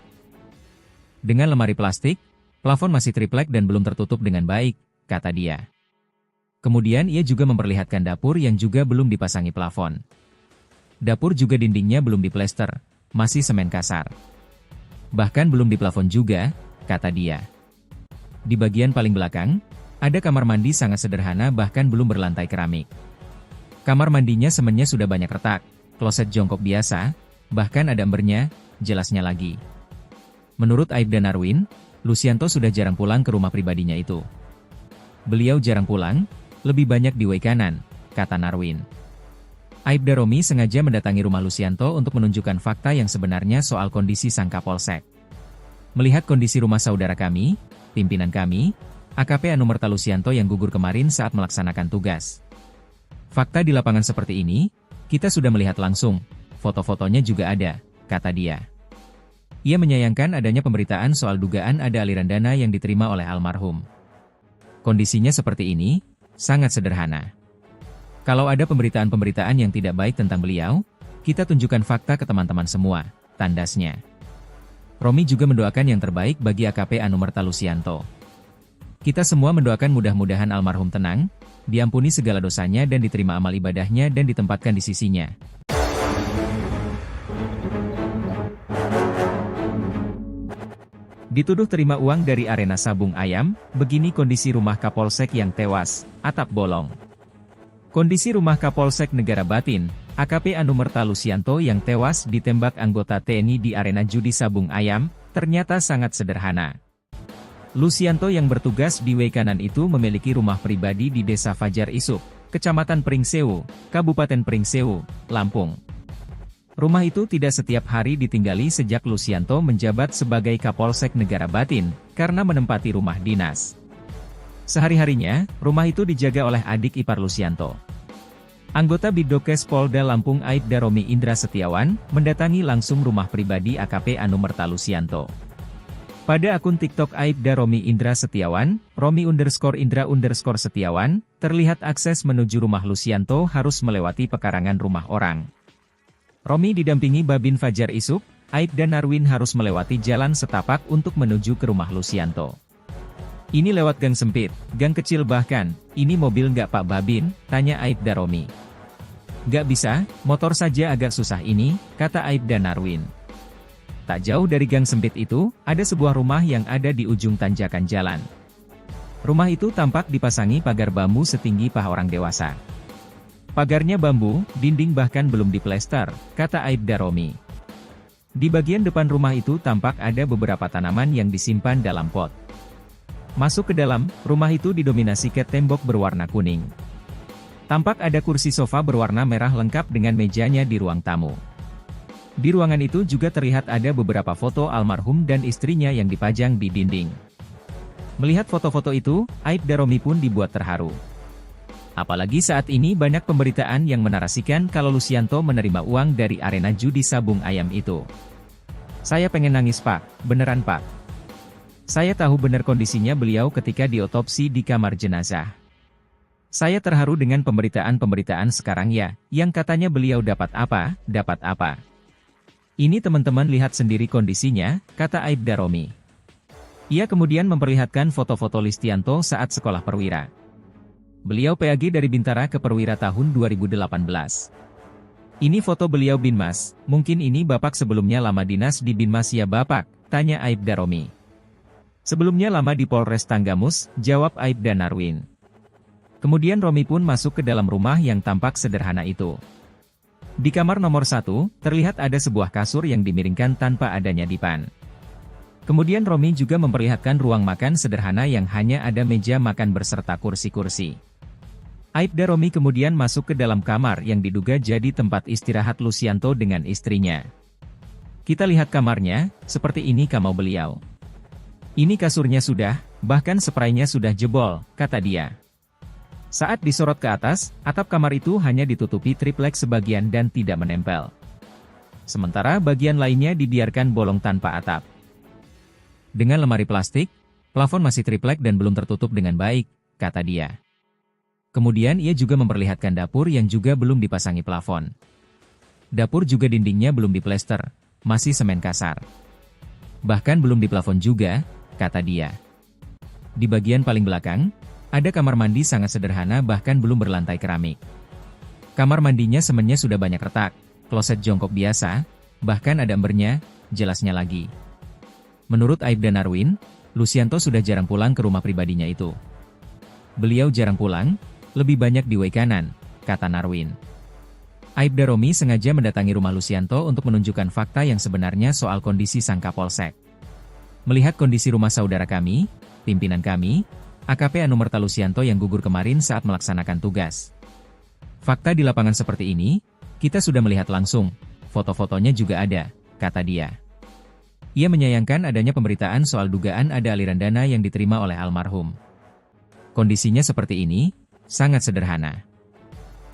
Dengan lemari plastik, plafon masih triplek dan belum tertutup dengan baik, kata dia. Kemudian ia juga memperlihatkan dapur yang juga belum dipasangi plafon. Dapur juga dindingnya belum diplester, masih semen kasar. Bahkan belum diplafon juga, kata dia. Di bagian paling belakang, ada kamar mandi sangat sederhana bahkan belum berlantai keramik. Kamar mandinya semennya sudah banyak retak, kloset jongkok biasa, bahkan ada embernya, jelasnya lagi. Menurut Aibda Narwin, Lucianto sudah jarang pulang ke rumah pribadinya itu. Beliau jarang pulang, lebih banyak di kanan, kata Narwin. Aibda Romi sengaja mendatangi rumah Lucianto untuk menunjukkan fakta yang sebenarnya soal kondisi sang Kapolsek. Melihat kondisi rumah saudara kami, pimpinan kami, AKP Anumerta Lusianto yang gugur kemarin saat melaksanakan tugas. Fakta di lapangan seperti ini, kita sudah melihat langsung, foto-fotonya juga ada, kata dia. Ia menyayangkan adanya pemberitaan soal dugaan ada aliran dana yang diterima oleh almarhum. Kondisinya seperti ini, sangat sederhana. Kalau ada pemberitaan-pemberitaan yang tidak baik tentang beliau, kita tunjukkan fakta ke teman-teman semua, tandasnya. Romi juga mendoakan yang terbaik bagi AKP Anumerta Lusianto. Kita semua mendoakan mudah-mudahan almarhum tenang, diampuni segala dosanya dan diterima amal ibadahnya dan ditempatkan di sisinya. Dituduh terima uang dari arena sabung ayam, begini kondisi rumah Kapolsek yang tewas, atap bolong. Kondisi rumah Kapolsek Negara Batin, AKP Anumerta Lusianto yang tewas ditembak anggota TNI di arena judi sabung ayam, ternyata sangat sederhana. Lusianto yang bertugas di Wekanan itu memiliki rumah pribadi di Desa Fajar Isuk, Kecamatan Pringsewu, Kabupaten Pringsewu, Lampung. Rumah itu tidak setiap hari ditinggali sejak Lusianto menjabat sebagai Kapolsek Negara Batin, karena menempati rumah dinas. Sehari-harinya, rumah itu dijaga oleh adik ipar Lusianto. Anggota Bidokes Polda Lampung Aibda Romi Indra Setiawan, mendatangi langsung rumah pribadi AKP Anumerta Lusianto. Pada akun TikTok Aibda Romi Indra Setiawan, Romi_Indra_Setiawan, terlihat akses menuju rumah Lusianto harus melewati pekarangan rumah orang. Romi didampingi Babin Fajar Isuk, Aibda Narwin harus melewati jalan setapak untuk menuju ke rumah Lusianto. Ini lewat gang sempit, gang kecil bahkan, ini mobil nggak Pak Babin, tanya Aibda Romi. Nggak bisa, motor saja agak susah ini, kata Aibda Narwin. Tak jauh dari gang sempit itu, ada sebuah rumah yang ada di ujung tanjakan jalan. Rumah itu tampak dipasangi pagar bambu setinggi paha orang dewasa. Pagarnya bambu, dinding bahkan belum diplester, kata Aibda Romi. Di bagian depan rumah itu tampak ada beberapa tanaman yang disimpan dalam pot. Masuk ke dalam, rumah itu didominasi cat tembok berwarna kuning. Tampak ada kursi sofa berwarna merah lengkap dengan mejanya di ruang tamu. Di ruangan itu juga terlihat ada beberapa foto almarhum dan istrinya yang dipajang di dinding. Melihat foto-foto itu, Aibda Romi pun dibuat terharu. Apalagi saat ini banyak pemberitaan yang menarasikan kalau Lusianto menerima uang dari arena judi sabung ayam itu. Saya pengen nangis Pak, beneran Pak. Saya tahu benar kondisinya beliau ketika diotopsi di kamar jenazah. Saya terharu dengan pemberitaan-pemberitaan sekarang ya, yang katanya beliau dapat apa. Ini teman-teman lihat sendiri kondisinya, kata Aibda Romi. Ia kemudian memperlihatkan foto-foto Lusianto saat sekolah perwira. Beliau PAG dari Bintara ke Perwira tahun 2018. Ini foto beliau Binmas, mungkin ini Bapak sebelumnya lama dinas di Binmas ya Bapak, tanya Aibda Romi. Sebelumnya lama di Polres Tanggamus, jawab Aibda Narwin. Kemudian Romi pun masuk ke dalam rumah yang tampak sederhana itu. Di kamar nomor 1, terlihat ada sebuah kasur yang dimiringkan tanpa adanya dipan. Kemudian Romi juga memperlihatkan ruang makan sederhana yang hanya ada meja makan beserta kursi-kursi. Aibda Romi kemudian masuk ke dalam kamar yang diduga jadi tempat istirahat Lusianto dengan istrinya. Kita lihat kamarnya, seperti ini kamar beliau. Ini kasurnya sudah, bahkan spraynya sudah jebol, kata dia. Saat disorot ke atas, atap kamar itu hanya ditutupi triplek sebagian dan tidak menempel. Sementara bagian lainnya dibiarkan bolong tanpa atap. Dengan lemari plastik, plafon masih triplek dan belum tertutup dengan baik, kata dia. Kemudian ia juga memperlihatkan dapur yang juga belum dipasangi plafon. Dapur juga dindingnya belum diplester, masih semen kasar. Bahkan belum diplafon juga, kata dia. Di bagian paling belakang, ada kamar mandi sangat sederhana bahkan belum berlantai keramik. Kamar mandinya semennya sudah banyak retak, kloset jongkok biasa, bahkan ada embernya, jelasnya lagi. Menurut Aibda Narwin, Lusianto sudah jarang pulang ke rumah pribadinya itu. Beliau jarang pulang, lebih banyak di Wekanan, kata Narwin. Aibda Romi sengaja mendatangi rumah Lusianto untuk menunjukkan fakta yang sebenarnya soal kondisi sang Kapolsek. Melihat kondisi rumah saudara kami, pimpinan kami, AKP Anumerta Lusianto yang gugur kemarin saat melaksanakan tugas. Fakta di lapangan seperti ini, kita sudah melihat langsung, foto-fotonya juga ada, kata dia. Ia menyayangkan adanya pemberitaan soal dugaan ada aliran dana yang diterima oleh almarhum. Kondisinya seperti ini, sangat sederhana.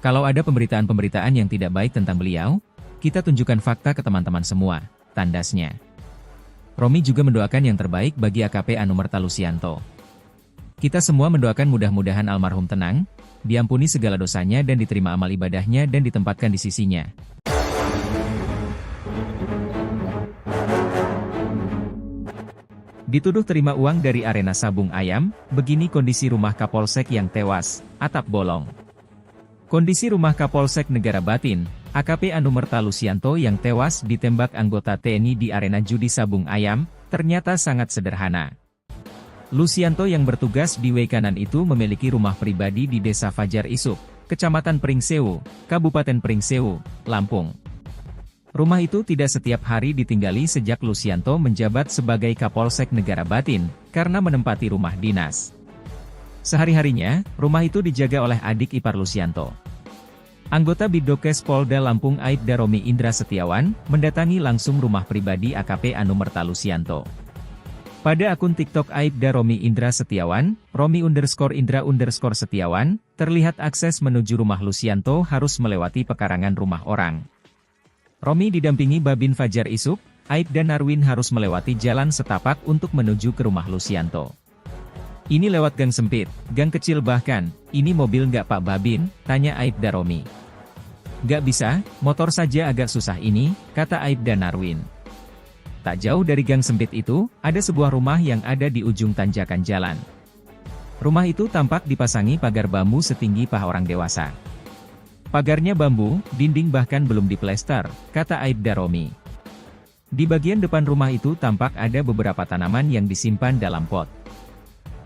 Kalau ada pemberitaan-pemberitaan yang tidak baik tentang beliau, kita tunjukkan fakta ke teman-teman semua, tandasnya. Romi juga mendoakan yang terbaik bagi AKP Anumerta Lusianto. Kita semua mendoakan mudah-mudahan almarhum tenang, diampuni segala dosanya dan diterima amal ibadahnya dan ditempatkan di sisinya. Dituduh terima uang dari arena sabung ayam, begini kondisi rumah Kapolsek yang tewas, atap bolong. Kondisi rumah Kapolsek Negara Batin, AKP Anumerta Lusianto yang tewas ditembak anggota TNI di arena judi sabung ayam, ternyata sangat sederhana. Lusianto yang bertugas di Wekanan itu memiliki rumah pribadi di Desa Fajar Isuk, Kecamatan Pringsewu, Kabupaten Pringsewu, Lampung. Rumah itu tidak setiap hari ditinggali sejak Lusianto menjabat sebagai Kapolsek Negara Batin, karena menempati rumah dinas. Sehari-harinya, rumah itu dijaga oleh adik ipar Lusianto. Anggota Bidokes Polda Lampung Aibda Romi Indra Setiawan, mendatangi langsung rumah pribadi AKP Anumerta Lusianto. Pada akun TikTok Aibda Romi Indra Setiawan, Romi_Indra_Setiawan, terlihat akses menuju rumah Lusianto harus melewati pekarangan rumah orang. Romi didampingi Babin Fajar Isuk, Aibda Narwin harus melewati jalan setapak untuk menuju ke rumah Lusianto. Ini lewat gang sempit, gang kecil bahkan, ini mobil nggak Pak Babin, tanya Aibda Romi. Nggak bisa, motor saja agak susah ini, kata Aibda Narwin. Tak jauh dari gang sempit itu, ada sebuah rumah yang ada di ujung tanjakan jalan. Rumah itu tampak dipasangi pagar bambu setinggi paha orang dewasa. Pagarnya bambu, dinding bahkan belum diplester, kata Aibda Romi. Di bagian depan rumah itu tampak ada beberapa tanaman yang disimpan dalam pot.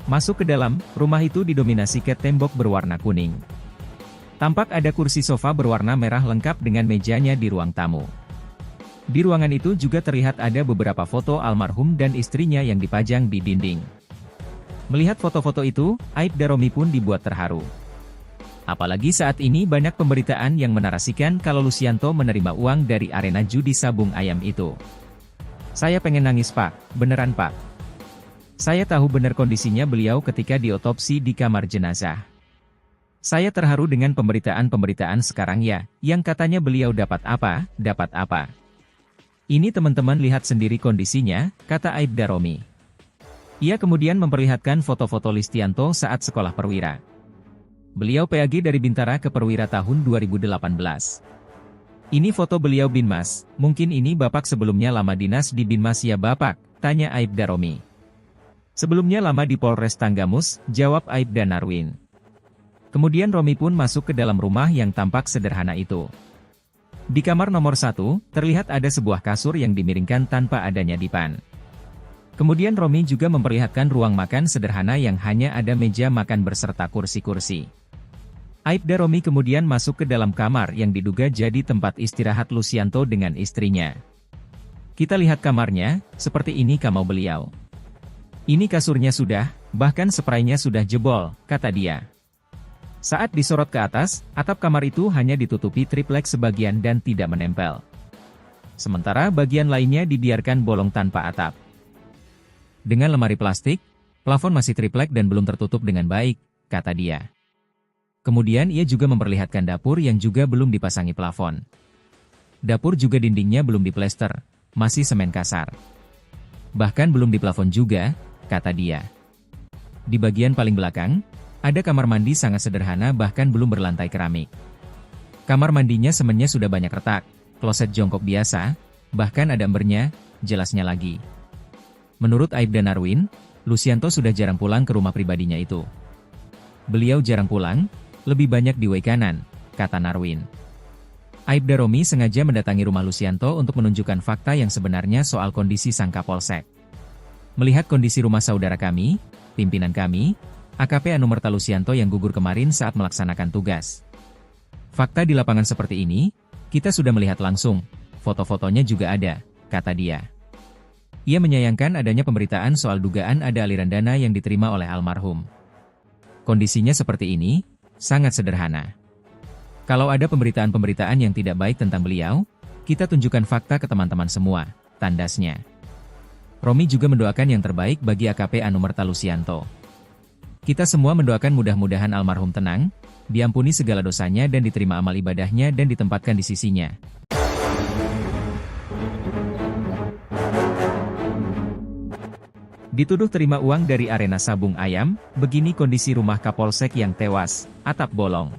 Masuk ke dalam, rumah itu didominasi cat tembok berwarna kuning. Tampak ada kursi sofa berwarna merah lengkap dengan mejanya di ruang tamu. Di ruangan itu juga terlihat ada beberapa foto almarhum dan istrinya yang dipajang di dinding. Melihat foto-foto itu, Aibda Romi pun dibuat terharu. Apalagi saat ini banyak pemberitaan yang menarasikan kalau Lusianto menerima uang dari arena judi sabung ayam itu. Saya pengen nangis Pak, beneran Pak. Saya tahu benar kondisinya beliau ketika diotopsi di kamar jenazah. Saya terharu dengan pemberitaan-pemberitaan sekarang ya, yang katanya beliau dapat apa. Ini teman-teman lihat sendiri kondisinya, kata Aibda Romi. Ia kemudian memperlihatkan foto-foto Lusianto saat sekolah perwira. Beliau PAG dari Bintara ke Perwira tahun 2018. Ini foto beliau Binmas, mungkin ini Bapak sebelumnya lama dinas di Binmas ya Bapak, tanya Aibda Romi. Sebelumnya lama di Polres Tanggamus, jawab Aibda Narwin. Kemudian Romi pun masuk ke dalam rumah yang tampak sederhana itu. Di kamar nomor 1, terlihat ada sebuah kasur yang dimiringkan tanpa adanya dipan. Kemudian Romi juga memperlihatkan ruang makan sederhana yang hanya ada meja makan beserta kursi-kursi. Aibda Romi kemudian masuk ke dalam kamar yang diduga jadi tempat istirahat Lusianto dengan istrinya. Kita lihat kamarnya, seperti ini kamar beliau. Ini kasurnya sudah, bahkan spraynya sudah jebol, kata dia. Saat disorot ke atas, atap kamar itu hanya ditutupi triplek sebagian dan tidak menempel. Sementara bagian lainnya dibiarkan bolong tanpa atap. Dengan lemari plastik, plafon masih triplek dan belum tertutup dengan baik, kata dia. Kemudian ia juga memperlihatkan dapur yang juga belum dipasangi plafon. Dapur juga dindingnya belum diplester, masih semen kasar. Bahkan belum diplafon juga, kata dia. Di bagian paling belakang, ada kamar mandi sangat sederhana bahkan belum berlantai keramik. Kamar mandinya semennya sudah banyak retak, kloset jongkok biasa, bahkan ada embernya, jelasnya lagi. Menurut Aibda Narwin, Lusianto sudah jarang pulang ke rumah pribadinya itu. Beliau jarang pulang, lebih banyak di Wekanan, kata Narwin. Aibda Romi sengaja mendatangi rumah Lusianto untuk menunjukkan fakta yang sebenarnya soal kondisi sang Kapolsek. Melihat kondisi rumah saudara kami, pimpinan kami, AKP Anumerta Lusianto yang gugur kemarin saat melaksanakan tugas. Fakta di lapangan seperti ini, kita sudah melihat langsung, foto-fotonya juga ada, kata dia. Ia menyayangkan adanya pemberitaan soal dugaan ada aliran dana yang diterima oleh almarhum. Kondisinya seperti ini, sangat sederhana. Kalau ada pemberitaan-pemberitaan yang tidak baik tentang beliau, kita tunjukkan fakta ke teman-teman semua, tandasnya. Romi juga mendoakan yang terbaik bagi AKP Anumerta Lusianto. Kita semua mendoakan mudah-mudahan almarhum tenang, diampuni segala dosanya dan diterima amal ibadahnya dan ditempatkan di sisinya. Dituduh terima uang dari arena sabung ayam, begini kondisi rumah Kapolsek yang tewas, atap bolong.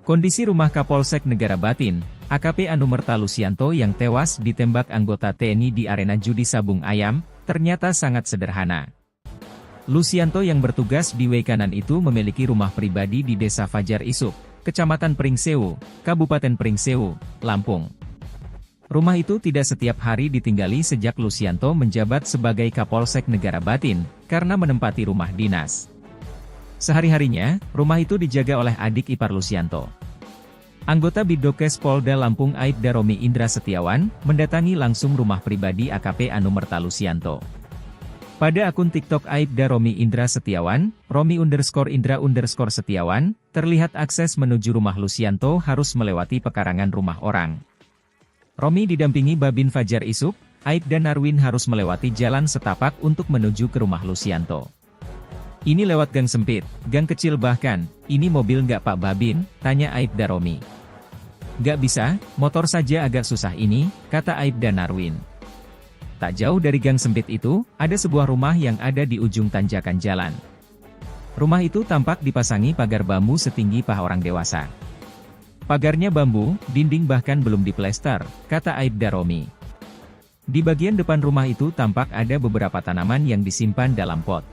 Kondisi rumah Kapolsek Negara Batin, AKP Anumerta Lusianto yang tewas ditembak anggota TNI di arena judi sabung ayam, ternyata sangat sederhana. Lusianto yang bertugas di Wekanan itu memiliki rumah pribadi di Desa Fajar Isuk, Kecamatan Pringsewu, Kabupaten Pringsewu, Lampung. Rumah itu tidak setiap hari ditinggali sejak Lusianto menjabat sebagai Kapolsek Negara Batin, karena menempati rumah dinas. Sehari-harinya, rumah itu dijaga oleh adik ipar Lusianto. Anggota Bidokes Polda Lampung Aibda Romi Indra Setiawan, mendatangi langsung rumah pribadi AKP Anumerta Lusianto. Pada akun TikTok Aibda Romi Indra Setiawan, Romi_Indra_Setiawan, terlihat akses menuju rumah Lusianto harus melewati pekarangan rumah orang. Romi didampingi Babin Fajar Isuk, Aibda Narwin harus melewati jalan setapak untuk menuju ke rumah Lusianto. Ini lewat gang sempit, gang kecil bahkan, ini mobil nggak Pak Babin, tanya Aibda Romi. Nggak bisa, motor saja agak susah ini, kata Aibda Narwin. Tak jauh dari gang sempit itu, ada sebuah rumah yang ada di ujung tanjakan jalan. Rumah itu tampak dipasangi pagar bambu setinggi paha orang dewasa. Pagarnya bambu, dinding bahkan belum diplester, kata Aibda Romi. Di bagian depan rumah itu tampak ada beberapa tanaman yang disimpan dalam pot.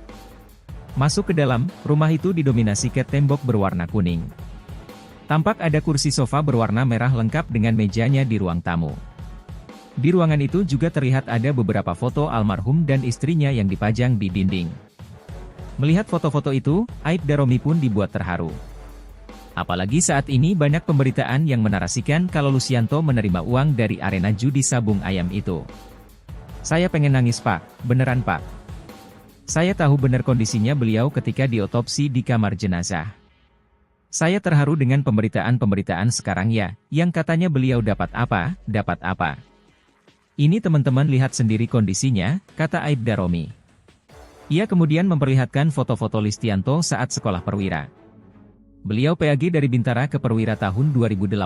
Masuk ke dalam, rumah itu didominasi cat tembok berwarna kuning. Tampak ada kursi sofa berwarna merah lengkap dengan mejanya di ruang tamu. Di ruangan itu juga terlihat ada beberapa foto almarhum dan istrinya yang dipajang di dinding. Melihat foto-foto itu, Aibda Romi pun dibuat terharu. Apalagi saat ini banyak pemberitaan yang menarasikan kalau Lusianto menerima uang dari arena judi sabung ayam itu. Saya pengen nangis Pak, beneran Pak. Saya tahu benar kondisinya beliau ketika diotopsi di kamar jenazah. Saya terharu dengan pemberitaan-pemberitaan sekarang ya, yang katanya beliau dapat apa. Ini teman-teman lihat sendiri kondisinya, kata Aibda Romi. Ia kemudian memperlihatkan foto-foto Lusianto saat sekolah perwira. Beliau PAG dari Bintara ke Perwira tahun 2018.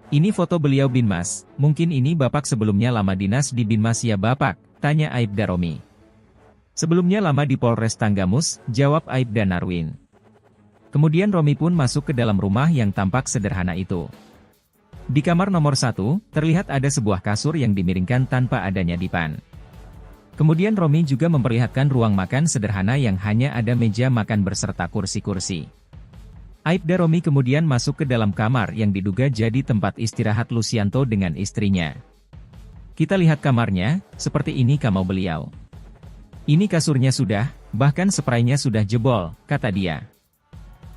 Ini foto beliau Binmas, mungkin ini Bapak sebelumnya lama dinas di Binmas ya Bapak, tanya Aibda Romi. Sebelumnya lama di Polres Tanggamus, jawab Aibda Narwin. Kemudian Romi pun masuk ke dalam rumah yang tampak sederhana itu. Di kamar nomor 1, terlihat ada sebuah kasur yang dimiringkan tanpa adanya dipan. Kemudian Romi juga memperlihatkan ruang makan sederhana yang hanya ada meja makan berserta kursi-kursi. Aibda Romi kemudian masuk ke dalam kamar yang diduga jadi tempat istirahat Lusianto dengan istrinya. Kita lihat kamarnya, seperti ini kamar beliau. Ini kasurnya sudah, bahkan spraynya sudah jebol, kata dia.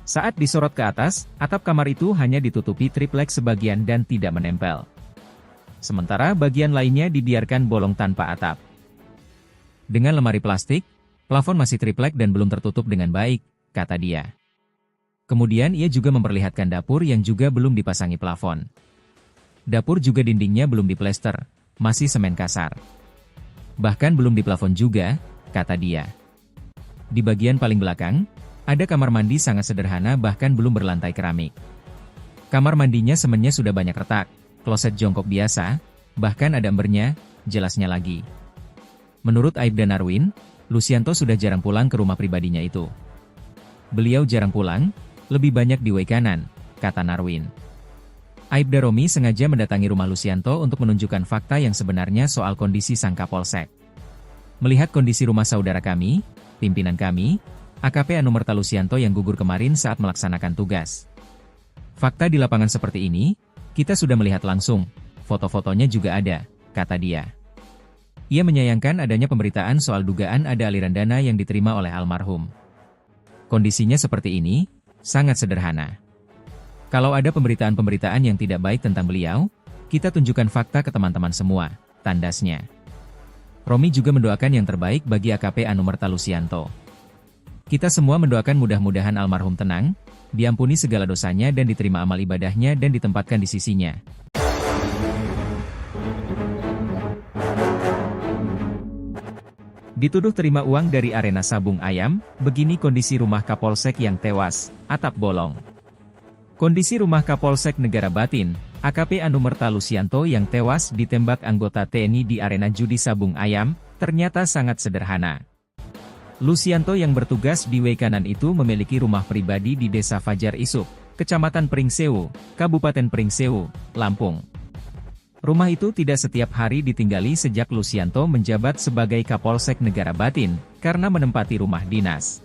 Saat disorot ke atas, atap kamar itu hanya ditutupi triplek sebagian dan tidak menempel. Sementara bagian lainnya dibiarkan bolong tanpa atap. Dengan lemari plastik, plafon masih triplek dan belum tertutup dengan baik, kata dia. Kemudian ia juga memperlihatkan dapur yang juga belum dipasangi plafon. Dapur juga dindingnya belum diplester, masih semen kasar. Bahkan belum diplafon juga, kata dia. Di bagian paling belakang, ada kamar mandi sangat sederhana bahkan belum berlantai keramik. Kamar mandinya semennya sudah banyak retak, kloset jongkok biasa, bahkan ada embernya, jelasnya lagi. Menurut Aibda Narwin, Lusianto sudah jarang pulang ke rumah pribadinya itu. Beliau jarang pulang, lebih banyak di Wekanan, kata Narwin. Aibda Romi sengaja mendatangi rumah Lusianto untuk menunjukkan fakta yang sebenarnya soal kondisi sang Kapolsek. Melihat kondisi rumah saudara kami, pimpinan kami, AKP Anumerta Lusianto yang gugur kemarin saat melaksanakan tugas. Fakta di lapangan seperti ini, kita sudah melihat langsung, foto-fotonya juga ada, kata dia. Ia menyayangkan adanya pemberitaan soal dugaan ada aliran dana yang diterima oleh almarhum. Kondisinya seperti ini, sangat sederhana. Kalau ada pemberitaan-pemberitaan yang tidak baik tentang beliau, kita tunjukkan fakta ke teman-teman semua, tandasnya. Romi juga mendoakan yang terbaik bagi AKP Anumerta Lusianto. Kita semua mendoakan mudah-mudahan almarhum tenang, diampuni segala dosanya dan diterima amal ibadahnya dan ditempatkan di sisinya. Dituduh terima uang dari arena sabung ayam, begini kondisi rumah Kapolsek yang tewas, atap bolong. Kondisi rumah Kapolsek Negara Batin, AKP Anumerta Lusianto yang tewas ditembak anggota TNI di arena judi sabung ayam, ternyata sangat sederhana. Lusianto yang bertugas di Wekanan itu memiliki rumah pribadi di Desa Fajar Isuk, Kecamatan Pringsewu, Kabupaten Pringsewu, Lampung. Rumah itu tidak setiap hari ditinggali sejak Lusianto menjabat sebagai Kapolsek Negara Batin, karena menempati rumah dinas.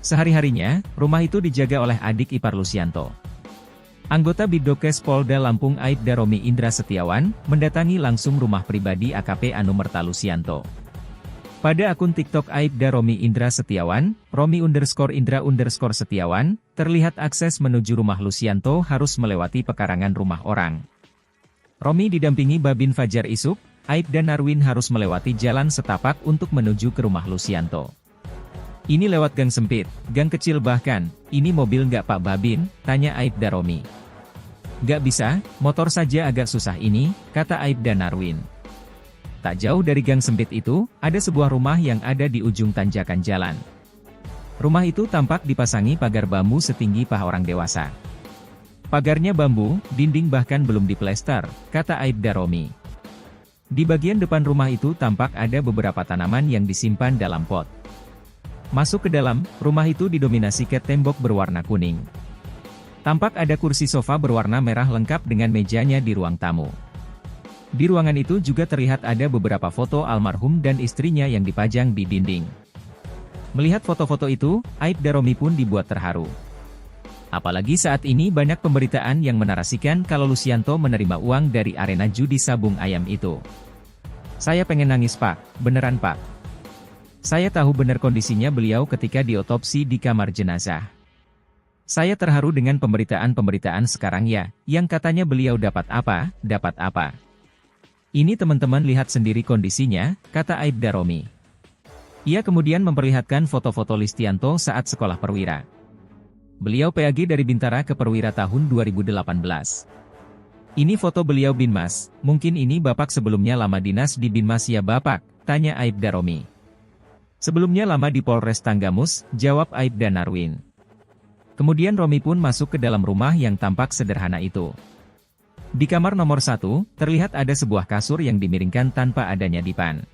Sehari-harinya, rumah itu dijaga oleh adik ipar Lusianto. Anggota Bidokes Polda Lampung Aibda Romi Indra Setiawan, mendatangi langsung rumah pribadi AKP Anumerta Lusianto. Pada akun TikTok Aibda Romi Indra Setiawan, Romi_Indra_Setiawan, terlihat akses menuju rumah Lusianto harus melewati pekarangan rumah orang. Romi didampingi Babin Fajar Isuk, Aibda Narwin harus melewati jalan setapak untuk menuju ke rumah Lusianto. Ini lewat gang sempit, gang kecil bahkan, ini mobil nggak Pak Babin, tanya Aibda Romi. Nggak bisa, motor saja agak susah ini, kata Aibda Narwin. Tak jauh dari gang sempit itu, ada sebuah rumah yang ada di ujung tanjakan jalan. Rumah itu tampak dipasangi pagar bambu setinggi paha orang dewasa. Pagarnya bambu, dinding bahkan belum diplester, kata Aibda Romi. Di bagian depan rumah itu tampak ada beberapa tanaman yang disimpan dalam pot. Masuk ke dalam, rumah itu didominasi cat tembok berwarna kuning. Tampak ada kursi sofa berwarna merah lengkap dengan mejanya di ruang tamu. Di ruangan itu juga terlihat ada beberapa foto almarhum dan istrinya yang dipajang di dinding. Melihat foto-foto itu, Aibda Romi pun dibuat terharu. Apalagi saat ini banyak pemberitaan yang menarasikan kalau Lusianto menerima uang dari arena judi sabung ayam itu. Saya pengen nangis Pak, beneran Pak. Saya tahu benar kondisinya beliau ketika diotopsi di kamar jenazah. Saya terharu dengan pemberitaan-pemberitaan sekarang ya, yang katanya beliau dapat apa. Ini teman-teman lihat sendiri kondisinya, kata Aibda Romi. Ia kemudian memperlihatkan foto-foto Lusianto saat sekolah perwira. Beliau PAG dari Bintara ke Perwira tahun 2018. Ini foto beliau Binmas, mungkin ini Bapak sebelumnya lama dinas di Binmas ya Bapak, tanya Aibda Romi. Sebelumnya lama di Polres Tanggamus, jawab Aibda Narwin. Kemudian Romi pun masuk ke dalam rumah yang tampak sederhana itu. Di kamar nomor 1, terlihat ada sebuah kasur yang dimiringkan tanpa adanya dipan.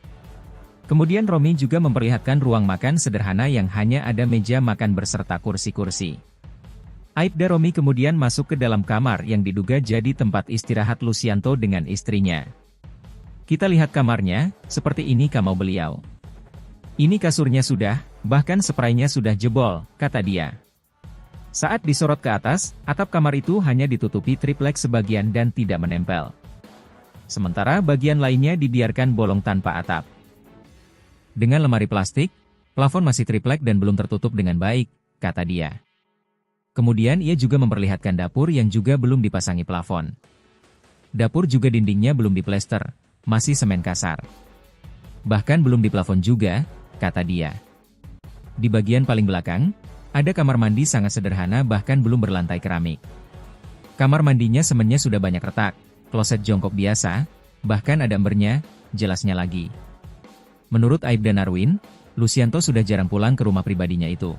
Kemudian Romi juga memperlihatkan ruang makan sederhana yang hanya ada meja makan berserta kursi-kursi. Aibda Romi kemudian masuk ke dalam kamar yang diduga jadi tempat istirahat Lusianto dengan istrinya. Kita lihat kamarnya, seperti ini kamar beliau. Ini kasurnya sudah, bahkan spraynya sudah jebol, kata dia. Saat disorot ke atas, atap kamar itu hanya ditutupi triplek sebagian dan tidak menempel. Sementara bagian lainnya dibiarkan bolong tanpa atap. Dengan lemari plastik, plafon masih triplek dan belum tertutup dengan baik, kata dia. Kemudian ia juga memperlihatkan dapur yang juga belum dipasangi plafon. Dapur juga dindingnya belum diplester, masih semen kasar. Bahkan belum diplafon juga, kata dia. Di bagian paling belakang, ada kamar mandi sangat sederhana bahkan belum berlantai keramik. Kamar mandinya semennya sudah banyak retak, kloset jongkok biasa, bahkan ada embernya, jelasnya lagi. Menurut Aibda Narwin, Lusianto sudah jarang pulang ke rumah pribadinya itu.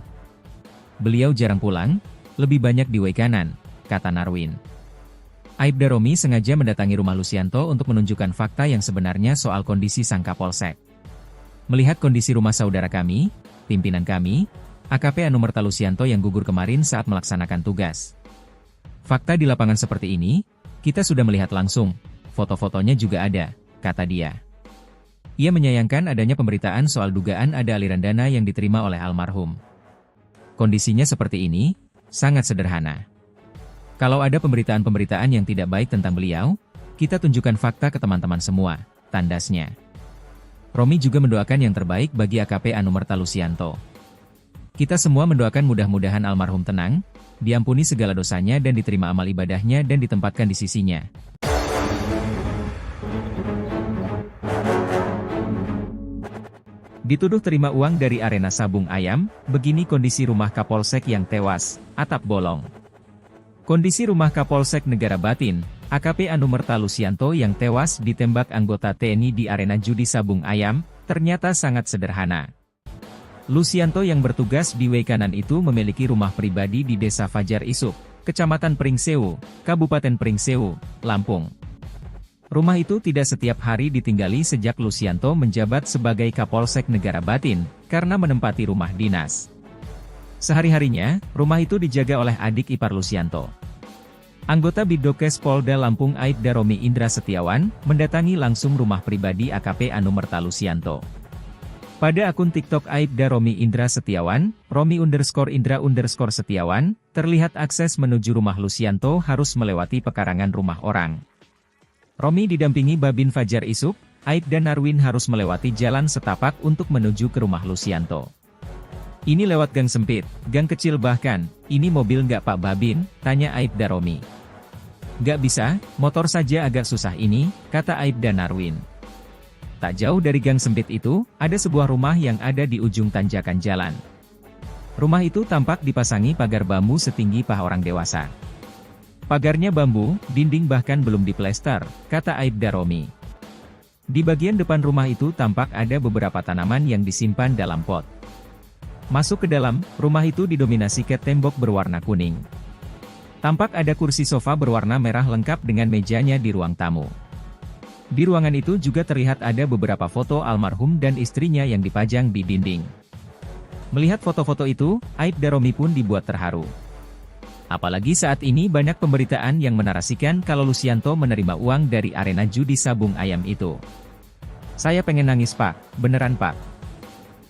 Beliau jarang pulang, lebih banyak di Wekanan, kata Narwin. Aibda Romi sengaja mendatangi rumah Lusianto untuk menunjukkan fakta yang sebenarnya soal kondisi sang Kapolsek. Melihat kondisi rumah saudara kami, pimpinan kami, AKP Anumerta Lusianto yang gugur kemarin saat melaksanakan tugas. Fakta di lapangan seperti ini, kita sudah melihat langsung, foto-fotonya juga ada, kata dia. Ia menyayangkan adanya pemberitaan soal dugaan ada aliran dana yang diterima oleh almarhum. Kondisinya seperti ini, sangat sederhana. Kalau ada pemberitaan-pemberitaan yang tidak baik tentang beliau, kita tunjukkan fakta ke teman-teman semua, tandasnya. Romi juga mendoakan yang terbaik bagi AKP Anumerta Lusianto. Kita semua mendoakan mudah-mudahan almarhum tenang, diampuni segala dosanya dan diterima amal ibadahnya dan ditempatkan di sisinya. Dituduh terima uang dari arena sabung ayam, begini kondisi rumah Kapolsek yang tewas, atap bolong. Kondisi rumah Kapolsek Negara Batin, AKP Anumerta Lusianto yang tewas ditembak anggota TNI di arena judi sabung ayam, ternyata sangat sederhana. Lucianto yang bertugas di Weikanan itu memiliki rumah pribadi di Desa Fajar Isuk, Kecamatan Pringsewu, Kabupaten Pringsewu, Lampung. Rumah itu tidak setiap hari ditinggali sejak Lucianto menjabat sebagai Kapolsek Negara Batin, karena menempati rumah dinas. Sehari-harinya, rumah itu dijaga oleh adik ipar Lucianto. Anggota Bidokes Polda Lampung Aibda Romi Indra Setiawan, mendatangi langsung rumah pribadi AKP Anumerta Lucianto. Pada akun TikTok Aibda Romi Indra Setiawan, Romi_Indra_Setiawan, terlihat akses menuju rumah Lucianto harus melewati pekarangan rumah orang. Romi didampingi Babin Fajar Isuk, Aibda Narwin harus melewati jalan setapak untuk menuju ke rumah Lucianto. Ini lewat gang sempit, gang kecil bahkan, ini mobil nggak Pak Babin, tanya Aibda Romi. Nggak bisa, motor saja agak susah ini, kata Aibda Narwin. Tak jauh dari gang sempit itu, ada sebuah rumah yang ada di ujung tanjakan jalan. Rumah itu tampak dipasangi pagar bambu setinggi paha orang dewasa. Pagarnya bambu, dinding bahkan belum diplester, kata Aibda Romi. Di bagian depan rumah itu tampak ada beberapa tanaman yang disimpan dalam pot. Masuk ke dalam, rumah itu didominasi cat tembok berwarna kuning. Tampak ada kursi sofa berwarna merah lengkap dengan mejanya di ruang tamu. Di ruangan itu juga terlihat ada beberapa foto almarhum dan istrinya yang dipajang di dinding. Melihat foto-foto itu, Aibda Romi pun dibuat terharu. Apalagi saat ini banyak pemberitaan yang menarasikan kalau Lucianto menerima uang dari arena judi sabung ayam itu. Saya pengen nangis Pak, beneran Pak.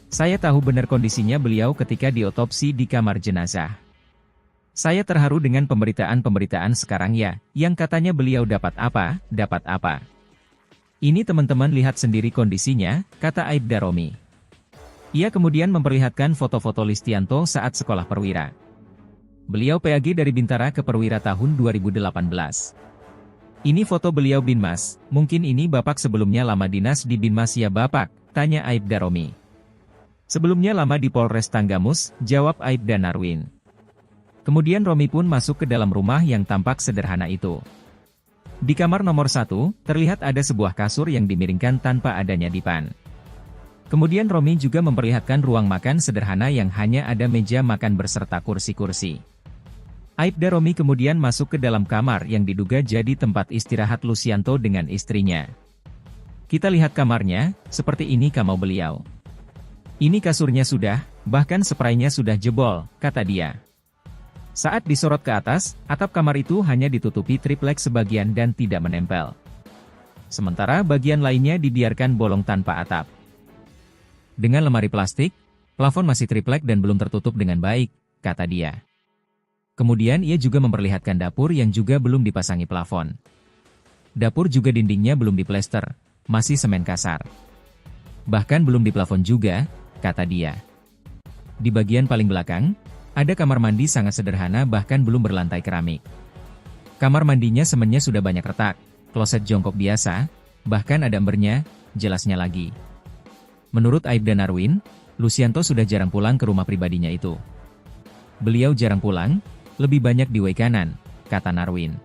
Saya tahu benar kondisinya beliau ketika diotopsi di kamar jenazah. Saya terharu dengan pemberitaan-pemberitaan sekarang ya, yang katanya beliau dapat apa. Ini teman-teman lihat sendiri kondisinya, kata Aibda Romi. Ia kemudian memperlihatkan foto-foto Lucianto saat sekolah perwira. Beliau PAG dari Bintara ke Perwira tahun 2018. Ini foto beliau Binmas, mungkin ini Bapak sebelumnya lama dinas di Binmas ya Bapak, tanya Aibda Romi. Sebelumnya lama di Polres Tanggamus, jawab Aibda Narwin. Kemudian Romi pun masuk ke dalam rumah yang tampak sederhana itu. Di kamar nomor 1, terlihat ada sebuah kasur yang dimiringkan tanpa adanya dipan. Kemudian Romi juga memperlihatkan ruang makan sederhana yang hanya ada meja makan berserta kursi-kursi. Aibda Romi kemudian masuk ke dalam kamar yang diduga jadi tempat istirahat Lucianto dengan istrinya. Kita lihat kamarnya, seperti ini kamar beliau. Ini kasurnya sudah, bahkan spraynya sudah jebol, kata dia. Saat disorot ke atas, atap kamar itu hanya ditutupi triplek sebagian dan tidak menempel. Sementara bagian lainnya dibiarkan bolong tanpa atap. Dengan lemari plastik, plafon masih triplek dan belum tertutup dengan baik, kata dia. Kemudian ia juga memperlihatkan dapur yang juga belum dipasangi plafon. Dapur juga dindingnya belum diplester, masih semen kasar. Bahkan belum diplafon juga, kata dia. Di bagian paling belakang, ada kamar mandi sangat sederhana bahkan belum berlantai keramik. Kamar mandinya semennya sudah banyak retak, kloset jongkok biasa, bahkan ada embernya, jelasnya lagi. Menurut Aibda Narwin, Lucianto sudah jarang pulang ke rumah pribadinya itu. Beliau jarang pulang, lebih banyak di Weikanan, kata Narwin.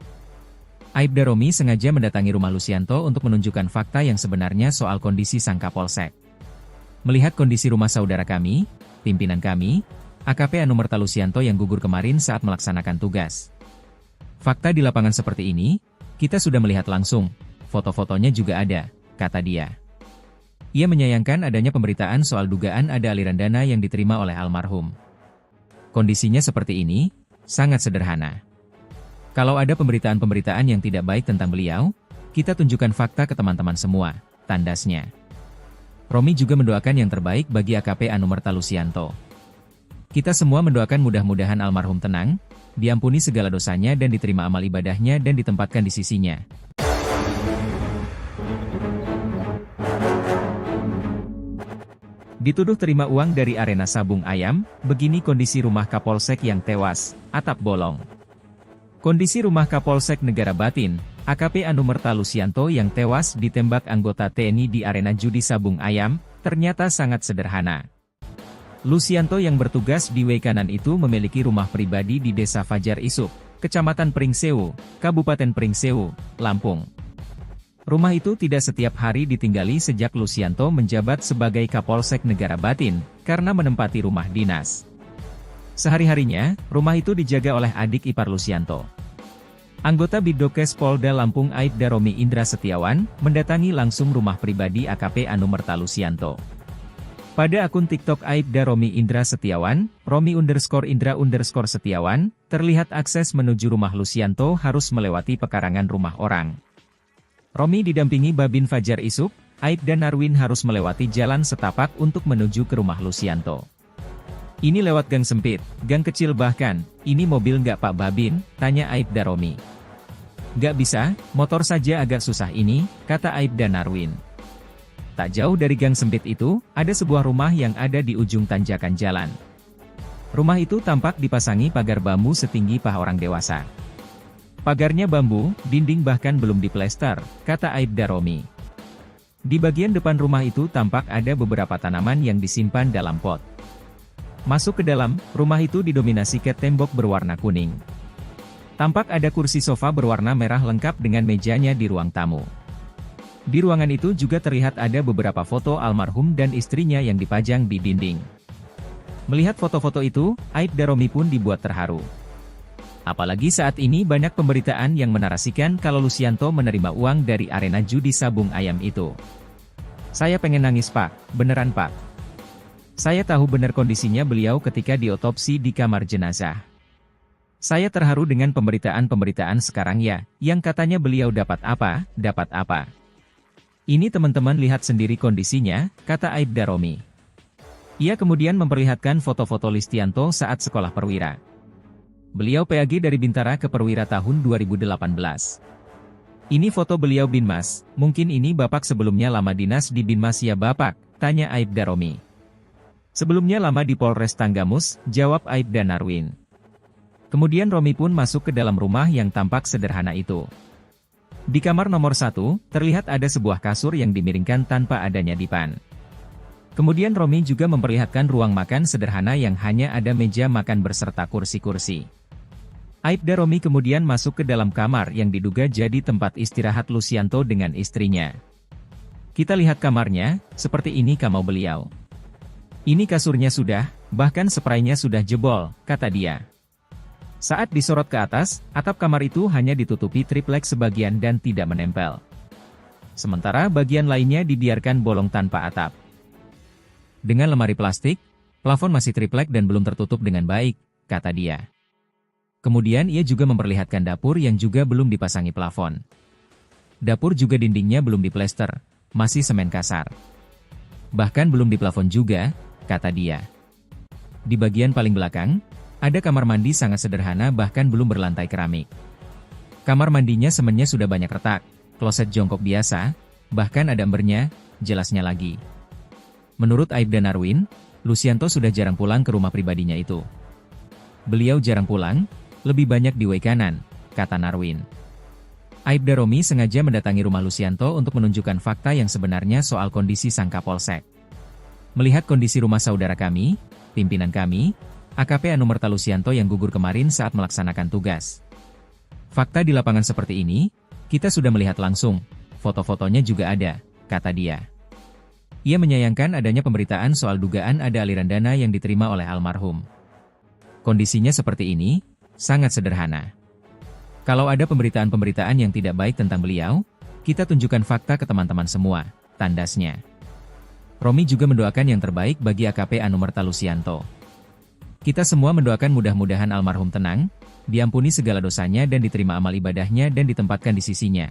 Aibda Romi sengaja mendatangi rumah Lucianto untuk menunjukkan fakta yang sebenarnya soal kondisi sang Kapolsek. Melihat kondisi rumah saudara kami, pimpinan kami, AKP Anumerta Lucianto yang gugur kemarin saat melaksanakan tugas. Fakta di lapangan seperti ini, kita sudah melihat langsung, foto-fotonya juga ada, kata dia. Ia menyayangkan adanya pemberitaan soal dugaan ada aliran dana yang diterima oleh almarhum. Kondisinya seperti ini, sangat sederhana. Kalau ada pemberitaan-pemberitaan yang tidak baik tentang beliau, kita tunjukkan fakta ke teman-teman semua, tandasnya. Romi juga mendoakan yang terbaik bagi AKP Anumerta Lucianto. Kita semua mendoakan mudah-mudahan almarhum tenang, diampuni segala dosanya dan diterima amal ibadahnya dan ditempatkan di sisinya. Dituduh terima uang dari arena sabung ayam, begini kondisi rumah Kapolsek yang tewas, atap bolong. Kondisi rumah Kapolsek Negara Batin, AKP Anumerta Lucianto yang tewas ditembak anggota TNI di arena judi sabung ayam, ternyata sangat sederhana. Lucianto yang bertugas di Weikanan itu memiliki rumah pribadi di Desa Fajar Isuk, Kecamatan Pringsewu, Kabupaten Pringsewu, Lampung. rumah itu tidak setiap hari ditinggali sejak Lucianto menjabat sebagai Kapolsek Negara Batin, karena menempati rumah dinas. Sehari-harinya, rumah itu dijaga oleh adik ipar Lucianto. Anggota Bidokes Polda Lampung Aibda Romi Indra Setiawan, mendatangi langsung rumah pribadi AKP Anumerta Lucianto. Pada akun TikTok Aibda Romi Indra Setiawan, Romi_Indra_Setiawan, terlihat akses menuju rumah Lucianto harus melewati pekarangan rumah orang. Romi didampingi Babin Fajar Isuk, Aibda Narwin harus melewati jalan setapak untuk menuju ke rumah Lucianto. Ini lewat gang sempit, gang kecil bahkan, ini mobil nggak Pak Babin, tanya Aibda Romi. Nggak bisa, motor saja agak susah ini, kata Aibda Narwin. Tak jauh dari gang sempit itu, ada sebuah rumah yang ada di ujung tanjakan jalan. Rumah itu tampak dipasangi pagar bambu setinggi paha orang dewasa. Pagarnya bambu, dinding bahkan belum diplester, kata Aibda Romi. Di bagian depan rumah itu tampak ada beberapa tanaman yang disimpan dalam pot. Masuk ke dalam, rumah itu didominasi cat tembok berwarna kuning. Tampak ada kursi sofa berwarna merah lengkap dengan mejanya di ruang tamu. Di ruangan itu juga terlihat ada beberapa foto almarhum dan istrinya yang dipajang di dinding. Melihat foto-foto itu, Aibda Romi pun dibuat terharu. Apalagi saat ini banyak pemberitaan yang menarasikan kalau Lucianto menerima uang dari arena judi sabung ayam itu. Saya pengen nangis Pak, beneran Pak. Saya tahu benar kondisinya beliau ketika diotopsi di kamar jenazah. Saya terharu dengan pemberitaan-pemberitaan sekarang ya, yang katanya beliau dapat apa, dapat apa. Ini teman-teman lihat sendiri kondisinya, kata Aibda Romi. Ia kemudian memperlihatkan foto-foto Lucianto saat sekolah perwira. Beliau PAG dari Bintara ke Perwira tahun 2018. Ini foto beliau Binmas, mungkin ini Bapak sebelumnya lama dinas di Binmas ya Bapak, tanya Aibda Romi. Sebelumnya lama di Polres Tanggamus, jawab Aibda Narwin. Kemudian Romi pun masuk ke dalam rumah yang tampak sederhana itu. Di kamar nomor 1, terlihat ada sebuah kasur yang dimiringkan tanpa adanya dipan. Kemudian Romi juga memperlihatkan ruang makan sederhana yang hanya ada meja makan berserta kursi-kursi. Aibda Romi kemudian masuk ke dalam kamar yang diduga jadi tempat istirahat Lucianto dengan istrinya. Kita lihat kamarnya, seperti ini kamar beliau. Ini kasurnya sudah, bahkan spraynya sudah jebol, kata dia. Saat disorot ke atas, atap kamar itu hanya ditutupi triplek sebagian dan tidak menempel. Sementara bagian lainnya dibiarkan bolong tanpa atap. Dengan lemari plastik, plafon masih triplek dan belum tertutup dengan baik, kata dia. Kemudian ia juga memperlihatkan dapur yang juga belum dipasangi plafon. Dapur juga dindingnya belum diplester, masih semen kasar. Bahkan belum diplafon juga, kata dia. Di bagian paling belakang, ada kamar mandi sangat sederhana bahkan belum berlantai keramik. Kamar mandinya semennya sudah banyak retak, kloset jongkok biasa, bahkan ada embernya, jelasnya lagi. Menurut Aibda Narwin, Lucianto sudah jarang pulang ke rumah pribadinya itu. Beliau jarang pulang, lebih banyak di Waikanan, kata Narwin. Aibda Romi sengaja mendatangi rumah Lucianto untuk menunjukkan fakta yang sebenarnya soal kondisi sang Kapolsek. Melihat kondisi rumah saudara kami, pimpinan kami, AKP Anumerta Lucianto yang gugur kemarin saat melaksanakan tugas. Fakta di lapangan seperti ini, kita sudah melihat langsung, foto-fotonya juga ada, kata dia. Ia menyayangkan adanya pemberitaan soal dugaan ada aliran dana yang diterima oleh almarhum. Kondisinya seperti ini, sangat sederhana. Kalau ada pemberitaan-pemberitaan yang tidak baik tentang beliau, kita tunjukkan fakta ke teman-teman semua, tandasnya. Romi juga mendoakan yang terbaik bagi AKP Anumerta Lucianto. Kita semua mendoakan mudah-mudahan almarhum tenang, diampuni segala dosanya dan diterima amal ibadahnya dan ditempatkan di sisinya.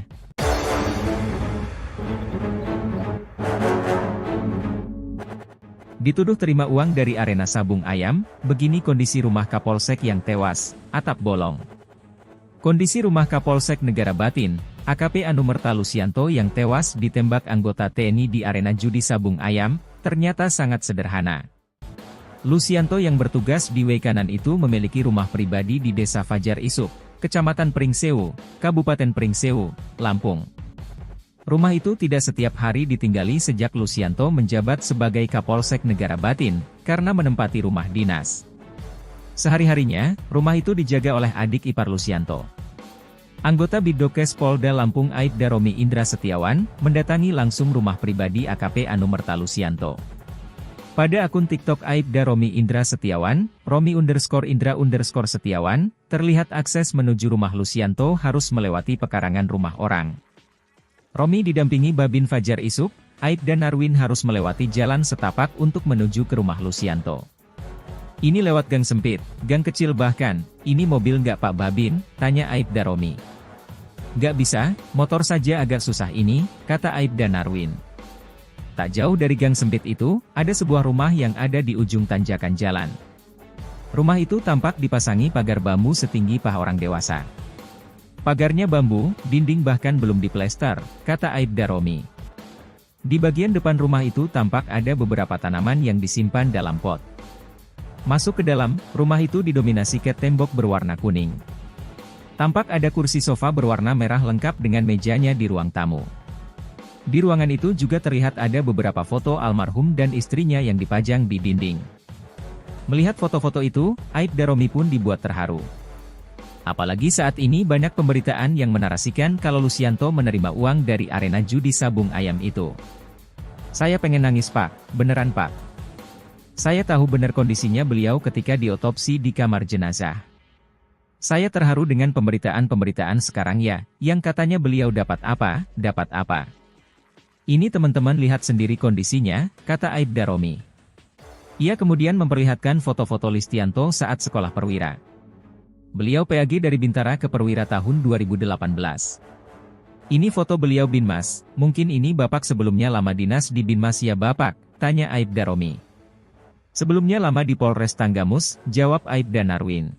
Dituduh terima uang dari arena sabung ayam, begini kondisi rumah Kapolsek yang tewas, atap bolong. Kondisi rumah Kapolsek Negara Batin, AKP Anumerta Lucianto yang tewas ditembak anggota TNI di arena judi sabung ayam, ternyata sangat sederhana. Lucianto yang bertugas di Waikanan itu memiliki rumah pribadi di Desa Fajar Isuk, Kecamatan Pringsewu, Kabupaten Pringsewu, Lampung. Rumah itu tidak setiap hari ditinggali sejak Lucianto menjabat sebagai Kapolsek Negara Batin, karena menempati rumah dinas. Sehari-harinya, rumah itu dijaga oleh adik ipar Lucianto. Anggota Bidokes Polda Lampung Aibda Romi Indra Setiawan, mendatangi langsung rumah pribadi AKP Anumerta Lusianto. Pada akun TikTok Aibda Romi Indra Setiawan, Romi_Indra_Setiawan, terlihat akses menuju rumah Lusianto harus melewati pekarangan rumah orang. Romi didampingi Babin Fajar Isuk, Aibda Narwin harus melewati jalan setapak untuk menuju ke rumah Lusianto. Ini lewat gang sempit, gang kecil bahkan, ini mobil nggak Pak Babin, tanya Aibda Romi. Nggak bisa, motor saja agak susah ini, kata Aibda Narwin. Tak jauh dari gang sempit itu, ada sebuah rumah yang ada di ujung tanjakan jalan. Rumah itu tampak dipasangi pagar bambu setinggi paha orang dewasa. Pagarnya bambu, dinding bahkan belum diplester, kata Aibda Romi. Di bagian depan rumah itu tampak ada beberapa tanaman yang disimpan dalam pot. Masuk ke dalam, rumah itu didominasi cat tembok berwarna kuning. Tampak ada kursi sofa berwarna merah lengkap dengan mejanya di ruang tamu. Di ruangan itu juga terlihat ada beberapa foto almarhum dan istrinya yang dipajang di dinding. Melihat foto-foto itu, Aibda Romi pun dibuat terharu. Apalagi saat ini banyak pemberitaan yang menarasikan kalau Lusianto menerima uang dari arena judi sabung ayam itu. Saya pengen nangis Pak, beneran Pak. Saya tahu benar kondisinya beliau ketika diotopsi di kamar jenazah. Saya terharu dengan pemberitaan-pemberitaan sekarang ya, yang katanya beliau dapat apa. Ini teman-teman lihat sendiri kondisinya, kata Aibda Romi. Ia kemudian memperlihatkan foto-foto Lusianto saat sekolah perwira. Beliau PAG dari Bintara ke Perwira tahun 2018. Ini foto beliau Binmas, mungkin ini Bapak sebelumnya lama dinas di Binmas ya Bapak, tanya Aibda Romi. Sebelumnya lama di Polres Tanggamus, jawab Aibda Narwin.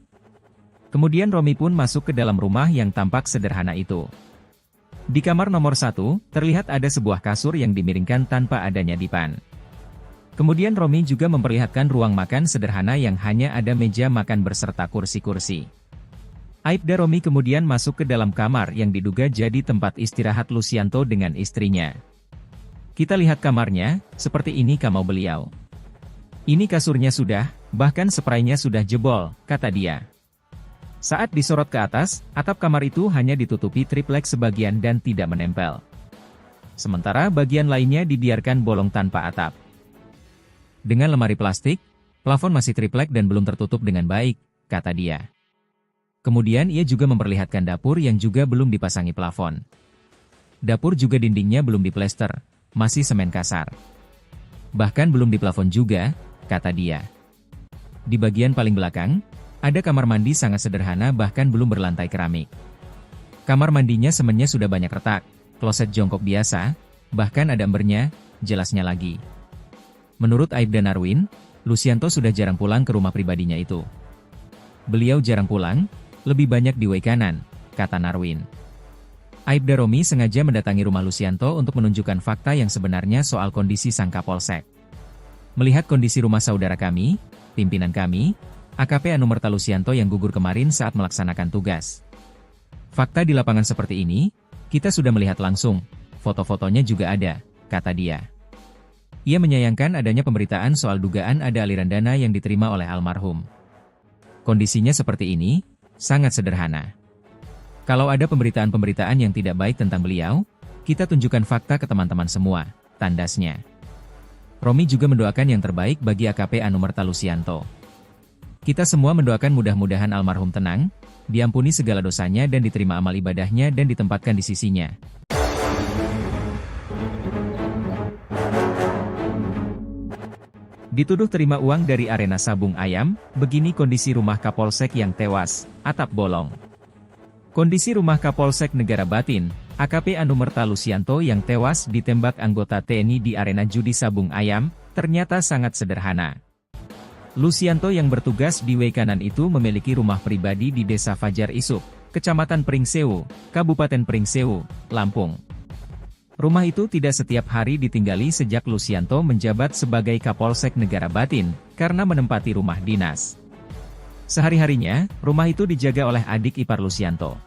Kemudian Romi pun masuk ke dalam rumah yang tampak sederhana itu. Di kamar nomor 1, terlihat ada sebuah kasur yang dimiringkan tanpa adanya dipan. Kemudian Romi juga memperlihatkan ruang makan sederhana yang hanya ada meja makan berserta kursi-kursi. Aibda Romi kemudian masuk ke dalam kamar yang diduga jadi tempat istirahat Lusianto dengan istrinya. Kita lihat kamarnya, seperti ini kamar beliau. Ini kasurnya sudah, bahkan spraynya sudah jebol, kata dia. Saat disorot ke atas, atap kamar itu hanya ditutupi triplek sebagian dan tidak menempel. Sementara bagian lainnya dibiarkan bolong tanpa atap. Dengan lemari plastik, plafon masih triplek dan belum tertutup dengan baik, kata dia. Kemudian ia juga memperlihatkan dapur yang juga belum dipasangi plafon. Dapur juga dindingnya belum diplester, masih semen kasar. Bahkan belum diplafon juga, kata dia. Di bagian paling belakang, ada kamar mandi sangat sederhana bahkan belum berlantai keramik. Kamar mandinya semennya sudah banyak retak, kloset jongkok biasa, bahkan ada embernya, jelasnya lagi. Menurut Aibda Narwin, Lusianto sudah jarang pulang ke rumah pribadinya itu. Beliau jarang pulang, lebih banyak di way kanan, kata Narwin. Aibda Romi sengaja mendatangi rumah Lusianto untuk menunjukkan fakta yang sebenarnya soal kondisi sang Kapolsek. Melihat kondisi rumah saudara kami, pimpinan kami, AKP Anumerta Lusianto yang gugur kemarin saat melaksanakan tugas. Fakta di lapangan seperti ini, kita sudah melihat langsung, foto-fotonya juga ada, kata dia. Ia menyayangkan adanya pemberitaan soal dugaan ada aliran dana yang diterima oleh almarhum. Kondisinya seperti ini, sangat sederhana. Kalau ada pemberitaan-pemberitaan yang tidak baik tentang beliau, kita tunjukkan fakta ke teman-teman semua, tandasnya. Romi juga mendoakan yang terbaik bagi AKP Anumerta Lusianto. Kita semua mendoakan mudah-mudahan almarhum tenang, diampuni segala dosanya dan diterima amal ibadahnya dan ditempatkan di sisinya. Dituduh terima uang dari arena sabung ayam, begini kondisi rumah Kapolsek yang tewas, atap bolong. Kondisi rumah Kapolsek Negara Batin, AKP Anumerta Lusianto yang tewas ditembak anggota TNI di arena judi sabung ayam, ternyata sangat sederhana. Lusianto yang bertugas di way kanan itu memiliki rumah pribadi di Desa Fajar Isuk, Kecamatan Pringsewu, Kabupaten Pringsewu, Lampung. Rumah itu tidak setiap hari ditinggali sejak Lusianto menjabat sebagai Kapolsek Negara Batin, karena menempati rumah dinas. Sehari-harinya, rumah itu dijaga oleh adik ipar Lusianto.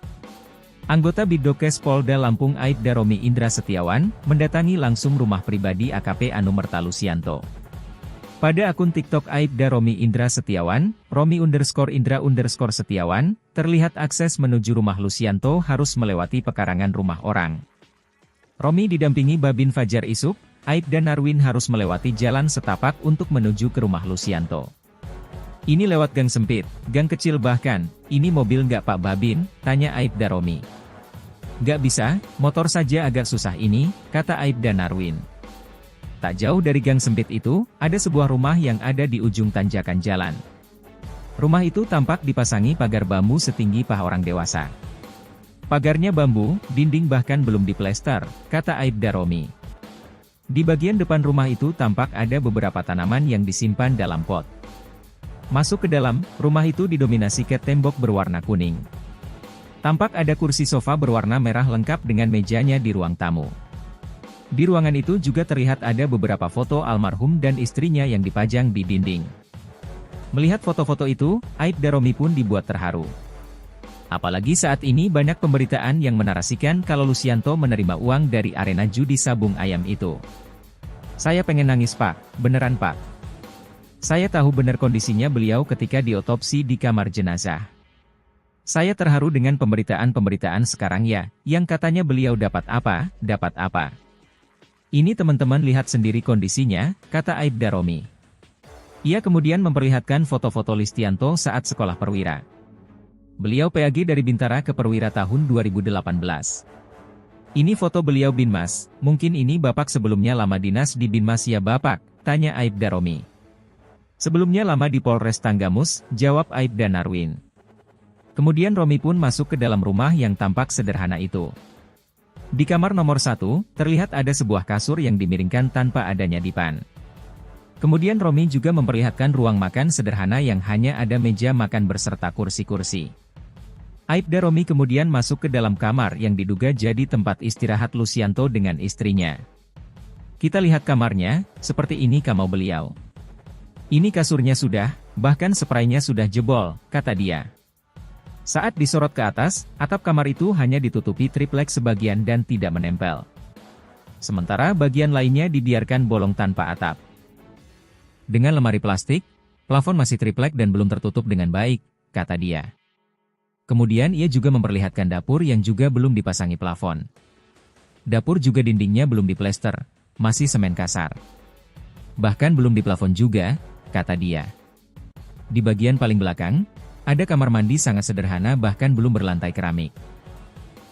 Anggota Bidokes Polda Lampung Aibda Romi Indra Setiawan, mendatangi langsung rumah pribadi AKP Anumerta Lusianto. Pada akun TikTok Aibda Romi Indra Setiawan, Romi_Indra_Setiawan, terlihat akses menuju rumah Lucianto harus melewati pekarangan rumah orang. Romi didampingi Babin Fajar Isuk, Aibda Narwin harus melewati jalan setapak untuk menuju ke rumah Lucianto. Ini lewat gang sempit, gang kecil bahkan, ini mobil nggak Pak Babin, tanya Aibda Romi. Nggak bisa, motor saja agak susah ini, kata Aibda Narwin. Tak jauh dari gang sempit itu, ada sebuah rumah yang ada di ujung tanjakan jalan. Rumah itu tampak dipasangi pagar bambu setinggi paha orang dewasa. Pagarnya bambu, dinding bahkan belum diplester, kata Aibda Romi. Di bagian depan rumah itu tampak ada beberapa tanaman yang disimpan dalam pot. Masuk ke dalam, rumah itu didominasi cat tembok berwarna kuning. Tampak ada kursi sofa berwarna merah lengkap dengan mejanya di ruang tamu. Di ruangan itu juga terlihat ada beberapa foto almarhum dan istrinya yang dipajang di dinding. Melihat foto-foto itu, Aibda Romi pun dibuat terharu. Apalagi saat ini banyak pemberitaan yang menarasikan kalau Lucianto menerima uang dari arena judi sabung ayam itu. Saya pengen nangis Pak, beneran Pak. Saya tahu benar kondisinya beliau ketika diotopsi di kamar jenazah. Saya terharu dengan pemberitaan-pemberitaan sekarang ya, yang katanya beliau dapat apa. Ini teman-teman lihat sendiri kondisinya, kata Aibda Romi. Ia kemudian memperlihatkan foto-foto Lucianto saat sekolah perwira. Beliau PAG dari Bintara ke Perwira tahun 2018. Ini foto beliau Binmas, mungkin ini Bapak sebelumnya lama dinas di Binmas ya Bapak, tanya Aibda Romi. Sebelumnya lama di Polres Tanggamus, jawab Aibda Narwin. Kemudian Romi pun masuk ke dalam rumah yang tampak sederhana itu. Di kamar nomor 1, terlihat ada sebuah kasur yang dimiringkan tanpa adanya dipan. Kemudian Romi juga memperlihatkan ruang makan sederhana yang hanya ada meja makan berserta kursi-kursi. Aibda Romi kemudian masuk ke dalam kamar yang diduga jadi tempat istirahat Lucianto dengan istrinya. Kita lihat kamarnya, seperti ini kamar beliau. Ini kasurnya sudah, bahkan spraynya sudah jebol, kata dia. Saat disorot ke atas, atap kamar itu hanya ditutupi triplek sebagian dan tidak menempel. Sementara bagian lainnya dibiarkan bolong tanpa atap. Dengan lemari plastik, plafon masih triplek dan belum tertutup dengan baik, kata dia. Kemudian ia juga memperlihatkan dapur yang juga belum dipasangi plafon. Dapur juga dindingnya belum diplester, masih semen kasar. Bahkan belum diplafon juga, kata dia. Di bagian paling belakang, ada kamar mandi sangat sederhana bahkan belum berlantai keramik.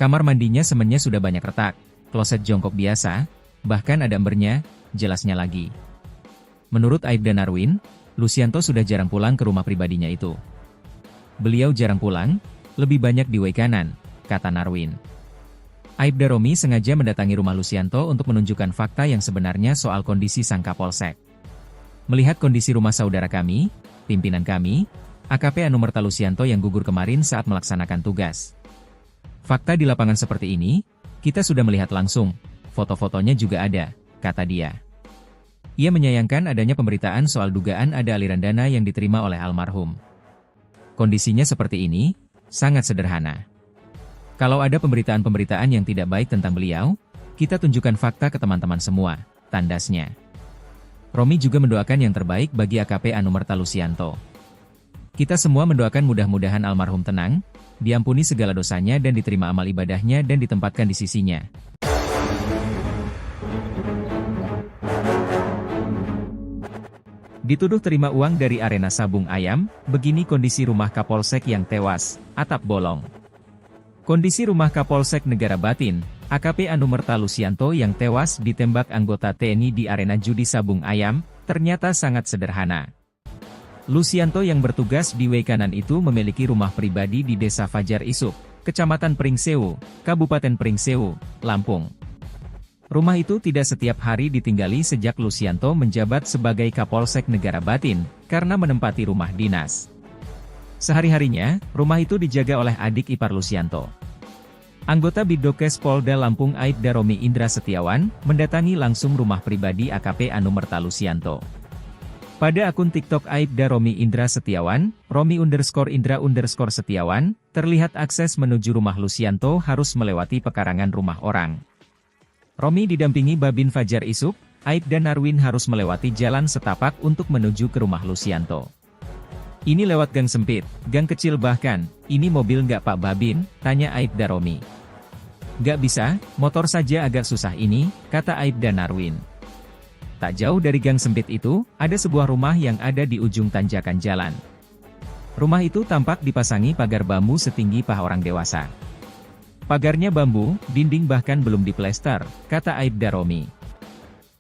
Kamar mandinya semennya sudah banyak retak, kloset jongkok biasa, bahkan ada embernya, jelasnya lagi. Menurut Aibda Narwin, Lucianto sudah jarang pulang ke rumah pribadinya itu. Beliau jarang pulang, lebih banyak di way kanan, kata Narwin. Aibda Romi sengaja mendatangi rumah Lucianto untuk menunjukkan fakta yang sebenarnya soal kondisi sang Kapolsek. Melihat kondisi rumah saudara kami, pimpinan kami, AKP Anumerta Lucianto yang gugur kemarin saat melaksanakan tugas. Fakta di lapangan seperti ini, kita sudah melihat langsung, foto-fotonya juga ada, kata dia. Ia menyayangkan adanya pemberitaan soal dugaan ada aliran dana yang diterima oleh almarhum. Kondisinya seperti ini, sangat sederhana. Kalau ada pemberitaan-pemberitaan yang tidak baik tentang beliau, kita tunjukkan fakta ke teman-teman semua, tandasnya. Romi juga mendoakan yang terbaik bagi AKP Anumerta Lucianto. Kita semua mendoakan mudah-mudahan almarhum tenang, diampuni segala dosanya dan diterima amal ibadahnya dan ditempatkan di sisinya. Dituduh terima uang dari arena sabung ayam, begini kondisi rumah Kapolsek yang tewas, atap bolong. Kondisi rumah Kapolsek Negara Batin, AKP Anumerta Lucianto yang tewas ditembak anggota TNI di arena judi sabung ayam, ternyata sangat sederhana. Lucianto yang bertugas di way kanan itu memiliki rumah pribadi di Desa Fajar Isuk, Kecamatan Pringsewu, Kabupaten Pringsewu, Lampung. Rumah itu tidak setiap hari ditinggali sejak Lucianto menjabat sebagai Kapolsek Negara Batin, karena menempati rumah dinas. Sehari-harinya, rumah itu dijaga oleh adik ipar Lucianto. Anggota Bidokes Polda Lampung Aibda Romi Indra Setiawan, mendatangi langsung rumah pribadi AKP Anumerta Lucianto. Pada akun TikTok Aibda Romi Indra Setiawan, Romi_Indra_Setiawan, terlihat akses menuju rumah Lucianto harus melewati pekarangan rumah orang. Romi didampingi Babin Fajar Isuk, Aibda Narwin harus melewati jalan setapak untuk menuju ke rumah Lucianto. Ini lewat gang sempit, gang kecil bahkan, ini mobil nggak Pak Babin, tanya Aibda Romi. Nggak bisa, motor saja agak susah ini, kata Aibda Narwin. Tak jauh dari gang sempit itu, ada sebuah rumah yang ada di ujung tanjakan jalan. Rumah itu tampak dipasangi pagar bambu setinggi paha orang dewasa. Pagarnya bambu, dinding bahkan belum diplester, kata Aibda Romi.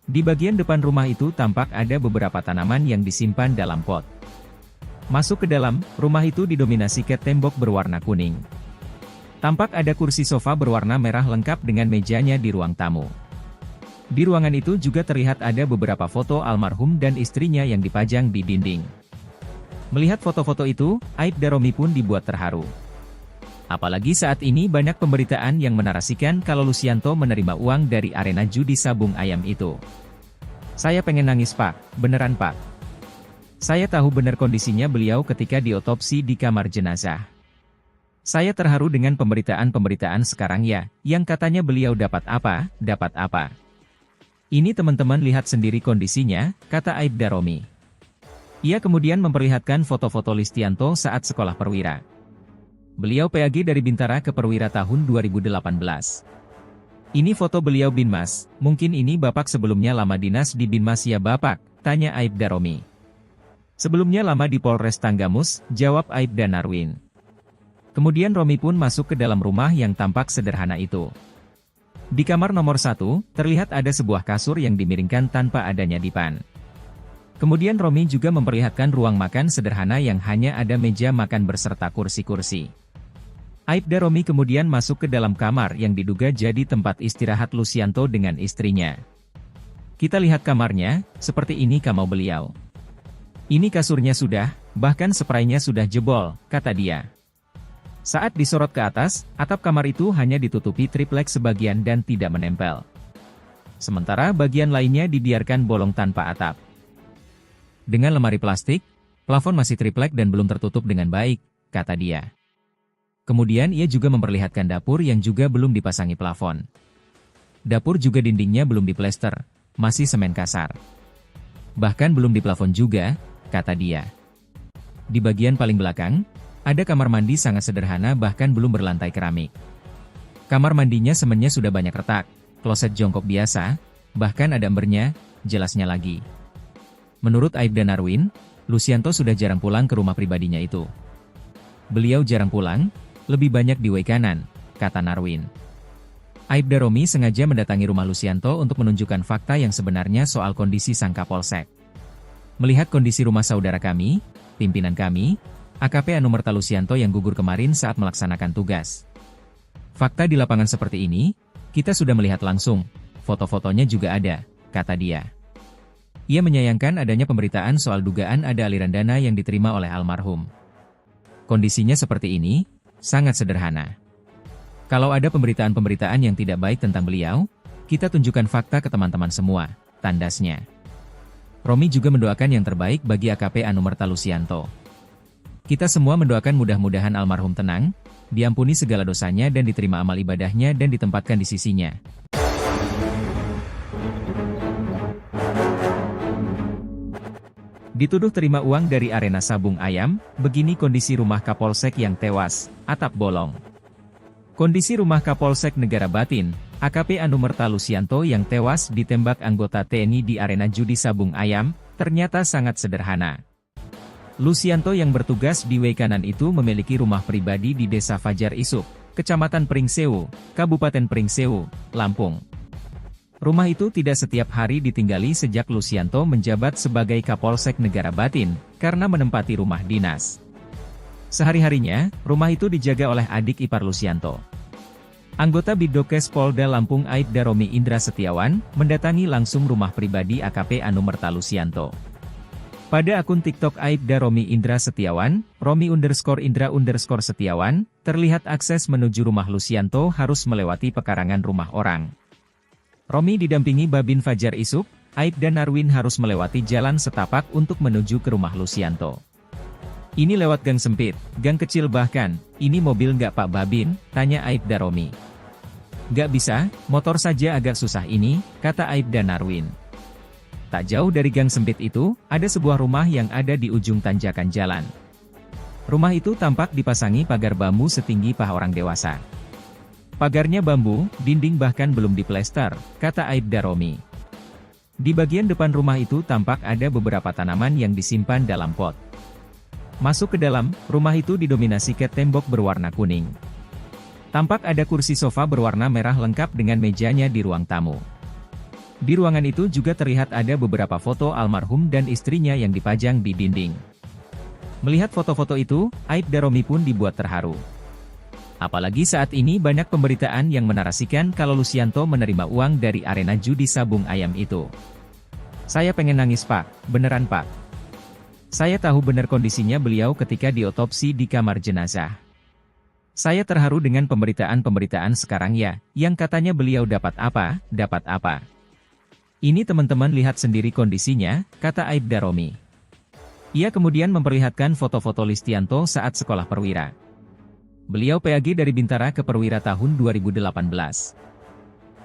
Di bagian depan rumah itu tampak ada beberapa tanaman yang disimpan dalam pot. Masuk ke dalam, rumah itu didominasi cat tembok berwarna kuning. Tampak ada kursi sofa berwarna merah lengkap dengan mejanya di ruang tamu. Di ruangan itu juga terlihat ada beberapa foto almarhum dan istrinya yang dipajang di dinding. Melihat foto-foto itu, Aibda Romi pun dibuat terharu. Apalagi saat ini banyak pemberitaan yang menarasikan kalau Lucianto menerima uang dari arena judi sabung ayam itu. Saya pengen nangis Pak, beneran Pak. Saya tahu benar kondisinya beliau ketika diotopsi di kamar jenazah. Saya terharu dengan pemberitaan-pemberitaan sekarang ya, yang katanya beliau dapat apa, dapat apa. Ini teman-teman lihat sendiri kondisinya, kata Aibda Romi. Ia kemudian memperlihatkan foto-foto Lucianto saat sekolah perwira. Beliau PAG dari Bintara ke Perwira tahun 2018. Ini foto beliau Binmas, mungkin ini Bapak sebelumnya lama dinas di Binmas ya Bapak, tanya Aibda Romi. Sebelumnya lama di Polres Tanggamus, jawab Aibda Narwin. Kemudian Romi pun masuk ke dalam rumah yang tampak sederhana itu. Di kamar nomor 1, terlihat ada sebuah kasur yang dimiringkan tanpa adanya dipan. Kemudian Romi juga memperlihatkan ruang makan sederhana yang hanya ada meja makan berserta kursi-kursi. Aibda Romi kemudian masuk ke dalam kamar yang diduga jadi tempat istirahat Lucianto dengan istrinya. Kita lihat kamarnya, seperti ini kamar beliau. Ini kasurnya sudah, bahkan spraynya sudah jebol, kata dia. Saat disorot ke atas, atap kamar itu hanya ditutupi triplek sebagian dan tidak menempel. Sementara bagian lainnya dibiarkan bolong tanpa atap. Dengan lemari plastik, plafon masih triplek dan belum tertutup dengan baik, kata dia. Kemudian ia juga memperlihatkan dapur yang juga belum dipasangi plafon. Dapur juga dindingnya belum diplester, masih semen kasar. Bahkan belum diplafon juga, kata dia. Di bagian paling belakang, ada kamar mandi sangat sederhana bahkan belum berlantai keramik. Kamar mandinya semennya sudah banyak retak, kloset jongkok biasa, bahkan ada embernya, jelasnya lagi. Menurut Aibda Narwin, Lucianto sudah jarang pulang ke rumah pribadinya itu. Beliau jarang pulang, lebih banyak di Waikanan, kata Narwin. Aibda Romi sengaja mendatangi rumah Lucianto untuk menunjukkan fakta yang sebenarnya soal kondisi sang Kapolsek. Melihat kondisi rumah saudara kami, pimpinan kami, AKP Anumerta Lucianto yang gugur kemarin saat melaksanakan tugas. Fakta di lapangan seperti ini, kita sudah melihat langsung, foto-fotonya juga ada, kata dia. Ia menyayangkan adanya pemberitaan soal dugaan ada aliran dana yang diterima oleh almarhum. Kondisinya seperti ini, sangat sederhana. Kalau ada pemberitaan-pemberitaan yang tidak baik tentang beliau, kita tunjukkan fakta ke teman-teman semua, tandasnya. Romi juga mendoakan yang terbaik bagi AKP Anumerta Lucianto. Kita semua mendoakan mudah-mudahan almarhum tenang, diampuni segala dosanya dan diterima amal ibadahnya dan ditempatkan di sisinya. Dituduh terima uang dari arena sabung ayam, begini kondisi rumah Kapolsek yang tewas, atap bolong. Kondisi rumah Kapolsek Negara Batin, AKP Anumerta Lucianto yang tewas ditembak anggota TNI di arena judi sabung ayam, ternyata sangat sederhana. Lucianto yang bertugas di Waikanan itu memiliki rumah pribadi di Desa Fajar Isuk, Kecamatan Pringsewu, Kabupaten Pringsewu, Lampung. Rumah itu tidak setiap hari ditinggali sejak Lucianto menjabat sebagai Kapolsek Negara Batin, karena menempati rumah dinas. Sehari-harinya, rumah itu dijaga oleh adik ipar Lucianto. Anggota Bidokes Polda Lampung Aibda Romi Indra Setiawan, mendatangi langsung rumah pribadi AKP Anumerta Lucianto. Pada akun TikTok Aibda Romi Indra Setiawan, Romi_Indra_Setiawan, terlihat akses menuju rumah Lucianto harus melewati pekarangan rumah orang. Romi didampingi Babin Fajar Isuk, Aibda Narwin harus melewati jalan setapak untuk menuju ke rumah Lucianto. Ini lewat gang sempit, gang kecil bahkan, ini mobil nggak Pak Babin, tanya Aibda Romi. Nggak bisa, motor saja agak susah ini, kata Aibda Narwin. Tak jauh dari gang sempit itu, ada sebuah rumah yang ada di ujung tanjakan jalan. Rumah itu tampak dipasangi pagar bambu setinggi paha orang dewasa. Pagarnya bambu, dinding bahkan belum diplester, kata Aibda Romi. Di bagian depan rumah itu tampak ada beberapa tanaman yang disimpan dalam pot. Masuk ke dalam, rumah itu didominasi cat tembok berwarna kuning. Tampak ada kursi sofa berwarna merah lengkap dengan mejanya di ruang tamu. Di ruangan itu juga terlihat ada beberapa foto almarhum dan istrinya yang dipajang di dinding. Melihat foto-foto itu, Aibda Romi pun dibuat terharu. Apalagi saat ini banyak pemberitaan yang menarasikan kalau Lucianto menerima uang dari arena judi sabung ayam itu. Saya pengen nangis Pak, beneran Pak. Saya tahu benar kondisinya beliau ketika diotopsi di kamar jenazah. Saya terharu dengan pemberitaan-pemberitaan sekarang ya, yang katanya beliau dapat apa, dapat apa. Ini teman-teman lihat sendiri kondisinya, kata Aibda Romi. Ia kemudian memperlihatkan foto-foto Listianto saat sekolah perwira. Beliau PAG dari Bintara ke Perwira tahun 2018.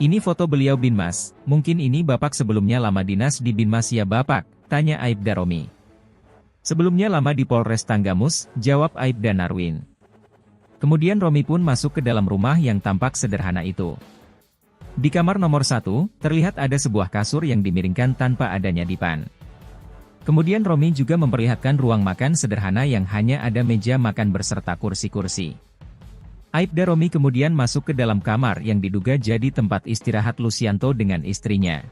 Ini foto beliau Binmas, mungkin ini Bapak sebelumnya lama dinas di Binmas ya Bapak, tanya Aibda Romi. Sebelumnya lama di Polres Tanggamus, jawab Aibda Narwin. Kemudian Romi pun masuk ke dalam rumah yang tampak sederhana itu. Di kamar nomor 1, terlihat ada sebuah kasur yang dimiringkan tanpa adanya dipan. Kemudian Romi juga memperlihatkan ruang makan sederhana yang hanya ada meja makan berserta kursi-kursi. Aibda Romi kemudian masuk ke dalam kamar yang diduga jadi tempat istirahat Lucianto dengan istrinya.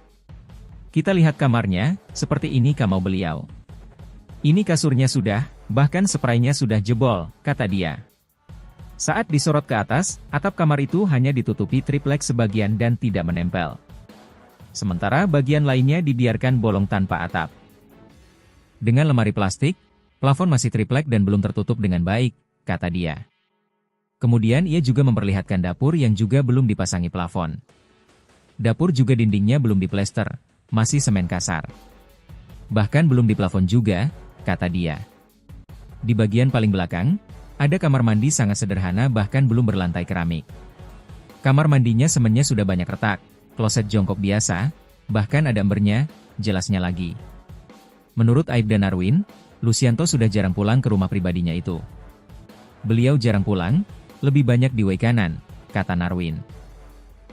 Kita lihat kamarnya, seperti ini kamar beliau. Ini kasurnya sudah, bahkan spraynya sudah jebol, kata dia. Saat disorot ke atas, atap kamar itu hanya ditutupi triplek sebagian dan tidak menempel. Sementara bagian lainnya dibiarkan bolong tanpa atap. Dengan lemari plastik, plafon masih triplek dan belum tertutup dengan baik, kata dia. Kemudian ia juga memperlihatkan dapur yang juga belum dipasangi plafon. Dapur juga dindingnya belum diplester, masih semen kasar. Bahkan belum diplafon juga, kata dia. Di bagian paling belakang, ada kamar mandi sangat sederhana bahkan belum berlantai keramik. Kamar mandinya semennya sudah banyak retak, kloset jongkok biasa, bahkan ada embernya, jelasnya lagi. Menurut Aibda Narwin, Lucianto sudah jarang pulang ke rumah pribadinya itu. Beliau jarang pulang, lebih banyak di Waikanan, kata Narwin.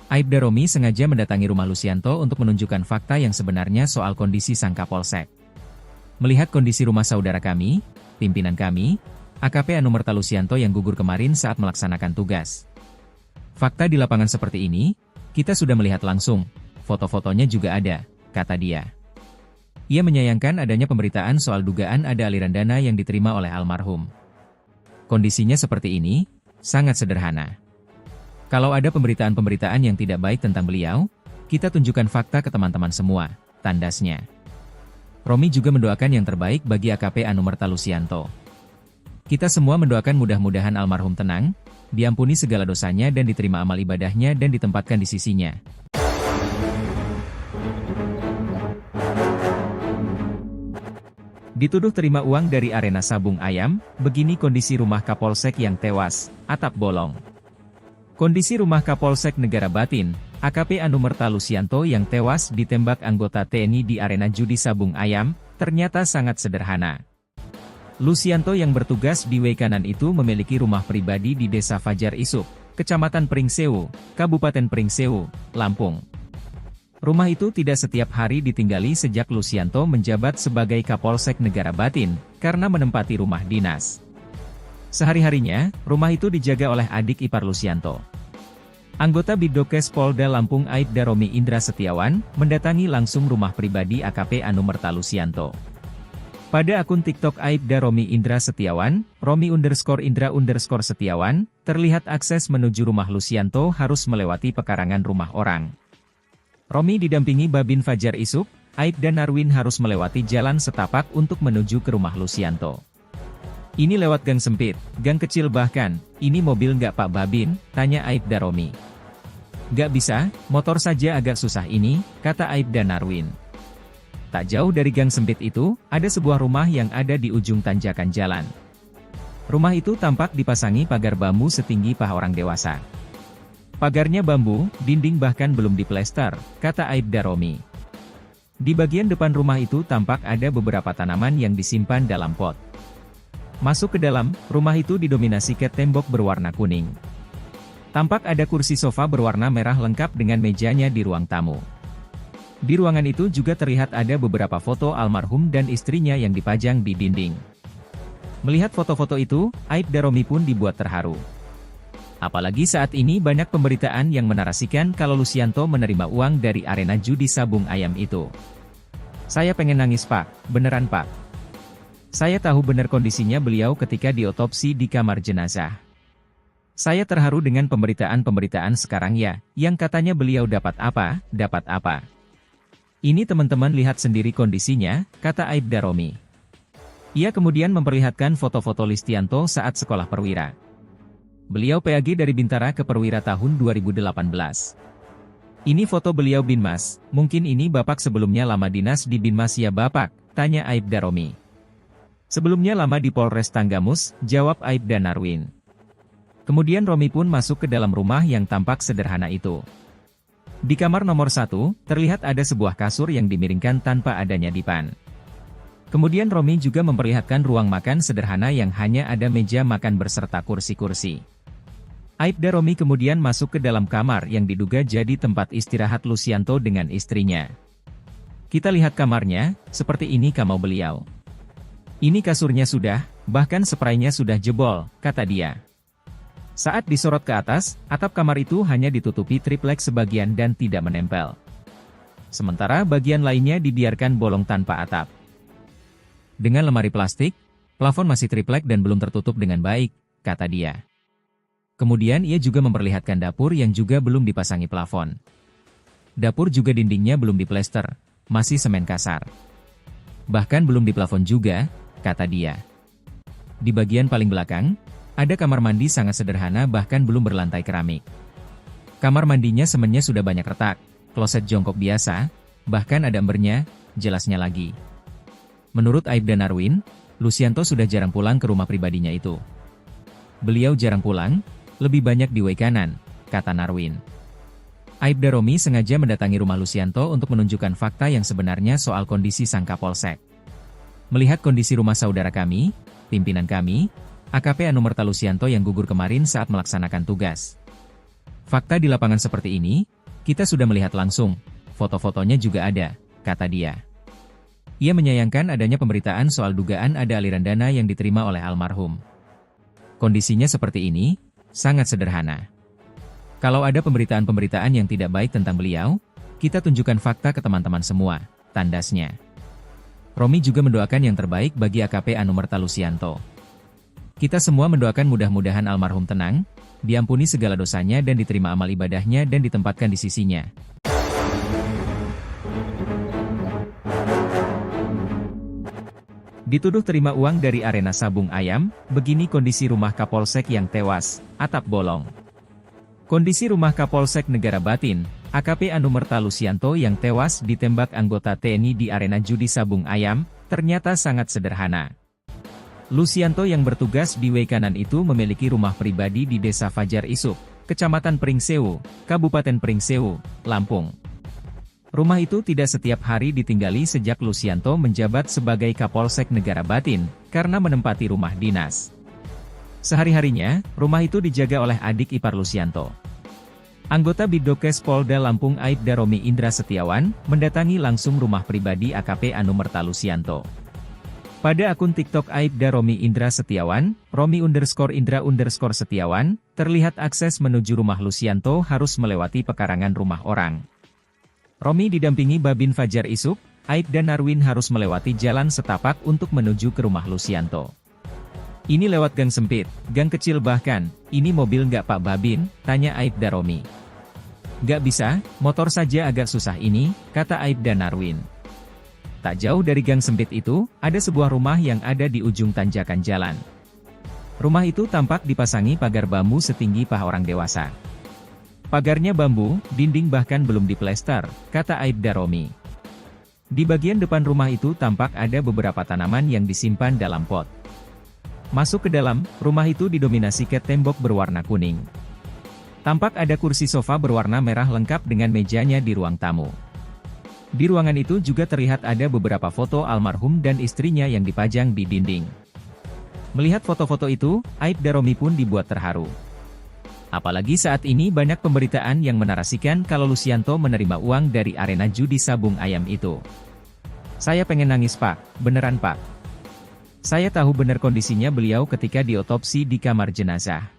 Aibda Romi sengaja mendatangi rumah Lucianto untuk menunjukkan fakta yang sebenarnya soal kondisi sang Kapolsek. Melihat kondisi rumah saudara kami, pimpinan kami, AKP Anumerta Lucianto yang gugur kemarin saat melaksanakan tugas. Fakta di lapangan seperti ini, kita sudah melihat langsung, foto-fotonya juga ada, kata dia. Ia menyayangkan adanya pemberitaan soal dugaan ada aliran dana yang diterima oleh almarhum. Kondisinya seperti ini, sangat sederhana. Kalau ada pemberitaan-pemberitaan yang tidak baik tentang beliau, kita tunjukkan fakta ke teman-teman semua, tandasnya. Romi juga mendoakan yang terbaik bagi AKP Anumerta Lucianto. Kita semua mendoakan mudah-mudahan almarhum tenang, diampuni segala dosanya dan diterima amal ibadahnya dan ditempatkan di sisinya. Dituduh terima uang dari arena sabung ayam, begini kondisi rumah Kapolsek yang tewas, atap bolong. Kondisi rumah Kapolsek Negara Batin, AKP Anumerta Lucianto yang tewas ditembak anggota TNI di arena judi sabung ayam, ternyata sangat sederhana. Lucianto yang bertugas di Waikanan itu memiliki rumah pribadi di Desa Fajar Isuk, Kecamatan Pringsewu, Kabupaten Pringsewu, Lampung. Rumah itu tidak setiap hari ditinggali sejak Lucianto menjabat sebagai Kapolsek Negara Batin, karena menempati rumah dinas. Sehari-harinya, rumah itu dijaga oleh adik ipar Lucianto. Anggota Bidokes Polda Lampung Aibda Romi Indra Setiawan, mendatangi langsung rumah pribadi AKP Anumerta Lucianto. Pada akun TikTok Aibda Romi Indra Setiawan, Romi_Indra_Setiawan, terlihat akses menuju rumah Lucianto harus melewati pekarangan rumah orang. Romi didampingi Babin Fajar Isuk, Aibda Narwin harus melewati jalan setapak untuk menuju ke rumah Lucianto. Ini lewat gang sempit, gang kecil bahkan, ini mobil nggak Pak Babin, tanya Aibda Romi. Nggak bisa, motor saja agak susah ini, kata Aibda Narwin. Tak jauh dari gang sempit itu, ada sebuah rumah yang ada di ujung tanjakan jalan. Rumah itu tampak dipasangi pagar bambu setinggi paha orang dewasa. Pagarnya bambu, dinding bahkan belum diplester, kata Aibda Romi. Di bagian depan rumah itu tampak ada beberapa tanaman yang disimpan dalam pot. Masuk ke dalam, rumah itu didominasi cat tembok berwarna kuning. Tampak ada kursi sofa berwarna merah lengkap dengan mejanya di ruang tamu. Di ruangan itu juga terlihat ada beberapa foto almarhum dan istrinya yang dipajang di dinding. Melihat foto-foto itu, Aibda Romi pun dibuat terharu. Apalagi saat ini banyak pemberitaan yang menarasikan kalau Lucianto menerima uang dari arena judi sabung ayam itu. Saya pengen nangis Pak, beneran Pak. Saya tahu benar kondisinya beliau ketika diotopsi di kamar jenazah. Saya terharu dengan pemberitaan-pemberitaan sekarang ya, yang katanya beliau dapat apa. Ini teman-teman lihat sendiri kondisinya, kata Aibda Romi. Ia kemudian memperlihatkan foto-foto Listianto saat sekolah perwira. Beliau PAG dari Bintara ke Perwira tahun 2018. Ini foto beliau Binmas, mungkin ini Bapak sebelumnya lama dinas di Binmas ya Bapak, tanya Aibda Romi. Sebelumnya lama di Polres Tanggamus, jawab Aibda Narwin. Kemudian Romi pun masuk ke dalam rumah yang tampak sederhana itu. Di kamar nomor 1, terlihat ada sebuah kasur yang dimiringkan tanpa adanya dipan. Kemudian Romi juga memperlihatkan ruang makan sederhana yang hanya ada meja makan beserta kursi-kursi. Aibda Romi kemudian masuk ke dalam kamar yang diduga jadi tempat istirahat Lucianto dengan istrinya. Kita lihat kamarnya, seperti ini kamar beliau. Ini kasurnya sudah, bahkan spraynya sudah jebol, kata dia. Saat disorot ke atas, atap kamar itu hanya ditutupi triplek sebagian dan tidak menempel. Sementara bagian lainnya dibiarkan bolong tanpa atap. Dengan lemari plastik, plafon masih triplek dan belum tertutup dengan baik, kata dia. Kemudian ia juga memperlihatkan dapur yang juga belum dipasangi plafon. Dapur juga dindingnya belum diplester, masih semen kasar. Bahkan belum diplafon juga, kata dia. Di bagian paling belakang, ada kamar mandi sangat sederhana bahkan belum berlantai keramik. Kamar mandinya semennya sudah banyak retak, kloset jongkok biasa, bahkan ada embernya, jelasnya lagi. Menurut Aibda Narwin, Lucianto sudah jarang pulang ke rumah pribadinya itu. Beliau jarang pulang, lebih banyak di WC kanan, kata Narwin. Aibda Romi sengaja mendatangi rumah Lucianto untuk menunjukkan fakta yang sebenarnya soal kondisi sang Kapolsek. Melihat kondisi rumah saudara kami, pimpinan kami, AKP Anumerta Lucianto yang gugur kemarin saat melaksanakan tugas. Fakta di lapangan seperti ini, kita sudah melihat langsung, foto-fotonya juga ada, kata dia. Ia menyayangkan adanya pemberitaan soal dugaan ada aliran dana yang diterima oleh almarhum. Kondisinya seperti ini, sangat sederhana. Kalau ada pemberitaan-pemberitaan yang tidak baik tentang beliau, kita tunjukkan fakta ke teman-teman semua, tandasnya. Romi juga mendoakan yang terbaik bagi AKP Anumerta Lucianto. Kita semua mendoakan mudah-mudahan almarhum tenang, diampuni segala dosanya dan diterima amal ibadahnya dan ditempatkan di sisinya. Dituduh terima uang dari arena sabung ayam, begini kondisi rumah Kapolsek yang tewas, atap bolong. Kondisi rumah Kapolsek Negara Batin, AKP Anumerta Lucianto yang tewas ditembak anggota TNI di arena judi sabung ayam, ternyata sangat sederhana. Lucianto yang bertugas di WC kanan itu memiliki rumah pribadi di Desa Fajar Isuk, Kecamatan Pringsewu, Kabupaten Pringsewu, Lampung. Rumah itu tidak setiap hari ditinggali sejak Lucianto menjabat sebagai Kapolsek Negara Batin, karena menempati rumah dinas. Sehari-harinya, rumah itu dijaga oleh adik ipar Lucianto. Anggota Bidokes Polda Lampung Aibda Romi Indra Setiawan, mendatangi langsung rumah pribadi AKP Anumerta Lucianto. Pada akun TikTok Aibda Romi Indra Setiawan, Romi_Indra_Setiawan, terlihat akses menuju rumah Lucianto harus melewati pekarangan rumah orang. Romi didampingi Babin Fajar Isuk, Aibda Narwin harus melewati jalan setapak untuk menuju ke rumah Lucianto. Ini lewat gang sempit, gang kecil bahkan, ini mobil nggak Pak Babin, tanya Aibda Romi. Nggak bisa, motor saja agak susah ini, kata Aibda Narwin. Tak jauh dari gang sempit itu, ada sebuah rumah yang ada di ujung tanjakan jalan. Rumah itu tampak dipasangi pagar bambu setinggi paha orang dewasa. Pagarnya bambu, dinding bahkan belum diplester, kata Aibda Romi. Di bagian depan rumah itu tampak ada beberapa tanaman yang disimpan dalam pot. Masuk ke dalam, rumah itu didominasi cat tembok berwarna kuning. Tampak ada kursi sofa berwarna merah lengkap dengan mejanya di ruang tamu. Di ruangan itu juga terlihat ada beberapa foto almarhum dan istrinya yang dipajang di dinding. Melihat foto-foto itu, Aibda Romi pun dibuat terharu. Apalagi saat ini banyak pemberitaan yang menarasikan kalau Lucianto menerima uang dari arena judi sabung ayam itu. Saya pengen nangis Pak, beneran Pak. Saya tahu benar kondisinya beliau ketika diotopsi di kamar jenazah.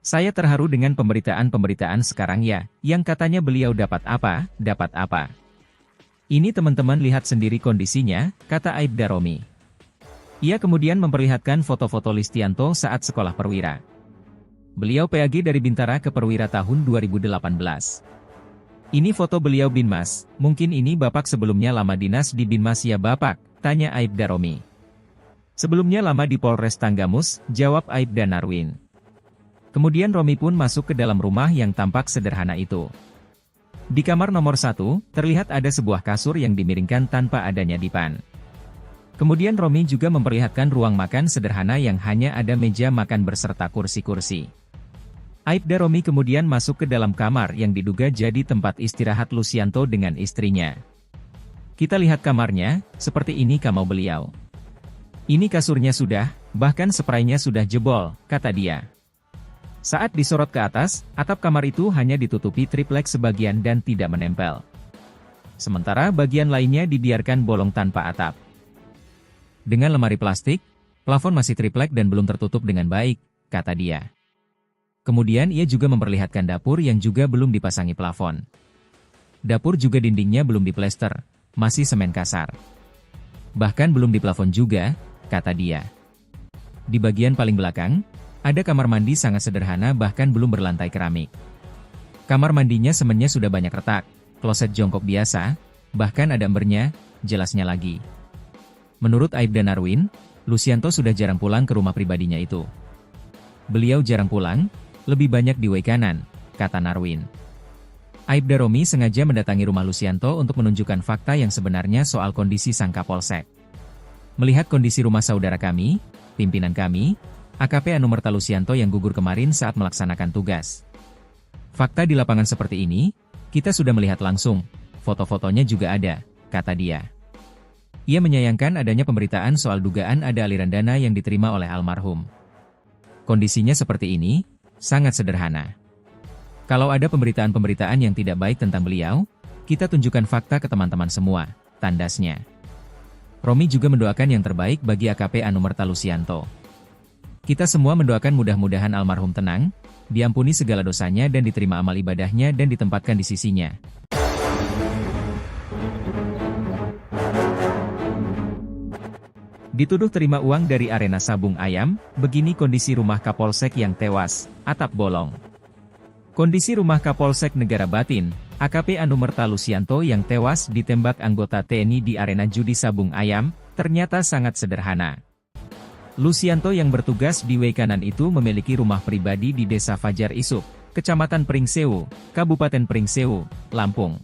Saya terharu dengan pemberitaan-pemberitaan sekarang ya, yang katanya beliau dapat apa. Ini teman-teman lihat sendiri kondisinya, kata Aibda Romi. Ia kemudian memperlihatkan foto-foto Listianto saat sekolah perwira. Beliau PAG dari Bintara ke Perwira tahun 2018. Ini foto beliau Binmas, mungkin ini Bapak sebelumnya lama dinas di Binmas ya Bapak, tanya Aibda Romi. Sebelumnya lama di Polres Tanggamus, jawab Aibda Narwin. Kemudian Romi pun masuk ke dalam rumah yang tampak sederhana itu. Di kamar nomor 1, terlihat ada sebuah kasur yang dimiringkan tanpa adanya dipan. Kemudian Romi juga memperlihatkan ruang makan sederhana yang hanya ada meja makan berserta kursi-kursi. Aibda Romi kemudian masuk ke dalam kamar yang diduga jadi tempat istirahat Lucianto dengan istrinya. Kita lihat kamarnya, seperti ini kamar beliau. Ini kasurnya sudah, bahkan spraynya sudah jebol, kata dia. Saat disorot ke atas, atap kamar itu hanya ditutupi triplek sebagian dan tidak menempel. Sementara bagian lainnya dibiarkan bolong tanpa atap. Dengan lemari plastik, plafon masih triplek dan belum tertutup dengan baik, kata dia. Kemudian ia juga memperlihatkan dapur yang juga belum dipasangi plafon. Dapur juga dindingnya belum diplester, masih semen kasar. Bahkan belum diplafon juga, kata dia. Di bagian paling belakang, ada kamar mandi sangat sederhana bahkan belum berlantai keramik. Kamar mandinya semennya sudah banyak retak, kloset jongkok biasa, bahkan ada embernya, jelasnya lagi. Menurut Aibda Narwin, Lucianto sudah jarang pulang ke rumah pribadinya itu. Beliau jarang pulang, lebih banyak di Wekanan, kata Narwin. Aibda Romi sengaja mendatangi rumah Lucianto untuk menunjukkan fakta yang sebenarnya soal kondisi sang Kapolsek. Melihat kondisi rumah saudara kami, pimpinan kami, AKP Anumerta Lucianto yang gugur kemarin saat melaksanakan tugas. Fakta di lapangan seperti ini, kita sudah melihat langsung, foto-fotonya juga ada, kata dia. Ia menyayangkan adanya pemberitaan soal dugaan ada aliran dana yang diterima oleh almarhum. Kondisinya seperti ini, sangat sederhana. Kalau ada pemberitaan-pemberitaan yang tidak baik tentang beliau, kita tunjukkan fakta ke teman-teman semua, tandasnya. Romi juga mendoakan yang terbaik bagi AKP Anumerta Lucianto. Kita semua mendoakan mudah-mudahan almarhum tenang, diampuni segala dosanya dan diterima amal ibadahnya dan ditempatkan di sisinya. Dituduh terima uang dari arena sabung ayam, begini kondisi rumah Kapolsek yang tewas, atap bolong. Kondisi rumah Kapolsek Negara Batin, AKP Anumerta Lucianto yang tewas ditembak anggota TNI di arena judi sabung ayam, ternyata sangat sederhana. Lucianto yang bertugas di Wekanan itu memiliki rumah pribadi di Desa Fajar Isuk, Kecamatan Pringsewu, Kabupaten Pringsewu, Lampung.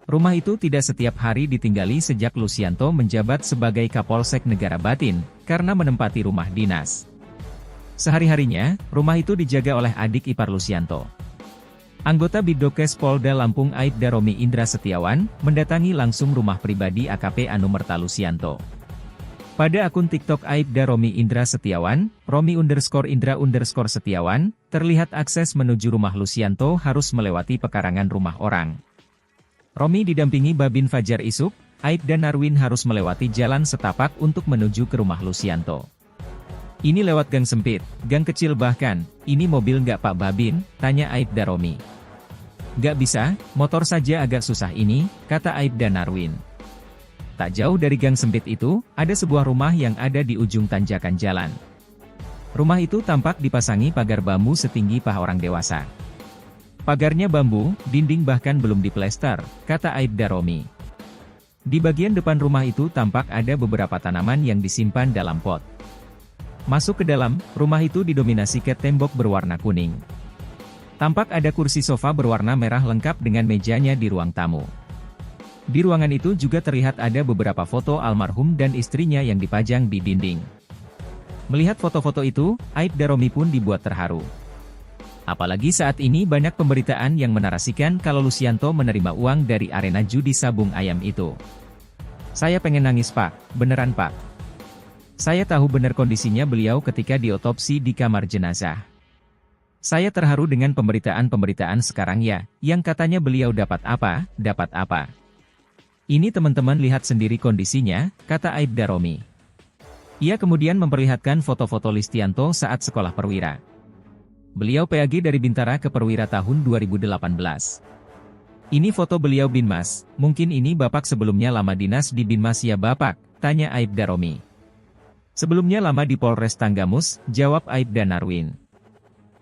Rumah itu tidak setiap hari ditinggali sejak Lucianto menjabat sebagai Kapolsek Negara Batin, karena menempati rumah dinas. Sehari-harinya, rumah itu dijaga oleh adik ipar Lucianto. Anggota Bidokes Polda Lampung Aibda Romi Indra Setiawan, mendatangi langsung rumah pribadi AKP Anumerta Lucianto. Pada akun TikTok Aibda Romi Indra Setiawan, Romi_Indra_Setiawan, terlihat akses menuju rumah Lucianto harus melewati pekarangan rumah orang. Romi didampingi Babin Fajar Isuk, Aibda Narwin harus melewati jalan setapak untuk menuju ke rumah Lucianto. Ini lewat gang sempit, gang kecil bahkan, ini mobil nggak Pak Babin, tanya Aibda Romi. Nggak bisa, motor saja agak susah ini, kata Aibda Narwin. Tak jauh dari gang sempit itu, ada sebuah rumah yang ada di ujung tanjakan jalan. Rumah itu tampak dipasangi pagar bambu setinggi paha orang dewasa. Pagarnya bambu, dinding bahkan belum diplester, kata Aibda Romi. Di bagian depan rumah itu tampak ada beberapa tanaman yang disimpan dalam pot. Masuk ke dalam, rumah itu didominasi cat tembok berwarna kuning. Tampak ada kursi sofa berwarna merah lengkap dengan mejanya di ruang tamu. Di ruangan itu juga terlihat ada beberapa foto almarhum dan istrinya yang dipajang di dinding. Melihat foto-foto itu, Aibda Romi pun dibuat terharu. Apalagi saat ini banyak pemberitaan yang menarasikan kalau Lucianto menerima uang dari arena judi sabung ayam itu. Saya pengen nangis Pak, beneran Pak. Saya tahu benar kondisinya beliau ketika diotopsi di kamar jenazah. Saya terharu dengan pemberitaan-pemberitaan sekarang ya, yang katanya beliau dapat apa, dapat apa. Ini teman-teman lihat sendiri kondisinya, kata Aibda Romi. Ia kemudian memperlihatkan foto-foto Listianto saat sekolah perwira. Beliau PAG dari Bintara ke Perwira tahun 2018. Ini foto beliau Binmas, mungkin ini Bapak sebelumnya lama dinas di Binmas ya Bapak, tanya Aibda Romi. Sebelumnya lama di Polres Tanggamus, jawab Aibda Narwin.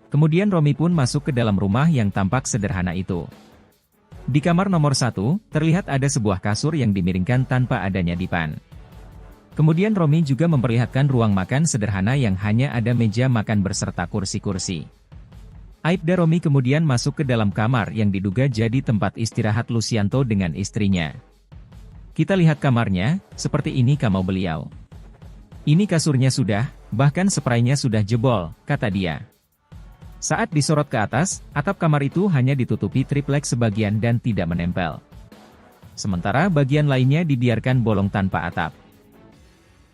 Kemudian Romi pun masuk ke dalam rumah yang tampak sederhana itu. Di kamar nomor 1, terlihat ada sebuah kasur yang dimiringkan tanpa adanya dipan. Kemudian Romi juga memperlihatkan ruang makan sederhana yang hanya ada meja makan beserta kursi-kursi. Aibda Romi kemudian masuk ke dalam kamar yang diduga jadi tempat istirahat Lucianto dengan istrinya. Kita lihat kamarnya, seperti ini kamar beliau. Ini kasurnya sudah, bahkan spraynya sudah jebol, kata dia. Saat disorot ke atas, atap kamar itu hanya ditutupi triplek sebagian dan tidak menempel. Sementara bagian lainnya dibiarkan bolong tanpa atap.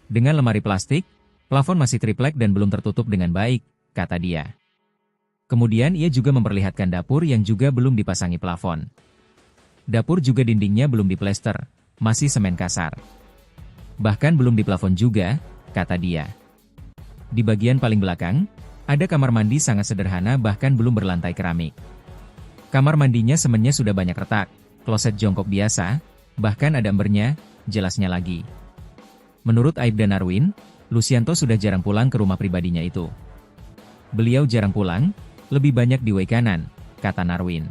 Dengan lemari plastik, plafon masih triplek dan belum tertutup dengan baik, kata dia. Kemudian ia juga memperlihatkan dapur yang juga belum dipasangi plafon. Dapur juga dindingnya belum diplester, masih semen kasar. Bahkan belum diplafon juga, kata dia. Di bagian paling belakang, ada kamar mandi sangat sederhana bahkan belum berlantai keramik. Kamar mandinya semennya sudah banyak retak, kloset jongkok biasa, bahkan ada embernya, jelasnya lagi. Menurut Aibda Narwin, Lucianto sudah jarang pulang ke rumah pribadinya itu. Beliau jarang pulang, lebih banyak di Waikanan, kata Narwin.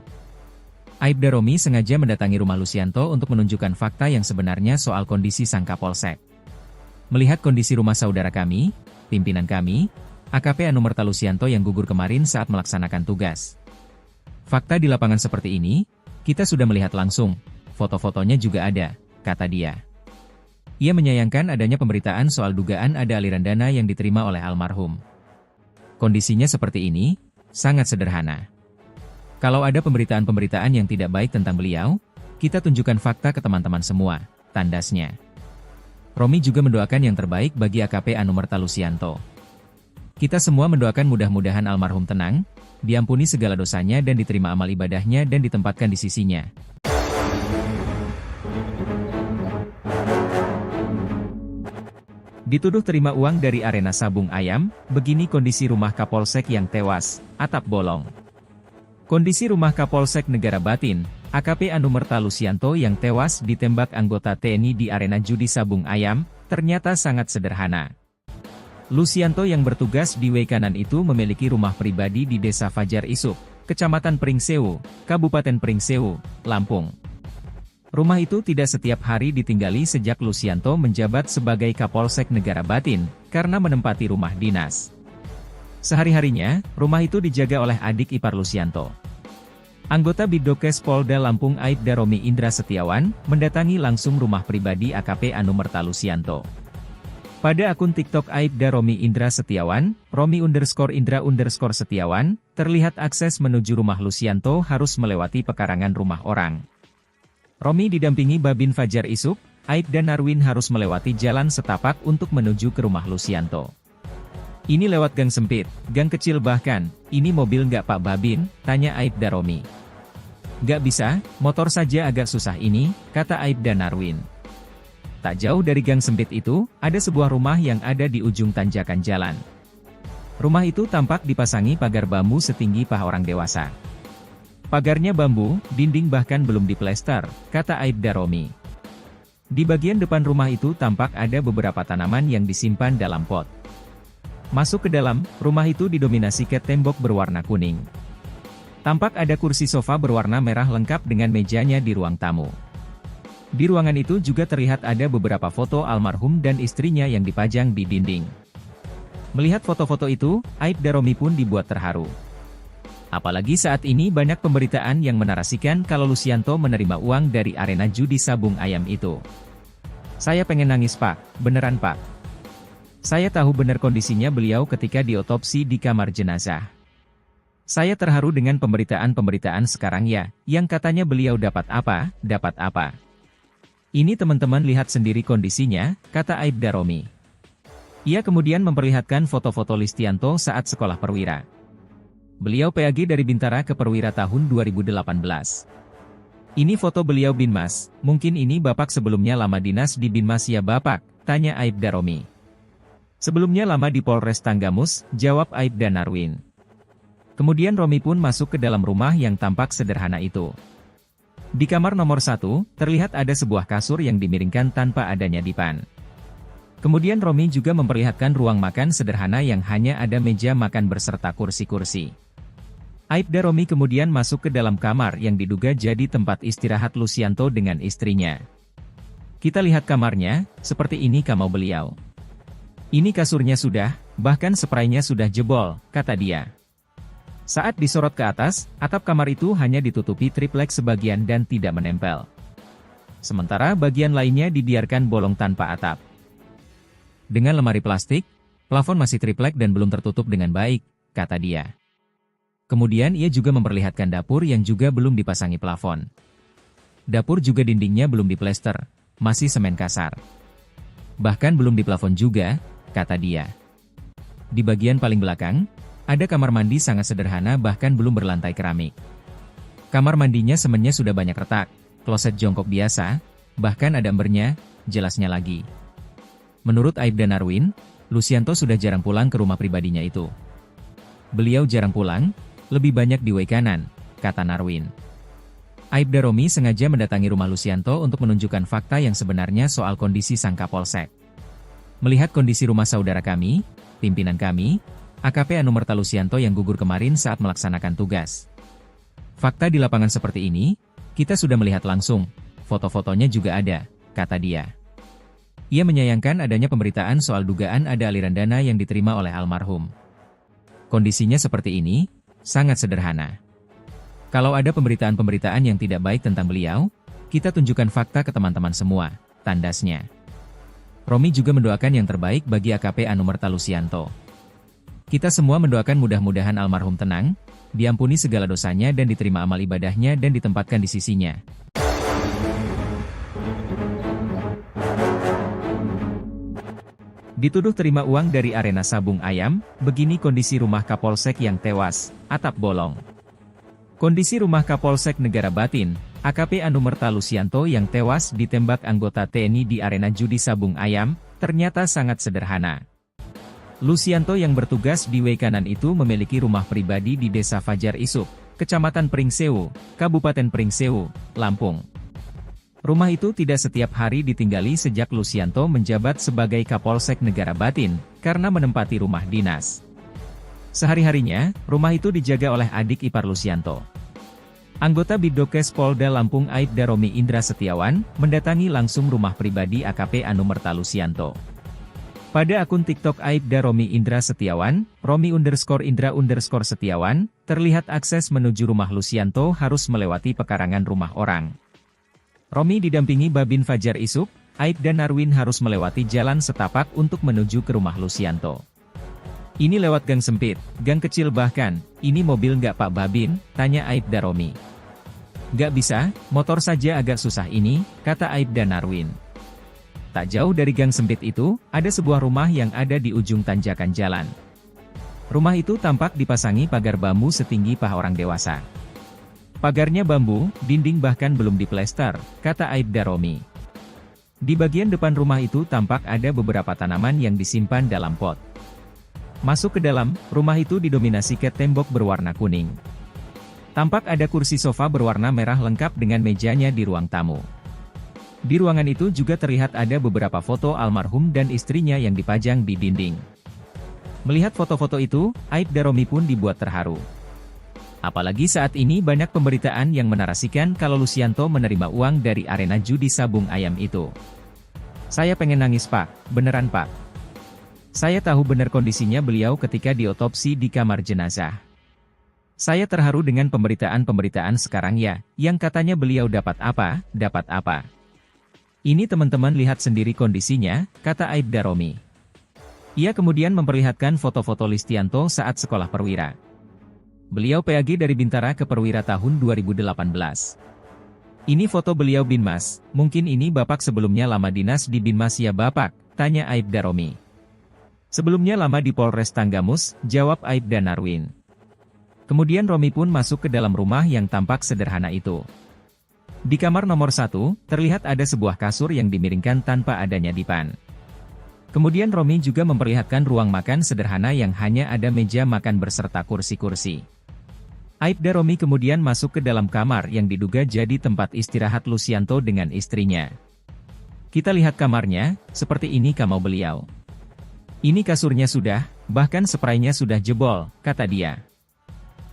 Aibda Romi sengaja mendatangi rumah Lucianto untuk menunjukkan fakta yang sebenarnya soal kondisi sang Kapolsek. Melihat kondisi rumah saudara kami, pimpinan kami, AKP Anumerta Lucianto yang gugur kemarin saat melaksanakan tugas. Fakta di lapangan seperti ini, kita sudah melihat langsung, foto-fotonya juga ada, kata dia. Ia menyayangkan adanya pemberitaan soal dugaan ada aliran dana yang diterima oleh almarhum. Kondisinya seperti ini, sangat sederhana. Kalau ada pemberitaan-pemberitaan yang tidak baik tentang beliau, kita tunjukkan fakta ke teman-teman semua, tandasnya. Romi juga mendoakan yang terbaik bagi AKP Anumerta Lucianto. Kita semua mendoakan mudah-mudahan almarhum tenang, diampuni segala dosanya dan diterima amal ibadahnya dan ditempatkan di sisinya. Dituduh terima uang dari arena sabung ayam, begini kondisi rumah Kapolsek yang tewas, atap bolong. Kondisi rumah Kapolsek Negara Batin, AKP Anumerta Lucianto yang tewas ditembak anggota TNI di arena judi sabung ayam, ternyata sangat sederhana. Lucianto yang bertugas di Waikanan itu memiliki rumah pribadi di Desa Fajar Isuk, Kecamatan Pringsewu, Kabupaten Pringsewu, Lampung. Rumah itu tidak setiap hari ditinggali sejak Lucianto menjabat sebagai Kapolsek Negara Batin, karena menempati rumah dinas. Sehari-harinya, rumah itu dijaga oleh adik ipar Lucianto. Anggota Bidokes Polda Lampung Aibda Romi Indra Setiawan, mendatangi langsung rumah pribadi AKP Anumerta Lucianto. Pada akun TikTok Aibda Romi Indra Setiawan, Romi_Indra_Setiawan, terlihat akses menuju rumah Lucianto harus melewati pekarangan rumah orang. Romi didampingi Babin Fajar Isuk, Aibda Narwin harus melewati jalan setapak untuk menuju ke rumah Lucianto. Ini lewat gang sempit, gang kecil bahkan, ini mobil nggak Pak Babin, tanya Aibda Romi. Nggak bisa, motor saja agak susah ini, kata Aibda Narwin. Tak jauh dari gang sempit itu, ada sebuah rumah yang ada di ujung tanjakan jalan. Rumah itu tampak dipasangi pagar bambu setinggi paha orang dewasa. Pagarnya bambu, dinding bahkan belum diplester, kata Aibda Romi. Di bagian depan rumah itu tampak ada beberapa tanaman yang disimpan dalam pot. Masuk ke dalam, rumah itu didominasi cat tembok berwarna kuning. Tampak ada kursi sofa berwarna merah lengkap dengan mejanya di ruang tamu. Di ruangan itu juga terlihat ada beberapa foto almarhum dan istrinya yang dipajang di dinding. Melihat foto-foto itu, Aibda Romi pun dibuat terharu. Apalagi saat ini banyak pemberitaan yang menarasikan kalau Lucianto menerima uang dari arena judi sabung ayam itu. Saya pengen nangis Pak, beneran Pak. Saya tahu benar kondisinya beliau ketika diotopsi di kamar jenazah. Saya terharu dengan pemberitaan-pemberitaan sekarang ya, yang katanya beliau dapat apa, dapat apa. Ini teman-teman lihat sendiri kondisinya, kata Aibda Romi. Ia kemudian memperlihatkan foto-foto Listianto saat sekolah perwira. Beliau PAG dari Bintara ke Perwira tahun 2018. Ini foto beliau Binmas, mungkin ini Bapak sebelumnya lama dinas di Binmas ya Bapak, tanya Aibda Romi. Sebelumnya lama di Polres Tanggamus, jawab Aibda Narwin. Kemudian Romi pun masuk ke dalam rumah yang tampak sederhana itu. Di kamar nomor 1, terlihat ada sebuah kasur yang dimiringkan tanpa adanya dipan. Kemudian Romi juga memperlihatkan ruang makan sederhana yang hanya ada meja makan berserta kursi-kursi. Aibda Romi kemudian masuk ke dalam kamar yang diduga jadi tempat istirahat Lucianto dengan istrinya. Kita lihat kamarnya, seperti ini kamar beliau. Ini kasurnya sudah, bahkan spraynya sudah jebol, kata dia. Saat disorot ke atas, atap kamar itu hanya ditutupi triplek sebagian dan tidak menempel. Sementara bagian lainnya dibiarkan bolong tanpa atap. Dengan lemari plastik, plafon masih triplek dan belum tertutup dengan baik, kata dia. Kemudian ia juga memperlihatkan dapur yang juga belum dipasangi plafon. Dapur juga dindingnya belum diplester, masih semen kasar. Bahkan belum diplafon juga, kata dia. Di bagian paling belakang, ada kamar mandi sangat sederhana bahkan belum berlantai keramik. Kamar mandinya semennya sudah banyak retak, kloset jongkok biasa, bahkan ada embernya, jelasnya lagi. Menurut Aibda Narwin, Lucianto sudah jarang pulang ke rumah pribadinya itu. Beliau jarang pulang, lebih banyak di Waikanan, kata Narwin. Aibda Romi sengaja mendatangi rumah Lucianto untuk menunjukkan fakta yang sebenarnya soal kondisi sang Kapolsek. Melihat kondisi rumah saudara kami, pimpinan kami, AKP Anumerta Lucianto yang gugur kemarin saat melaksanakan tugas. Fakta di lapangan seperti ini, kita sudah melihat langsung, foto-fotonya juga ada, kata dia. Ia menyayangkan adanya pemberitaan soal dugaan ada aliran dana yang diterima oleh almarhum. Kondisinya seperti ini, sangat sederhana. Kalau ada pemberitaan-pemberitaan yang tidak baik tentang beliau, kita tunjukkan fakta ke teman-teman semua, tandasnya. Romi juga mendoakan yang terbaik bagi AKP Anumerta Lucianto. Kita semua mendoakan mudah-mudahan almarhum tenang, diampuni segala dosanya dan diterima amal ibadahnya dan ditempatkan di sisinya. Dituduh terima uang dari arena sabung ayam, begini kondisi rumah Kapolsek yang tewas, atap bolong. Kondisi rumah Kapolsek Negara Batin, AKP Anumerta Lucianto yang tewas ditembak anggota TNI di arena judi sabung ayam, ternyata sangat sederhana. Lucianto yang bertugas di Waikanan itu memiliki rumah pribadi di Desa Fajar Isuk, Kecamatan Pringsewu, Kabupaten Pringsewu, Lampung. Rumah itu tidak setiap hari ditinggali sejak Lucianto menjabat sebagai Kapolsek Negara Batin, karena menempati rumah dinas. Sehari-harinya, rumah itu dijaga oleh adik ipar Lucianto. Anggota Bidokes Polda Lampung Aibda Romi Indra Setiawan, mendatangi langsung rumah pribadi AKP Anumerta Lucianto. Pada akun TikTok Aibda Romi Indra Setiawan, Romi_Indra_Setiawan, terlihat akses menuju rumah Lucianto harus melewati pekarangan rumah orang. Romi didampingi Babin Fajar Isuk, Aibda Narwin harus melewati jalan setapak untuk menuju ke rumah Lucianto. Ini lewat gang sempit, gang kecil bahkan, ini mobil nggak Pak Babin, tanya Aibda Romi. Nggak bisa, motor saja agak susah ini, kata Aibda Narwin. Tak jauh dari gang sempit itu, ada sebuah rumah yang ada di ujung tanjakan jalan. Rumah itu tampak dipasangi pagar bambu setinggi paha orang dewasa. Pagarnya bambu, dinding bahkan belum diplester, kata Aibda Romi. Di bagian depan rumah itu tampak ada beberapa tanaman yang disimpan dalam pot. Masuk ke dalam, rumah itu didominasi cat tembok berwarna kuning. Tampak ada kursi sofa berwarna merah lengkap dengan mejanya di ruang tamu. Di ruangan itu juga terlihat ada beberapa foto almarhum dan istrinya yang dipajang di dinding. Melihat foto-foto itu, Aibda Romi pun dibuat terharu. Apalagi saat ini banyak pemberitaan yang menarasikan kalau Lucianto menerima uang dari arena judi sabung ayam itu. Saya pengen nangis Pak, beneran Pak. Saya tahu benar kondisinya beliau ketika diotopsi di kamar jenazah. Saya terharu dengan pemberitaan-pemberitaan sekarang ya, yang katanya beliau dapat apa, dapat apa. Ini teman-teman lihat sendiri kondisinya, kata Aibda Romi. Ia kemudian memperlihatkan foto-foto Listianto saat sekolah perwira. Beliau PAG dari Bintara ke Perwira tahun 2018. Ini foto beliau Binmas, mungkin ini Bapak sebelumnya lama dinas di Binmas ya Bapak, tanya Aibda Romi. Sebelumnya lama di Polres Tanggamus, jawab Aibda Narwin. Kemudian Romi pun masuk ke dalam rumah yang tampak sederhana itu. Di kamar nomor 1, terlihat ada sebuah kasur yang dimiringkan tanpa adanya dipan. Kemudian Romi juga memperlihatkan ruang makan sederhana yang hanya ada meja makan berserta kursi-kursi. Aibda Romi kemudian masuk ke dalam kamar yang diduga jadi tempat istirahat Lucianto dengan istrinya. Kita lihat kamarnya, seperti ini kamar beliau. Ini kasurnya sudah, bahkan spraynya sudah jebol, kata dia.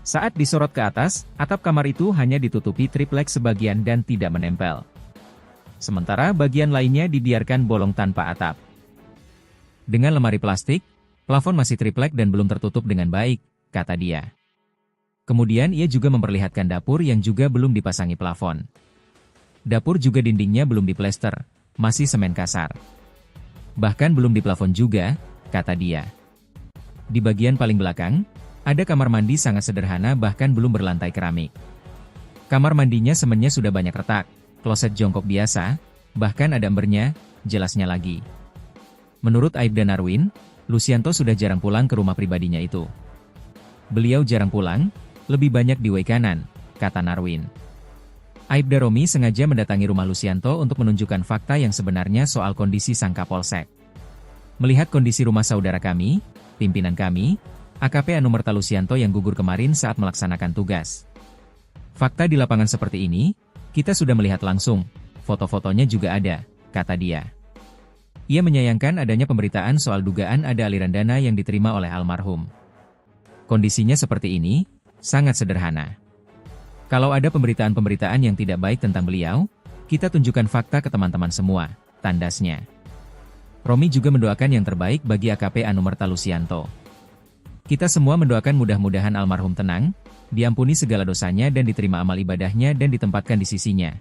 Saat disorot ke atas, atap kamar itu hanya ditutupi triplek sebagian dan tidak menempel. Sementara bagian lainnya dibiarkan bolong tanpa atap. Dengan lemari plastik, plafon masih triplek dan belum tertutup dengan baik, kata dia. Kemudian ia juga memperlihatkan dapur yang juga belum dipasangi plafon. Dapur juga dindingnya belum diplester, masih semen kasar. Bahkan belum diplafon juga, kata dia. Di bagian paling belakang, ada kamar mandi sangat sederhana bahkan belum berlantai keramik. Kamar mandinya semennya sudah banyak retak, kloset jongkok biasa, bahkan ada embernya, jelasnya lagi. Menurut Aibda Narwin, Lucianto sudah jarang pulang ke rumah pribadinya itu. Beliau jarang pulang, lebih banyak di Waikanan, kata Narwin. Aibda Romi sengaja mendatangi rumah Lucianto untuk menunjukkan fakta yang sebenarnya soal kondisi sang Kapolsek. Melihat kondisi rumah saudara kami, pimpinan kami, AKP Anumerta Lucianto yang gugur kemarin saat melaksanakan tugas. Fakta di lapangan seperti ini, kita sudah melihat langsung, foto-fotonya juga ada, kata dia. Ia menyayangkan adanya pemberitaan soal dugaan ada aliran dana yang diterima oleh almarhum. Kondisinya seperti ini, sangat sederhana. Kalau ada pemberitaan-pemberitaan yang tidak baik tentang beliau, kita tunjukkan fakta ke teman-teman semua, tandasnya. Romi juga mendoakan yang terbaik bagi AKP Anumerta Lucianto. Kita semua mendoakan mudah-mudahan almarhum tenang, diampuni segala dosanya dan diterima amal ibadahnya dan ditempatkan di sisinya.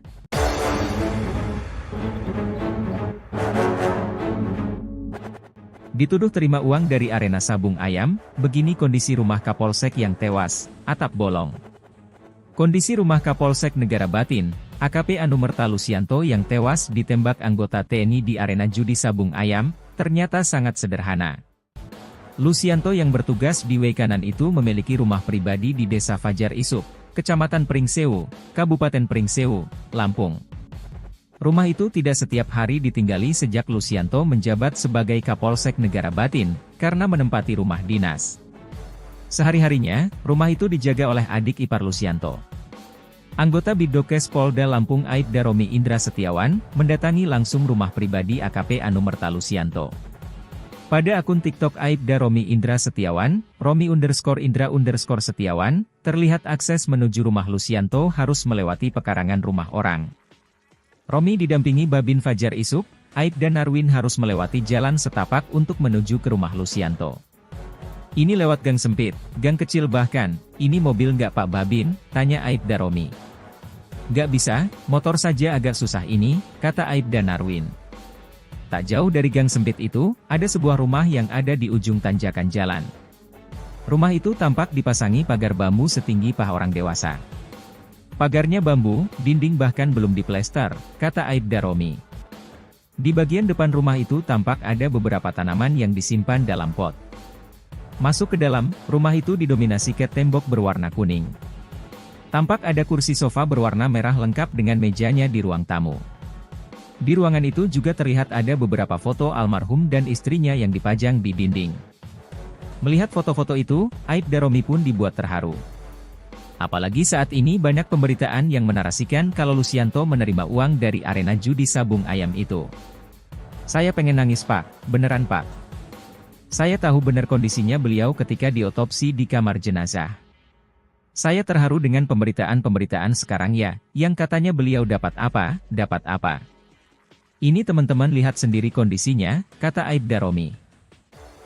Dituduh terima uang dari arena sabung ayam, begini kondisi rumah Kapolsek yang tewas, atap bolong. Kondisi rumah Kapolsek Negara Batin, AKP Anumerta Lucianto yang tewas ditembak anggota TNI di arena judi sabung ayam, ternyata sangat sederhana. Lucianto yang bertugas di Waikanan itu memiliki rumah pribadi di Desa Fajar Isuk, Kecamatan Pringsewu, Kabupaten Pringsewu, Lampung. Rumah itu tidak setiap hari ditinggali sejak Lucianto menjabat sebagai Kapolsek Negara Batin, karena menempati rumah dinas. Sehari-harinya, rumah itu dijaga oleh adik ipar Lucianto. Anggota Bidokes Polda Lampung Aibda Romi Indra Setiawan, mendatangi langsung rumah pribadi AKP Anumerta Lucianto. Pada akun TikTok Aibda Romi Indra Setiawan, Romi_Indra_Setiawan, terlihat akses menuju rumah Lucianto harus melewati pekarangan rumah orang. Romi didampingi Babin Fajar Isuk, Aibda Narwin harus melewati jalan setapak untuk menuju ke rumah Lucianto. Ini lewat gang sempit, gang kecil bahkan, ini mobil nggak Pak Babin, tanya Aibda Romi. Nggak bisa, motor saja agak susah ini, kata Aibda Narwin. Tak jauh dari gang sempit itu, ada sebuah rumah yang ada di ujung tanjakan jalan. Rumah itu tampak dipasangi pagar bambu setinggi paha orang dewasa. Pagarnya bambu, dinding bahkan belum diplester, kata Aibda Romi. Di bagian depan rumah itu tampak ada beberapa tanaman yang disimpan dalam pot. Masuk ke dalam, rumah itu didominasi cat tembok berwarna kuning. Tampak ada kursi sofa berwarna merah lengkap dengan mejanya di ruang tamu. Di ruangan itu juga terlihat ada beberapa foto almarhum dan istrinya yang dipajang di dinding. Melihat foto-foto itu, Aibda Romi pun dibuat terharu. Apalagi saat ini banyak pemberitaan yang menarasikan kalau Lucianto menerima uang dari arena judi sabung ayam itu. Saya pengen nangis Pak, beneran Pak. Saya tahu benar kondisinya beliau ketika diotopsi di kamar jenazah. Saya terharu dengan pemberitaan-pemberitaan sekarang ya, yang katanya beliau dapat apa, dapat apa. Ini teman-teman lihat sendiri kondisinya, kata Aibda Romi.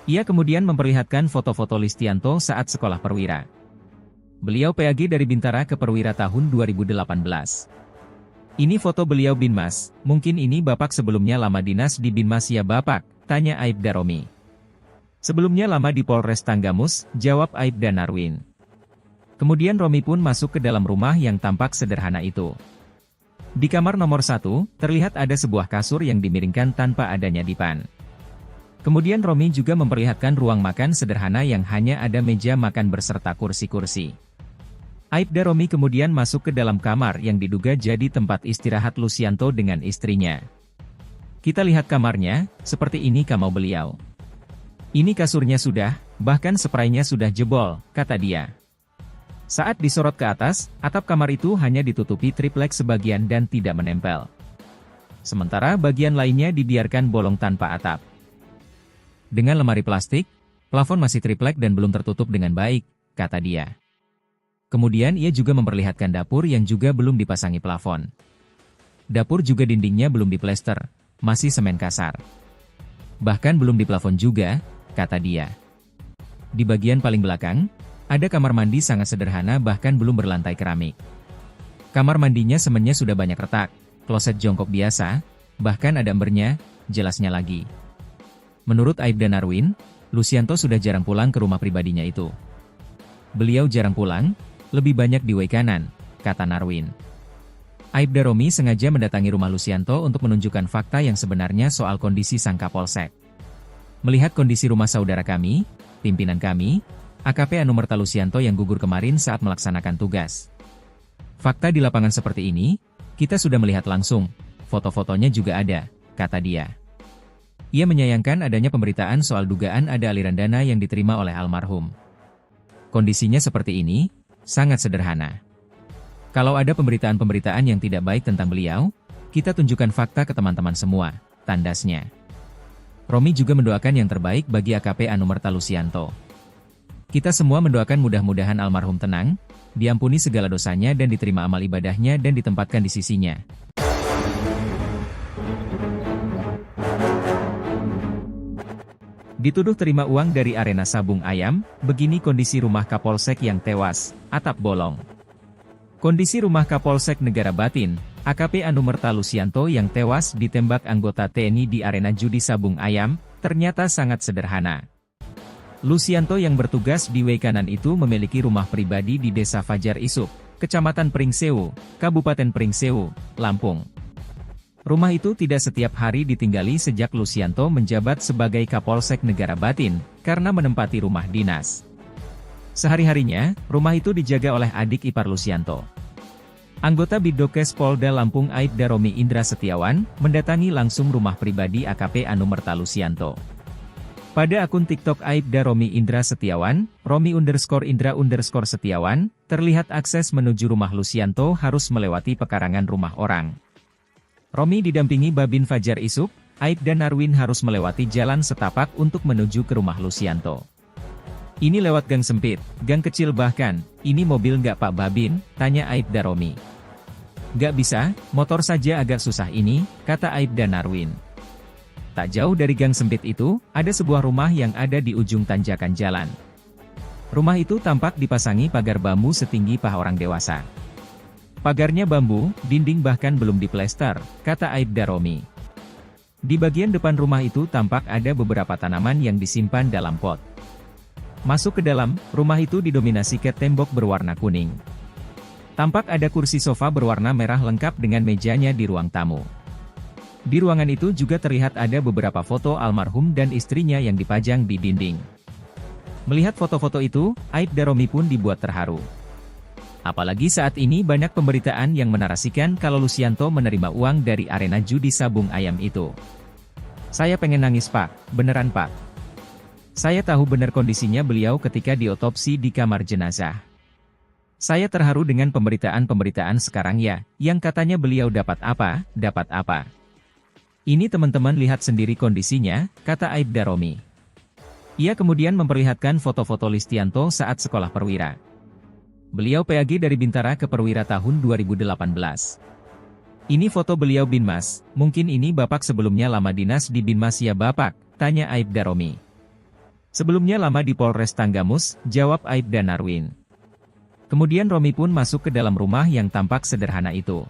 Ia kemudian memperlihatkan foto-foto Lucianto saat sekolah perwira. Beliau PAG dari Bintara ke Perwira tahun 2018. Ini foto beliau Binmas, mungkin ini Bapak sebelumnya lama dinas di Binmas ya Bapak, tanya Aibda Romi. Sebelumnya lama di Polres Tanggamus, jawab Aibda Narwin. Kemudian Romi pun masuk ke dalam rumah yang tampak sederhana itu. Di kamar nomor 1, terlihat ada sebuah kasur yang dimiringkan tanpa adanya dipan. Kemudian Romi juga memperlihatkan ruang makan sederhana yang hanya ada meja makan berserta kursi-kursi. Aibda Romi kemudian masuk ke dalam kamar yang diduga jadi tempat istirahat Lucianto dengan istrinya. Kita lihat kamarnya, seperti ini kamar beliau. Ini kasurnya sudah, bahkan spraynya sudah jebol, kata dia. Saat disorot ke atas, atap kamar itu hanya ditutupi triplek sebagian dan tidak menempel. Sementara bagian lainnya dibiarkan bolong tanpa atap. Dengan lemari plastik, plafon masih triplek dan belum tertutup dengan baik, kata dia. Kemudian ia juga memperlihatkan dapur yang juga belum dipasangi plafon. Dapur juga dindingnya belum diplester, masih semen kasar. Bahkan belum diplafon juga, kata dia. Di bagian paling belakang, ada kamar mandi sangat sederhana bahkan belum berlantai keramik. Kamar mandinya semennya sudah banyak retak, kloset jongkok biasa, bahkan ada embernya, jelasnya lagi. Menurut Aibda Narwin, Lucianto sudah jarang pulang ke rumah pribadinya itu. Beliau jarang pulang, lebih banyak di way kanan, kata Narwin. Aibda Romi sengaja mendatangi rumah Lucianto untuk menunjukkan fakta yang sebenarnya soal kondisi sang Kapolsek. Melihat kondisi rumah saudara kami, pimpinan kami, AKP Anumerta Lucianto yang gugur kemarin saat melaksanakan tugas. Fakta di lapangan seperti ini, kita sudah melihat langsung, foto-fotonya juga ada, kata dia. Ia menyayangkan adanya pemberitaan soal dugaan ada aliran dana yang diterima oleh almarhum. Kondisinya seperti ini, sangat sederhana. Kalau ada pemberitaan-pemberitaan yang tidak baik tentang beliau, kita tunjukkan fakta ke teman-teman semua, tandasnya. Romi juga mendoakan yang terbaik bagi AKP Anumerta Lucianto. Kita semua mendoakan mudah-mudahan almarhum tenang, diampuni segala dosanya dan diterima amal ibadahnya dan ditempatkan di sisinya. Dituduh terima uang dari arena sabung ayam, begini kondisi rumah Kapolsek yang tewas, atap bolong. Kondisi rumah Kapolsek Negara Batin, AKP Anumerta Lucianto yang tewas ditembak anggota TNI di arena judi sabung ayam, ternyata sangat sederhana. Lucianto yang bertugas di way kanan itu memiliki rumah pribadi di Desa Fajar Isuk, Kecamatan Pringsewu, Kabupaten Pringsewu, Lampung. Rumah itu tidak setiap hari ditinggali sejak Lucianto menjabat sebagai Kapolsek Negara Batin, karena menempati rumah dinas. Sehari-harinya, rumah itu dijaga oleh adik ipar Lucianto. Anggota Bidokes Polda Lampung Aibda Romi Indra Setiawan, mendatangi langsung rumah pribadi AKP Anumerta Lucianto. Pada akun TikTok Aibda Romi Indra Setiawan, Romi_Indra_Setiawan, terlihat akses menuju rumah Lucianto harus melewati pekarangan rumah orang. Romi didampingi Babin Fajar Isuk, Aibda Narwin harus melewati jalan setapak untuk menuju ke rumah Lucianto. Ini lewat gang sempit, gang kecil bahkan, ini mobil nggak Pak Babin, tanya Aibda Romi. Nggak bisa, motor saja agak susah ini, kata Aibda Narwin. Tak jauh dari gang sempit itu, ada sebuah rumah yang ada di ujung tanjakan jalan. Rumah itu tampak dipasangi pagar bambu setinggi paha orang dewasa. Pagarnya bambu, dinding bahkan belum diplester, kata Aibda Romi. Di bagian depan rumah itu tampak ada beberapa tanaman yang disimpan dalam pot. Masuk ke dalam, rumah itu didominasi cat tembok berwarna kuning. Tampak ada kursi sofa berwarna merah lengkap dengan mejanya di ruang tamu. Di ruangan itu juga terlihat ada beberapa foto almarhum dan istrinya yang dipajang di dinding. Melihat foto-foto itu, Aibda Romi pun dibuat terharu. Apalagi saat ini banyak pemberitaan yang menarasikan kalau Lucianto menerima uang dari arena judi sabung ayam itu. Saya pengen nangis Pak, beneran Pak. Saya tahu benar kondisinya beliau ketika diotopsi di kamar jenazah. Saya terharu dengan pemberitaan-pemberitaan sekarang ya, yang katanya beliau dapat apa, dapat apa. Ini teman-teman lihat sendiri kondisinya, kata Aibda Romi. Ia kemudian memperlihatkan foto-foto Lucianto saat sekolah perwira. Beliau PAG dari Bintara ke Perwira tahun 2018. Ini foto beliau Binmas, mungkin ini Bapak sebelumnya lama dinas di Binmas ya Bapak, tanya Aibda Romi. Sebelumnya lama di Polres Tanggamus, jawab Aibda Narwin. Kemudian Romi pun masuk ke dalam rumah yang tampak sederhana itu.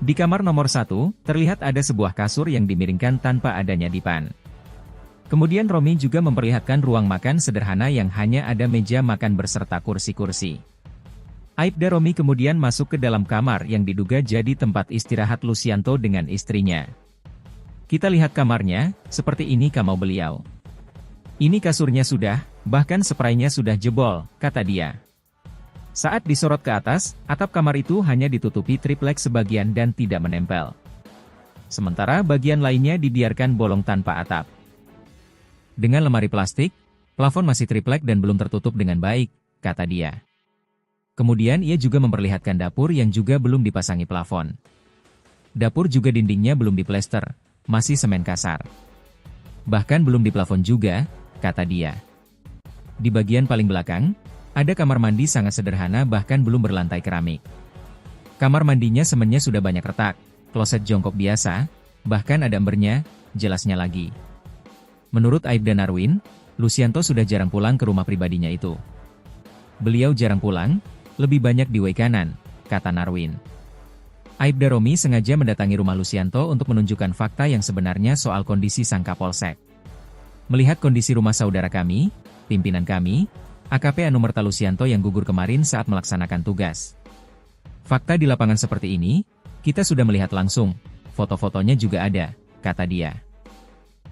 Di kamar nomor 1, terlihat ada sebuah kasur yang dimiringkan tanpa adanya dipan. Kemudian Romi juga memperlihatkan ruang makan sederhana yang hanya ada meja makan berserta kursi-kursi. Aibda Romi kemudian masuk ke dalam kamar yang diduga jadi tempat istirahat Lucianto dengan istrinya. Kita lihat kamarnya, seperti ini kamar beliau. Ini kasurnya sudah, bahkan spraynya sudah jebol, kata dia. Saat disorot ke atas, atap kamar itu hanya ditutupi triplek sebagian dan tidak menempel. Sementara bagian lainnya dibiarkan bolong tanpa atap. Dengan lemari plastik, plafon masih triplek dan belum tertutup dengan baik, kata dia. Kemudian ia juga memperlihatkan dapur yang juga belum dipasangi plafon. Dapur juga dindingnya belum diplester, masih semen kasar. Bahkan belum diplafon juga, kata dia. Di bagian paling belakang, ada kamar mandi sangat sederhana bahkan belum berlantai keramik. Kamar mandinya semennya sudah banyak retak, kloset jongkok biasa, bahkan ada embernya, jelasnya lagi. Menurut Aibda Narwin, Lucianto sudah jarang pulang ke rumah pribadinya itu. Beliau jarang pulang, lebih banyak di Wei Kanan, kata Narwin. Aibda Romi sengaja mendatangi rumah Lucianto untuk menunjukkan fakta yang sebenarnya soal kondisi sang Kapolsek. Melihat kondisi rumah saudara kami, pimpinan kami, AKP Anumerta Lucianto yang gugur kemarin saat melaksanakan tugas. Fakta di lapangan seperti ini, kita sudah melihat langsung, foto-fotonya juga ada, kata dia.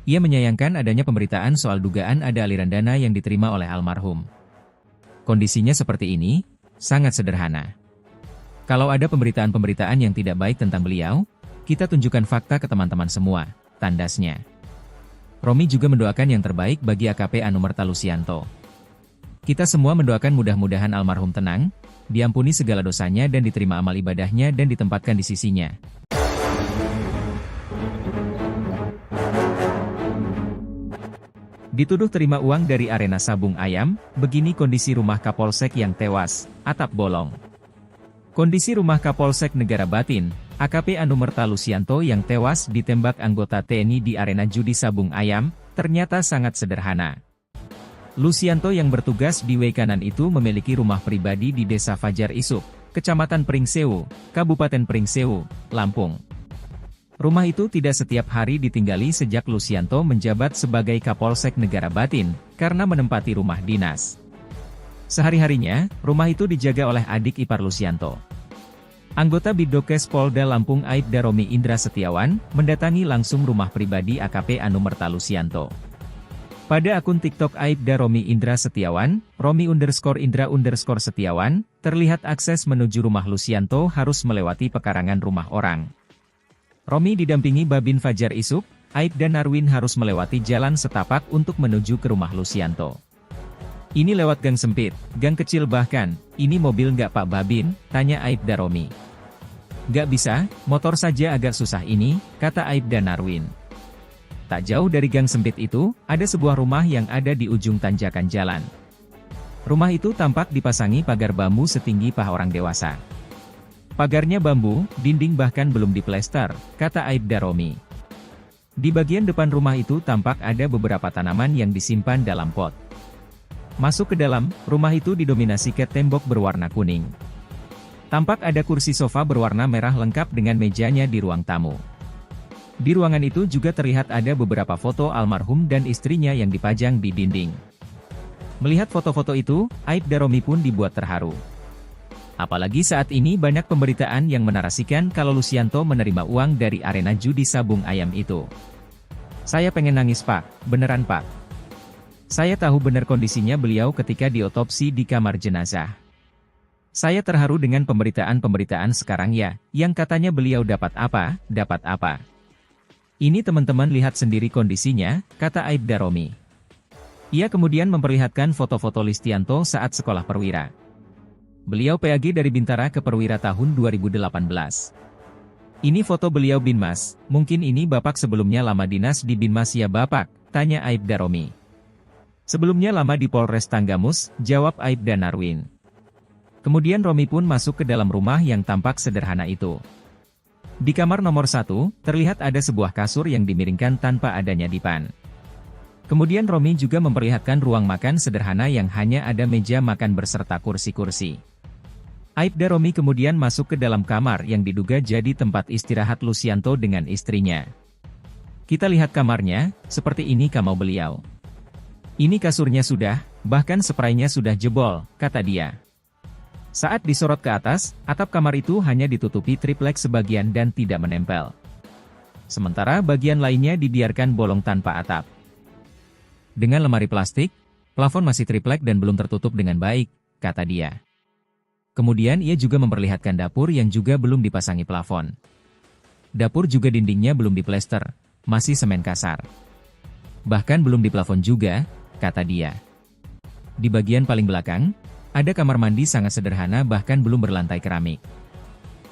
Ia menyayangkan adanya pemberitaan soal dugaan ada aliran dana yang diterima oleh almarhum. Kondisinya seperti ini, sangat sederhana. Kalau ada pemberitaan-pemberitaan yang tidak baik tentang beliau, kita tunjukkan fakta ke teman-teman semua, tandasnya. Romi juga mendoakan yang terbaik bagi AKP Anumerta Lucianto. Kita semua mendoakan mudah-mudahan almarhum tenang, diampuni segala dosanya dan diterima amal ibadahnya dan ditempatkan di sisinya. Dituduh terima uang dari arena sabung ayam, begini kondisi rumah Kapolsek yang tewas, atap bolong. Kondisi rumah Kapolsek Negara Batin, AKP Anumerta Lucianto yang tewas ditembak anggota TNI di arena judi sabung ayam, ternyata sangat sederhana. Lucianto yang bertugas di Wei Kanan itu memiliki rumah pribadi di Desa Fajar Isuk, Kecamatan Pringsewu, Kabupaten Pringsewu, Lampung. Rumah itu tidak setiap hari ditinggali sejak Lucianto menjabat sebagai Kapolsek Negara Batin, karena menempati rumah dinas. Sehari-harinya, rumah itu dijaga oleh adik ipar Lucianto. Anggota Bidokes Polda Lampung Aibda Romi Indra Setiawan, mendatangi langsung rumah pribadi AKP Anumerta Lucianto. Pada akun TikTok Aibda Romi Indra Setiawan, Romi_Indra_Setiawan, terlihat akses menuju rumah Lucianto harus melewati pekarangan rumah orang. Romi didampingi Babin Fajar Isuk, Aibda Narwin harus melewati jalan setapak untuk menuju ke rumah Lucianto. Ini lewat gang sempit, gang kecil bahkan, ini mobil nggak Pak Babin, tanya Aibda Romi. Nggak bisa, motor saja agak susah ini, kata Aibda Narwin. Tak jauh dari gang sempit itu, ada sebuah rumah yang ada di ujung tanjakan jalan. Rumah itu tampak dipasangi pagar bambu setinggi paha orang dewasa. Pagarnya bambu, dinding bahkan belum diplester, kata Aibda Romi. Di bagian depan rumah itu tampak ada beberapa tanaman yang disimpan dalam pot. Masuk ke dalam, rumah itu didominasi cat tembok berwarna kuning. Tampak ada kursi sofa berwarna merah lengkap dengan mejanya di ruang tamu. Di ruangan itu juga terlihat ada beberapa foto almarhum dan istrinya yang dipajang di dinding. Melihat foto-foto itu, Aibda Romi pun dibuat terharu. Apalagi saat ini banyak pemberitaan yang menarasikan kalau Lucianto menerima uang dari arena judi sabung ayam itu. Saya pengen nangis Pak, beneran Pak. Saya tahu benar kondisinya beliau ketika diotopsi di kamar jenazah. Saya terharu dengan pemberitaan-pemberitaan sekarang ya, yang katanya beliau dapat apa, dapat apa. Ini teman-teman lihat sendiri kondisinya, kata Aibda Romi. Ia kemudian memperlihatkan foto-foto Lucianto saat sekolah perwira. Beliau PAG dari Bintara ke Perwira tahun 2018. Ini foto beliau Binmas, mungkin ini Bapak sebelumnya lama dinas di Binmas ya Bapak, tanya Aibda Romi. Sebelumnya lama di Polres Tanggamus, jawab Aibda Narwin. Kemudian Romi pun masuk ke dalam rumah yang tampak sederhana itu. Di kamar nomor 1, terlihat ada sebuah kasur yang dimiringkan tanpa adanya dipan. Kemudian Romi juga memperlihatkan ruang makan sederhana yang hanya ada meja makan berserta kursi-kursi. Aibda Romi kemudian masuk ke dalam kamar yang diduga jadi tempat istirahat Lucianto dengan istrinya. Kita lihat kamarnya, seperti ini kamar beliau. Ini kasurnya sudah, bahkan spraynya sudah jebol, kata dia. Saat disorot ke atas, atap kamar itu hanya ditutupi triplek sebagian dan tidak menempel. Sementara bagian lainnya dibiarkan bolong tanpa atap. Dengan lemari plastik, plafon masih triplek dan belum tertutup dengan baik, kata dia. Kemudian ia juga memperlihatkan dapur yang juga belum dipasangi plafon. Dapur juga dindingnya belum diplester, masih semen kasar. Bahkan belum diplafon juga, kata dia. Di bagian paling belakang, ada kamar mandi sangat sederhana bahkan belum berlantai keramik.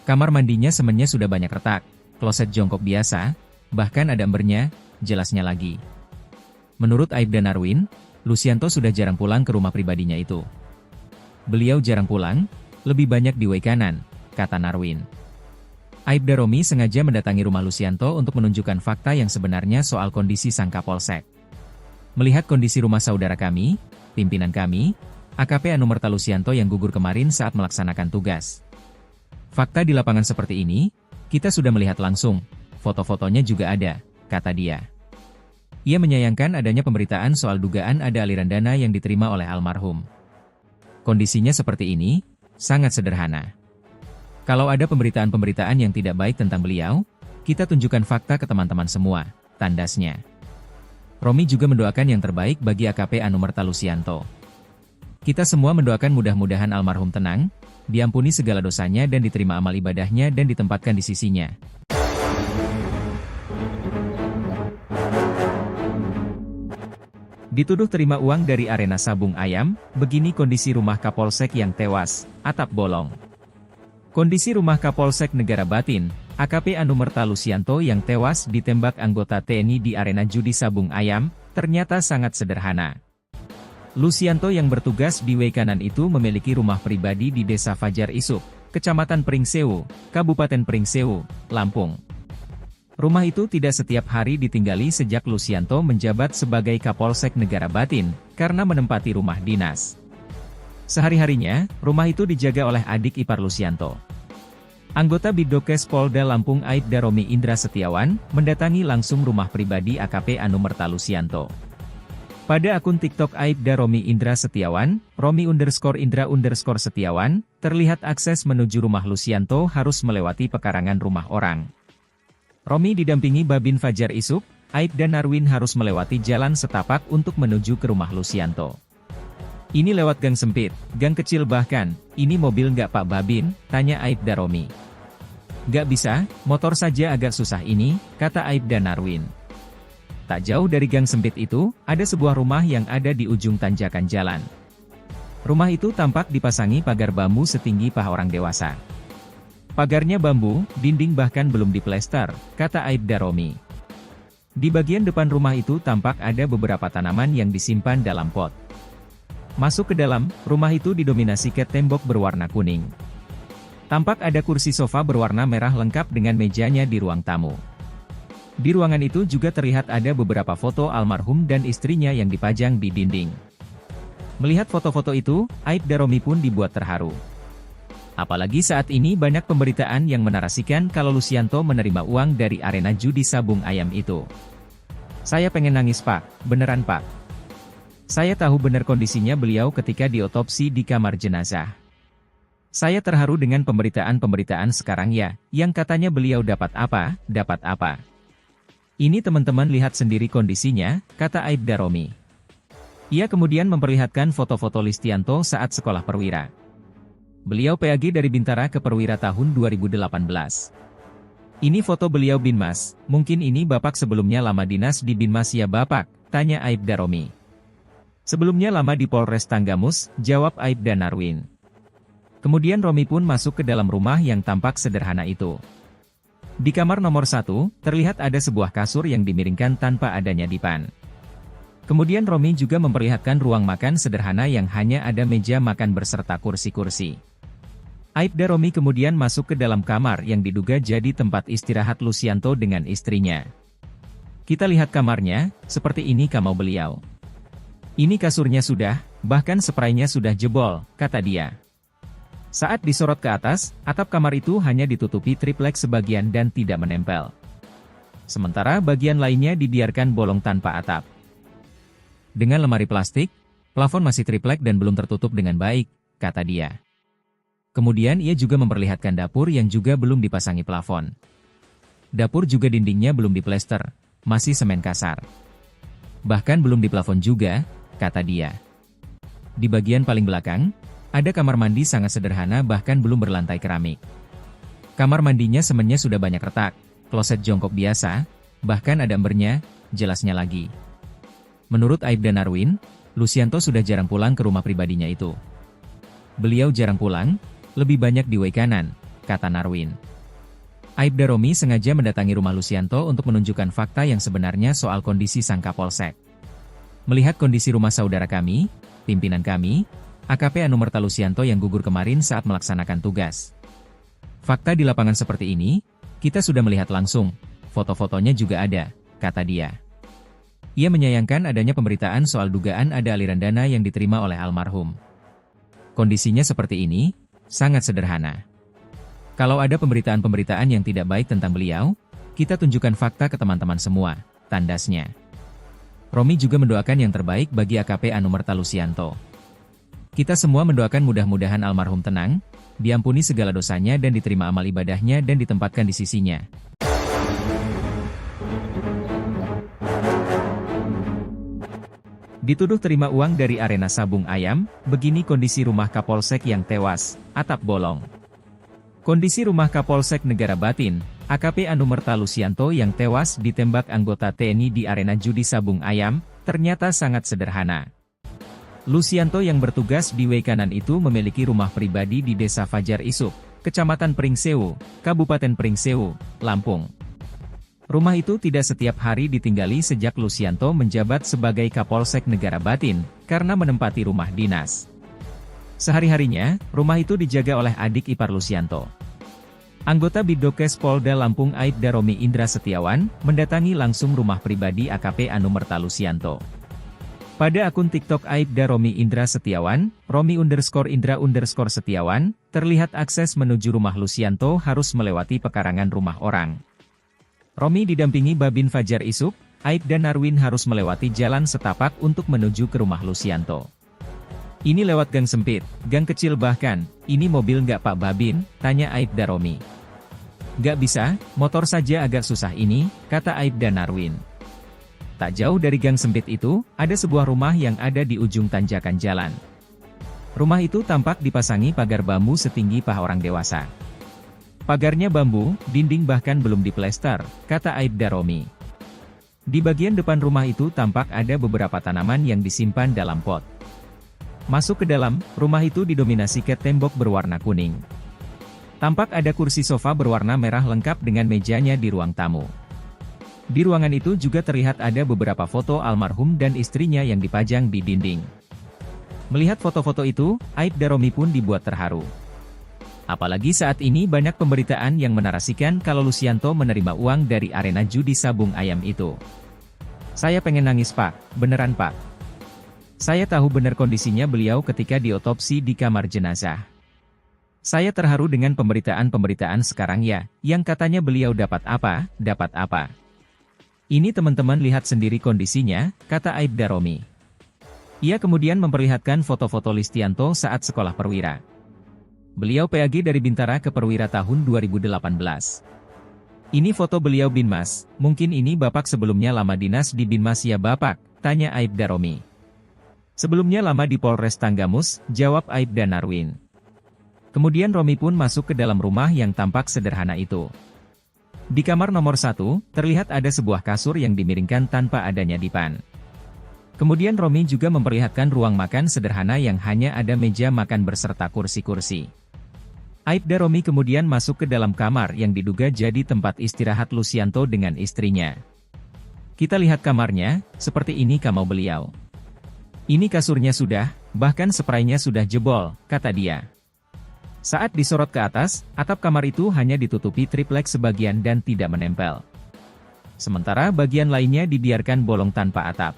Kamar mandinya semennya sudah banyak retak, kloset jongkok biasa, bahkan ada embernya, jelasnya lagi. Menurut Aibda Narwin, Lucianto sudah jarang pulang ke rumah pribadinya itu. Beliau jarang pulang, lebih banyak di way kanan, kata Narwin. Aibda Romi sengaja mendatangi rumah Lucianto untuk menunjukkan fakta yang sebenarnya soal kondisi sang Kapolsek. Melihat kondisi rumah saudara kami, pimpinan kami, AKP Anumerta Lucianto yang gugur kemarin saat melaksanakan tugas. Fakta di lapangan seperti ini, kita sudah melihat langsung, foto-fotonya juga ada, kata dia. Ia menyayangkan adanya pemberitaan soal dugaan ada aliran dana yang diterima oleh almarhum. Kondisinya seperti ini, sangat sederhana. Kalau ada pemberitaan-pemberitaan yang tidak baik tentang beliau, kita tunjukkan fakta ke teman-teman semua, tandasnya. Romi juga mendoakan yang terbaik bagi AKP Anumerta Lucianto. Kita semua mendoakan mudah-mudahan almarhum tenang, diampuni segala dosanya dan diterima amal ibadahnya dan ditempatkan di sisinya. Dituduh terima uang dari arena sabung ayam, begini kondisi rumah Kapolsek yang tewas, atap bolong. Kondisi rumah Kapolsek Negara Batin, AKP Anumerta Lucianto yang tewas ditembak anggota TNI di arena judi sabung ayam, ternyata sangat sederhana. Lucianto yang bertugas di way kanan itu memiliki rumah pribadi di Desa Fajar Isuk, Kecamatan Pringsewu, Kabupaten Pringsewu, Lampung. Rumah itu tidak setiap hari ditinggali sejak Lucianto menjabat sebagai Kapolsek Negara Batin, karena menempati rumah dinas. Sehari-harinya, rumah itu dijaga oleh adik ipar Lucianto. Anggota Bidokes Polda Lampung Aibda Romi Indra Setiawan, mendatangi langsung rumah pribadi AKP Anumerta Lucianto. Pada akun TikTok Aibda Romi Indra Setiawan, Romi_Indra_Setiawan, terlihat akses menuju rumah Lucianto harus melewati pekarangan rumah orang. Romi didampingi Babin Fajar Isuk, Aibda Narwin harus melewati jalan setapak untuk menuju ke rumah Lucianto. Ini lewat gang sempit, gang kecil bahkan, ini mobil nggak Pak Babin, tanya Aibda Romi. Nggak bisa, motor saja agak susah ini, kata Aibda Narwin. Tak jauh dari gang sempit itu, ada sebuah rumah yang ada di ujung tanjakan jalan. Rumah itu tampak dipasangi pagar bambu setinggi paha orang dewasa. Pagarnya bambu, dinding bahkan belum diplester, kata Aibda Romi. Di bagian depan rumah itu tampak ada beberapa tanaman yang disimpan dalam pot. Masuk ke dalam, rumah itu didominasi cat tembok berwarna kuning. Tampak ada kursi sofa berwarna merah lengkap dengan mejanya di ruang tamu. Di ruangan itu juga terlihat ada beberapa foto almarhum dan istrinya yang dipajang di dinding. Melihat foto-foto itu, Aibda Romi pun dibuat terharu. Apalagi saat ini banyak pemberitaan yang menarasikan kalau Lucianto menerima uang dari arena judi sabung ayam itu. Saya pengen nangis Pak, beneran Pak. Saya tahu benar kondisinya beliau ketika diotopsi di kamar jenazah. Saya terharu dengan pemberitaan-pemberitaan sekarang ya, yang katanya beliau dapat apa, dapat apa. Ini teman-teman lihat sendiri kondisinya, kata Aibda Romi. Ia kemudian memperlihatkan foto-foto Lucianto saat sekolah perwira. Beliau PAG dari Bintara ke Perwira tahun 2018. Ini foto beliau Binmas, mungkin ini Bapak sebelumnya lama dinas di Binmas ya Bapak, tanya Aibda Romi. Sebelumnya lama di Polres Tanggamus, jawab Aibda Narwin. Kemudian Romi pun masuk ke dalam rumah yang tampak sederhana itu. Di kamar nomor 1, terlihat ada sebuah kasur yang dimiringkan tanpa adanya dipan. Kemudian Romi juga memperlihatkan ruang makan sederhana yang hanya ada meja makan berserta kursi-kursi. Aibda Romi kemudian masuk ke dalam kamar yang diduga jadi tempat istirahat Lucianto dengan istrinya. Kita lihat kamarnya, seperti ini kamar beliau. Ini kasurnya sudah, bahkan spraynya sudah jebol, kata dia. Saat disorot ke atas, atap kamar itu hanya ditutupi triplek sebagian dan tidak menempel. Sementara bagian lainnya dibiarkan bolong tanpa atap. Dengan lemari plastik, plafon masih triplek dan belum tertutup dengan baik, kata dia. Kemudian ia juga memperlihatkan dapur yang juga belum dipasangi plafon. Dapur juga dindingnya belum diplester, masih semen kasar. Bahkan belum diplafon juga, kata dia. Di bagian paling belakang, ada kamar mandi sangat sederhana bahkan belum berlantai keramik. Kamar mandinya semennya sudah banyak retak, kloset jongkok biasa, bahkan ada embernya, jelasnya lagi. Menurut Aibda Narwin, Lucianto sudah jarang pulang ke rumah pribadinya itu. Beliau jarang pulang, lebih banyak di way kanan, kata Narwin. Aibda Romi sengaja mendatangi rumah Lucianto untuk menunjukkan fakta yang sebenarnya soal kondisi sang Kapolsek. Melihat kondisi rumah saudara kami, pimpinan kami, AKP Anumerta Lucianto yang gugur kemarin saat melaksanakan tugas. Fakta di lapangan seperti ini, kita sudah melihat langsung, foto-fotonya juga ada, kata dia. Ia menyayangkan adanya pemberitaan soal dugaan ada aliran dana yang diterima oleh almarhum. Kondisinya seperti ini, sangat sederhana. Kalau ada pemberitaan-pemberitaan yang tidak baik tentang beliau, kita tunjukkan fakta ke teman-teman semua, tandasnya. Romi juga mendoakan yang terbaik bagi AKP Anumerta Lucianto. Kita semua mendoakan mudah-mudahan almarhum tenang, diampuni segala dosanya dan diterima amal ibadahnya dan ditempatkan di sisinya. Dituduh terima uang dari arena sabung ayam, begini kondisi rumah Kapolsek yang tewas, atap bolong. Kondisi rumah Kapolsek Negara Batin, AKP Anumerta Lucianto yang tewas ditembak anggota TNI di arena judi sabung ayam, ternyata sangat sederhana. Lucianto yang bertugas di way kanan itu memiliki rumah pribadi di Desa Fajar Isuk, Kecamatan Pringsewu, Kabupaten Pringsewu, Lampung. Rumah itu tidak setiap hari ditinggali sejak Lucianto menjabat sebagai Kapolsek Negara Batin, karena menempati rumah dinas. Sehari-harinya, rumah itu dijaga oleh adik ipar Lucianto. Anggota Bidokes Polda Lampung Aibda Romi Indra Setiawan, mendatangi langsung rumah pribadi AKP Anumerta Lucianto. Pada akun TikTok Aibda Romi Indra Setiawan, Romi_Indra_Setiawan, terlihat akses menuju rumah Lucianto harus melewati pekarangan rumah orang. Romi didampingi Babin Fajar Isuk, Aibda Narwin harus melewati jalan setapak untuk menuju ke rumah Lucianto. Ini lewat gang sempit, gang kecil bahkan, ini mobil nggak Pak Babin, tanya Aibda Romi. Nggak bisa, motor saja agak susah ini, kata Aibda Narwin. Tak jauh dari gang sempit itu, ada sebuah rumah yang ada di ujung tanjakan jalan. Rumah itu tampak dipasangi pagar bambu setinggi paha orang dewasa. Pagarnya bambu, dinding bahkan belum diplester, kata Aibda Romi. Di bagian depan rumah itu tampak ada beberapa tanaman yang disimpan dalam pot. Masuk ke dalam, rumah itu didominasi cat tembok berwarna kuning. Tampak ada kursi sofa berwarna merah lengkap dengan mejanya di ruang tamu. Di ruangan itu juga terlihat ada beberapa foto almarhum dan istrinya yang dipajang di dinding. Melihat foto-foto itu, Aibda Romi pun dibuat terharu. Apalagi saat ini banyak pemberitaan yang menarasikan kalau Lucianto menerima uang dari arena judi sabung ayam itu. Saya pengen nangis Pak, beneran Pak. Saya tahu benar kondisinya beliau ketika diotopsi di kamar jenazah. Saya terharu dengan pemberitaan-pemberitaan sekarang ya, yang katanya beliau dapat apa, dapat apa. Ini teman-teman lihat sendiri kondisinya, kata Aibda Romi. Ia kemudian memperlihatkan foto-foto Lucianto saat sekolah perwira. Beliau PAG dari Bintara ke Perwira tahun 2018. Ini foto beliau Binmas, mungkin ini Bapak sebelumnya lama dinas di Binmas ya Bapak, tanya Aibda Romi. Sebelumnya lama di Polres Tanggamus, jawab Aibda Narwin. Kemudian Romi pun masuk ke dalam rumah yang tampak sederhana itu. Di kamar nomor 1, terlihat ada sebuah kasur yang dimiringkan tanpa adanya dipan. Kemudian Romi juga memperlihatkan ruang makan sederhana yang hanya ada meja makan berserta kursi-kursi. Aibda Romi kemudian masuk ke dalam kamar yang diduga jadi tempat istirahat Lucianto dengan istrinya. Kita lihat kamarnya, seperti ini kamar beliau. Ini kasurnya sudah, bahkan spraynya sudah jebol, kata dia. Saat disorot ke atas, atap kamar itu hanya ditutupi triplek sebagian dan tidak menempel. Sementara bagian lainnya dibiarkan bolong tanpa atap.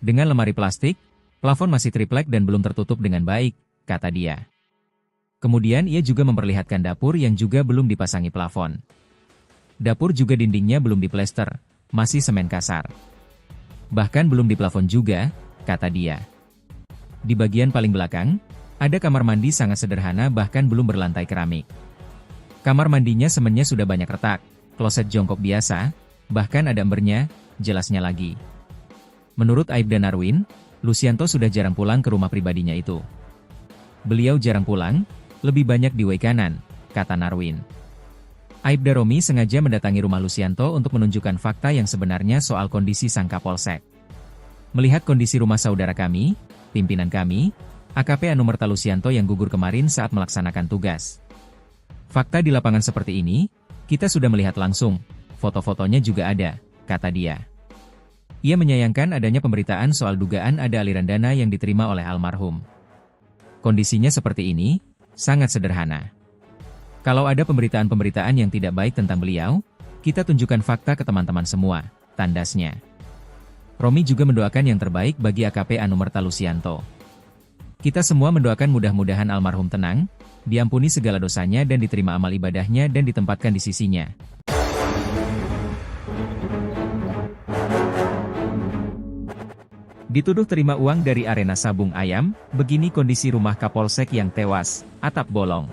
Dengan lemari plastik, plafon masih triplek dan belum tertutup dengan baik, kata dia. Kemudian ia juga memperlihatkan dapur yang juga belum dipasangi plafon. Dapur juga dindingnya belum diplester, masih semen kasar. Bahkan belum diplafon juga, kata dia. Di bagian paling belakang, Ada kamar mandi sangat sederhana bahkan belum berlantai keramik. Kamar mandinya semennya sudah banyak retak, kloset jongkok biasa, bahkan ada embernya, jelasnya lagi. Menurut Aibda Narwin, Lucianto sudah jarang pulang ke rumah pribadinya itu. Beliau jarang pulang, lebih banyak di way kanan, kata Narwin. Aibda Romi sengaja mendatangi rumah Lucianto untuk menunjukkan fakta yang sebenarnya soal kondisi sang Kapolsek. Melihat kondisi rumah saudara kami, pimpinan kami, AKP Anumerta Lucianto yang gugur kemarin saat melaksanakan tugas. Fakta di lapangan seperti ini, kita sudah melihat langsung, foto-fotonya juga ada, kata dia. Ia menyayangkan adanya pemberitaan soal dugaan ada aliran dana yang diterima oleh almarhum. Kondisinya seperti ini, sangat sederhana. Kalau ada pemberitaan-pemberitaan yang tidak baik tentang beliau, kita tunjukkan fakta ke teman-teman semua, tandasnya. Romi juga mendoakan yang terbaik bagi AKP Anumerta Lucianto. Kita semua mendoakan mudah-mudahan almarhum tenang, diampuni segala dosanya dan diterima amal ibadahnya dan ditempatkan di sisinya. Dituduh terima uang dari arena sabung ayam, begini kondisi rumah Kapolsek yang tewas, atap bolong.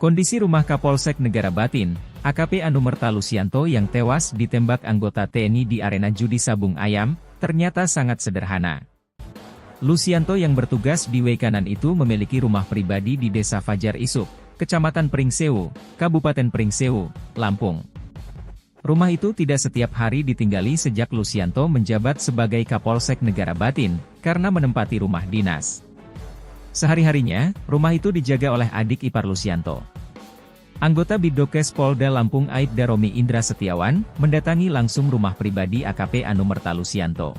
Kondisi rumah Kapolsek Negara Batin, AKP Anumerta Lucianto yang tewas ditembak anggota TNI di arena judi sabung ayam, ternyata sangat sederhana. Lucianto yang bertugas di way kanan itu memiliki rumah pribadi di Desa Fajar Isuk, Kecamatan Pringsewu, Kabupaten Pringsewu, Lampung. Rumah itu tidak setiap hari ditinggali sejak Lucianto menjabat sebagai Kapolsek Negara Batin, karena menempati rumah dinas. Sehari-harinya, rumah itu dijaga oleh adik ipar Lucianto. Anggota Bidokes Polda Lampung Aibda Romi Indra Setiawan, mendatangi langsung rumah pribadi AKP Anumerta Lucianto.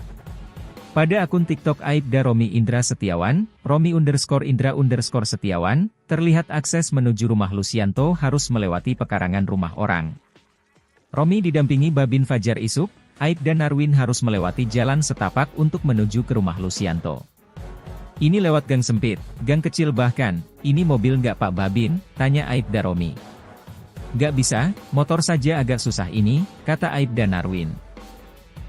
Pada akun TikTok Aibda Romi Indra Setiawan, Romi_Indra_Setiawan, terlihat akses menuju rumah Lucianto harus melewati pekarangan rumah orang. Romi didampingi Babin Fajar Isuk, Aibda Narwin harus melewati jalan setapak untuk menuju ke rumah Lucianto. Ini lewat gang sempit, gang kecil bahkan, ini mobil nggak Pak Babin, tanya Aibda Romi. Nggak bisa, motor saja agak susah ini, kata Aibda Narwin.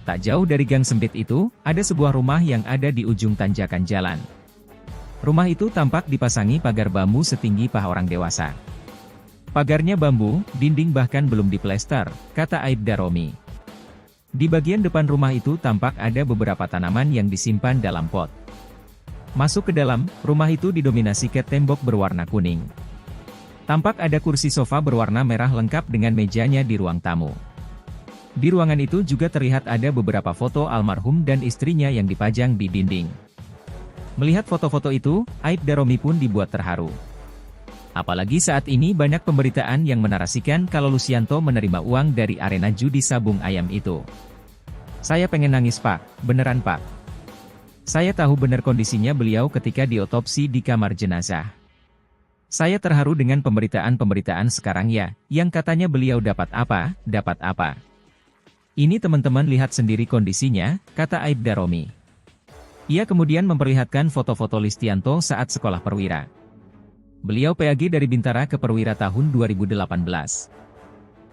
Tak jauh dari gang sempit itu, ada sebuah rumah yang ada di ujung tanjakan jalan. Rumah itu tampak dipasangi pagar bambu setinggi paha orang dewasa. Pagarnya bambu, dinding bahkan belum diplester, kata Aibda Romi. Di bagian depan rumah itu tampak ada beberapa tanaman yang disimpan dalam pot. Masuk ke dalam, rumah itu didominasi cat tembok berwarna kuning. Tampak ada kursi sofa berwarna merah lengkap dengan mejanya di ruang tamu. Di ruangan itu juga terlihat ada beberapa foto almarhum dan istrinya yang dipajang di dinding. Melihat foto-foto itu, Aibda Romi pun dibuat terharu. Apalagi saat ini banyak pemberitaan yang menarasikan kalau Lucianto menerima uang dari arena judi sabung ayam itu. Saya pengen nangis Pak, beneran Pak. Saya tahu benar kondisinya beliau ketika diotopsi di kamar jenazah. Saya terharu dengan pemberitaan-pemberitaan sekarang ya, yang katanya beliau dapat apa. Ini teman-teman lihat sendiri kondisinya, kata Aibda Romi. Ia kemudian memperlihatkan foto-foto Lucianto saat sekolah perwira. Beliau PAG dari Bintara ke Perwira tahun 2018.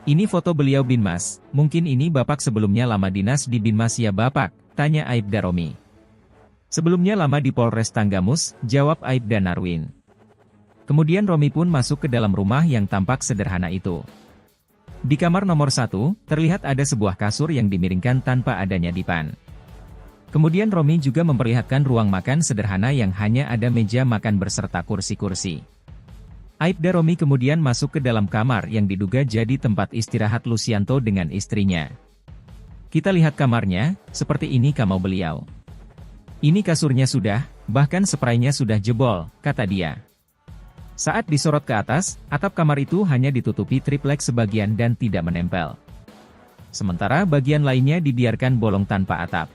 Ini foto beliau Binmas, mungkin ini Bapak sebelumnya lama dinas di Binmas ya Bapak, tanya Aibda Romi. Sebelumnya lama di Polres Tanggamus, jawab Aibda Narwin. Kemudian Romi pun masuk ke dalam rumah yang tampak sederhana itu. Di kamar nomor 1, terlihat ada sebuah kasur yang dimiringkan tanpa adanya dipan. Kemudian Romi juga memperlihatkan ruang makan sederhana yang hanya ada meja makan berserta kursi-kursi. Aibda Romi kemudian masuk ke dalam kamar yang diduga jadi tempat istirahat Lucianto dengan istrinya. Kita lihat kamarnya, seperti ini kamar beliau. Ini kasurnya sudah, bahkan spraynya sudah jebol, kata dia. Saat disorot ke atas, atap kamar itu hanya ditutupi triplek sebagian dan tidak menempel. Sementara bagian lainnya dibiarkan bolong tanpa atap.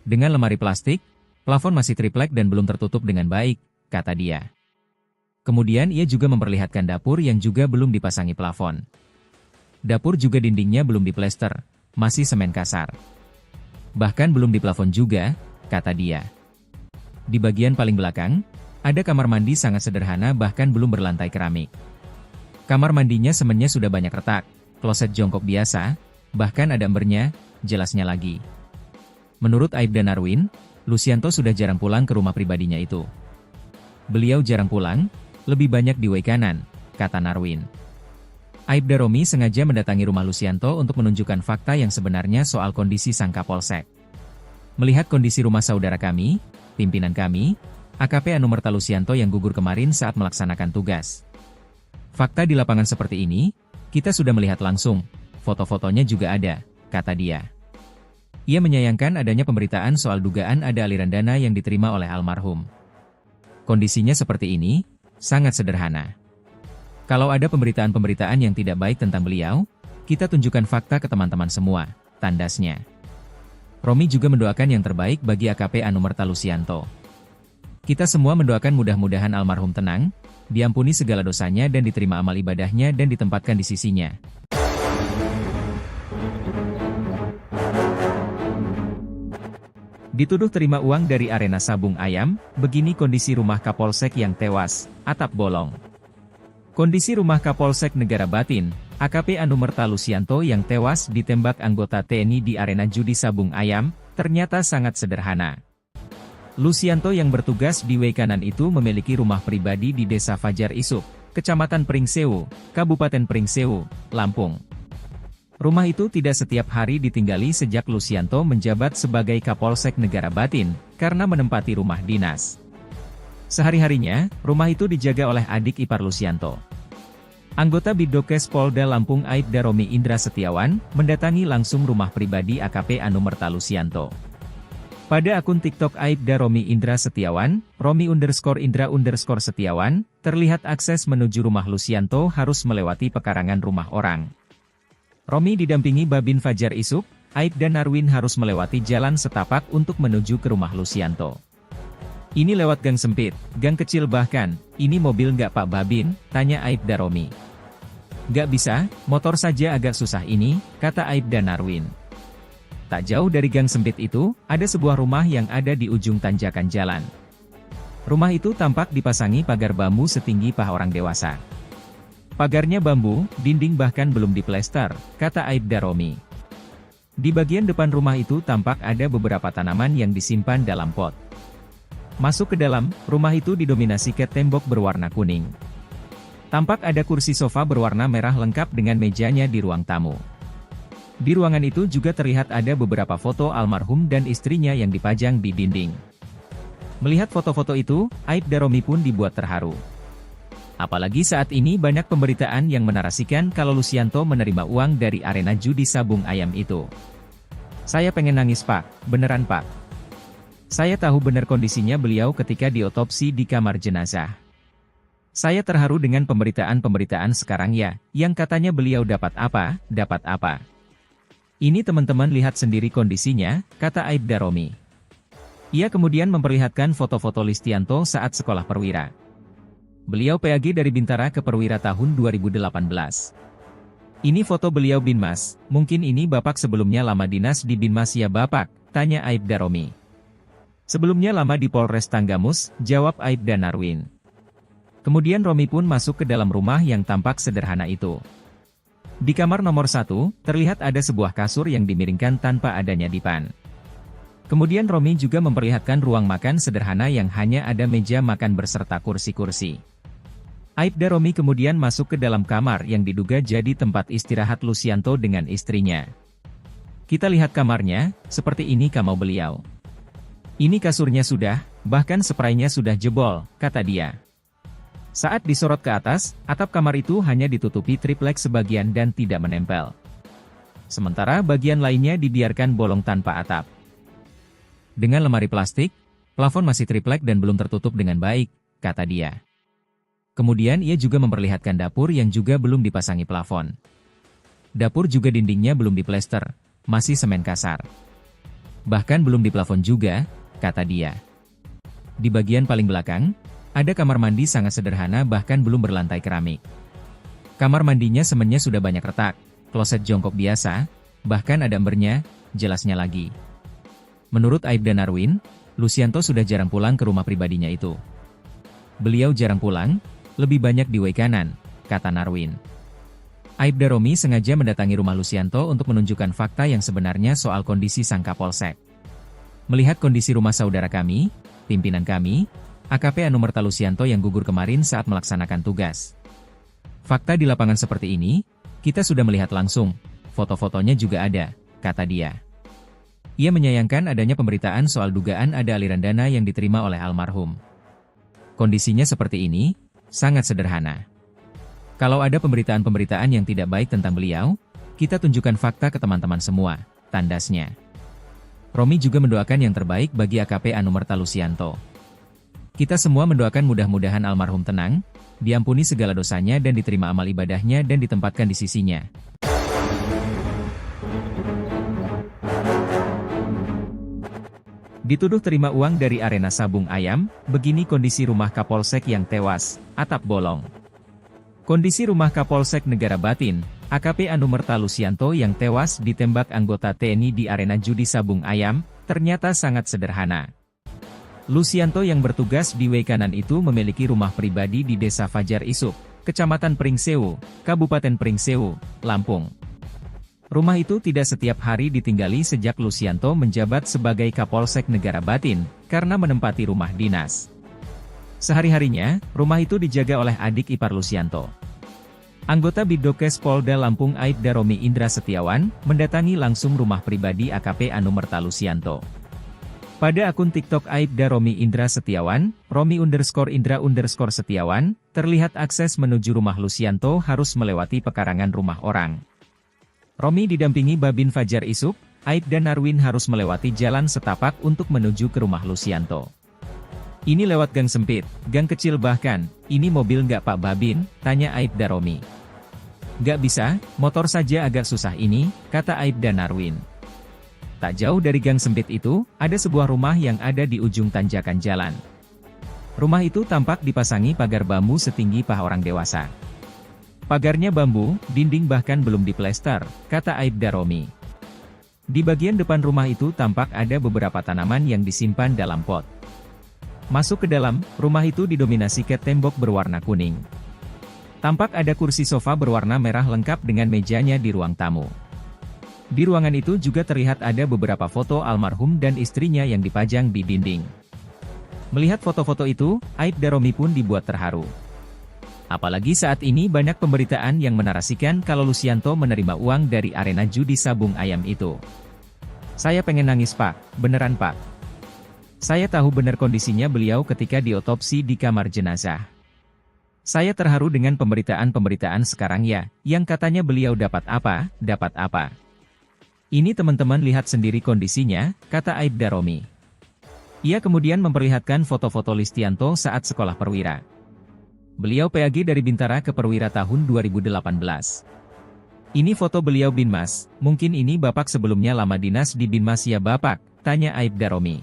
Dengan lemari plastik, plafon masih triplek dan belum tertutup dengan baik, kata dia. Kemudian ia juga memperlihatkan dapur yang juga belum dipasangi plafon. Dapur juga dindingnya belum diplester, masih semen kasar. Bahkan belum diplafon juga, kata dia. Di bagian paling belakang, ada kamar mandi sangat sederhana bahkan belum berlantai keramik. Kamar mandinya semennya sudah banyak retak, kloset jongkok biasa, bahkan ada embernya, jelasnya lagi. Menurut Aibda Narwin, Lucianto sudah jarang pulang ke rumah pribadinya itu. Beliau jarang pulang, lebih banyak di kanan, kata Narwin. Aibda Romi sengaja mendatangi rumah Lucianto untuk menunjukkan fakta yang sebenarnya soal kondisi sang Kapolsek. Melihat kondisi rumah saudara kami, pimpinan kami, AKP Anumerta Lucianto yang gugur kemarin saat melaksanakan tugas. Fakta di lapangan seperti ini, kita sudah melihat langsung, foto-fotonya juga ada, kata dia. Ia menyayangkan adanya pemberitaan soal dugaan ada aliran dana yang diterima oleh almarhum. Kondisinya seperti ini, sangat sederhana. Kalau ada pemberitaan-pemberitaan yang tidak baik tentang beliau, kita tunjukkan fakta ke teman-teman semua, tandasnya. Romi juga mendoakan yang terbaik bagi AKP Anumerta Lucianto. Kita semua mendoakan mudah-mudahan almarhum tenang, diampuni segala dosanya dan diterima amal ibadahnya dan ditempatkan di sisinya. Dituduh terima uang dari arena sabung ayam, begini kondisi rumah Kapolsek yang tewas, atap bolong. Kondisi rumah Kapolsek Negara Batin, AKP Anumerta Lucianto yang tewas ditembak anggota TNI di arena judi sabung ayam, ternyata sangat sederhana. Lucianto yang bertugas di kanan itu memiliki rumah pribadi di Desa Fajar Isuk, Kecamatan Pringsewu, Kabupaten Pringsewu, Lampung. Rumah itu tidak setiap hari ditinggali sejak Lucianto menjabat sebagai Kapolsek Negara Batin, karena menempati rumah dinas. Sehari-harinya, rumah itu dijaga oleh adik ipar Lucianto. Anggota Bidokes Polda Lampung Aibda Romi Indra Setiawan, mendatangi langsung rumah pribadi AKP Anumerta Lucianto. Pada akun TikTok Aibda Romi Indra Setiawan, Romi_Indra_Setiawan, terlihat akses menuju rumah Lucianto harus melewati pekarangan rumah orang. Romi didampingi Babin Fajar Isuk, Aibda Narwin harus melewati jalan setapak untuk menuju ke rumah Lucianto. Ini lewat gang sempit, gang kecil bahkan, ini mobil nggak Pak Babin, tanya Aibda Romi. Nggak bisa, motor saja agak susah ini, kata Aibda Narwin. Tak jauh dari gang sempit itu, ada sebuah rumah yang ada di ujung tanjakan jalan. Rumah itu tampak dipasangi pagar bambu setinggi paha orang dewasa. Pagarnya bambu, dinding bahkan belum diplester, kata Aibda Romi. Di bagian depan rumah itu tampak ada beberapa tanaman yang disimpan dalam pot. Masuk ke dalam, rumah itu didominasi cat tembok berwarna kuning. Tampak ada kursi sofa berwarna merah lengkap dengan mejanya di ruang tamu. Di ruangan itu juga terlihat ada beberapa foto almarhum dan istrinya yang dipajang di dinding. Melihat foto-foto itu, Aibda Romi pun dibuat terharu. Apalagi saat ini banyak pemberitaan yang menarasikan kalau Lucianto menerima uang dari arena judi sabung ayam itu. Saya pengen nangis Pak, beneran Pak. Saya tahu benar kondisinya beliau ketika diotopsi di kamar jenazah. Saya terharu dengan pemberitaan-pemberitaan sekarang ya, yang katanya beliau dapat apa. Ini teman-teman lihat sendiri kondisinya, kata Aibda Romi. Ia kemudian memperlihatkan foto-foto Lucianto saat sekolah perwira. Beliau PAG dari Bintara ke Perwira tahun 2018. Ini foto beliau Binmas, mungkin ini Bapak sebelumnya lama dinas di Binmas ya Bapak, tanya Aibda Romi. Sebelumnya lama di Polres Tanggamus, jawab Aibda Narwin. Kemudian Romi pun masuk ke dalam rumah yang tampak sederhana itu. Di kamar nomor 1, terlihat ada sebuah kasur yang dimiringkan tanpa adanya dipan. Kemudian Romi juga memperlihatkan ruang makan sederhana yang hanya ada meja makan berserta kursi-kursi. Aibda Romi kemudian masuk ke dalam kamar yang diduga jadi tempat istirahat Lucianto dengan istrinya. Kita lihat kamarnya, seperti ini kamar beliau. Ini kasurnya sudah, bahkan spraynya sudah jebol, kata dia. Saat disorot ke atas, atap kamar itu hanya ditutupi triplek sebagian dan tidak menempel. Sementara bagian lainnya dibiarkan bolong tanpa atap. Dengan lemari plastik, plafon masih triplek dan belum tertutup dengan baik, kata dia. Kemudian ia juga memperlihatkan dapur yang juga belum dipasangi plafon. Dapur juga dindingnya belum diplester, masih semen kasar. Bahkan belum diplafon juga, kata dia. Di bagian paling belakang, ada kamar mandi sangat sederhana bahkan belum berlantai keramik. Kamar mandinya semennya sudah banyak retak, kloset jongkok biasa, bahkan ada embernya, jelasnya lagi. Menurut Aibda Narwin, Lucianto sudah jarang pulang ke rumah pribadinya itu. Beliau jarang pulang, lebih banyak di kanan, kata Narwin. Aibda Romi sengaja mendatangi rumah Lucianto untuk menunjukkan fakta yang sebenarnya soal kondisi sang Kapolsek. Melihat kondisi rumah saudara kami, pimpinan kami, AKP Anumerta Lusianto yang gugur kemarin saat melaksanakan tugas. Fakta di lapangan seperti ini, kita sudah melihat langsung, foto-fotonya juga ada, kata dia. Ia menyayangkan adanya pemberitaan soal dugaan ada aliran dana yang diterima oleh almarhum. Kondisinya seperti ini, sangat sederhana. Kalau ada pemberitaan-pemberitaan yang tidak baik tentang beliau, kita tunjukkan fakta ke teman-teman semua, tandasnya. Romi juga mendoakan yang terbaik bagi AKP Anumerta Lusianto. Kita semua mendoakan mudah-mudahan almarhum tenang, diampuni segala dosanya dan diterima amal ibadahnya dan ditempatkan di sisinya. Dituduh terima uang dari arena sabung ayam, begini kondisi rumah Kapolsek yang tewas, atap bolong. Kondisi rumah Kapolsek Negara Batin, AKP Anumerta Lusianto yang tewas ditembak anggota TNI di arena judi sabung ayam, ternyata sangat sederhana. Lusianto yang bertugas di Wekanan itu memiliki rumah pribadi di Desa Fajar Isuk, Kecamatan Pringsewu, Kabupaten Pringsewu, Lampung. Rumah itu tidak setiap hari ditinggali sejak Lusianto menjabat sebagai Kapolsek Negara Batin, karena menempati rumah dinas. Sehari-harinya, rumah itu dijaga oleh adik ipar Lusianto. Anggota Bidokes Polda Lampung Aibda Romi Indra Setiawan, mendatangi langsung rumah pribadi AKP Anumerta Lusianto. Pada akun TikTok Aibda Romi Indra Setiawan, Romi_Indra_Setiawan, terlihat akses menuju rumah Lusianto harus melewati pekarangan rumah orang. Romi didampingi Babin Fajar Isuk, Aibda Narwin harus melewati jalan setapak untuk menuju ke rumah Lusianto. Ini lewat gang sempit, gang kecil bahkan, ini mobil nggak Pak Babin, tanya Aibda Romi. Nggak bisa, motor saja agak susah ini, kata Aibda Narwin. Tak jauh dari gang sempit itu, ada sebuah rumah yang ada di ujung tanjakan jalan. Rumah itu tampak dipasangi pagar bambu setinggi paha orang dewasa. Pagarnya bambu, dinding bahkan belum diplester, kata Aibda Romi. Di bagian depan rumah itu tampak ada beberapa tanaman yang disimpan dalam pot. Masuk ke dalam, rumah itu didominasi cat tembok berwarna kuning. Tampak ada kursi sofa berwarna merah lengkap dengan mejanya di ruang tamu. Di ruangan itu juga terlihat ada beberapa foto almarhum dan istrinya yang dipajang di dinding. Melihat foto-foto itu, Aibda Romi pun dibuat terharu. Apalagi saat ini banyak pemberitaan yang menarasikan kalau Lusianto menerima uang dari arena judi sabung ayam itu. Saya pengen nangis Pak, beneran Pak. Saya tahu benar kondisinya beliau ketika diotopsi di kamar jenazah. Saya terharu dengan pemberitaan-pemberitaan sekarang ya, yang katanya beliau dapat apa. Ini teman-teman lihat sendiri kondisinya, kata Aibda Romi. Ia kemudian memperlihatkan foto-foto Lusianto saat sekolah perwira. Beliau PAG dari Bintara ke Perwira tahun 2018. Ini foto beliau Binmas, mungkin ini Bapak sebelumnya lama dinas di Binmas ya Bapak, tanya Aibda Romi.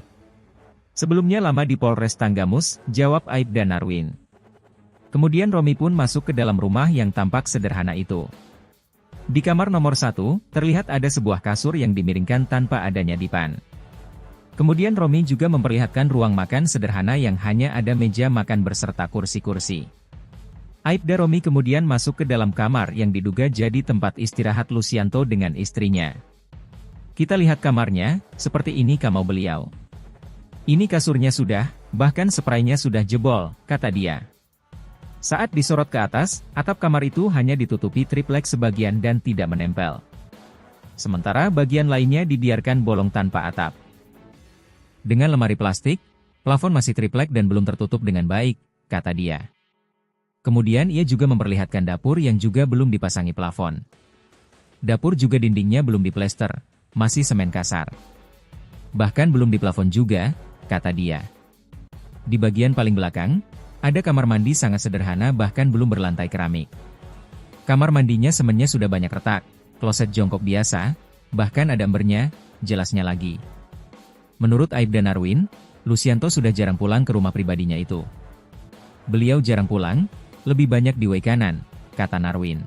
Sebelumnya lama di Polres Tanggamus, jawab Aibda Narwin. Kemudian Romi pun masuk ke dalam rumah yang tampak sederhana itu. Di kamar nomor 1, terlihat ada sebuah kasur yang dimiringkan tanpa adanya dipan. Kemudian Romi juga memperlihatkan ruang makan sederhana yang hanya ada meja makan berserta kursi-kursi. Aibda Romi kemudian masuk ke dalam kamar yang diduga jadi tempat istirahat Lusianto dengan istrinya. Kita lihat kamarnya, seperti ini kamar beliau. Ini kasurnya sudah, bahkan spraynya sudah jebol, kata dia. Saat disorot ke atas, atap kamar itu hanya ditutupi triplek sebagian dan tidak menempel. Sementara bagian lainnya dibiarkan bolong tanpa atap. Dengan lemari plastik, plafon masih triplek dan belum tertutup dengan baik, kata dia. Kemudian ia juga memperlihatkan dapur yang juga belum dipasangi plafon. Dapur juga dindingnya belum diplester, masih semen kasar. Bahkan belum diplafon juga, kata dia. Di bagian paling belakang, ada kamar mandi sangat sederhana bahkan belum berlantai keramik. Kamar mandinya semennya sudah banyak retak, kloset jongkok biasa, bahkan ada embernya, jelasnya lagi. Menurut Aibda Narwin, Lusianto sudah jarang pulang ke rumah pribadinya itu. Beliau jarang pulang, lebih banyak di Wekanan, kata Narwin.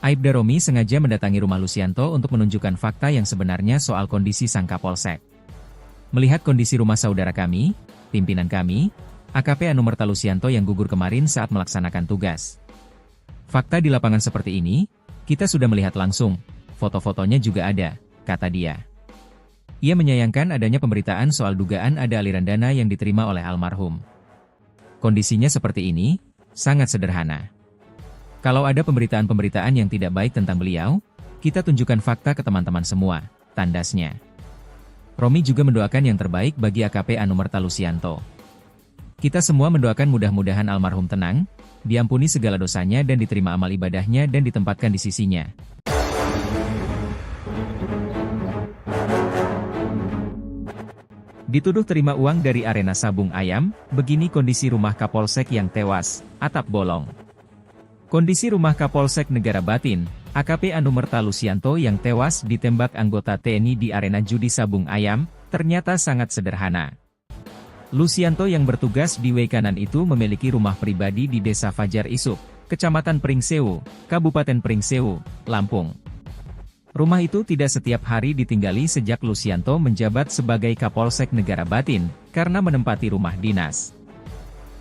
Aibda Romi sengaja mendatangi rumah Lusianto untuk menunjukkan fakta yang sebenarnya soal kondisi sang Kapolsek. Melihat kondisi rumah saudara kami, pimpinan kami, AKP Anumerta Lusianto yang gugur kemarin saat melaksanakan tugas. Fakta di lapangan seperti ini, kita sudah melihat langsung, foto-fotonya juga ada, kata dia. Ia menyayangkan adanya pemberitaan soal dugaan ada aliran dana yang diterima oleh almarhum. Kondisinya seperti ini, sangat sederhana. Kalau ada pemberitaan-pemberitaan yang tidak baik tentang beliau, kita tunjukkan fakta ke teman-teman semua, tandasnya. Romi juga mendoakan yang terbaik bagi AKP Anumerta Lusianto. Kita semua mendoakan mudah-mudahan almarhum tenang, diampuni segala dosanya dan diterima amal ibadahnya dan ditempatkan di sisinya. Dituduh terima uang dari arena sabung ayam, begini kondisi rumah Kapolsek yang tewas, atap bolong. Kondisi rumah Kapolsek Negara Batin, AKP Anumerta Lusianto yang tewas ditembak anggota TNI di arena judi sabung ayam, ternyata sangat sederhana. Lusianto yang bertugas di Wekanan itu memiliki rumah pribadi di Desa Fajar Isuk, Kecamatan Pringsewu, Kabupaten Pringsewu, Lampung. Rumah itu tidak setiap hari ditinggali sejak Lusianto menjabat sebagai Kapolsek Negara Batin, karena menempati rumah dinas.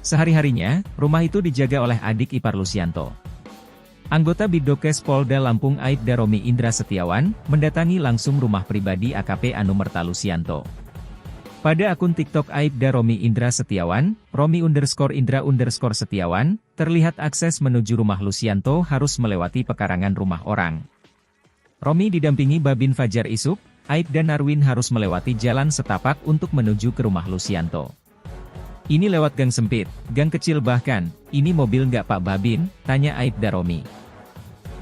Sehari-harinya, rumah itu dijaga oleh adik ipar Lusianto. Anggota Bidokes Polda Lampung Aibda Romi Indra Setiawan, mendatangi langsung rumah pribadi AKP Anumerta Lusianto. Pada akun TikTok Aibda Romi Indra Setiawan, Romi_Indra_Setiawan, terlihat akses menuju rumah Lusianto harus melewati pekarangan rumah orang. Romi didampingi Babin Fajar Isuk, Aibda Narwin harus melewati jalan setapak untuk menuju ke rumah Lusianto. Ini lewat gang sempit, gang kecil bahkan, ini mobil nggak Pak Babin, tanya Aibda Romi.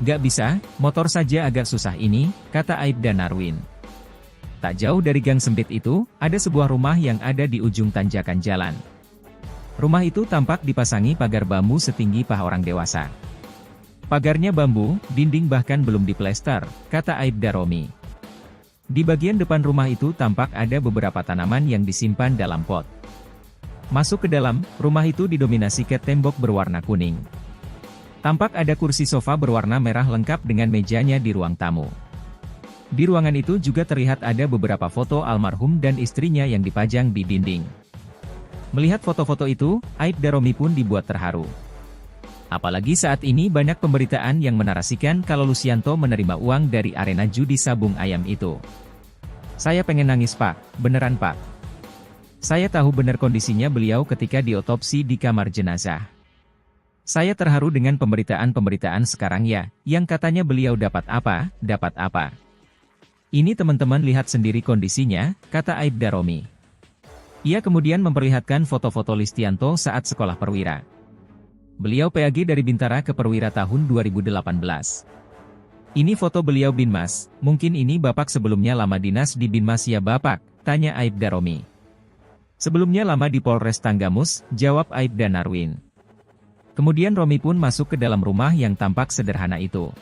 Nggak bisa, motor saja agak susah ini, kata Aibda Narwin. Tak jauh dari gang sempit itu, ada sebuah rumah yang ada di ujung tanjakan jalan. Rumah itu tampak dipasangi pagar bambu setinggi paha orang dewasa. Pagarnya bambu, dinding bahkan belum diplester, kata Aibda Romi. Di bagian depan rumah itu tampak ada beberapa tanaman yang disimpan dalam pot. Masuk ke dalam, rumah itu didominasi cat tembok berwarna kuning. Tampak ada kursi sofa berwarna merah lengkap dengan mejanya di ruang tamu. Di ruangan itu juga terlihat ada beberapa foto almarhum dan istrinya yang dipajang di dinding. Melihat foto-foto itu, Aibda Romi pun dibuat terharu. Apalagi saat ini banyak pemberitaan yang menarasikan kalau Lusianto menerima uang dari arena judi sabung ayam itu. Saya pengen nangis Pak, beneran Pak. Saya tahu benar kondisinya beliau ketika diotopsi di kamar jenazah. Saya terharu dengan pemberitaan-pemberitaan sekarang ya, yang katanya beliau dapat apa. Ini teman-teman lihat sendiri kondisinya, kata Aibda Romi. Ia kemudian memperlihatkan foto-foto Lusianto saat sekolah perwira. Beliau PAG dari Bintara ke Perwira tahun 2018. Ini foto beliau Binmas, mungkin ini Bapak sebelumnya lama dinas di Binmas ya Bapak, tanya Aibda Romi. Sebelumnya lama di Polres Tanggamus, jawab Aibda Narwin. Kemudian Romi pun masuk ke dalam rumah yang tampak sederhana itu.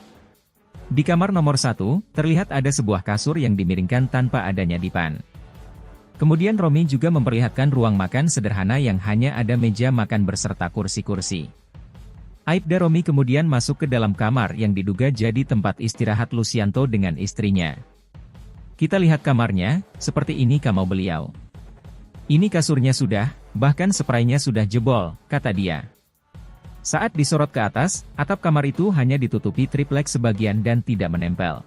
Di kamar nomor 1, terlihat ada sebuah kasur yang dimiringkan tanpa adanya dipan. Kemudian Romi juga memperlihatkan ruang makan sederhana yang hanya ada meja makan berserta kursi-kursi. Aibda Romi kemudian masuk ke dalam kamar yang diduga jadi tempat istirahat Lusianto dengan istrinya. Kita lihat kamarnya, seperti ini kamar beliau. Ini kasurnya sudah, bahkan spraynya sudah jebol, kata dia. Saat disorot ke atas, atap kamar itu hanya ditutupi triplek sebagian dan tidak menempel.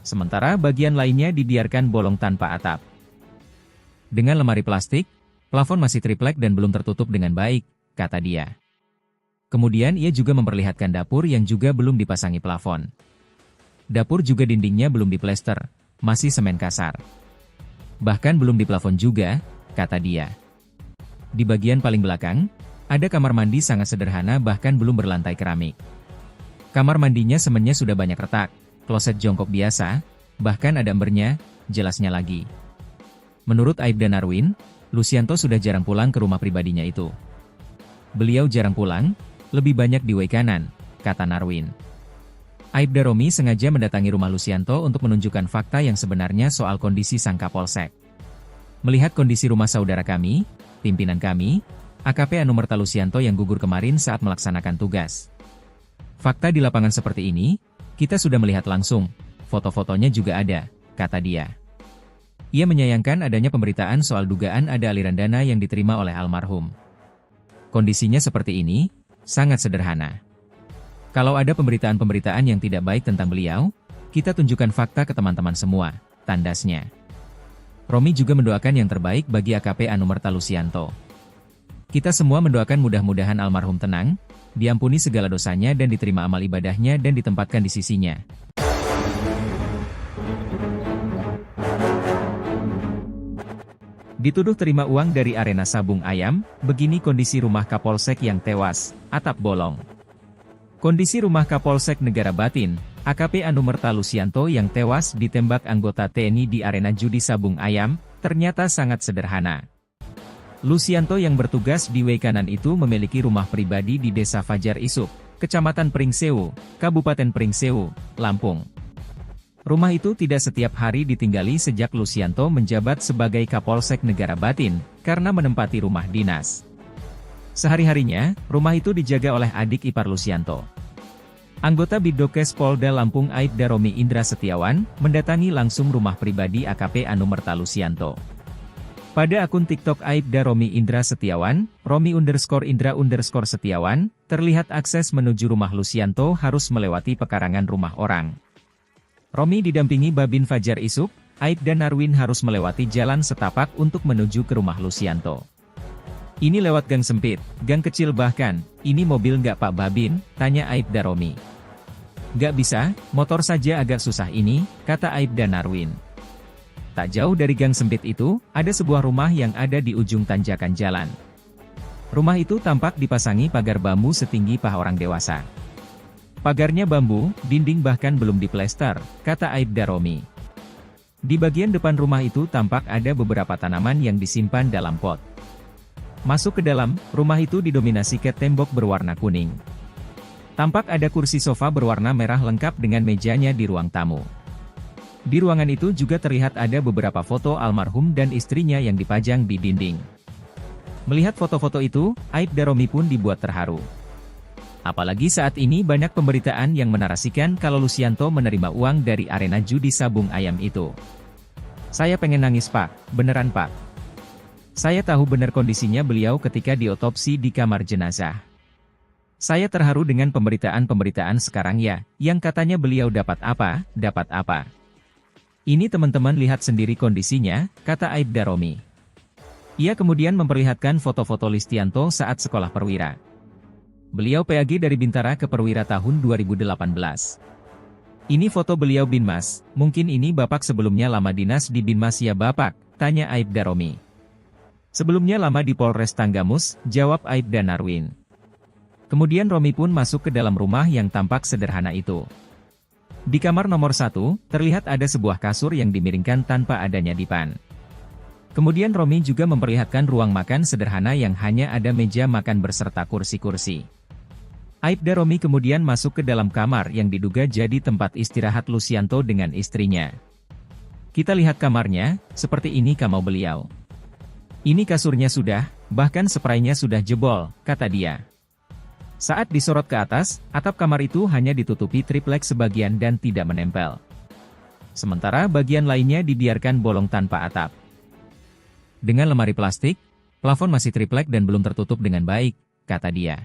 Sementara bagian lainnya dibiarkan bolong tanpa atap. Dengan lemari plastik, plafon masih triplek dan belum tertutup dengan baik, kata dia. Kemudian ia juga memperlihatkan dapur yang juga belum dipasangi plafon. Dapur juga dindingnya belum diplester, masih semen kasar. Bahkan belum diplafon juga, kata dia. Di bagian paling belakang, ada kamar mandi sangat sederhana bahkan belum berlantai keramik. Kamar mandinya semennya sudah banyak retak, kloset jongkok biasa, bahkan ada embernya, jelasnya lagi. Menurut Aibda Narwin, Lusianto sudah jarang pulang ke rumah pribadinya itu. Beliau jarang pulang, lebih banyak di Wekanan, kata Narwin. Aibda Romi sengaja mendatangi rumah Lusianto untuk menunjukkan fakta yang sebenarnya soal kondisi sang Kapolsek. Melihat kondisi rumah saudara kami, pimpinan kami, AKP Anumerta Lusianto yang gugur kemarin saat melaksanakan tugas. Fakta di lapangan seperti ini, kita sudah melihat langsung, foto-fotonya juga ada, kata dia. Ia menyayangkan adanya pemberitaan soal dugaan ada aliran dana yang diterima oleh almarhum. Kondisinya seperti ini, sangat sederhana. Kalau ada pemberitaan-pemberitaan yang tidak baik tentang beliau, kita tunjukkan fakta ke teman-teman semua, tandasnya. Romi juga mendoakan yang terbaik bagi AKP Anumerta Lusianto. Kita semua mendoakan mudah-mudahan almarhum tenang, diampuni segala dosanya dan diterima amal ibadahnya dan ditempatkan di sisinya. Dituduh terima uang dari arena sabung ayam, begini kondisi rumah Kapolsek yang tewas, atap bolong. Kondisi rumah Kapolsek Negara Batin, AKP Anumerta Lusianto yang tewas ditembak anggota TNI di arena judi sabung ayam, ternyata sangat sederhana. Lusianto yang bertugas di Wekanan itu memiliki rumah pribadi di Desa Fajar Isuk, Kecamatan Pringsewu, Kabupaten Pringsewu, Lampung. Rumah itu tidak setiap hari ditinggali sejak Lusianto menjabat sebagai Kapolsek Negara Batin, karena menempati rumah dinas. Sehari-harinya, rumah itu dijaga oleh adik ipar Lusianto. Anggota Bidokes Polda Lampung Aibda Romi Indra Setiawan, mendatangi langsung rumah pribadi AKP Anumerta Lusianto. Pada akun TikTok Aibda Romi Indra Setiawan, Romi_Indra_Setiawan, terlihat akses menuju rumah Lusianto harus melewati pekarangan rumah orang. Romi didampingi Babin Fajar Isuk, Aibda Narwin harus melewati jalan setapak untuk menuju ke rumah Lusianto. Ini lewat gang sempit, gang kecil bahkan, ini mobil nggak Pak Babin, tanya Aibda Romi. Nggak bisa, motor saja agak susah ini, kata Aibda Narwin. Tak jauh dari gang sempit itu, ada sebuah rumah yang ada di ujung tanjakan jalan. Rumah itu tampak dipasangi pagar bambu setinggi paha orang dewasa. Pagarnya bambu, dinding bahkan belum diplester, kata Aibda Romi. Di bagian depan rumah itu tampak ada beberapa tanaman yang disimpan dalam pot. Masuk ke dalam, rumah itu didominasi cat tembok berwarna kuning. Tampak ada kursi sofa berwarna merah lengkap dengan mejanya di ruang tamu. Di ruangan itu juga terlihat ada beberapa foto almarhum dan istrinya yang dipajang di dinding. Melihat foto-foto itu, Aibda Romi pun dibuat terharu. Apalagi saat ini banyak pemberitaan yang menarasikan kalau Lusianto menerima uang dari arena judi sabung ayam itu. Saya pengen nangis Pak, beneran Pak. Saya tahu benar kondisinya beliau ketika diotopsi di kamar jenazah. Saya terharu dengan pemberitaan-pemberitaan sekarang ya, yang katanya beliau dapat apa, dapat apa. Ini teman-teman lihat sendiri kondisinya, kata Aibda Romi. Ia kemudian memperlihatkan foto-foto Lusianto saat sekolah perwira. Beliau PAG dari Bintara ke Perwira tahun 2018. Ini foto beliau Binmas, mungkin ini Bapak sebelumnya lama dinas di Binmas ya Bapak, tanya Aibda Romi. Sebelumnya lama di Polres Tanggamus, jawab Aibda Narwin. Kemudian Romi pun masuk ke dalam rumah yang tampak sederhana itu. Di kamar nomor 1, terlihat ada sebuah kasur yang dimiringkan tanpa adanya dipan. Kemudian Romi juga memperlihatkan ruang makan sederhana yang hanya ada meja makan beserta kursi-kursi. Aibda Romi kemudian masuk ke dalam kamar yang diduga jadi tempat istirahat Lusianto dengan istrinya. Kita lihat kamarnya, seperti ini kamar beliau. Ini kasurnya sudah, bahkan spraynya sudah jebol, kata dia. Saat disorot ke atas, atap kamar itu hanya ditutupi triplek sebagian dan tidak menempel. Sementara bagian lainnya dibiarkan bolong tanpa atap. Dengan lemari plastik, plafon masih triplek dan belum tertutup dengan baik, kata dia.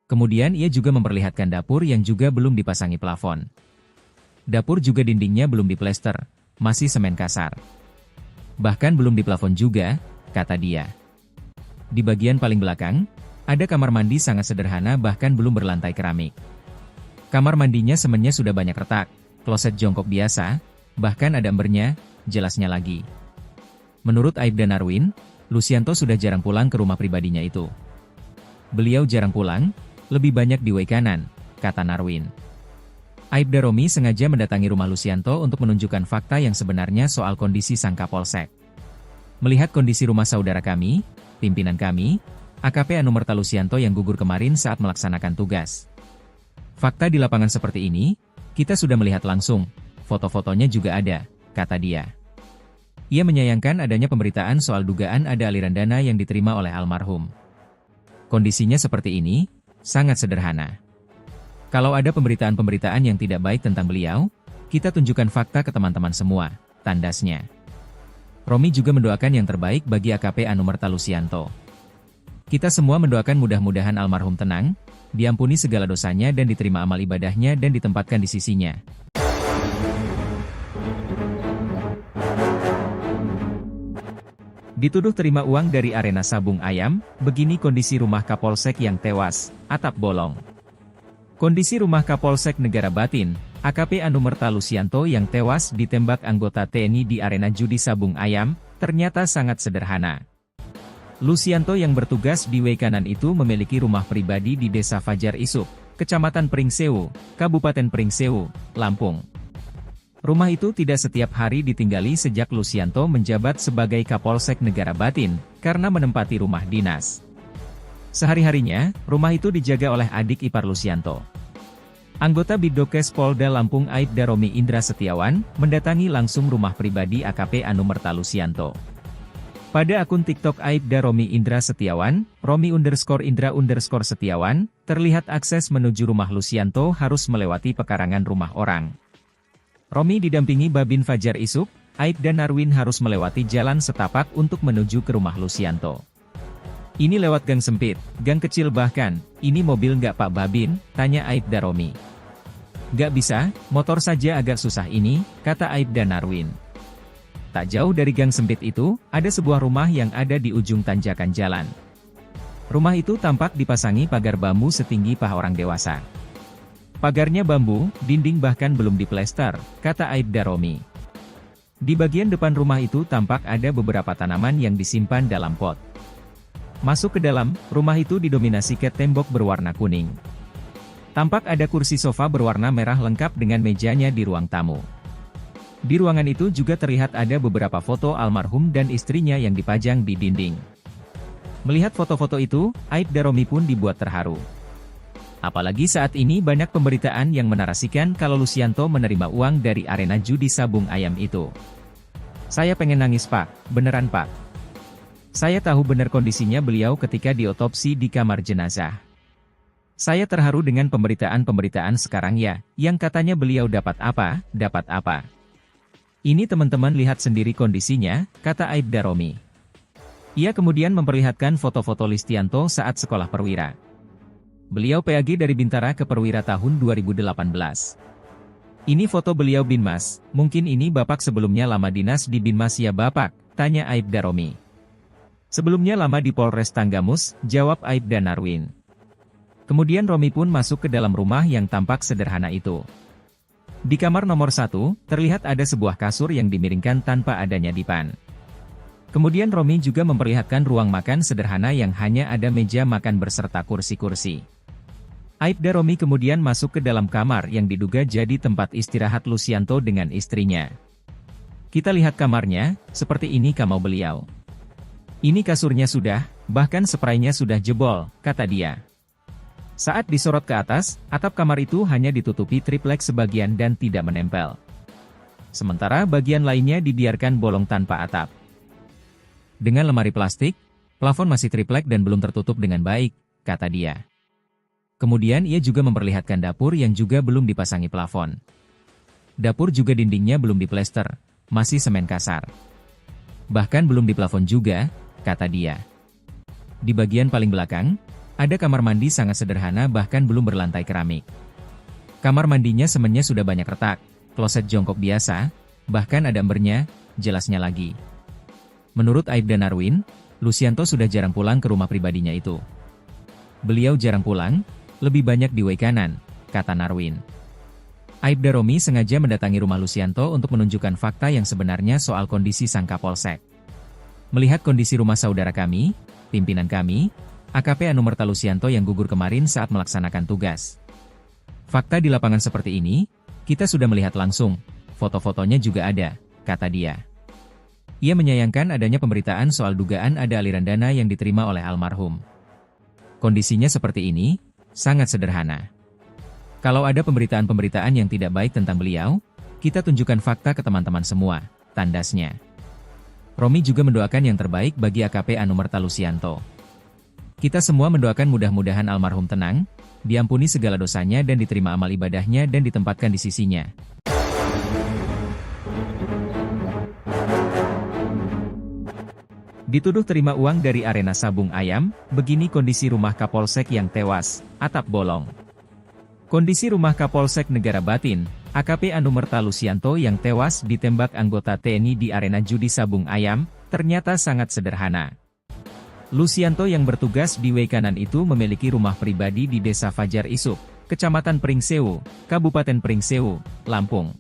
Kemudian ia juga memperlihatkan dapur yang juga belum dipasangi plafon. Dapur juga dindingnya belum diplester, masih semen kasar. Bahkan belum diplafon juga, kata dia. Di bagian paling belakang, ada kamar mandi sangat sederhana bahkan belum berlantai keramik. Kamar mandinya semennya sudah banyak retak, kloset jongkok biasa, bahkan ada embernya, jelasnya lagi. Menurut Aibda Narwin, Lusianto sudah jarang pulang ke rumah pribadinya itu. Beliau jarang pulang, lebih banyak di Wekanan, kata Narwin. Aibda Romi sengaja mendatangi rumah Lusianto untuk menunjukkan fakta yang sebenarnya soal kondisi sang Kapolsek. Melihat kondisi rumah saudara kami, pimpinan kami, AKP Anumerta Lusianto yang gugur kemarin saat melaksanakan tugas. Fakta di lapangan seperti ini, kita sudah melihat langsung, foto-fotonya juga ada, kata dia. Ia menyayangkan adanya pemberitaan soal dugaan ada aliran dana yang diterima oleh almarhum. Kondisinya seperti ini, sangat sederhana. Kalau ada pemberitaan-pemberitaan yang tidak baik tentang beliau, kita tunjukkan fakta ke teman-teman semua, tandasnya. Romi juga mendoakan yang terbaik bagi AKP Anumerta Lusianto. Kita semua mendoakan mudah-mudahan almarhum tenang, diampuni segala dosanya dan diterima amal ibadahnya dan ditempatkan di sisinya. Dituduh terima uang dari arena sabung ayam, begini kondisi rumah Kapolsek yang tewas, atap bolong. Kondisi rumah Kapolsek Negara Batin, AKP Anumerta Lusianto yang tewas ditembak anggota TNI di arena judi sabung ayam, ternyata sangat sederhana. Lusianto yang bertugas di Wekanan itu memiliki rumah pribadi di Desa Fajar Isuk, Kecamatan Pringsewu, Kabupaten Pringsewu, Lampung. Rumah itu tidak setiap hari ditinggali sejak Lusianto menjabat sebagai Kapolsek Negara Batin, karena menempati rumah dinas. Sehari-harinya, rumah itu dijaga oleh adik ipar Lusianto. Anggota Bidokes Polda Lampung Aibda Romi Indra Setiawan, mendatangi langsung rumah pribadi AKP Anumerta Lusianto. Pada akun TikTok Aibda Romi Indra Setiawan, Romi_Indra_Setiawan, terlihat akses menuju rumah Lusianto harus melewati pekarangan rumah orang. Romi didampingi Babin Fajar Isuk, Aibda Narwin harus melewati jalan setapak untuk menuju ke rumah Lusianto. Ini lewat gang sempit, gang kecil bahkan, ini mobil nggak Pak Babin, tanya Aibda Romi. Nggak bisa, motor saja agak susah ini, kata Aibda Narwin. Tak jauh dari gang sempit itu, ada sebuah rumah yang ada di ujung tanjakan jalan. Rumah itu tampak dipasangi pagar bambu setinggi paha orang dewasa. Pagarnya bambu, dinding bahkan belum diplester, kata Aibda Romi. Di bagian depan rumah itu tampak ada beberapa tanaman yang disimpan dalam pot. Masuk ke dalam, rumah itu didominasi cat tembok berwarna kuning. Tampak ada kursi sofa berwarna merah lengkap dengan mejanya di ruang tamu. Di ruangan itu juga terlihat ada beberapa foto almarhum dan istrinya yang dipajang di dinding. Melihat foto-foto itu, Aibda Romi pun dibuat terharu. Apalagi saat ini banyak pemberitaan yang menarasikan kalau Lusianto menerima uang dari arena judi sabung ayam itu. Saya pengen nangis Pak, beneran Pak. Saya tahu benar kondisinya beliau ketika diotopsi di kamar jenazah. Saya terharu dengan pemberitaan-pemberitaan sekarang ya, yang katanya beliau dapat apa, dapat apa. Ini teman-teman lihat sendiri kondisinya, kata Aibda Romi. Ia kemudian memperlihatkan foto-foto Lusianto saat sekolah perwira. Beliau PAG dari Bintara ke Perwira tahun 2018. Ini foto beliau Binmas, mungkin ini Bapak sebelumnya lama dinas di Binmas ya Bapak, tanya Aibda Romi. Sebelumnya lama di Polres Tanggamus, jawab Aibda Narwin. Kemudian Romi pun masuk ke dalam rumah yang tampak sederhana itu. Di kamar nomor 1, terlihat ada sebuah kasur yang dimiringkan tanpa adanya dipan. Kemudian Romi juga memperlihatkan ruang makan sederhana yang hanya ada meja makan beserta kursi-kursi. Aibda Romi kemudian masuk ke dalam kamar yang diduga jadi tempat istirahat Lusianto dengan istrinya. Kita lihat kamarnya, seperti ini kamar beliau. Ini kasurnya sudah, bahkan spraynya sudah jebol, kata dia. Saat disorot ke atas, atap kamar itu hanya ditutupi triplek sebagian dan tidak menempel. Sementara bagian lainnya dibiarkan bolong tanpa atap. Dengan lemari plastik, plafon masih triplek dan belum tertutup dengan baik, kata dia. Kemudian ia juga memperlihatkan dapur yang juga belum dipasangi plafon. Dapur juga dindingnya belum diplester, masih semen kasar. Bahkan belum diplafon juga, kata dia. Di bagian paling belakang, ada kamar mandi sangat sederhana bahkan belum berlantai keramik. Kamar mandinya semennya sudah banyak retak, kloset jongkok biasa, bahkan ada embernya, jelasnya lagi. Menurut Aibda Narwin, Lusianto sudah jarang pulang ke rumah pribadinya itu. Beliau jarang pulang, lebih banyak di Wekanan, kata Narwin. Aibda Romi sengaja mendatangi rumah Lusianto untuk menunjukkan fakta yang sebenarnya soal kondisi sang Kapolsek. Melihat kondisi rumah saudara kami, pimpinan kami, AKP Anumerta Lusianto yang gugur kemarin saat melaksanakan tugas. Fakta di lapangan seperti ini, kita sudah melihat langsung, foto-fotonya juga ada, kata dia. Ia menyayangkan adanya pemberitaan soal dugaan ada aliran dana yang diterima oleh almarhum. Kondisinya seperti ini, sangat sederhana. Kalau ada pemberitaan-pemberitaan yang tidak baik tentang beliau, kita tunjukkan fakta ke teman-teman semua, tandasnya. Romi juga mendoakan yang terbaik bagi AKP Anumerta Lusianto. Kita semua mendoakan mudah-mudahan almarhum tenang, diampuni segala dosanya dan diterima amal ibadahnya dan ditempatkan di sisinya. Dituduh terima uang dari arena sabung ayam, begini kondisi rumah Kapolsek yang tewas, atap bolong. Kondisi rumah Kapolsek Negara Batin, AKP Anumerta Lusianto yang tewas ditembak anggota TNI di arena judi sabung ayam, ternyata sangat sederhana. Lucianto yang bertugas di Weikanan itu memiliki rumah pribadi di Desa Fajar Isuk, Kecamatan Pringsewu, Kabupaten Pringsewu, Lampung.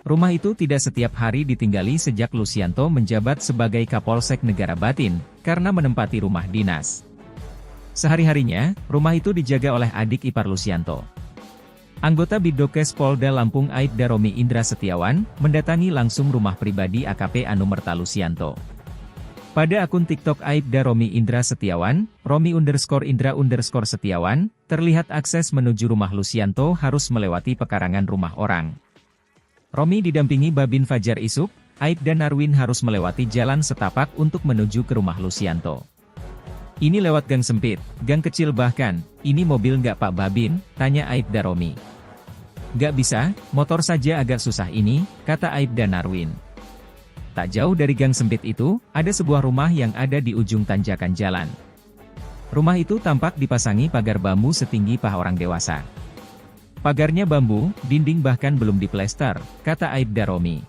Rumah itu tidak setiap hari ditinggali sejak Lucianto menjabat sebagai Kapolsek Negara Batin, karena menempati rumah dinas. Sehari-harinya, rumah itu dijaga oleh adik ipar Lucianto. Anggota Bidokes Polda Lampung Aibda Romi Indra Setiawan, mendatangi langsung rumah pribadi AKP Anumerta Lucianto. Pada akun TikTok Aibda Romi Indra Setiawan, Romi_Indra_Setiawan, terlihat akses menuju rumah Lucianto harus melewati pekarangan rumah orang. Romi didampingi Babin Fajar Isuk, Aibda Narwin harus melewati jalan setapak untuk menuju ke rumah Lucianto. Ini lewat gang sempit, gang kecil bahkan, ini mobil nggak Pak Babin, tanya Aibda Romi. Nggak bisa, motor saja agak susah ini, kata Aibda Narwin. Tak jauh dari gang sempit itu, ada sebuah rumah yang ada di ujung tanjakan jalan. Rumah itu tampak dipasangi pagar bambu setinggi paha orang dewasa. Pagarnya bambu, dinding bahkan belum diplester, kata Aibda Romi.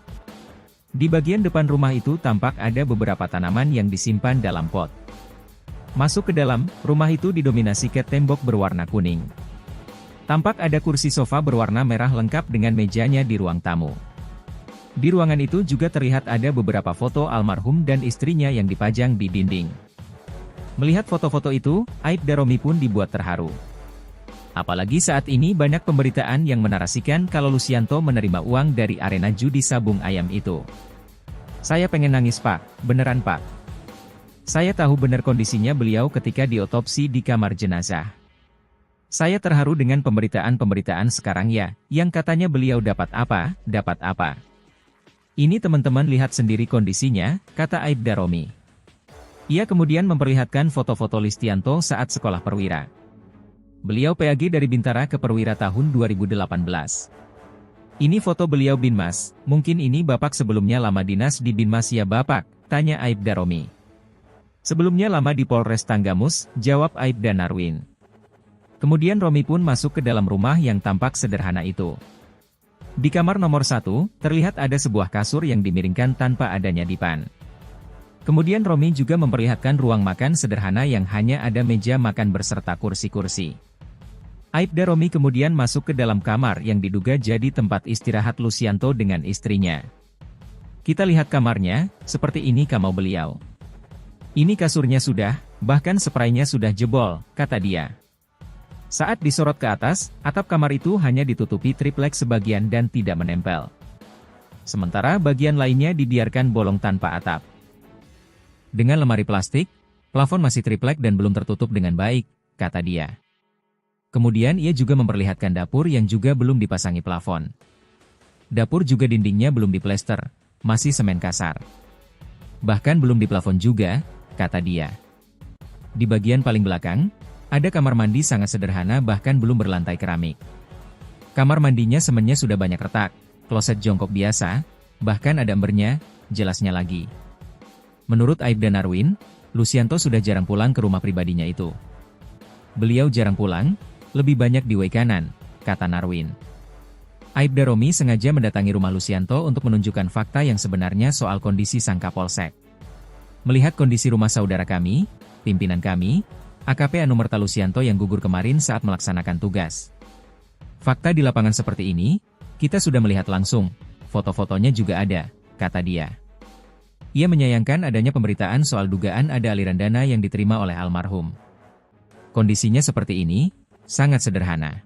Di bagian depan rumah itu tampak ada beberapa tanaman yang disimpan dalam pot. Masuk ke dalam, rumah itu didominasi cat tembok berwarna kuning. Tampak ada kursi sofa berwarna merah lengkap dengan mejanya di ruang tamu. Di ruangan itu juga terlihat ada beberapa foto almarhum dan istrinya yang dipajang di dinding. Melihat foto-foto itu, Aibda Romi pun dibuat terharu. Apalagi saat ini banyak pemberitaan yang menarasikan kalau Lucianto menerima uang dari arena judi sabung ayam itu. Saya pengen nangis Pak, beneran Pak. Saya tahu benar kondisinya beliau ketika diotopsi di kamar jenazah. Saya terharu dengan pemberitaan-pemberitaan sekarang ya, yang katanya beliau dapat apa, dapat apa. Ini teman-teman lihat sendiri kondisinya, kata Aibda Romi. Ia kemudian memperlihatkan foto-foto Lucianto saat sekolah perwira. Beliau PAG dari Bintara ke Perwira tahun 2018. Ini foto beliau Binmas, mungkin ini Bapak sebelumnya lama dinas di Binmas ya Bapak, tanya Aibda Romi. Sebelumnya lama di Polres Tanggamus, jawab Aibda Narwin. Kemudian Romi pun masuk ke dalam rumah yang tampak sederhana itu. Di kamar nomor 1, terlihat ada sebuah kasur yang dimiringkan tanpa adanya dipan. Kemudian Romi juga memperlihatkan ruang makan sederhana yang hanya ada meja makan berserta kursi-kursi. Aibda Romi kemudian masuk ke dalam kamar yang diduga jadi tempat istirahat Lucianto dengan istrinya. Kita lihat kamarnya, seperti ini kamar beliau. Ini kasurnya sudah, bahkan spraynya sudah jebol, kata dia. Saat disorot ke atas, atap kamar itu hanya ditutupi triplek sebagian dan tidak menempel. Sementara bagian lainnya dibiarkan bolong tanpa atap. Dengan lemari plastik, plafon masih triplek dan belum tertutup dengan baik, kata dia. Kemudian ia juga memperlihatkan dapur yang juga belum dipasangi plafon. Dapur juga dindingnya belum diplester, masih semen kasar. Bahkan belum diplafon juga, kata dia. Di bagian paling belakang, ada kamar mandi sangat sederhana bahkan belum berlantai keramik. Kamar mandinya semennya sudah banyak retak, kloset jongkok biasa, bahkan ada embernya, jelasnya lagi. Menurut Aibda Narwin, Lucianto sudah jarang pulang ke rumah pribadinya itu. Beliau jarang pulang, lebih banyak di Weikanan, kata Narwin. Aibda Romi sengaja mendatangi rumah Lucianto untuk menunjukkan fakta yang sebenarnya soal kondisi sang Kapolsek. Melihat kondisi rumah saudara kami, pimpinan kami, AKP Anumerta Lucianto yang gugur kemarin saat melaksanakan tugas. Fakta di lapangan seperti ini, kita sudah melihat langsung, foto-fotonya juga ada, kata dia. Ia menyayangkan adanya pemberitaan soal dugaan ada aliran dana yang diterima oleh almarhum. Kondisinya seperti ini, sangat sederhana.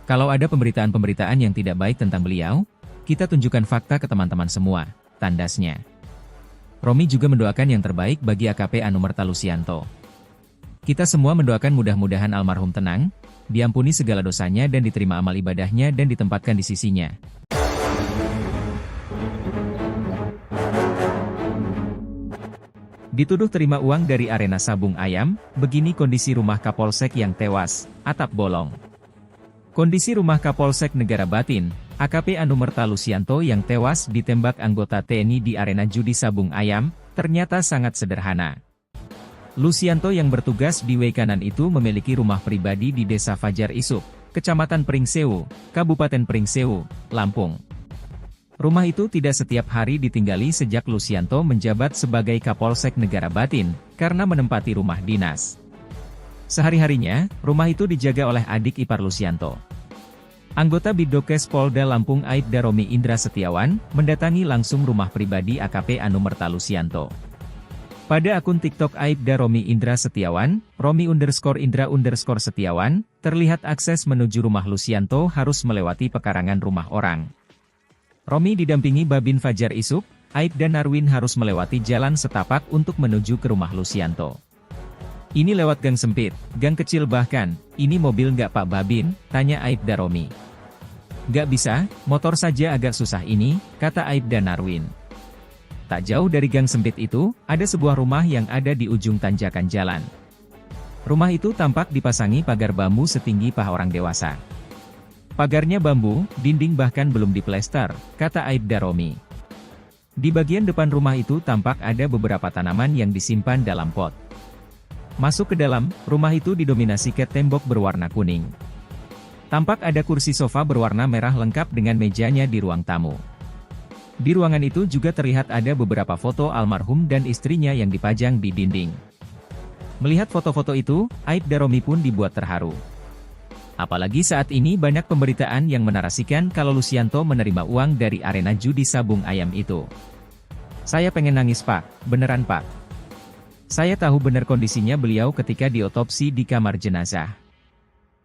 Kalau ada pemberitaan-pemberitaan yang tidak baik tentang beliau, kita tunjukkan fakta ke teman-teman semua, tandasnya. Romi juga mendoakan yang terbaik bagi AKP Anumerta Lucianto. Kita semua mendoakan mudah-mudahan almarhum tenang, diampuni segala dosanya dan diterima amal ibadahnya dan ditempatkan di sisinya. Dituduh terima uang dari arena sabung ayam, begini kondisi rumah Kapolsek yang tewas, atap bolong. Kondisi rumah Kapolsek Negara Batin, AKP Anumerta Lucianto yang tewas ditembak anggota TNI di arena judi sabung ayam, ternyata sangat sederhana. Lucianto yang bertugas di Weikanan itu memiliki rumah pribadi di Desa Fajar Isuk, Kecamatan Pringsewu, Kabupaten Pringsewu, Lampung. Rumah itu tidak setiap hari ditinggali sejak Lucianto menjabat sebagai Kapolsek Negara Batin, karena menempati rumah dinas. Sehari-harinya, rumah itu dijaga oleh adik ipar Lucianto. Anggota Bidokes Polda Lampung Aibda Romi Indra Setiawan, mendatangi langsung rumah pribadi AKP Anumerta Lucianto. Pada akun TikTok Aibda Romi Indra Setiawan, Romi_Indra_Setiawan, terlihat akses menuju rumah Lucianto harus melewati pekarangan rumah orang. Romi didampingi Babin Fajar Isuk, Aibda Narwin harus melewati jalan setapak untuk menuju ke rumah Lucianto. Ini lewat gang sempit, gang kecil bahkan, ini mobil nggak Pak Babin, tanya Aibda Romi. Nggak bisa, motor saja agak susah ini, kata Aibda Narwin. Tak jauh dari gang sempit itu, ada sebuah rumah yang ada di ujung tanjakan jalan. Rumah itu tampak dipasangi pagar bambu setinggi paha orang dewasa. Pagarnya bambu, dinding bahkan belum diplester, kata Aibda Romi. Di bagian depan rumah itu tampak ada beberapa tanaman yang disimpan dalam pot. Masuk ke dalam, rumah itu didominasi cat tembok berwarna kuning. Tampak ada kursi sofa berwarna merah lengkap dengan mejanya di ruang tamu. Di ruangan itu juga terlihat ada beberapa foto almarhum dan istrinya yang dipajang di dinding. Melihat foto-foto itu, Aibda Romi pun dibuat terharu. Apalagi saat ini banyak pemberitaan yang menarasikan kalau Lucianto menerima uang dari arena judi sabung ayam itu. Saya pengen nangis Pak, beneran Pak. Saya tahu benar kondisinya beliau ketika diotopsi di kamar jenazah.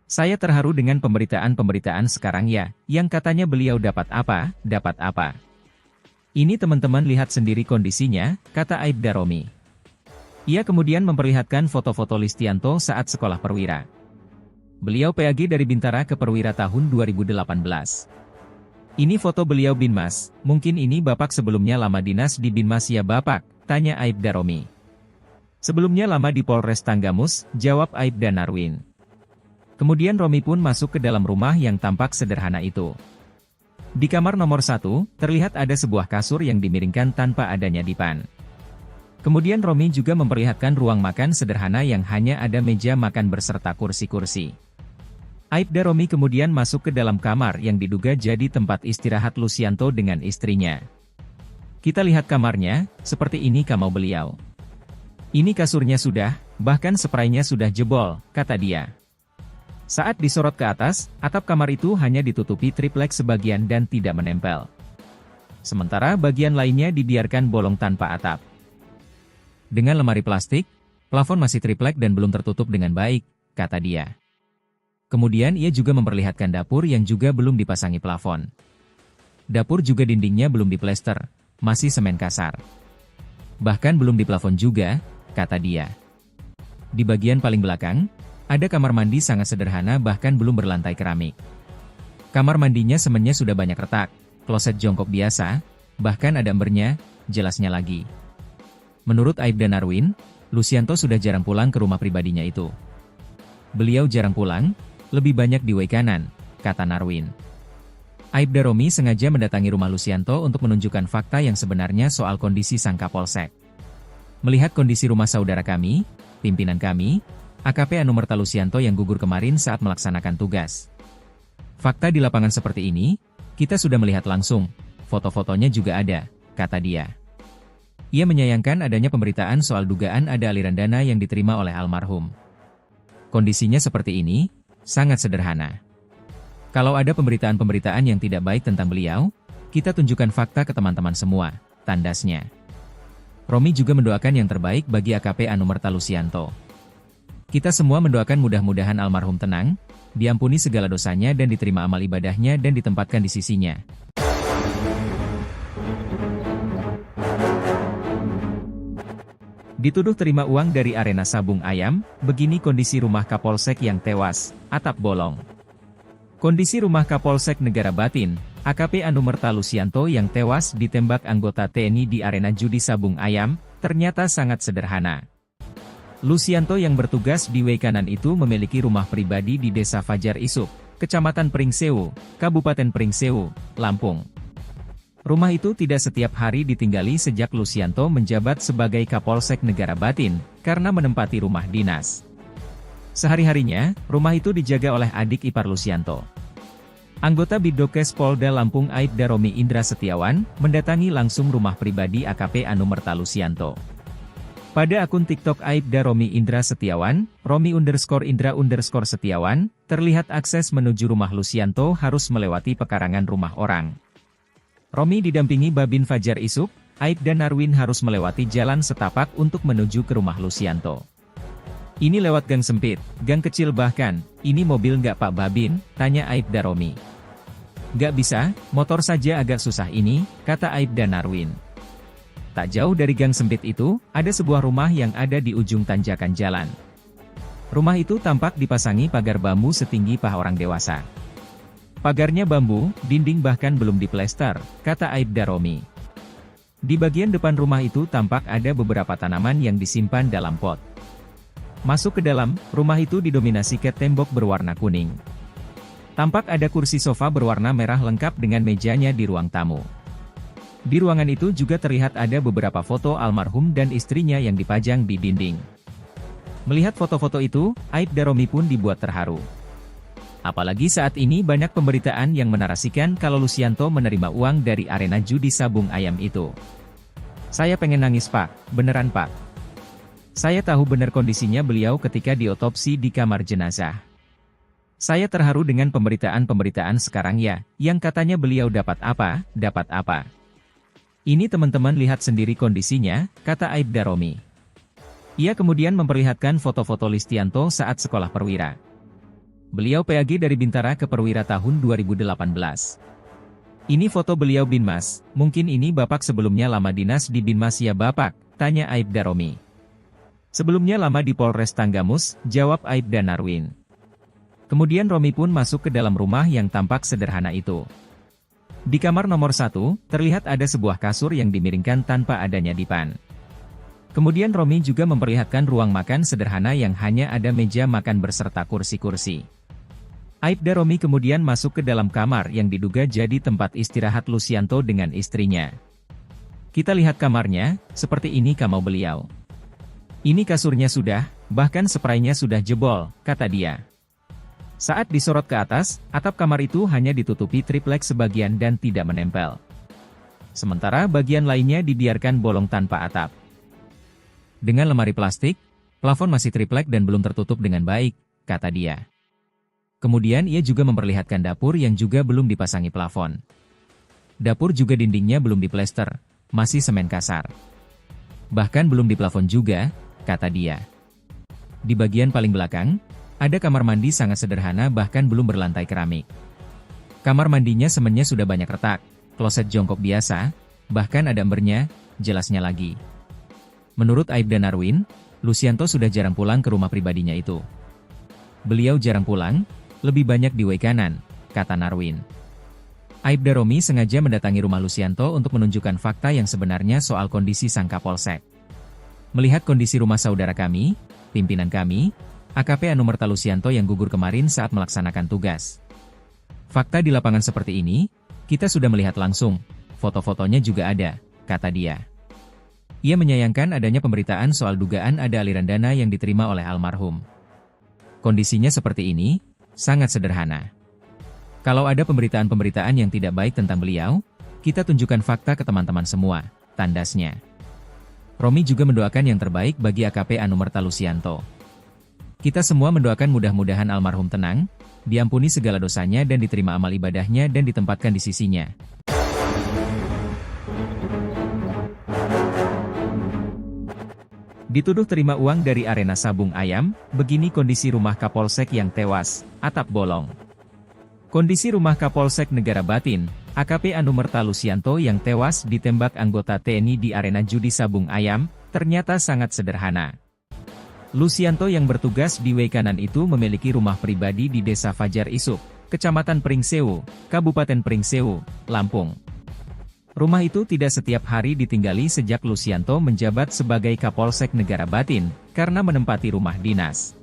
Saya terharu dengan pemberitaan-pemberitaan sekarang ya, yang katanya beliau dapat apa. Ini teman-teman lihat sendiri kondisinya, kata Aibda Romi. Ia kemudian memperlihatkan foto-foto Lucianto saat sekolah perwira. Beliau PAG dari Bintara ke Perwira tahun 2018. Ini foto beliau Binmas, mungkin ini Bapak sebelumnya lama dinas di Binmas ya Bapak, tanya Aibda Romi. Sebelumnya lama di Polres Tanggamus, jawab Aibda Narwin. Kemudian Romi pun masuk ke dalam rumah yang tampak sederhana itu. Di kamar nomor 1, terlihat ada sebuah kasur yang dimiringkan tanpa adanya dipan. Kemudian Romi juga memperlihatkan ruang makan sederhana yang hanya ada meja makan berserta kursi-kursi. Aibda Romi kemudian masuk ke dalam kamar yang diduga jadi tempat istirahat Lucianto dengan istrinya. Kita lihat kamarnya, seperti ini kamar beliau. Ini kasurnya sudah, bahkan spraynya sudah jebol, kata dia. Saat disorot ke atas, atap kamar itu hanya ditutupi triplek sebagian dan tidak menempel. Sementara bagian lainnya dibiarkan bolong tanpa atap. Dengan lemari plastik, plafon masih triplek dan belum tertutup dengan baik, kata dia. Kemudian ia juga memperlihatkan dapur yang juga belum dipasangi plafon. Dapur juga dindingnya belum diplester, masih semen kasar. Bahkan belum diplafon juga, kata dia. Di bagian paling belakang, ada kamar mandi sangat sederhana bahkan belum berlantai keramik. Kamar mandinya semennya sudah banyak retak, kloset jongkok biasa, bahkan ada embernya, jelasnya lagi. Menurut Aibda Narwin, Lucianto sudah jarang pulang ke rumah pribadinya itu. Beliau jarang pulang, lebih banyak di W kanan, kata Narwin. Aibda Romi sengaja mendatangi rumah Lucianto untuk menunjukkan fakta yang sebenarnya soal kondisi sang Kapolsek. Melihat kondisi rumah saudara kami, pimpinan kami, AKP Anumerta Lucianto yang gugur kemarin saat melaksanakan tugas. Fakta di lapangan seperti ini, kita sudah melihat langsung, foto-fotonya juga ada, kata dia. Ia menyayangkan adanya pemberitaan soal dugaan ada aliran dana yang diterima oleh almarhum. Kondisinya seperti ini, sangat sederhana. Kalau ada pemberitaan-pemberitaan yang tidak baik tentang beliau, kita tunjukkan fakta ke teman-teman semua, tandasnya. Romi juga mendoakan yang terbaik bagi AKP Anumerta Lucianto. Kita semua mendoakan mudah-mudahan almarhum tenang, diampuni segala dosanya dan diterima amal ibadahnya dan ditempatkan di sisinya. Dituduh terima uang dari arena sabung ayam, begini kondisi rumah Kapolsek yang tewas, atap bolong. Kondisi rumah Kapolsek Negara Batin, AKP Anumerta Lucianto yang tewas ditembak anggota TNI di arena judi sabung ayam, ternyata sangat sederhana. Lucianto yang bertugas di W kanan itu memiliki rumah pribadi di Desa Fajar Isuk, Kecamatan Pringsewu, Kabupaten Pringsewu, Lampung. Rumah itu tidak setiap hari ditinggali sejak Lucianto menjabat sebagai Kapolsek Negara Batin, karena menempati rumah dinas. Sehari-harinya, rumah itu dijaga oleh adik ipar Lucianto. Anggota Bidokes Polda Lampung Aibda Romi Indra Setiawan, mendatangi langsung rumah pribadi AKP Anumerta Lusianto. Pada akun TikTok Aibda Romi Indra Setiawan, Romi_Indra_Setiawan, terlihat akses menuju rumah Lusianto harus melewati pekarangan rumah orang. Romi didampingi Babin Fajar Isuk, Aibda Narwin harus melewati jalan setapak untuk menuju ke rumah Lusianto. Ini lewat gang sempit, gang kecil bahkan, ini mobil nggak Pak Babin, tanya Aibda Romi. Nggak bisa, motor saja agak susah ini, kata Aibda Narwin. Tak jauh dari gang sempit itu, ada sebuah rumah yang ada di ujung tanjakan jalan. Rumah itu tampak dipasangi pagar bambu setinggi paha orang dewasa. Pagarnya bambu, dinding bahkan belum diplester, kata Aibda Romi. Di bagian depan rumah itu tampak ada beberapa tanaman yang disimpan dalam pot. Masuk ke dalam, rumah itu didominasi cat tembok berwarna kuning. Tampak ada kursi sofa berwarna merah lengkap dengan mejanya di ruang tamu. Di ruangan itu juga terlihat ada beberapa foto almarhum dan istrinya yang dipajang di dinding. Melihat foto-foto itu, Aibda Romi pun dibuat terharu. Apalagi saat ini banyak pemberitaan yang menarasikan kalau Lusianto menerima uang dari arena judi sabung ayam itu. Saya pengen nangis Pak, beneran Pak. Saya tahu benar kondisinya beliau ketika diotopsi di kamar jenazah. Saya terharu dengan pemberitaan-pemberitaan sekarang ya, yang katanya beliau dapat apa, dapat apa. Ini teman-teman lihat sendiri kondisinya, kata Aibda Romi. Ia kemudian memperlihatkan foto-foto Lusianto saat sekolah perwira. Beliau PAG dari Bintara ke Perwira tahun 2018. Ini foto beliau Binmas, mungkin ini Bapak sebelumnya lama dinas di Binmas ya Bapak, tanya Aibda Romi. Sebelumnya lama di Polres Tanggamus, jawab Aibda Narwin. Kemudian Romi pun masuk ke dalam rumah yang tampak sederhana itu. Di kamar nomor 1, terlihat ada sebuah kasur yang dimiringkan tanpa adanya dipan. Kemudian Romi juga memperlihatkan ruang makan sederhana yang hanya ada meja makan berserta kursi-kursi. Aibda Romi kemudian masuk ke dalam kamar yang diduga jadi tempat istirahat Lusianto dengan istrinya. Kita lihat kamarnya, seperti ini kamar beliau. Ini kasurnya sudah, bahkan spraynya sudah jebol, kata dia. Saat disorot ke atas, atap kamar itu hanya ditutupi triplek sebagian dan tidak menempel. Sementara bagian lainnya dibiarkan bolong tanpa atap. Dengan lemari plastik, plafon masih triplek dan belum tertutup dengan baik, kata dia. Kemudian ia juga memperlihatkan dapur yang juga belum dipasangi plafon. Dapur juga dindingnya belum diplester, masih semen kasar. Bahkan belum diplafon juga, kata dia. Di bagian paling belakang, ada kamar mandi sangat sederhana bahkan belum berlantai keramik. Kamar mandinya semennya sudah banyak retak, kloset jongkok biasa, bahkan ada embernya, jelasnya lagi. Menurut Aibda Narwin, Lusianto sudah jarang pulang ke rumah pribadinya itu. Beliau jarang pulang, lebih banyak di WC kanan, kata Narwin. Aibda Romi sengaja mendatangi rumah Lusianto untuk menunjukkan fakta yang sebenarnya soal kondisi sang Kapolsek. Melihat kondisi rumah saudara kami, pimpinan kami, AKP Anumerta Lusianto yang gugur kemarin saat melaksanakan tugas. Fakta di lapangan seperti ini, kita sudah melihat langsung, foto-fotonya juga ada, kata dia. Ia menyayangkan adanya pemberitaan soal dugaan ada aliran dana yang diterima oleh almarhum. Kondisinya seperti ini, sangat sederhana. Kalau ada pemberitaan-pemberitaan yang tidak baik tentang beliau, kita tunjukkan fakta ke teman-teman semua, tandasnya. Romi juga mendoakan yang terbaik bagi AKP Anumerta Lusianto. Kita semua mendoakan mudah-mudahan almarhum tenang, diampuni segala dosanya dan diterima amal ibadahnya dan ditempatkan di sisinya. Dituduh terima uang dari arena sabung ayam, begini kondisi rumah Kapolsek yang tewas, atap bolong. Kondisi rumah Kapolsek Negara Batin, AKP Anumerta Lusianto yang tewas ditembak anggota TNI di arena judi sabung ayam, ternyata sangat sederhana. Lusianto yang bertugas di WC kanan itu memiliki rumah pribadi di Desa Fajar Isuk, Kecamatan Pringsewu, Kabupaten Pringsewu, Lampung. Rumah itu tidak setiap hari ditinggali sejak Lusianto menjabat sebagai Kapolsek Negara Batin, karena menempati rumah dinas.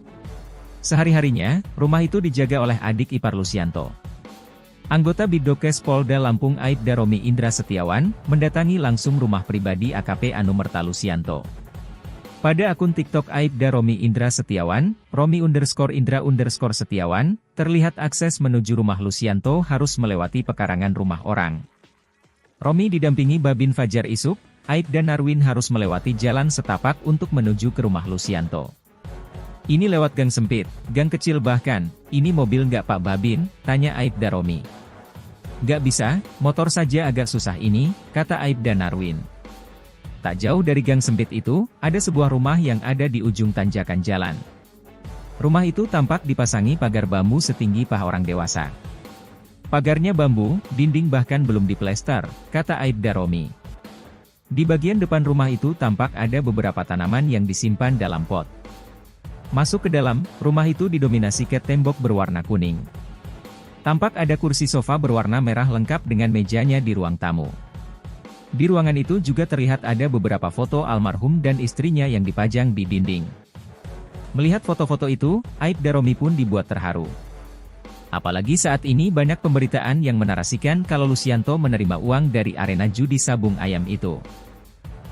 Sehari-harinya, rumah itu dijaga oleh adik ipar Lusianto. Anggota Bidokes Polda Lampung Aibda Romi Indra Setiawan, mendatangi langsung rumah pribadi AKP Anumerta Lusianto. Pada akun TikTok Aibda Romi Indra Setiawan, Romi_Indra_Setiawan, terlihat akses menuju rumah Lucianto harus melewati pekarangan rumah orang. Romi didampingi Babin Fajar Isuk, Aibda Narwin harus melewati jalan setapak untuk menuju ke rumah Lucianto. Ini lewat gang sempit, gang kecil bahkan, ini mobil nggak Pak Babin, tanya Aibda Romi. Nggak bisa, motor saja agak susah ini, kata Aibda Narwin. Tak jauh dari gang sempit itu, ada sebuah rumah yang ada di ujung tanjakan jalan. Rumah itu tampak dipasangi pagar bambu setinggi paha orang dewasa. Pagarnya bambu, dinding bahkan belum diplester, kata Aibda Romi. Di bagian depan rumah itu tampak ada beberapa tanaman yang disimpan dalam pot. Masuk ke dalam, rumah itu didominasi cat tembok berwarna kuning. Tampak ada kursi sofa berwarna merah lengkap dengan mejanya di ruang tamu. Di ruangan itu juga terlihat ada beberapa foto almarhum dan istrinya yang dipajang di dinding. Melihat foto-foto itu, Aibda Romi pun dibuat terharu. Apalagi saat ini banyak pemberitaan yang menarasikan kalau Lucianto menerima uang dari arena judi sabung ayam itu.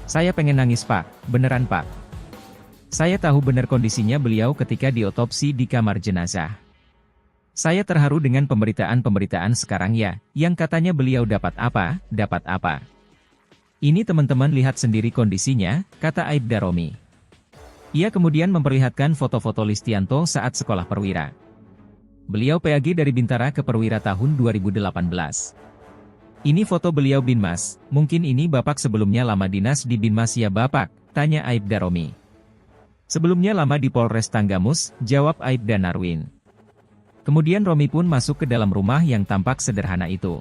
Saya pengen nangis Pak, beneran Pak. Saya tahu benar kondisinya beliau ketika diotopsi di kamar jenazah. Saya terharu dengan pemberitaan-pemberitaan sekarang ya, yang katanya beliau dapat apa, dapat apa. Ini teman-teman lihat sendiri kondisinya, kata Aibda Romi. Ia kemudian memperlihatkan foto-foto Lucianto saat sekolah perwira. Beliau PAG dari Bintara ke Perwira tahun 2018. Ini foto beliau Binmas, mungkin ini Bapak sebelumnya lama dinas di Binmas ya Bapak, tanya Aibda Romi. Sebelumnya lama di Polres Tanggamus, jawab Aibda Narwin. Kemudian Romi pun masuk ke dalam rumah yang tampak sederhana itu.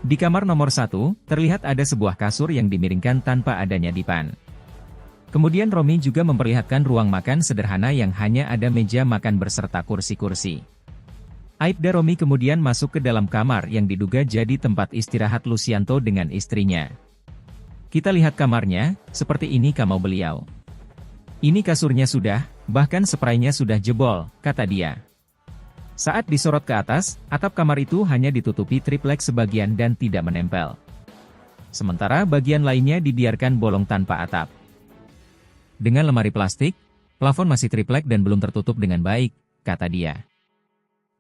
Di kamar nomor 1, terlihat ada sebuah kasur yang dimiringkan tanpa adanya dipan. Kemudian Romi juga memperlihatkan ruang makan sederhana yang hanya ada meja makan berserta kursi-kursi. Aibda Romi kemudian masuk ke dalam kamar yang diduga jadi tempat istirahat Lucianto dengan istrinya. Kita lihat kamarnya, seperti ini kamar beliau. Ini kasurnya sudah, bahkan spraynya sudah jebol, kata dia. Saat disorot ke atas, atap kamar itu hanya ditutupi triplek sebagian dan tidak menempel. Sementara bagian lainnya dibiarkan bolong tanpa atap. Dengan lemari plastik, plafon masih triplek dan belum tertutup dengan baik, kata dia.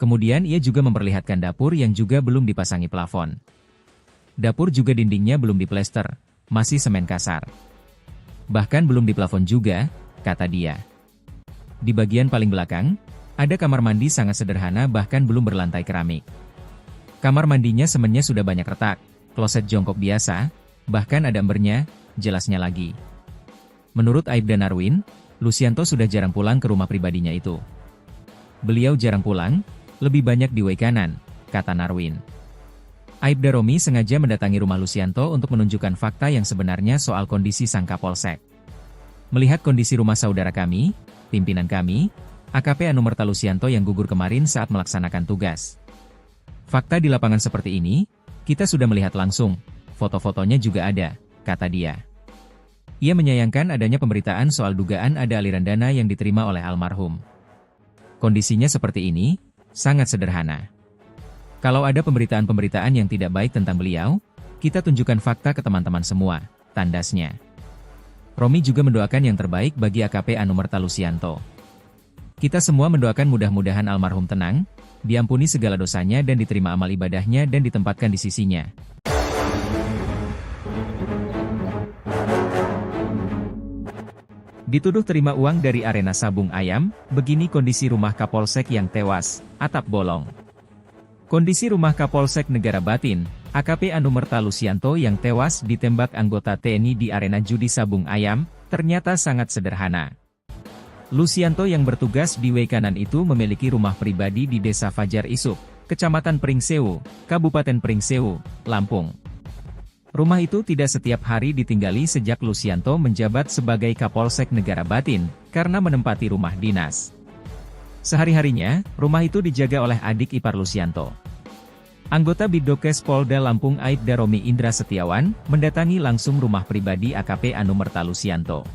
Kemudian ia juga memperlihatkan dapur yang juga belum dipasangi plafon. Dapur juga dindingnya belum diplester, masih semen kasar. Bahkan belum diplafon juga, kata dia. Di bagian paling belakang, ada kamar mandi sangat sederhana bahkan belum berlantai keramik. Kamar mandinya semennya sudah banyak retak, kloset jongkok biasa, bahkan ada embernya, jelasnya lagi. Menurut Aibda Narwin, Lucianto sudah jarang pulang ke rumah pribadinya itu. Beliau jarang pulang, lebih banyak di way kanan, kata Narwin. Aibda Romi sengaja mendatangi rumah Lucianto untuk menunjukkan fakta yang sebenarnya soal kondisi sang Kapolsek. Melihat kondisi rumah saudara kami, pimpinan kami, AKP Anumerta Lucianto yang gugur kemarin saat melaksanakan tugas. Fakta di lapangan seperti ini, kita sudah melihat langsung, foto-fotonya juga ada, kata dia. Ia menyayangkan adanya pemberitaan soal dugaan ada aliran dana yang diterima oleh almarhum. Kondisinya seperti ini, sangat sederhana. Kalau ada pemberitaan-pemberitaan yang tidak baik tentang beliau, kita tunjukkan fakta ke teman-teman semua, tandasnya. Romi juga mendoakan yang terbaik bagi AKP Anumerta Lucianto. Kita semua mendoakan mudah-mudahan almarhum tenang, diampuni segala dosanya dan diterima amal ibadahnya dan ditempatkan di sisinya. Dituduh terima uang dari arena sabung ayam, begini kondisi rumah Kapolsek yang tewas, atap bolong. Kondisi rumah Kapolsek Negara Batin, AKP Anumerta Lucianto yang tewas ditembak anggota TNI di arena judi sabung ayam, ternyata sangat sederhana. Lucianto yang bertugas di way kanan itu memiliki rumah pribadi di Desa Fajar Isuk, Kecamatan Pringsewu, Kabupaten Pringsewu, Lampung. Rumah itu tidak setiap hari ditinggali sejak Lucianto menjabat sebagai Kapolsek Negara Batin, karena menempati rumah dinas. Sehari-harinya, rumah itu dijaga oleh adik ipar Lucianto. Anggota Bidokes Polda Lampung Aibda Romi Indra Setiawan, mendatangi langsung rumah pribadi AKP Anumerta Lucianto.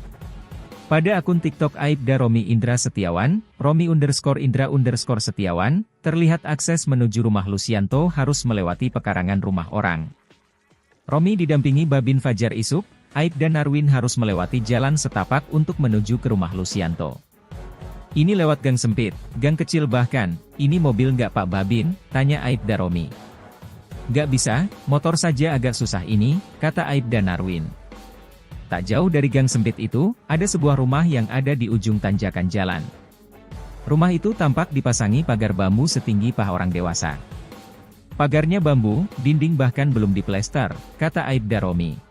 Pada akun TikTok Aibda Romi Indra Setiawan, Romi_Indra_Setiawan, terlihat akses menuju rumah Lucianto harus melewati pekarangan rumah orang. Romi didampingi Babin Fajar Isuk, Aibda Narwin harus melewati jalan setapak untuk menuju ke rumah Lucianto. Ini lewat gang sempit, gang kecil bahkan, ini mobil nggak Pak Babin, tanya Aibda Romi. Nggak bisa, motor saja agak susah ini, kata Aibda Narwin. Tak jauh dari gang sempit itu, ada sebuah rumah yang ada di ujung tanjakan jalan. Rumah itu tampak dipasangi pagar bambu setinggi paha orang dewasa. Pagarnya bambu, dinding bahkan belum diplester, kata Aibda Romi.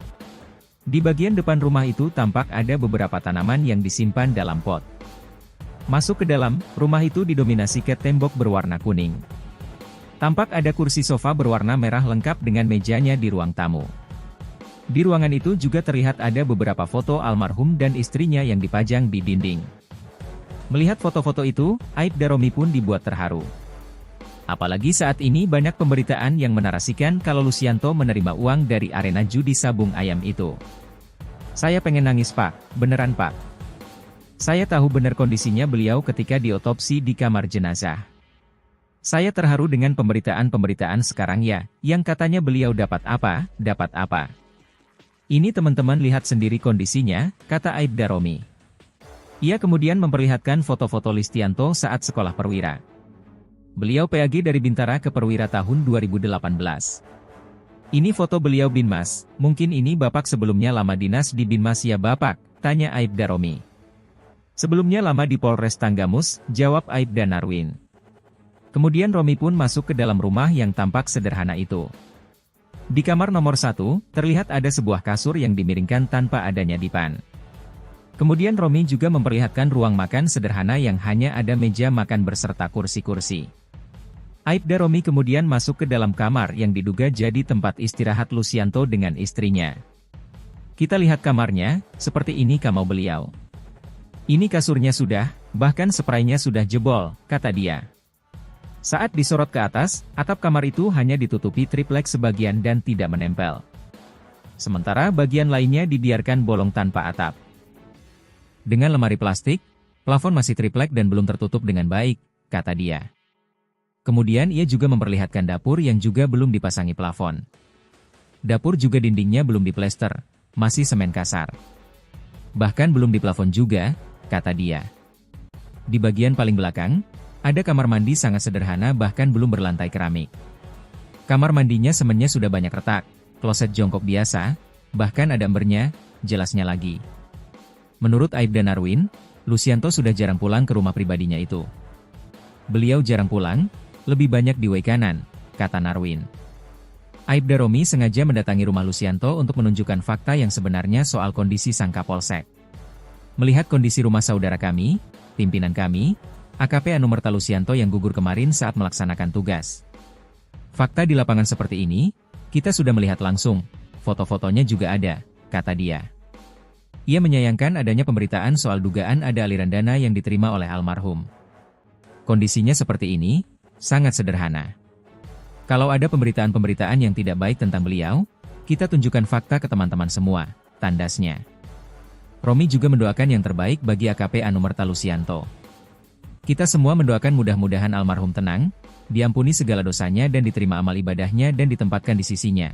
Di bagian depan rumah itu tampak ada beberapa tanaman yang disimpan dalam pot. Masuk ke dalam, rumah itu didominasi cat tembok berwarna kuning. Tampak ada kursi sofa berwarna merah lengkap dengan mejanya di ruang tamu. Di ruangan itu juga terlihat ada beberapa foto almarhum dan istrinya yang dipajang di dinding. Melihat foto-foto itu, Aibda Romi pun dibuat terharu. Apalagi saat ini banyak pemberitaan yang menarasikan kalau Lucianto menerima uang dari arena judi sabung ayam itu. Saya pengen nangis Pak, beneran Pak. Saya tahu benar kondisinya beliau ketika diotopsi di kamar jenazah. Saya terharu dengan pemberitaan-pemberitaan sekarang ya, yang katanya beliau dapat apa, dapat apa. Ini teman-teman lihat sendiri kondisinya, kata Aibda Romi. Ia kemudian memperlihatkan foto-foto Lucianto saat sekolah perwira. Beliau PAG dari Bintara ke Perwira tahun 2018. Ini foto beliau Binmas, mungkin ini Bapak sebelumnya lama dinas di Binmas ya Bapak, tanya Aibda Romi. Sebelumnya lama di Polres Tanggamus, jawab Aibda Narwin. Kemudian Romi pun masuk ke dalam rumah yang tampak sederhana itu. Di kamar nomor 1, terlihat ada sebuah kasur yang dimiringkan tanpa adanya dipan. Kemudian Romi juga memperlihatkan ruang makan sederhana yang hanya ada meja makan berserta kursi-kursi. Aibda Romi kemudian masuk ke dalam kamar yang diduga jadi tempat istirahat Lucianto dengan istrinya. Kita lihat kamarnya, seperti ini kamar beliau. Ini kasurnya sudah, bahkan spraynya sudah jebol, kata dia. Saat disorot ke atas, atap kamar itu hanya ditutupi triplek sebagian dan tidak menempel. Sementara bagian lainnya dibiarkan bolong tanpa atap. Dengan lemari plastik, plafon masih triplek dan belum tertutup dengan baik, kata dia. Kemudian ia juga memperlihatkan dapur yang juga belum dipasangi plafon. Dapur juga dindingnya belum diplester, masih semen kasar. Bahkan belum diplafon juga, kata dia. Di bagian paling belakang, ada kamar mandi sangat sederhana bahkan belum berlantai keramik. Kamar mandinya semennya sudah banyak retak, kloset jongkok biasa, bahkan ada embernya, jelasnya lagi. Menurut Aibda Narwin, Lucianto sudah jarang pulang ke rumah pribadinya itu. Beliau jarang pulang, lebih banyak di Waikanan, kata Narwin. Aibda Romi sengaja mendatangi rumah Lucianto untuk menunjukkan fakta yang sebenarnya soal kondisi sang Kapolsek. Melihat kondisi rumah saudara kami, pimpinan kami, AKP Anumerta Lucianto yang gugur kemarin saat melaksanakan tugas. Fakta di lapangan seperti ini, kita sudah melihat langsung, foto-fotonya juga ada, kata dia. Ia menyayangkan adanya pemberitaan soal dugaan ada aliran dana yang diterima oleh almarhum. Kondisinya seperti ini, sangat sederhana. Kalau ada pemberitaan-pemberitaan yang tidak baik tentang beliau, kita tunjukkan fakta ke teman-teman semua, tandasnya. Romi juga mendoakan yang terbaik bagi AKP Anumerta Lucianto. Kita semua mendoakan mudah-mudahan almarhum tenang, diampuni segala dosanya dan diterima amal ibadahnya dan ditempatkan di sisinya.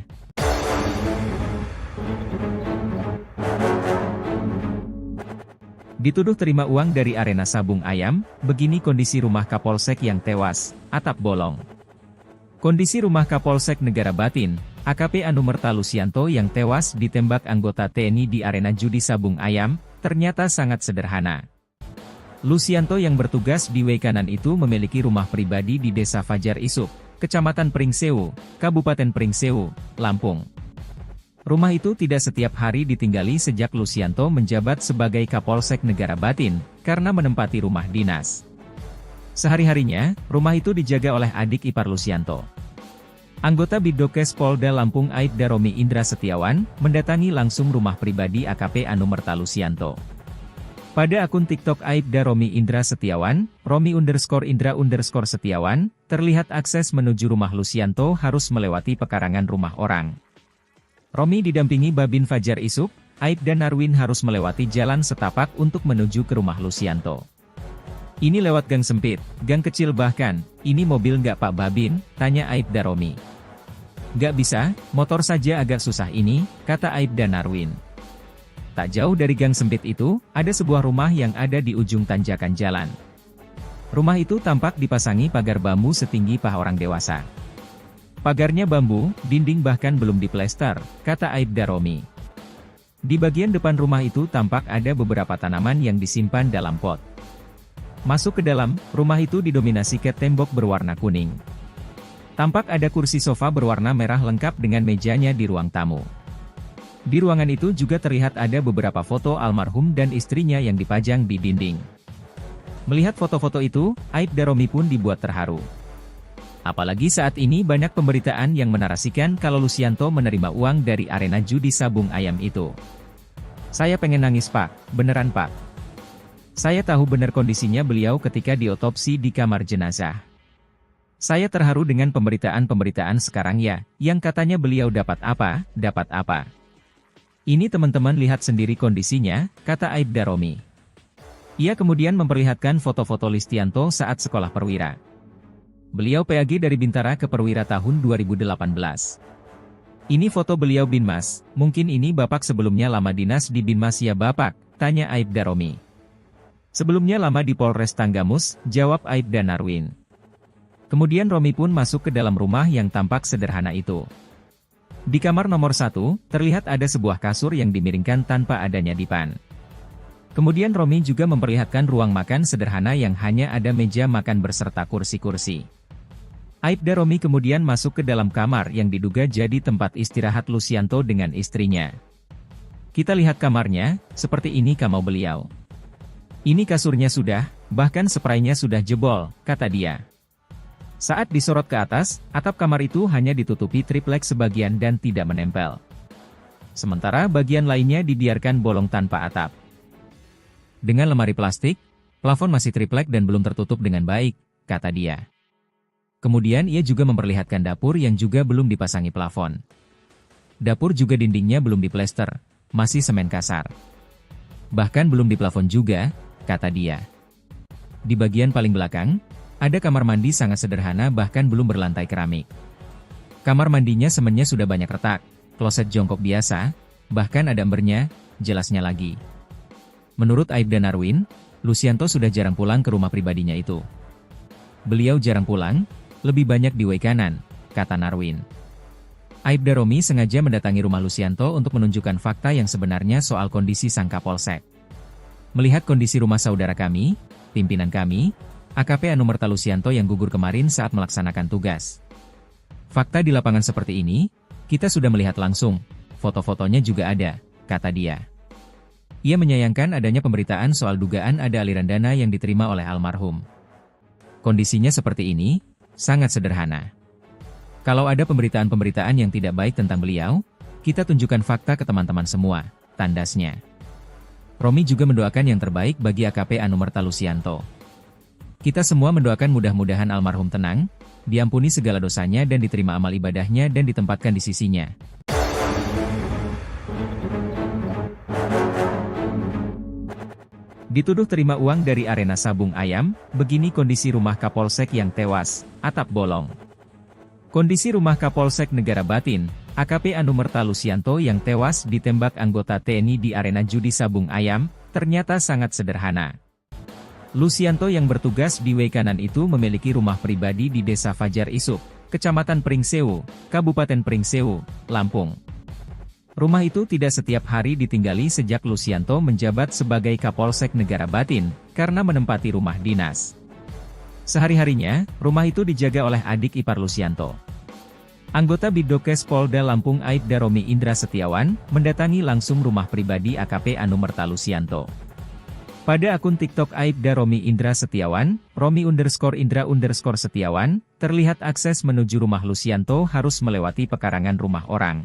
Dituduh terima uang dari arena sabung ayam, begini kondisi rumah Kapolsek yang tewas, atap bolong. Kondisi rumah Kapolsek Negara Batin, AKP Anumerta Lucianto yang tewas ditembak anggota TNI di arena judi sabung ayam, ternyata sangat sederhana. Lucianto yang bertugas di Waikanan itu memiliki rumah pribadi di Desa Fajar Isuk, Kecamatan Pringsewu, Kabupaten Pringsewu, Lampung. Rumah itu tidak setiap hari ditinggali sejak Lucianto menjabat sebagai Kapolsek Negara Batin, karena menempati rumah dinas. Sehari-harinya, rumah itu dijaga oleh adik ipar Lucianto. Anggota Bidokes Polda Lampung Aibda Romi Indra Setiawan, mendatangi langsung rumah pribadi AKP Anumerta Lucianto. Pada akun TikTok Aibda Romi Indra Setiawan, Romi_Indra_Setiawan, terlihat akses menuju rumah Lucianto harus melewati pekarangan rumah orang. Romi didampingi Babin Fajar Isuk, Aibda Narwin harus melewati jalan setapak untuk menuju ke rumah Lucianto. Ini lewat gang sempit, gang kecil bahkan, ini mobil nggak Pak Babin, tanya Aibda Romi. Nggak bisa, motor saja agak susah ini, kata Aibda Narwin. Tak jauh dari gang sempit itu, ada sebuah rumah yang ada di ujung tanjakan jalan. Rumah itu tampak dipasangi pagar bambu setinggi paha orang dewasa. Pagarnya bambu, dinding bahkan belum diplester, kata Aibda Romi. Di bagian depan rumah itu tampak ada beberapa tanaman yang disimpan dalam pot. Masuk ke dalam, rumah itu didominasi cat tembok berwarna kuning. Tampak ada kursi sofa berwarna merah lengkap dengan mejanya di ruang tamu. Di ruangan itu juga terlihat ada beberapa foto almarhum dan istrinya yang dipajang di dinding. Melihat foto-foto itu, Aibda Romi pun dibuat terharu. Apalagi saat ini banyak pemberitaan yang menarasikan kalau Lucianto menerima uang dari arena judi sabung ayam itu. Saya pengen nangis Pak, beneran Pak. Saya tahu benar kondisinya beliau ketika diotopsi di kamar jenazah. Saya terharu dengan pemberitaan-pemberitaan sekarang ya, yang katanya beliau dapat apa. Ini teman-teman lihat sendiri kondisinya, kata Aibda Romi. Ia kemudian memperlihatkan foto-foto Listianto saat sekolah perwira. Beliau PAG dari Bintara ke Perwira tahun 2018. Ini foto beliau Binmas, mungkin ini Bapak sebelumnya lama dinas di Binmas ya Bapak, tanya Aibda Romi. Sebelumnya lama di Polres Tanggamus, jawab Aibda Narwin. Kemudian Romi pun masuk ke dalam rumah yang tampak sederhana itu. Di kamar nomor 1, terlihat ada sebuah kasur yang dimiringkan tanpa adanya dipan. Kemudian Romi juga memperlihatkan ruang makan sederhana yang hanya ada meja makan berserta kursi-kursi. Aibda Romi kemudian masuk ke dalam kamar yang diduga jadi tempat istirahat Lucianto dengan istrinya. Kita lihat kamarnya, seperti ini kamar beliau. Ini kasurnya sudah, bahkan spraynya sudah jebol, kata dia. Saat disorot ke atas, atap kamar itu hanya ditutupi triplek sebagian dan tidak menempel. Sementara bagian lainnya dibiarkan bolong tanpa atap. Dengan lemari plastik, plafon masih triplek dan belum tertutup dengan baik, kata dia. Kemudian ia juga memperlihatkan dapur yang juga belum dipasangi plafon. Dapur juga dindingnya belum diplester, masih semen kasar. Bahkan belum diplafon juga, kata dia. Di bagian paling belakang, ada kamar mandi sangat sederhana bahkan belum berlantai keramik. Kamar mandinya semennya sudah banyak retak, kloset jongkok biasa, bahkan ada embernya, jelasnya lagi. Menurut Aibda Narwin, Lucianto sudah jarang pulang ke rumah pribadinya itu. Beliau jarang pulang, lebih banyak di Waikanan, kata Narwin. Aibda Romi sengaja mendatangi rumah Lucianto untuk menunjukkan fakta yang sebenarnya soal kondisi sang Kapolsek. Melihat kondisi rumah saudara kami, pimpinan kami, AKP Anumerta Lucianto yang gugur kemarin saat melaksanakan tugas. Fakta di lapangan seperti ini, kita sudah melihat langsung, foto-fotonya juga ada, kata dia. Ia menyayangkan adanya pemberitaan soal dugaan ada aliran dana yang diterima oleh almarhum. Kondisinya seperti ini, sangat sederhana. Kalau ada pemberitaan-pemberitaan yang tidak baik tentang beliau, kita tunjukkan fakta ke teman-teman semua, tandasnya. Romi juga mendoakan yang terbaik bagi AKP Anumerta Lucianto. Kita semua mendoakan mudah-mudahan almarhum tenang, diampuni segala dosanya dan diterima amal ibadahnya dan ditempatkan di sisinya. Dituduh terima uang dari arena sabung ayam, begini kondisi rumah Kapolsek yang tewas, atap bolong. Kondisi rumah Kapolsek Negara Batin, AKP Anumerta Lucianto yang tewas ditembak anggota TNI di arena judi sabung ayam, ternyata sangat sederhana. Lucianto yang bertugas di Waikanan itu memiliki rumah pribadi di Desa Fajar Isuk, Kecamatan Pringsewu, Kabupaten Pringsewu, Lampung. Rumah itu tidak setiap hari ditinggali sejak Lucianto menjabat sebagai Kapolsek Negara Batin, karena menempati rumah dinas. Sehari-harinya, rumah itu dijaga oleh adik ipar Lucianto. Anggota Bidokes Polda Lampung Aibda Romi Indra Setiawan, mendatangi langsung rumah pribadi AKP Anumerta Lucianto. Pada akun TikTok Aibda Romi Indra Setiawan, Romi_Indra_Setiawan, terlihat akses menuju rumah Lucianto harus melewati pekarangan rumah orang.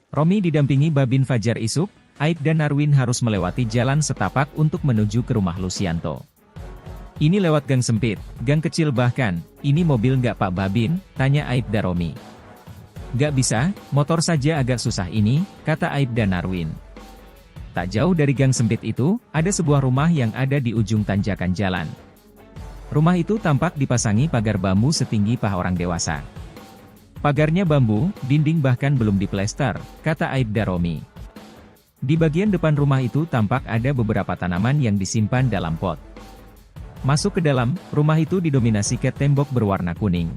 Romi didampingi Babin Fajar Isuk, Aibda Narwin harus melewati jalan setapak untuk menuju ke rumah Lucianto. Ini lewat gang sempit, gang kecil bahkan, ini mobil nggak Pak Babin, tanya Aibda Romi. Nggak bisa, motor saja agak susah ini, kata Aibda Narwin. Tak jauh dari gang sempit itu, ada sebuah rumah yang ada di ujung tanjakan jalan. Rumah itu tampak dipasangi pagar bambu setinggi paha orang dewasa. Pagarnya bambu, dinding bahkan belum diplester, kata Aibda Romi. Di bagian depan rumah itu tampak ada beberapa tanaman yang disimpan dalam pot. Masuk ke dalam, rumah itu didominasi cat tembok berwarna kuning.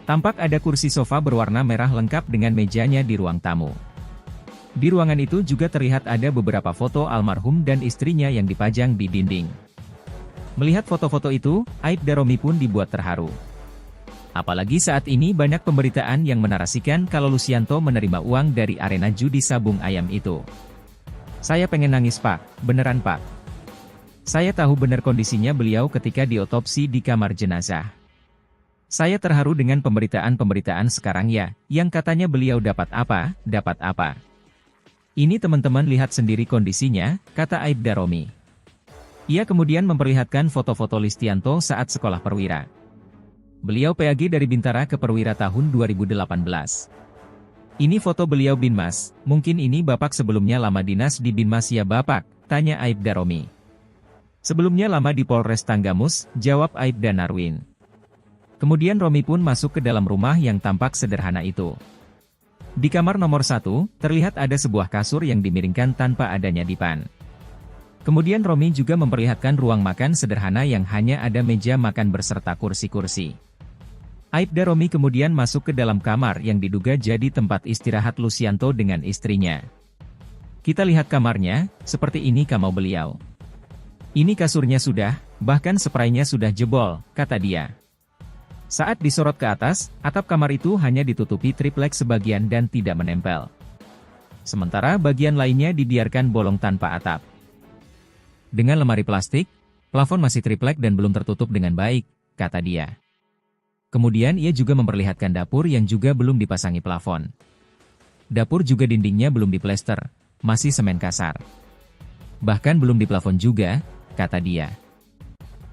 Tampak ada kursi sofa berwarna merah lengkap dengan mejanya di ruang tamu. Di ruangan itu juga terlihat ada beberapa foto almarhum dan istrinya yang dipajang di dinding. Melihat foto-foto itu, Aibda Romi pun dibuat terharu. Apalagi saat ini banyak pemberitaan yang menarasikan kalau Lucianto menerima uang dari arena judi sabung ayam itu. Saya pengen nangis Pak, beneran Pak. Saya tahu benar kondisinya beliau ketika diotopsi di kamar jenazah. Saya terharu dengan pemberitaan-pemberitaan sekarang ya, yang katanya beliau dapat apa. Ini teman-teman lihat sendiri kondisinya, kata Aibda Romi. Ia kemudian memperlihatkan foto-foto Listianto saat sekolah perwira. Beliau PAG dari Bintara ke Perwira tahun 2018. Ini foto beliau Binmas, mungkin ini Bapak sebelumnya lama dinas di Binmas ya Bapak, tanya Aibda Romi. Sebelumnya lama di Polres Tanggamus, jawab Aibda Narwin. Kemudian Romi pun masuk ke dalam rumah yang tampak sederhana itu. Di kamar nomor 1, terlihat ada sebuah kasur yang dimiringkan tanpa adanya dipan. Kemudian Romi juga memperlihatkan ruang makan sederhana yang hanya ada meja makan berserta kursi-kursi. Aibda Romi kemudian masuk ke dalam kamar yang diduga jadi tempat istirahat Lucianto dengan istrinya. Kita lihat kamarnya, seperti ini kamar beliau. Ini kasurnya sudah, bahkan spraynya sudah jebol, kata dia. Saat disorot ke atas, atap kamar itu hanya ditutupi triplek sebagian dan tidak menempel. Sementara bagian lainnya dibiarkan bolong tanpa atap. Dengan lemari plastik, plafon masih triplek dan belum tertutup dengan baik, kata dia. Kemudian ia juga memperlihatkan dapur yang juga belum dipasangi plafon. Dapur juga dindingnya belum diplester, masih semen kasar. Bahkan belum diplafon juga, kata dia.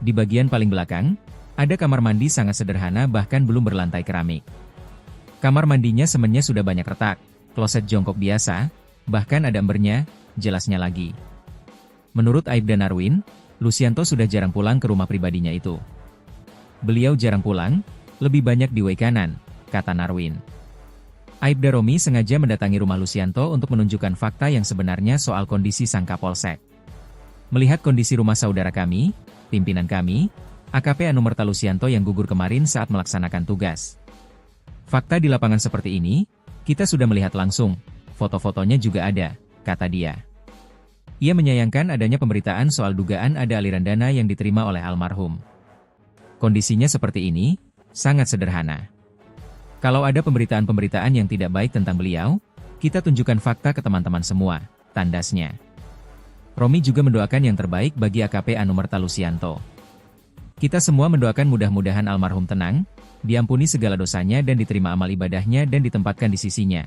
Di bagian paling belakang, ada kamar mandi sangat sederhana bahkan belum berlantai keramik. Kamar mandinya semennya sudah banyak retak, kloset jongkok biasa, bahkan ada embernya, jelasnya lagi. Menurut Aibda Narwin, Lucianto sudah jarang pulang ke rumah pribadinya itu. Beliau jarang pulang, lebih banyak di way kanan, kata Narwin. Aibda Romi sengaja mendatangi rumah Lucianto untuk menunjukkan fakta yang sebenarnya soal kondisi sang Kapolsek. Melihat kondisi rumah saudara kami, pimpinan kami, AKP Anumerta Lucianto yang gugur kemarin saat melaksanakan tugas. Fakta di lapangan seperti ini, kita sudah melihat langsung, foto-fotonya juga ada, kata dia. Ia menyayangkan adanya pemberitaan soal dugaan ada aliran dana yang diterima oleh almarhum. Kondisinya seperti ini, sangat sederhana. Kalau ada pemberitaan-pemberitaan yang tidak baik tentang beliau, kita tunjukkan fakta ke teman-teman semua, tandasnya. Romi juga mendoakan yang terbaik bagi AKP Anumerta Lucianto. Kita semua mendoakan mudah-mudahan almarhum tenang, diampuni segala dosanya dan diterima amal ibadahnya dan ditempatkan di sisinya.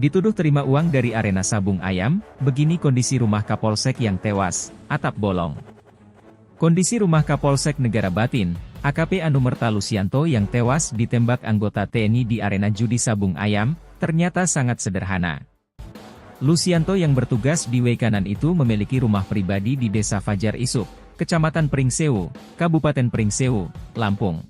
Dituduh terima uang dari arena sabung ayam, begini kondisi rumah Kapolsek yang tewas, atap bolong. Kondisi rumah Kapolsek Negara Batin, AKP Anumerta Lucianto yang tewas ditembak anggota TNI di arena judi sabung ayam, ternyata sangat sederhana. Lucianto yang bertugas di way kanan itu memiliki rumah pribadi di Desa Fajar Isuk, Kecamatan Pringsewu, Kabupaten Pringsewu, Lampung.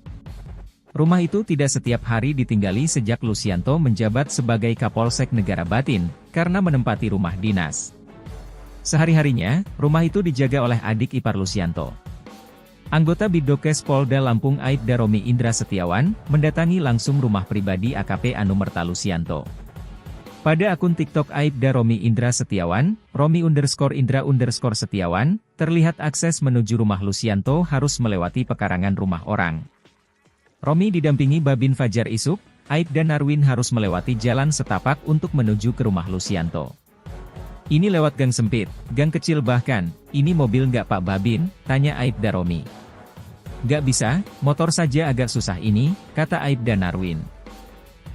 Rumah itu tidak setiap hari ditinggali sejak Lucianto menjabat sebagai Kapolsek Negara Batin, karena menempati rumah dinas. Sehari-harinya, rumah itu dijaga oleh adik ipar Lucianto. Anggota Bidokes Polda Lampung Aibda Romi Indra Setiawan, mendatangi langsung rumah pribadi AKP Anumerta Lucianto. Pada akun TikTok Aibda Romi Indra Setiawan, Romi_Indra_Setiawan, terlihat akses menuju rumah Lucianto harus melewati pekarangan rumah orang. Romi didampingi Babin Fajar Isuk, Aibda Narwin harus melewati jalan setapak untuk menuju ke rumah Lucianto. Ini lewat gang sempit, gang kecil bahkan, ini mobil nggak Pak Babin, tanya Aibda Romi. Nggak bisa, motor saja agak susah ini, kata Aibda Narwin.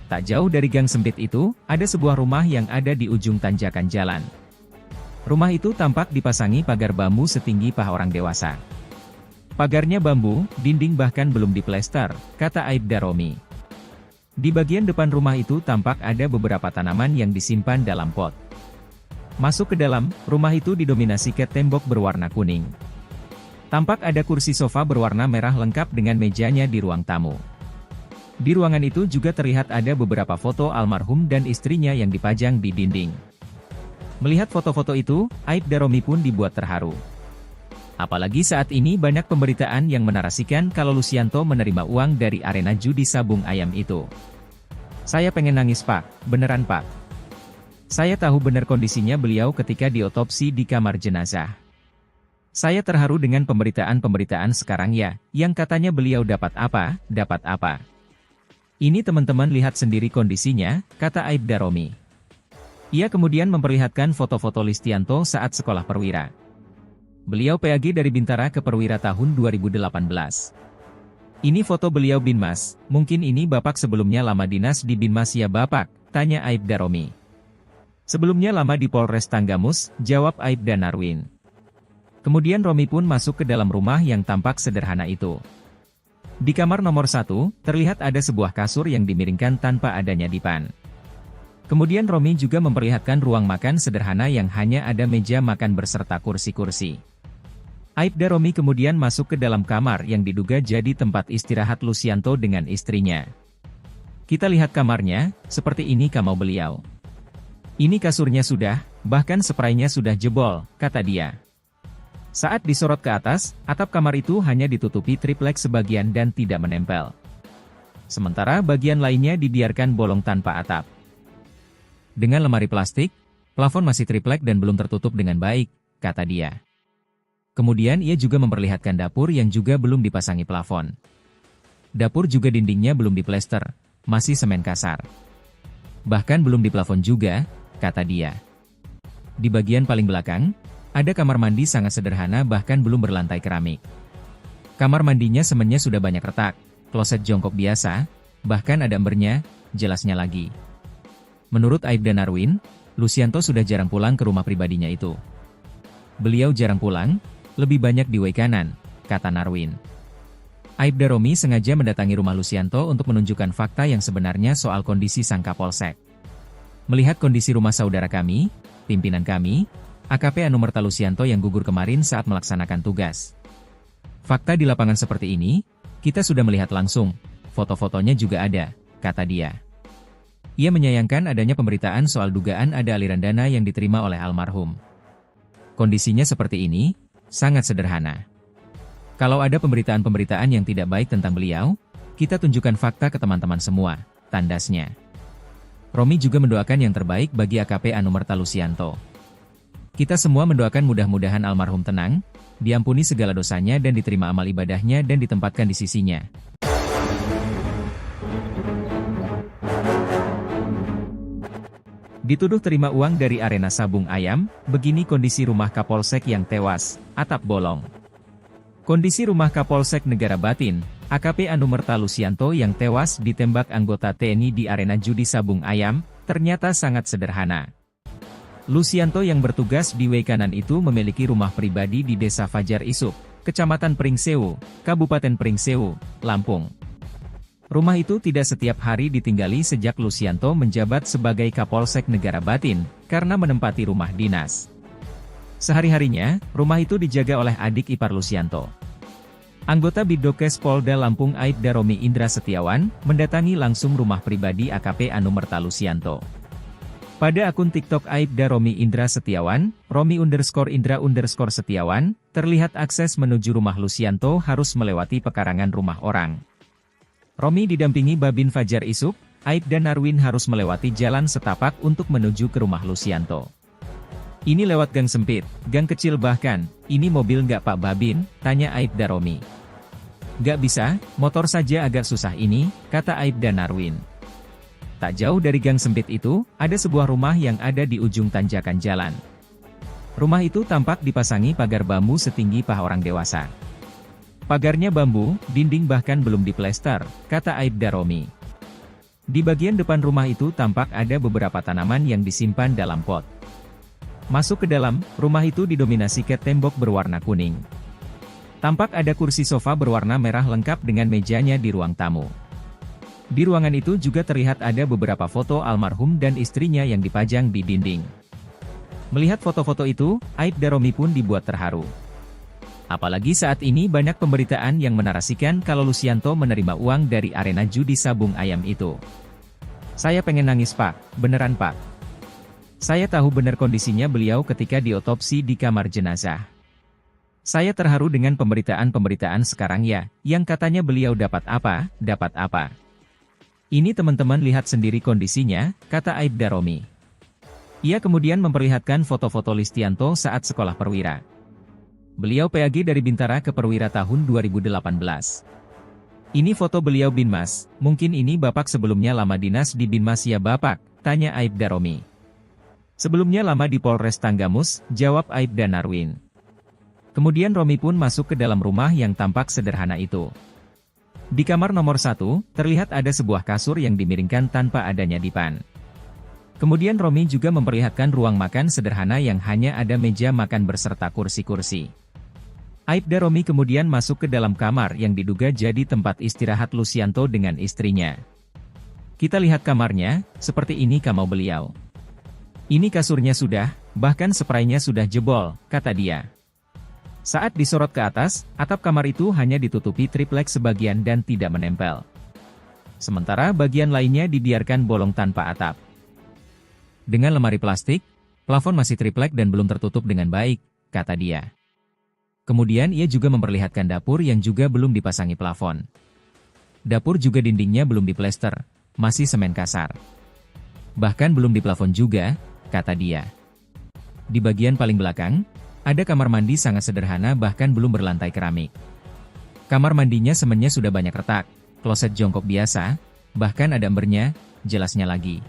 Tak jauh dari gang sempit itu, ada sebuah rumah yang ada di ujung tanjakan jalan. Rumah itu tampak dipasangi pagar bambu setinggi paha orang dewasa. Pagarnya bambu, dinding bahkan belum diplester, kata Aibda Romi. Di bagian depan rumah itu tampak ada beberapa tanaman yang disimpan dalam pot. Masuk ke dalam, rumah itu didominasi cat tembok berwarna kuning. Tampak ada kursi sofa berwarna merah lengkap dengan mejanya di ruang tamu. Di ruangan itu juga terlihat ada beberapa foto almarhum dan istrinya yang dipajang di dinding. Melihat foto-foto itu, Aibda Romi pun dibuat terharu. Apalagi saat ini banyak pemberitaan yang menarasikan kalau Lucianto menerima uang dari arena judi sabung ayam itu. Saya pengen nangis Pak, beneran Pak. Saya tahu benar kondisinya beliau ketika diotopsi di kamar jenazah. Saya terharu dengan pemberitaan-pemberitaan sekarang ya, yang katanya beliau dapat apa. Ini teman-teman lihat sendiri kondisinya, kata Aibda Romi. Ia kemudian memperlihatkan foto-foto Listianto saat sekolah perwira. Beliau PAG dari Bintara ke Perwira tahun 2018. Ini foto beliau Binmas, mungkin ini Bapak sebelumnya lama dinas di Binmas ya Bapak, tanya Aibda Romi. Sebelumnya lama di Polres Tanggamus, jawab Aibda Narwin. Kemudian Romi pun masuk ke dalam rumah yang tampak sederhana itu. Di kamar nomor 1, terlihat ada sebuah kasur yang dimiringkan tanpa adanya dipan. Kemudian Romi juga memperlihatkan ruang makan sederhana yang hanya ada meja makan berserta kursi-kursi. Aibda Romi kemudian masuk ke dalam kamar yang diduga jadi tempat istirahat Lucianto dengan istrinya. Kita lihat kamarnya, seperti ini kamar beliau. Ini kasurnya sudah, bahkan spraynya sudah jebol, kata dia. Saat disorot ke atas, atap kamar itu hanya ditutupi triplek sebagian dan tidak menempel. Sementara bagian lainnya dibiarkan bolong tanpa atap. Dengan lemari plastik, plafon masih triplek dan belum tertutup dengan baik, kata dia. Kemudian ia juga memperlihatkan dapur yang juga belum dipasangi plafon. Dapur juga dindingnya belum diplester, masih semen kasar. Bahkan belum diplafon juga, kata dia. Di bagian paling belakang, ada kamar mandi sangat sederhana bahkan belum berlantai keramik. Kamar mandinya semennya sudah banyak retak, kloset jongkok biasa, bahkan ada embernya, jelasnya lagi. Menurut Aibda Narwin, Lucianto sudah jarang pulang ke rumah pribadinya itu. Beliau jarang pulang, lebih banyak di WC kanan, kata Narwin. Aibda Romi sengaja mendatangi rumah Lucianto untuk menunjukkan fakta yang sebenarnya soal kondisi sang Kapolsek. Melihat kondisi rumah saudara kami, pimpinan kami, AKP Anumerta Lucianto yang gugur kemarin saat melaksanakan tugas. Fakta di lapangan seperti ini, kita sudah melihat langsung, foto-fotonya juga ada, kata dia. Ia menyayangkan adanya pemberitaan soal dugaan ada aliran dana yang diterima oleh almarhum. Kondisinya seperti ini, sangat sederhana. Kalau ada pemberitaan-pemberitaan yang tidak baik tentang beliau, kita tunjukkan fakta ke teman-teman semua, tandasnya. Romi juga mendoakan yang terbaik bagi AKP Anumerta Lucianto. Kita semua mendoakan mudah-mudahan almarhum tenang, diampuni segala dosanya dan diterima amal ibadahnya dan ditempatkan di sisinya. Dituduh terima uang dari arena sabung ayam, begini kondisi rumah Kapolsek yang tewas, atap bolong. Kondisi rumah Kapolsek Negara Batin, AKP Anumerta Lucianto yang tewas ditembak anggota TNI di arena judi sabung ayam, ternyata sangat sederhana. Lucianto yang bertugas di WC kanan itu memiliki rumah pribadi di Desa Fajar Isuk, Kecamatan Pringsewu, Kabupaten Pringsewu, Lampung. Rumah itu tidak setiap hari ditinggali sejak Lucianto menjabat sebagai Kapolsek Negara Batin, karena menempati rumah dinas. Sehari-harinya, rumah itu dijaga oleh adik ipar Lucianto. Anggota Bidokes Polda Lampung Aibda Romi Indra Setiawan, mendatangi langsung rumah pribadi AKP Anumerta Lucianto. Pada akun TikTok Aibda Romi Indra Setiawan, Romi_Indra_Setiawan, terlihat akses menuju rumah Lucianto harus melewati pekarangan rumah orang. Romi didampingi Babin Fajar Isuk, Aibda Narwin harus melewati jalan setapak untuk menuju ke rumah Lucianto. Ini lewat gang sempit, gang kecil bahkan, ini mobil nggak Pak Babin, tanya Aibda Romi. Nggak bisa, motor saja agak susah ini, kata Aibda Narwin. Tak jauh dari gang sempit itu, ada sebuah rumah yang ada di ujung tanjakan jalan. Rumah itu tampak dipasangi pagar bambu setinggi paha orang dewasa. Pagarnya bambu, dinding bahkan belum diplester, kata Aibda Romi. Di bagian depan rumah itu tampak ada beberapa tanaman yang disimpan dalam pot. Masuk ke dalam, rumah itu didominasi cat tembok berwarna kuning. Tampak ada kursi sofa berwarna merah lengkap dengan mejanya di ruang tamu. Di ruangan itu juga terlihat ada beberapa foto almarhum dan istrinya yang dipajang di dinding. Melihat foto-foto itu, Aibda Romi pun dibuat terharu. Apalagi saat ini banyak pemberitaan yang menarasikan kalau Lucianto menerima uang dari arena judi sabung ayam itu. Saya pengen nangis Pak, beneran Pak. Saya tahu benar kondisinya beliau ketika diotopsi di kamar jenazah. Saya terharu dengan pemberitaan-pemberitaan sekarang ya, yang katanya beliau dapat apa, dapat apa. Ini teman-teman lihat sendiri kondisinya, kata Aibda Romi. Ia kemudian memperlihatkan foto-foto Listianto saat sekolah perwira. Beliau PAG dari Bintara ke Perwira tahun 2018. Ini foto beliau Binmas, mungkin ini Bapak sebelumnya lama dinas di Binmas ya Bapak, tanya Aibda Romi. Sebelumnya lama di Polres Tanggamus, jawab Aibda Narwin. Kemudian Romi pun masuk ke dalam rumah yang tampak sederhana itu. Di kamar nomor 1, terlihat ada sebuah kasur yang dimiringkan tanpa adanya dipan. Kemudian Romi juga memperlihatkan ruang makan sederhana yang hanya ada meja makan beserta kursi-kursi. Aibda Romi kemudian masuk ke dalam kamar yang diduga jadi tempat istirahat Lucianto dengan istrinya. Kita lihat kamarnya, seperti ini kamar beliau. Ini kasurnya sudah, bahkan spraynya sudah jebol, kata dia. Saat disorot ke atas, atap kamar itu hanya ditutupi triplek sebagian dan tidak menempel. Sementara bagian lainnya dibiarkan bolong tanpa atap. Dengan lemari plastik, plafon masih triplek dan belum tertutup dengan baik, kata dia. Kemudian ia juga memperlihatkan dapur yang juga belum dipasangi plafon. Dapur juga dindingnya belum diplester, masih semen kasar. Bahkan belum diplafon juga, kata dia. Di bagian paling belakang, ada kamar mandi sangat sederhana bahkan belum berlantai keramik. Kamar mandinya semennya sudah banyak retak, kloset jongkok biasa, bahkan ada embernya, jelasnya lagi.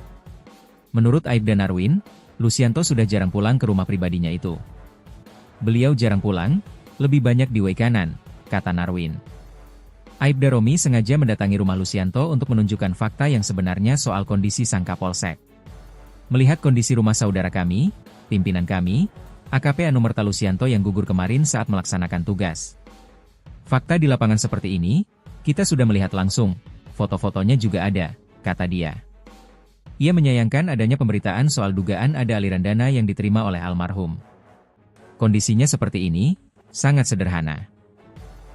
Menurut Aibda Narwin, Lucianto sudah jarang pulang ke rumah pribadinya itu. Beliau jarang pulang, lebih banyak di Waikanan, kata Narwin. Aibda Romi sengaja mendatangi rumah Lucianto untuk menunjukkan fakta yang sebenarnya soal kondisi sang Kapolsek. Melihat kondisi rumah saudara kami, pimpinan kami, AKP Anumerta Lucianto yang gugur kemarin saat melaksanakan tugas. Fakta di lapangan seperti ini, kita sudah melihat langsung, foto-fotonya juga ada, kata dia. Ia menyayangkan adanya pemberitaan soal dugaan ada aliran dana yang diterima oleh almarhum. Kondisinya seperti ini, sangat sederhana.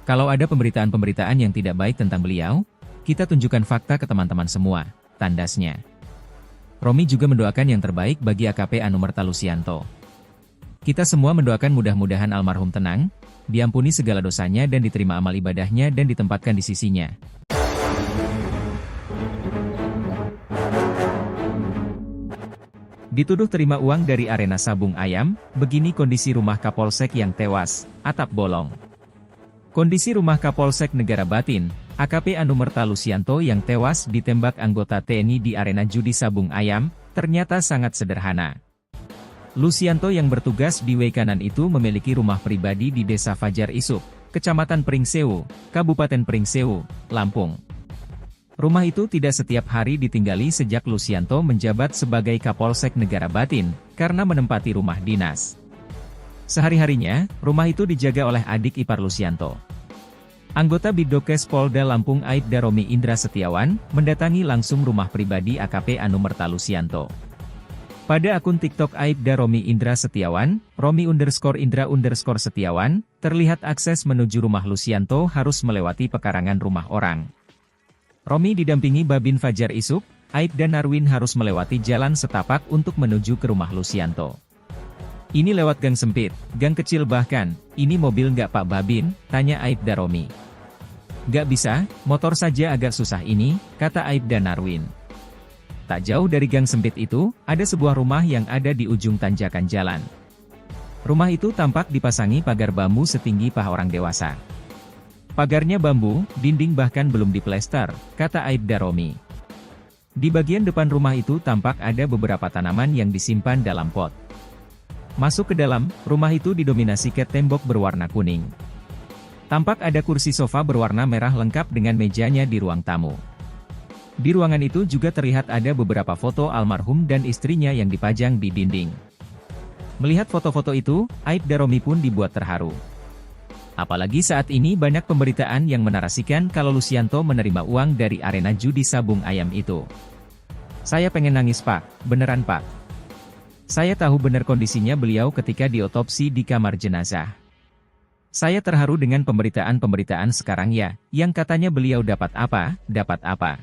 Kalau ada pemberitaan-pemberitaan yang tidak baik tentang beliau, kita tunjukkan fakta ke teman-teman semua, tandasnya. Romi juga mendoakan yang terbaik bagi AKP Anumerta Lucianto. Kita semua mendoakan mudah-mudahan almarhum tenang, diampuni segala dosanya dan diterima amal ibadahnya dan ditempatkan di sisinya. Dituduh terima uang dari arena sabung ayam, begini kondisi rumah Kapolsek yang tewas, atap bolong. Kondisi rumah Kapolsek Negara Batin, AKP Anumerta Lucianto yang tewas ditembak anggota TNI di arena judi sabung ayam, ternyata sangat sederhana. Lucianto yang bertugas di Waikanan itu memiliki rumah pribadi di Desa Fajar Isuk, Kecamatan Pringsewu, Kabupaten Pringsewu, Lampung. Rumah itu tidak setiap hari ditinggali sejak Lucianto menjabat sebagai Kapolsek Negara Batin, karena menempati rumah dinas. Sehari-harinya, rumah itu dijaga oleh adik ipar Lucianto. Anggota Bidokes Polda Lampung Aibda Romi Indra Setiawan, mendatangi langsung rumah pribadi AKP Anumerta Lucianto. Pada akun TikTok Aibda Romi Indra Setiawan, Romi_Indra_Setiawan, terlihat akses menuju rumah Lucianto harus melewati pekarangan rumah orang. Romi didampingi Babin Fajar Isuk, Aibda Narwin harus melewati jalan setapak untuk menuju ke rumah Lucianto. Ini lewat gang sempit, gang kecil bahkan, ini mobil nggak Pak Babin, tanya Aibda Romi. Nggak bisa, motor saja agak susah ini, kata Aibda Narwin. Tak jauh dari gang sempit itu, ada sebuah rumah yang ada di ujung tanjakan jalan. Rumah itu tampak dipasangi pagar bambu setinggi paha orang dewasa. Pagarnya bambu, dinding bahkan belum diplester, kata Aibda Romi. Di bagian depan rumah itu tampak ada beberapa tanaman yang disimpan dalam pot. Masuk ke dalam, rumah itu didominasi cat tembok berwarna kuning. Tampak ada kursi sofa berwarna merah lengkap dengan mejanya di ruang tamu. Di ruangan itu juga terlihat ada beberapa foto almarhum dan istrinya yang dipajang di dinding. Melihat foto-foto itu, Aibda Romi pun dibuat terharu. Apalagi saat ini banyak pemberitaan yang menarasikan kalau Lucianto menerima uang dari arena judi sabung ayam itu. Saya pengen nangis Pak, beneran Pak. Saya tahu benar kondisinya beliau ketika diotopsi di kamar jenazah. Saya terharu dengan pemberitaan-pemberitaan sekarang ya, yang katanya beliau dapat apa, dapat apa.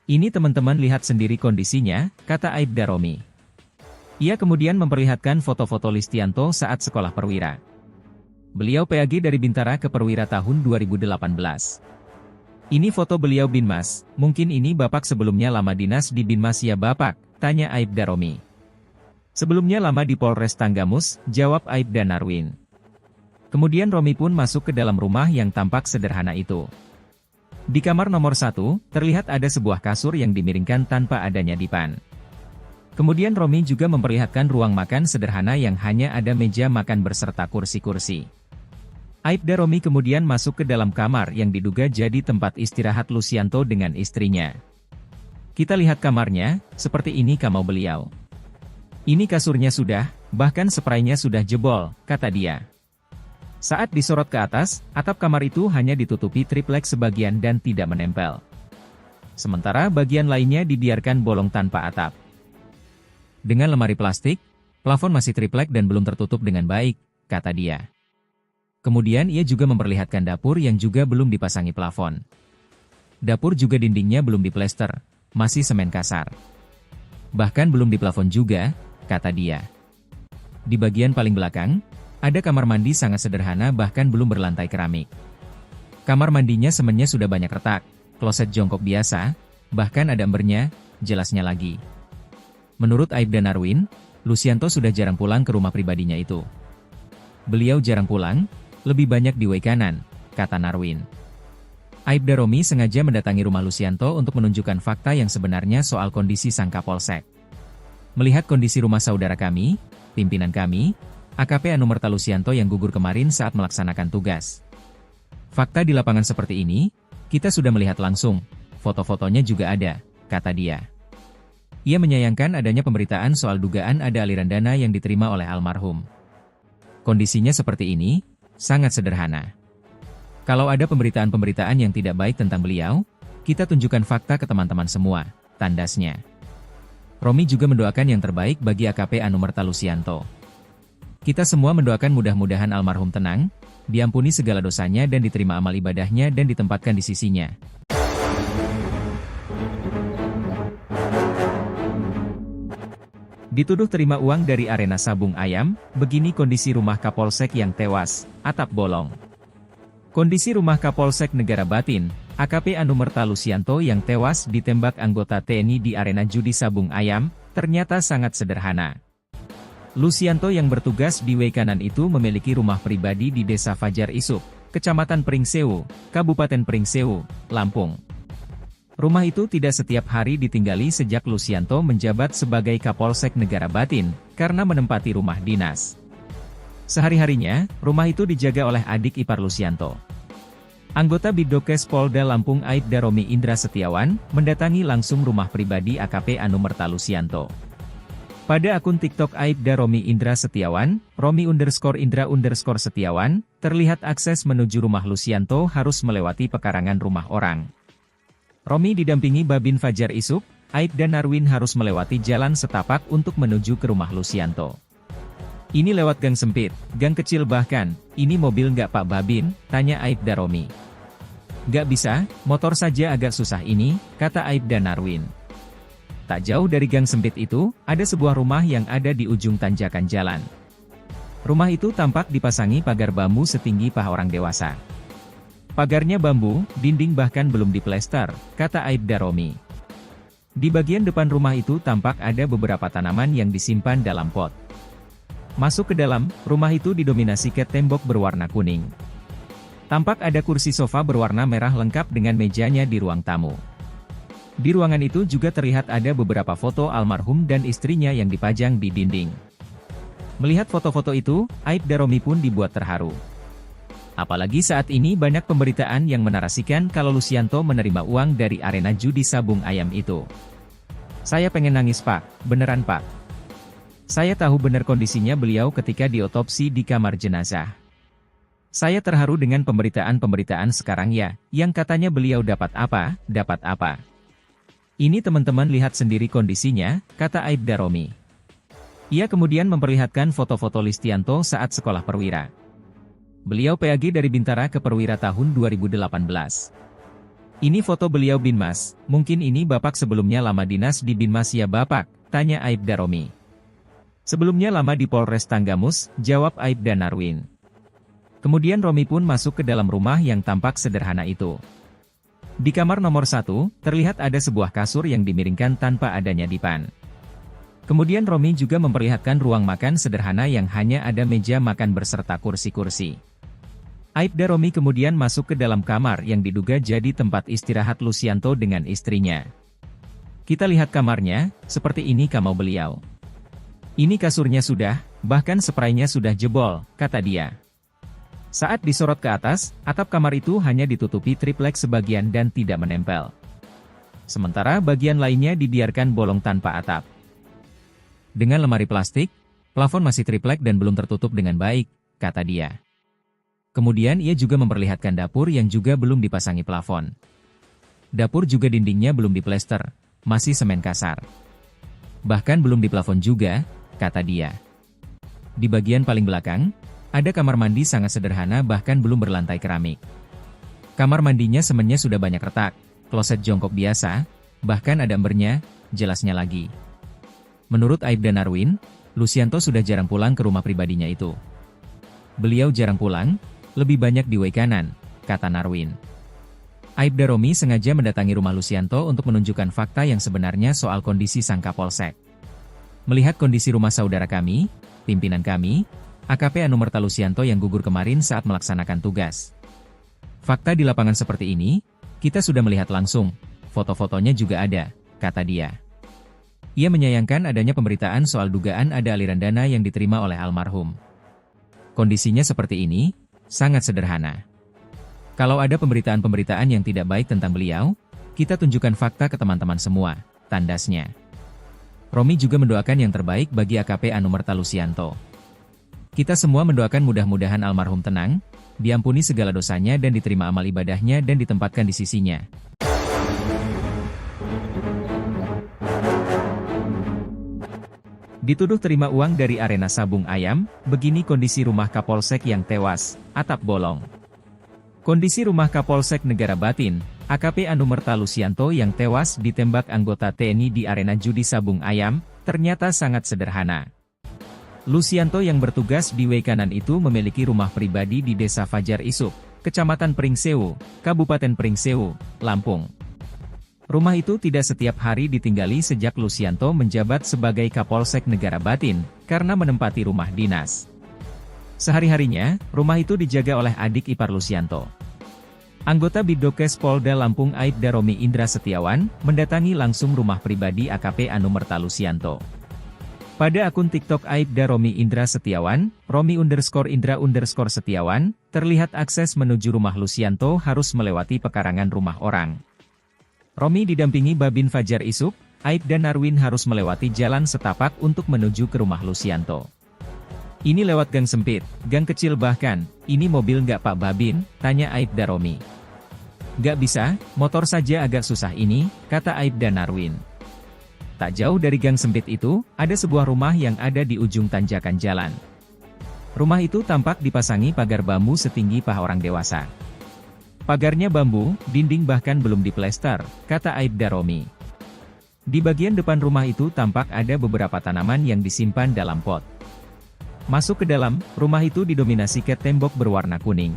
Ini teman-teman lihat sendiri kondisinya, kata Aibda Romi. Ia kemudian memperlihatkan foto-foto Listianto saat sekolah perwira. Beliau PAG dari Bintara ke Perwira tahun 2018. Ini foto beliau Binmas, mungkin ini Bapak sebelumnya lama dinas di Binmas ya Bapak, tanya Aibda Romi. Sebelumnya lama di Polres Tanggamus, jawab Aibda Narwin. Kemudian Romi pun masuk ke dalam rumah yang tampak sederhana itu. Di kamar nomor 1, terlihat ada sebuah kasur yang dimiringkan tanpa adanya dipan. Kemudian Romi juga memperlihatkan ruang makan sederhana yang hanya ada meja makan berserta kursi-kursi. Aibda Romi kemudian masuk ke dalam kamar yang diduga jadi tempat istirahat Lucianto dengan istrinya. Kita lihat kamarnya, seperti ini kamar beliau. Ini kasurnya sudah, bahkan spraynya sudah jebol, kata dia. Saat disorot ke atas, atap kamar itu hanya ditutupi triplek sebagian dan tidak menempel. Sementara bagian lainnya dibiarkan bolong tanpa atap. Dengan lemari plastik, plafon masih triplek dan belum tertutup dengan baik, kata dia. Kemudian ia juga memperlihatkan dapur yang juga belum dipasangi plafon. Dapur juga dindingnya belum diplester, masih semen kasar. Bahkan belum diplafon juga, kata dia. Di bagian paling belakang, ada kamar mandi sangat sederhana bahkan belum berlantai keramik. Kamar mandinya semennya sudah banyak retak, kloset jongkok biasa, bahkan ada embernya, jelasnya lagi. Menurut Aibda Narwin, Lucianto sudah jarang pulang ke rumah pribadinya itu. Beliau jarang pulang, lebih banyak di Waikanan, kata Narwin. Aibda Romi sengaja mendatangi rumah Lucianto untuk menunjukkan fakta yang sebenarnya soal kondisi sang Kapolsek. Melihat kondisi rumah saudara kami, pimpinan kami, AKP Anumerta Lucianto yang gugur kemarin saat melaksanakan tugas. Fakta di lapangan seperti ini, kita sudah melihat langsung, foto-fotonya juga ada, kata dia. Ia menyayangkan adanya pemberitaan soal dugaan ada aliran dana yang diterima oleh almarhum. Kondisinya seperti ini, sangat sederhana. Kalau ada pemberitaan-pemberitaan yang tidak baik tentang beliau, kita tunjukkan fakta ke teman-teman semua, tandasnya. Romi juga mendoakan yang terbaik bagi AKP Anumerta Lucianto. Kita semua mendoakan mudah-mudahan almarhum tenang, diampuni segala dosanya dan diterima amal ibadahnya dan ditempatkan di sisinya. Dituduh terima uang dari arena sabung ayam, begini kondisi rumah Kapolsek yang tewas, atap bolong. Kondisi rumah Kapolsek Negara Batin, AKP Anumerta Lucianto yang tewas ditembak anggota TNI di arena judi sabung ayam, ternyata sangat sederhana. Lucianto yang bertugas di Waikanan itu memiliki rumah pribadi di Desa Fajar Isuk, Kecamatan Pringsewu, Kabupaten Pringsewu, Lampung. Rumah itu tidak setiap hari ditinggali sejak Lucianto menjabat sebagai Kapolsek Negara Batin, karena menempati rumah dinas. Sehari-harinya, rumah itu dijaga oleh adik ipar Lucianto. Anggota Bidokes Polda Lampung Aibda Romi Indra Setiawan, mendatangi langsung rumah pribadi AKP Anumerta Lucianto. Pada akun TikTok Aibda Romi Indra Setiawan, Romi_Indra_Setiawan, terlihat akses menuju rumah Lucianto harus melewati pekarangan rumah orang. Romi didampingi Babin Fajar Isuk, Aibda Narwin harus melewati jalan setapak untuk menuju ke rumah Lucianto. Ini lewat gang sempit, gang kecil bahkan, ini mobil nggak Pak Babin, tanya Aibda Romi. Nggak bisa, motor saja agak susah ini, kata Aibda Narwin. Tak jauh dari gang sempit itu, ada sebuah rumah yang ada di ujung tanjakan jalan. Rumah itu tampak dipasangi pagar bambu setinggi paha orang dewasa. Pagarnya bambu, dinding bahkan belum diplester, kata Aibda Romi. Di bagian depan rumah itu tampak ada beberapa tanaman yang disimpan dalam pot. Masuk ke dalam, rumah itu didominasi cat tembok berwarna kuning. Tampak ada kursi sofa berwarna merah lengkap dengan mejanya di ruang tamu. Di ruangan itu juga terlihat ada beberapa foto almarhum dan istrinya yang dipajang di dinding. Melihat foto-foto itu, Aibda Romi pun dibuat terharu. Apalagi saat ini banyak pemberitaan yang menarasikan kalau Lucianto menerima uang dari arena judi sabung ayam itu. Saya pengen nangis Pak, beneran Pak. Saya tahu benar kondisinya beliau ketika diotopsi di kamar jenazah. Saya terharu dengan pemberitaan-pemberitaan sekarang ya, yang katanya beliau dapat apa, dapat apa. Ini teman-teman lihat sendiri kondisinya, kata Aibda Romi. Ia kemudian memperlihatkan foto-foto Listianto saat sekolah perwira. Beliau PAG dari Bintara ke Perwira tahun 2018. Ini foto beliau Binmas, mungkin ini Bapak sebelumnya lama dinas di Binmas ya Bapak, tanya Aibda Romi. Sebelumnya lama di Polres Tanggamus, jawab Aibda Narwin. Kemudian Romi pun masuk ke dalam rumah yang tampak sederhana itu. Di kamar nomor 1, terlihat ada sebuah kasur yang dimiringkan tanpa adanya dipan. Kemudian Romi juga memperlihatkan ruang makan sederhana yang hanya ada meja makan berserta kursi-kursi. Aibda Romi kemudian masuk ke dalam kamar yang diduga jadi tempat istirahat Lucianto dengan istrinya. Kita lihat kamarnya, seperti ini kamar beliau. Ini kasurnya sudah, bahkan spraynya sudah jebol, kata dia. Saat disorot ke atas, atap kamar itu hanya ditutupi triplek sebagian dan tidak menempel. Sementara bagian lainnya dibiarkan bolong tanpa atap. Dengan lemari plastik, plafon masih triplek dan belum tertutup dengan baik, kata dia. Kemudian ia juga memperlihatkan dapur yang juga belum dipasangi plafon. Dapur juga dindingnya belum diplester, masih semen kasar. Bahkan belum diplafon juga, kata dia. Di bagian paling belakang, ada kamar mandi sangat sederhana bahkan belum berlantai keramik. Kamar mandinya semennya sudah banyak retak, kloset jongkok biasa, bahkan ada embernya, jelasnya lagi. Menurut Aibda Narwin, Lucianto sudah jarang pulang ke rumah pribadinya itu. Beliau jarang pulang, lebih banyak di Waikanan, kata Narwin. Aibda Romi sengaja mendatangi rumah Lucianto untuk menunjukkan fakta yang sebenarnya soal kondisi sang Kapolsek. Melihat kondisi rumah saudara kami, pimpinan kami, AKP Anumerta Lucianto yang gugur kemarin saat melaksanakan tugas. Fakta di lapangan seperti ini, kita sudah melihat langsung, foto-fotonya juga ada, kata dia. Ia menyayangkan adanya pemberitaan soal dugaan ada aliran dana yang diterima oleh almarhum. Kondisinya seperti ini, sangat sederhana. Kalau ada pemberitaan-pemberitaan yang tidak baik tentang beliau, kita tunjukkan fakta ke teman-teman semua, tandasnya. Romi juga mendoakan yang terbaik bagi AKP Anumerta Lucianto. Kita semua mendoakan mudah-mudahan almarhum tenang, diampuni segala dosanya dan diterima amal ibadahnya dan ditempatkan di sisinya. Dituduh terima uang dari arena sabung ayam, begini kondisi rumah Kapolsek yang tewas, atap bolong. Kondisi rumah Kapolsek Negara Batin, AKP Anumerta Lucianto yang tewas ditembak anggota TNI di arena judi sabung ayam, ternyata sangat sederhana. Lucianto yang bertugas di Waikanan itu memiliki rumah pribadi di Desa Fajar Isuk, Kecamatan Pringsewu, Kabupaten Pringsewu, Lampung. Rumah itu tidak setiap hari ditinggali sejak Lucianto menjabat sebagai Kapolsek Negara Batin, karena menempati rumah dinas. Sehari-harinya, rumah itu dijaga oleh adik ipar Lucianto. Anggota Bidokes Polda Lampung Aibda Romi Indra Setiawan, mendatangi langsung rumah pribadi AKP Anumerta Lucianto. Pada akun TikTok Aibda Romi Indra Setiawan, Romi_Indra_Setiawan, terlihat akses menuju rumah Lucianto harus melewati pekarangan rumah orang. Romi didampingi Babin Fajar Isuk, Aibda Narwin harus melewati jalan setapak untuk menuju ke rumah Lucianto. Ini lewat gang sempit, gang kecil bahkan, ini mobil nggak Pak Babin, tanya Aibda Romi. Nggak bisa, motor saja agak susah ini, kata Aibda Narwin. Tak jauh dari gang sempit itu, ada sebuah rumah yang ada di ujung tanjakan jalan. Rumah itu tampak dipasangi pagar bambu setinggi paha orang dewasa. Pagarnya bambu, dinding bahkan belum diplester, kata Aibda Romi. Di bagian depan rumah itu tampak ada beberapa tanaman yang disimpan dalam pot. Masuk ke dalam, rumah itu didominasi cat tembok berwarna kuning.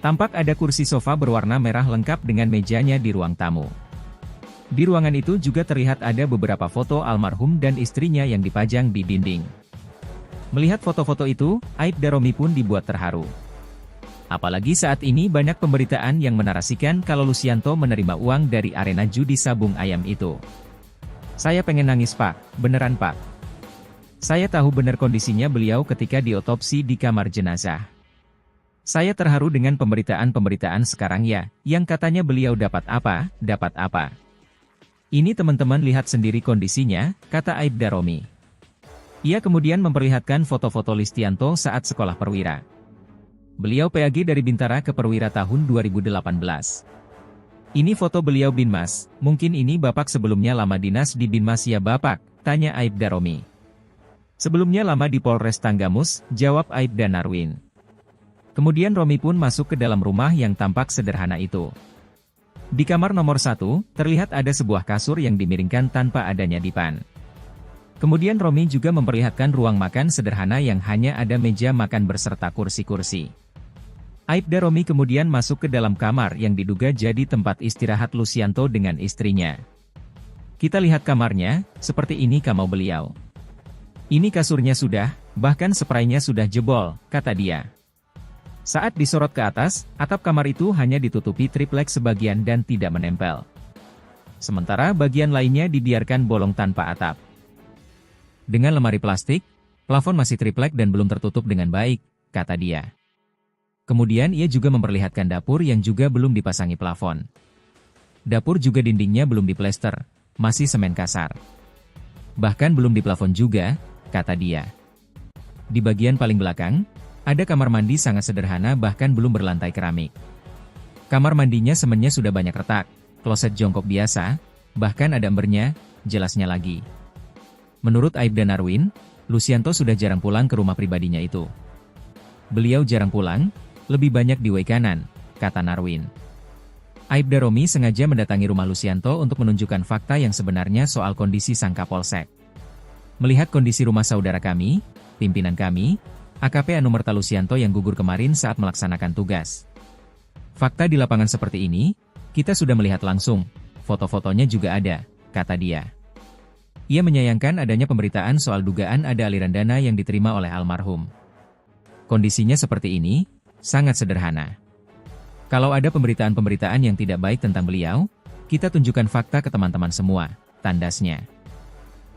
Tampak ada kursi sofa berwarna merah lengkap dengan mejanya di ruang tamu. Di ruangan itu juga terlihat ada beberapa foto almarhum dan istrinya yang dipajang di dinding. Melihat foto-foto itu, Aibda Romi pun dibuat terharu. Apalagi saat ini banyak pemberitaan yang menarasikan kalau Lucianto menerima uang dari arena judi sabung ayam itu. Saya pengen nangis Pak, beneran Pak. Saya tahu benar kondisinya beliau ketika diotopsi di kamar jenazah. Saya terharu dengan pemberitaan-pemberitaan sekarang ya, yang katanya beliau dapat apa, dapat apa. Ini teman-teman lihat sendiri kondisinya, kata Aibda Romi. Ia kemudian memperlihatkan foto-foto Lucianto saat sekolah perwira. Beliau PAG dari Bintara ke Perwira tahun 2018. Ini foto beliau Binmas, mungkin ini Bapak sebelumnya lama dinas di Binmas ya Bapak, tanya Aibda Romi. Sebelumnya lama di Polres Tanggamus, jawab Aibda Narwin. Kemudian Romi pun masuk ke dalam rumah yang tampak sederhana itu. Di kamar nomor 1, terlihat ada sebuah kasur yang dimiringkan tanpa adanya dipan. Kemudian Romi juga memperlihatkan ruang makan sederhana yang hanya ada meja makan berserta kursi-kursi. Aibda Romi kemudian masuk ke dalam kamar yang diduga jadi tempat istirahat Lucianto dengan istrinya. Kita lihat kamarnya, seperti ini kamar beliau. Ini kasurnya sudah, bahkan spraynya sudah jebol, kata dia. Saat disorot ke atas, atap kamar itu hanya ditutupi triplek sebagian dan tidak menempel. Sementara bagian lainnya dibiarkan bolong tanpa atap. Dengan lemari plastik, plafon masih triplek dan belum tertutup dengan baik, kata dia. Kemudian ia juga memperlihatkan dapur yang juga belum dipasangi plafon. Dapur juga dindingnya belum diplester, masih semen kasar. Bahkan belum diplafon juga, kata dia. Di bagian paling belakang, ada kamar mandi sangat sederhana bahkan belum berlantai keramik. Kamar mandinya semennya sudah banyak retak, kloset jongkok biasa, bahkan ada embernya, jelasnya lagi. Menurut Aibda Narwin, Lucianto sudah jarang pulang ke rumah pribadinya itu. Beliau jarang pulang, lebih banyak di way kanan, kata Narwin. Aibda Romi sengaja mendatangi rumah Lucianto untuk menunjukkan fakta yang sebenarnya soal kondisi sang Kapolsek. Melihat kondisi rumah saudara kami, pimpinan kami, AKP Anumerta Lucianto yang gugur kemarin saat melaksanakan tugas. Fakta di lapangan seperti ini, kita sudah melihat langsung, foto-fotonya juga ada, kata dia. Ia menyayangkan adanya pemberitaan soal dugaan ada aliran dana yang diterima oleh almarhum. Kondisinya seperti ini, sangat sederhana. Kalau ada pemberitaan-pemberitaan yang tidak baik tentang beliau, kita tunjukkan fakta ke teman-teman semua, tandasnya.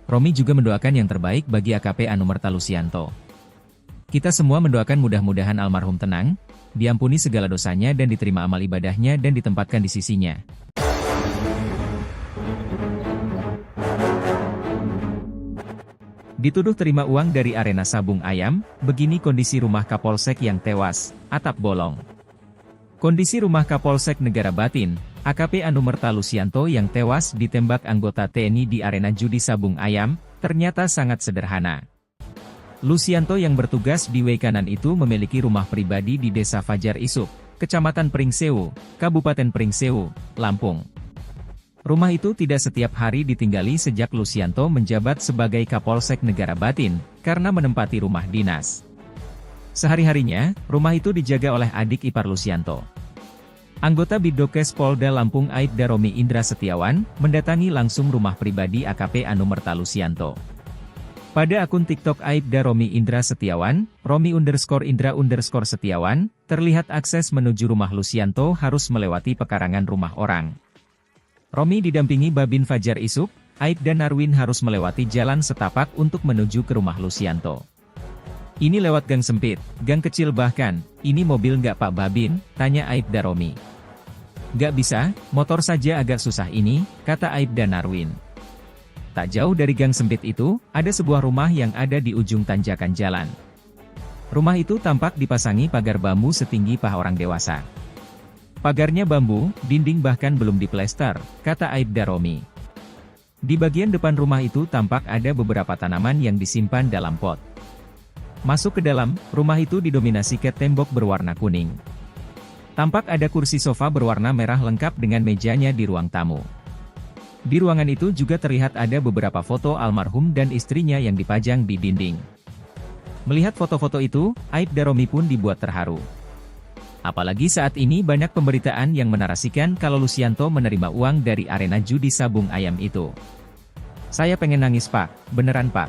Romi juga mendoakan yang terbaik bagi AKP Anumerta Lucianto. Kita semua mendoakan mudah-mudahan almarhum tenang, diampuni segala dosanya dan diterima amal ibadahnya dan ditempatkan di sisinya. Dituduh terima uang dari arena sabung ayam, begini kondisi rumah Kapolsek yang tewas, atap bolong. Kondisi rumah Kapolsek Negara Batin, AKP Anumerta Lucianto yang tewas ditembak anggota TNI di arena judi sabung ayam, ternyata sangat sederhana. Lucianto yang bertugas di way kanan itu memiliki rumah pribadi di Desa Fajar Isuk, Kecamatan Pringsewu, Kabupaten Pringsewu, Lampung. Rumah itu tidak setiap hari ditinggali sejak Lucianto menjabat sebagai Kapolsek Negara Batin, karena menempati rumah dinas. Sehari-harinya, rumah itu dijaga oleh adik ipar Lucianto. Anggota Bidokes Polda Lampung Aibda Romi Indra Setiawan, mendatangi langsung rumah pribadi AKP Anumerta Lucianto. Pada akun TikTok Aibda Romi Indra Setiawan, Romi_Indra_Setiawan, terlihat akses menuju rumah Lucianto harus melewati pekarangan rumah orang. Romi didampingi Babin Fajar Isuk, Aibda Narwin harus melewati jalan setapak untuk menuju ke rumah Lucianto. Ini lewat gang sempit, gang kecil bahkan, ini mobil nggak Pak Babin, tanya Aibda Romi. Nggak bisa, motor saja agak susah ini, kata Aibda Narwin. Tak jauh dari gang sempit itu, ada sebuah rumah yang ada di ujung tanjakan jalan. Rumah itu tampak dipasangi pagar bambu setinggi paha orang dewasa. Pagarnya bambu, dinding bahkan belum diplester, kata Aibda Romi. Di bagian depan rumah itu tampak ada beberapa tanaman yang disimpan dalam pot. Masuk ke dalam, rumah itu didominasi cat tembok berwarna kuning. Tampak ada kursi sofa berwarna merah lengkap dengan mejanya di ruang tamu. Di ruangan itu juga terlihat ada beberapa foto almarhum dan istrinya yang dipajang di dinding. Melihat foto-foto itu, Aibda Romi pun dibuat terharu. Apalagi saat ini banyak pemberitaan yang menarasikan kalau Lucianto menerima uang dari arena judi sabung ayam itu. Saya pengen nangis Pak, beneran Pak.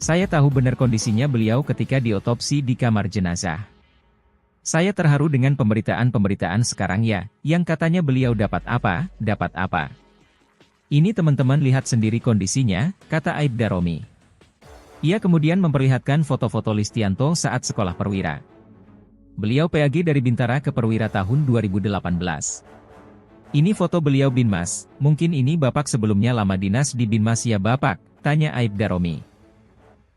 Saya tahu benar kondisinya beliau ketika diotopsi di kamar jenazah. Saya terharu dengan pemberitaan-pemberitaan sekarang ya, yang katanya beliau dapat apa, dapat apa. Ini teman-teman lihat sendiri kondisinya, kata Aibda Romi. Ia kemudian memperlihatkan foto-foto Lucianto saat sekolah perwira. Beliau PAG dari Bintara ke Perwira tahun 2018. Ini foto beliau Binmas, mungkin ini Bapak sebelumnya lama dinas di Binmas ya Bapak, tanya Aibda Romi.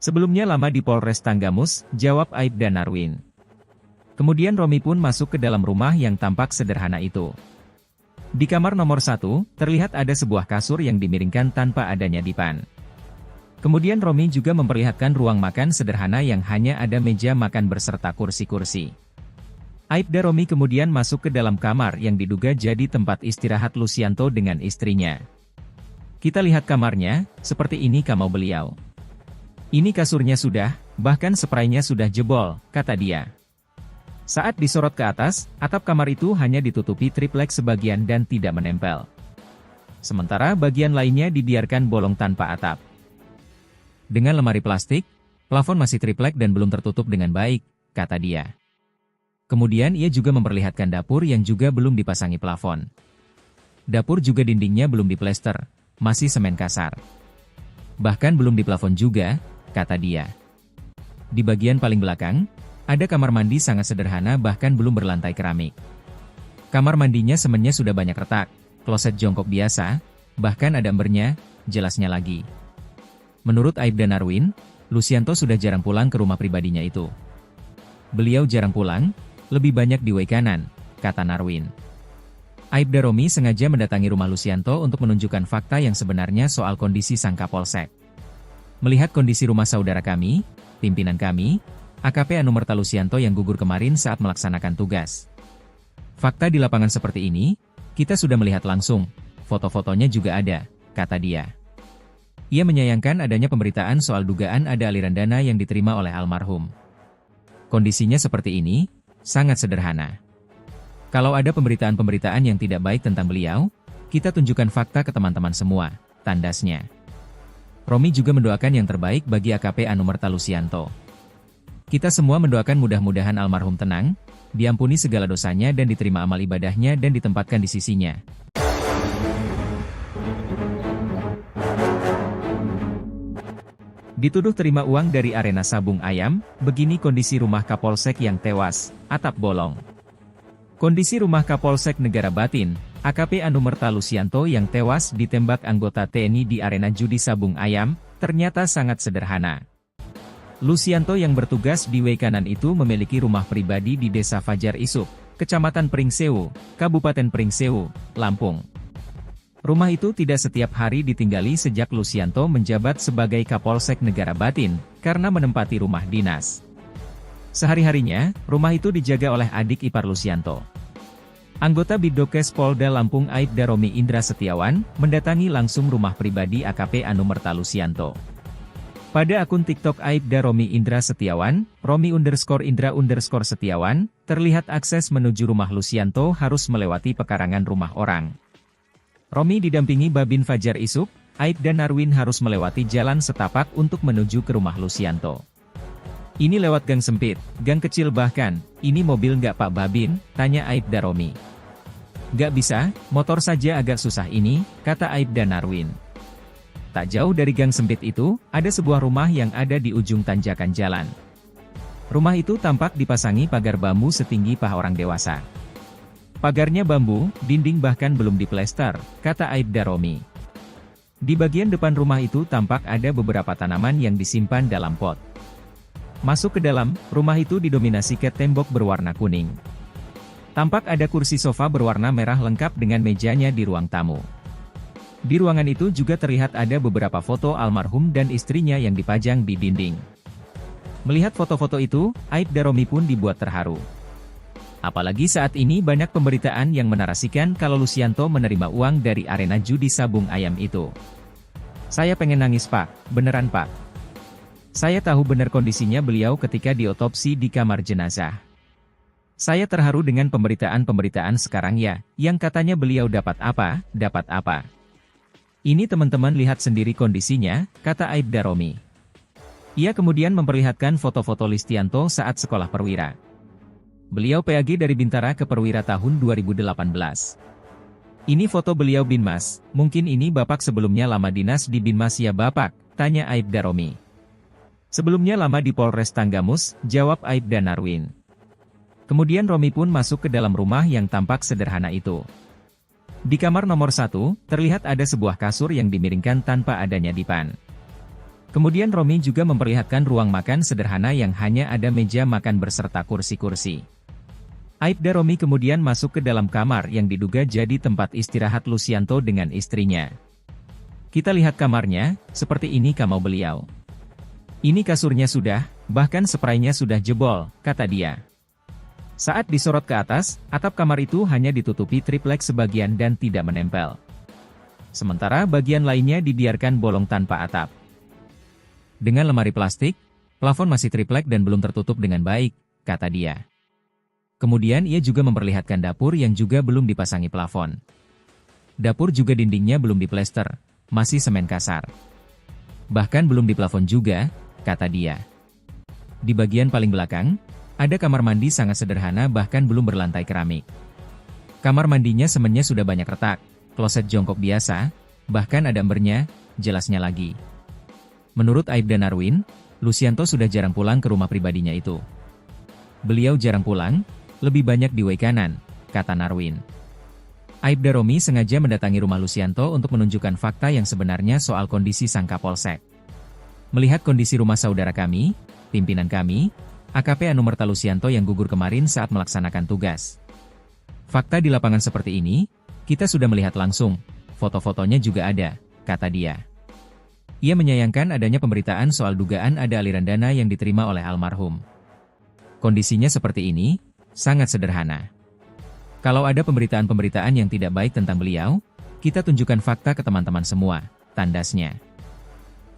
Sebelumnya lama di Polres Tanggamus, jawab Aibda Narwin. Kemudian Romi pun masuk ke dalam rumah yang tampak sederhana itu. Di kamar nomor 1, terlihat ada sebuah kasur yang dimiringkan tanpa adanya dipan. Kemudian Romi juga memperlihatkan ruang makan sederhana yang hanya ada meja makan berserta kursi-kursi. Aibda Romi kemudian masuk ke dalam kamar yang diduga jadi tempat istirahat Lucianto dengan istrinya. Kita lihat kamarnya, seperti ini kamar beliau. Ini kasurnya sudah, bahkan spraynya sudah jebol, kata dia. Saat disorot ke atas, atap kamar itu hanya ditutupi triplek sebagian dan tidak menempel. Sementara bagian lainnya dibiarkan bolong tanpa atap. Dengan lemari plastik, plafon masih triplek dan belum tertutup dengan baik, kata dia. Kemudian ia juga memperlihatkan dapur yang juga belum dipasangi plafon. Dapur juga dindingnya belum diplester, masih semen kasar. Bahkan belum diplafon juga, kata dia. Di bagian paling belakang, ada kamar mandi sangat sederhana bahkan belum berlantai keramik. Kamar mandinya semennya sudah banyak retak, kloset jongkok biasa, bahkan ada embernya, jelasnya lagi. Menurut Aibda Narwin, Lucianto sudah jarang pulang ke rumah pribadinya itu. Beliau jarang pulang, lebih banyak di W kanan, kata Narwin. Aibda Romi sengaja mendatangi rumah Lucianto untuk menunjukkan fakta yang sebenarnya soal kondisi sang Kapolsek. Melihat kondisi rumah saudara kami, pimpinan kami, AKP Anumerta Lucianto yang gugur kemarin saat melaksanakan tugas. Fakta di lapangan seperti ini, kita sudah melihat langsung, foto-fotonya juga ada, kata dia. Ia menyayangkan adanya pemberitaan soal dugaan ada aliran dana yang diterima oleh almarhum. Kondisinya seperti ini, sangat sederhana. Kalau ada pemberitaan-pemberitaan yang tidak baik tentang beliau, kita tunjukkan fakta ke teman-teman semua, tandasnya. Romi juga mendoakan yang terbaik bagi AKP Anumerta Lucianto. Kita semua mendoakan mudah-mudahan almarhum tenang, diampuni segala dosanya dan diterima amal ibadahnya dan ditempatkan di sisinya. Dituduh terima uang dari arena sabung ayam, begini kondisi rumah Kapolsek yang tewas, atap bolong. Kondisi rumah Kapolsek Negara Batin, AKP Anumerta Lucianto yang tewas ditembak anggota TNI di arena judi sabung ayam, ternyata sangat sederhana. Lucianto yang bertugas di W kanan itu memiliki rumah pribadi di Desa Fajar Isuk, Kecamatan Pringsewu, Kabupaten Pringsewu, Lampung. Rumah itu tidak setiap hari ditinggali sejak Lucianto menjabat sebagai Kapolsek Negara Batin, karena menempati rumah dinas. Sehari-harinya, rumah itu dijaga oleh adik ipar Lucianto. Anggota Bidokes Polda Lampung Aibda Romi Indra Setiawan, mendatangi langsung rumah pribadi AKP Anumerta Lucianto. Pada akun TikTok Aibda Romi Indra Setiawan, Romi_Indra_Setiawan, terlihat akses menuju rumah Lucianto harus melewati pekarangan rumah orang. Romi didampingi Babin Fajar Isuk, Aibda Narwin harus melewati jalan setapak untuk menuju ke rumah Lucianto. Ini lewat gang sempit, gang kecil bahkan, ini mobil nggak Pak Babin, tanya Aibda Romi. Nggak bisa, motor saja agak susah ini, kata Aibda Narwin. Tak jauh dari gang sempit itu, ada sebuah rumah yang ada di ujung tanjakan jalan. Rumah itu tampak dipasangi pagar bambu setinggi paha orang dewasa. Pagarnya bambu, dinding bahkan belum diplester, kata Aibda Romi. Di bagian depan rumah itu tampak ada beberapa tanaman yang disimpan dalam pot. Masuk ke dalam, rumah itu didominasi cat tembok berwarna kuning. Tampak ada kursi sofa berwarna merah lengkap dengan mejanya di ruang tamu. Di ruangan itu juga terlihat ada beberapa foto almarhum dan istrinya yang dipajang di dinding. Melihat foto-foto itu, Aibda Romi pun dibuat terharu. Apalagi saat ini banyak pemberitaan yang menarasikan kalau Lucianto menerima uang dari arena judi sabung ayam itu. Saya pengen nangis Pak, beneran Pak. Saya tahu benar kondisinya beliau ketika diotopsi di kamar jenazah. Saya terharu dengan pemberitaan-pemberitaan sekarang ya, yang katanya beliau dapat apa. Ini teman-teman lihat sendiri kondisinya, kata Aibda Romi. Ia kemudian memperlihatkan foto-foto Lucianto saat sekolah perwira. Beliau PAG dari Bintara ke Perwira tahun 2018. Ini foto beliau Binmas, mungkin ini Bapak sebelumnya lama dinas di Binmas ya Bapak, tanya Aibda Romi. Sebelumnya lama di Polres Tanggamus, jawab Aibda Narwin. Kemudian Romi pun masuk ke dalam rumah yang tampak sederhana itu. Di kamar nomor 1, terlihat ada sebuah kasur yang dimiringkan tanpa adanya dipan. Kemudian Romi juga memperlihatkan ruang makan sederhana yang hanya ada meja makan berserta kursi-kursi. Aibda Romi kemudian masuk ke dalam kamar yang diduga jadi tempat istirahat Lucianto dengan istrinya. Kita lihat kamarnya, seperti ini kamar beliau. Ini kasurnya sudah, bahkan spraynya sudah jebol, kata dia. Saat disorot ke atas, atap kamar itu hanya ditutupi triplek sebagian dan tidak menempel. Sementara bagian lainnya dibiarkan bolong tanpa atap. Dengan lemari plastik, plafon masih triplek dan belum tertutup dengan baik, kata dia. Kemudian ia juga memperlihatkan dapur yang juga belum dipasangi plafon. Dapur juga dindingnya belum diplester, masih semen kasar. Bahkan belum diplafon juga, kata dia. Di bagian paling belakang, ada kamar mandi sangat sederhana bahkan belum berlantai keramik. Kamar mandinya semennya sudah banyak retak, kloset jongkok biasa, bahkan ada embernya, jelasnya lagi. Menurut Aibda Narwin, Lucianto sudah jarang pulang ke rumah pribadinya itu. Beliau jarang pulang, lebih banyak di way kanan, kata Narwin. Aibda Romi sengaja mendatangi rumah Lucianto untuk menunjukkan fakta yang sebenarnya soal kondisi sang Kapolsek. Melihat kondisi rumah saudara kami, pimpinan kami, AKP Anumerta Lucianto yang gugur kemarin saat melaksanakan tugas. Fakta di lapangan seperti ini, kita sudah melihat langsung, foto-fotonya juga ada, kata dia. Ia menyayangkan adanya pemberitaan soal dugaan ada aliran dana yang diterima oleh almarhum. Kondisinya seperti ini, sangat sederhana. Kalau ada pemberitaan-pemberitaan yang tidak baik tentang beliau, kita tunjukkan fakta ke teman-teman semua, tandasnya.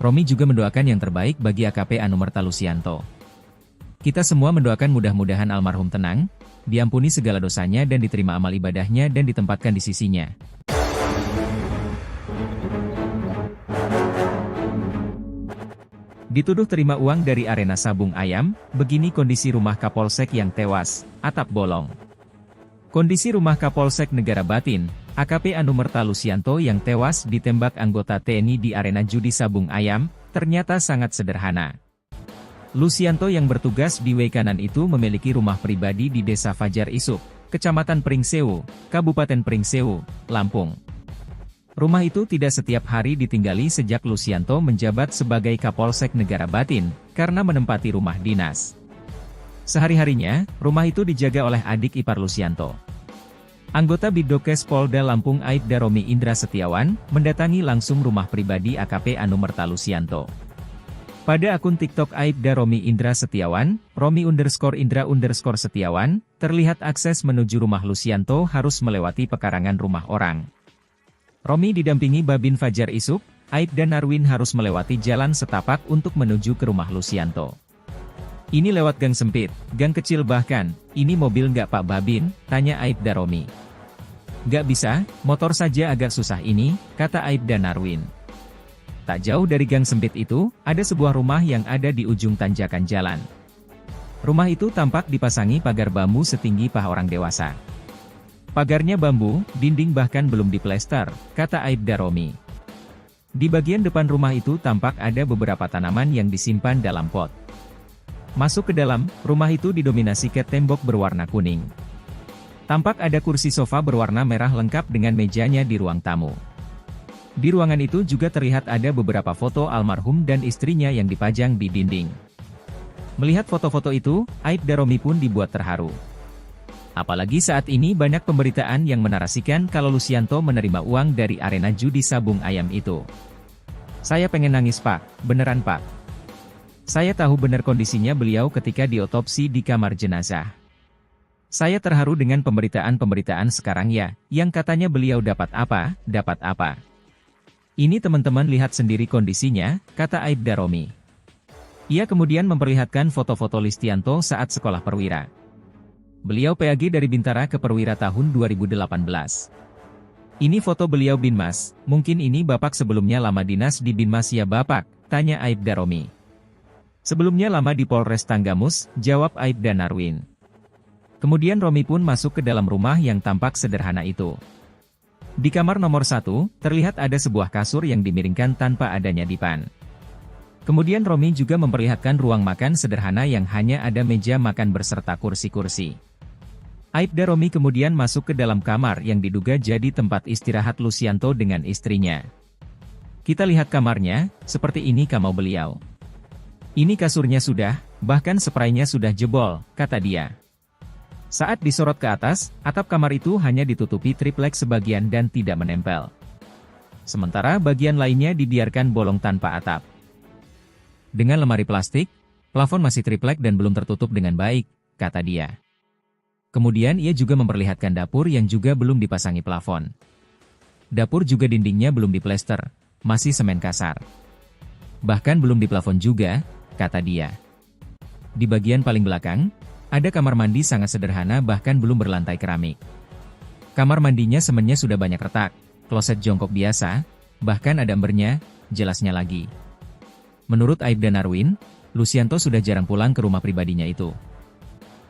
Romi juga mendoakan yang terbaik bagi AKP Anumerta Lucianto. Kita semua mendoakan mudah-mudahan almarhum tenang, diampuni segala dosanya dan diterima amal ibadahnya dan ditempatkan di sisinya. Dituduh terima uang dari arena sabung ayam, begini kondisi rumah Kapolsek yang tewas, atap bolong. Kondisi rumah Kapolsek Negara Batin, AKP Anumerta Lucianto yang tewas ditembak anggota TNI di arena judi sabung ayam, ternyata sangat sederhana. Lucianto yang bertugas di way kanan itu memiliki rumah pribadi di Desa Fajar Isuk, Kecamatan Pringsewu, Kabupaten Pringsewu, Lampung. Rumah itu tidak setiap hari ditinggali sejak Lucianto menjabat sebagai Kapolsek Negara Batin, karena menempati rumah dinas. Sehari-harinya, rumah itu dijaga oleh adik ipar Lucianto. Anggota Bidokes Polda Lampung Aibda Romi Indra Setiawan, mendatangi langsung rumah pribadi AKP Anumerta Lucianto. Pada akun TikTok Aibda Romi Indra Setiawan, Romi_Indra_Setiawan, terlihat akses menuju rumah Lucianto harus melewati pekarangan rumah orang. Romi didampingi Babin Fajar Isuk, Aibda Narwin harus melewati jalan setapak untuk menuju ke rumah Lucianto. Ini lewat gang sempit, gang kecil bahkan, ini mobil nggak Pak Babin, tanya Aibda Romi. Nggak bisa, motor saja agak susah ini, kata Aibda Narwin. Tak jauh dari gang sempit itu, ada sebuah rumah yang ada di ujung tanjakan jalan. Rumah itu tampak dipasangi pagar bambu setinggi paha orang dewasa. Pagarnya bambu, dinding bahkan belum diplester, kata Aibda Romi. Di bagian depan rumah itu tampak ada beberapa tanaman yang disimpan dalam pot. Masuk ke dalam, rumah itu didominasi cat tembok berwarna kuning. Tampak ada kursi sofa berwarna merah lengkap dengan mejanya di ruang tamu. Di ruangan itu juga terlihat ada beberapa foto almarhum dan istrinya yang dipajang di dinding. Melihat foto-foto itu, Aibda Romi pun dibuat terharu. Apalagi saat ini banyak pemberitaan yang menarasikan kalau Lucianto menerima uang dari arena judi sabung ayam itu. Saya pengen nangis Pak, beneran Pak. Saya tahu benar kondisinya beliau ketika diotopsi di kamar jenazah. Saya terharu dengan pemberitaan-pemberitaan sekarang ya, yang katanya beliau dapat apa, dapat apa. Ini teman-teman lihat sendiri kondisinya, kata Aibda Romi. Ia kemudian memperlihatkan foto-foto Lucianto saat sekolah perwira. Beliau PAG dari Bintara ke Perwira tahun 2018. Ini foto beliau Binmas, mungkin ini Bapak sebelumnya lama dinas di Binmas ya Bapak, tanya Aibda Romi. Sebelumnya lama di Polres Tanggamus, jawab Aibda Narwin. Kemudian Romi pun masuk ke dalam rumah yang tampak sederhana itu. Di kamar nomor 1, terlihat ada sebuah kasur yang dimiringkan tanpa adanya dipan. Kemudian Romi juga memperlihatkan ruang makan sederhana yang hanya ada meja makan berserta kursi-kursi. Aibda Romi kemudian masuk ke dalam kamar yang diduga jadi tempat istirahat Lucianto dengan istrinya. Kita lihat kamarnya, seperti ini kamar beliau. Ini kasurnya sudah, bahkan spraynya sudah jebol, kata dia. Saat disorot ke atas, atap kamar itu hanya ditutupi triplek sebagian dan tidak menempel. Sementara bagian lainnya dibiarkan bolong tanpa atap. Dengan lemari plastik, plafon masih triplek dan belum tertutup dengan baik, kata dia. Kemudian ia juga memperlihatkan dapur yang juga belum dipasangi plafon. Dapur juga dindingnya belum diplester, masih semen kasar. Bahkan belum diplafon juga, kata dia. Di bagian paling belakang, ada kamar mandi sangat sederhana bahkan belum berlantai keramik. Kamar mandinya semennya sudah banyak retak, kloset jongkok biasa, bahkan ada embernya, jelasnya lagi. Menurut Aibda Narwin, Lucianto sudah jarang pulang ke rumah pribadinya itu.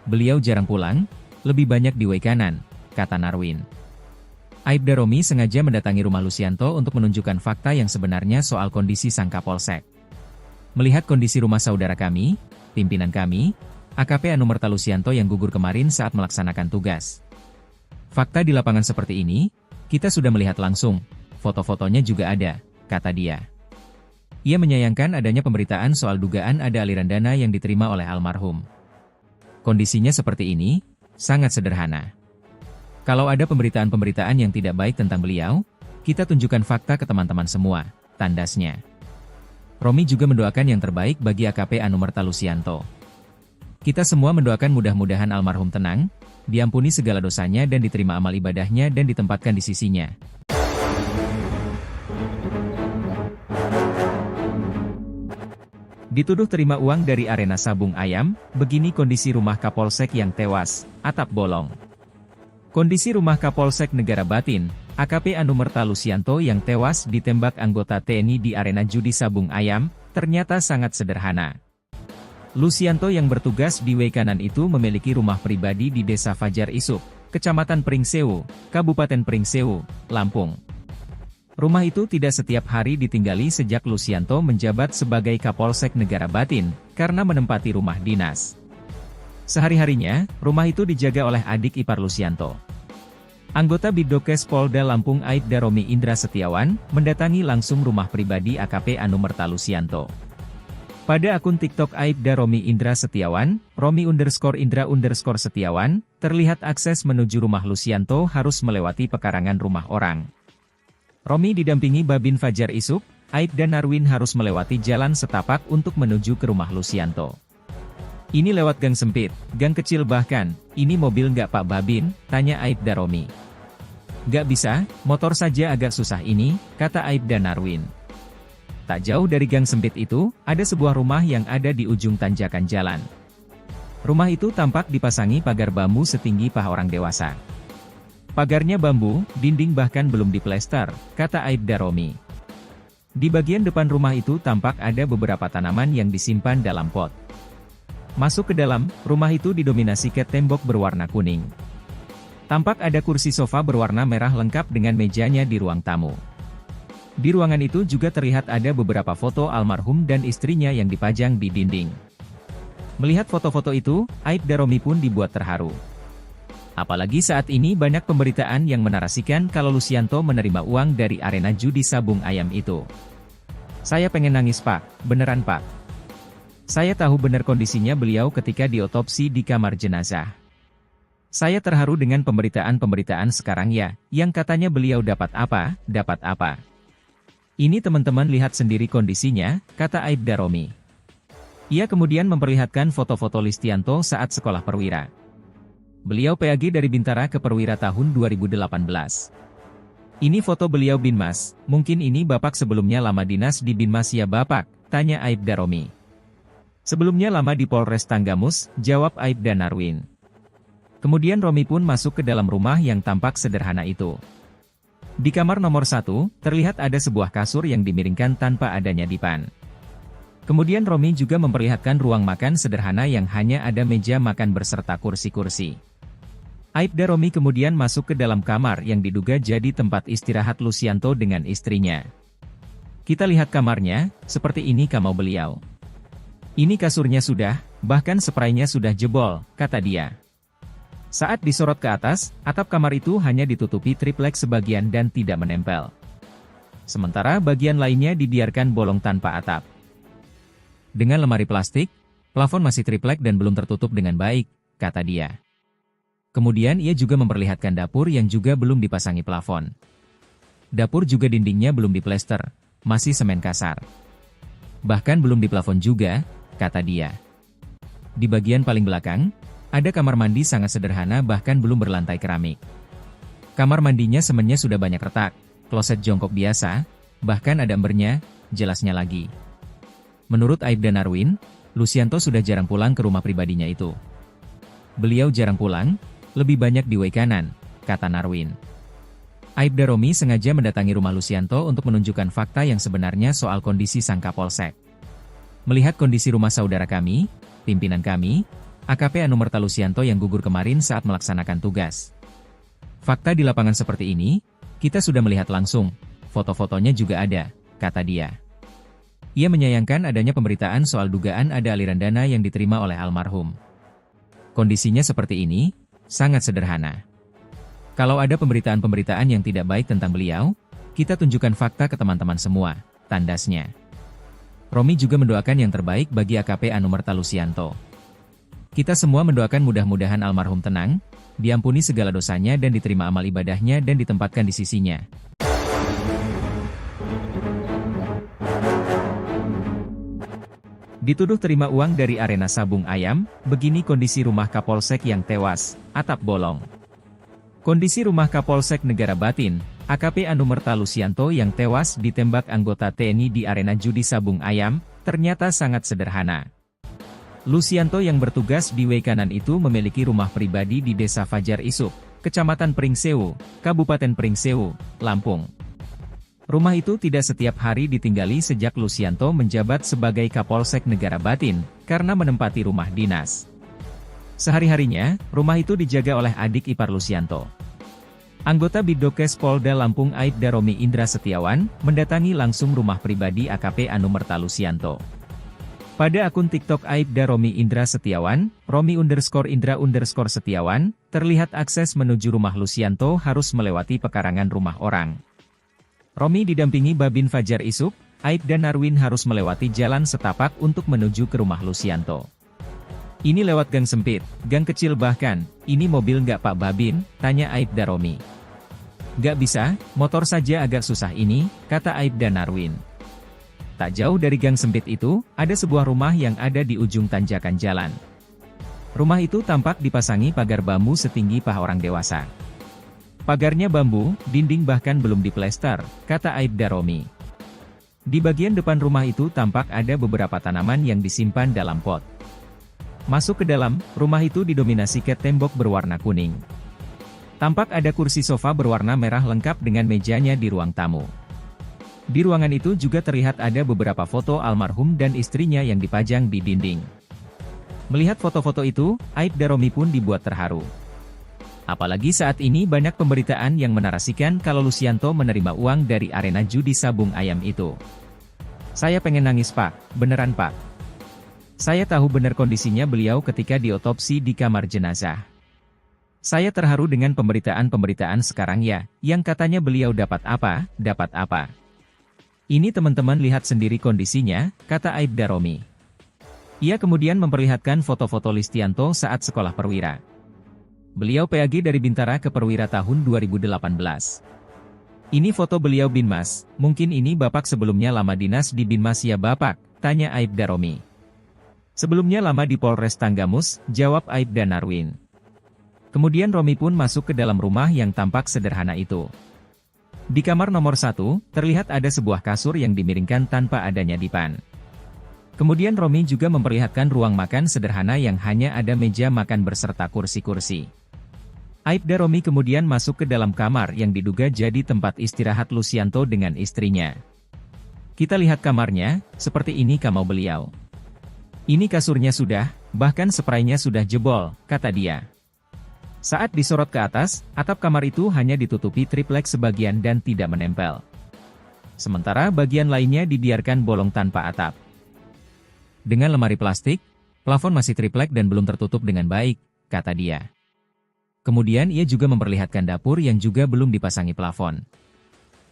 Beliau jarang pulang, lebih banyak di way kanan, kata Narwin. Aibda Romi sengaja mendatangi rumah Lucianto untuk menunjukkan fakta yang sebenarnya soal kondisi sang Kapolsek. Melihat kondisi rumah saudara kami, pimpinan kami, AKP Anumerta Lucianto yang gugur kemarin saat melaksanakan tugas. Fakta di lapangan seperti ini, kita sudah melihat langsung, foto-fotonya juga ada, kata dia. Ia menyayangkan adanya pemberitaan soal dugaan ada aliran dana yang diterima oleh almarhum. Kondisinya seperti ini, sangat sederhana. Kalau ada pemberitaan-pemberitaan yang tidak baik tentang beliau, kita tunjukkan fakta ke teman-teman semua, tandasnya. Romi juga mendoakan yang terbaik bagi AKP Anumerta Lucianto. Kita semua mendoakan mudah-mudahan almarhum tenang, diampuni segala dosanya dan diterima amal ibadahnya dan ditempatkan di sisinya. Dituduh terima uang dari arena sabung ayam, begini kondisi rumah Kapolsek yang tewas, atap bolong. Kondisi rumah Kapolsek Negara Batin, AKP Anumerta Lucianto yang tewas ditembak anggota TNI di arena judi sabung ayam, ternyata sangat sederhana. Lucianto yang bertugas di way kanan itu memiliki rumah pribadi di Desa Fajar Isuk, Kecamatan Pringsewu, Kabupaten Pringsewu, Lampung. Rumah itu tidak setiap hari ditinggali sejak Lucianto menjabat sebagai Kapolsek Negara Batin, karena menempati rumah dinas. Sehari-harinya, rumah itu dijaga oleh adik ipar Lucianto. Anggota Bidokes Polda Lampung Aibda Romi Indra Setiawan, mendatangi langsung rumah pribadi AKP Anumerta Lucianto. Pada akun TikTok Aibda Romi Indra Setiawan, Romi_Indra_Setiawan, terlihat akses menuju rumah Lucianto harus melewati pekarangan rumah orang. Romi didampingi Babin Fajar Isuk, Aibda Narwin harus melewati jalan setapak untuk menuju ke rumah Lucianto. Ini lewat gang sempit, gang kecil bahkan, ini mobil nggak Pak Babin, tanya Aibda Romi. Nggak bisa, motor saja agak susah ini, kata Aibda Narwin. Tak jauh dari gang sempit itu, ada sebuah rumah yang ada di ujung tanjakan jalan. Rumah itu tampak dipasangi pagar bambu setinggi paha orang dewasa. Pagarnya bambu, dinding bahkan belum diplester, kata Aibda Romi. Di bagian depan rumah itu tampak ada beberapa tanaman yang disimpan dalam pot. Masuk ke dalam, rumah itu didominasi cat tembok berwarna kuning. Tampak ada kursi sofa berwarna merah lengkap dengan mejanya di ruang tamu. Di ruangan itu juga terlihat ada beberapa foto almarhum dan istrinya yang dipajang di dinding. Melihat foto-foto itu, Aibda Romi pun dibuat terharu. Apalagi saat ini banyak pemberitaan yang menarasikan kalau Lucianto menerima uang dari arena judi sabung ayam itu. Saya pengen nangis Pak, beneran Pak. Saya tahu benar kondisinya beliau ketika diotopsi di kamar jenazah. Saya terharu dengan pemberitaan-pemberitaan sekarang ya, yang katanya beliau dapat apa, dapat apa. Ini teman-teman lihat sendiri kondisinya, kata Aibda Romi. Ia kemudian memperlihatkan foto-foto Lucianto saat sekolah perwira. Beliau PAG dari Bintara ke Perwira tahun 2018. Ini foto beliau Binmas, mungkin ini Bapak sebelumnya lama dinas di Binmas ya Bapak, tanya Aibda Romi. Sebelumnya lama di Polres Tanggamus, jawab Aibda Narwin. Kemudian Romi pun masuk ke dalam rumah yang tampak sederhana itu. Di kamar nomor 1, terlihat ada sebuah kasur yang dimiringkan tanpa adanya dipan. Kemudian Romi juga memperlihatkan ruang makan sederhana yang hanya ada meja makan berserta kursi-kursi. Aibda Romi kemudian masuk ke dalam kamar yang diduga jadi tempat istirahat Lucianto dengan istrinya. Kita lihat kamarnya, seperti ini kamar beliau. Ini kasurnya sudah, bahkan spraynya sudah jebol, kata dia. Saat disorot ke atas, atap kamar itu hanya ditutupi triplek sebagian dan tidak menempel. Sementara bagian lainnya dibiarkan bolong tanpa atap. Dengan lemari plastik, plafon masih triplek dan belum tertutup dengan baik, kata dia. Kemudian ia juga memperlihatkan dapur yang juga belum dipasangi plafon. Dapur juga dindingnya belum diplester, masih semen kasar. Bahkan belum diplafon juga, kata dia. Di bagian paling belakang, Ada kamar mandi sangat sederhana bahkan belum berlantai keramik. Kamar mandinya semennya sudah banyak retak, kloset jongkok biasa, bahkan ada embernya, jelasnya lagi. Menurut Aibda Narwin, Lucianto sudah jarang pulang ke rumah pribadinya itu. Beliau jarang pulang, lebih banyak di way kanan, kata Narwin. Aibda Romi sengaja mendatangi rumah Lucianto untuk menunjukkan fakta yang sebenarnya soal kondisi sang Kapolsek. Melihat kondisi rumah saudara kami, pimpinan kami, AKP Anumerta Lucianto yang gugur kemarin saat melaksanakan tugas. Fakta di lapangan seperti ini, kita sudah melihat langsung, foto-fotonya juga ada, kata dia. Ia menyayangkan adanya pemberitaan soal dugaan ada aliran dana yang diterima oleh almarhum. Kondisinya seperti ini, sangat sederhana. Kalau ada pemberitaan-pemberitaan yang tidak baik tentang beliau, kita tunjukkan fakta ke teman-teman semua, tandasnya. Romi juga mendoakan yang terbaik bagi AKP Anumerta Lucianto. Kita semua mendoakan mudah-mudahan almarhum tenang, diampuni segala dosanya dan diterima amal ibadahnya dan ditempatkan di sisinya. Dituduh terima uang dari arena sabung ayam, begini kondisi rumah Kapolsek yang tewas, atap bolong. Kondisi rumah Kapolsek Negara Batin, AKP Anumerta Lucianto yang tewas ditembak anggota TNI di arena judi sabung ayam, ternyata sangat sederhana. Lucianto yang bertugas di way kanan itu memiliki rumah pribadi di Desa Fajar Isuk, Kecamatan Pringsewu, Kabupaten Pringsewu, Lampung. Rumah itu tidak setiap hari ditinggali sejak Lucianto menjabat sebagai Kapolsek Negara Batin, karena menempati rumah dinas. Sehari-harinya, rumah itu dijaga oleh adik ipar Lucianto. Anggota Bidokes Polda Lampung Aibda Romi Indra Setiawan, mendatangi langsung rumah pribadi AKP Anumerta Lucianto. Pada akun TikTok Aibda Romi Indra Setiawan, Romi_Indra_Setiawan, terlihat akses menuju rumah Lucianto harus melewati pekarangan rumah orang. Romi didampingi Babin Fajar Isuk, Aibda Narwin harus melewati jalan setapak untuk menuju ke rumah Lucianto. Ini lewat gang sempit, gang kecil bahkan, ini mobil nggak Pak Babin, tanya Aibda Romi. Nggak bisa, motor saja agak susah ini, kata Aibda Narwin. Tak jauh dari gang sempit itu, ada sebuah rumah yang ada di ujung tanjakan jalan. Rumah itu tampak dipasangi pagar bambu setinggi paha orang dewasa. Pagarnya bambu, dinding bahkan belum diplester, kata Aibda Romi. Di bagian depan rumah itu tampak ada beberapa tanaman yang disimpan dalam pot. Masuk ke dalam, rumah itu didominasi cat tembok berwarna kuning. Tampak ada kursi sofa berwarna merah lengkap dengan mejanya di ruang tamu. Di ruangan itu juga terlihat ada beberapa foto almarhum dan istrinya yang dipajang di dinding. Melihat foto-foto itu, Aibda Romi pun dibuat terharu. Apalagi saat ini banyak pemberitaan yang menarasikan kalau Lucianto menerima uang dari arena judi sabung ayam itu. Saya pengen nangis Pak, beneran Pak. Saya tahu benar kondisinya beliau ketika diotopsi di kamar jenazah. Saya terharu dengan pemberitaan-pemberitaan sekarang ya, yang katanya beliau dapat apa. Ini teman-teman lihat sendiri kondisinya, kata Aibda Romi. Ia kemudian memperlihatkan foto-foto Lucianto saat sekolah perwira. Beliau PAG dari Bintara ke Perwira tahun 2018. Ini foto beliau Binmas, mungkin ini Bapak sebelumnya lama dinas di Binmas ya Bapak, tanya Aibda Romi. Sebelumnya lama di Polres Tanggamus, jawab Aibda Narwin. Kemudian Romi pun masuk ke dalam rumah yang tampak sederhana itu. Di kamar nomor 1, terlihat ada sebuah kasur yang dimiringkan tanpa adanya dipan. Kemudian Romi juga memperlihatkan ruang makan sederhana yang hanya ada meja makan berserta kursi-kursi. Aibda Romi kemudian masuk ke dalam kamar yang diduga jadi tempat istirahat Lucianto dengan istrinya. Kita lihat kamarnya, seperti ini kamar beliau. Ini kasurnya sudah, bahkan spraynya sudah jebol, kata dia. Saat disorot ke atas, atap kamar itu hanya ditutupi triplek sebagian dan tidak menempel. Sementara bagian lainnya dibiarkan bolong tanpa atap. Dengan lemari plastik, plafon masih triplek dan belum tertutup dengan baik, kata dia. Kemudian ia juga memperlihatkan dapur yang juga belum dipasangi plafon.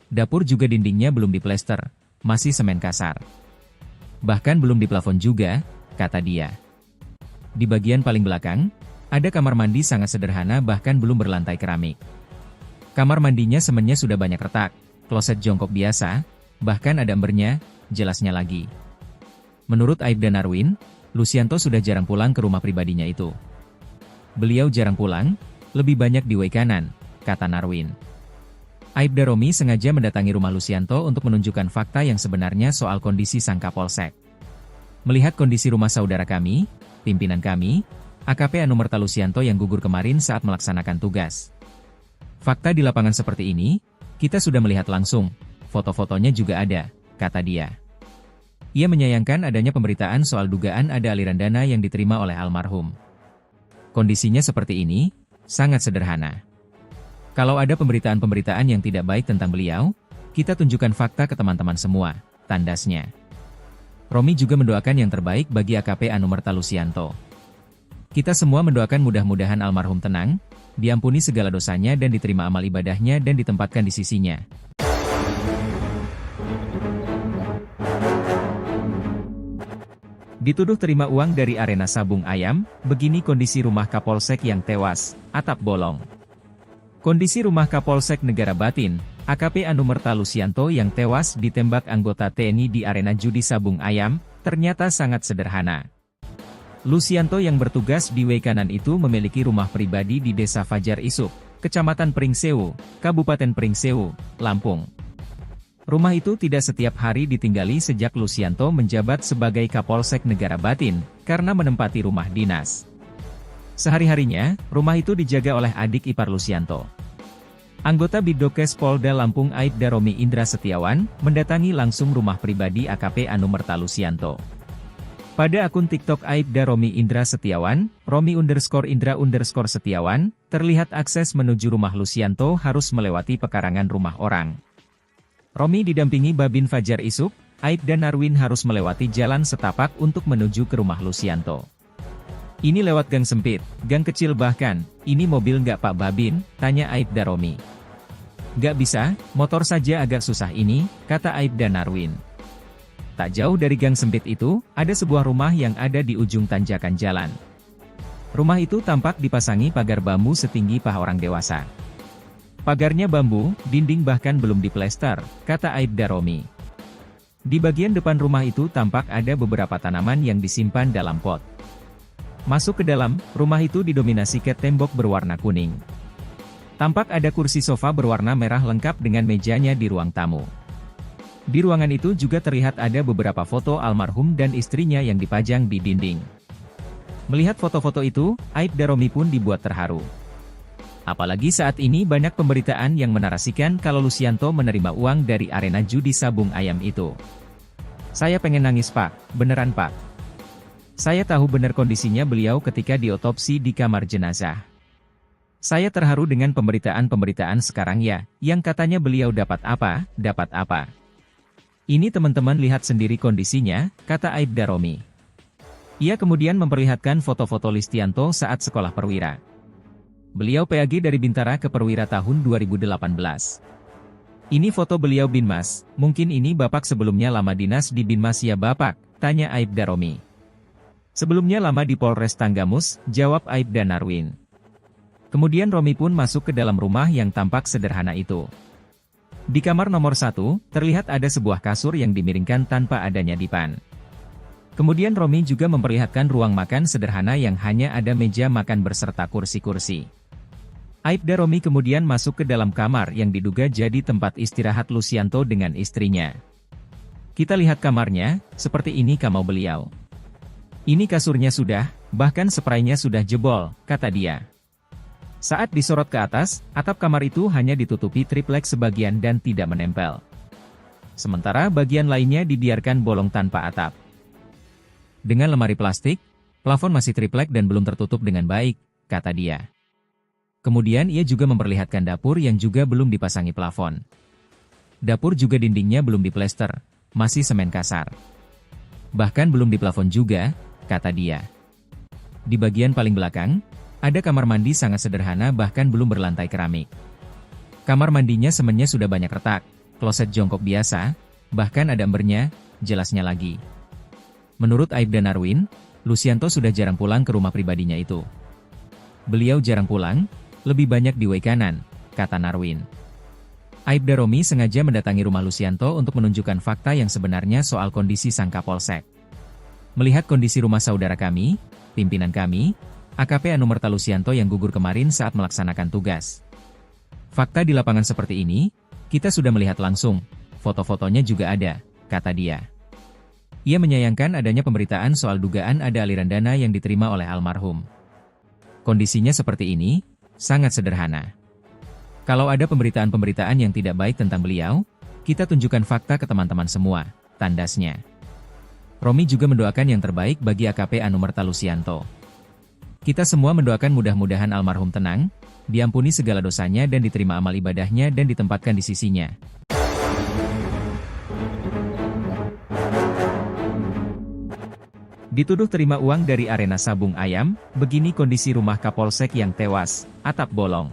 Dapur juga dindingnya belum diplester, masih semen kasar. Bahkan belum diplafon juga, kata dia. Di bagian paling belakang, ada kamar mandi sangat sederhana bahkan belum berlantai keramik. Kamar mandinya semennya sudah banyak retak, kloset jongkok biasa, bahkan ada embernya, jelasnya lagi. Menurut Aibda Narwin, Lucianto sudah jarang pulang ke rumah pribadinya itu. Beliau jarang pulang, lebih banyak di Waikanan, kata Narwin. Aibda Romi sengaja mendatangi rumah Lucianto untuk menunjukkan fakta yang sebenarnya soal kondisi sang Kapolsek. Melihat kondisi rumah saudara kami, pimpinan kami, AKP Anumerta Lucianto yang gugur kemarin saat melaksanakan tugas. Fakta di lapangan seperti ini, kita sudah melihat langsung, foto-fotonya juga ada, kata dia. Ia menyayangkan adanya pemberitaan soal dugaan ada aliran dana yang diterima oleh almarhum. Kondisinya seperti ini, sangat sederhana. Kalau ada pemberitaan-pemberitaan yang tidak baik tentang beliau, kita tunjukkan fakta ke teman-teman semua, tandasnya. Romi juga mendoakan yang terbaik bagi AKP Anumerta Lucianto. Kita semua mendoakan mudah-mudahan almarhum tenang, diampuni segala dosanya dan diterima amal ibadahnya dan ditempatkan di sisinya. Dituduh terima uang dari arena sabung ayam, begini kondisi rumah Kapolsek yang tewas, atap bolong. Kondisi rumah Kapolsek Negara Batin, AKP Anumerta Lucianto yang tewas ditembak anggota TNI di arena judi sabung ayam, ternyata sangat sederhana. Lucianto yang bertugas di Waikanan itu memiliki rumah pribadi di Desa Fajar Isuk, Kecamatan Pringsewu, Kabupaten Pringsewu, Lampung. Rumah itu tidak setiap hari ditinggali sejak Lucianto menjabat sebagai Kapolsek Negara Batin, karena menempati rumah dinas. Sehari-harinya, rumah itu dijaga oleh adik ipar Lucianto. Anggota Bidokes Polda Lampung Aibda Romi Indra Setiawan, mendatangi langsung rumah pribadi AKP Anumerta Lucianto. Pada akun TikTok Aibda Romi Indra Setiawan, Romi_Indra_Setiawan, terlihat akses menuju rumah Lucianto harus melewati pekarangan rumah orang. Romi didampingi Babin Fajar Isuk, Aibda Narwin harus melewati jalan setapak untuk menuju ke rumah Lucianto. Ini lewat gang sempit, gang kecil bahkan, ini mobil nggak Pak Babin, tanya Aibda Romi. Nggak bisa, motor saja agak susah ini, kata Aibda Narwin. Tak jauh dari gang sempit itu, ada sebuah rumah yang ada di ujung tanjakan jalan. Rumah itu tampak dipasangi pagar bambu setinggi paha orang dewasa. Pagarnya bambu, dinding bahkan belum diplester, kata Aibda Romi. Di bagian depan rumah itu tampak ada beberapa tanaman yang disimpan dalam pot. Masuk ke dalam, rumah itu didominasi cat tembok berwarna kuning. Tampak ada kursi sofa berwarna merah lengkap dengan mejanya di ruang tamu. Di ruangan itu juga terlihat ada beberapa foto almarhum dan istrinya yang dipajang di dinding. Melihat foto-foto itu, Aibda Romi pun dibuat terharu. Apalagi saat ini banyak pemberitaan yang menarasikan kalau Lucianto menerima uang dari arena judi sabung ayam itu. Saya pengen nangis Pak, beneran Pak. Saya tahu benar kondisinya beliau ketika diotopsi di kamar jenazah. Saya terharu dengan pemberitaan-pemberitaan sekarang ya, yang katanya beliau dapat apa. Ini teman-teman lihat sendiri kondisinya, kata Aibda Romi. Ia kemudian memperlihatkan foto-foto Lucianto saat sekolah perwira. Beliau PAG dari Bintara ke Perwira tahun 2018. Ini foto beliau Binmas, mungkin ini Bapak sebelumnya lama dinas di Binmas ya Bapak, tanya Aibda Romi. Sebelumnya lama di Polres Tanggamus, jawab Aibda Narwin. Kemudian Romi pun masuk ke dalam rumah yang tampak sederhana itu. Di kamar nomor 1, terlihat ada sebuah kasur yang dimiringkan tanpa adanya dipan. Kemudian Romi juga memperlihatkan ruang makan sederhana yang hanya ada meja makan berserta kursi-kursi. Aibda Romi kemudian masuk ke dalam kamar yang diduga jadi tempat istirahat Lucianto dengan istrinya. Kita lihat kamarnya, seperti ini kamar beliau. Ini kasurnya sudah, bahkan spraynya sudah jebol, kata dia. Saat disorot ke atas, atap kamar itu hanya ditutupi triplek sebagian dan tidak menempel. Sementara bagian lainnya dibiarkan bolong tanpa atap. Dengan lemari plastik, plafon masih triplek dan belum tertutup dengan baik, kata dia. Kemudian ia juga memperlihatkan dapur yang juga belum dipasangi plafon. Dapur juga dindingnya belum diplester, masih semen kasar. Bahkan belum diplafon juga, kata dia. Di bagian paling belakang, ada kamar mandi sangat sederhana bahkan belum berlantai keramik. Kamar mandinya semennya sudah banyak retak, kloset jongkok biasa, bahkan ada embernya, jelasnya lagi. Menurut Aibda Narwin, Lucianto sudah jarang pulang ke rumah pribadinya itu. Beliau jarang pulang, lebih banyak di Waikanan, kata Narwin. Aibda Romi sengaja mendatangi rumah Lucianto untuk menunjukkan fakta yang sebenarnya soal kondisi sang Kapolsek. Melihat kondisi rumah saudara kami, pimpinan kami, AKP Anumerta Lusianto yang gugur kemarin saat melaksanakan tugas. Fakta di lapangan seperti ini, kita sudah melihat langsung, foto-fotonya juga ada, kata dia. Ia menyayangkan adanya pemberitaan soal dugaan ada aliran dana yang diterima oleh almarhum. Kondisinya seperti ini, sangat sederhana. Kalau ada pemberitaan-pemberitaan yang tidak baik tentang beliau, kita tunjukkan fakta ke teman-teman semua, tandasnya. Romi juga mendoakan yang terbaik bagi AKP Anumerta Lusianto. Kita semua mendoakan mudah-mudahan almarhum tenang, diampuni segala dosanya dan diterima amal ibadahnya dan ditempatkan di sisinya. Dituduh terima uang dari arena sabung ayam, begini kondisi rumah Kapolsek yang tewas, atap bolong.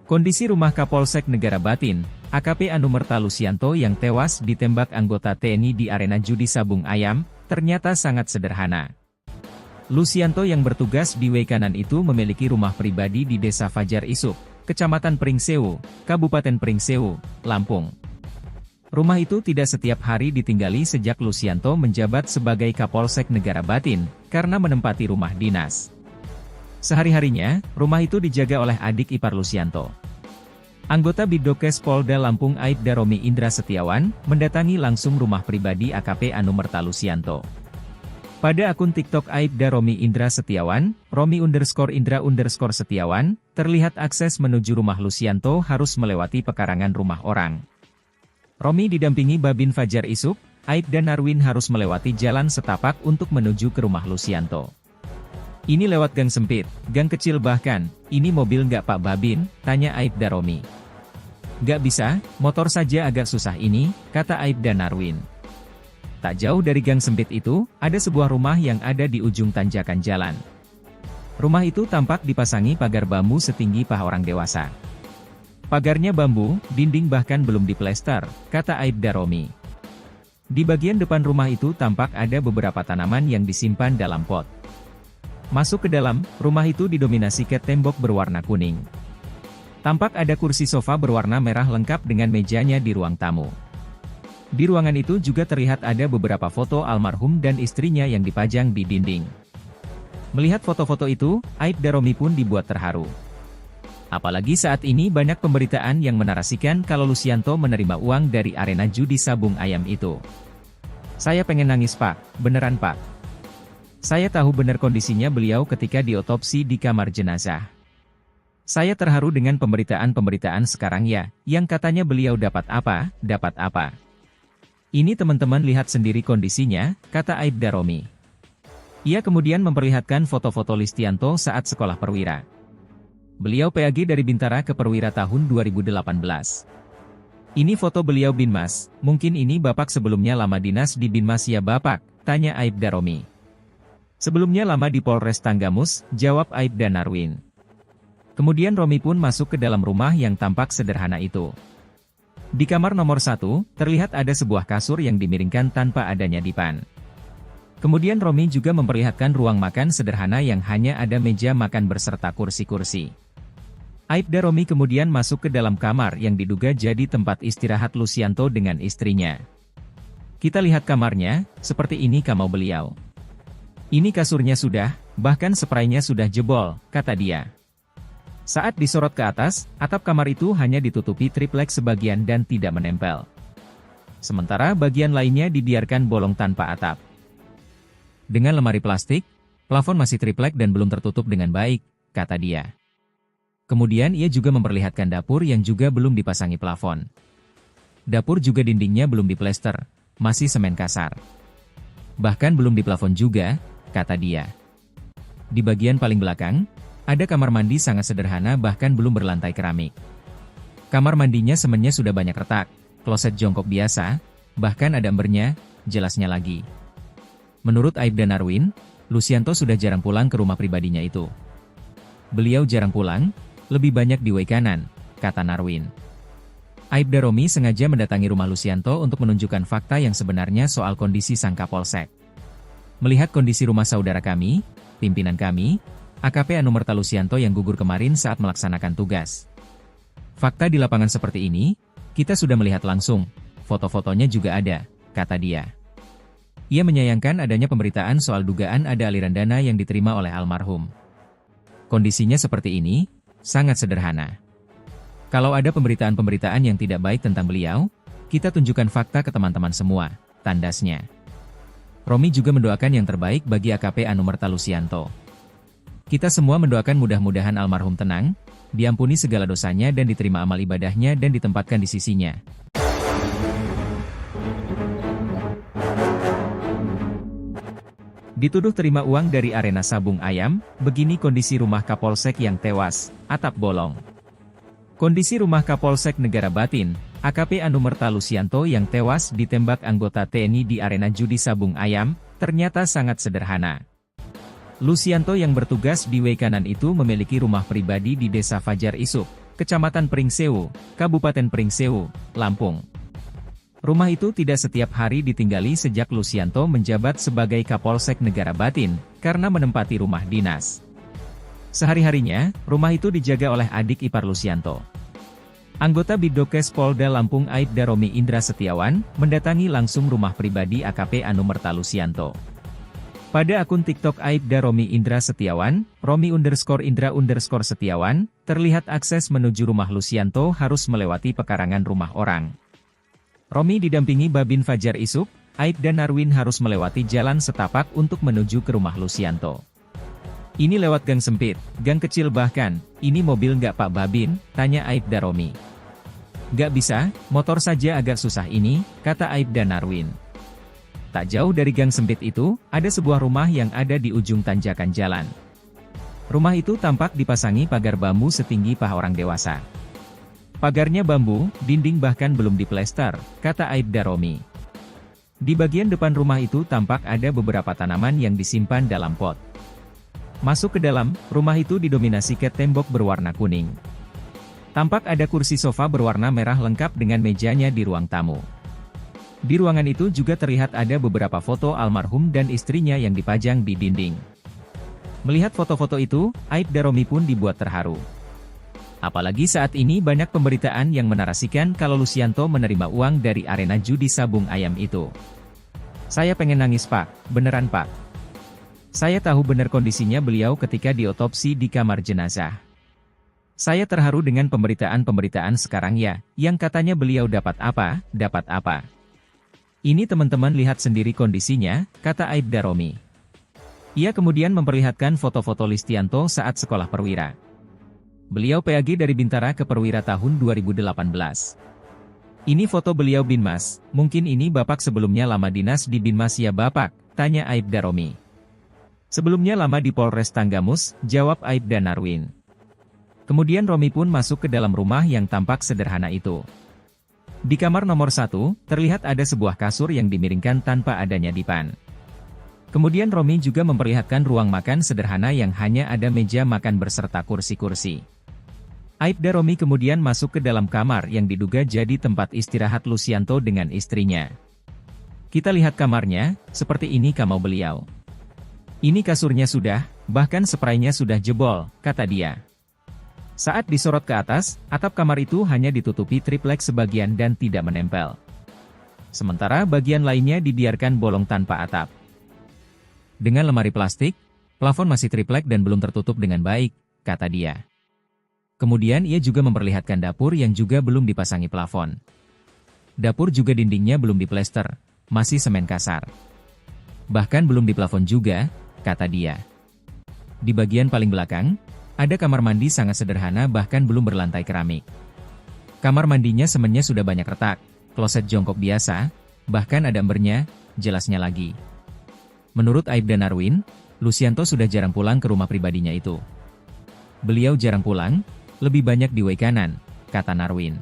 Kondisi rumah Kapolsek Negara Batin, AKP Anumerta Lusianto yang tewas ditembak anggota TNI di arena judi sabung ayam, ternyata sangat sederhana. Lusianto yang bertugas di Wekanan itu memiliki rumah pribadi di Desa Fajar Isuk, Kecamatan Pringsewu, Kabupaten Pringsewu, Lampung. Rumah itu tidak setiap hari ditinggali sejak Lusianto menjabat sebagai Kapolsek Negara Batin, karena menempati rumah dinas. Sehari-harinya, rumah itu dijaga oleh adik ipar Lusianto. Anggota Bidokes Polda Lampung Aibda Romi Indra Setiawan, mendatangi langsung rumah pribadi AKP Anumerta Lusianto. Pada akun TikTok Aibda Romi Indra Setiawan, Romi_Indra_Setiawan, terlihat akses menuju rumah Lusianto harus melewati pekarangan rumah orang. Romi didampingi Babin Fajar Isuk, Aibda Narwin harus melewati jalan setapak untuk menuju ke rumah Lusianto. Ini lewat gang sempit, gang kecil bahkan, ini mobil nggak Pak Babin, tanya Aibda Romi. Nggak bisa, motor saja agak susah ini, kata Aibda Narwin. Tak jauh dari gang sempit itu, ada sebuah rumah yang ada di ujung tanjakan jalan. Rumah itu tampak dipasangi pagar bambu setinggi paha orang dewasa. Pagarnya bambu, dinding bahkan belum diplester, kata Aibda Romi. Di bagian depan rumah itu tampak ada beberapa tanaman yang disimpan dalam pot. Masuk ke dalam, rumah itu didominasi cat tembok berwarna kuning. Tampak ada kursi sofa berwarna merah lengkap dengan mejanya di ruang tamu. Di ruangan itu juga terlihat ada beberapa foto almarhum dan istrinya yang dipajang di dinding. Melihat foto-foto itu, Aibda Romi pun dibuat terharu. Apalagi saat ini banyak pemberitaan yang menarasikan kalau Lusianto menerima uang dari arena judi sabung ayam itu. Saya pengen nangis Pak, beneran Pak. Saya tahu benar kondisinya beliau ketika diotopsi di kamar jenazah. Saya terharu dengan pemberitaan-pemberitaan sekarang ya, yang katanya beliau dapat apa. Ini teman-teman lihat sendiri kondisinya, kata Aibda Romi. Ia kemudian memperlihatkan foto-foto Lusianto saat sekolah perwira. Beliau PAG dari Bintara ke Perwira tahun 2018. Ini foto beliau Binmas, mungkin ini Bapak sebelumnya lama dinas di Binmas ya Bapak, tanya Aibda Romi. Sebelumnya lama di Polres Tanggamus, jawab Aibda Narwin. Kemudian Romi pun masuk ke dalam rumah yang tampak sederhana itu. Di kamar nomor 1, terlihat ada sebuah kasur yang dimiringkan tanpa adanya dipan. Kemudian Romi juga memperlihatkan ruang makan sederhana yang hanya ada meja makan beserta kursi-kursi. Aibda Romi kemudian masuk ke dalam kamar yang diduga jadi tempat istirahat Lusianto dengan istrinya. Kita lihat kamarnya, seperti ini kamar beliau. Ini kasurnya sudah, bahkan spraynya sudah jebol, kata dia. Saat disorot ke atas, atap kamar itu hanya ditutupi triplek sebagian dan tidak menempel. Sementara bagian lainnya dibiarkan bolong tanpa atap. Dengan lemari plastik, plafon masih triplek dan belum tertutup dengan baik, kata dia. Kemudian ia juga memperlihatkan dapur yang juga belum dipasangi plafon. Dapur juga dindingnya belum diplester, masih semen kasar. Bahkan belum diplafon juga, kata dia. Di bagian paling belakang, ada kamar mandi sangat sederhana bahkan belum berlantai keramik. Kamar mandinya semennya sudah banyak retak, kloset jongkok biasa, bahkan ada embernya, jelasnya lagi. Menurut Aibda Narwin, Lusianto sudah jarang pulang ke rumah pribadinya itu. Beliau jarang pulang, lebih banyak di Wekanan, kata Narwin. Aibda Romi sengaja mendatangi rumah Lusianto untuk menunjukkan fakta yang sebenarnya soal kondisi sang Kapolsek. Melihat kondisi rumah saudara kami, pimpinan kami, AKP Anumerta Lusianto yang gugur kemarin saat melaksanakan tugas. Fakta di lapangan seperti ini, kita sudah melihat langsung, foto-fotonya juga ada, kata dia. Ia menyayangkan adanya pemberitaan soal dugaan ada aliran dana yang diterima oleh almarhum. Kondisinya seperti ini, sangat sederhana. Kalau ada pemberitaan-pemberitaan yang tidak baik tentang beliau, kita tunjukkan fakta ke teman-teman semua, tandasnya. Romi juga mendoakan yang terbaik bagi AKP Anumerta Lusianto. Kita semua mendoakan mudah-mudahan almarhum tenang, diampuni segala dosanya dan diterima amal ibadahnya dan ditempatkan di sisinya. Dituduh terima uang dari arena sabung ayam, begini kondisi rumah Kapolsek yang tewas, atap bolong. Kondisi rumah Kapolsek Negara Batin, AKP Anumerta Lusianto yang tewas ditembak anggota TNI di arena judi sabung ayam, ternyata sangat sederhana. Lusianto yang bertugas di Wekanan itu memiliki rumah pribadi di Desa Fajar Isuk, Kecamatan Pringsewu, Kabupaten Pringsewu, Lampung. Rumah itu tidak setiap hari ditinggali sejak Lusianto menjabat sebagai Kapolsek Negara Batin, karena menempati rumah dinas. Sehari-harinya, rumah itu dijaga oleh adik ipar Lusianto. Anggota Bidokes Polda Lampung Aibda Romi Indra Setiawan, mendatangi langsung rumah pribadi AKP Anumerta Lusianto. Pada akun TikTok Aibda Romi Indra Setiawan, Romi_Indra_Setiawan, terlihat akses menuju rumah Lusianto harus melewati pekarangan rumah orang. Romi didampingi Babin Fajar Isuk, Aibda Narwin harus melewati jalan setapak untuk menuju ke rumah Lusianto. Ini lewat gang sempit, gang kecil bahkan, ini mobil nggak Pak Babin, tanya Aibda Romi. Nggak bisa, motor saja agak susah ini, kata Aibda Narwin. Tak jauh dari gang sempit itu, ada sebuah rumah yang ada di ujung tanjakan jalan. Rumah itu tampak dipasangi pagar bambu setinggi paha orang dewasa. Pagarnya bambu, dinding bahkan belum diplester, kata Aibda Romi. Di bagian depan rumah itu tampak ada beberapa tanaman yang disimpan dalam pot. Masuk ke dalam, rumah itu didominasi cat tembok berwarna kuning. Tampak ada kursi sofa berwarna merah lengkap dengan mejanya di ruang tamu. Di ruangan itu juga terlihat ada beberapa foto almarhum dan istrinya yang dipajang di dinding. Melihat foto-foto itu, Aibda Romi pun dibuat terharu. Apalagi saat ini banyak pemberitaan yang menarasikan kalau Lusianto menerima uang dari arena judi sabung ayam itu. Saya pengen nangis Pak, beneran Pak. Saya tahu benar kondisinya beliau ketika diotopsi di kamar jenazah. Saya terharu dengan pemberitaan-pemberitaan sekarang ya, yang katanya beliau dapat apa. Ini teman-teman lihat sendiri kondisinya, kata Aibda Romi. Ia kemudian memperlihatkan foto-foto Lusianto saat sekolah perwira. Beliau PAG dari Bintara ke Perwira tahun 2018. Ini foto beliau Binmas, mungkin ini Bapak sebelumnya lama dinas di Binmas ya Bapak, tanya Aibda Romi. Sebelumnya lama di Polres Tanggamus, jawab Aibda Narwin. Kemudian Romi pun masuk ke dalam rumah yang tampak sederhana itu. Di kamar nomor 1, terlihat ada sebuah kasur yang dimiringkan tanpa adanya dipan. Kemudian Romi juga memperlihatkan ruang makan sederhana yang hanya ada meja makan berserta kursi-kursi. Aibda Romi kemudian masuk ke dalam kamar yang diduga jadi tempat istirahat Lusianto dengan istrinya. Kita lihat kamarnya, seperti ini kamar beliau. Ini kasurnya sudah, bahkan spraynya sudah jebol, kata dia. Saat disorot ke atas, atap kamar itu hanya ditutupi triplek sebagian dan tidak menempel. Sementara bagian lainnya dibiarkan bolong tanpa atap. Dengan lemari plastik, plafon masih triplek dan belum tertutup dengan baik, kata dia. Kemudian ia juga memperlihatkan dapur yang juga belum dipasangi plafon. Dapur juga dindingnya belum diplester, masih semen kasar. Bahkan belum diplafon juga, kata dia. Di bagian paling belakang, ada kamar mandi sangat sederhana bahkan belum berlantai keramik. Kamar mandinya semennya sudah banyak retak, kloset jongkok biasa, bahkan ada embernya, jelasnya lagi. Menurut Aibda Narwin, Lusianto sudah jarang pulang ke rumah pribadinya itu. Beliau jarang pulang, lebih banyak di Wekanan, kata Narwin.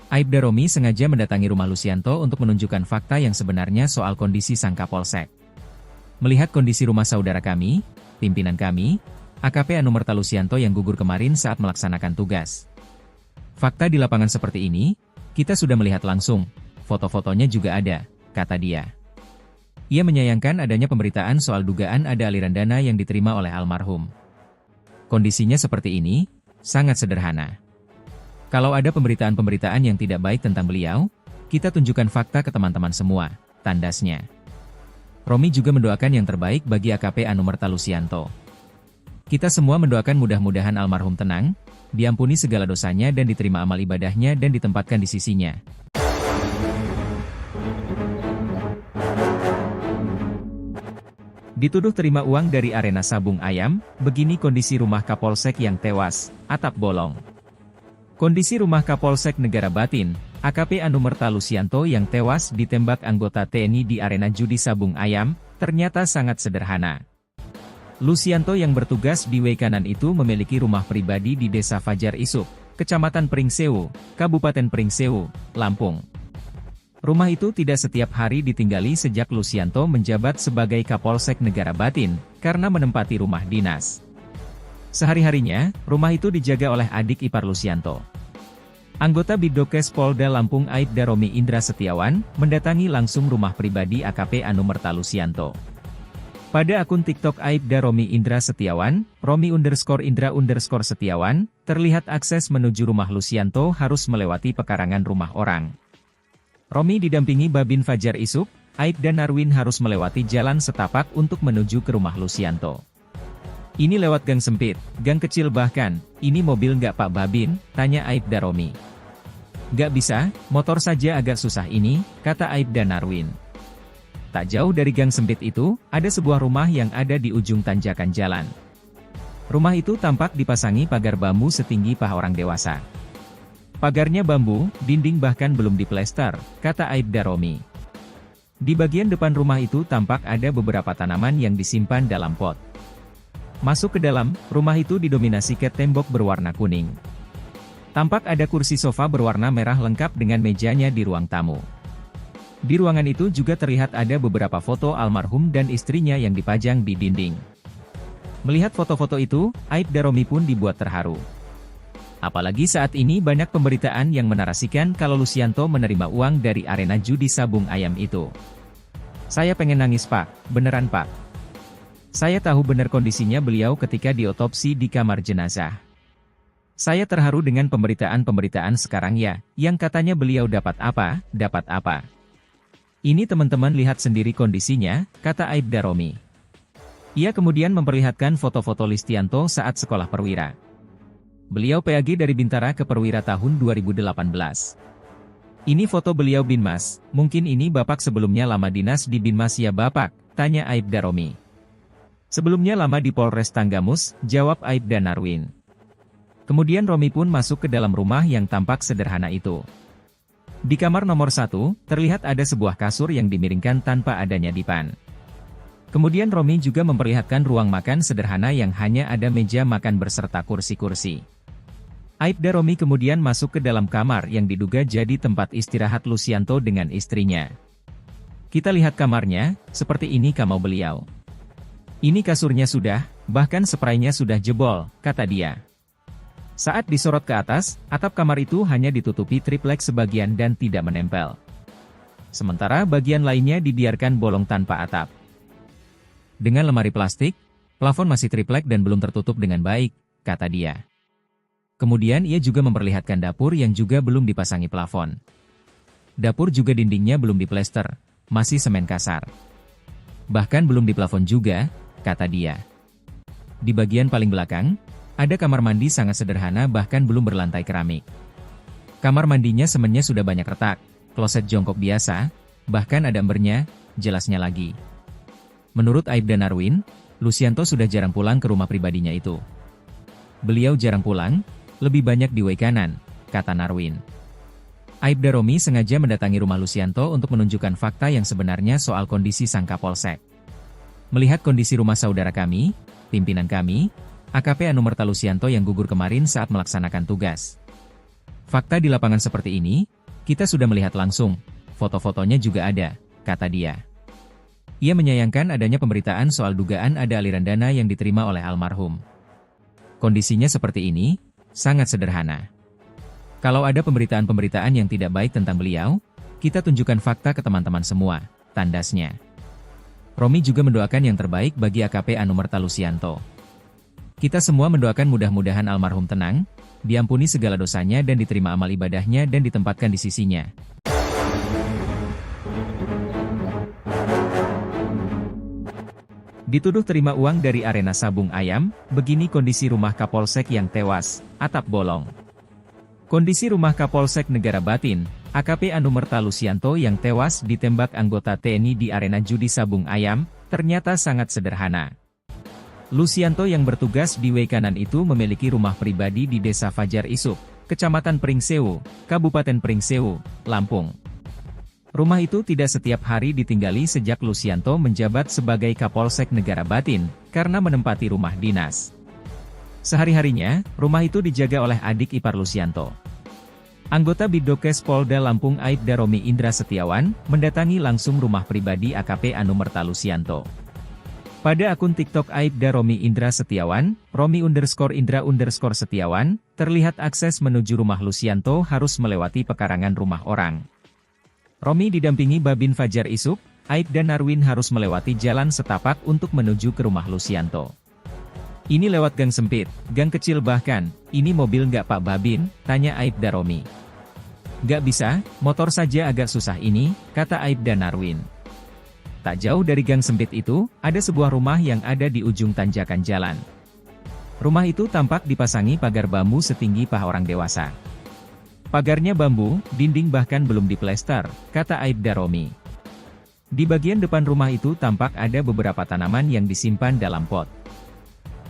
Aibda Romi sengaja mendatangi rumah Lusianto untuk menunjukkan fakta yang sebenarnya soal kondisi sang Kapolsek. Melihat kondisi rumah saudara kami, pimpinan kami, AKP Anumerta Lusianto yang gugur kemarin saat melaksanakan tugas. Fakta di lapangan seperti ini, kita sudah melihat langsung, foto-fotonya juga ada, kata dia. Ia menyayangkan adanya pemberitaan soal dugaan ada aliran dana yang diterima oleh almarhum. Kondisinya seperti ini, sangat sederhana. Kalau ada pemberitaan-pemberitaan yang tidak baik tentang beliau, kita tunjukkan fakta ke teman-teman semua, tandasnya. Romi juga mendoakan yang terbaik bagi AKP Anumerta Lusianto. Kita semua mendoakan mudah-mudahan almarhum tenang, diampuni segala dosanya dan diterima amal ibadahnya dan ditempatkan di sisinya. Dituduh terima uang dari arena sabung ayam, begini kondisi rumah Kapolsek yang tewas, atap bolong. Kondisi rumah Kapolsek Negara Batin, AKP Anumerta Lusianto yang tewas ditembak anggota TNI di arena judi sabung ayam, ternyata sangat sederhana. Lusianto yang bertugas di Wekanan itu memiliki rumah pribadi di Desa Fajar Isuk, Kecamatan Pringsewu, Kabupaten Pringsewu, Lampung. Rumah itu tidak setiap hari ditinggali sejak Lusianto menjabat sebagai Kapolsek Negara Batin, karena menempati rumah dinas. Sehari-harinya, rumah itu dijaga oleh adik ipar Lusianto. Anggota Bidokes Polda Lampung Aibda Romi Indra Setiawan, mendatangi langsung rumah pribadi AKP Anumerta Lusianto. Pada akun TikTok Aibda Romi Indra Setiawan, Romi_Indra_Setiawan, terlihat akses menuju rumah Lusianto harus melewati pekarangan rumah orang. Romi didampingi Babin Fajar Isuk, Aibda Narwin harus melewati jalan setapak untuk menuju ke rumah Lusianto. Ini lewat gang sempit, gang kecil bahkan, ini mobil nggak Pak Babin, tanya Aibda Romi. Nggak bisa, motor saja agak susah ini, kata Aibda Narwin. Tak jauh dari gang sempit itu, ada sebuah rumah yang ada di ujung tanjakan jalan. Rumah itu tampak dipasangi pagar bambu setinggi paha orang dewasa. Pagarnya bambu, dinding bahkan belum diplester, kata Aibda Romi. Di bagian depan rumah itu tampak ada beberapa tanaman yang disimpan dalam pot. Masuk ke dalam, rumah itu didominasi cat tembok berwarna kuning. Tampak ada kursi sofa berwarna merah lengkap dengan mejanya di ruang tamu. Di ruangan itu juga terlihat ada beberapa foto almarhum dan istrinya yang dipajang di dinding. Melihat foto-foto itu, Aibda Romi pun dibuat terharu. Apalagi saat ini banyak pemberitaan yang menarasikan kalau Lusianto menerima uang dari arena judi sabung ayam itu. Saya pengen nangis Pak, beneran Pak. Saya tahu benar kondisinya beliau ketika diotopsi di kamar jenazah. Saya terharu dengan pemberitaan-pemberitaan sekarang ya, yang katanya beliau dapat apa. Ini teman-teman lihat sendiri kondisinya, kata Aibda Romi. Ia kemudian memperlihatkan foto-foto Lusianto saat sekolah perwira. Beliau PAG dari Bintara ke Perwira tahun 2018. Ini foto beliau Binmas, mungkin ini Bapak sebelumnya lama dinas di Binmas ya Bapak, tanya Aibda Romi. Sebelumnya lama di Polres Tanggamus, jawab Aibda Narwin. Kemudian Romi pun masuk ke dalam rumah yang tampak sederhana itu. Di kamar nomor 1, terlihat ada sebuah kasur yang dimiringkan tanpa adanya dipan. Kemudian Romi juga memperlihatkan ruang makan sederhana yang hanya ada meja makan beserta kursi-kursi. Aibda Romi kemudian masuk ke dalam kamar yang diduga jadi tempat istirahat Lusianto dengan istrinya. Kita lihat kamarnya, seperti ini kamar beliau. Ini kasurnya sudah, bahkan spraynya sudah jebol, kata dia. Saat disorot ke atas, atap kamar itu hanya ditutupi triplek sebagian dan tidak menempel. Sementara bagian lainnya dibiarkan bolong tanpa atap. Dengan lemari plastik, plafon masih triplek dan belum tertutup dengan baik, kata dia. Kemudian ia juga memperlihatkan dapur yang juga belum dipasangi plafon. Dapur juga dindingnya belum diplester, masih semen kasar. Bahkan belum diplafon juga, kata dia. Di bagian paling belakang, ada kamar mandi sangat sederhana bahkan belum berlantai keramik. Kamar mandinya semennya sudah banyak retak, kloset jongkok biasa, bahkan ada embernya, jelasnya lagi. Menurut Aibda Narwin, Lusianto sudah jarang pulang ke rumah pribadinya itu. Beliau jarang pulang, lebih banyak di Wekanan, kata Narwin. Aibda Romi sengaja mendatangi rumah Lusianto untuk menunjukkan fakta yang sebenarnya soal kondisi sang Kapolsek. Melihat kondisi rumah saudara kami, pimpinan kami, AKP Anumerta Lusianto yang gugur kemarin saat melaksanakan tugas. Fakta di lapangan seperti ini, kita sudah melihat langsung, foto-fotonya juga ada, kata dia. Ia menyayangkan adanya pemberitaan soal dugaan ada aliran dana yang diterima oleh almarhum. Kondisinya seperti ini, sangat sederhana. Kalau ada pemberitaan-pemberitaan yang tidak baik tentang beliau, kita tunjukkan fakta ke teman-teman semua, tandasnya. Romi juga mendoakan yang terbaik bagi AKP Anumerta Lusianto. Kita semua mendoakan mudah-mudahan almarhum tenang, diampuni segala dosanya dan diterima amal ibadahnya dan ditempatkan di sisinya. Dituduh terima uang dari arena sabung ayam, begini kondisi rumah Kapolsek yang tewas, atap bolong. Kondisi rumah Kapolsek Negara Batin, AKP Anumerta Lusianto yang tewas ditembak anggota TNI di arena judi sabung ayam, ternyata sangat sederhana. Lusianto yang bertugas di Wekanan itu memiliki rumah pribadi di Desa Fajar Isuk, Kecamatan Pringsewu, Kabupaten Pringsewu, Lampung. Rumah itu tidak setiap hari ditinggali sejak Lusianto menjabat sebagai Kapolsek Negara Batin, karena menempati rumah dinas. Sehari-harinya, rumah itu dijaga oleh adik ipar Lusianto. Anggota Bidokes Polda Lampung Aibda Romi Indra Setiawan, mendatangi langsung rumah pribadi AKP Anumerta Lusianto. Pada akun TikTok Aibda Romi Indra Setiawan, Romi_Indra_Setiawan, terlihat akses menuju rumah Lusianto harus melewati pekarangan rumah orang. Romi didampingi Babin Fajar Isuk, Aibda Narwin harus melewati jalan setapak untuk menuju ke rumah Lusianto. Ini lewat gang sempit, gang kecil bahkan, ini mobil nggak Pak Babin, tanya Aibda Romi. Nggak bisa, motor saja agak susah ini, kata Aibda Narwin. Tak jauh dari gang sempit itu, ada sebuah rumah yang ada di ujung tanjakan jalan. Rumah itu tampak dipasangi pagar bambu setinggi paha orang dewasa. Pagarnya bambu, dinding bahkan belum diplester, kata Aibda Romi. Di bagian depan rumah itu tampak ada beberapa tanaman yang disimpan dalam pot.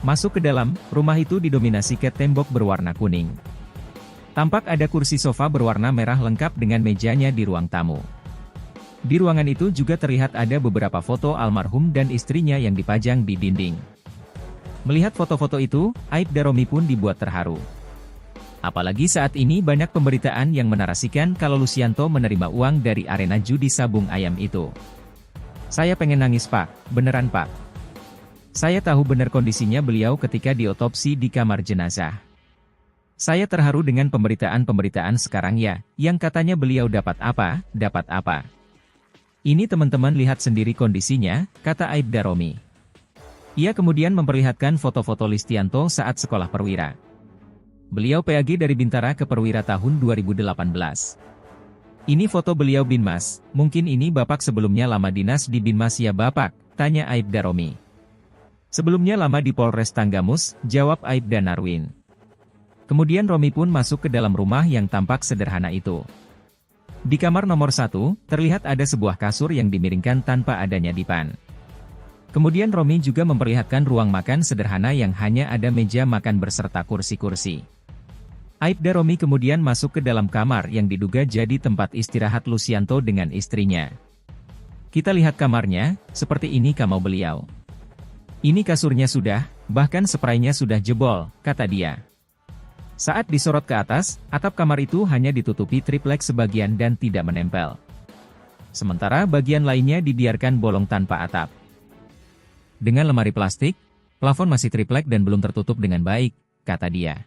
Masuk ke dalam, rumah itu didominasi cat tembok berwarna kuning. Tampak ada kursi sofa berwarna merah lengkap dengan mejanya di ruang tamu. Di ruangan itu juga terlihat ada beberapa foto almarhum dan istrinya yang dipajang di dinding. Melihat foto-foto itu, Aibda Romi pun dibuat terharu. Apalagi saat ini banyak pemberitaan yang menarasikan kalau Lusianto menerima uang dari arena judi sabung ayam itu. Saya pengen nangis Pak, beneran Pak. Saya tahu benar kondisinya beliau ketika diotopsi di kamar jenazah. Saya terharu dengan pemberitaan-pemberitaan sekarang ya, yang katanya beliau dapat apa, dapat apa. Ini teman-teman lihat sendiri kondisinya, kata Aibda Romi. Ia kemudian memperlihatkan foto-foto Lusianto saat sekolah perwira. Beliau PAG dari Bintara ke Perwira tahun 2018. Ini foto beliau Binmas, mungkin ini Bapak sebelumnya lama dinas di Binmas ya Bapak, tanya Aibda Romi. Sebelumnya lama di Polres Tanggamus, jawab Aibda Narwin. Kemudian Romi pun masuk ke dalam rumah yang tampak sederhana itu. Di kamar nomor 1, terlihat ada sebuah kasur yang dimiringkan tanpa adanya dipan. Kemudian Romi juga memperlihatkan ruang makan sederhana yang hanya ada meja makan beserta kursi-kursi. Aibda Romi kemudian masuk ke dalam kamar yang diduga jadi tempat istirahat Lusianto dengan istrinya. Kita lihat kamarnya, seperti ini kamar beliau. Ini kasurnya sudah, bahkan spraynya sudah jebol, kata dia. Saat disorot ke atas, atap kamar itu hanya ditutupi triplek sebagian dan tidak menempel. Sementara bagian lainnya dibiarkan bolong tanpa atap. Dengan lemari plastik, plafon masih triplek dan belum tertutup dengan baik, kata dia.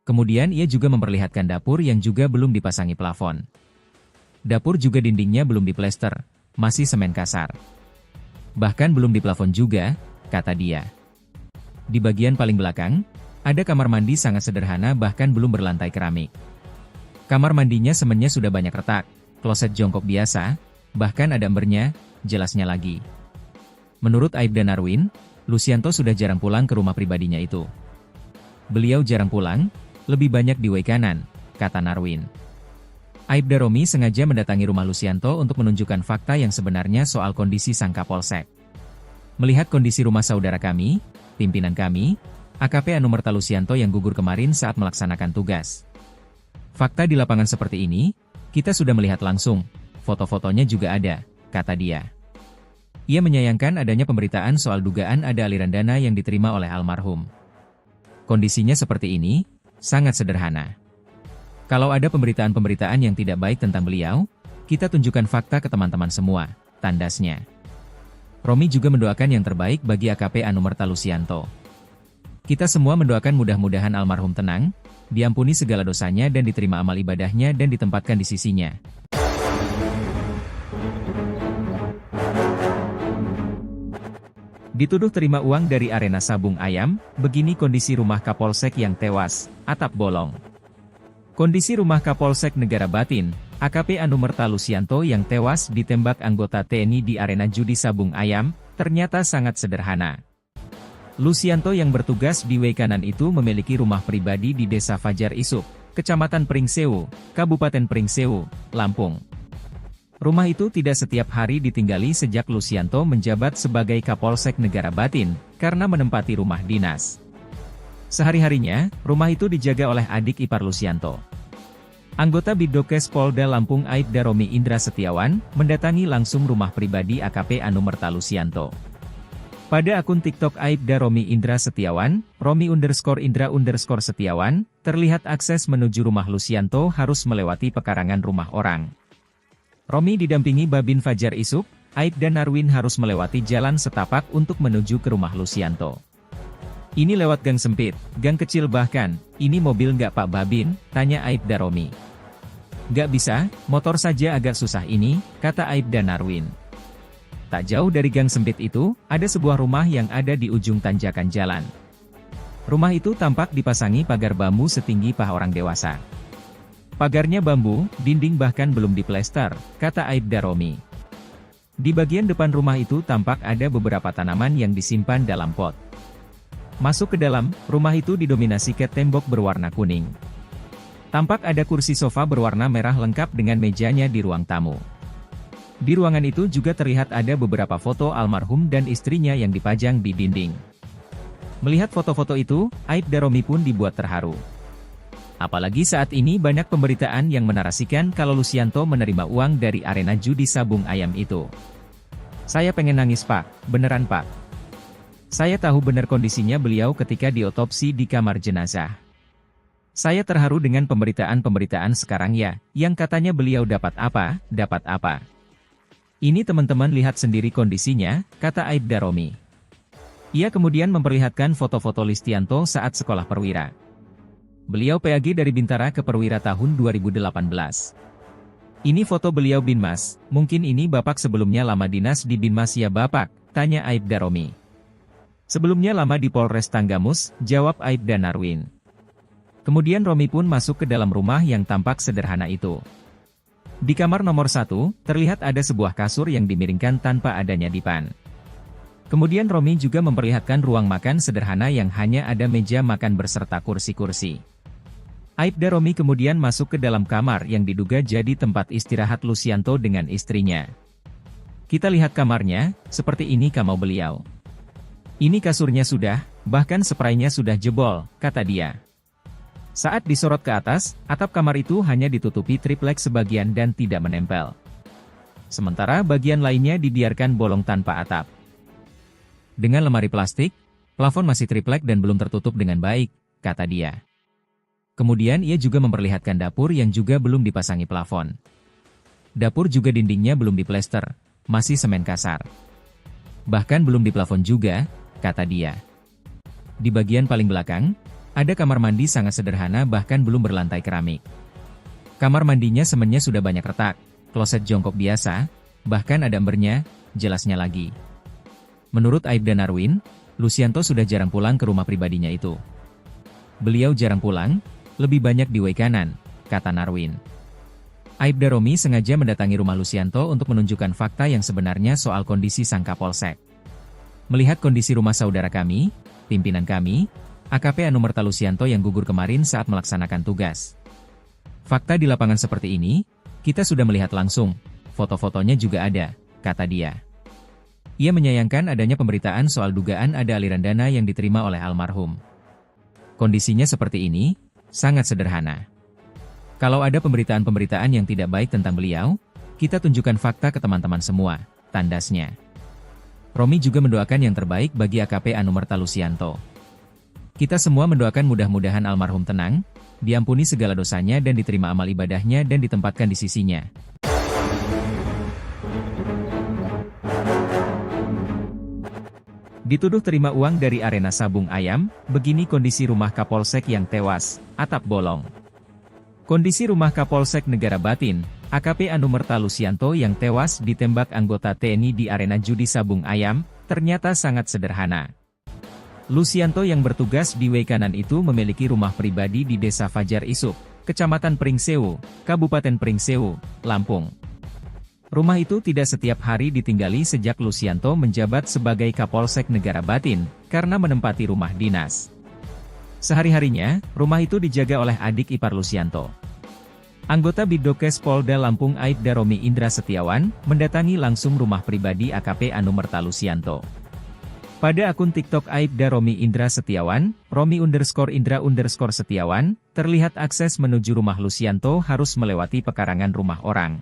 Kemudian ia juga memperlihatkan dapur yang juga belum dipasangi plafon. Dapur juga dindingnya belum diplester, masih semen kasar. Bahkan belum diplafon juga, kata dia. Di bagian paling belakang, ada kamar mandi sangat sederhana bahkan belum berlantai keramik. Kamar mandinya semennya sudah banyak retak, kloset jongkok biasa, bahkan ada embernya, jelasnya lagi. Menurut Aibda Narwin, Lusianto sudah jarang pulang ke rumah pribadinya itu. Beliau jarang pulang, lebih banyak di Wekanan, kata Narwin. Aibda Romi sengaja mendatangi rumah Lusianto untuk menunjukkan fakta yang sebenarnya soal kondisi sang Kapolsek. Melihat kondisi rumah saudara kami, pimpinan kami, AKP Anumerta Lusianto yang gugur kemarin saat melaksanakan tugas. Fakta di lapangan seperti ini, kita sudah melihat langsung, foto-fotonya juga ada, kata dia. Ia menyayangkan adanya pemberitaan soal dugaan ada aliran dana yang diterima oleh almarhum. Kondisinya seperti ini, sangat sederhana. Kalau ada pemberitaan-pemberitaan yang tidak baik tentang beliau, kita tunjukkan fakta ke teman-teman semua, tandasnya. Romi juga mendoakan yang terbaik bagi AKP Anumerta Lusianto. Kita semua mendoakan mudah-mudahan almarhum tenang, diampuni segala dosanya dan diterima amal ibadahnya dan ditempatkan di sisinya. Dituduh terima uang dari arena sabung ayam, begini kondisi rumah Kapolsek yang tewas, atap bolong. Kondisi rumah Kapolsek Negara Batin, AKP Anumerta Lusianto yang tewas ditembak anggota TNI di arena judi sabung ayam, ternyata sangat sederhana. Lucianto yang bertugas di W kanan itu memiliki rumah pribadi di Desa Fajar Isuk, Kecamatan Pringsewu, Kabupaten Pringsewu, Lampung. Rumah itu tidak setiap hari ditinggali sejak Lucianto menjabat sebagai Kapolsek Negara Batin, karena menempati rumah dinas. Sehari-harinya, rumah itu dijaga oleh adik ipar Lucianto. Anggota Bidokes Polda Lampung Aibda Romi Indra Setiawan, mendatangi langsung rumah pribadi AKP Anumerta Lucianto. Pada akun TikTok Aibda Romi Indra Setiawan, Romi_Indra_Setiawan, terlihat akses menuju rumah Lucianto harus melewati pekarangan rumah orang. Romi didampingi Babin Fajar Isuk, Aibda Narwin harus melewati jalan setapak untuk menuju ke rumah Lucianto. Ini lewat gang sempit, gang kecil bahkan, ini mobil nggak Pak Babin, tanya Aibda Romi. Nggak bisa, motor saja agak susah ini, kata Aibda Narwin. Tak jauh dari gang sempit itu, ada sebuah rumah yang ada di ujung tanjakan jalan. Rumah itu tampak dipasangi pagar bambu setinggi paha orang dewasa. Pagarnya bambu, dinding bahkan belum diplester, kata Aibda Romi. Di bagian depan rumah itu tampak ada beberapa tanaman yang disimpan dalam pot. Masuk ke dalam, rumah itu didominasi cat tembok berwarna kuning. Tampak ada kursi sofa berwarna merah lengkap dengan mejanya di ruang tamu. Di ruangan itu juga terlihat ada beberapa foto almarhum dan istrinya yang dipajang di dinding. Melihat foto-foto itu, Aibda Romi pun dibuat terharu. Apalagi saat ini banyak pemberitaan yang menarasikan kalau Lucianto menerima uang dari arena judi sabung ayam itu. Saya pengen nangis Pak, beneran Pak. Saya tahu benar kondisinya beliau ketika diotopsi di kamar jenazah. Saya terharu dengan pemberitaan-pemberitaan sekarang ya, yang katanya beliau dapat apa, dapat apa. Ini teman-teman lihat sendiri kondisinya, kata Aibda Romi. Ia kemudian memperlihatkan foto-foto Lucianto saat sekolah perwira. Beliau PAG dari Bintara ke Perwira tahun 2018. Ini foto beliau Binmas, mungkin ini Bapak sebelumnya lama dinas di Binmas ya Bapak, tanya Aibda Romi. Sebelumnya lama di Polres Tanggamus, jawab Aibda Narwin. Kemudian Romi pun masuk ke dalam rumah yang tampak sederhana itu. Di kamar nomor 1, terlihat ada sebuah kasur yang dimiringkan tanpa adanya dipan. Kemudian Romi juga memperlihatkan ruang makan sederhana yang hanya ada meja makan berserta kursi-kursi. Aibda Romi kemudian masuk ke dalam kamar yang diduga jadi tempat istirahat Lucianto dengan istrinya. Kita lihat kamarnya, seperti ini kamar beliau. Ini kasurnya sudah, bahkan spraynya sudah jebol, kata dia. Saat disorot ke atas, atap kamar itu hanya ditutupi triplek sebagian dan tidak menempel. Sementara bagian lainnya dibiarkan bolong tanpa atap. Dengan lemari plastik, plafon masih triplek dan belum tertutup dengan baik, kata dia. Kemudian ia juga memperlihatkan dapur yang juga belum dipasangi plafon. Dapur juga dindingnya belum diplester, masih semen kasar. Bahkan belum diplafon juga, kata dia. Di bagian paling belakang, ada kamar mandi sangat sederhana bahkan belum berlantai keramik. Kamar mandinya semennya sudah banyak retak, kloset jongkok biasa, bahkan ada embernya, jelasnya lagi. Menurut Aibda Narwin, Lucianto sudah jarang pulang ke rumah pribadinya itu. Beliau jarang pulang, lebih banyak di W kanan, kata Narwin. Aibda Romi sengaja mendatangi rumah Lucianto untuk menunjukkan fakta yang sebenarnya soal kondisi sang Kapolsek. Melihat kondisi rumah saudara kami, pimpinan kami, AKP Anumerta Lucianto yang gugur kemarin saat melaksanakan tugas. Fakta di lapangan seperti ini, kita sudah melihat langsung, foto-fotonya juga ada, kata dia. Ia menyayangkan adanya pemberitaan soal dugaan ada aliran dana yang diterima oleh almarhum. Kondisinya seperti ini, sangat sederhana. Kalau ada pemberitaan-pemberitaan yang tidak baik tentang beliau, kita tunjukkan fakta ke teman-teman semua, tandasnya. Romi juga mendoakan yang terbaik bagi AKP Anumerta Lucianto. Kita semua mendoakan mudah-mudahan almarhum tenang, diampuni segala dosanya dan diterima amal ibadahnya dan ditempatkan di sisinya. Dituduh terima uang dari arena sabung ayam, begini kondisi rumah Kapolsek yang tewas, atap bolong. Kondisi rumah Kapolsek Negara Batin, AKP Anumerta Lucianto yang tewas ditembak anggota TNI di arena judi sabung ayam, ternyata sangat sederhana. Lucianto yang bertugas di W kanan itu memiliki rumah pribadi di Desa Fajar Isuk, Kecamatan Pringsewu, Kabupaten Pringsewu, Lampung. Rumah itu tidak setiap hari ditinggali sejak Lucianto menjabat sebagai Kapolsek Negara Batin, karena menempati rumah dinas. Sehari-harinya, rumah itu dijaga oleh adik ipar Lucianto. Anggota Bidokes Polda Lampung Aibda Romi Indra Setiawan, mendatangi langsung rumah pribadi AKP Anumerta Lucianto. Pada akun TikTok Aibda Romi Indra Setiawan, Romi_Indra_Setiawan, terlihat akses menuju rumah Lucianto harus melewati pekarangan rumah orang.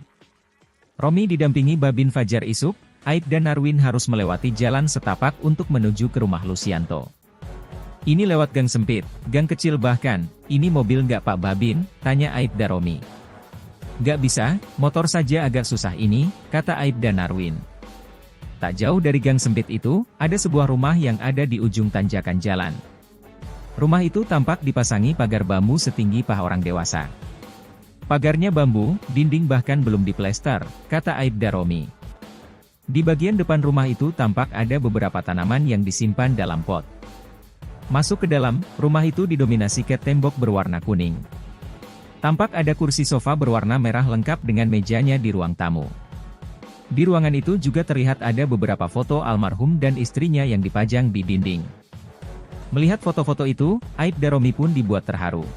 Romi didampingi Babin Fajar Isuk, Aibda Narwin harus melewati jalan setapak untuk menuju ke rumah Lucianto. Ini lewat gang sempit, gang kecil bahkan, ini mobil nggak Pak Babin, tanya Aibda Romi. Nggak bisa, motor saja agak susah ini, kata Aibda Narwin. Tak jauh dari gang sempit itu, ada sebuah rumah yang ada di ujung tanjakan jalan. Rumah itu tampak dipasangi pagar bambu setinggi paha orang dewasa. Pagarnya bambu, dinding bahkan belum diplester, kata Aibda Romi. Di bagian depan rumah itu tampak ada beberapa tanaman yang disimpan dalam pot. Masuk ke dalam, rumah itu didominasi cat tembok berwarna kuning. Tampak ada kursi sofa berwarna merah lengkap dengan mejanya di ruang tamu. Di ruangan itu juga terlihat ada beberapa foto almarhum dan istrinya yang dipajang di dinding. Melihat foto-foto itu, Aibda Romi pun dibuat terharu.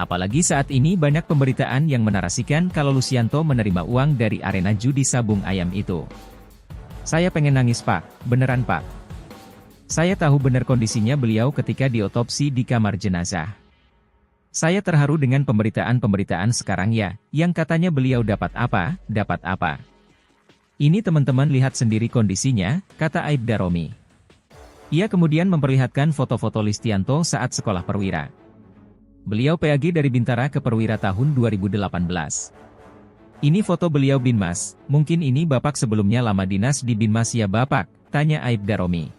Apalagi saat ini banyak pemberitaan yang menarasikan kalau Lucianto menerima uang dari arena judi sabung ayam itu. Saya pengen nangis Pak, beneran Pak. Saya tahu benar kondisinya beliau ketika diotopsi di kamar jenazah. Saya terharu dengan pemberitaan-pemberitaan sekarang ya, yang katanya beliau dapat apa. Ini teman-teman lihat sendiri kondisinya, kata Aibda Romi. Ia kemudian memperlihatkan foto-foto Lucianto saat sekolah perwira. Beliau PAG dari Bintara ke Perwira tahun 2018. Ini foto beliau Binmas, mungkin ini Bapak sebelumnya lama dinas di Binmas ya Bapak, tanya Aibda Romi.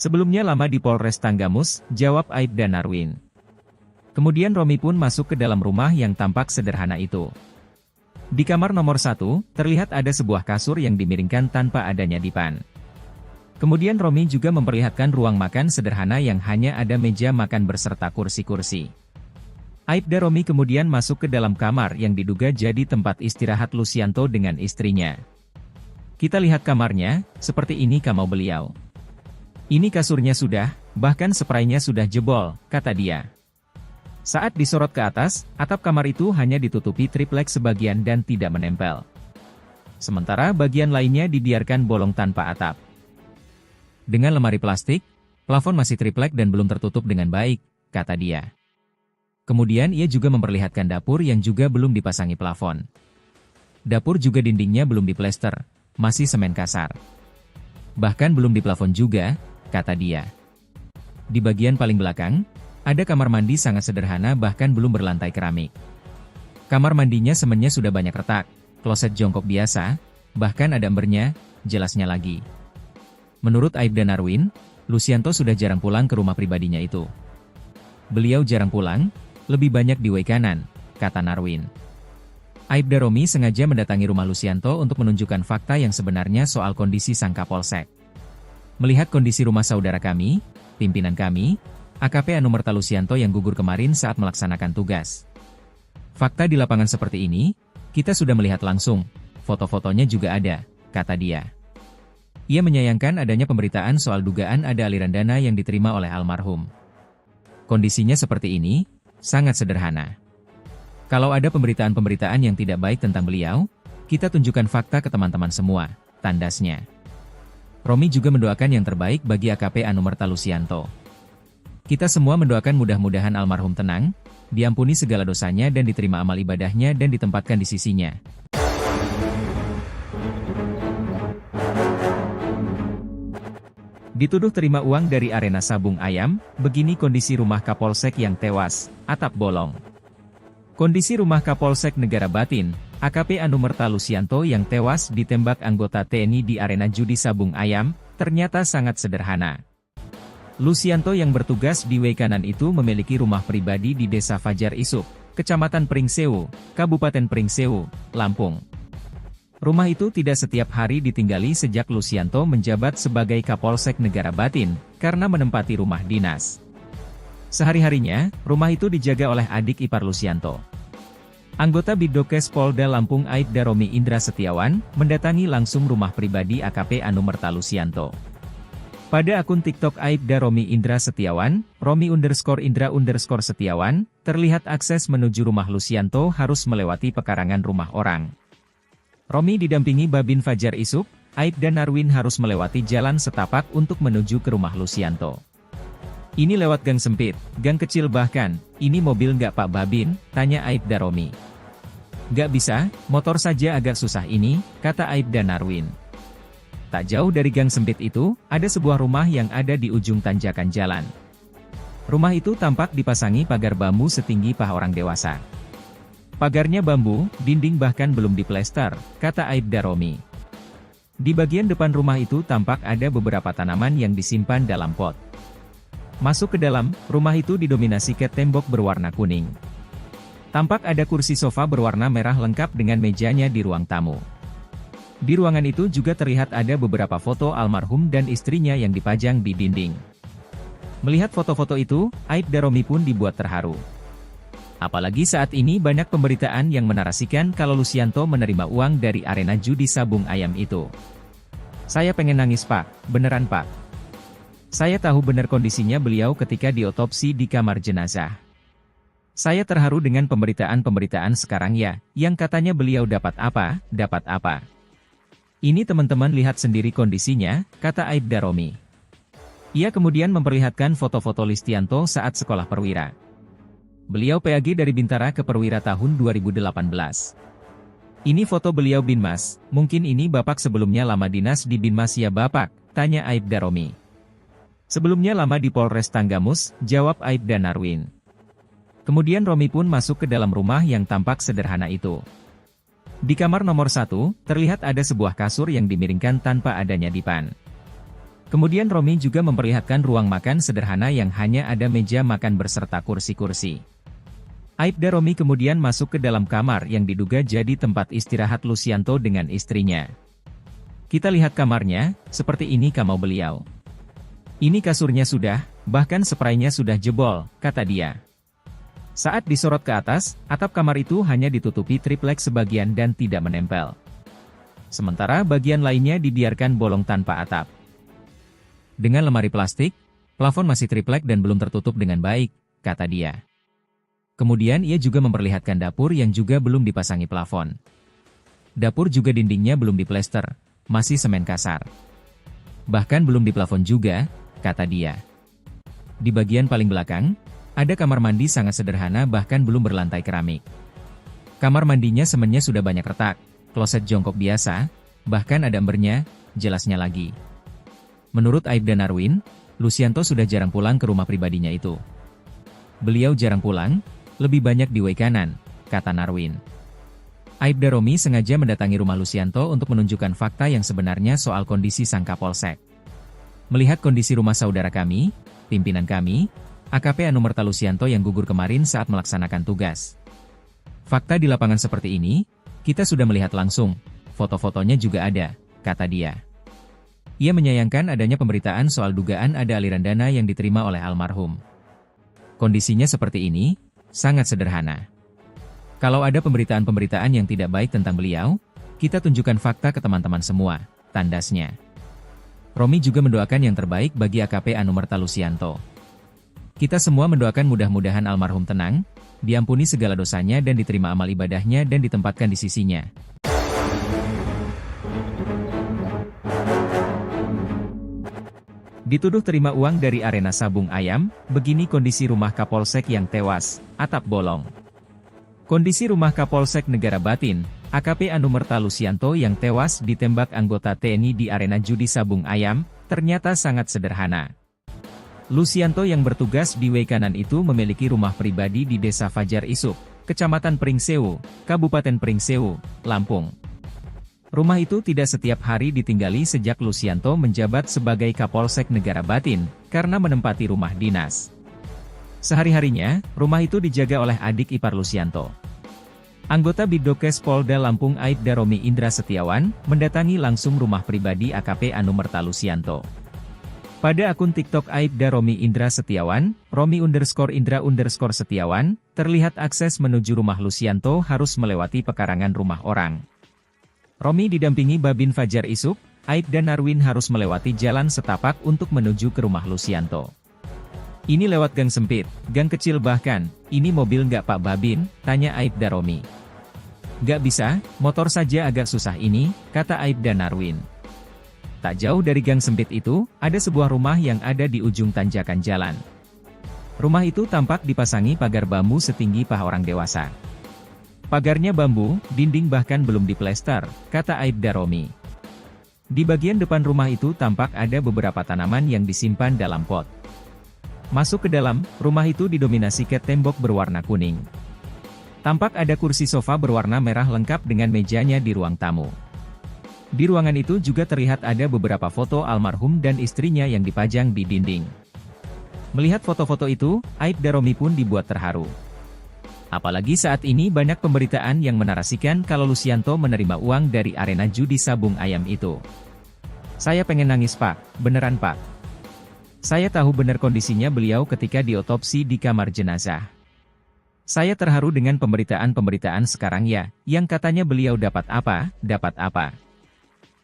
Sebelumnya lama di Polres Tanggamus, jawab Aibda Narwin. Kemudian Romi pun masuk ke dalam rumah yang tampak sederhana itu. Di kamar nomor 1, terlihat ada sebuah kasur yang dimiringkan tanpa adanya dipan. Kemudian Romi juga memperlihatkan ruang makan sederhana yang hanya ada meja makan berserta kursi-kursi. Aibda Romi kemudian masuk ke dalam kamar yang diduga jadi tempat istirahat Lucianto dengan istrinya. Kita lihat kamarnya, seperti ini kamar beliau. Ini kasurnya sudah, bahkan spraynya sudah jebol, kata dia. Saat disorot ke atas, atap kamar itu hanya ditutupi triplek sebagian dan tidak menempel. Sementara bagian lainnya dibiarkan bolong tanpa atap. Dengan lemari plastik, plafon masih triplek dan belum tertutup dengan baik, kata dia. Kemudian ia juga memperlihatkan dapur yang juga belum dipasangi plafon. Dapur juga dindingnya belum diplester, masih semen kasar. Bahkan belum diplafon juga, kata dia. Di bagian paling belakang, ada kamar mandi sangat sederhana bahkan belum berlantai keramik. Kamar mandinya semennya sudah banyak retak, kloset jongkok biasa, bahkan ada embernya, jelasnya lagi. Menurut Aibda Narwin, Lucianto sudah jarang pulang ke rumah pribadinya itu. Beliau jarang pulang, lebih banyak di W kanan, kata Narwin. Aibda Romi sengaja mendatangi rumah Lucianto untuk menunjukkan fakta yang sebenarnya soal kondisi sang Kapolsek. Melihat kondisi rumah saudara kami, pimpinan kami, AKP Anumerta Lucianto yang gugur kemarin saat melaksanakan tugas. Fakta di lapangan seperti ini, kita sudah melihat langsung, foto-fotonya juga ada, kata dia. Ia menyayangkan adanya pemberitaan soal dugaan ada aliran dana yang diterima oleh almarhum. Kondisinya seperti ini, sangat sederhana. Kalau ada pemberitaan-pemberitaan yang tidak baik tentang beliau, kita tunjukkan fakta ke teman-teman semua, tandasnya. Romi juga mendoakan yang terbaik bagi AKP Anumerta Lucianto. Kita semua mendoakan mudah-mudahan almarhum tenang, diampuni segala dosanya dan diterima amal ibadahnya dan ditempatkan di sisinya. Dituduh terima uang dari arena sabung ayam, begini kondisi rumah Kapolsek yang tewas, atap bolong. Kondisi rumah Kapolsek Negara Batin, AKP Anumerta Lucianto yang tewas ditembak anggota TNI di arena judi sabung ayam, ternyata sangat sederhana. Lucianto yang bertugas di W kanan itu memiliki rumah pribadi di Desa Fajar Isuk, Kecamatan Pringsewu, Kabupaten Pringsewu, Lampung. Rumah itu tidak setiap hari ditinggali sejak Lucianto menjabat sebagai Kapolsek Negara Batin, karena menempati rumah dinas. Sehari-harinya, rumah itu dijaga oleh adik ipar Lucianto. Anggota Bidokes Polda Lampung Aibda Romi Indra Setiawan, mendatangi langsung rumah pribadi AKP Anumerta Lusianto. Pada akun TikTok Aibda Romi Indra Setiawan, Romi_Indra_Setiawan, terlihat akses menuju rumah Lusianto harus melewati pekarangan rumah orang. Romi didampingi Babin Fajar Isuk, Aibda Narwin harus melewati jalan setapak untuk menuju ke rumah Lusianto. Ini lewat gang sempit, gang kecil bahkan, ini mobil nggak Pak Babin, tanya Aibda Romi. Nggak bisa, motor saja agak susah ini, kata Aibda Narwin. Tak jauh dari gang sempit itu, ada sebuah rumah yang ada di ujung tanjakan jalan. Rumah itu tampak dipasangi pagar bambu setinggi paha orang dewasa. Pagarnya bambu, dinding bahkan belum diplester, kata Aibda Romi. Di bagian depan rumah itu tampak ada beberapa tanaman yang disimpan dalam pot. Masuk ke dalam, rumah itu didominasi cat tembok berwarna kuning. Tampak ada kursi sofa berwarna merah lengkap dengan mejanya di ruang tamu. Di ruangan itu juga terlihat ada beberapa foto almarhum dan istrinya yang dipajang di dinding. Melihat foto-foto itu, Aibda Romi pun dibuat terharu. Apalagi saat ini banyak pemberitaan yang menarasikan kalau Lusianto menerima uang dari arena judi sabung ayam itu. Saya pengen nangis Pak, beneran Pak. Saya tahu benar kondisinya beliau ketika diotopsi di kamar jenazah. Saya terharu dengan pemberitaan-pemberitaan sekarang ya, yang katanya beliau dapat apa, dapat apa. Ini teman-teman lihat sendiri kondisinya, kata Aibda Romi. Ia kemudian memperlihatkan foto-foto Lusianto saat sekolah perwira. Beliau PAG dari Bintara ke Perwira tahun 2018. Ini foto beliau Binmas, mungkin ini Bapak sebelumnya lama dinas di Binmas ya Bapak, tanya Aibda Romi. Sebelumnya lama di Polres Tanggamus, jawab Aibda Narwin. Kemudian Romi pun masuk ke dalam rumah yang tampak sederhana itu. Di kamar nomor 1, terlihat ada sebuah kasur yang dimiringkan tanpa adanya dipan. Kemudian Romi juga memperlihatkan ruang makan sederhana yang hanya ada meja makan berserta kursi-kursi. Aibda Romi kemudian masuk ke dalam kamar yang diduga jadi tempat istirahat Lusianto dengan istrinya. Kita lihat kamarnya, seperti ini kamar beliau. Ini kasurnya sudah, bahkan spraynya sudah jebol, kata dia. Saat disorot ke atas, atap kamar itu hanya ditutupi triplek sebagian dan tidak menempel. Sementara bagian lainnya dibiarkan bolong tanpa atap. Dengan lemari plastik, plafon masih triplek dan belum tertutup dengan baik, kata dia. Kemudian ia juga memperlihatkan dapur yang juga belum dipasangi plafon. Dapur juga dindingnya belum diplester, masih semen kasar. Bahkan belum diplafon juga, kata dia. Di bagian paling belakang, ada kamar mandi sangat sederhana bahkan belum berlantai keramik. Kamar mandinya semennya sudah banyak retak, kloset jongkok biasa, bahkan ada embernya, jelasnya lagi. Menurut Aibda Narwin, Lusianto sudah jarang pulang ke rumah pribadinya itu. Beliau jarang pulang, lebih banyak di Waikanan, kata Narwin. Aibda Romi sengaja mendatangi rumah Lusianto untuk menunjukkan fakta yang sebenarnya soal kondisi sang Kapolsek. Melihat kondisi rumah saudara kami, pimpinan kami, AKP Anumerta Lusianto yang gugur kemarin saat melaksanakan tugas. Fakta di lapangan seperti ini, kita sudah melihat langsung, foto-fotonya juga ada, kata dia. Ia menyayangkan adanya pemberitaan soal dugaan ada aliran dana yang diterima oleh almarhum. Kondisinya seperti ini, sangat sederhana. Kalau ada pemberitaan-pemberitaan yang tidak baik tentang beliau, kita tunjukkan fakta ke teman-teman semua, tandasnya. Romi juga mendoakan yang terbaik bagi AKP Anumerta Lusianto. Kita semua mendoakan mudah-mudahan almarhum tenang, diampuni segala dosanya dan diterima amal ibadahnya dan ditempatkan di sisinya. Dituduh terima uang dari arena sabung ayam, begini kondisi rumah Kapolsek yang tewas, atap bolong. Kondisi rumah Kapolsek Negara Batin, AKP Anumerta Lusianto yang tewas ditembak anggota TNI di arena judi sabung ayam, ternyata sangat sederhana. Lusianto yang bertugas di Waikanan itu memiliki rumah pribadi di Desa Fajar Isuk, Kecamatan Pringsewu, Kabupaten Pringsewu, Lampung. Rumah itu tidak setiap hari ditinggali sejak Lusianto menjabat sebagai Kapolsek Negara Batin, karena menempati rumah dinas. Sehari-harinya, rumah itu dijaga oleh adik ipar Lusianto. Anggota Bidokes Polda Lampung Aibda Romi Indra Setiawan, mendatangi langsung rumah pribadi AKP Anumerta Lusianto. Pada akun TikTok Aibda Romi Indra Setiawan, Romi_Indra_Setiawan, terlihat akses menuju rumah Lucianto harus melewati pekarangan rumah orang. Romi didampingi Babin Fajar Isuk, Aibda Narwin harus melewati jalan setapak untuk menuju ke rumah Lucianto. Ini lewat gang sempit, gang kecil bahkan, ini mobil nggak Pak Babin, tanya Aibda Romi. Nggak bisa, motor saja agak susah ini, kata Aibda Narwin. Tak jauh dari gang sempit itu, ada sebuah rumah yang ada di ujung tanjakan jalan. Rumah itu tampak dipasangi pagar bambu setinggi paha orang dewasa. Pagarnya bambu, dinding bahkan belum diplester, kata Aibda Romi. Di bagian depan rumah itu tampak ada beberapa tanaman yang disimpan dalam pot. Masuk ke dalam, rumah itu didominasi cat tembok berwarna kuning. Tampak ada kursi sofa berwarna merah lengkap dengan mejanya di ruang tamu. Di ruangan itu juga terlihat ada beberapa foto almarhum dan istrinya yang dipajang di dinding. Melihat foto-foto itu, Aibda Romi pun dibuat terharu. Apalagi saat ini banyak pemberitaan yang menarasikan kalau Lucianto menerima uang dari arena judi sabung ayam itu. Saya pengen nangis Pak, beneran Pak. Saya tahu benar kondisinya beliau ketika diotopsi di kamar jenazah. Saya terharu dengan pemberitaan-pemberitaan sekarang ya, yang katanya beliau dapat apa, dapat apa.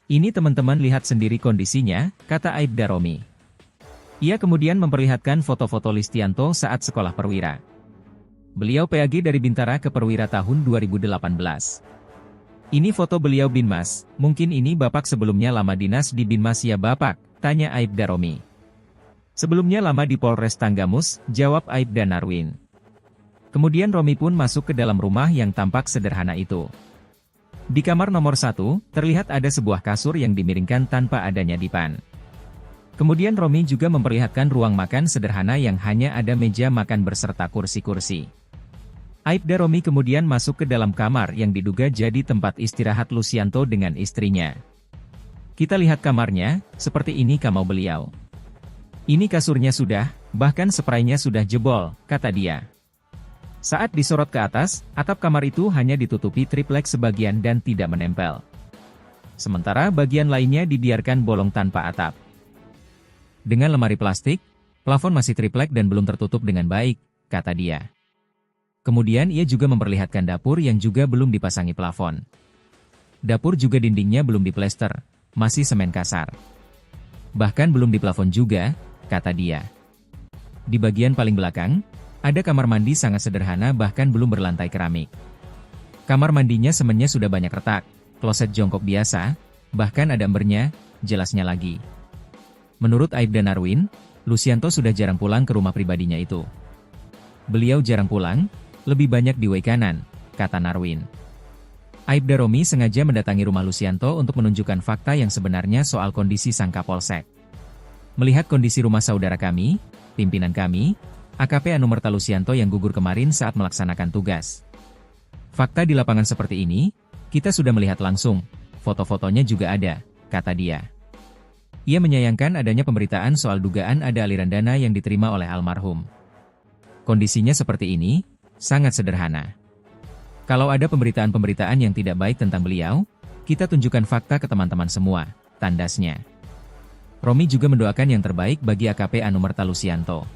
Ini teman-teman lihat sendiri kondisinya, kata Aibda Romi. Ia kemudian memperlihatkan foto-foto Lucianto saat sekolah perwira. Beliau PAG dari Bintara ke Perwira tahun 2018. Ini foto beliau Binmas, mungkin ini Bapak sebelumnya lama dinas di Binmas ya Bapak, tanya Aibda Romi. Sebelumnya lama di Polres Tanggamus, jawab Aibda Narwin. Kemudian Romi pun masuk ke dalam rumah yang tampak sederhana itu. Di kamar nomor 1, terlihat ada sebuah kasur yang dimiringkan tanpa adanya dipan. Kemudian Romi juga memperlihatkan ruang makan sederhana yang hanya ada meja makan berserta kursi-kursi. Aibda Romi kemudian masuk ke dalam kamar yang diduga jadi tempat istirahat Lucianto dengan istrinya. Kita lihat kamarnya, seperti ini kamar beliau. Ini kasurnya sudah, bahkan spraynya sudah jebol, kata dia. Saat disorot ke atas, atap kamar itu hanya ditutupi triplek sebagian dan tidak menempel. Sementara bagian lainnya dibiarkan bolong tanpa atap. Dengan lemari plastik, plafon masih triplek dan belum tertutup dengan baik, kata dia. Kemudian ia juga memperlihatkan dapur yang juga belum dipasangi plafon. Dapur juga dindingnya belum diplester, masih semen kasar. Bahkan belum diplafon juga, kata dia. Di bagian paling belakang, ada kamar mandi sangat sederhana bahkan belum berlantai keramik. Kamar mandinya semennya sudah banyak retak, kloset jongkok biasa, bahkan ada embernya, jelasnya lagi. Menurut Aibda Narwin, Lucianto sudah jarang pulang ke rumah pribadinya itu. Beliau jarang pulang, lebih banyak di way kanan, kata Narwin. Aibda Romi sengaja mendatangi rumah Lucianto untuk menunjukkan fakta yang sebenarnya soal kondisi sang Kapolsek. Melihat kondisi rumah saudara kami, pimpinan kami, AKP Anumerta Lucianto yang gugur kemarin saat melaksanakan tugas. Fakta di lapangan seperti ini, kita sudah melihat langsung, foto-fotonya juga ada, kata dia. Ia menyayangkan adanya pemberitaan soal dugaan ada aliran dana yang diterima oleh almarhum. Kondisinya seperti ini, sangat sederhana. Kalau ada pemberitaan-pemberitaan yang tidak baik tentang beliau, kita tunjukkan fakta ke teman-teman semua, tandasnya. Romi juga mendoakan yang terbaik bagi AKP Anumerta Lucianto.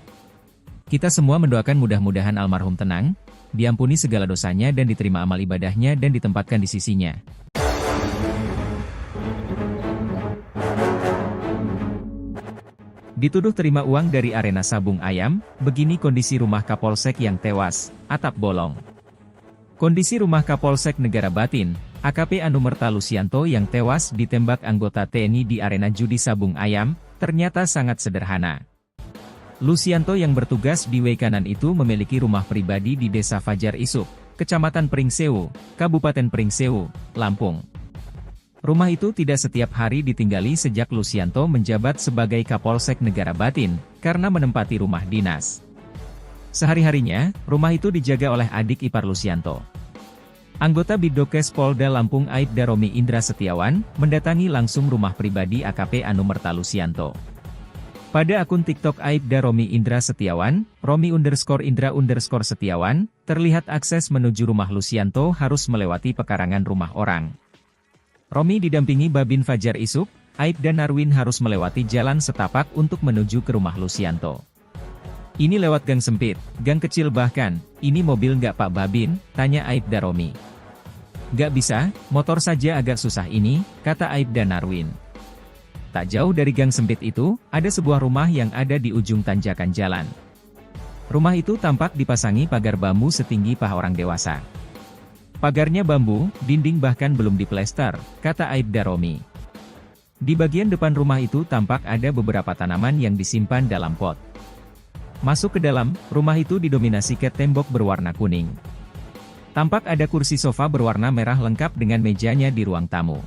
Kita semua mendoakan mudah-mudahan almarhum tenang, diampuni segala dosanya dan diterima amal ibadahnya dan ditempatkan di sisinya. Dituduh terima uang dari arena sabung ayam, begini kondisi rumah Kapolsek yang tewas, atap bolong. Kondisi rumah Kapolsek Negara Batin, AKP Anumerta Lucianto yang tewas ditembak anggota TNI di arena judi sabung ayam, ternyata sangat sederhana. Lucianto yang bertugas di way kanan itu memiliki rumah pribadi di Desa Fajar Isuk, Kecamatan Pringsewu, Kabupaten Pringsewu, Lampung. Rumah itu tidak setiap hari ditinggali sejak Lucianto menjabat sebagai Kapolsek Negara Batin, karena menempati rumah dinas. Sehari-harinya, rumah itu dijaga oleh adik ipar Lucianto. Anggota Bidokes Polda Lampung Aibda Romi Indra Setiawan, mendatangi langsung rumah pribadi AKP Anumerta Lucianto. Pada akun TikTok Aibda Romi Indra Setiawan, Romi_Indra_Setiawan, terlihat akses menuju rumah Lucianto harus melewati pekarangan rumah orang. Romi didampingi Babin Fajar Isuk, Aibda Narwin harus melewati jalan setapak untuk menuju ke rumah Lucianto. Ini lewat gang sempit, gang kecil bahkan, ini mobil nggak Pak Babin, tanya Aibda Romi. Nggak bisa, motor saja agak susah ini, kata Aibda Narwin. Tak jauh dari gang sempit itu, ada sebuah rumah yang ada di ujung tanjakan jalan. Rumah itu tampak dipasangi pagar bambu setinggi paha orang dewasa. Pagarnya bambu, dinding bahkan belum diplester, kata Aibda Romi. Di bagian depan rumah itu tampak ada beberapa tanaman yang disimpan dalam pot. Masuk ke dalam, rumah itu didominasi cat tembok berwarna kuning. Tampak ada kursi sofa berwarna merah lengkap dengan mejanya di ruang tamu.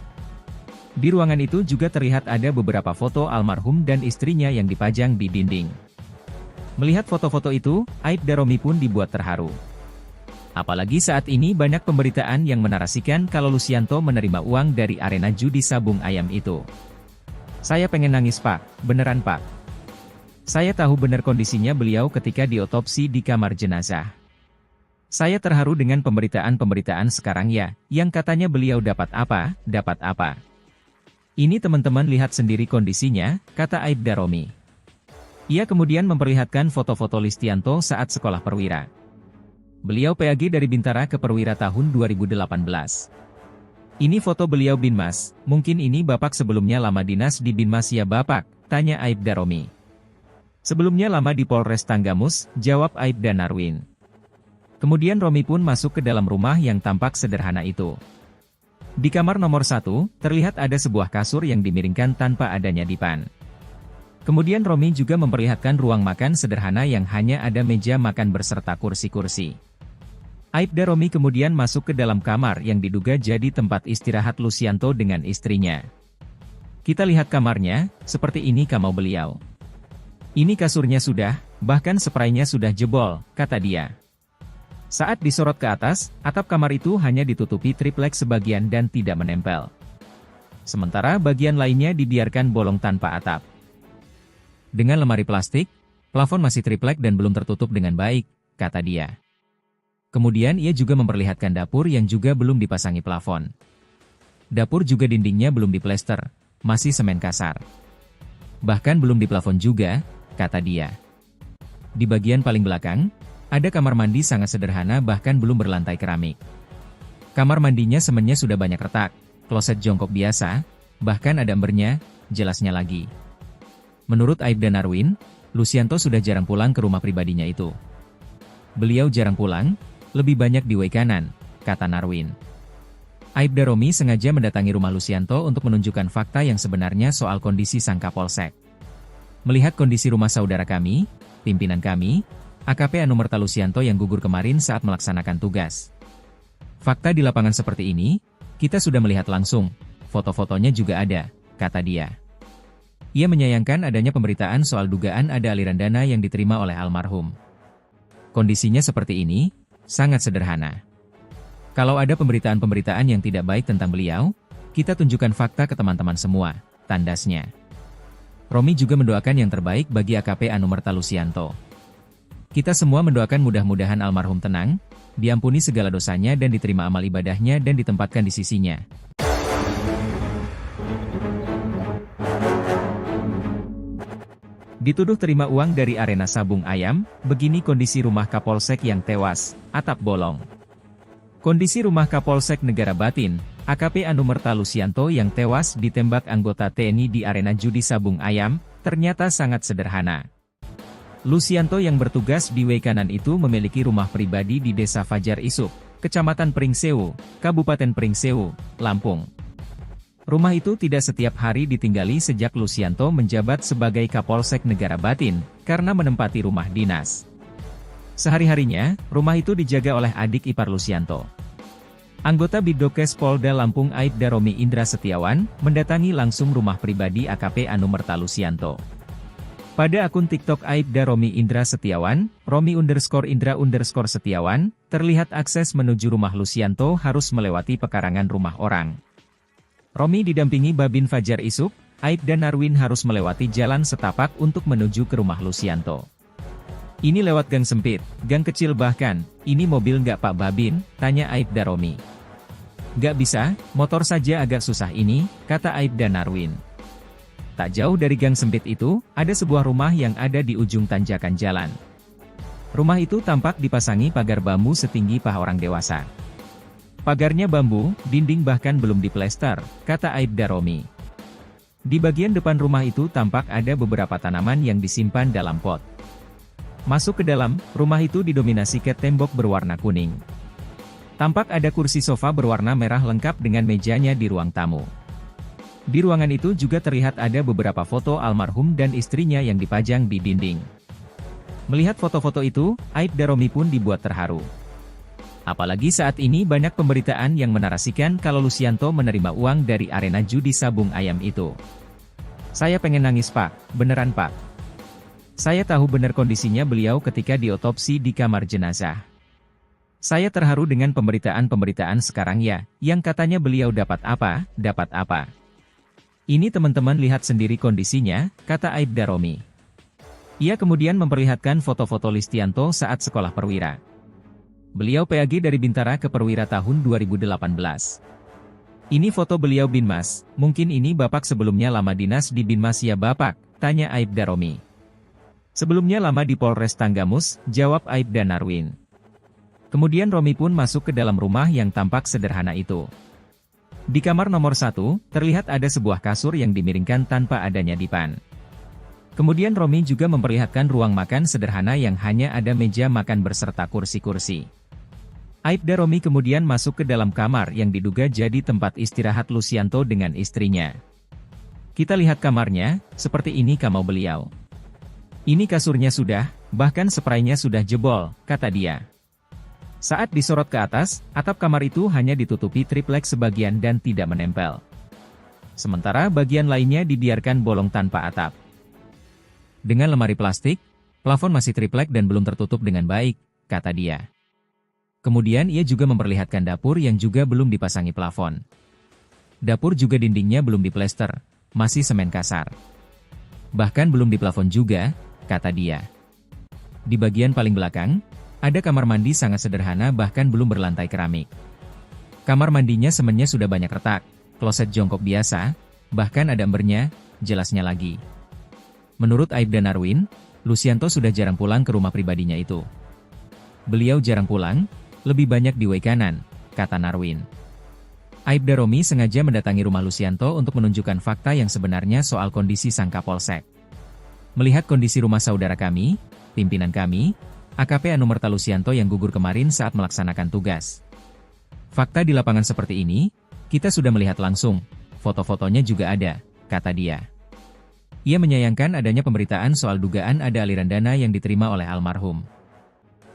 Di ruangan itu juga terlihat ada beberapa foto almarhum dan istrinya yang dipajang di dinding. Melihat foto-foto itu, Aibda Romi pun dibuat terharu. Apalagi saat ini banyak pemberitaan yang menarasikan kalau Lucianto menerima uang dari arena judi sabung ayam itu. Saya pengen nangis Pak, beneran Pak. Saya tahu benar kondisinya beliau ketika diotopsi di kamar jenazah. Saya terharu dengan pemberitaan-pemberitaan sekarang ya, yang katanya beliau dapat apa, dapat apa. Ini teman-teman lihat sendiri kondisinya, kata Aibda Romi. Ia kemudian memperlihatkan foto-foto Lucianto saat sekolah perwira. Beliau PAG dari Bintara ke Perwira tahun 2018. Ini foto beliau Binmas, mungkin ini Bapak sebelumnya lama dinas di Binmas ya Bapak, tanya Aibda Romi. Sebelumnya lama di Polres Tanggamus, jawab Aibda Narwin. Kemudian Romi pun masuk ke dalam rumah yang tampak sederhana itu. Di kamar nomor 1, terlihat ada sebuah kasur yang dimiringkan tanpa adanya dipan. Kemudian Romi juga memperlihatkan ruang makan sederhana yang hanya ada meja makan berserta kursi-kursi. Aibda Romi kemudian masuk ke dalam kamar yang diduga jadi tempat istirahat Lucianto dengan istrinya. Kita lihat kamarnya, seperti ini kamar beliau. Ini kasurnya sudah, bahkan spraynya sudah jebol, kata dia. Saat disorot ke atas, atap kamar itu hanya ditutupi triplek sebagian dan tidak menempel. Sementara bagian lainnya dibiarkan bolong tanpa atap. Dengan lemari plastik, plafon masih triplek dan belum tertutup dengan baik, kata dia. Kemudian ia juga memperlihatkan dapur yang juga belum dipasangi plafon. Dapur juga dindingnya belum diplester, masih semen kasar. Bahkan belum diplafon juga, kata dia. Di bagian paling belakang, ada kamar mandi sangat sederhana bahkan belum berlantai keramik. Kamar mandinya semennya sudah banyak retak, kloset jongkok biasa, bahkan ada embernya, jelasnya lagi. Menurut Aibda Narwin, Lucianto sudah jarang pulang ke rumah pribadinya itu. Beliau jarang pulang, lebih banyak di way kanan, kata Narwin. Aibda Romi sengaja mendatangi rumah Lucianto untuk menunjukkan fakta yang sebenarnya soal kondisi sang Kapolsek. Melihat kondisi rumah saudara kami, pimpinan kami, AKP Anumerta Lucianto yang gugur kemarin saat melaksanakan tugas. Fakta di lapangan seperti ini, kita sudah melihat langsung, foto-fotonya juga ada, kata dia. Ia menyayangkan adanya pemberitaan soal dugaan ada aliran dana yang diterima oleh almarhum. Kondisinya seperti ini, sangat sederhana. Kalau ada pemberitaan-pemberitaan yang tidak baik tentang beliau, kita tunjukkan fakta ke teman-teman semua, tandasnya. Romi juga mendoakan yang terbaik bagi AKP Anumerta Lucianto. Kita semua mendoakan mudah-mudahan almarhum tenang, diampuni segala dosanya dan diterima amal ibadahnya dan ditempatkan di sisinya. Dituduh terima uang dari arena sabung ayam, begini kondisi rumah Kapolsek yang tewas, atap bolong. Kondisi rumah Kapolsek Negara Batin, AKP Anumerta Lucianto yang tewas ditembak anggota TNI di arena judi sabung ayam, ternyata sangat sederhana. Lucianto yang bertugas di way kanan itu memiliki rumah pribadi di Desa Fajar Isuk, Kecamatan Pringsewu, Kabupaten Pringsewu, Lampung. Rumah itu tidak setiap hari ditinggali sejak Lucianto menjabat sebagai Kapolsek Negara Batin, karena menempati rumah dinas. Sehari-harinya, rumah itu dijaga oleh adik ipar Lucianto. Anggota Bidokes Polda Lampung Aibda Romi Indra Setiawan, mendatangi langsung rumah pribadi AKP Anumerta Lucianto. Pada akun TikTok Aibda Romi Indra Setiawan, Romi_Indra_Setiawan, terlihat akses menuju rumah Lucianto harus melewati pekarangan rumah orang. Romi didampingi Babin Fajar Isuk, Aibda Narwin harus melewati jalan setapak untuk menuju ke rumah Lucianto. Ini lewat gang sempit, gang kecil bahkan, ini mobil nggak Pak Babin, tanya Aibda Romi. Nggak bisa, motor saja agak susah ini, kata Aibda Narwin. Tak jauh dari gang sempit itu, ada sebuah rumah yang ada di ujung tanjakan jalan. Rumah itu tampak dipasangi pagar bambu setinggi paha orang dewasa. Pagarnya bambu, dinding bahkan belum diplester, kata Aibda Romi. Di bagian depan rumah itu tampak ada beberapa tanaman yang disimpan dalam pot. Masuk ke dalam, rumah itu didominasi cat tembok berwarna kuning. Tampak ada kursi sofa berwarna merah lengkap dengan mejanya di ruang tamu. Di ruangan itu juga terlihat ada beberapa foto almarhum dan istrinya yang dipajang di dinding. Melihat foto-foto itu, Aibda Romi pun dibuat terharu. Apalagi saat ini banyak pemberitaan yang menarasikan kalau Lucianto menerima uang dari arena judi sabung ayam itu. Saya pengen nangis Pak, beneran Pak. Saya tahu benar kondisinya beliau ketika diotopsi di kamar jenazah. Saya terharu dengan pemberitaan-pemberitaan sekarang ya, yang katanya beliau dapat apa, dapat apa. Ini teman-teman lihat sendiri kondisinya, kata Aibda Romi. Ia kemudian memperlihatkan foto-foto Listianto saat sekolah perwira. Beliau PAG dari Bintara ke Perwira tahun 2018. Ini foto beliau Binmas, mungkin ini Bapak sebelumnya lama dinas di Binmas ya Bapak, tanya Aibda Romi. Sebelumnya lama di Polres Tanggamus, jawab Aibda Narwin. Kemudian Romi pun masuk ke dalam rumah yang tampak sederhana itu. Di kamar nomor 1, terlihat ada sebuah kasur yang dimiringkan tanpa adanya dipan. Kemudian Romi juga memperlihatkan ruang makan sederhana yang hanya ada meja makan berserta kursi-kursi. Aibda Romi kemudian masuk ke dalam kamar yang diduga jadi tempat istirahat Lucianto dengan istrinya. Kita lihat kamarnya, seperti ini kamar beliau. Ini kasurnya sudah, bahkan spraynya sudah jebol, kata dia. Saat disorot ke atas, atap kamar itu hanya ditutupi triplek sebagian dan tidak menempel. Sementara bagian lainnya dibiarkan bolong tanpa atap. Dengan lemari plastik, plafon masih triplek dan belum tertutup dengan baik, kata dia. Kemudian ia juga memperlihatkan dapur yang juga belum dipasangi plafon. Dapur juga dindingnya belum diplester, masih semen kasar. Bahkan belum diplafon juga, kata dia. Di bagian paling belakang, ada kamar mandi sangat sederhana bahkan belum berlantai keramik. Kamar mandinya semennya sudah banyak retak, kloset jongkok biasa, bahkan ada embernya, jelasnya lagi. Menurut Aibda Narwin, Lucianto sudah jarang pulang ke rumah pribadinya itu. Beliau jarang pulang, lebih banyak di way kanan, kata Narwin. Aibda Romi sengaja mendatangi rumah Lucianto untuk menunjukkan fakta yang sebenarnya soal kondisi sang Kapolsek. Melihat kondisi rumah saudara kami, pimpinan kami, AKP Anumerta Lucianto yang gugur kemarin saat melaksanakan tugas. Fakta di lapangan seperti ini, kita sudah melihat langsung, foto-fotonya juga ada, kata dia. Ia menyayangkan adanya pemberitaan soal dugaan ada aliran dana yang diterima oleh almarhum.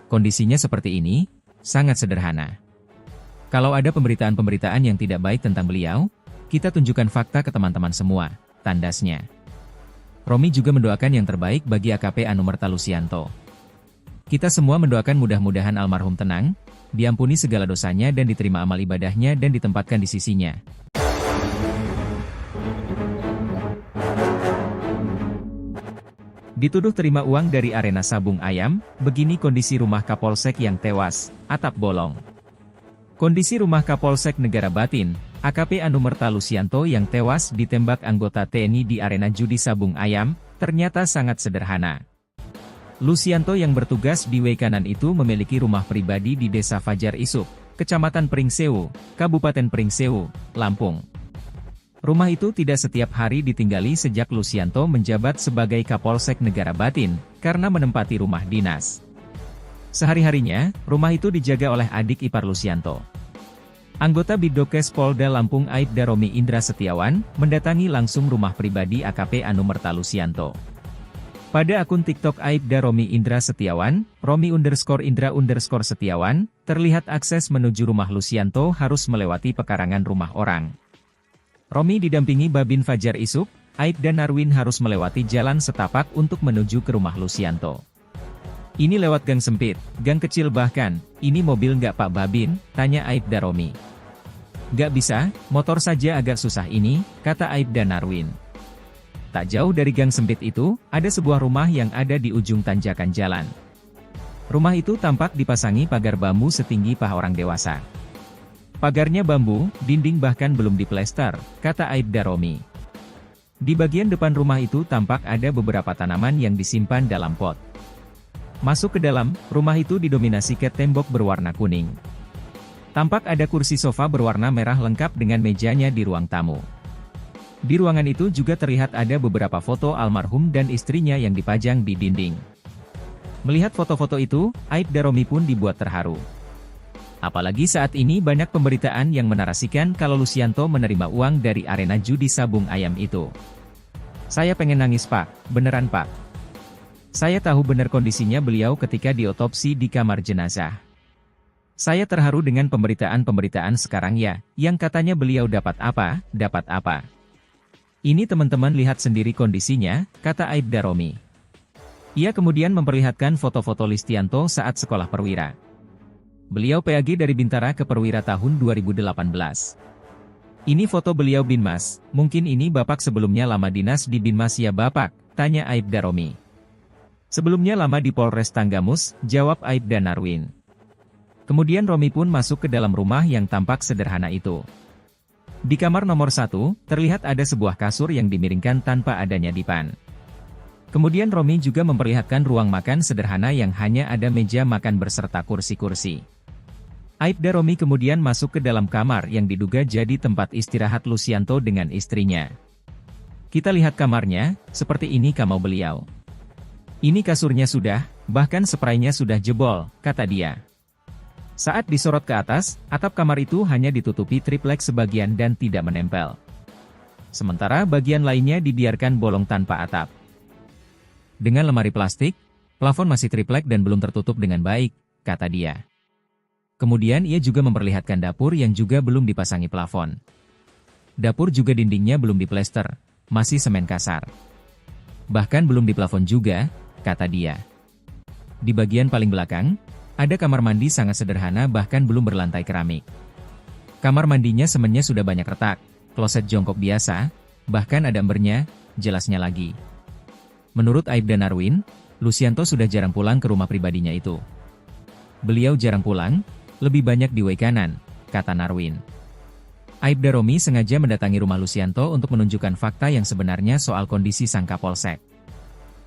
Kondisinya seperti ini, sangat sederhana. Kalau ada pemberitaan-pemberitaan yang tidak baik tentang beliau, kita tunjukkan fakta ke teman-teman semua, tandasnya. Romi juga mendoakan yang terbaik bagi AKP Anumerta Lucianto. Kita semua mendoakan mudah-mudahan almarhum tenang, diampuni segala dosanya dan diterima amal ibadahnya dan ditempatkan di sisinya. Dituduh terima uang dari arena sabung ayam, begini kondisi rumah Kapolsek yang tewas, atap bolong. Kondisi rumah Kapolsek Negara Batin, AKP Anumerta Lucianto yang tewas ditembak anggota TNI di arena judi sabung ayam, ternyata sangat sederhana. Lucianto yang bertugas di way kanan itu memiliki rumah pribadi di Desa Fajar Isuk, Kecamatan Pringsewu, Kabupaten Pringsewu, Lampung. Rumah itu tidak setiap hari ditinggali sejak Lucianto menjabat sebagai Kapolsek Negara Batin, karena menempati rumah dinas. Sehari-harinya, rumah itu dijaga oleh adik ipar Lucianto. Anggota Bidokes Polda Lampung Aibda Romi Indra Setiawan, mendatangi langsung rumah pribadi AKP Anumerta Lucianto. Pada akun TikTok Aibda Romi Indra Setiawan, Romi_Indra_Setiawan, terlihat akses menuju rumah Lucianto harus melewati pekarangan rumah orang. Romi didampingi Babin Fajar Isuk, Aibda Narwin harus melewati jalan setapak untuk menuju ke rumah Lucianto. Ini lewat gang sempit, gang kecil bahkan, ini mobil nggak Pak Babin, tanya Aibda Romi. Nggak bisa, motor saja agak susah ini, kata Aibda Narwin. Tak jauh dari gang sempit itu, ada sebuah rumah yang ada di ujung tanjakan jalan. Rumah itu tampak dipasangi pagar bambu setinggi paha orang dewasa. Pagarnya bambu, dinding bahkan belum diplester, kata Aibda Romi. Di bagian depan rumah itu tampak ada beberapa tanaman yang disimpan dalam pot. Masuk ke dalam, rumah itu didominasi cat tembok berwarna kuning. Tampak ada kursi sofa berwarna merah lengkap dengan mejanya di ruang tamu. Di ruangan itu juga terlihat ada beberapa foto almarhum dan istrinya yang dipajang di dinding. Melihat foto-foto itu, Aibda Romi pun dibuat terharu. Apalagi saat ini banyak pemberitaan yang menarasikan kalau Lucianto menerima uang dari arena judi sabung ayam itu. Saya pengen nangis Pak, beneran Pak. Saya tahu benar kondisinya beliau ketika diotopsi di kamar jenazah. Saya terharu dengan pemberitaan-pemberitaan sekarang ya, yang katanya beliau dapat apa. Ini teman-teman lihat sendiri kondisinya, kata Aibda Romi. Ia kemudian memperlihatkan foto-foto Listianto saat sekolah perwira. Beliau PAG dari Bintara ke Perwira tahun 2018. Ini foto beliau Binmas, mungkin ini Bapak sebelumnya lama dinas di Binmas ya Bapak, tanya Aibda Romi. Sebelumnya lama di Polres Tanggamus, jawab Aibda Narwin. Kemudian Romi pun masuk ke dalam rumah yang tampak sederhana itu. Di kamar nomor 1, terlihat ada sebuah kasur yang dimiringkan tanpa adanya dipan. Kemudian Romi juga memperlihatkan ruang makan sederhana yang hanya ada meja makan berserta kursi-kursi. Aibda Romi kemudian masuk ke dalam kamar yang diduga jadi tempat istirahat Lucianto dengan istrinya. Kita lihat kamarnya, seperti ini kamar beliau. Ini kasurnya sudah, bahkan spraynya sudah jebol, kata dia. Saat disorot ke atas, atap kamar itu hanya ditutupi triplek sebagian dan tidak menempel. Sementara bagian lainnya dibiarkan bolong tanpa atap. Dengan lemari plastik, plafon masih triplek dan belum tertutup dengan baik, kata dia. Kemudian ia juga memperlihatkan dapur yang juga belum dipasangi plafon. Dapur juga dindingnya belum diplester, masih semen kasar. Bahkan belum diplafon juga, kata dia. Di bagian paling belakang, ada kamar mandi sangat sederhana bahkan belum berlantai keramik. Kamar mandinya semennya sudah banyak retak, kloset jongkok biasa, bahkan ada embernya, jelasnya lagi. Menurut Aibda Narwin, Lucianto sudah jarang pulang ke rumah pribadinya itu. Beliau jarang pulang, lebih banyak di way kanan, kata Narwin. Aibda Romi sengaja mendatangi rumah Lucianto untuk menunjukkan fakta yang sebenarnya soal kondisi sang Kapolsek.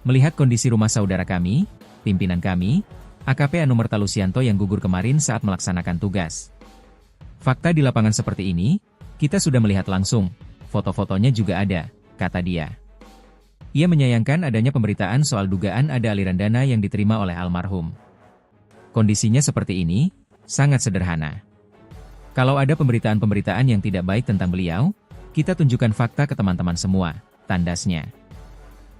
Melihat kondisi rumah saudara kami, pimpinan kami, AKP Anumerta Lucianto yang gugur kemarin saat melaksanakan tugas. Fakta di lapangan seperti ini, kita sudah melihat langsung, foto-fotonya juga ada, kata dia. Ia menyayangkan adanya pemberitaan soal dugaan ada aliran dana yang diterima oleh almarhum. Kondisinya seperti ini, sangat sederhana. Kalau ada pemberitaan-pemberitaan yang tidak baik tentang beliau, kita tunjukkan fakta ke teman-teman semua, tandasnya.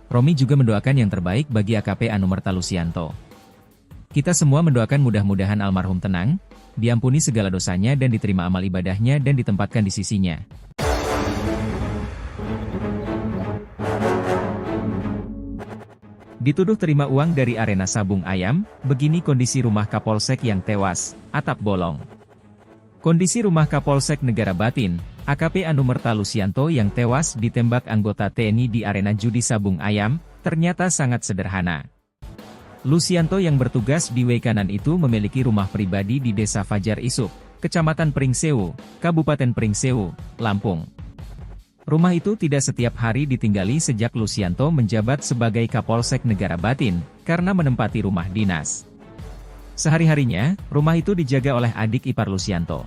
Romi juga mendoakan yang terbaik bagi AKP Anumerta Lucianto. Kita semua mendoakan mudah-mudahan almarhum tenang, diampuni segala dosanya dan diterima amal ibadahnya dan ditempatkan di sisinya. Dituduh terima uang dari arena sabung ayam, begini kondisi rumah Kapolsek yang tewas, atap bolong. Kondisi rumah Kapolsek Negara Batin, AKP Anumerta Lucianto yang tewas ditembak anggota TNI di arena judi sabung ayam, ternyata sangat sederhana. Lucianto yang bertugas di way kanan itu memiliki rumah pribadi di Desa Fajar Isuk, Kecamatan Pringsewu, Kabupaten Pringsewu, Lampung. Rumah itu tidak setiap hari ditinggali sejak Lucianto menjabat sebagai Kapolsek Negara Batin, karena menempati rumah dinas. Sehari-harinya, rumah itu dijaga oleh adik ipar Lucianto.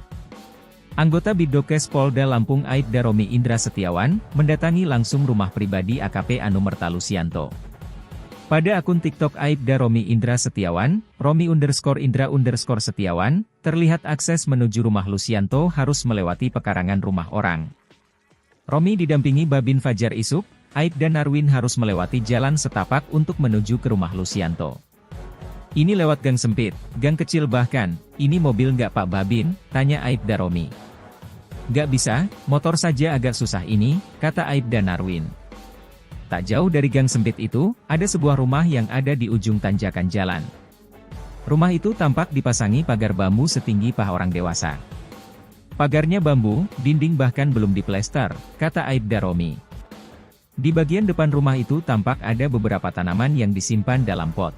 Anggota Bidokes Polda Lampung Aibda Romi Indra Setiawan, mendatangi langsung rumah pribadi AKP Anumerta Lucianto. Pada akun TikTok Aibda Romi Indra Setiawan, Romi_Indra_Setiawan, terlihat akses menuju rumah Lucianto harus melewati pekarangan rumah orang. Romi didampingi Babin Fajar Isuk, Aibda Narwin harus melewati jalan setapak untuk menuju ke rumah Lucianto. Ini lewat gang sempit, gang kecil bahkan, ini mobil nggak Pak Babin, tanya Aibda Romi. Nggak bisa, motor saja agak susah ini, kata Aibda Narwin. Tak jauh dari gang sempit itu, ada sebuah rumah yang ada di ujung tanjakan jalan. Rumah itu tampak dipasangi pagar bambu setinggi paha orang dewasa. Pagarnya bambu, dinding bahkan belum diplester, kata Aibda Romi. Di bagian depan rumah itu tampak ada beberapa tanaman yang disimpan dalam pot.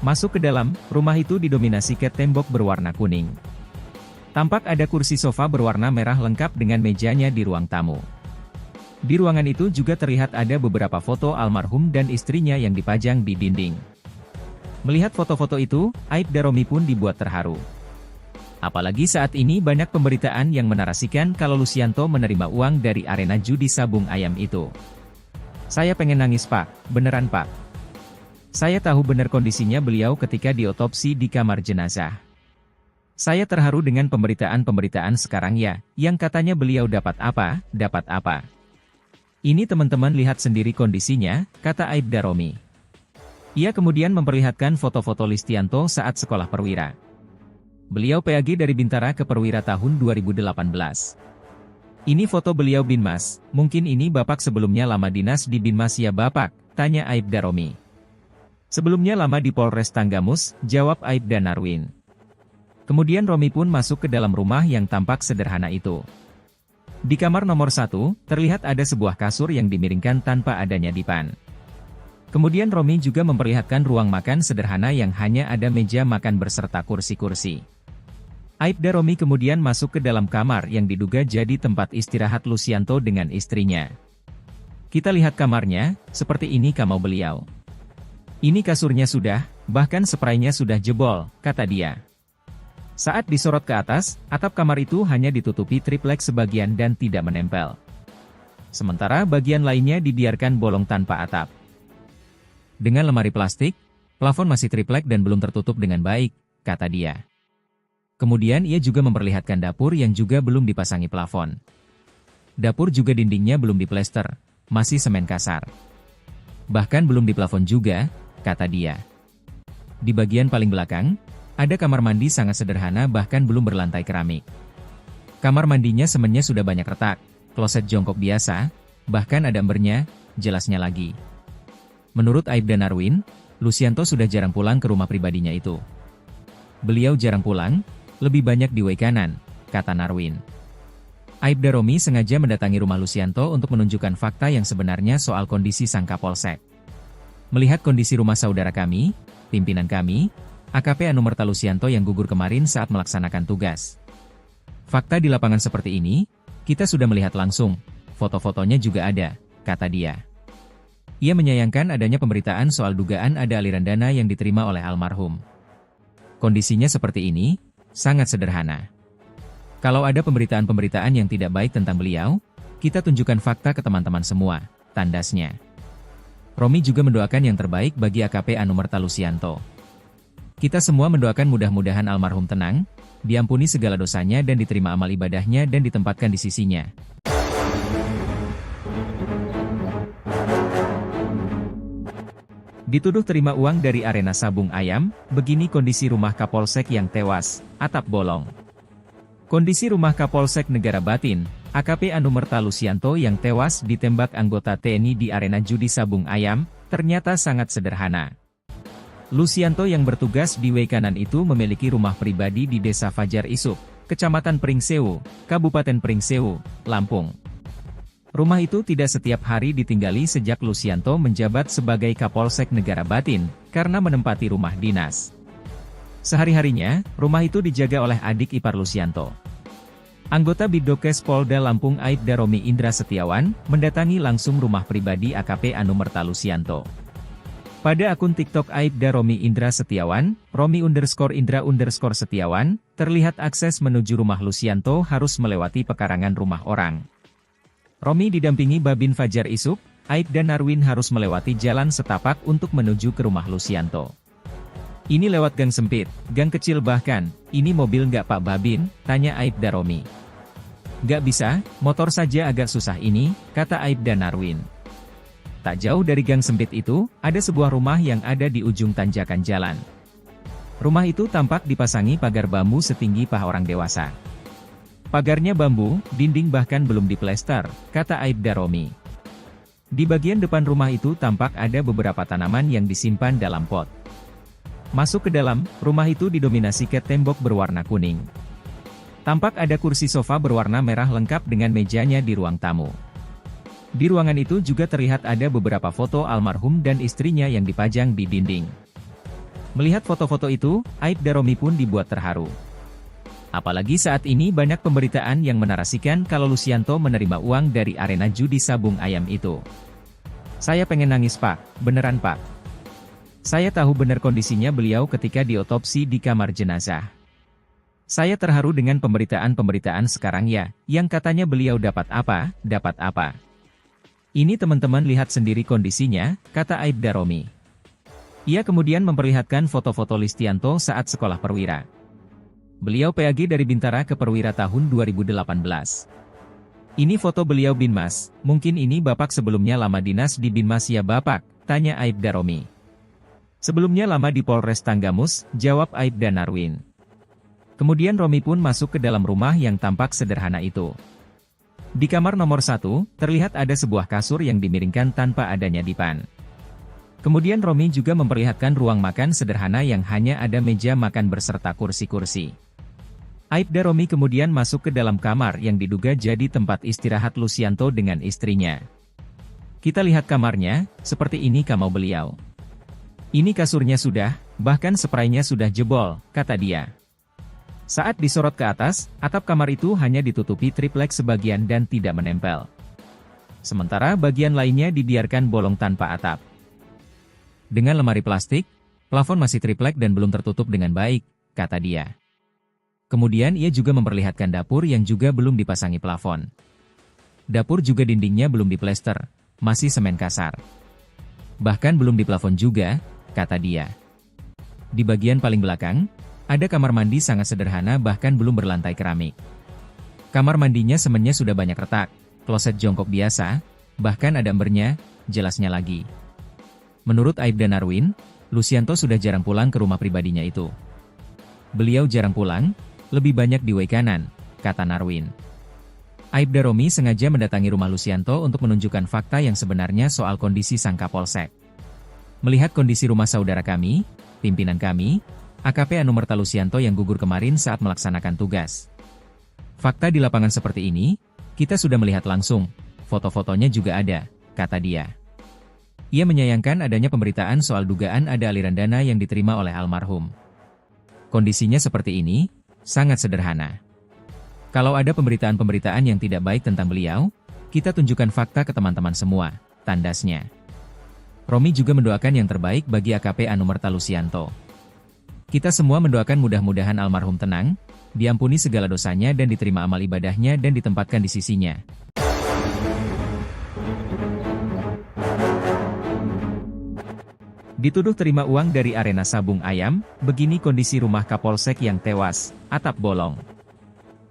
Masuk ke dalam, rumah itu didominasi cat tembok berwarna kuning. Tampak ada kursi sofa berwarna merah lengkap dengan mejanya di ruang tamu. Di ruangan itu juga terlihat ada beberapa foto almarhum dan istrinya yang dipajang di dinding. Melihat foto-foto itu, Aibda Romi pun dibuat terharu. Apalagi saat ini banyak pemberitaan yang menarasikan kalau Lucianto menerima uang dari arena judi sabung ayam itu. Saya pengen nangis Pak, beneran Pak. Saya tahu benar kondisinya beliau ketika diotopsi di kamar jenazah. Saya terharu dengan pemberitaan-pemberitaan sekarang ya, yang katanya beliau dapat apa. Ini teman-teman lihat sendiri kondisinya, kata Aibda Romi. Ia kemudian memperlihatkan foto-foto Listianto saat sekolah perwira. Beliau PAG dari Bintara ke Perwira tahun 2018. Ini foto beliau Binmas, mungkin ini Bapak sebelumnya lama dinas di Binmas ya Bapak, tanya Aibda Romi. Sebelumnya lama di Polres Tanggamus, jawab Aibda Narwin. Kemudian Romi pun masuk ke dalam rumah yang tampak sederhana itu. Di kamar nomor 1, terlihat ada sebuah kasur yang dimiringkan tanpa adanya dipan. Kemudian Romi juga memperlihatkan ruang makan sederhana yang hanya ada meja makan berserta kursi-kursi. Aibda Romi kemudian masuk ke dalam kamar yang diduga jadi tempat istirahat Lucianto dengan istrinya. Kita lihat kamarnya, seperti ini kamar beliau. Ini kasurnya sudah, bahkan spraynya sudah jebol, kata dia. Saat disorot ke atas, atap kamar itu hanya ditutupi triplek sebagian dan tidak menempel. Sementara bagian lainnya dibiarkan bolong tanpa atap. Dengan lemari plastik, plafon masih triplek dan belum tertutup dengan baik, kata dia. Kemudian ia juga memperlihatkan dapur yang juga belum dipasangi plafon. Dapur juga dindingnya belum diplester, masih semen kasar. Bahkan belum diplafon juga, kata dia. Di bagian paling belakang, ada kamar mandi sangat sederhana bahkan belum berlantai keramik. Kamar mandinya semennya sudah banyak retak, kloset jongkok biasa, bahkan ada embernya, jelasnya lagi. Menurut Aibda Narwin, Lucianto sudah jarang pulang ke rumah pribadinya itu. Beliau jarang pulang, lebih banyak di WC kanan, kata Narwin. Aibda Romi sengaja mendatangi rumah Lucianto untuk menunjukkan fakta yang sebenarnya soal kondisi sang Kapolsek. Melihat kondisi rumah saudara kami, pimpinan kami, AKP Anumerta Lucianto yang gugur kemarin saat melaksanakan tugas. Fakta di lapangan seperti ini, kita sudah melihat langsung, foto-fotonya juga ada, kata dia. Ia menyayangkan adanya pemberitaan soal dugaan ada aliran dana yang diterima oleh almarhum. Kondisinya seperti ini, sangat sederhana. Kalau ada pemberitaan-pemberitaan yang tidak baik tentang beliau, kita tunjukkan fakta ke teman-teman semua, tandasnya. Romi juga mendoakan yang terbaik bagi AKP Anumerta Lucianto. Kita semua mendoakan mudah-mudahan almarhum tenang, diampuni segala dosanya dan diterima amal ibadahnya dan ditempatkan di sisinya. Dituduh terima uang dari arena sabung ayam, begini kondisi rumah Kapolsek yang tewas, atap bolong. Kondisi rumah Kapolsek Negara Batin, AKP Anumerta Lucianto yang tewas ditembak anggota TNI di arena judi sabung ayam, ternyata sangat sederhana. Lucianto yang bertugas di WC kanan itu memiliki rumah pribadi di Desa Fajar Isuk, Kecamatan Pringsewu, Kabupaten Pringsewu, Lampung. Rumah itu tidak setiap hari ditinggali sejak Lucianto menjabat sebagai Kapolsek Negara Batin, karena menempati rumah dinas. Sehari-harinya, rumah itu dijaga oleh adik ipar Lucianto. Anggota Bidokes Polda Lampung Aibda Romi Indra Setiawan, mendatangi langsung rumah pribadi AKP Anumerta Lucianto. Pada akun TikTok Aibda Romi Indra Setiawan, Romi_Indra_Setiawan, terlihat akses menuju rumah Lucianto harus melewati pekarangan rumah orang. Romi didampingi Babin Fajar Isuk, Aibda Narwin harus melewati jalan setapak untuk menuju ke rumah Lucianto. Ini lewat gang sempit, gang kecil bahkan, ini mobil nggak Pak Babin, tanya Aibda Romi. Nggak bisa, motor saja agak susah ini, kata Aibda Narwin. Tak jauh dari gang sempit itu, ada sebuah rumah yang ada di ujung tanjakan jalan. Rumah itu tampak dipasangi pagar bambu setinggi paha orang dewasa. Pagarnya bambu, dinding bahkan belum diplester, kata Aibda Romi. Di bagian depan rumah itu tampak ada beberapa tanaman yang disimpan dalam pot. Masuk ke dalam, rumah itu didominasi cat tembok berwarna kuning. Tampak ada kursi sofa berwarna merah lengkap dengan mejanya di ruang tamu. Di ruangan itu juga terlihat ada beberapa foto almarhum dan istrinya yang dipajang di dinding. Melihat foto-foto itu, Aibda Romi pun dibuat terharu. Apalagi saat ini banyak pemberitaan yang menarasikan kalau Lucianto menerima uang dari arena judi sabung ayam itu. Saya pengen nangis Pak, beneran Pak. Saya tahu benar kondisinya beliau ketika diotopsi di kamar jenazah. Saya terharu dengan pemberitaan-pemberitaan sekarang ya, yang katanya beliau dapat apa. Ini teman-teman lihat sendiri kondisinya, kata Aibda Romi. Ia kemudian memperlihatkan foto-foto Listianto saat sekolah perwira. Beliau PAG dari Bintara ke Perwira tahun 2018. Ini foto beliau Binmas, mungkin ini Bapak sebelumnya lama dinas di Binmas ya Bapak, tanya Aibda Romi. Sebelumnya lama di Polres Tanggamus, jawab Aibda Narwin. Kemudian Romi pun masuk ke dalam rumah yang tampak sederhana itu. Di kamar nomor 1, terlihat ada sebuah kasur yang dimiringkan tanpa adanya dipan. Kemudian Romi juga memperlihatkan ruang makan sederhana yang hanya ada meja makan berserta kursi-kursi. Aibda Romi kemudian masuk ke dalam kamar yang diduga jadi tempat istirahat Lucianto dengan istrinya. Kita lihat kamarnya, seperti ini kamar beliau. Ini kasurnya sudah, bahkan spraynya sudah jebol, kata dia. Saat disorot ke atas, atap kamar itu hanya ditutupi triplek sebagian dan tidak menempel. Sementara bagian lainnya dibiarkan bolong tanpa atap. Dengan lemari plastik, plafon masih triplek dan belum tertutup dengan baik, kata dia. Kemudian ia juga memperlihatkan dapur yang juga belum dipasangi plafon. Dapur juga dindingnya belum diplester, masih semen kasar. Bahkan belum diplafon juga, kata dia. Di bagian paling belakang, ada kamar mandi sangat sederhana bahkan belum berlantai keramik. Kamar mandinya semennya sudah banyak retak, kloset jongkok biasa, bahkan ada embernya, jelasnya lagi. Menurut Aibda Narwin, Lucianto sudah jarang pulang ke rumah pribadinya itu. Beliau jarang pulang, lebih banyak di Wekanan, kata Narwin. Aibda Romi sengaja mendatangi rumah Lucianto untuk menunjukkan fakta yang sebenarnya soal kondisi sang Kapolsek. Melihat kondisi rumah saudara kami, pimpinan kami, AKP Anumerta Lucianto yang gugur kemarin saat melaksanakan tugas. Fakta di lapangan seperti ini, kita sudah melihat langsung, foto-fotonya juga ada, kata dia. Ia menyayangkan adanya pemberitaan soal dugaan ada aliran dana yang diterima oleh almarhum. Kondisinya seperti ini, sangat sederhana. Kalau ada pemberitaan-pemberitaan yang tidak baik tentang beliau, kita tunjukkan fakta ke teman-teman semua, tandasnya. Romi juga mendoakan yang terbaik bagi AKP Anumerta Lucianto. Kita semua mendoakan mudah-mudahan almarhum tenang, diampuni segala dosanya dan diterima amal ibadahnya dan ditempatkan di sisinya. Dituduh terima uang dari arena sabung ayam, begini kondisi rumah Kapolsek yang tewas, atap bolong.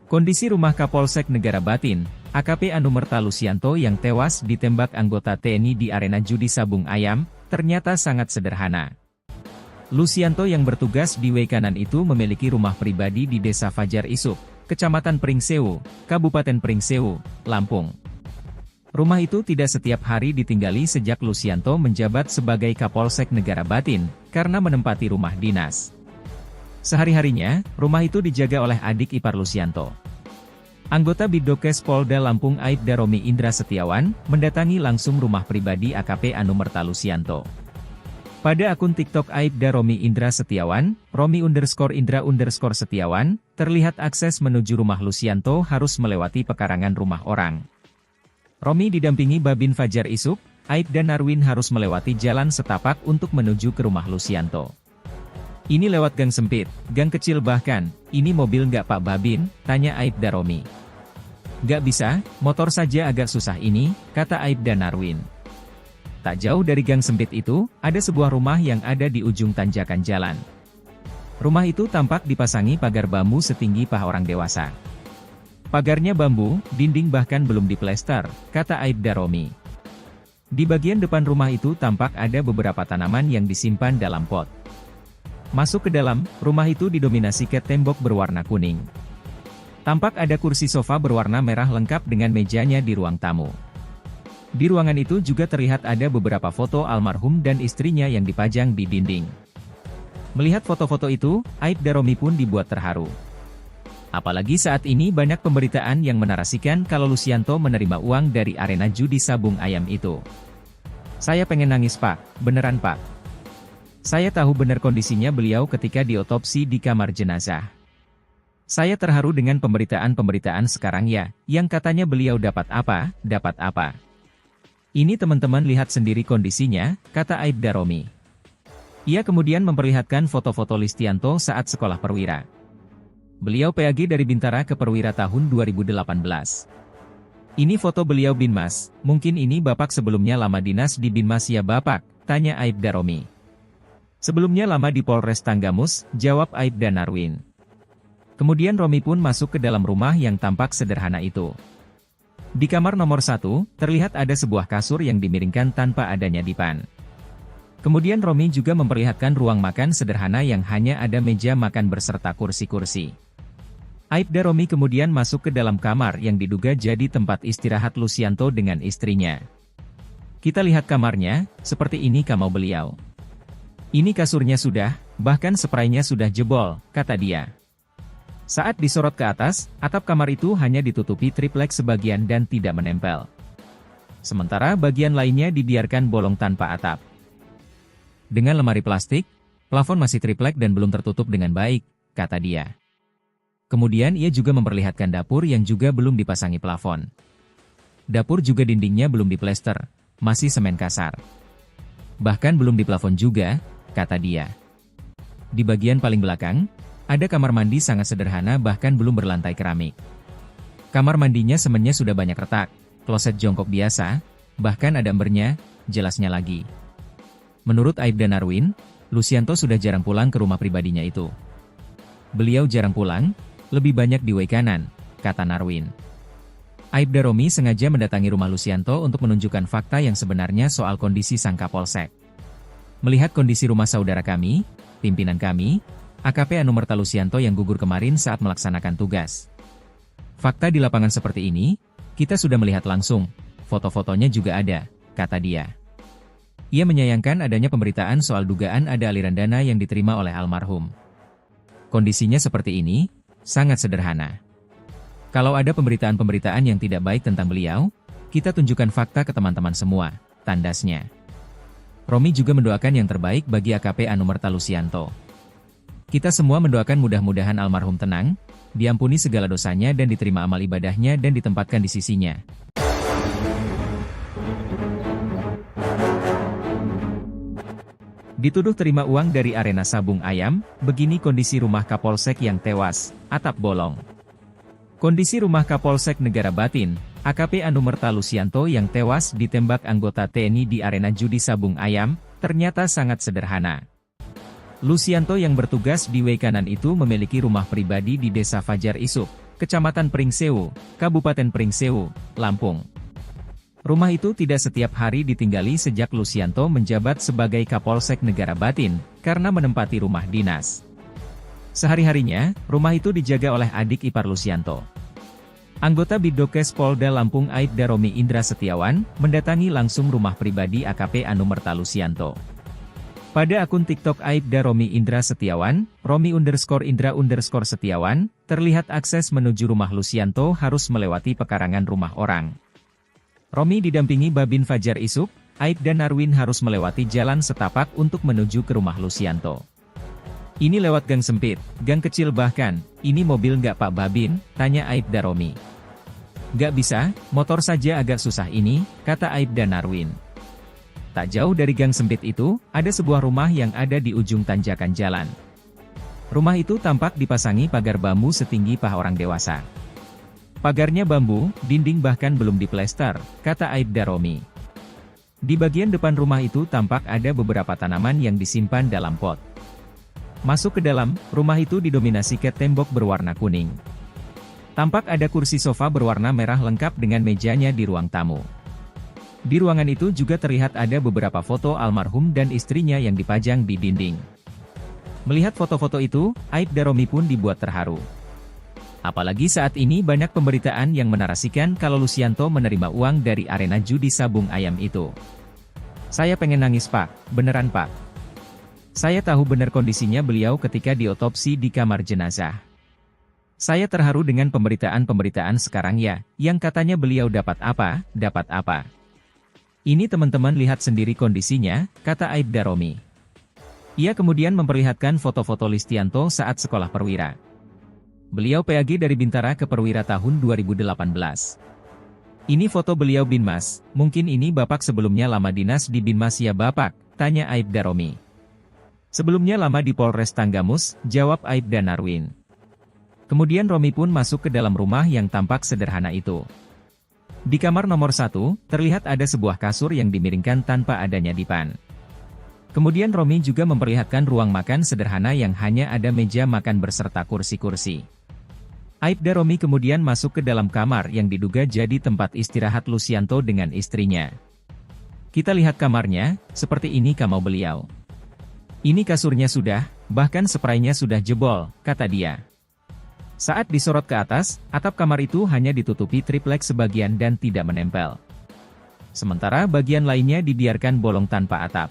Kondisi rumah Kapolsek Negara Batin, AKP Anumerta Lucianto yang tewas ditembak anggota TNI di arena judi sabung ayam, ternyata sangat sederhana. Lucianto yang bertugas di Wekanan itu memiliki rumah pribadi di Desa Fajar Isuk, Kecamatan Pringsewu, Kabupaten Pringsewu, Lampung. Rumah itu tidak setiap hari ditinggali sejak Lucianto menjabat sebagai Kapolsek Negara Batin, karena menempati rumah dinas. Sehari-harinya, rumah itu dijaga oleh adik ipar Lucianto. Anggota Bidokes Polda Lampung Aibda Romi Indra Setiawan, mendatangi langsung rumah pribadi AKP Anumerta Lucianto. Pada akun TikTok Aibda Romi Indra Setiawan, Romi_Indra_Setiawan, terlihat akses menuju rumah Lucianto harus melewati pekarangan rumah orang. Romi didampingi Babin Fajar Isuk, Aibda Narwin harus melewati jalan setapak untuk menuju ke rumah Lucianto. Ini lewat gang sempit, gang kecil bahkan, ini mobil nggak Pak Babin, tanya Aibda Romi. Nggak bisa, motor saja agak susah ini, kata Aibda Narwin. Tak jauh dari gang sempit itu, ada sebuah rumah yang ada di ujung tanjakan jalan. Rumah itu tampak dipasangi pagar bambu setinggi paha orang dewasa. Pagarnya bambu, dinding bahkan belum diplester, kata Aibda Romi. Di bagian depan rumah itu tampak ada beberapa tanaman yang disimpan dalam pot. Masuk ke dalam, rumah itu didominasi cat tembok berwarna kuning. Tampak ada kursi sofa berwarna merah lengkap dengan mejanya di ruang tamu. Di ruangan itu juga terlihat ada beberapa foto almarhum dan istrinya yang dipajang di dinding. Melihat foto-foto itu, Aibda Romi pun dibuat terharu. Apalagi saat ini banyak pemberitaan yang menarasikan kalau Lucianto menerima uang dari arena judi sabung ayam itu. Saya pengen nangis Pak, beneran Pak. Saya tahu benar kondisinya beliau ketika diotopsi di kamar jenazah. Saya terharu dengan pemberitaan-pemberitaan sekarang ya, yang katanya beliau dapat apa, dapat apa. Ini teman-teman lihat sendiri kondisinya, kata Aibda Romi. Ia kemudian memperlihatkan foto-foto Listianto saat sekolah perwira. Beliau PAG dari Bintara ke Perwira tahun 2018. Ini foto beliau Binmas, mungkin ini Bapak sebelumnya lama dinas di Binmas ya Bapak, tanya Aibda Romi. Sebelumnya lama di Polres Tanggamus, jawab Aibda Narwin. Kemudian Romi pun masuk ke dalam rumah yang tampak sederhana itu. Di kamar nomor 1, terlihat ada sebuah kasur yang dimiringkan tanpa adanya dipan. Kemudian Romi juga memperlihatkan ruang makan sederhana yang hanya ada meja makan berserta kursi-kursi. Aibda Romi kemudian masuk ke dalam kamar yang diduga jadi tempat istirahat Lucianto dengan istrinya. Kita lihat kamarnya, seperti ini kamar beliau. Ini kasurnya sudah, bahkan spraynya sudah jebol, kata dia. Saat disorot ke atas, atap kamar itu hanya ditutupi triplek sebagian dan tidak menempel. Sementara bagian lainnya dibiarkan bolong tanpa atap. Dengan lemari plastik, plafon masih triplek dan belum tertutup dengan baik, kata dia. Kemudian ia juga memperlihatkan dapur yang juga belum dipasangi plafon. Dapur juga dindingnya belum diplester, masih semen kasar. Bahkan belum diplafon juga, kata dia. Di bagian paling belakang, ada kamar mandi sangat sederhana bahkan belum berlantai keramik. Kamar mandinya semennya sudah banyak retak, kloset jongkok biasa, bahkan ada embernya, jelasnya lagi. Menurut Aibda Narwin, Lucianto sudah jarang pulang ke rumah pribadinya itu. Beliau jarang pulang, lebih banyak di Waikanan, kata Narwin. Aibda Romi sengaja mendatangi rumah Lucianto untuk menunjukkan fakta yang sebenarnya soal kondisi sang Kapolsek. Melihat kondisi rumah saudara kami, pimpinan kami, AKP Anumerta Lucianto yang gugur kemarin saat melaksanakan tugas. Fakta di lapangan seperti ini, kita sudah melihat langsung, foto-fotonya juga ada, kata dia. Ia menyayangkan adanya pemberitaan soal dugaan ada aliran dana yang diterima oleh almarhum. Kondisinya seperti ini, sangat sederhana. Kalau ada pemberitaan-pemberitaan yang tidak baik tentang beliau, kita tunjukkan fakta ke teman-teman semua, tandasnya. Romi juga mendoakan yang terbaik bagi AKP Anumerta Lucianto. Kita semua mendoakan mudah-mudahan almarhum tenang, diampuni segala dosanya dan diterima amal ibadahnya dan ditempatkan di sisinya. Dituduh terima uang dari arena sabung ayam, begini kondisi rumah Kapolsek yang tewas, atap bolong. Kondisi rumah Kapolsek Negara Batin, AKP Anumerta Lucianto yang tewas ditembak anggota TNI di arena judi sabung ayam, ternyata sangat sederhana. Lucianto yang bertugas di Waikanan itu memiliki rumah pribadi di Desa Fajar Isuk, Kecamatan Pringsewu, Kabupaten Pringsewu, Lampung. Rumah itu tidak setiap hari ditinggali sejak Lucianto menjabat sebagai Kapolsek Negara Batin, karena menempati rumah dinas. Sehari-harinya, rumah itu dijaga oleh adik ipar Lucianto. Anggota Bidokes Polda Lampung Aibda Romi Indra Setiawan, mendatangi langsung rumah pribadi AKP Anumerta Lucianto. Pada akun TikTok Aibda Romi Indra Setiawan, Romi_Indra_Setiawan, terlihat akses menuju rumah Lucianto harus melewati pekarangan rumah orang. Romi didampingi Babin Fajar Isuk, Aibda Narwin harus melewati jalan setapak untuk menuju ke rumah Lucianto. Ini lewat gang sempit, gang kecil bahkan, ini mobil nggak Pak Babin, tanya Aibda Romi. Nggak bisa, motor saja agak susah ini, kata Aibda Narwin. Tak jauh dari gang sempit itu, ada sebuah rumah yang ada di ujung tanjakan jalan. Rumah itu tampak dipasangi pagar bambu setinggi paha orang dewasa. Pagarnya bambu, dinding bahkan belum diplester, kata Aibda Romi. Di bagian depan rumah itu tampak ada beberapa tanaman yang disimpan dalam pot. Masuk ke dalam, rumah itu didominasi cat tembok berwarna kuning. Tampak ada kursi sofa berwarna merah lengkap dengan mejanya di ruang tamu. Di ruangan itu juga terlihat ada beberapa foto almarhum dan istrinya yang dipajang di dinding. Melihat foto-foto itu, Aibda Romi pun dibuat terharu. Apalagi saat ini banyak pemberitaan yang menarasikan kalau Lucianto menerima uang dari arena judi sabung ayam itu. Saya pengen nangis Pak, beneran Pak. Saya tahu benar kondisinya beliau ketika diotopsi di kamar jenazah. Saya terharu dengan pemberitaan-pemberitaan sekarang ya, yang katanya beliau dapat apa, dapat apa. Ini teman-teman lihat sendiri kondisinya, kata Aibda Romi. Ia kemudian memperlihatkan foto-foto Listianto saat sekolah perwira. Beliau PAG dari Bintara ke Perwira tahun 2018. Ini foto beliau Binmas, mungkin ini Bapak sebelumnya lama dinas di Binmas ya Bapak, tanya Aibda Romi. Sebelumnya lama di Polres Tanggamus, jawab Aibda Narwin. Kemudian Romi pun masuk ke dalam rumah yang tampak sederhana itu. Di kamar nomor 1, terlihat ada sebuah kasur yang dimiringkan tanpa adanya dipan. Kemudian Romi juga memperlihatkan ruang makan sederhana yang hanya ada meja makan berserta kursi-kursi. Aibda Romi kemudian masuk ke dalam kamar yang diduga jadi tempat istirahat Lucianto dengan istrinya. Kita lihat kamarnya, seperti ini kamar beliau. Ini kasurnya sudah, bahkan spraynya sudah jebol, kata dia. Saat disorot ke atas, atap kamar itu hanya ditutupi triplek sebagian dan tidak menempel. Sementara bagian lainnya dibiarkan bolong tanpa atap.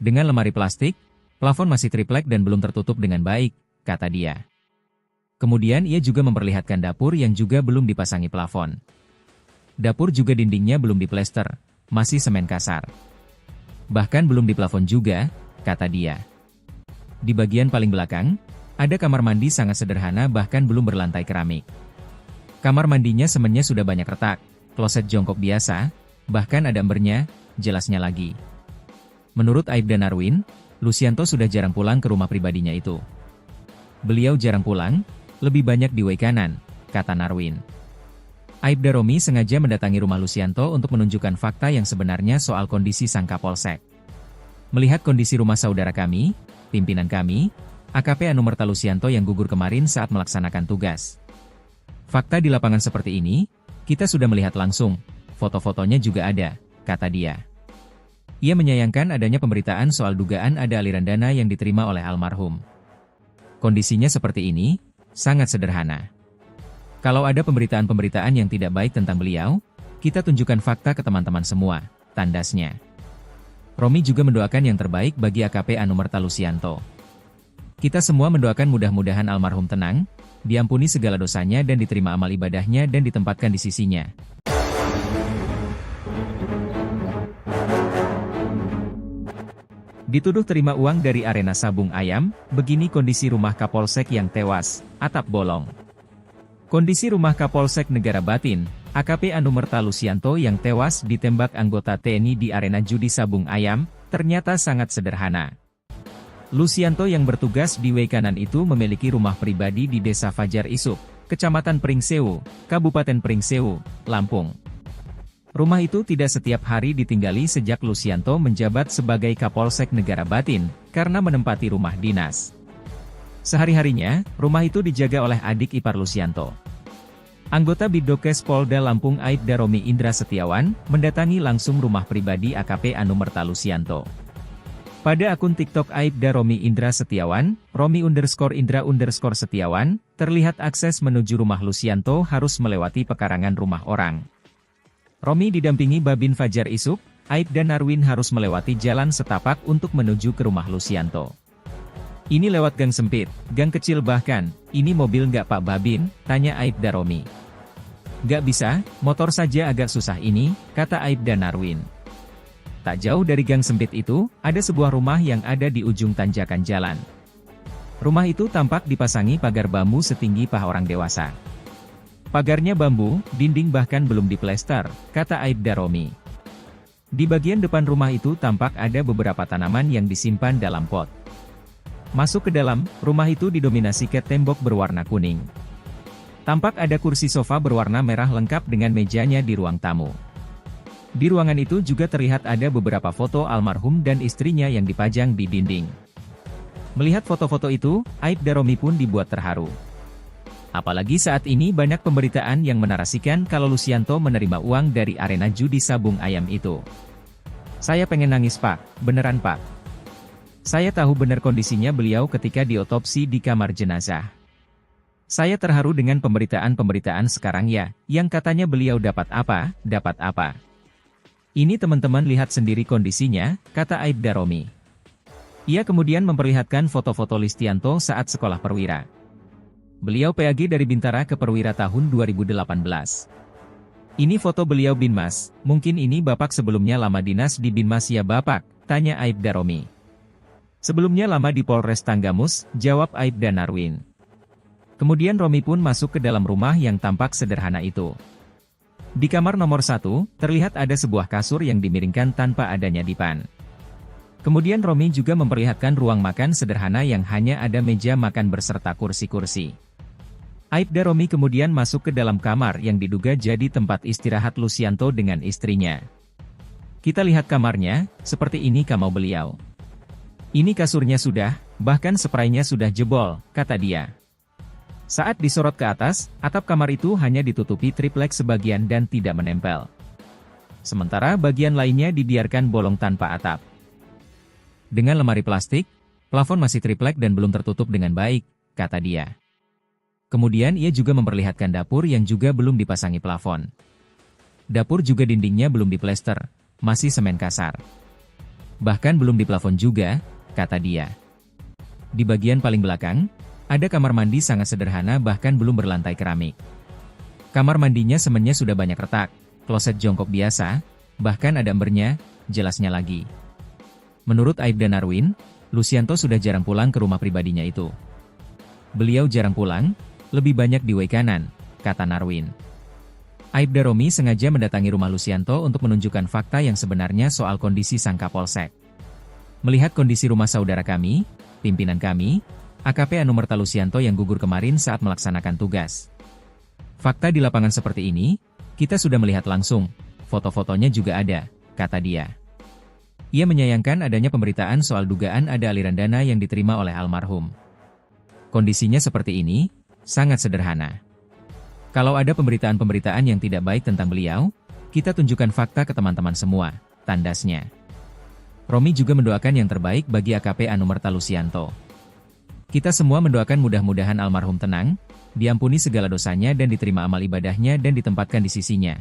Dengan lemari plastik, plafon masih triplek dan belum tertutup dengan baik, kata dia. Kemudian ia juga memperlihatkan dapur yang juga belum dipasangi plafon. Dapur juga dindingnya belum diplester, masih semen kasar. Bahkan belum diplafon juga, kata dia. Di bagian paling belakang, ada kamar mandi sangat sederhana bahkan belum berlantai keramik. Kamar mandinya semennya sudah banyak retak, kloset jongkok biasa, bahkan ada embernya, jelasnya lagi. Menurut Aibda Narwin, Lucianto sudah jarang pulang ke rumah pribadinya itu. Beliau jarang pulang, lebih banyak di Waikanan, kata Narwin. Aibda Romi sengaja mendatangi rumah Lucianto untuk menunjukkan fakta yang sebenarnya soal kondisi sang Kapolsek. Melihat kondisi rumah saudara kami, pimpinan kami, AKP Anumerta Lucianto yang gugur kemarin saat melaksanakan tugas. Fakta di lapangan seperti ini, kita sudah melihat langsung, foto-fotonya juga ada, kata dia. Ia menyayangkan adanya pemberitaan soal dugaan ada aliran dana yang diterima oleh almarhum. Kondisinya seperti ini, sangat sederhana. Kalau ada pemberitaan-pemberitaan yang tidak baik tentang beliau, kita tunjukkan fakta ke teman-teman semua, tandasnya. Romi juga mendoakan yang terbaik bagi AKP Anumerta Lucianto. Kita semua mendoakan mudah-mudahan almarhum tenang, diampuni segala dosanya dan diterima amal ibadahnya dan ditempatkan di sisinya. Dituduh terima uang dari arena sabung ayam, begini kondisi rumah Kapolsek yang tewas, atap bolong. Kondisi rumah Kapolsek Negara Batin, AKP Anumerta Lucianto yang tewas ditembak anggota TNI di arena judi sabung ayam, ternyata sangat sederhana. Lucianto yang bertugas di Waikanan itu memiliki rumah pribadi di Desa Fajar Isuk, Kecamatan Pringsewu, Kabupaten Pringsewu, Lampung. Rumah itu tidak setiap hari ditinggali sejak Lucianto menjabat sebagai Kapolsek Negara Batin, karena menempati rumah dinas. Sehari-harinya, rumah itu dijaga oleh adik ipar Lucianto. Anggota Bidokes Polda Lampung Aibda Romi Indra Setiawan, mendatangi langsung rumah pribadi AKP Anumerta Lucianto. Pada akun TikTok Aibda Romi Indra Setiawan, Romi_Indra_Setiawan, terlihat akses menuju rumah Lucianto harus melewati pekarangan rumah orang. Romi didampingi Babin Fajar Isuk, Aibda Narwin harus melewati jalan setapak untuk menuju ke rumah Lucianto. Ini lewat gang sempit, gang kecil bahkan, ini mobil nggak Pak Babin, tanya Aibda Romi. Nggak bisa, motor saja agak susah ini, kata Aibda Narwin. Tak jauh dari gang sempit itu, ada sebuah rumah yang ada di ujung tanjakan jalan. Rumah itu tampak dipasangi pagar bambu setinggi paha orang dewasa. Pagarnya bambu, dinding bahkan belum diplester, kata Aibda Romi. Di bagian depan rumah itu tampak ada beberapa tanaman yang disimpan dalam pot. Masuk ke dalam, rumah itu didominasi cat tembok berwarna kuning. Tampak ada kursi sofa berwarna merah lengkap dengan mejanya di ruang tamu. Di ruangan itu juga terlihat ada beberapa foto almarhum dan istrinya yang dipajang di dinding. Melihat foto-foto itu, Aibda Romi pun dibuat terharu. Apalagi saat ini banyak pemberitaan yang menarasikan kalau Lucianto menerima uang dari arena judi sabung ayam itu. Saya pengen nangis Pak, beneran Pak. Saya tahu benar kondisinya beliau ketika diotopsi di kamar jenazah. Saya terharu dengan pemberitaan-pemberitaan sekarang ya, yang katanya beliau dapat apa. Ini teman-teman lihat sendiri kondisinya, kata Aibda Romi. Ia kemudian memperlihatkan foto-foto Lucianto saat sekolah perwira. Beliau PAG dari Bintara ke Perwira tahun 2018. Ini foto beliau Binmas, mungkin ini Bapak sebelumnya lama dinas di Binmas ya Bapak, tanya Aibda Romi. Sebelumnya lama di Polres Tanggamus, jawab Aibda Narwin. Kemudian Romi pun masuk ke dalam rumah yang tampak sederhana itu. Di kamar nomor 1, terlihat ada sebuah kasur yang dimiringkan tanpa adanya dipan. Kemudian Romi juga memperlihatkan ruang makan sederhana yang hanya ada meja makan berserta kursi-kursi. Aibda Romi kemudian masuk ke dalam kamar yang diduga jadi tempat istirahat Lucianto dengan istrinya. Kita lihat kamarnya, seperti ini kamar beliau. Ini kasurnya sudah, bahkan spraynya sudah jebol, kata dia. Saat disorot ke atas, atap kamar itu hanya ditutupi triplek sebagian dan tidak menempel. Sementara bagian lainnya dibiarkan bolong tanpa atap. Dengan lemari plastik, plafon masih triplek dan belum tertutup dengan baik, kata dia. Kemudian ia juga memperlihatkan dapur yang juga belum dipasangi plafon. Dapur juga dindingnya belum diplester, masih semen kasar. Bahkan belum diplafon juga, kata dia. Di bagian paling belakang, ada kamar mandi sangat sederhana bahkan belum berlantai keramik. Kamar mandinya semennya sudah banyak retak, kloset jongkok biasa, bahkan ada embernya, jelasnya lagi. Menurut Aibda Narwin, Lucianto sudah jarang pulang ke rumah pribadinya itu. Beliau jarang pulang, lebih banyak di Waikanan, kata Narwin. Aibda Romi sengaja mendatangi rumah Lucianto untuk menunjukkan fakta yang sebenarnya soal kondisi sang Kapolsek. Melihat kondisi rumah saudara kami, pimpinan kami, AKP Anumerta Lucianto yang gugur kemarin saat melaksanakan tugas. Fakta di lapangan seperti ini, kita sudah melihat langsung, foto-fotonya juga ada, kata dia. Ia menyayangkan adanya pemberitaan soal dugaan ada aliran dana yang diterima oleh almarhum. Kondisinya seperti ini, sangat sederhana. Kalau ada pemberitaan-pemberitaan yang tidak baik tentang beliau, kita tunjukkan fakta ke teman-teman semua, tandasnya. Romi juga mendoakan yang terbaik bagi AKP Anumerta Lucianto. Kita semua mendoakan mudah-mudahan almarhum tenang, diampuni segala dosanya dan diterima amal ibadahnya dan ditempatkan di sisinya.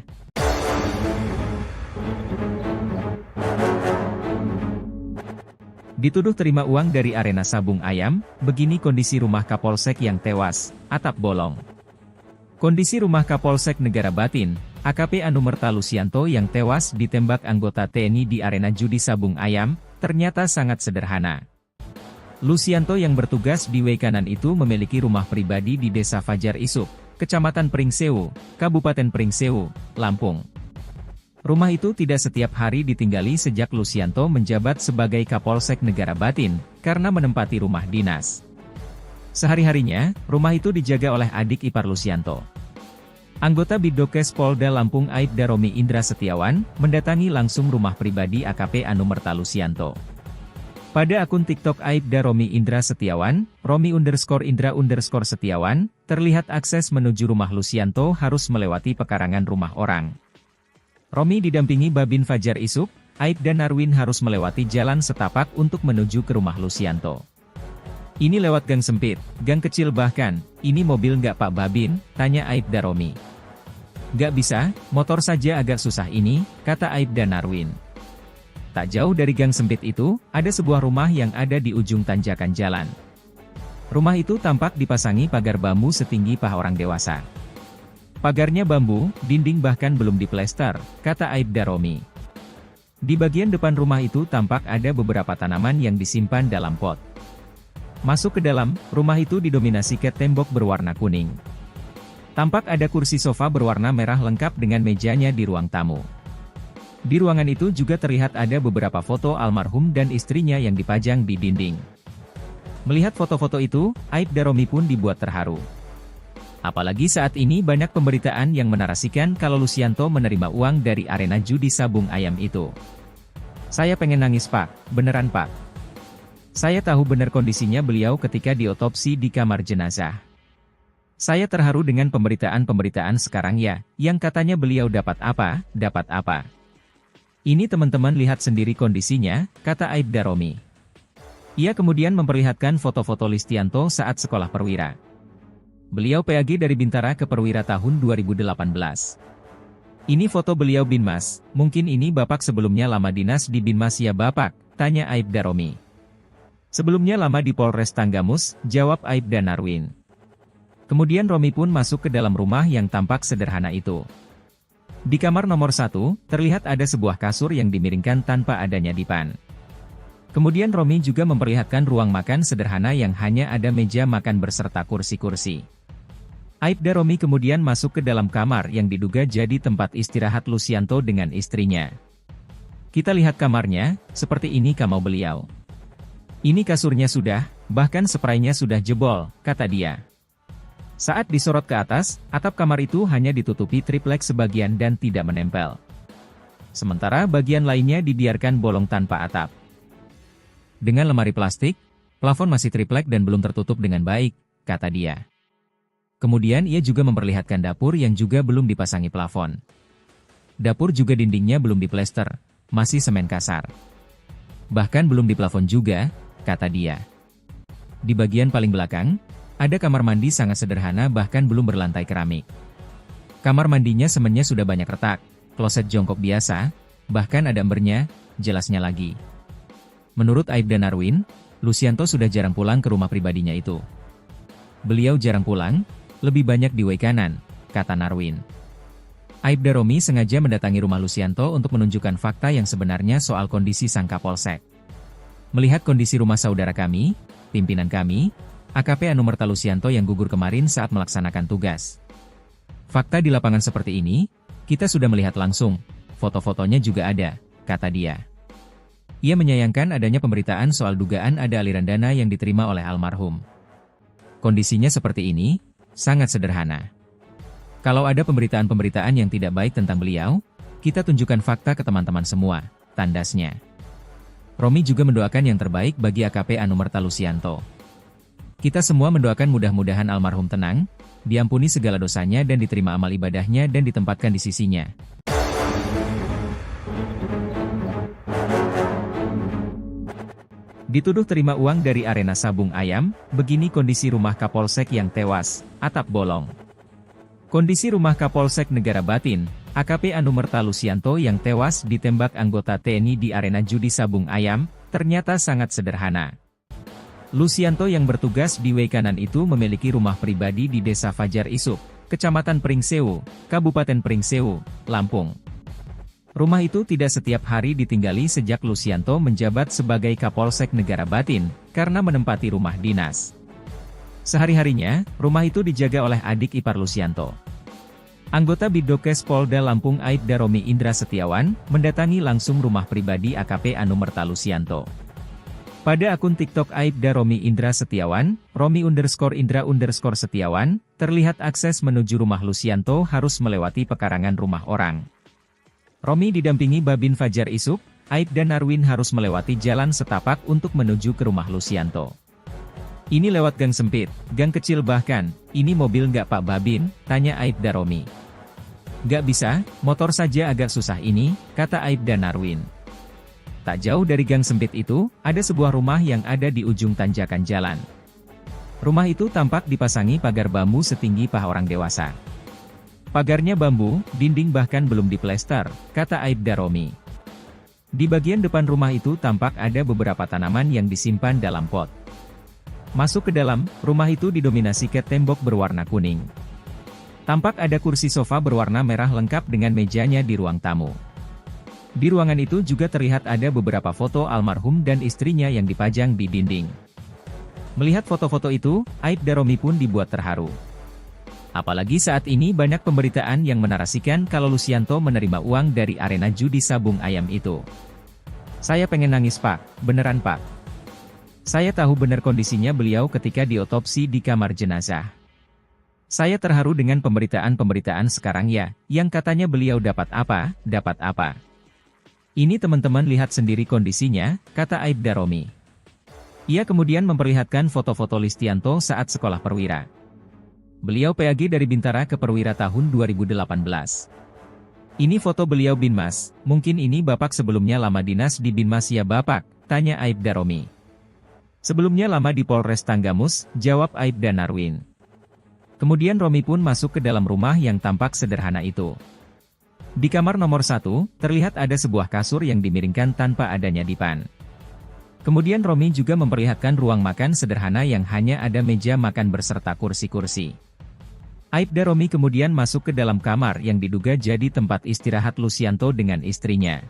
Dituduh terima uang dari arena sabung ayam, begini kondisi rumah Kapolsek yang tewas, atap bolong. Kondisi rumah Kapolsek Negara Batin, AKP Anumerta Lucianto yang tewas ditembak anggota TNI di arena judi sabung ayam, ternyata sangat sederhana. Lucianto yang bertugas di Waikanan itu memiliki rumah pribadi di Desa Fajar Isuk, Kecamatan Pringsewu, Kabupaten Pringsewu, Lampung. Rumah itu tidak setiap hari ditinggali sejak Lucianto menjabat sebagai Kapolsek Negara Batin, karena menempati rumah dinas. Sehari-harinya, rumah itu dijaga oleh adik ipar Lucianto. Anggota Bidokes Polda Lampung Aibda Romi Indra Setiawan, mendatangi langsung rumah pribadi AKP Anumerta Lucianto. Pada akun TikTok Aibda Romi Indra Setiawan, Romi_Indra_Setiawan, terlihat akses menuju rumah Lucianto harus melewati pekarangan rumah orang. Romi didampingi Babin Fajar Isuk, Aibda Narwin harus melewati jalan setapak untuk menuju ke rumah Lucianto. Ini lewat gang sempit, gang kecil bahkan, ini mobil nggak Pak Babin, tanya Aibda Romi. Nggak bisa, motor saja agak susah ini, kata Aibda Narwin. Tak jauh dari gang sempit itu, ada sebuah rumah yang ada di ujung tanjakan jalan. Rumah itu tampak dipasangi pagar bambu setinggi paha orang dewasa. Pagarnya bambu, dinding bahkan belum diplester, kata Aibda Romi. Di bagian depan rumah itu tampak ada beberapa tanaman yang disimpan dalam pot. Masuk ke dalam, rumah itu didominasi cat tembok berwarna kuning. Tampak ada kursi sofa berwarna merah lengkap dengan mejanya di ruang tamu. Di ruangan itu juga terlihat ada beberapa foto almarhum dan istrinya yang dipajang di dinding. Melihat foto-foto itu, Aibda Romi pun dibuat terharu. Apalagi saat ini banyak pemberitaan yang menarasikan kalau Lucianto menerima uang dari arena judi sabung ayam itu. Saya pengen nangis Pak, beneran Pak. Saya tahu benar kondisinya beliau ketika diotopsi di kamar jenazah. Saya terharu dengan pemberitaan-pemberitaan sekarang ya, yang katanya beliau dapat apa, dapat apa. Ini teman-teman lihat sendiri kondisinya, kata Aibda Romi. Ia kemudian memperlihatkan foto-foto Lucianto saat sekolah perwira. Beliau PAG dari Bintara ke Perwira tahun 2018. Ini foto beliau Binmas, mungkin ini Bapak sebelumnya lama dinas di Binmas ya Bapak, tanya Aibda Romi. Sebelumnya lama di Polres Tanggamus, jawab Aibda Narwin. Kemudian Romi pun masuk ke dalam rumah yang tampak sederhana itu. Di kamar nomor 1, terlihat ada sebuah kasur yang dimiringkan tanpa adanya dipan. Kemudian Romi juga memperlihatkan ruang makan sederhana yang hanya ada meja makan berserta kursi-kursi. Aibda Romi kemudian masuk ke dalam kamar yang diduga jadi tempat istirahat Lucianto dengan istrinya. Kita lihat kamarnya, seperti ini kamar beliau. Ini kasurnya sudah, bahkan spraynya sudah jebol, kata dia. Saat disorot ke atas, atap kamar itu hanya ditutupi triplek sebagian dan tidak menempel. Sementara bagian lainnya dibiarkan bolong tanpa atap. Dengan lemari plastik, plafon masih triplek dan belum tertutup dengan baik, kata dia. Kemudian ia juga memperlihatkan dapur yang juga belum dipasangi plafon. Dapur juga dindingnya belum diplester, masih semen kasar. Bahkan belum diplafon juga, kata dia. Di bagian paling belakang, ada kamar mandi sangat sederhana bahkan belum berlantai keramik. Kamar mandinya semennya sudah banyak retak, kloset jongkok biasa, bahkan ada embernya, jelasnya lagi. Menurut Aibda Narwin, Lucianto sudah jarang pulang ke rumah pribadinya itu. Beliau jarang pulang, lebih banyak di way kanan, kata Narwin. Aibda Romi sengaja mendatangi rumah Lucianto untuk menunjukkan fakta yang sebenarnya soal kondisi sang Kapolsek. Melihat kondisi rumah saudara kami, pimpinan kami, AKP Anumerta Lucianto yang gugur kemarin saat melaksanakan tugas. Fakta di lapangan seperti ini, kita sudah melihat langsung, foto-fotonya juga ada, kata dia. Ia menyayangkan adanya pemberitaan soal dugaan ada aliran dana yang diterima oleh almarhum. Kondisinya seperti ini, sangat sederhana. Kalau ada pemberitaan-pemberitaan yang tidak baik tentang beliau, kita tunjukkan fakta ke teman-teman semua, tandasnya. Romi juga mendoakan yang terbaik bagi AKP Anumerta Lucianto. Kita semua mendoakan mudah-mudahan almarhum tenang, diampuni segala dosanya dan diterima amal ibadahnya dan ditempatkan di sisinya. Dituduh terima uang dari arena sabung ayam, begini kondisi rumah Kapolsek yang tewas, atap bolong. Kondisi rumah Kapolsek Negara Batin, AKP Anumerta Lucianto yang tewas ditembak anggota TNI di arena judi sabung ayam, ternyata sangat sederhana. Lucianto yang bertugas di way kanan itu memiliki rumah pribadi di Desa Fajar Isuk, Kecamatan Pringsewu, Kabupaten Pringsewu, Lampung. Rumah itu tidak setiap hari ditinggali sejak Lucianto menjabat sebagai Kapolsek Negara Batin, karena menempati rumah dinas. Sehari-harinya, rumah itu dijaga oleh adik ipar Lucianto. Anggota Bidokes Polda Lampung Aibda Romi Indra Setiawan, mendatangi langsung rumah pribadi AKP Anumerta Lucianto. Pada akun TikTok Aibda Romi Indra Setiawan, Romi_Indra_Setiawan, terlihat akses menuju rumah Lucianto harus melewati pekarangan rumah orang. Romi didampingi Babin Fajar Isuk, Aibda Narwin harus melewati jalan setapak untuk menuju ke rumah Lucianto. Ini lewat gang sempit, gang kecil bahkan, ini mobil nggak Pak Babin, tanya Aibda Romi. Nggak bisa, motor saja agak susah ini, kata Aibda Narwin. Tak jauh dari gang sempit itu, ada sebuah rumah yang ada di ujung tanjakan jalan. Rumah itu tampak dipasangi pagar bambu setinggi paha orang dewasa. Pagarnya bambu, dinding bahkan belum diplester, kata Aibda Romi. Di bagian depan rumah itu tampak ada beberapa tanaman yang disimpan dalam pot. Masuk ke dalam, rumah itu didominasi cat tembok berwarna kuning. Tampak ada kursi sofa berwarna merah lengkap dengan mejanya di ruang tamu. Di ruangan itu juga terlihat ada beberapa foto almarhum dan istrinya yang dipajang di dinding. Melihat foto-foto itu, Aibda Romi pun dibuat terharu. Apalagi saat ini banyak pemberitaan yang menarasikan kalau Lucianto menerima uang dari arena judi sabung ayam itu. Saya pengen nangis Pak, beneran Pak. Saya tahu benar kondisinya beliau ketika diotopsi di kamar jenazah. Saya terharu dengan pemberitaan-pemberitaan sekarang ya, yang katanya beliau dapat apa, dapat apa. Ini teman-teman lihat sendiri kondisinya, kata Aibda Romi. Ia kemudian memperlihatkan foto-foto Lucianto saat sekolah perwira. Beliau PAG dari Bintara ke Perwira tahun 2018. Ini foto beliau Binmas, mungkin ini Bapak sebelumnya lama dinas di Binmas ya Bapak, tanya Aibda Romi. Sebelumnya lama di Polres Tanggamus, jawab Aibda Narwin. Kemudian Romi pun masuk ke dalam rumah yang tampak sederhana itu. Di kamar nomor 1, terlihat ada sebuah kasur yang dimiringkan tanpa adanya dipan. Kemudian Romi juga memperlihatkan ruang makan sederhana yang hanya ada meja makan berserta kursi-kursi. Aibda Romi kemudian masuk ke dalam kamar yang diduga jadi tempat istirahat Lucianto dengan istrinya.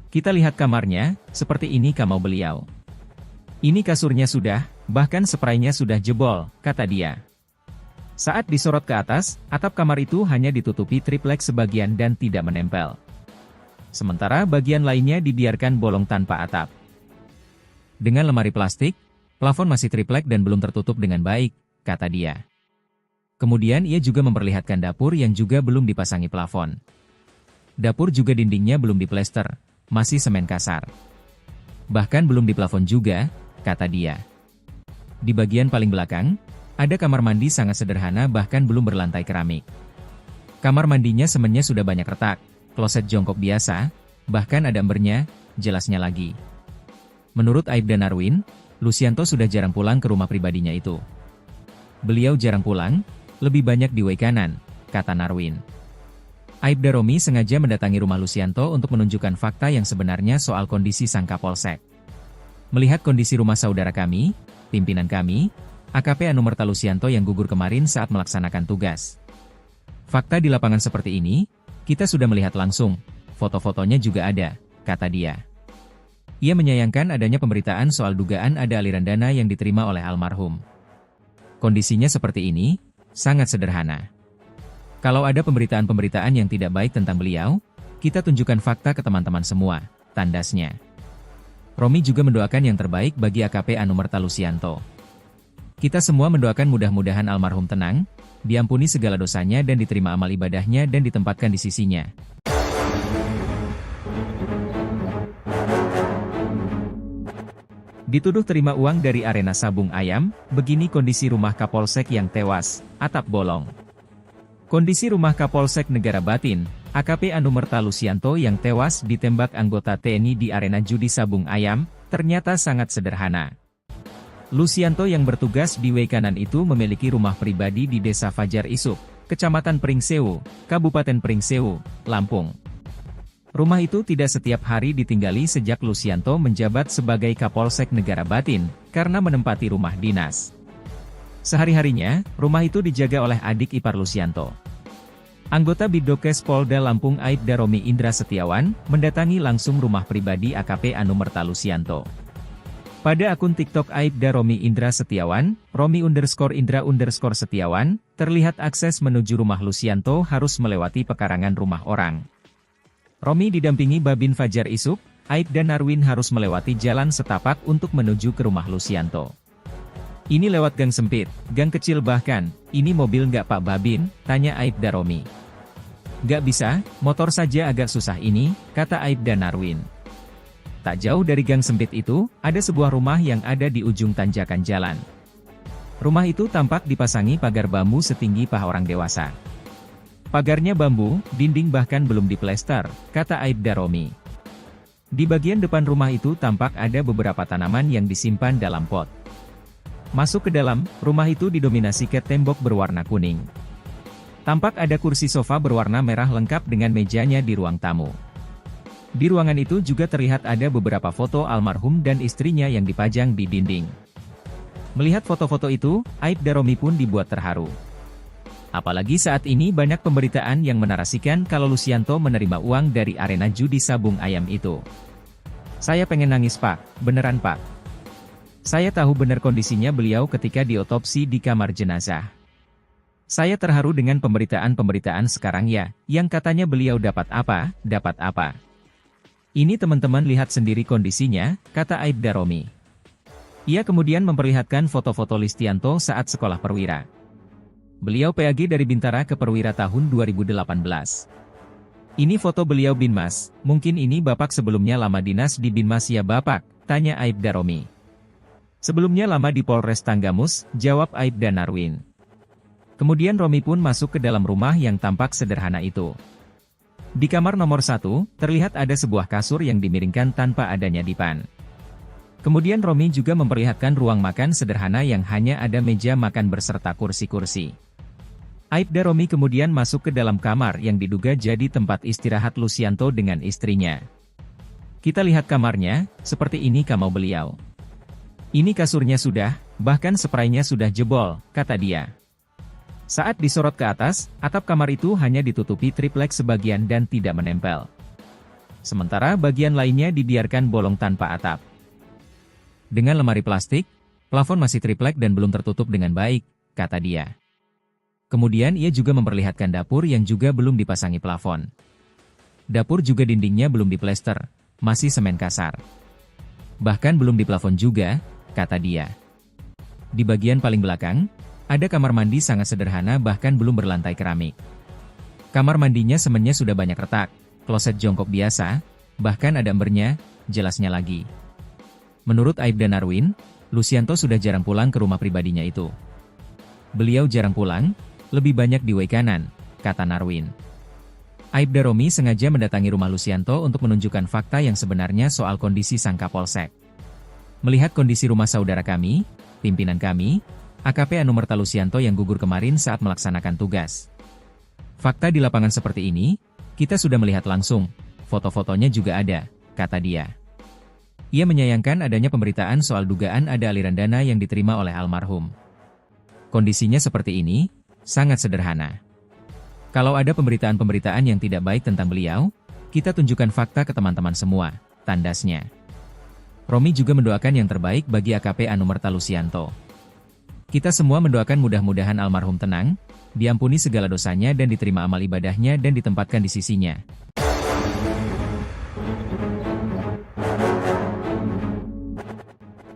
Kita lihat kamarnya, seperti ini kamar beliau. Ini kasurnya sudah, bahkan spraynya sudah jebol, kata dia. Saat disorot ke atas, atap kamar itu hanya ditutupi triplek sebagian dan tidak menempel. Sementara bagian lainnya dibiarkan bolong tanpa atap. Dengan lemari plastik, plafon masih triplek dan belum tertutup dengan baik, kata dia. Kemudian ia juga memperlihatkan dapur yang juga belum dipasangi plafon. Dapur juga dindingnya belum diplester, masih semen kasar. Bahkan belum diplafon juga, kata dia. Di bagian paling belakang, ada kamar mandi sangat sederhana bahkan belum berlantai keramik. Kamar mandinya semennya sudah banyak retak, kloset jongkok biasa, bahkan ada embernya, jelasnya lagi. Menurut Aibda Narwin, Lucianto sudah jarang pulang ke rumah pribadinya itu. Beliau jarang pulang, lebih banyak di way kanan, kata Narwin. Aibda Romi sengaja mendatangi rumah Lucianto untuk menunjukkan fakta yang sebenarnya soal kondisi sang Kapolsek. Melihat kondisi rumah saudara kami, pimpinan kami, AKP Anumerta Lucianto yang gugur kemarin saat melaksanakan tugas. Fakta di lapangan seperti ini, kita sudah melihat langsung, foto-fotonya juga ada, kata dia. Ia menyayangkan adanya pemberitaan soal dugaan ada aliran dana yang diterima oleh almarhum. Kondisinya seperti ini, sangat sederhana. Kalau ada pemberitaan-pemberitaan yang tidak baik tentang beliau, kita tunjukkan fakta ke teman-teman semua, tandasnya. Romi juga mendoakan yang terbaik bagi AKP Anumerta Lucianto. Kita semua mendoakan mudah-mudahan almarhum tenang, diampuni segala dosanya dan diterima amal ibadahnya dan ditempatkan di sisinya. Dituduh terima uang dari arena sabung ayam, begini kondisi rumah Kapolsek yang tewas, atap bolong. Kondisi rumah Kapolsek Negara Batin, AKP Anumerta Lucianto yang tewas ditembak anggota TNI di arena judi sabung ayam, ternyata sangat sederhana. Lucianto yang bertugas di way kanan itu memiliki rumah pribadi di Desa Fajar Isuk, Kecamatan Pringsewu, Kabupaten Pringsewu, Lampung. Rumah itu tidak setiap hari ditinggali sejak Lucianto menjabat sebagai Kapolsek Negara Batin, karena menempati rumah dinas. Sehari-harinya, rumah itu dijaga oleh adik ipar Lucianto. Anggota Bidokes Polda Lampung Aibda Romi Indra Setiawan, mendatangi langsung rumah pribadi AKP Anumerta Lucianto. Pada akun TikTok Aibda Romi Indra Setiawan, Romi_Indra_Setiawan, terlihat akses menuju rumah Lucianto harus melewati pekarangan rumah orang. Romi didampingi Babin Fajar Isuk, Aibda Narwin harus melewati jalan setapak untuk menuju ke rumah Lucianto. Ini lewat gang sempit, gang kecil bahkan, ini mobil nggak Pak Babin, tanya Aibda Romi. Nggak bisa, motor saja agak susah ini, kata Aibda Narwin. Tak jauh dari gang sempit itu, ada sebuah rumah yang ada di ujung tanjakan jalan. Rumah itu tampak dipasangi pagar bambu setinggi paha orang dewasa. Pagarnya bambu, dinding bahkan belum diplester, kata Aibda Romi. Di bagian depan rumah itu tampak ada beberapa tanaman yang disimpan dalam pot. Masuk ke dalam, rumah itu didominasi cat tembok berwarna kuning. Tampak ada kursi sofa berwarna merah lengkap dengan mejanya di ruang tamu. Di ruangan itu juga terlihat ada beberapa foto almarhum dan istrinya yang dipajang di dinding. Melihat foto-foto itu, Aibda Romi pun dibuat terharu. Apalagi saat ini banyak pemberitaan yang menarasikan kalau Lucianto menerima uang dari arena judi sabung ayam itu. Saya pengen nangis Pak, beneran Pak. Saya tahu benar kondisinya beliau ketika diotopsi di kamar jenazah. Saya terharu dengan pemberitaan-pemberitaan sekarang ya, yang katanya beliau dapat apa, dapat apa. Ini teman-teman lihat sendiri kondisinya, kata Aibda Romi. Ia kemudian memperlihatkan foto-foto Lucianto saat sekolah perwira. Beliau PAG dari Bintara ke Perwira tahun 2018. Ini foto beliau Binmas, mungkin ini Bapak sebelumnya lama dinas di Binmas ya Bapak, tanya Aibda Romi. Sebelumnya lama di Polres Tanggamus, jawab Aibda Narwin. Kemudian Romi pun masuk ke dalam rumah yang tampak sederhana itu. Di kamar nomor 1, terlihat ada sebuah kasur yang dimiringkan tanpa adanya dipan. Kemudian Romi juga memperlihatkan ruang makan sederhana yang hanya ada meja makan berserta kursi-kursi. Aibda Romi kemudian masuk ke dalam kamar yang diduga jadi tempat istirahat Lucianto dengan istrinya. Kita lihat kamarnya, seperti ini kamar beliau. Ini kasurnya sudah, bahkan spraynya sudah jebol, kata dia. Saat disorot ke atas, atap kamar itu hanya ditutupi triplek sebagian dan tidak menempel. Sementara bagian lainnya dibiarkan bolong tanpa atap. Dengan lemari plastik, plafon masih triplek dan belum tertutup dengan baik, kata dia. Kemudian ia juga memperlihatkan dapur yang juga belum dipasangi plafon. Dapur juga dindingnya belum diplester, masih semen kasar. Bahkan belum diplafon juga, kata dia. Di bagian paling belakang, ada kamar mandi sangat sederhana bahkan belum berlantai keramik. Kamar mandinya semennya sudah banyak retak, kloset jongkok biasa, bahkan ada embernya, jelasnya lagi. Menurut Aibda Narwin, Lucianto sudah jarang pulang ke rumah pribadinya itu. Beliau jarang pulang, lebih banyak di Waikanan, kata Narwin. Aibda Romi sengaja mendatangi rumah Lucianto untuk menunjukkan fakta yang sebenarnya soal kondisi sang Kapolsek. Melihat kondisi rumah saudara kami, pimpinan kami, AKP Anumerta Lucianto yang gugur kemarin saat melaksanakan tugas. Fakta di lapangan seperti ini, kita sudah melihat langsung, foto-fotonya juga ada, kata dia. Ia menyayangkan adanya pemberitaan soal dugaan ada aliran dana yang diterima oleh almarhum. Kondisinya seperti ini, sangat sederhana. Kalau ada pemberitaan-pemberitaan yang tidak baik tentang beliau, kita tunjukkan fakta ke teman-teman semua, tandasnya. Romi juga mendoakan yang terbaik bagi AKP Anumerta Lucianto. Kita semua mendoakan mudah-mudahan almarhum tenang, diampuni segala dosanya dan diterima amal ibadahnya dan ditempatkan di sisinya.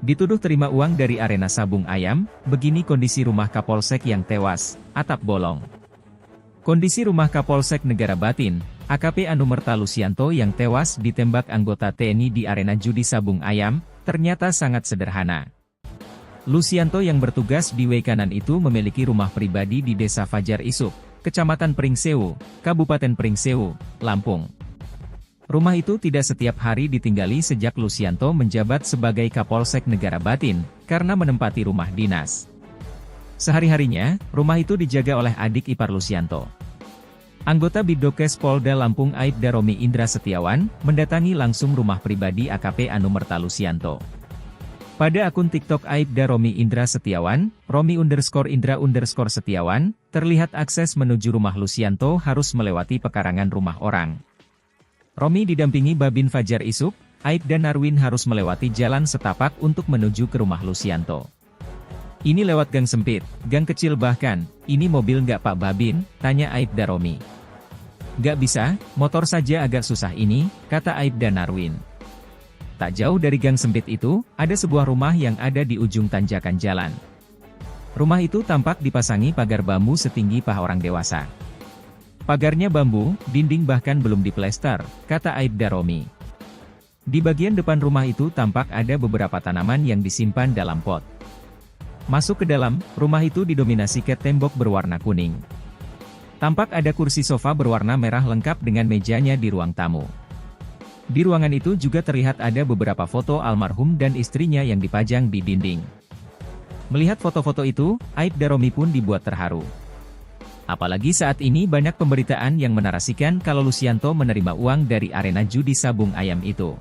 Dituduh terima uang dari arena sabung ayam, begini kondisi rumah Kapolsek yang tewas, atap bolong. Kondisi rumah Kapolsek Negara Batin, AKP Anumerta Lucianto yang tewas ditembak anggota TNI di arena judi sabung ayam, ternyata sangat sederhana. Lucianto yang bertugas di Waikanan itu memiliki rumah pribadi di Desa Fajar Isuk, Kecamatan Pringsewu, Kabupaten Pringsewu, Lampung. Rumah itu tidak setiap hari ditinggali sejak Lucianto menjabat sebagai Kapolsek Negara Batin, karena menempati rumah dinas. Sehari-harinya, rumah itu dijaga oleh adik ipar Lucianto. Anggota Bidokes Polda Lampung Aibda Romi Indra Setiawan, mendatangi langsung rumah pribadi AKP Anumerta Lucianto. Pada akun TikTok Aibda Romi Indra Setiawan, Romi_Indra_Setiawan, terlihat akses menuju rumah Lucianto harus melewati pekarangan rumah orang. Romi didampingi Babin Fajar Isuk, Aibda Narwin harus melewati jalan setapak untuk menuju ke rumah Lucianto. Ini lewat gang sempit, gang kecil bahkan, ini mobil nggak Pak Babin, tanya Aibda Romi. Nggak bisa, motor saja agak susah ini, kata Aibda Narwin. Tak jauh dari gang sempit itu, ada sebuah rumah yang ada di ujung tanjakan jalan. Rumah itu tampak dipasangi pagar bambu setinggi paha orang dewasa. Pagarnya bambu, dinding bahkan belum diplester, kata Aibda Romi. Di bagian depan rumah itu tampak ada beberapa tanaman yang disimpan dalam pot. Masuk ke dalam, rumah itu didominasi cat tembok berwarna kuning. Tampak ada kursi sofa berwarna merah lengkap dengan mejanya di ruang tamu. Di ruangan itu juga terlihat ada beberapa foto almarhum dan istrinya yang dipajang di dinding. Melihat foto-foto itu, Aibda Romi pun dibuat terharu. Apalagi saat ini banyak pemberitaan yang menarasikan kalau Lucianto menerima uang dari arena judi sabung ayam itu.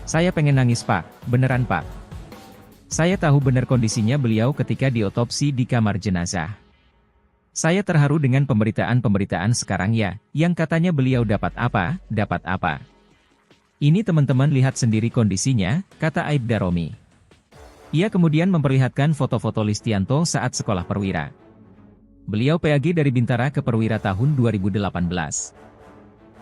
Saya pengen nangis Pak, beneran Pak. Saya tahu benar kondisinya beliau ketika diotopsi di kamar jenazah. Saya terharu dengan pemberitaan-pemberitaan sekarang ya, yang katanya beliau dapat apa, dapat apa. Ini teman-teman lihat sendiri kondisinya, kata Aibda Romi. Ia kemudian memperlihatkan foto-foto Lucianto saat sekolah perwira. Beliau PAG dari Bintara ke Perwira tahun 2018.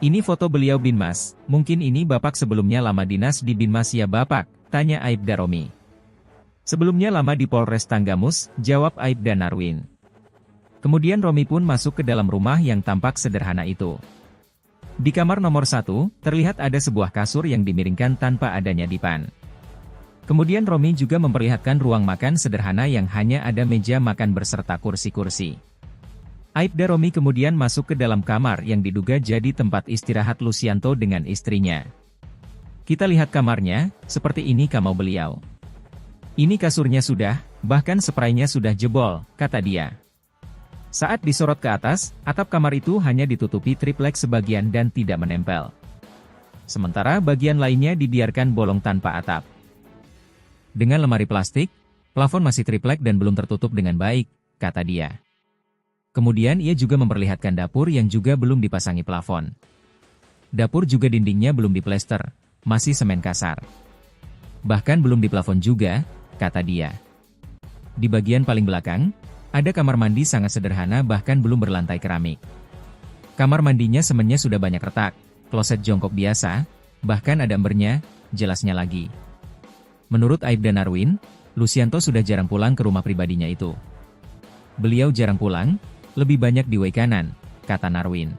Ini foto beliau Binmas, mungkin ini Bapak sebelumnya lama dinas di Binmas ya Bapak, tanya Aibda Romi. Sebelumnya lama di Polres Tanggamus, jawab Aibda Narwin. Kemudian Romi pun masuk ke dalam rumah yang tampak sederhana itu. Di kamar nomor 1, terlihat ada sebuah kasur yang dimiringkan tanpa adanya dipan. Kemudian Romi juga memperlihatkan ruang makan sederhana yang hanya ada meja makan berserta kursi-kursi. Aibda Romi kemudian masuk ke dalam kamar yang diduga jadi tempat istirahat Lucianto dengan istrinya. Kita lihat kamarnya, seperti ini kamar beliau. Ini kasurnya sudah, bahkan spraynya sudah jebol, kata dia. Saat disorot ke atas, atap kamar itu hanya ditutupi triplek sebagian dan tidak menempel. Sementara bagian lainnya dibiarkan bolong tanpa atap. Dengan lemari plastik, plafon masih triplek dan belum tertutup dengan baik, kata dia. Kemudian ia juga memperlihatkan dapur yang juga belum dipasangi plafon. Dapur juga dindingnya belum diplester, masih semen kasar. Bahkan belum diplafon juga, kata dia. Di bagian paling belakang, Ada kamar mandi sangat sederhana bahkan belum berlantai keramik. Kamar mandinya semennya sudah banyak retak, kloset jongkok biasa, bahkan ada embernya, jelasnya lagi. Menurut Aibda Narwin, Lucianto sudah jarang pulang ke rumah pribadinya itu. Beliau jarang pulang, lebih banyak di way kanan, kata Narwin.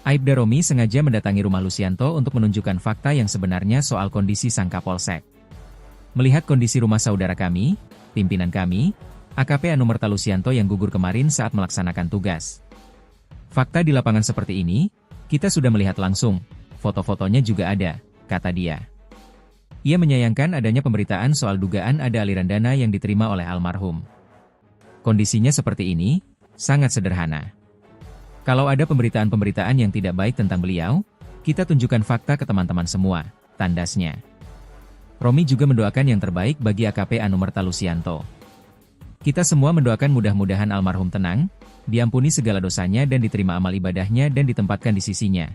Aibda Romi sengaja mendatangi rumah Lucianto untuk menunjukkan fakta yang sebenarnya soal kondisi sang Kapolsek. Melihat kondisi rumah saudara kami, pimpinan kami, AKP Anumerta Lucianto yang gugur kemarin saat melaksanakan tugas. Fakta di lapangan seperti ini, kita sudah melihat langsung, foto-fotonya juga ada, kata dia. Ia menyayangkan adanya pemberitaan soal dugaan ada aliran dana yang diterima oleh almarhum. Kondisinya seperti ini, sangat sederhana. Kalau ada pemberitaan-pemberitaan yang tidak baik tentang beliau, kita tunjukkan fakta ke teman-teman semua, tandasnya. Romi juga mendoakan yang terbaik bagi AKP Anumerta Lucianto. Kita semua mendoakan mudah-mudahan almarhum tenang, diampuni segala dosanya dan diterima amal ibadahnya dan ditempatkan di sisinya.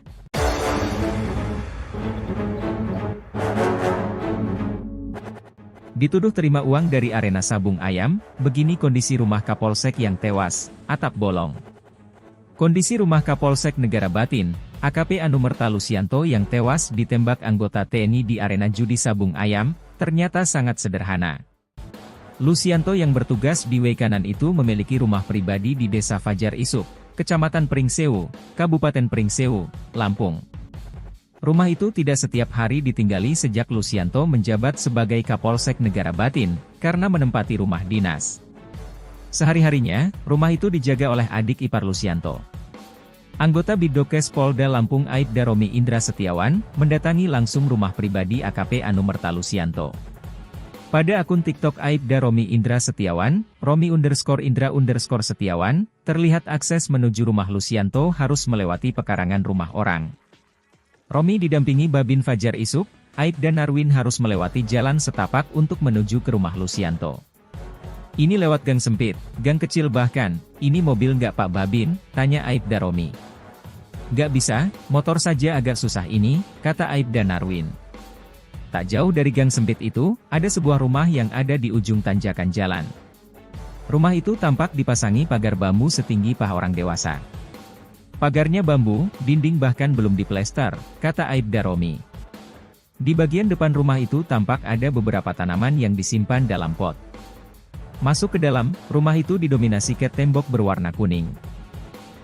Dituduh terima uang dari arena sabung ayam, begini kondisi rumah Kapolsek yang tewas, atap bolong. Kondisi rumah Kapolsek Negara Batin, AKP Anumerta Lucianto yang tewas ditembak anggota TNI di arena judi sabung ayam, ternyata sangat sederhana. Lucianto yang bertugas di way kanan itu memiliki rumah pribadi di Desa Fajar Isuk, Kecamatan Pringsewu, Kabupaten Pringsewu, Lampung. Rumah itu tidak setiap hari ditinggali sejak Lucianto menjabat sebagai Kapolsek Negara Batin, karena menempati rumah dinas. Sehari-harinya, rumah itu dijaga oleh adik ipar Lucianto. Anggota Bidokes Polda Lampung Aibda Romi Indra Setiawan, mendatangi langsung rumah pribadi AKP Anumerta Lucianto. Pada akun TikTok Aibda Romi Indra Setiawan, Romi_Indra_Setiawan, terlihat akses menuju rumah Lucianto harus melewati pekarangan rumah orang. Romi didampingi Babin Fajar Isuk, Aibda Narwin harus melewati jalan setapak untuk menuju ke rumah Lucianto. Ini lewat gang sempit, gang kecil bahkan, ini mobil nggak Pak Babin, tanya Aibda Romi. Nggak bisa, motor saja agak susah ini, kata Aibda Narwin. Tak jauh dari gang sempit itu, ada sebuah rumah yang ada di ujung tanjakan jalan. Rumah itu tampak dipasangi pagar bambu setinggi paha orang dewasa. Pagarnya bambu, dinding bahkan belum diplester, kata Aibda Romi. Di bagian depan rumah itu tampak ada beberapa tanaman yang disimpan dalam pot. Masuk ke dalam, rumah itu didominasi cat tembok berwarna kuning.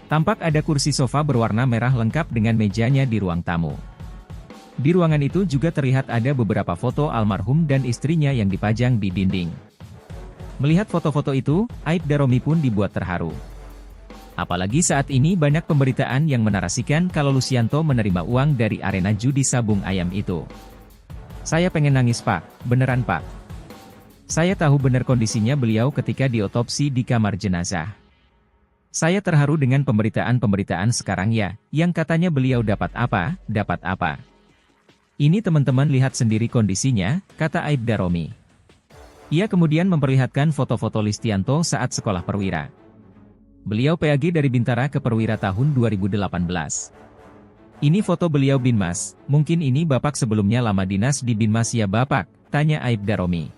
Tampak ada kursi sofa berwarna merah lengkap dengan mejanya di ruang tamu. Di ruangan itu juga terlihat ada beberapa foto almarhum dan istrinya yang dipajang di dinding. Melihat foto-foto itu, Aibda Romi pun dibuat terharu. Apalagi saat ini banyak pemberitaan yang menarasikan kalau Lucianto menerima uang dari arena judi sabung ayam itu. Saya pengen nangis Pak, beneran Pak. Saya tahu benar kondisinya beliau ketika diotopsi di kamar jenazah. Saya terharu dengan pemberitaan-pemberitaan sekarang ya, yang katanya beliau dapat apa. Ini teman-teman lihat sendiri kondisinya, kata Aibda Romi. Ia kemudian memperlihatkan foto-foto Lucianto saat sekolah perwira. Beliau PAG dari Bintara ke Perwira tahun 2018. Ini foto beliau Binmas, mungkin ini Bapak sebelumnya lama dinas di Binmas ya Bapak, tanya Aibda Romi.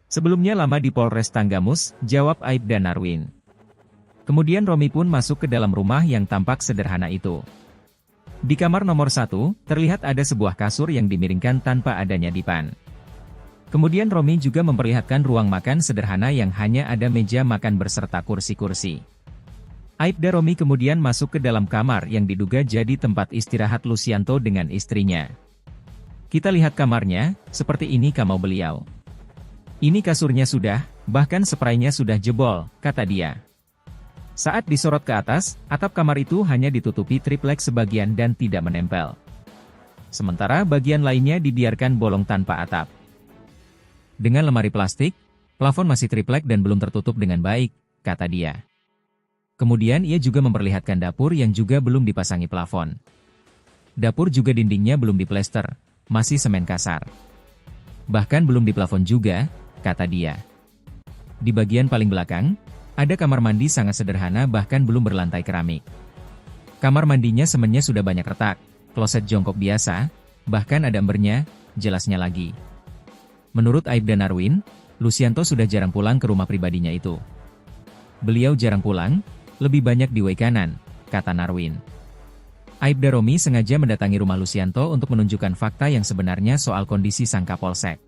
Sebelumnya lama di Polres Tanggamus, jawab Aibda Narwin. Kemudian Romi pun masuk ke dalam rumah yang tampak sederhana itu. Di kamar nomor 1, terlihat ada sebuah kasur yang dimiringkan tanpa adanya dipan. Kemudian Romi juga memperlihatkan ruang makan sederhana yang hanya ada meja makan berserta kursi-kursi. Aibda Romi kemudian masuk ke dalam kamar yang diduga jadi tempat istirahat Lucianto dengan istrinya. Kita lihat kamarnya, seperti ini kamar beliau. Ini kasurnya sudah, bahkan spraynya sudah jebol, kata dia. Saat disorot ke atas, atap kamar itu hanya ditutupi triplek sebagian dan tidak menempel. Sementara bagian lainnya dibiarkan bolong tanpa atap. Dengan lemari plastik, plafon masih triplek dan belum tertutup dengan baik, kata dia. Kemudian ia juga memperlihatkan dapur yang juga belum dipasangi plafon. Dapur juga dindingnya belum diplester, masih semen kasar. Bahkan belum diplafon juga, kata dia. Di bagian paling belakang, ada kamar mandi sangat sederhana bahkan belum berlantai keramik. Kamar mandinya semennya sudah banyak retak, kloset jongkok biasa, bahkan ada embernya, jelasnya lagi. Menurut Aibda Narwin, Lucianto sudah jarang pulang ke rumah pribadinya itu. Beliau jarang pulang, lebih banyak di Waikanan, kata Narwin. Aibda Romi sengaja mendatangi rumah Lucianto untuk menunjukkan fakta yang sebenarnya soal kondisi sang Kapolsek.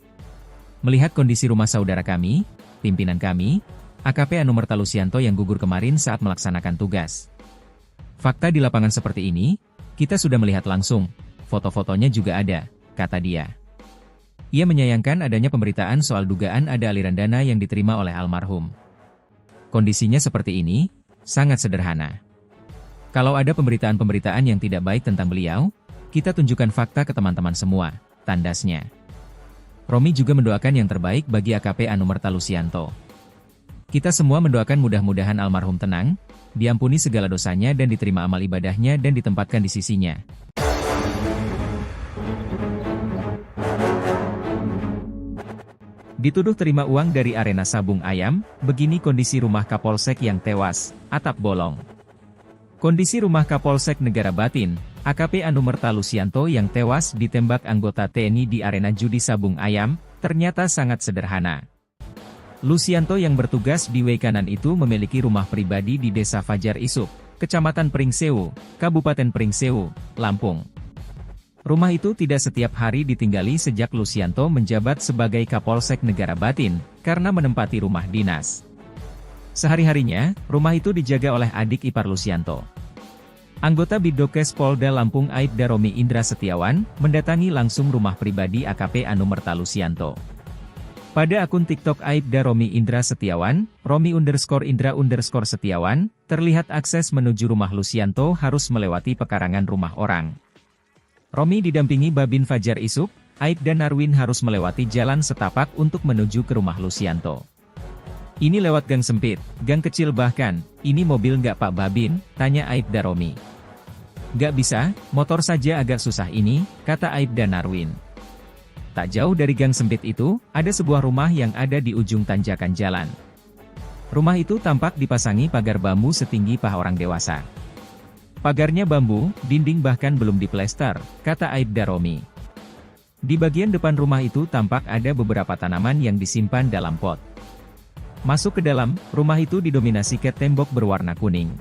Melihat kondisi rumah saudara kami, pimpinan kami, AKP Anumerta Lucianto yang gugur kemarin saat melaksanakan tugas. Fakta di lapangan seperti ini, kita sudah melihat langsung, foto-fotonya juga ada, kata dia. Ia menyayangkan adanya pemberitaan soal dugaan ada aliran dana yang diterima oleh almarhum. Kondisinya seperti ini, sangat sederhana. Kalau ada pemberitaan-pemberitaan yang tidak baik tentang beliau, kita tunjukkan fakta ke teman-teman semua, tandasnya. Romi juga mendoakan yang terbaik bagi AKP Anumerta Lucianto. Kita semua mendoakan mudah-mudahan almarhum tenang, diampuni segala dosanya dan diterima amal ibadahnya dan ditempatkan di sisinya. Dituduh terima uang dari arena sabung ayam, begini kondisi rumah Kapolsek yang tewas, atap bolong. Kondisi rumah Kapolsek Negara Batin, AKP Anumerta Lucianto yang tewas ditembak anggota TNI di arena judi sabung ayam, ternyata sangat sederhana. Lucianto yang bertugas di Waikanan itu memiliki rumah pribadi di Desa Fajar Isuk, Kecamatan Pringsewu, Kabupaten Pringsewu, Lampung. Rumah itu tidak setiap hari ditinggali sejak Lucianto menjabat sebagai Kapolsek Negara Batin, karena menempati rumah dinas. Sehari-harinya, rumah itu dijaga oleh adik ipar Lucianto. Anggota Bidokes Polda Lampung Aibda Romi Indra Setiawan, mendatangi langsung rumah pribadi AKP Anumerta Lucianto. Pada akun TikTok Aibda Romi Indra Setiawan, Romi_Indra_Setiawan, terlihat akses menuju rumah Lucianto harus melewati pekarangan rumah orang. Romi didampingi Babin Fajar Isuk, Aibda Narwin harus melewati jalan setapak untuk menuju ke rumah Lucianto. Ini lewat gang sempit, gang kecil bahkan, ini mobil nggak Pak Babin, tanya Aibda Romi. Nggak bisa, motor saja agak susah ini, kata Aibda Narwin. Tak jauh dari gang sempit itu, ada sebuah rumah yang ada di ujung tanjakan jalan. Rumah itu tampak dipasangi pagar bambu setinggi paha orang dewasa. Pagarnya bambu, dinding bahkan belum diplester, kata Aibda Romi. Di bagian depan rumah itu tampak ada beberapa tanaman yang disimpan dalam pot. Masuk ke dalam, rumah itu didominasi cat tembok berwarna kuning.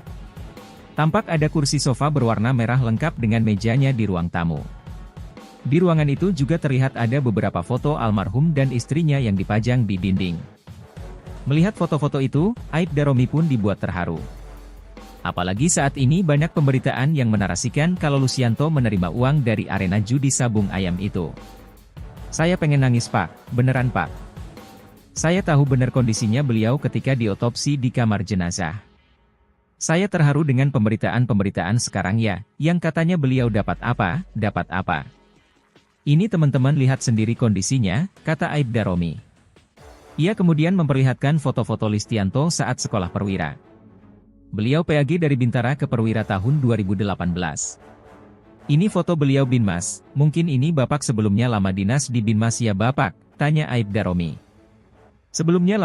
Tampak ada kursi sofa berwarna merah lengkap dengan mejanya di ruang tamu. Di ruangan itu juga terlihat ada beberapa foto almarhum dan istrinya yang dipajang di dinding. Melihat foto-foto itu, Aibda Romi pun dibuat terharu. Apalagi saat ini banyak pemberitaan yang menarasikan kalau Lucianto menerima uang dari arena judi sabung ayam itu. Saya pengen nangis Pak, beneran Pak. Saya tahu benar kondisinya beliau ketika diotopsi di kamar jenazah. Saya terharu dengan pemberitaan-pemberitaan sekarang ya, yang katanya beliau dapat apa. Ini teman-teman lihat sendiri kondisinya, kata Aibda Romi. Ia kemudian memperlihatkan foto-foto Lucianto saat sekolah perwira. Beliau PAG dari Bintara ke Perwira tahun 2018. Ini foto beliau Binmas, mungkin ini Bapak sebelumnya lama dinas di Binmas ya Bapak, tanya Aibda Romi. Sebelumnya lama